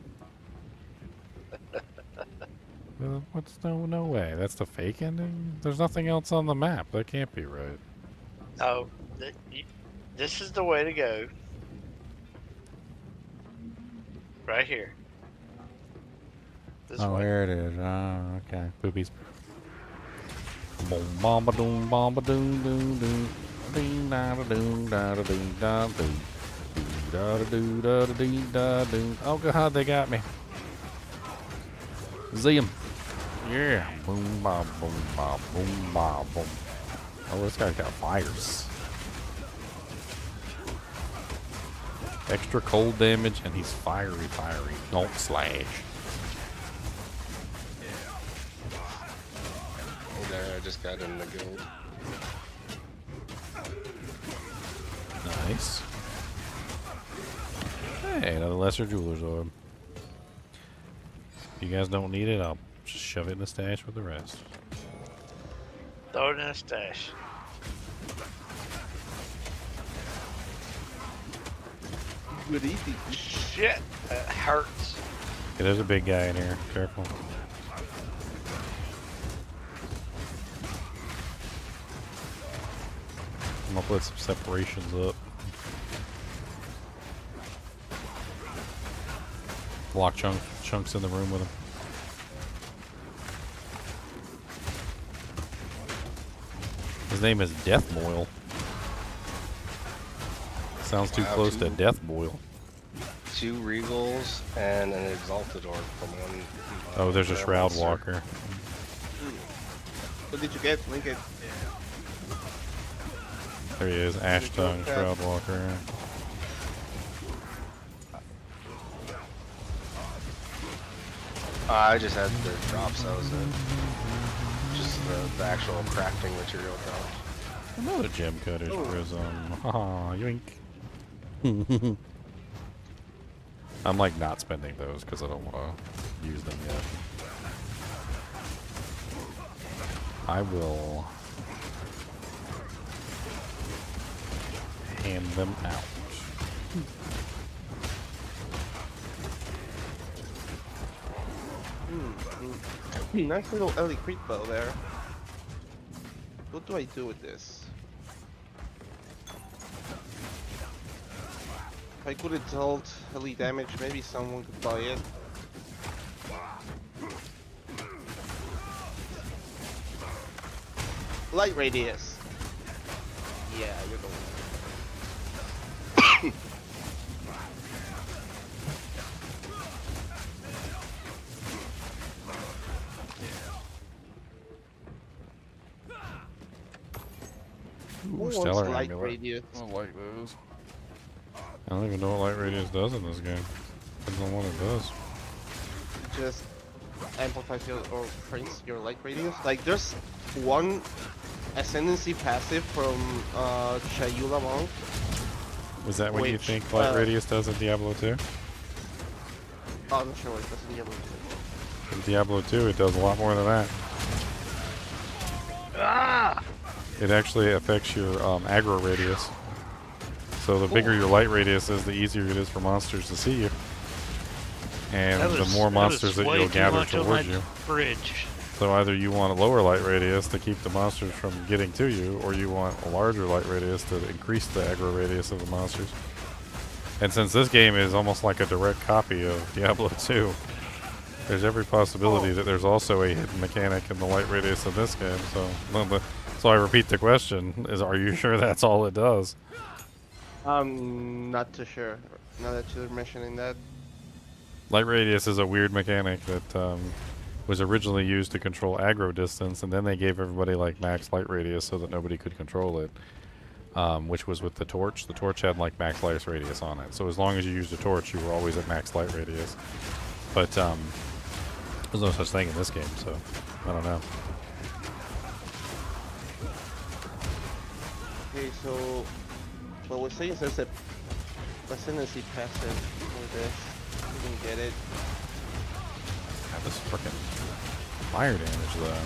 What's no way? That's the fake ending? There's nothing else on the map. That can't be right. No, this is the way to go. Right here. Oh, here it is. Okay. Boobies. Boom, bomba doom, bomba doom, doom, doom. Ding, da da doom, da da doom, da doom. Da da doo, da da dee, da doom. Oh god, they got me. See him. Yeah. Boom, ba, boom, ba, boom, ba, boom. Oh, this guy's got fires. Extra cold damage, and he's fiery. Don't slash. There, I just got in the guild. Nice. Hey, another lesser jeweler's orb. If you guys don't need it, I'll just shove it in the stash with the rest. Throw it in a stash. Good easy. Shit, that hurts. Yeah, there's a big guy in here. Careful. I'm gonna put some separations up. Block chunks in the room with him. His name is Death Moil. Sounds too close to Death Boil. 2 Regals and an Exalted Orb from one. Oh, there's a Shroud monster. Walker. What did you get? Link it. There he is, Ash Tongue, Shroud Walker. I just had the drops, that was it. Just the actual crafting material drops. Another Gem Cutter's Prism. Aw, yoink. I'm like not spending those because I don't want to use them yet. I will hand them out. Nice little early creep bow there. What do I do with this? If I could exalt elite damage, maybe someone could buy it. Light radius. Yeah, you're the one. Ooh, Stellar light Amulet. radius? I like those. I don't even know what light radius does in this game. Depends on what it does. Just amplifies your or shrinks your light radius. Like there's one ascendancy passive from Chinchilla Monk. Was that what you think light radius does in Diablo 2? Oh, I'm not sure what it does in Diablo 2. In Diablo 2, it does a lot more than that. Ah! It actually affects your aggro radius. So the bigger your light radius is, the easier it is for monsters to see you. And the more monsters that you'll gather towards you. Bridge. So either you want a lower light radius to keep the monsters from getting to you, or you want a larger light radius to increase the aggro radius of the monsters. And since this game is almost like a direct copy of Diablo 2, there's every possibility that there's also a hidden mechanic in the light radius of this game. So I repeat the question: are you sure that's all it does? I'm not too sure. Now that you're mentioning that. Light radius is a weird mechanic that was originally used to control aggro distance, and then they gave everybody like max light radius so that nobody could control it, which was with the torch. The torch had like max light radius on it, so as long as you used a torch, you were always at max light radius. But there's no such thing in this game, so I don't know. Okay, so what we're saying is there's a ascendancy passive for this. You can get it. God, this freaking fire damage though.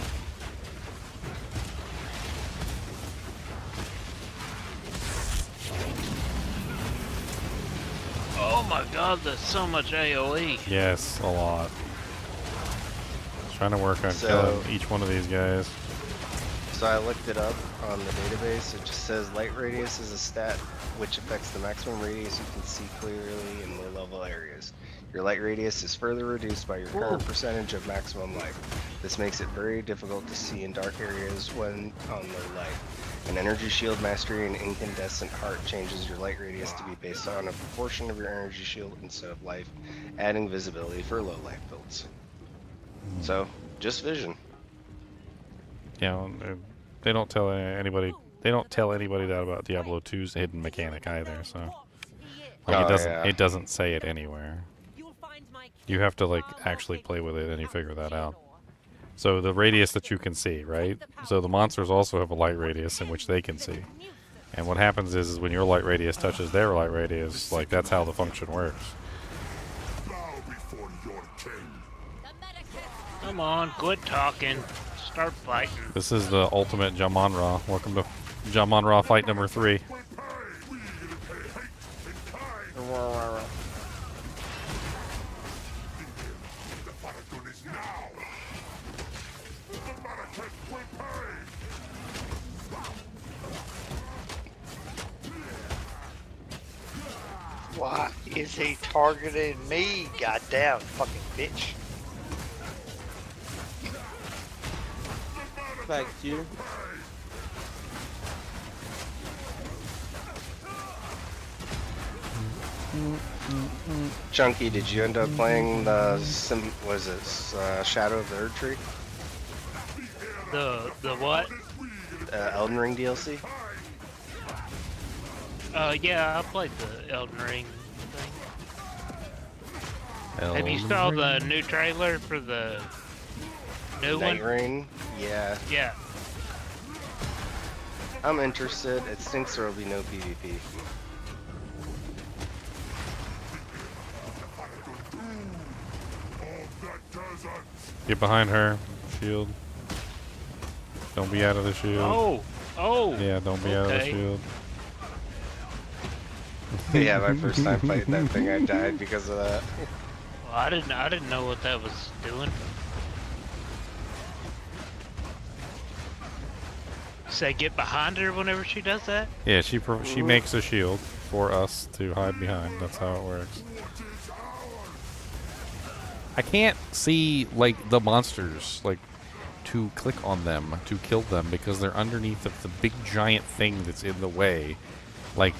Oh my god, that's so much AoE. Yes, a lot. Trying to work on killing each one of these guys. So I looked it up on the database. It just says light radius is a stat which affects the maximum radius you can see clearly in low level areas. Your light radius is further reduced by your current percentage of maximum light. This makes it very difficult to see in dark areas when on low light. An energy shield mastery and incandescent heart changes your light radius to be based on a proportion of your energy shield instead of life, adding visibility for low light builds. So, just vision. Yeah, they don't tell anybody. They don't tell anybody that about Diablo 2's hidden mechanic either. So Like Oh, it doesn't. yeah. It doesn't say it anywhere. You have to like actually play with it, and you figure that out. So the radius that you can see, right? So the monsters also have a light radius in which they can see. And what happens is when your light radius touches their light radius, like that's how the function works. Come on, quit talking. Start fighting. This is the ultimate Jamonra. Welcome to Jamonra fight number 3. Why is he targeting me? Goddamn fucking bitch. Back to you. Chunky, did you end up playing the Shadow of the Erd Tree? The what? Elden Ring DLC? Yeah, I played the Elden Ring thing. Have you Elden saw Ring. the new trailer for the new one? Night Rain? Yeah. Yeah. I'm interested. It stinks there will be no PvP. Get behind her. Shield. Don't be out of the shield. Oh! Oh! Yeah, don't be out of the Okay. shield. Yeah, my first time fighting that thing, I died because of that. Well, I didn't know what that was doing. Say get behind her whenever she does that? Yeah, she makes a shield for us to hide behind. That's how it works. I can't see like the monsters like to click on them to kill them because they're underneath of the big giant thing that's in the way. Like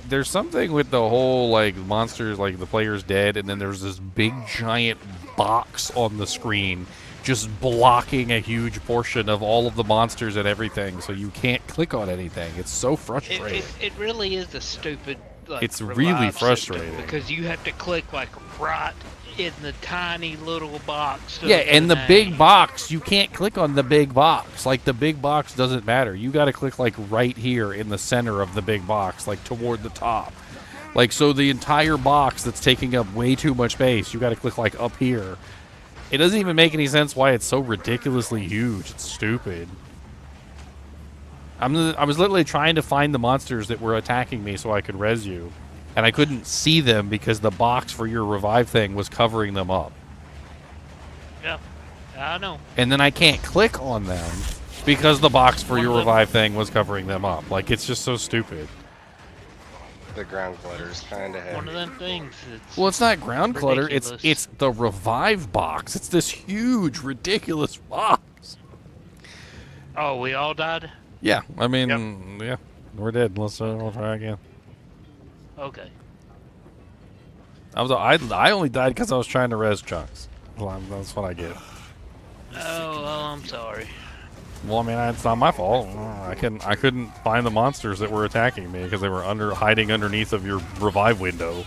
there's something with the whole like monsters, like the player's dead, and then there's this big giant box on the screen just blocking a huge portion of all of the monsters and everything, so you can't click on anything. It's so frustrating. It really is a stupid. Like, It's really revive system frustrating. because you have to click like right in the tiny little box. Yeah, and the big box, you can't click on the big box. Like, the big box doesn't matter. You got to click, like, right here in the center of the big box, like, toward the top. Like, so the entire box that's taking up way too much space, you got to click, like, up here. It doesn't even make any sense why it's so ridiculously huge. It's stupid. I was literally trying to find the monsters that were attacking me so I could res you. And I couldn't see them because the box for your revive thing was covering them up. Yeah, I know. And then I can't click on them because the box for your revive thing was covering them up. Like, it's just so stupid. The ground clutter's kind of heavy. One of them things. Well, it's not ground clutter. ridiculous. It's the revive box. It's this huge, ridiculous box. Oh, we all died? Yeah, I mean, yeah, we're dead. Let's we'll try again. Okay. I only died because I was trying to res chunks. Well, that's what I get. Oh, well, I'm sorry. Well, I mean, it's not my fault. I couldn't find the monsters that were attacking me because they were hiding underneath of your revive window.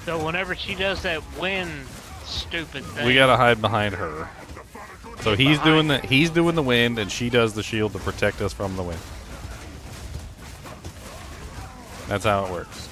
So whenever she does that wind stupid thing, We gotta hide behind her. So he's doing the wind, and she does the shield to protect us from the wind. That's how it works.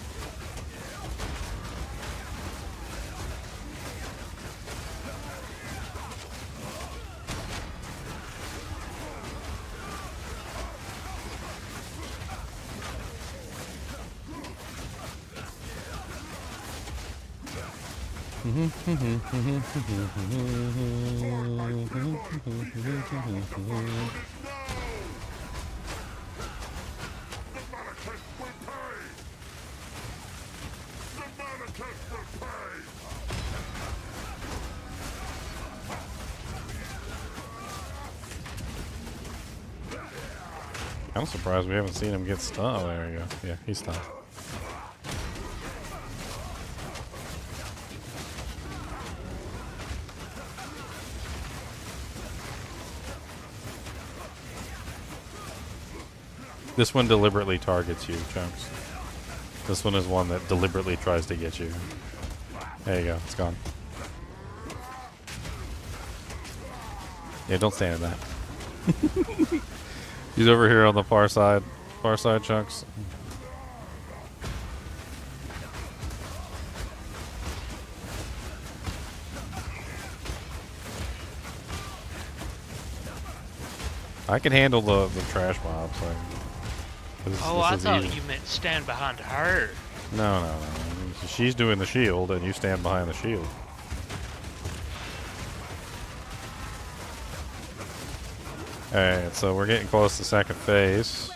I'm surprised we haven't seen him get stunned. Oh, there we go. Yeah, he's stunned. This one deliberately targets you, Chunks. This one is one that deliberately tries to get you. There you go. It's gone. Yeah, don't stand in that. He's over here on the far side. Far side, Chunks. I can handle the trash mobs. Like, I thought you meant stand behind her. No. She's doing the shield, and you stand behind the shield. Alright, so we're getting close to second phase.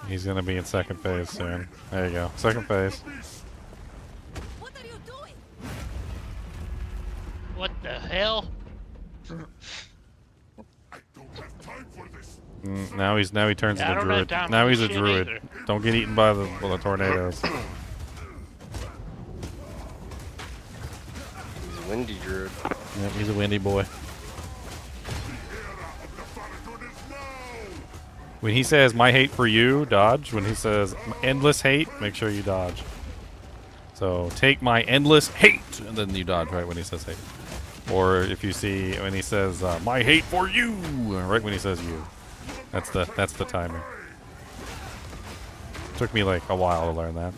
He's gonna be in second phase soon. There you go. Second phase. What the hell? Now he turns into a druid. Now he's a druid. Either. Don't get eaten by the tornadoes. He's a windy druid. Yep, he's a windy boy. When he says my hate for you, dodge. When he says endless hate, make sure you dodge. So take my endless hate, and then you dodge right when he says hate. Or if you see when he says my hate for you, right when he says you. That's the timing. Took me like a while to learn that.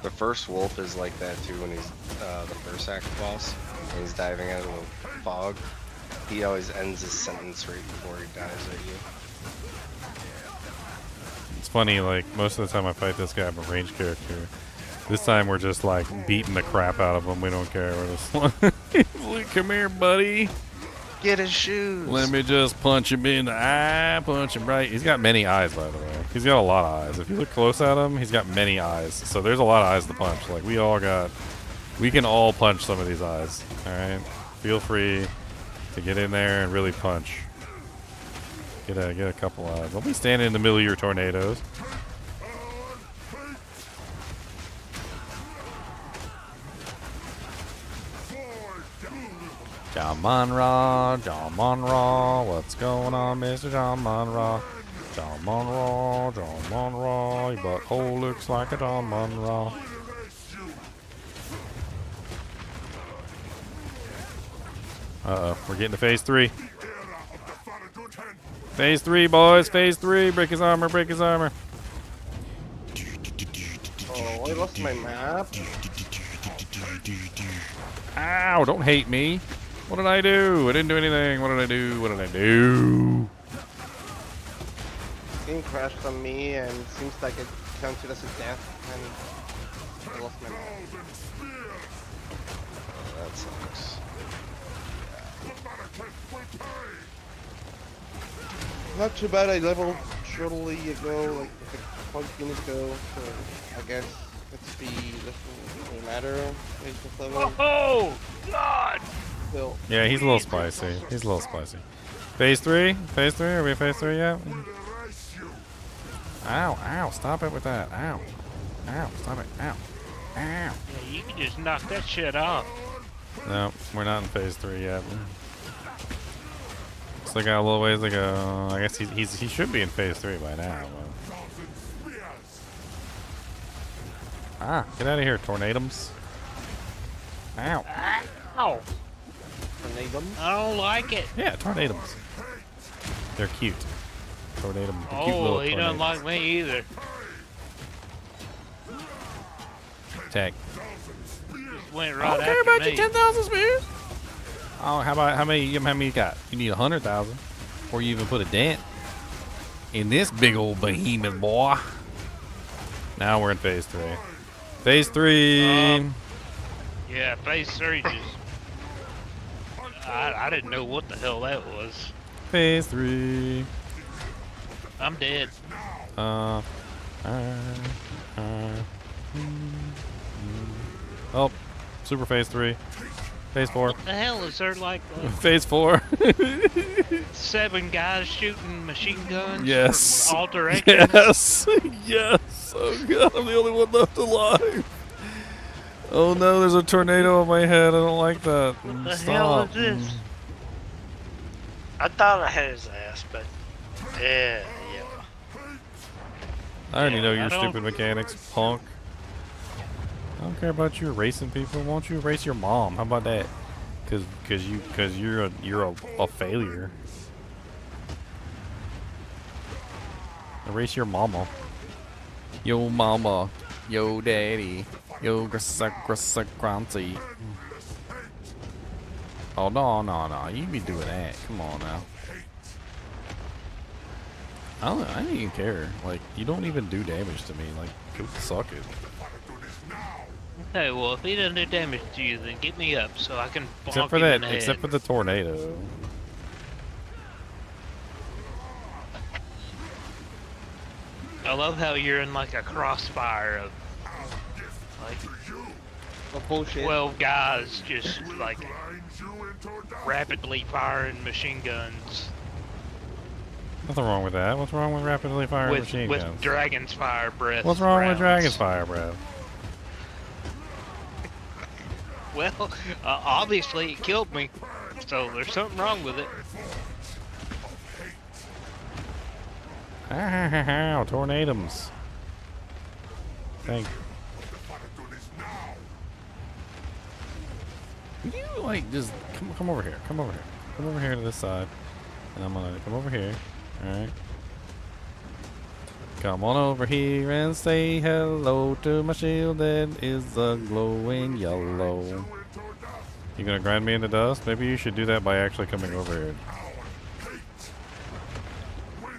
The first wolf is like that too when he's the first act boss. When he's diving out of the fog. He always ends his sentence right before he dies at you. It's funny, like, most of the time I fight this guy, I'm a ranged character. This time we're just, like, beating the crap out of him. We don't care. We're just like, come here, buddy. Get his shoes. Let me just punch him in the eye, punch him right. He's got many eyes, by the way. He's got a lot of eyes. If you look close at him, he's got many eyes. So there's a lot of eyes to punch. Like, we can all punch some of these eyes. Alright? Feel free to get in there and really punch. Get a couple eyes. Don't be standing in the middle of your tornadoes. John Monroe, what's going on, Mr. John Monroe? John Monroe, your butthole looks like a John Monroe. Uh-oh, we're getting to phase 3. Phase 3, boys, phase 3. Break his armor, break his armor. Oh, I lost my map. Ow, don't hate me. What did I do? I didn't do anything. What did I do? What did I do? Game crashed on me and it seems like it counted as a death and I lost my map. Oh, that sucks. Not too bad, I leveled shortly ago, like a couple minutes ago, so I guess XP doesn't really matter. It's level. Oh, God! Still. Yeah, he's a little spicy. He's a little spicy. Phase 3? Phase 3? Are we at phase 3 yet? Ow, ow, stop it with that. Ow. Ow, stop it. Ow. Ow. Yeah, you can just knock that shit off. No, we're not in phase 3 yet. Still got a little ways to go. I guess he should be in phase 3 by now. But... Ah, get out of here, tornadoes. Ow. Ow. Tornadoes? I don't like it. Yeah, tornadoes. They're cute. Tornado. Oh, he doesn't like me either. Tech. Just went right I don't care after about me. your 10,000 spears. Oh, how many you got? You need 100,000 before you even put a dent in this big old behemoth, boy. Now we're in phase 3. Phase 3. Yeah, phase 3 just... I didn't know what the hell that was. Phase 3. I'm dead. Oh, super phase 3. Phase 4. What the hell is there like Phase 4. 7 guys shooting machine guns? Yes. From all directions? Yes. Yes. Oh god, I'm the only one left alive. Oh no, there's a tornado on my head. I don't like that. What the Stop. hell is this? I thought I had his ass, but Yeah. I already know your I don't- stupid mechanics, punk. I don't care about you racing people. Why don't you race your mom? How about that? Cause you're a failure. Erase your mama. Yo mama. Yo daddy. Yo grunty. Oh no. You be doing that. Come on now. I don't even care. Like, you don't even do damage to me. Like, go suck it. Okay, well, if he doesn't do damage to you, then get me up so I can bonk Except for him that, in the head. except for the tornado. I love how you're in like a crossfire of like 12 guys just like rapidly firing machine guns Nothing wrong with that. What's wrong with rapidly firing machine with guns? dragon's fire breath. What's wrong with rounds. dragon's fire, bro? Well, obviously it killed me, so there's something wrong with it. Ow, tornadoes. Thank you. You like just come over here. Come over here. Come over here to this side. And I'm gonna come over here. Alright. Come on over here and say hello to my shield that is a glowing yellow. You gonna grind me into dust? Maybe you should do that by actually coming over here.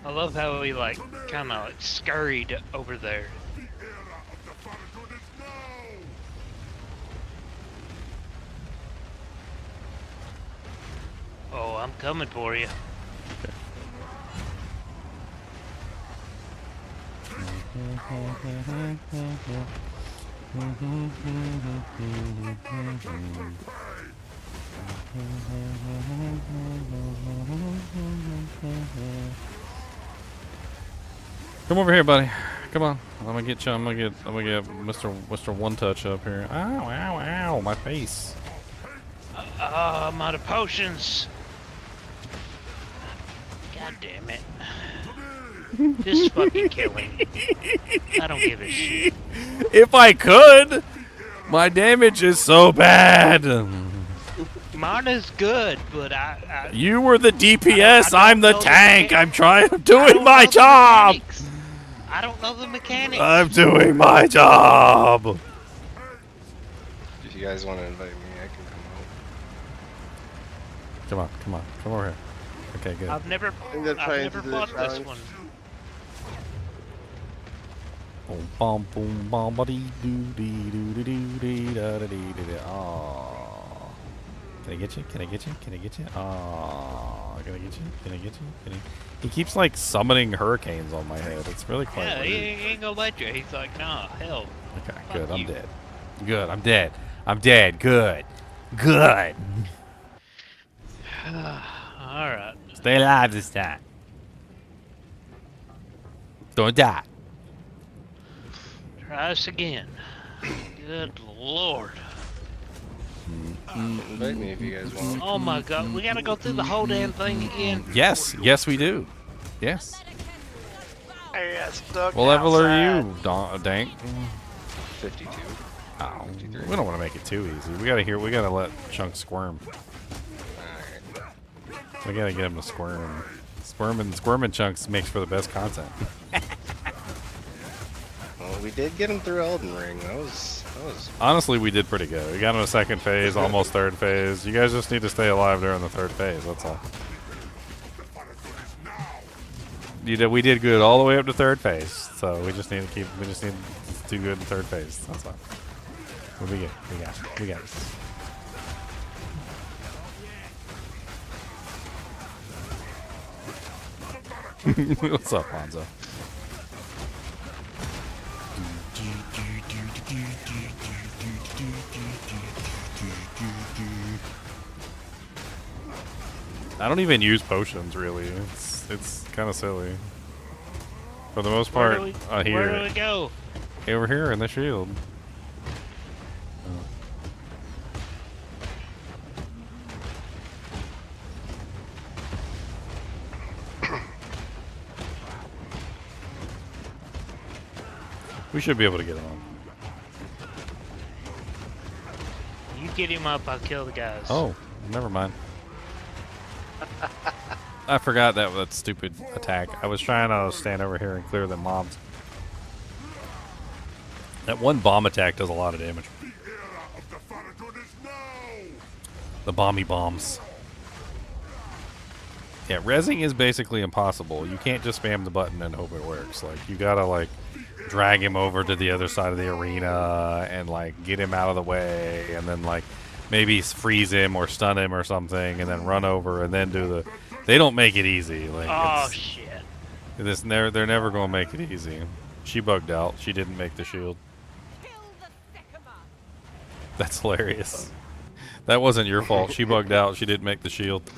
I love how he like kind of like scurried over there. Oh, I'm coming for you. Come over here, buddy. Come on. I'm gonna get you. I'm gonna get Mr. One Touch up here. Ow, ow, ow! My face. I'm out of potions. God damn it. Just fucking kill him. I don't give a shit. If I could, my damage is so bad. Mine is good, but I You were the DPS. I'm the tank. I'm doing my job. I don't know the mechanics. I'm doing my job. If you guys want to invite me, I can come out. Come on. Come over here. Okay, good. I've never fought this one. Boom, boom, boom, buddy, doo, dee, doo, doo, doo, dee, da, da, dee, dee, dee. Aww. Can I get you? Can I get you? Can I get you? Aww. Can I get you? Can I get you? Can I... He keeps like summoning hurricanes on my head. It's really quite Yeah, weird. he ain't gonna let you. He's like, nah, hell. Okay, good. I'm dead. Good. I'm dead. I'm dead. Good. Good. Alright. Stay alive this time. Don't die. Try us again. Good lord. Invite me if you guys want. Oh my god, we gotta go through the whole damn thing again. Yes. Yes, we do. Yes. I got stuck What level are outside. you, Dank? 52. Oh, we don't want to make it too easy. We gotta let Chunk squirm. We gotta get him to squirm. Squirming Chunks makes for the best content. Well, we did get him through Elden Ring. That was. Honestly, we did pretty good. We got him to second phase, almost third phase. You guys just need to stay alive during the third phase. That's all. We did good all the way up to third phase, so we just need to do good in third phase. That's all. We'll be good. We got it. What's up, Hanzo? I don't even use potions really. It's kind of silly. For the most part, here. Where do we go? Over here in the shield. We should be able to get him on. You get him up, I'll kill the guys. Oh, never mind. I forgot that stupid attack. I was trying to stand over here and clear the mobs. That one bomb attack does a lot of damage. The bomby bombs. Yeah, rezzing is basically impossible. You can't just spam the button and hope it works. Like, you gotta, like, drag him over to the other side of the arena and, like, get him out of the way and then, like, maybe freeze him or stun him or something and then run over and then do the... They don't make it easy. Like, oh, shit. They're never gonna make it easy. She bugged out. She didn't make the shield. That's hilarious. That wasn't your fault. She bugged out. She didn't make the shield.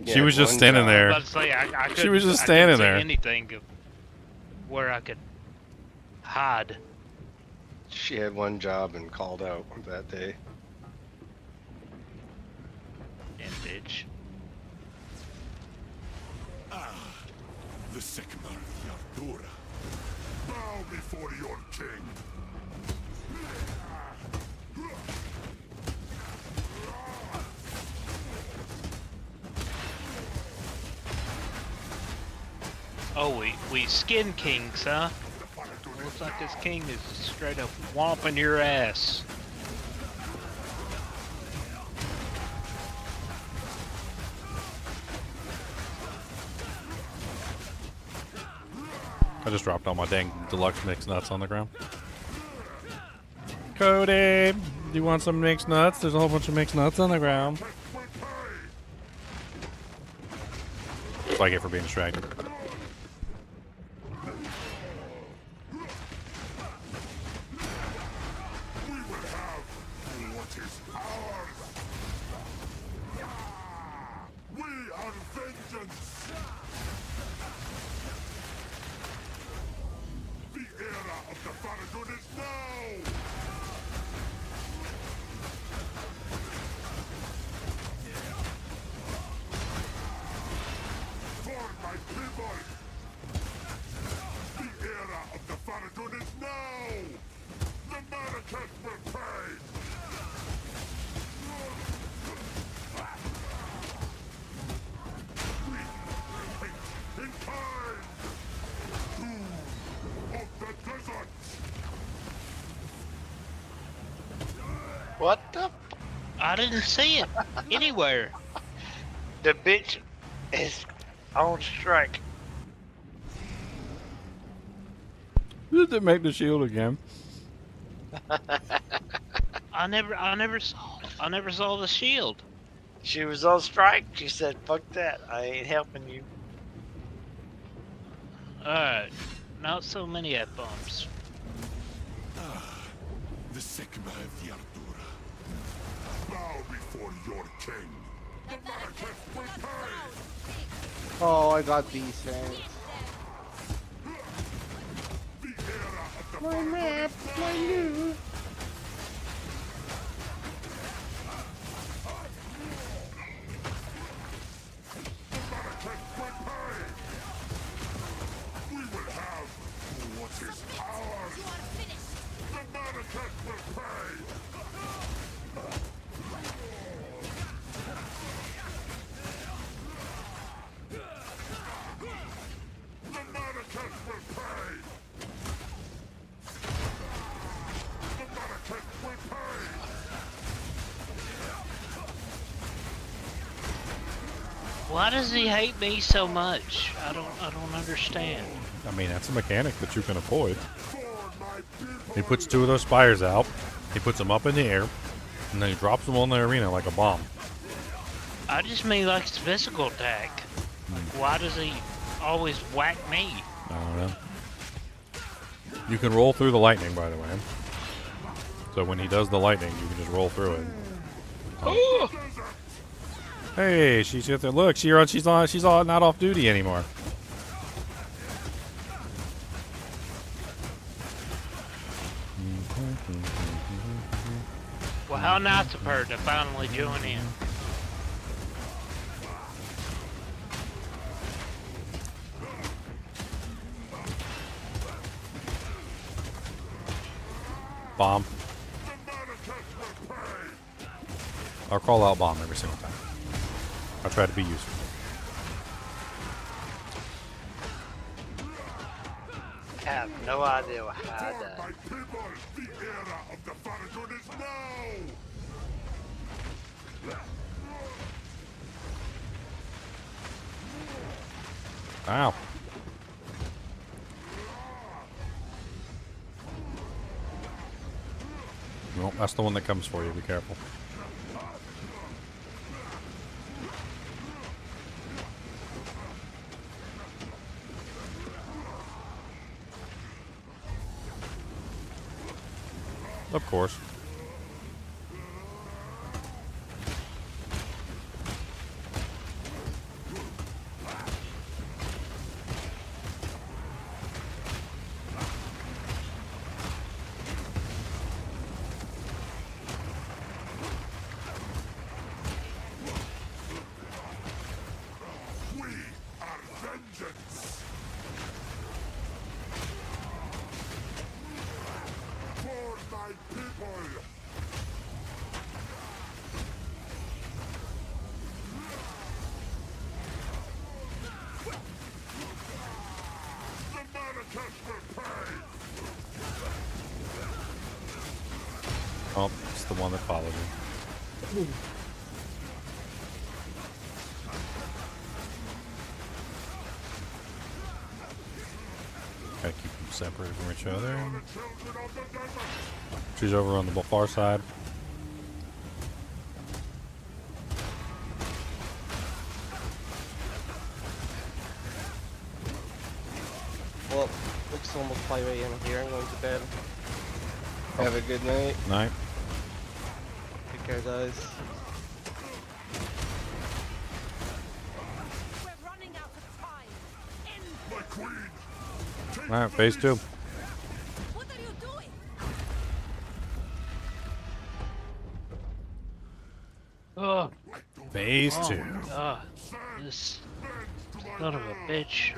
Yeah, she was just standing there. I was about to say, She was just standing there. Anything of where I could hide. She had one job and called out that day. And bitch. The Sycamore Yardura. Bow before your king. Oh, we skin kings, huh? Looks like this king is straight up whomping your ass. I just dropped all my dang deluxe mixed nuts on the ground. Cody, do you want some mixed nuts? There's a whole bunch of mixed nuts on the ground. That's what I get for being distracted. What the? I didn't see it anywhere. The bitch is on strike. Did they make the shield again? I never saw the shield. She was on strike. She said, "Fuck that! I ain't helping you." Alright, not so many F-bombs. The Sycamore of Yardura. Bow before your king. The Marrakech will pay. Oh, I got decent. My map, my new. We will have what is ours. The Marrakech will pay. The Marrakech will pay. The Marrakech will pay. Why does he hate me so much? I don't understand. I mean, that's a mechanic that you can avoid. He puts two of those spires out, he puts them up in the air, and then he drops them on the arena like a bomb. I just mean like his physical attack. Why does he always whack me? I don't know. You can roll through the lightning, by the way. So when he does the lightning, you can just roll through it. Oh! Hey, she's there. Look, she's all not off duty anymore. Well, how nice of her to finally join in. Bomb. I'll call out bomb every single time. I'll try to be useful. I have no idea how to. Ow. No, that's the one that comes for you. Be careful. Of course. Oh, it's the one that followed me. Gotta keep them separated from each other. She's over on the far side. Well, looks almost 5 a.m. here. I'm going to bed. Have a good night. Night. Take care, guys. We're running out of time. End. Alright, phase 2. What are you doing? Oh. Phase 2. God. This son of a bitch.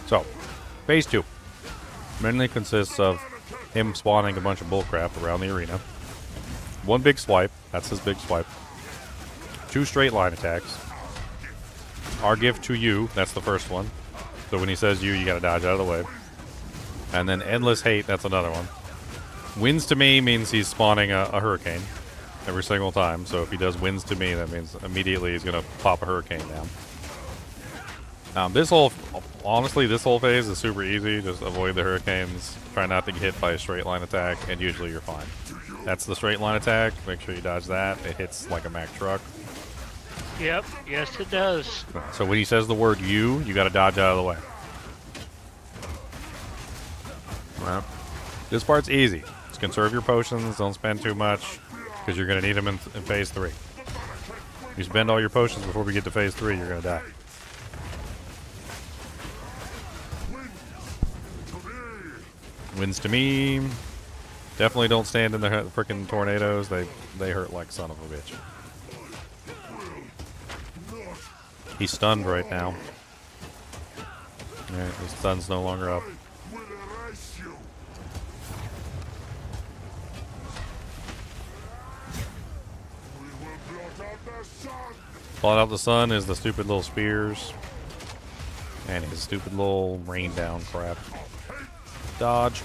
So, phase 2 mainly consists of him spawning a bunch of bullcrap around the arena. One big swipe, that's his big swipe. 2 straight line attacks. Our gift to you, that's the first one. So when he says you gotta dodge out of the way. And then endless hate, that's another one. Wins to me means he's spawning a hurricane every single time. So if he does wins to me, that means immediately he's gonna pop a hurricane down. Honestly, this whole phase is super easy. Just avoid the hurricanes. Try not to get hit by a straight line attack, and usually you're fine. That's the straight line attack. Make sure you dodge that. It hits like a Mack truck. Yep, yes it does. So when he says the word you gotta dodge out of the way. Well, this part's easy. Just conserve your potions. Don't spend too much, because you're gonna need them in phase 3. If you spend all your potions before we get to phase 3, you're gonna die. Wins to me. Definitely don't stand in the frickin' tornadoes. They hurt like son of a bitch. He's stunned right now. Alright, his stun's no longer up. Blot out the sun is the stupid little spears. And his stupid little rain down crap. Dodge.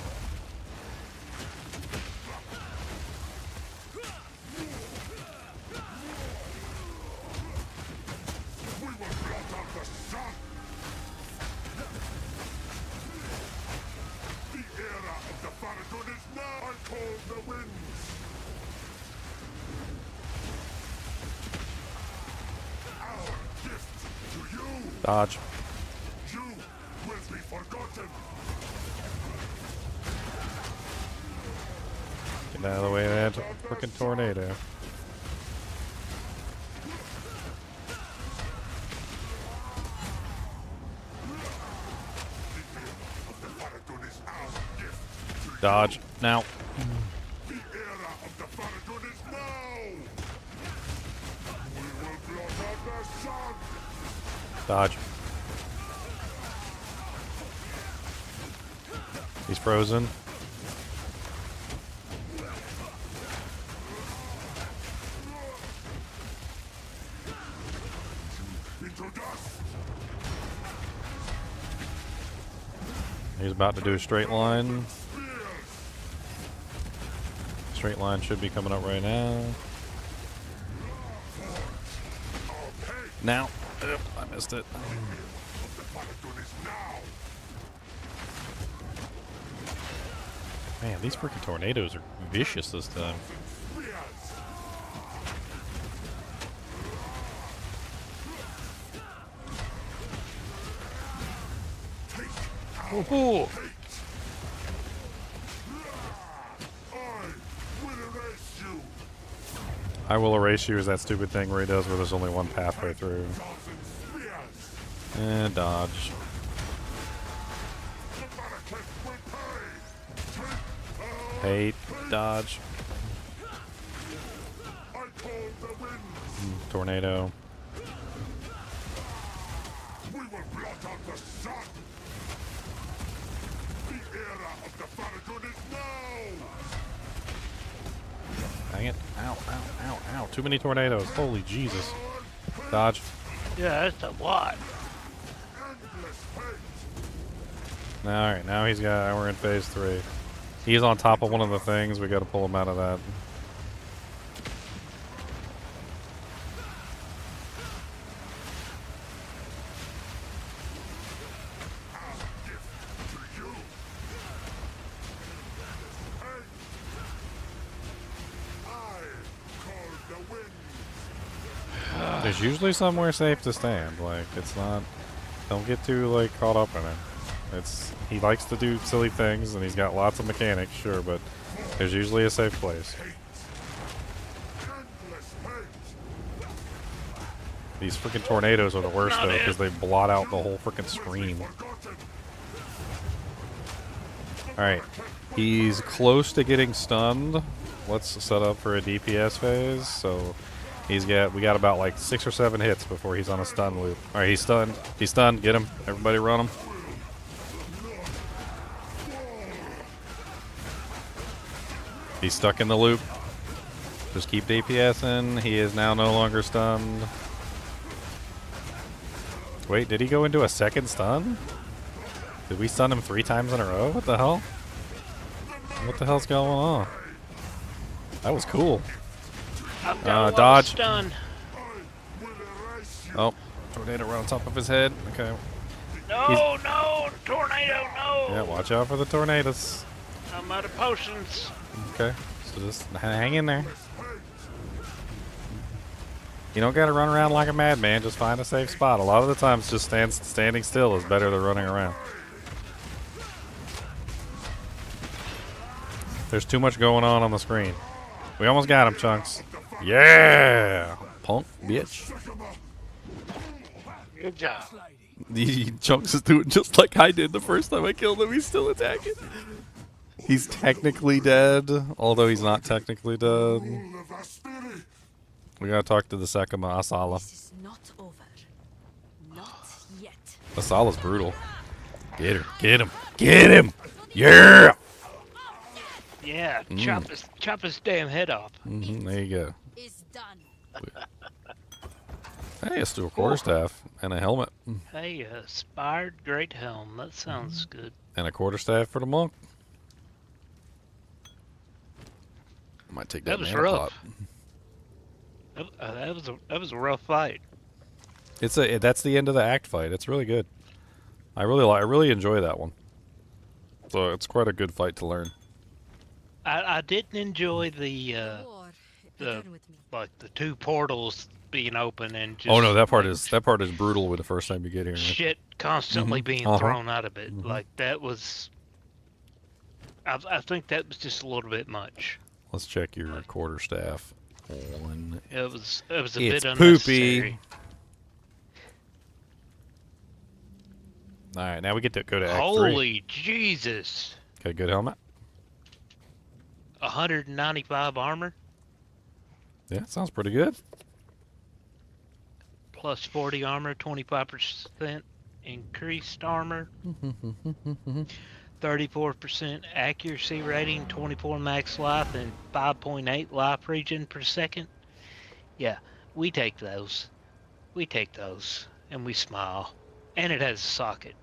Dodge. Get out of the way of that freaking tornado. Dodge now. Dodge. He's frozen. He's about to do a straight line. Straight line should be coming up right now. Now. Oop, I missed it. Man, these freaking tornadoes are vicious this time. Ooh. I will erase you is that stupid thing where he does where there's only one pathway through. And dodge. Hate, dodge. Tornado. Dang it. Ow, ow, ow, ow. Too many tornadoes. Holy Jesus. Dodge. Yeah, that's a lot. Alright, now we're in phase 3. He's on top of one of the things. We gotta pull him out of that. There's usually somewhere safe to stand. Like, it's not... Don't get too, like, caught up in it. He likes to do silly things, and he's got lots of mechanics, sure, but there's usually a safe place. These freaking tornadoes are the worst, though, because they blot out the whole freaking screen. Alright. He's close to getting stunned. Let's set up for a DPS phase, so... we got about like 6 or 7 hits before he's on a stun loop. Alright, he's stunned. He's stunned. Get him. Everybody run him. He's stuck in the loop. Just keep DPSing. He is now no longer stunned. Wait, did he go into a second stun? Did we stun him 3 times in a row? What the hell? What the hell's going on? That was cool. Dodge. Oh, tornado right on top of his head. Okay. No, no, tornado, no. Yeah, watch out for the tornadoes. I'm out of potions. Okay, so just hang in there. You don't gotta run around like a madman. Just find a safe spot. A lot of the times, just standing still is better than running around. There's too much going on the screen. We almost got him, Chunks. Yeah! Punk, bitch. Good job. Chunks is doing just like I did the first time I killed him. He's still attacking. He's technically dead, although he's not technically dead. We gotta talk to the Sekima Asala. This is not over. Not yet. Asala's brutal. Get her. Get him. Get him! Yeah! Yeah, chop his damn head off. There you go. Is done. Hey, let's do a quarterstaff and a helmet. Hey, Spired Great Helm. That sounds good. And a quarterstaff for the monk. I might take that. That was mana rough. pot. That was a rough fight. That's the end of the act fight. It's really good. I really enjoy that one. So it's quite a good fight to learn. I didn't enjoy the 2 portals being open and just oh no, that part is brutal with the first time you get here. Shit constantly being thrown out of it. Like that was. I think that was just a little bit much. Let's check your quarterstaff. It was a It's bit poopy. unnecessary. All right, now we get to go to Act 3. Holy Jesus! Got a good helmet? 195 armor Yeah, sounds pretty good. plus 40 armor, 25% increased armor, 34% accuracy rating, 24 max life, and 5.8 life regen per second. Yeah, we take those. We take those, and we smile. And it has a socket.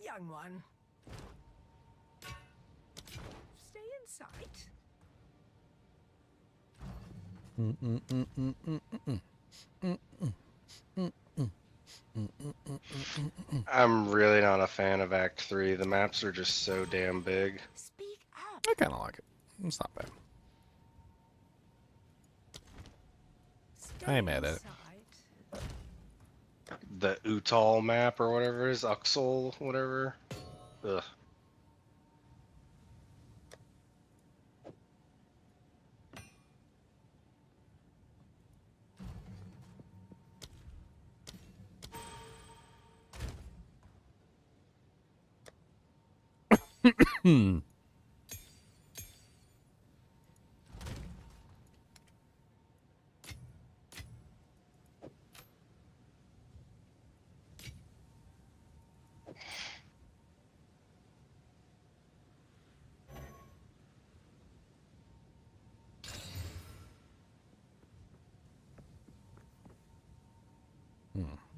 Young one. Stay in sight. I'm really not a fan of Act 3. The maps are just so damn big. I kind of like it. It's not bad. I ain't mad at it. The Utal map or whatever it is, Uxol, whatever. Ugh.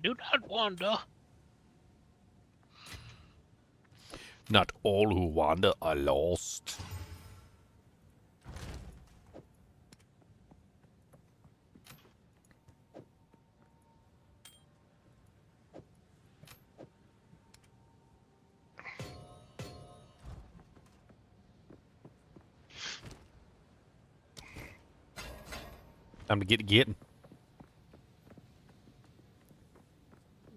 Do not wander. Not all who wander are lost. Time to get getting.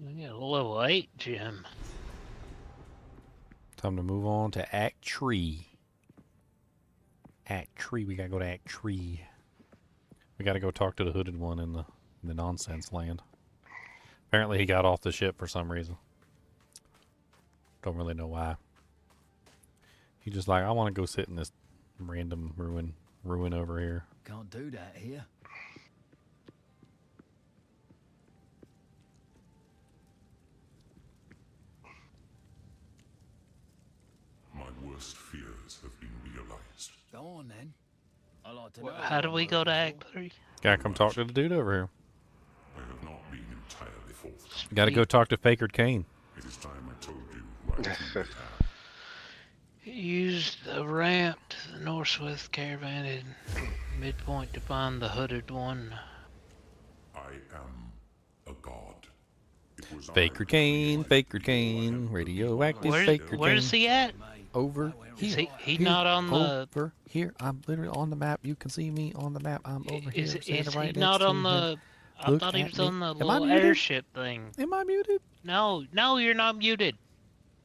We got a level 8 gem. Time to move on to Act 3. Act 3. We gotta go to Act 3. We gotta go talk to the hooded one in the nonsense land. Apparently he got off the ship for some reason. Don't really know why. He just like, I want to go sit in this random ruin over here. Can't do that here. My worst fears have been realized. Go on then. I like to know. How do we go to Act 3? Gotta come talk to the dude over here. I have not been entirely faultless. Gotta go talk to Fakerd Kane. It is time I told you who I truly am. Use the ramp to the northwest caravan in midpoint to find the hooded one. I am a god. It was Fakerd Kane, Fakerd Kane, radioactive Fakerd Kane. Where's he at? Over Is here. he Here, not on the? Over here. I'm literally on the map. You can see me on the map. I'm over here. Is standing right he not next to on him. the? I Look thought he at was me. on the Am I little muted? airship thing. Am I muted? No, you're not muted.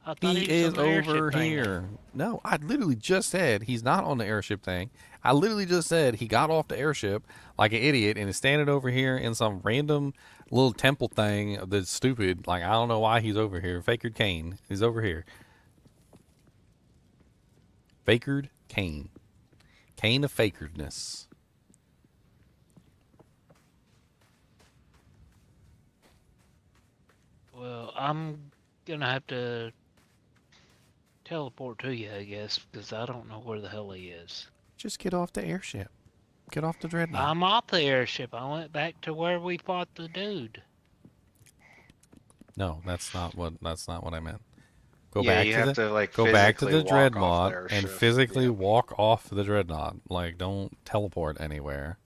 I thought He was is on the airship over thing. here. No, I literally just said he's not on the airship thing. I literally just said he got off the airship like an idiot and is standing over here in some random little temple thing that's stupid. Like, I don't know why he's over here. Fakerd Kane. He's over here. Fakerd Kane. Kane of Fakerdness. Well, I'm gonna have to teleport to you, I guess, because I don't know where the hell he is. Just get off the airship. Get off the dreadnought. I'm off the airship. I went back to where we fought the dude. No, that's not what I meant. Go Yeah, back you to have the to, like, go back to physically the walk off the dreadnought and airship. physically walk off the dreadnought. Like, don't teleport anywhere.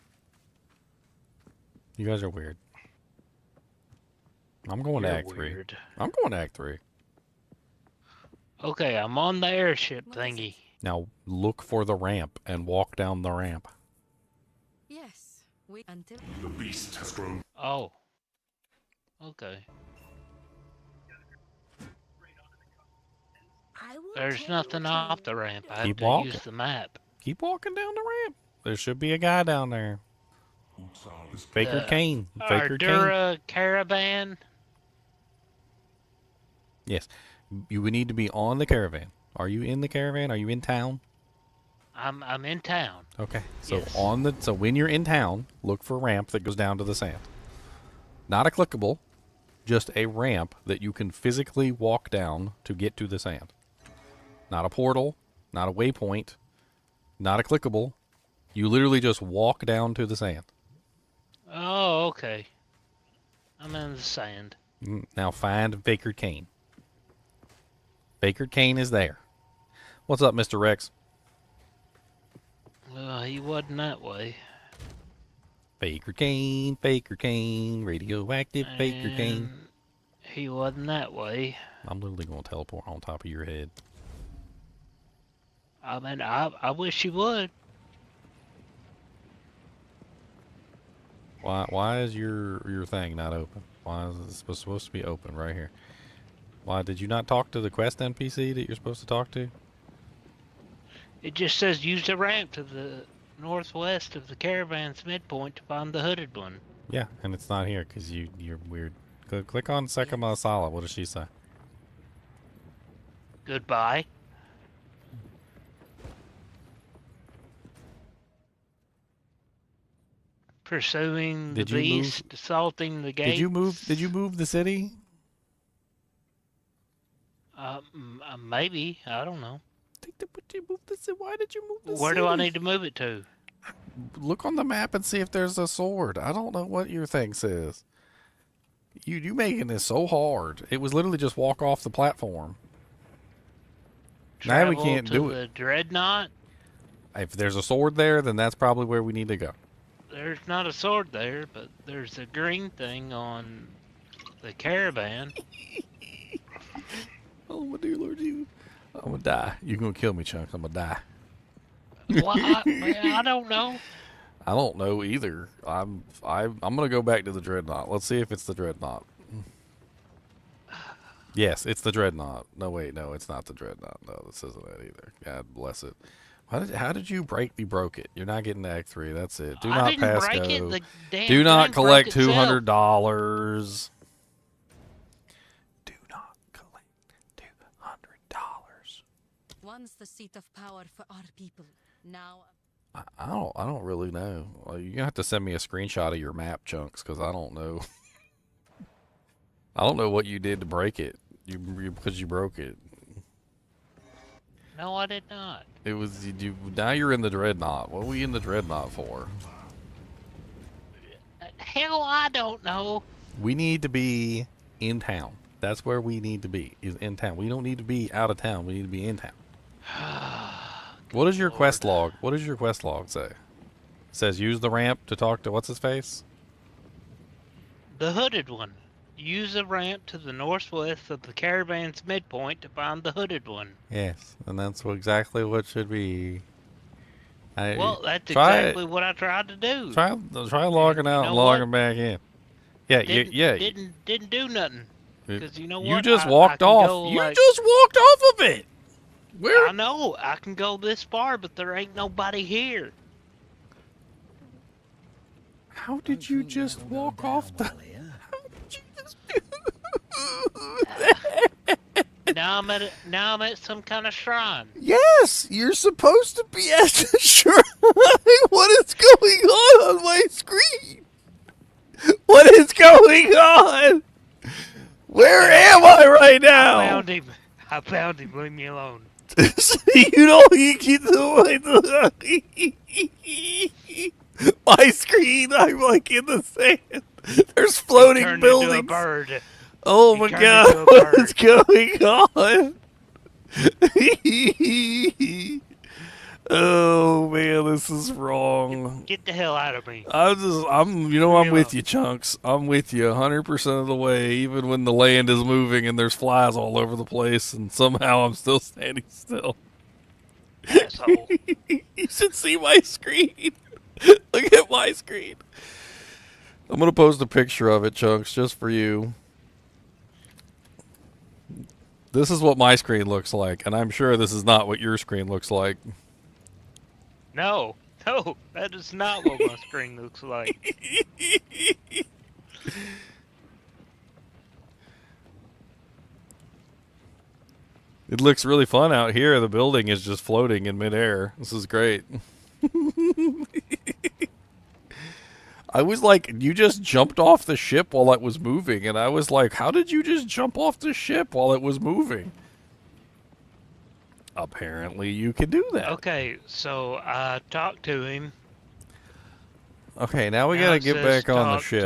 You guys are weird. I'm going to You're Act 3. weird. I'm going to Act 3. Okay, I'm on the airship thingy. Now look for the ramp and walk down the ramp. Yes, we until The beast has grown. Oh. Okay. There's nothing off the ramp. I have Keep to walking. use the map. Keep walking down the ramp. There should be a guy down there. Faker Kane. Faker Kane. Ardura Caravan. Yes. You would need to be on the caravan. Are you in the caravan? Are you in town? I'm in town. Okay. So Yes. so when you're in town, look for a ramp that goes down to the sand. Not a clickable, just a ramp that you can physically walk down to get to the sand. Not a portal, not a waypoint, not a clickable. You literally just walk down to the sand. Oh, okay. I'm in the sand. Now find Faker Kane. Faker Kane is there. What's up, Mr. Rex? He wasn't that way. Faker Kane, radioactive Faker Kane. He wasn't that way. I'm literally going to teleport on top of your head. I mean, I wish he would. Why is your thing not open? Why is it supposed to be open right here? Why did you not talk to the quest NPC that you're supposed to talk to? It just says use the ramp to the northwest of the caravan's midpoint to find the hooded one. Yeah, and it's not here because you're weird. Click on Sekima Asala. What does she say? Goodbye. Pursuing the beast, assaulting the gates. Did you move the city? Maybe. I don't know. Why did you move the Where city? do I need to move it to? Look on the map and see if there's a sword. I don't know what your thing says. You making this so hard. It was literally just walk off the platform. Now we can't do it. The dreadnought? If there's a sword there, then that's probably where we need to go. There's not a sword there, but there's a green thing on the caravan. Oh my dear Lord, I'm gonna die. You're gonna kill me, Chunks. I'm gonna die. Well, I don't know. I don't know either. I'm gonna go back to the dreadnought. Let's see if it's the dreadnought. Yes, it's the dreadnought. No, wait, no, it's not the dreadnought. No, this isn't it either. God bless it. How did you break? You broke it. You're not getting to Act 3. That's it. Do not pass go. Do not collect $200. Do not collect $200. once the seat of power for our people. Now I don't really know. Well, you're gonna have to send me a screenshot of your map, Chunks, because I don't know. I don't know what you did to break it. Because you broke it. No, I did not. It was you. Now you're in the dreadnought. What were you in the dreadnought for? Hell, I don't know. We need to be in town. That's where we need to be. Is in town. We don't need to be out of town. We need to be in town. What is your quest log? What does your quest log say? It says use the ramp to talk to what's his face? The hooded one. Use a ramp to the northwest of the caravan's midpoint to find the hooded one. Yes, and that's exactly what should be. Well, that's exactly what I tried to do. Try logging out and logging back in. Yeah, Didn't do nothing. Because you know what? You just walked off. You just walked off of it. Where? I know. I can go this far, but there ain't nobody here. How did you just walk off the? Now I'm at some kind of shrine. Yes, you're supposed to be at the shrine. What is going on my screen? What is going on? Where am I right now? I found him. Leave me alone. You keep my screen. I'm like in the sand. There's floating buildings. Into a bird. Oh my God! What is going on? Oh man, this is wrong. Get the hell out of me. I'm with you, Chunks. I'm with you 100% of the way, even when the land is moving and there's flies all over the place, and somehow I'm still standing still. Asshole. You should see my screen. Look at my screen. I'm gonna post a picture of it, Chunks, just for you. This is what my screen looks like, and I'm sure this is not what your screen looks like. No, that is not what my screen looks like. It looks really fun out here. The building is just floating in midair. This is great. I was like, you just jumped off the ship while it was moving, and I was like, how did you just jump off the ship while it was moving? Apparently you can do that. Okay, so I talked to him. Okay, now we gotta get back on the ship.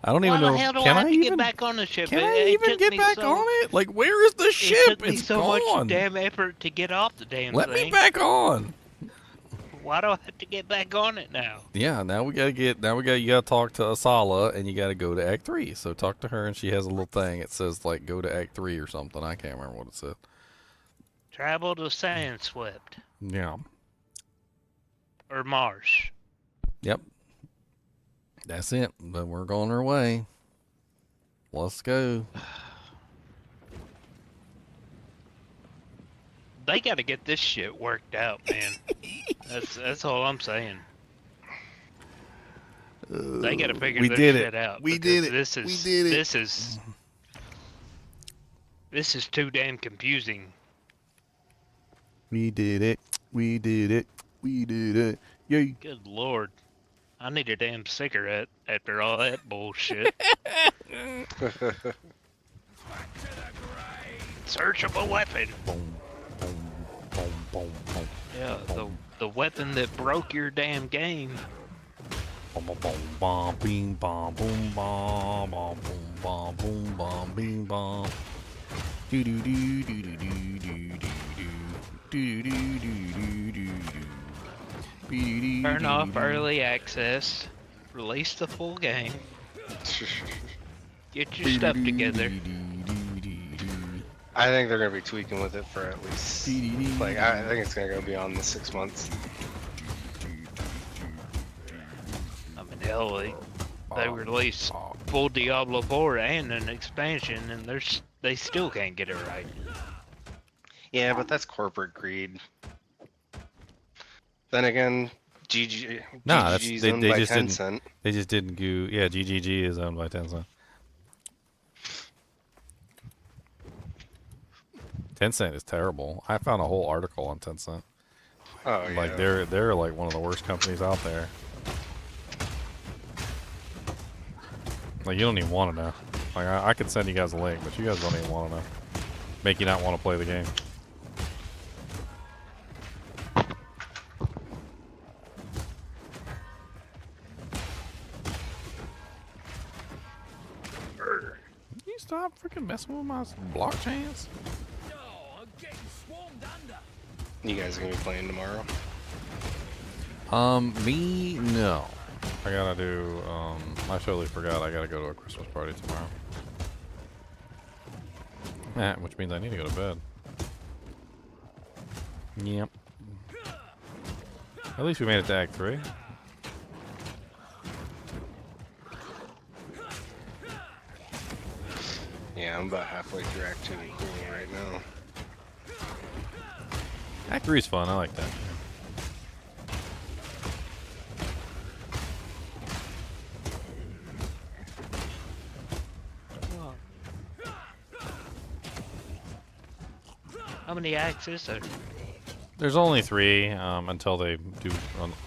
I don't even know. Can I even get back on the ship? Can I even get back on it? Like, where is the ship? It took me It's so gone. much damn effort to get off the damn Let thing. me back on. Why do I have to get back on it now? Yeah, you gotta talk to Asala, and you gotta go to Act 3. So talk to her, and she has a little thing. It says, like, go to Act 3 or something. I can't remember what it said. Travel to Sandswept. Yeah. Or Marsh. Yep. That's it. But we're going our way. Let's go. They got to get this shit worked out, man. That's all I'm saying. They got to figure this shit out. We did it. This is too damn confusing. We did it. We did it. We did it. Yay. Good lord. I need a damn cigarette after all that bullshit. Search of a weapon. Yeah, the weapon that broke your damn game. Bom bom bom bing bom boom bom bom boom bom boom bom bing bom. Do do do do do do do do do do do do do. Turn off early access. Release the full game. Get your stuff together. I think they're gonna be tweaking with it for at least, like, I think it's gonna go beyond the 6 months. I mean, hell, they released full Diablo 4 and an expansion, and they still can't get it right. Yeah, but that's corporate greed. Then again, Nah, GGG's they owned by just Tencent. didn't. They just didn't go. Yeah, GGG is owned by Tencent. Tencent is terrible. I found a whole article on Tencent. Oh yeah. Like they're like one of the worst companies out there. Like, you don't even want to know. Like, I could send you guys a link, but you guys don't even want to know. Make you not want to play the game. You stop freaking messing with my blockchains? You guys gonna be playing tomorrow? Me, no. I gotta do, I totally forgot I gotta go to a Christmas party tomorrow. Which means I need to go to bed. Yep. At least we made it to Act 3. Yeah, I'm about halfway through Act 2 right now. Act 3 is fun, I like that. How many acts is there? There's only 3 until they do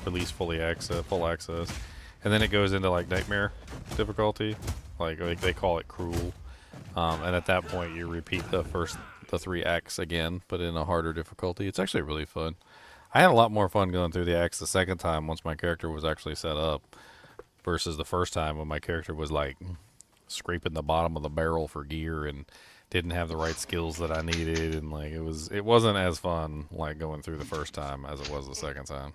release full access, and then it goes into like nightmare difficulty, like they call it cruel, and at that point you repeat the 3 acts again, but in a harder difficulty. It's actually really fun. I had a lot more fun going through the acts the second time once my character was actually set up, versus the first time when my character was like scraping the bottom of the barrel for gear and didn't have the right skills that I needed, and like it wasn't as fun like going through the first time as it was the second time.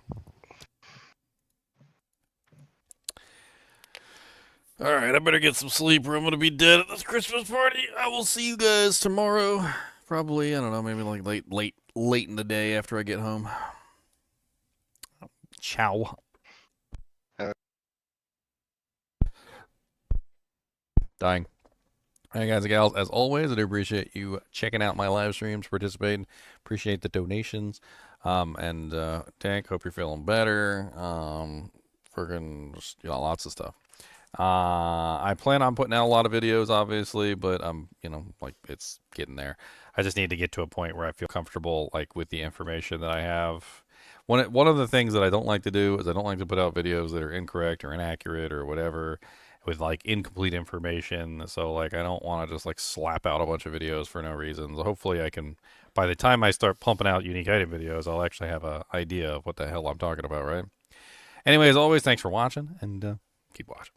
All right, I better get some sleep or I'm gonna be dead at this Christmas party. I will see you guys tomorrow. Probably, I don't know, maybe like late in the day after I get home. Ciao. Dying. All right, guys and gals, as always, I do appreciate you checking out my live streams, participating. Appreciate the donations. And Tank, hope you're feeling better. Freaking, lots of stuff. I plan on putting out a lot of videos, obviously, but like it's getting there. I just need to get to a point where I feel comfortable, like with the information that I have. One of the things that I don't like to do is I don't like to put out videos that are incorrect or inaccurate or whatever, with like incomplete information. So like I don't want to just like slap out a bunch of videos for no reason. So hopefully I can, by the time I start pumping out unique item videos, I'll actually have an idea of what the hell I'm talking about, right? Anyway, as always, thanks for watching, and keep watching.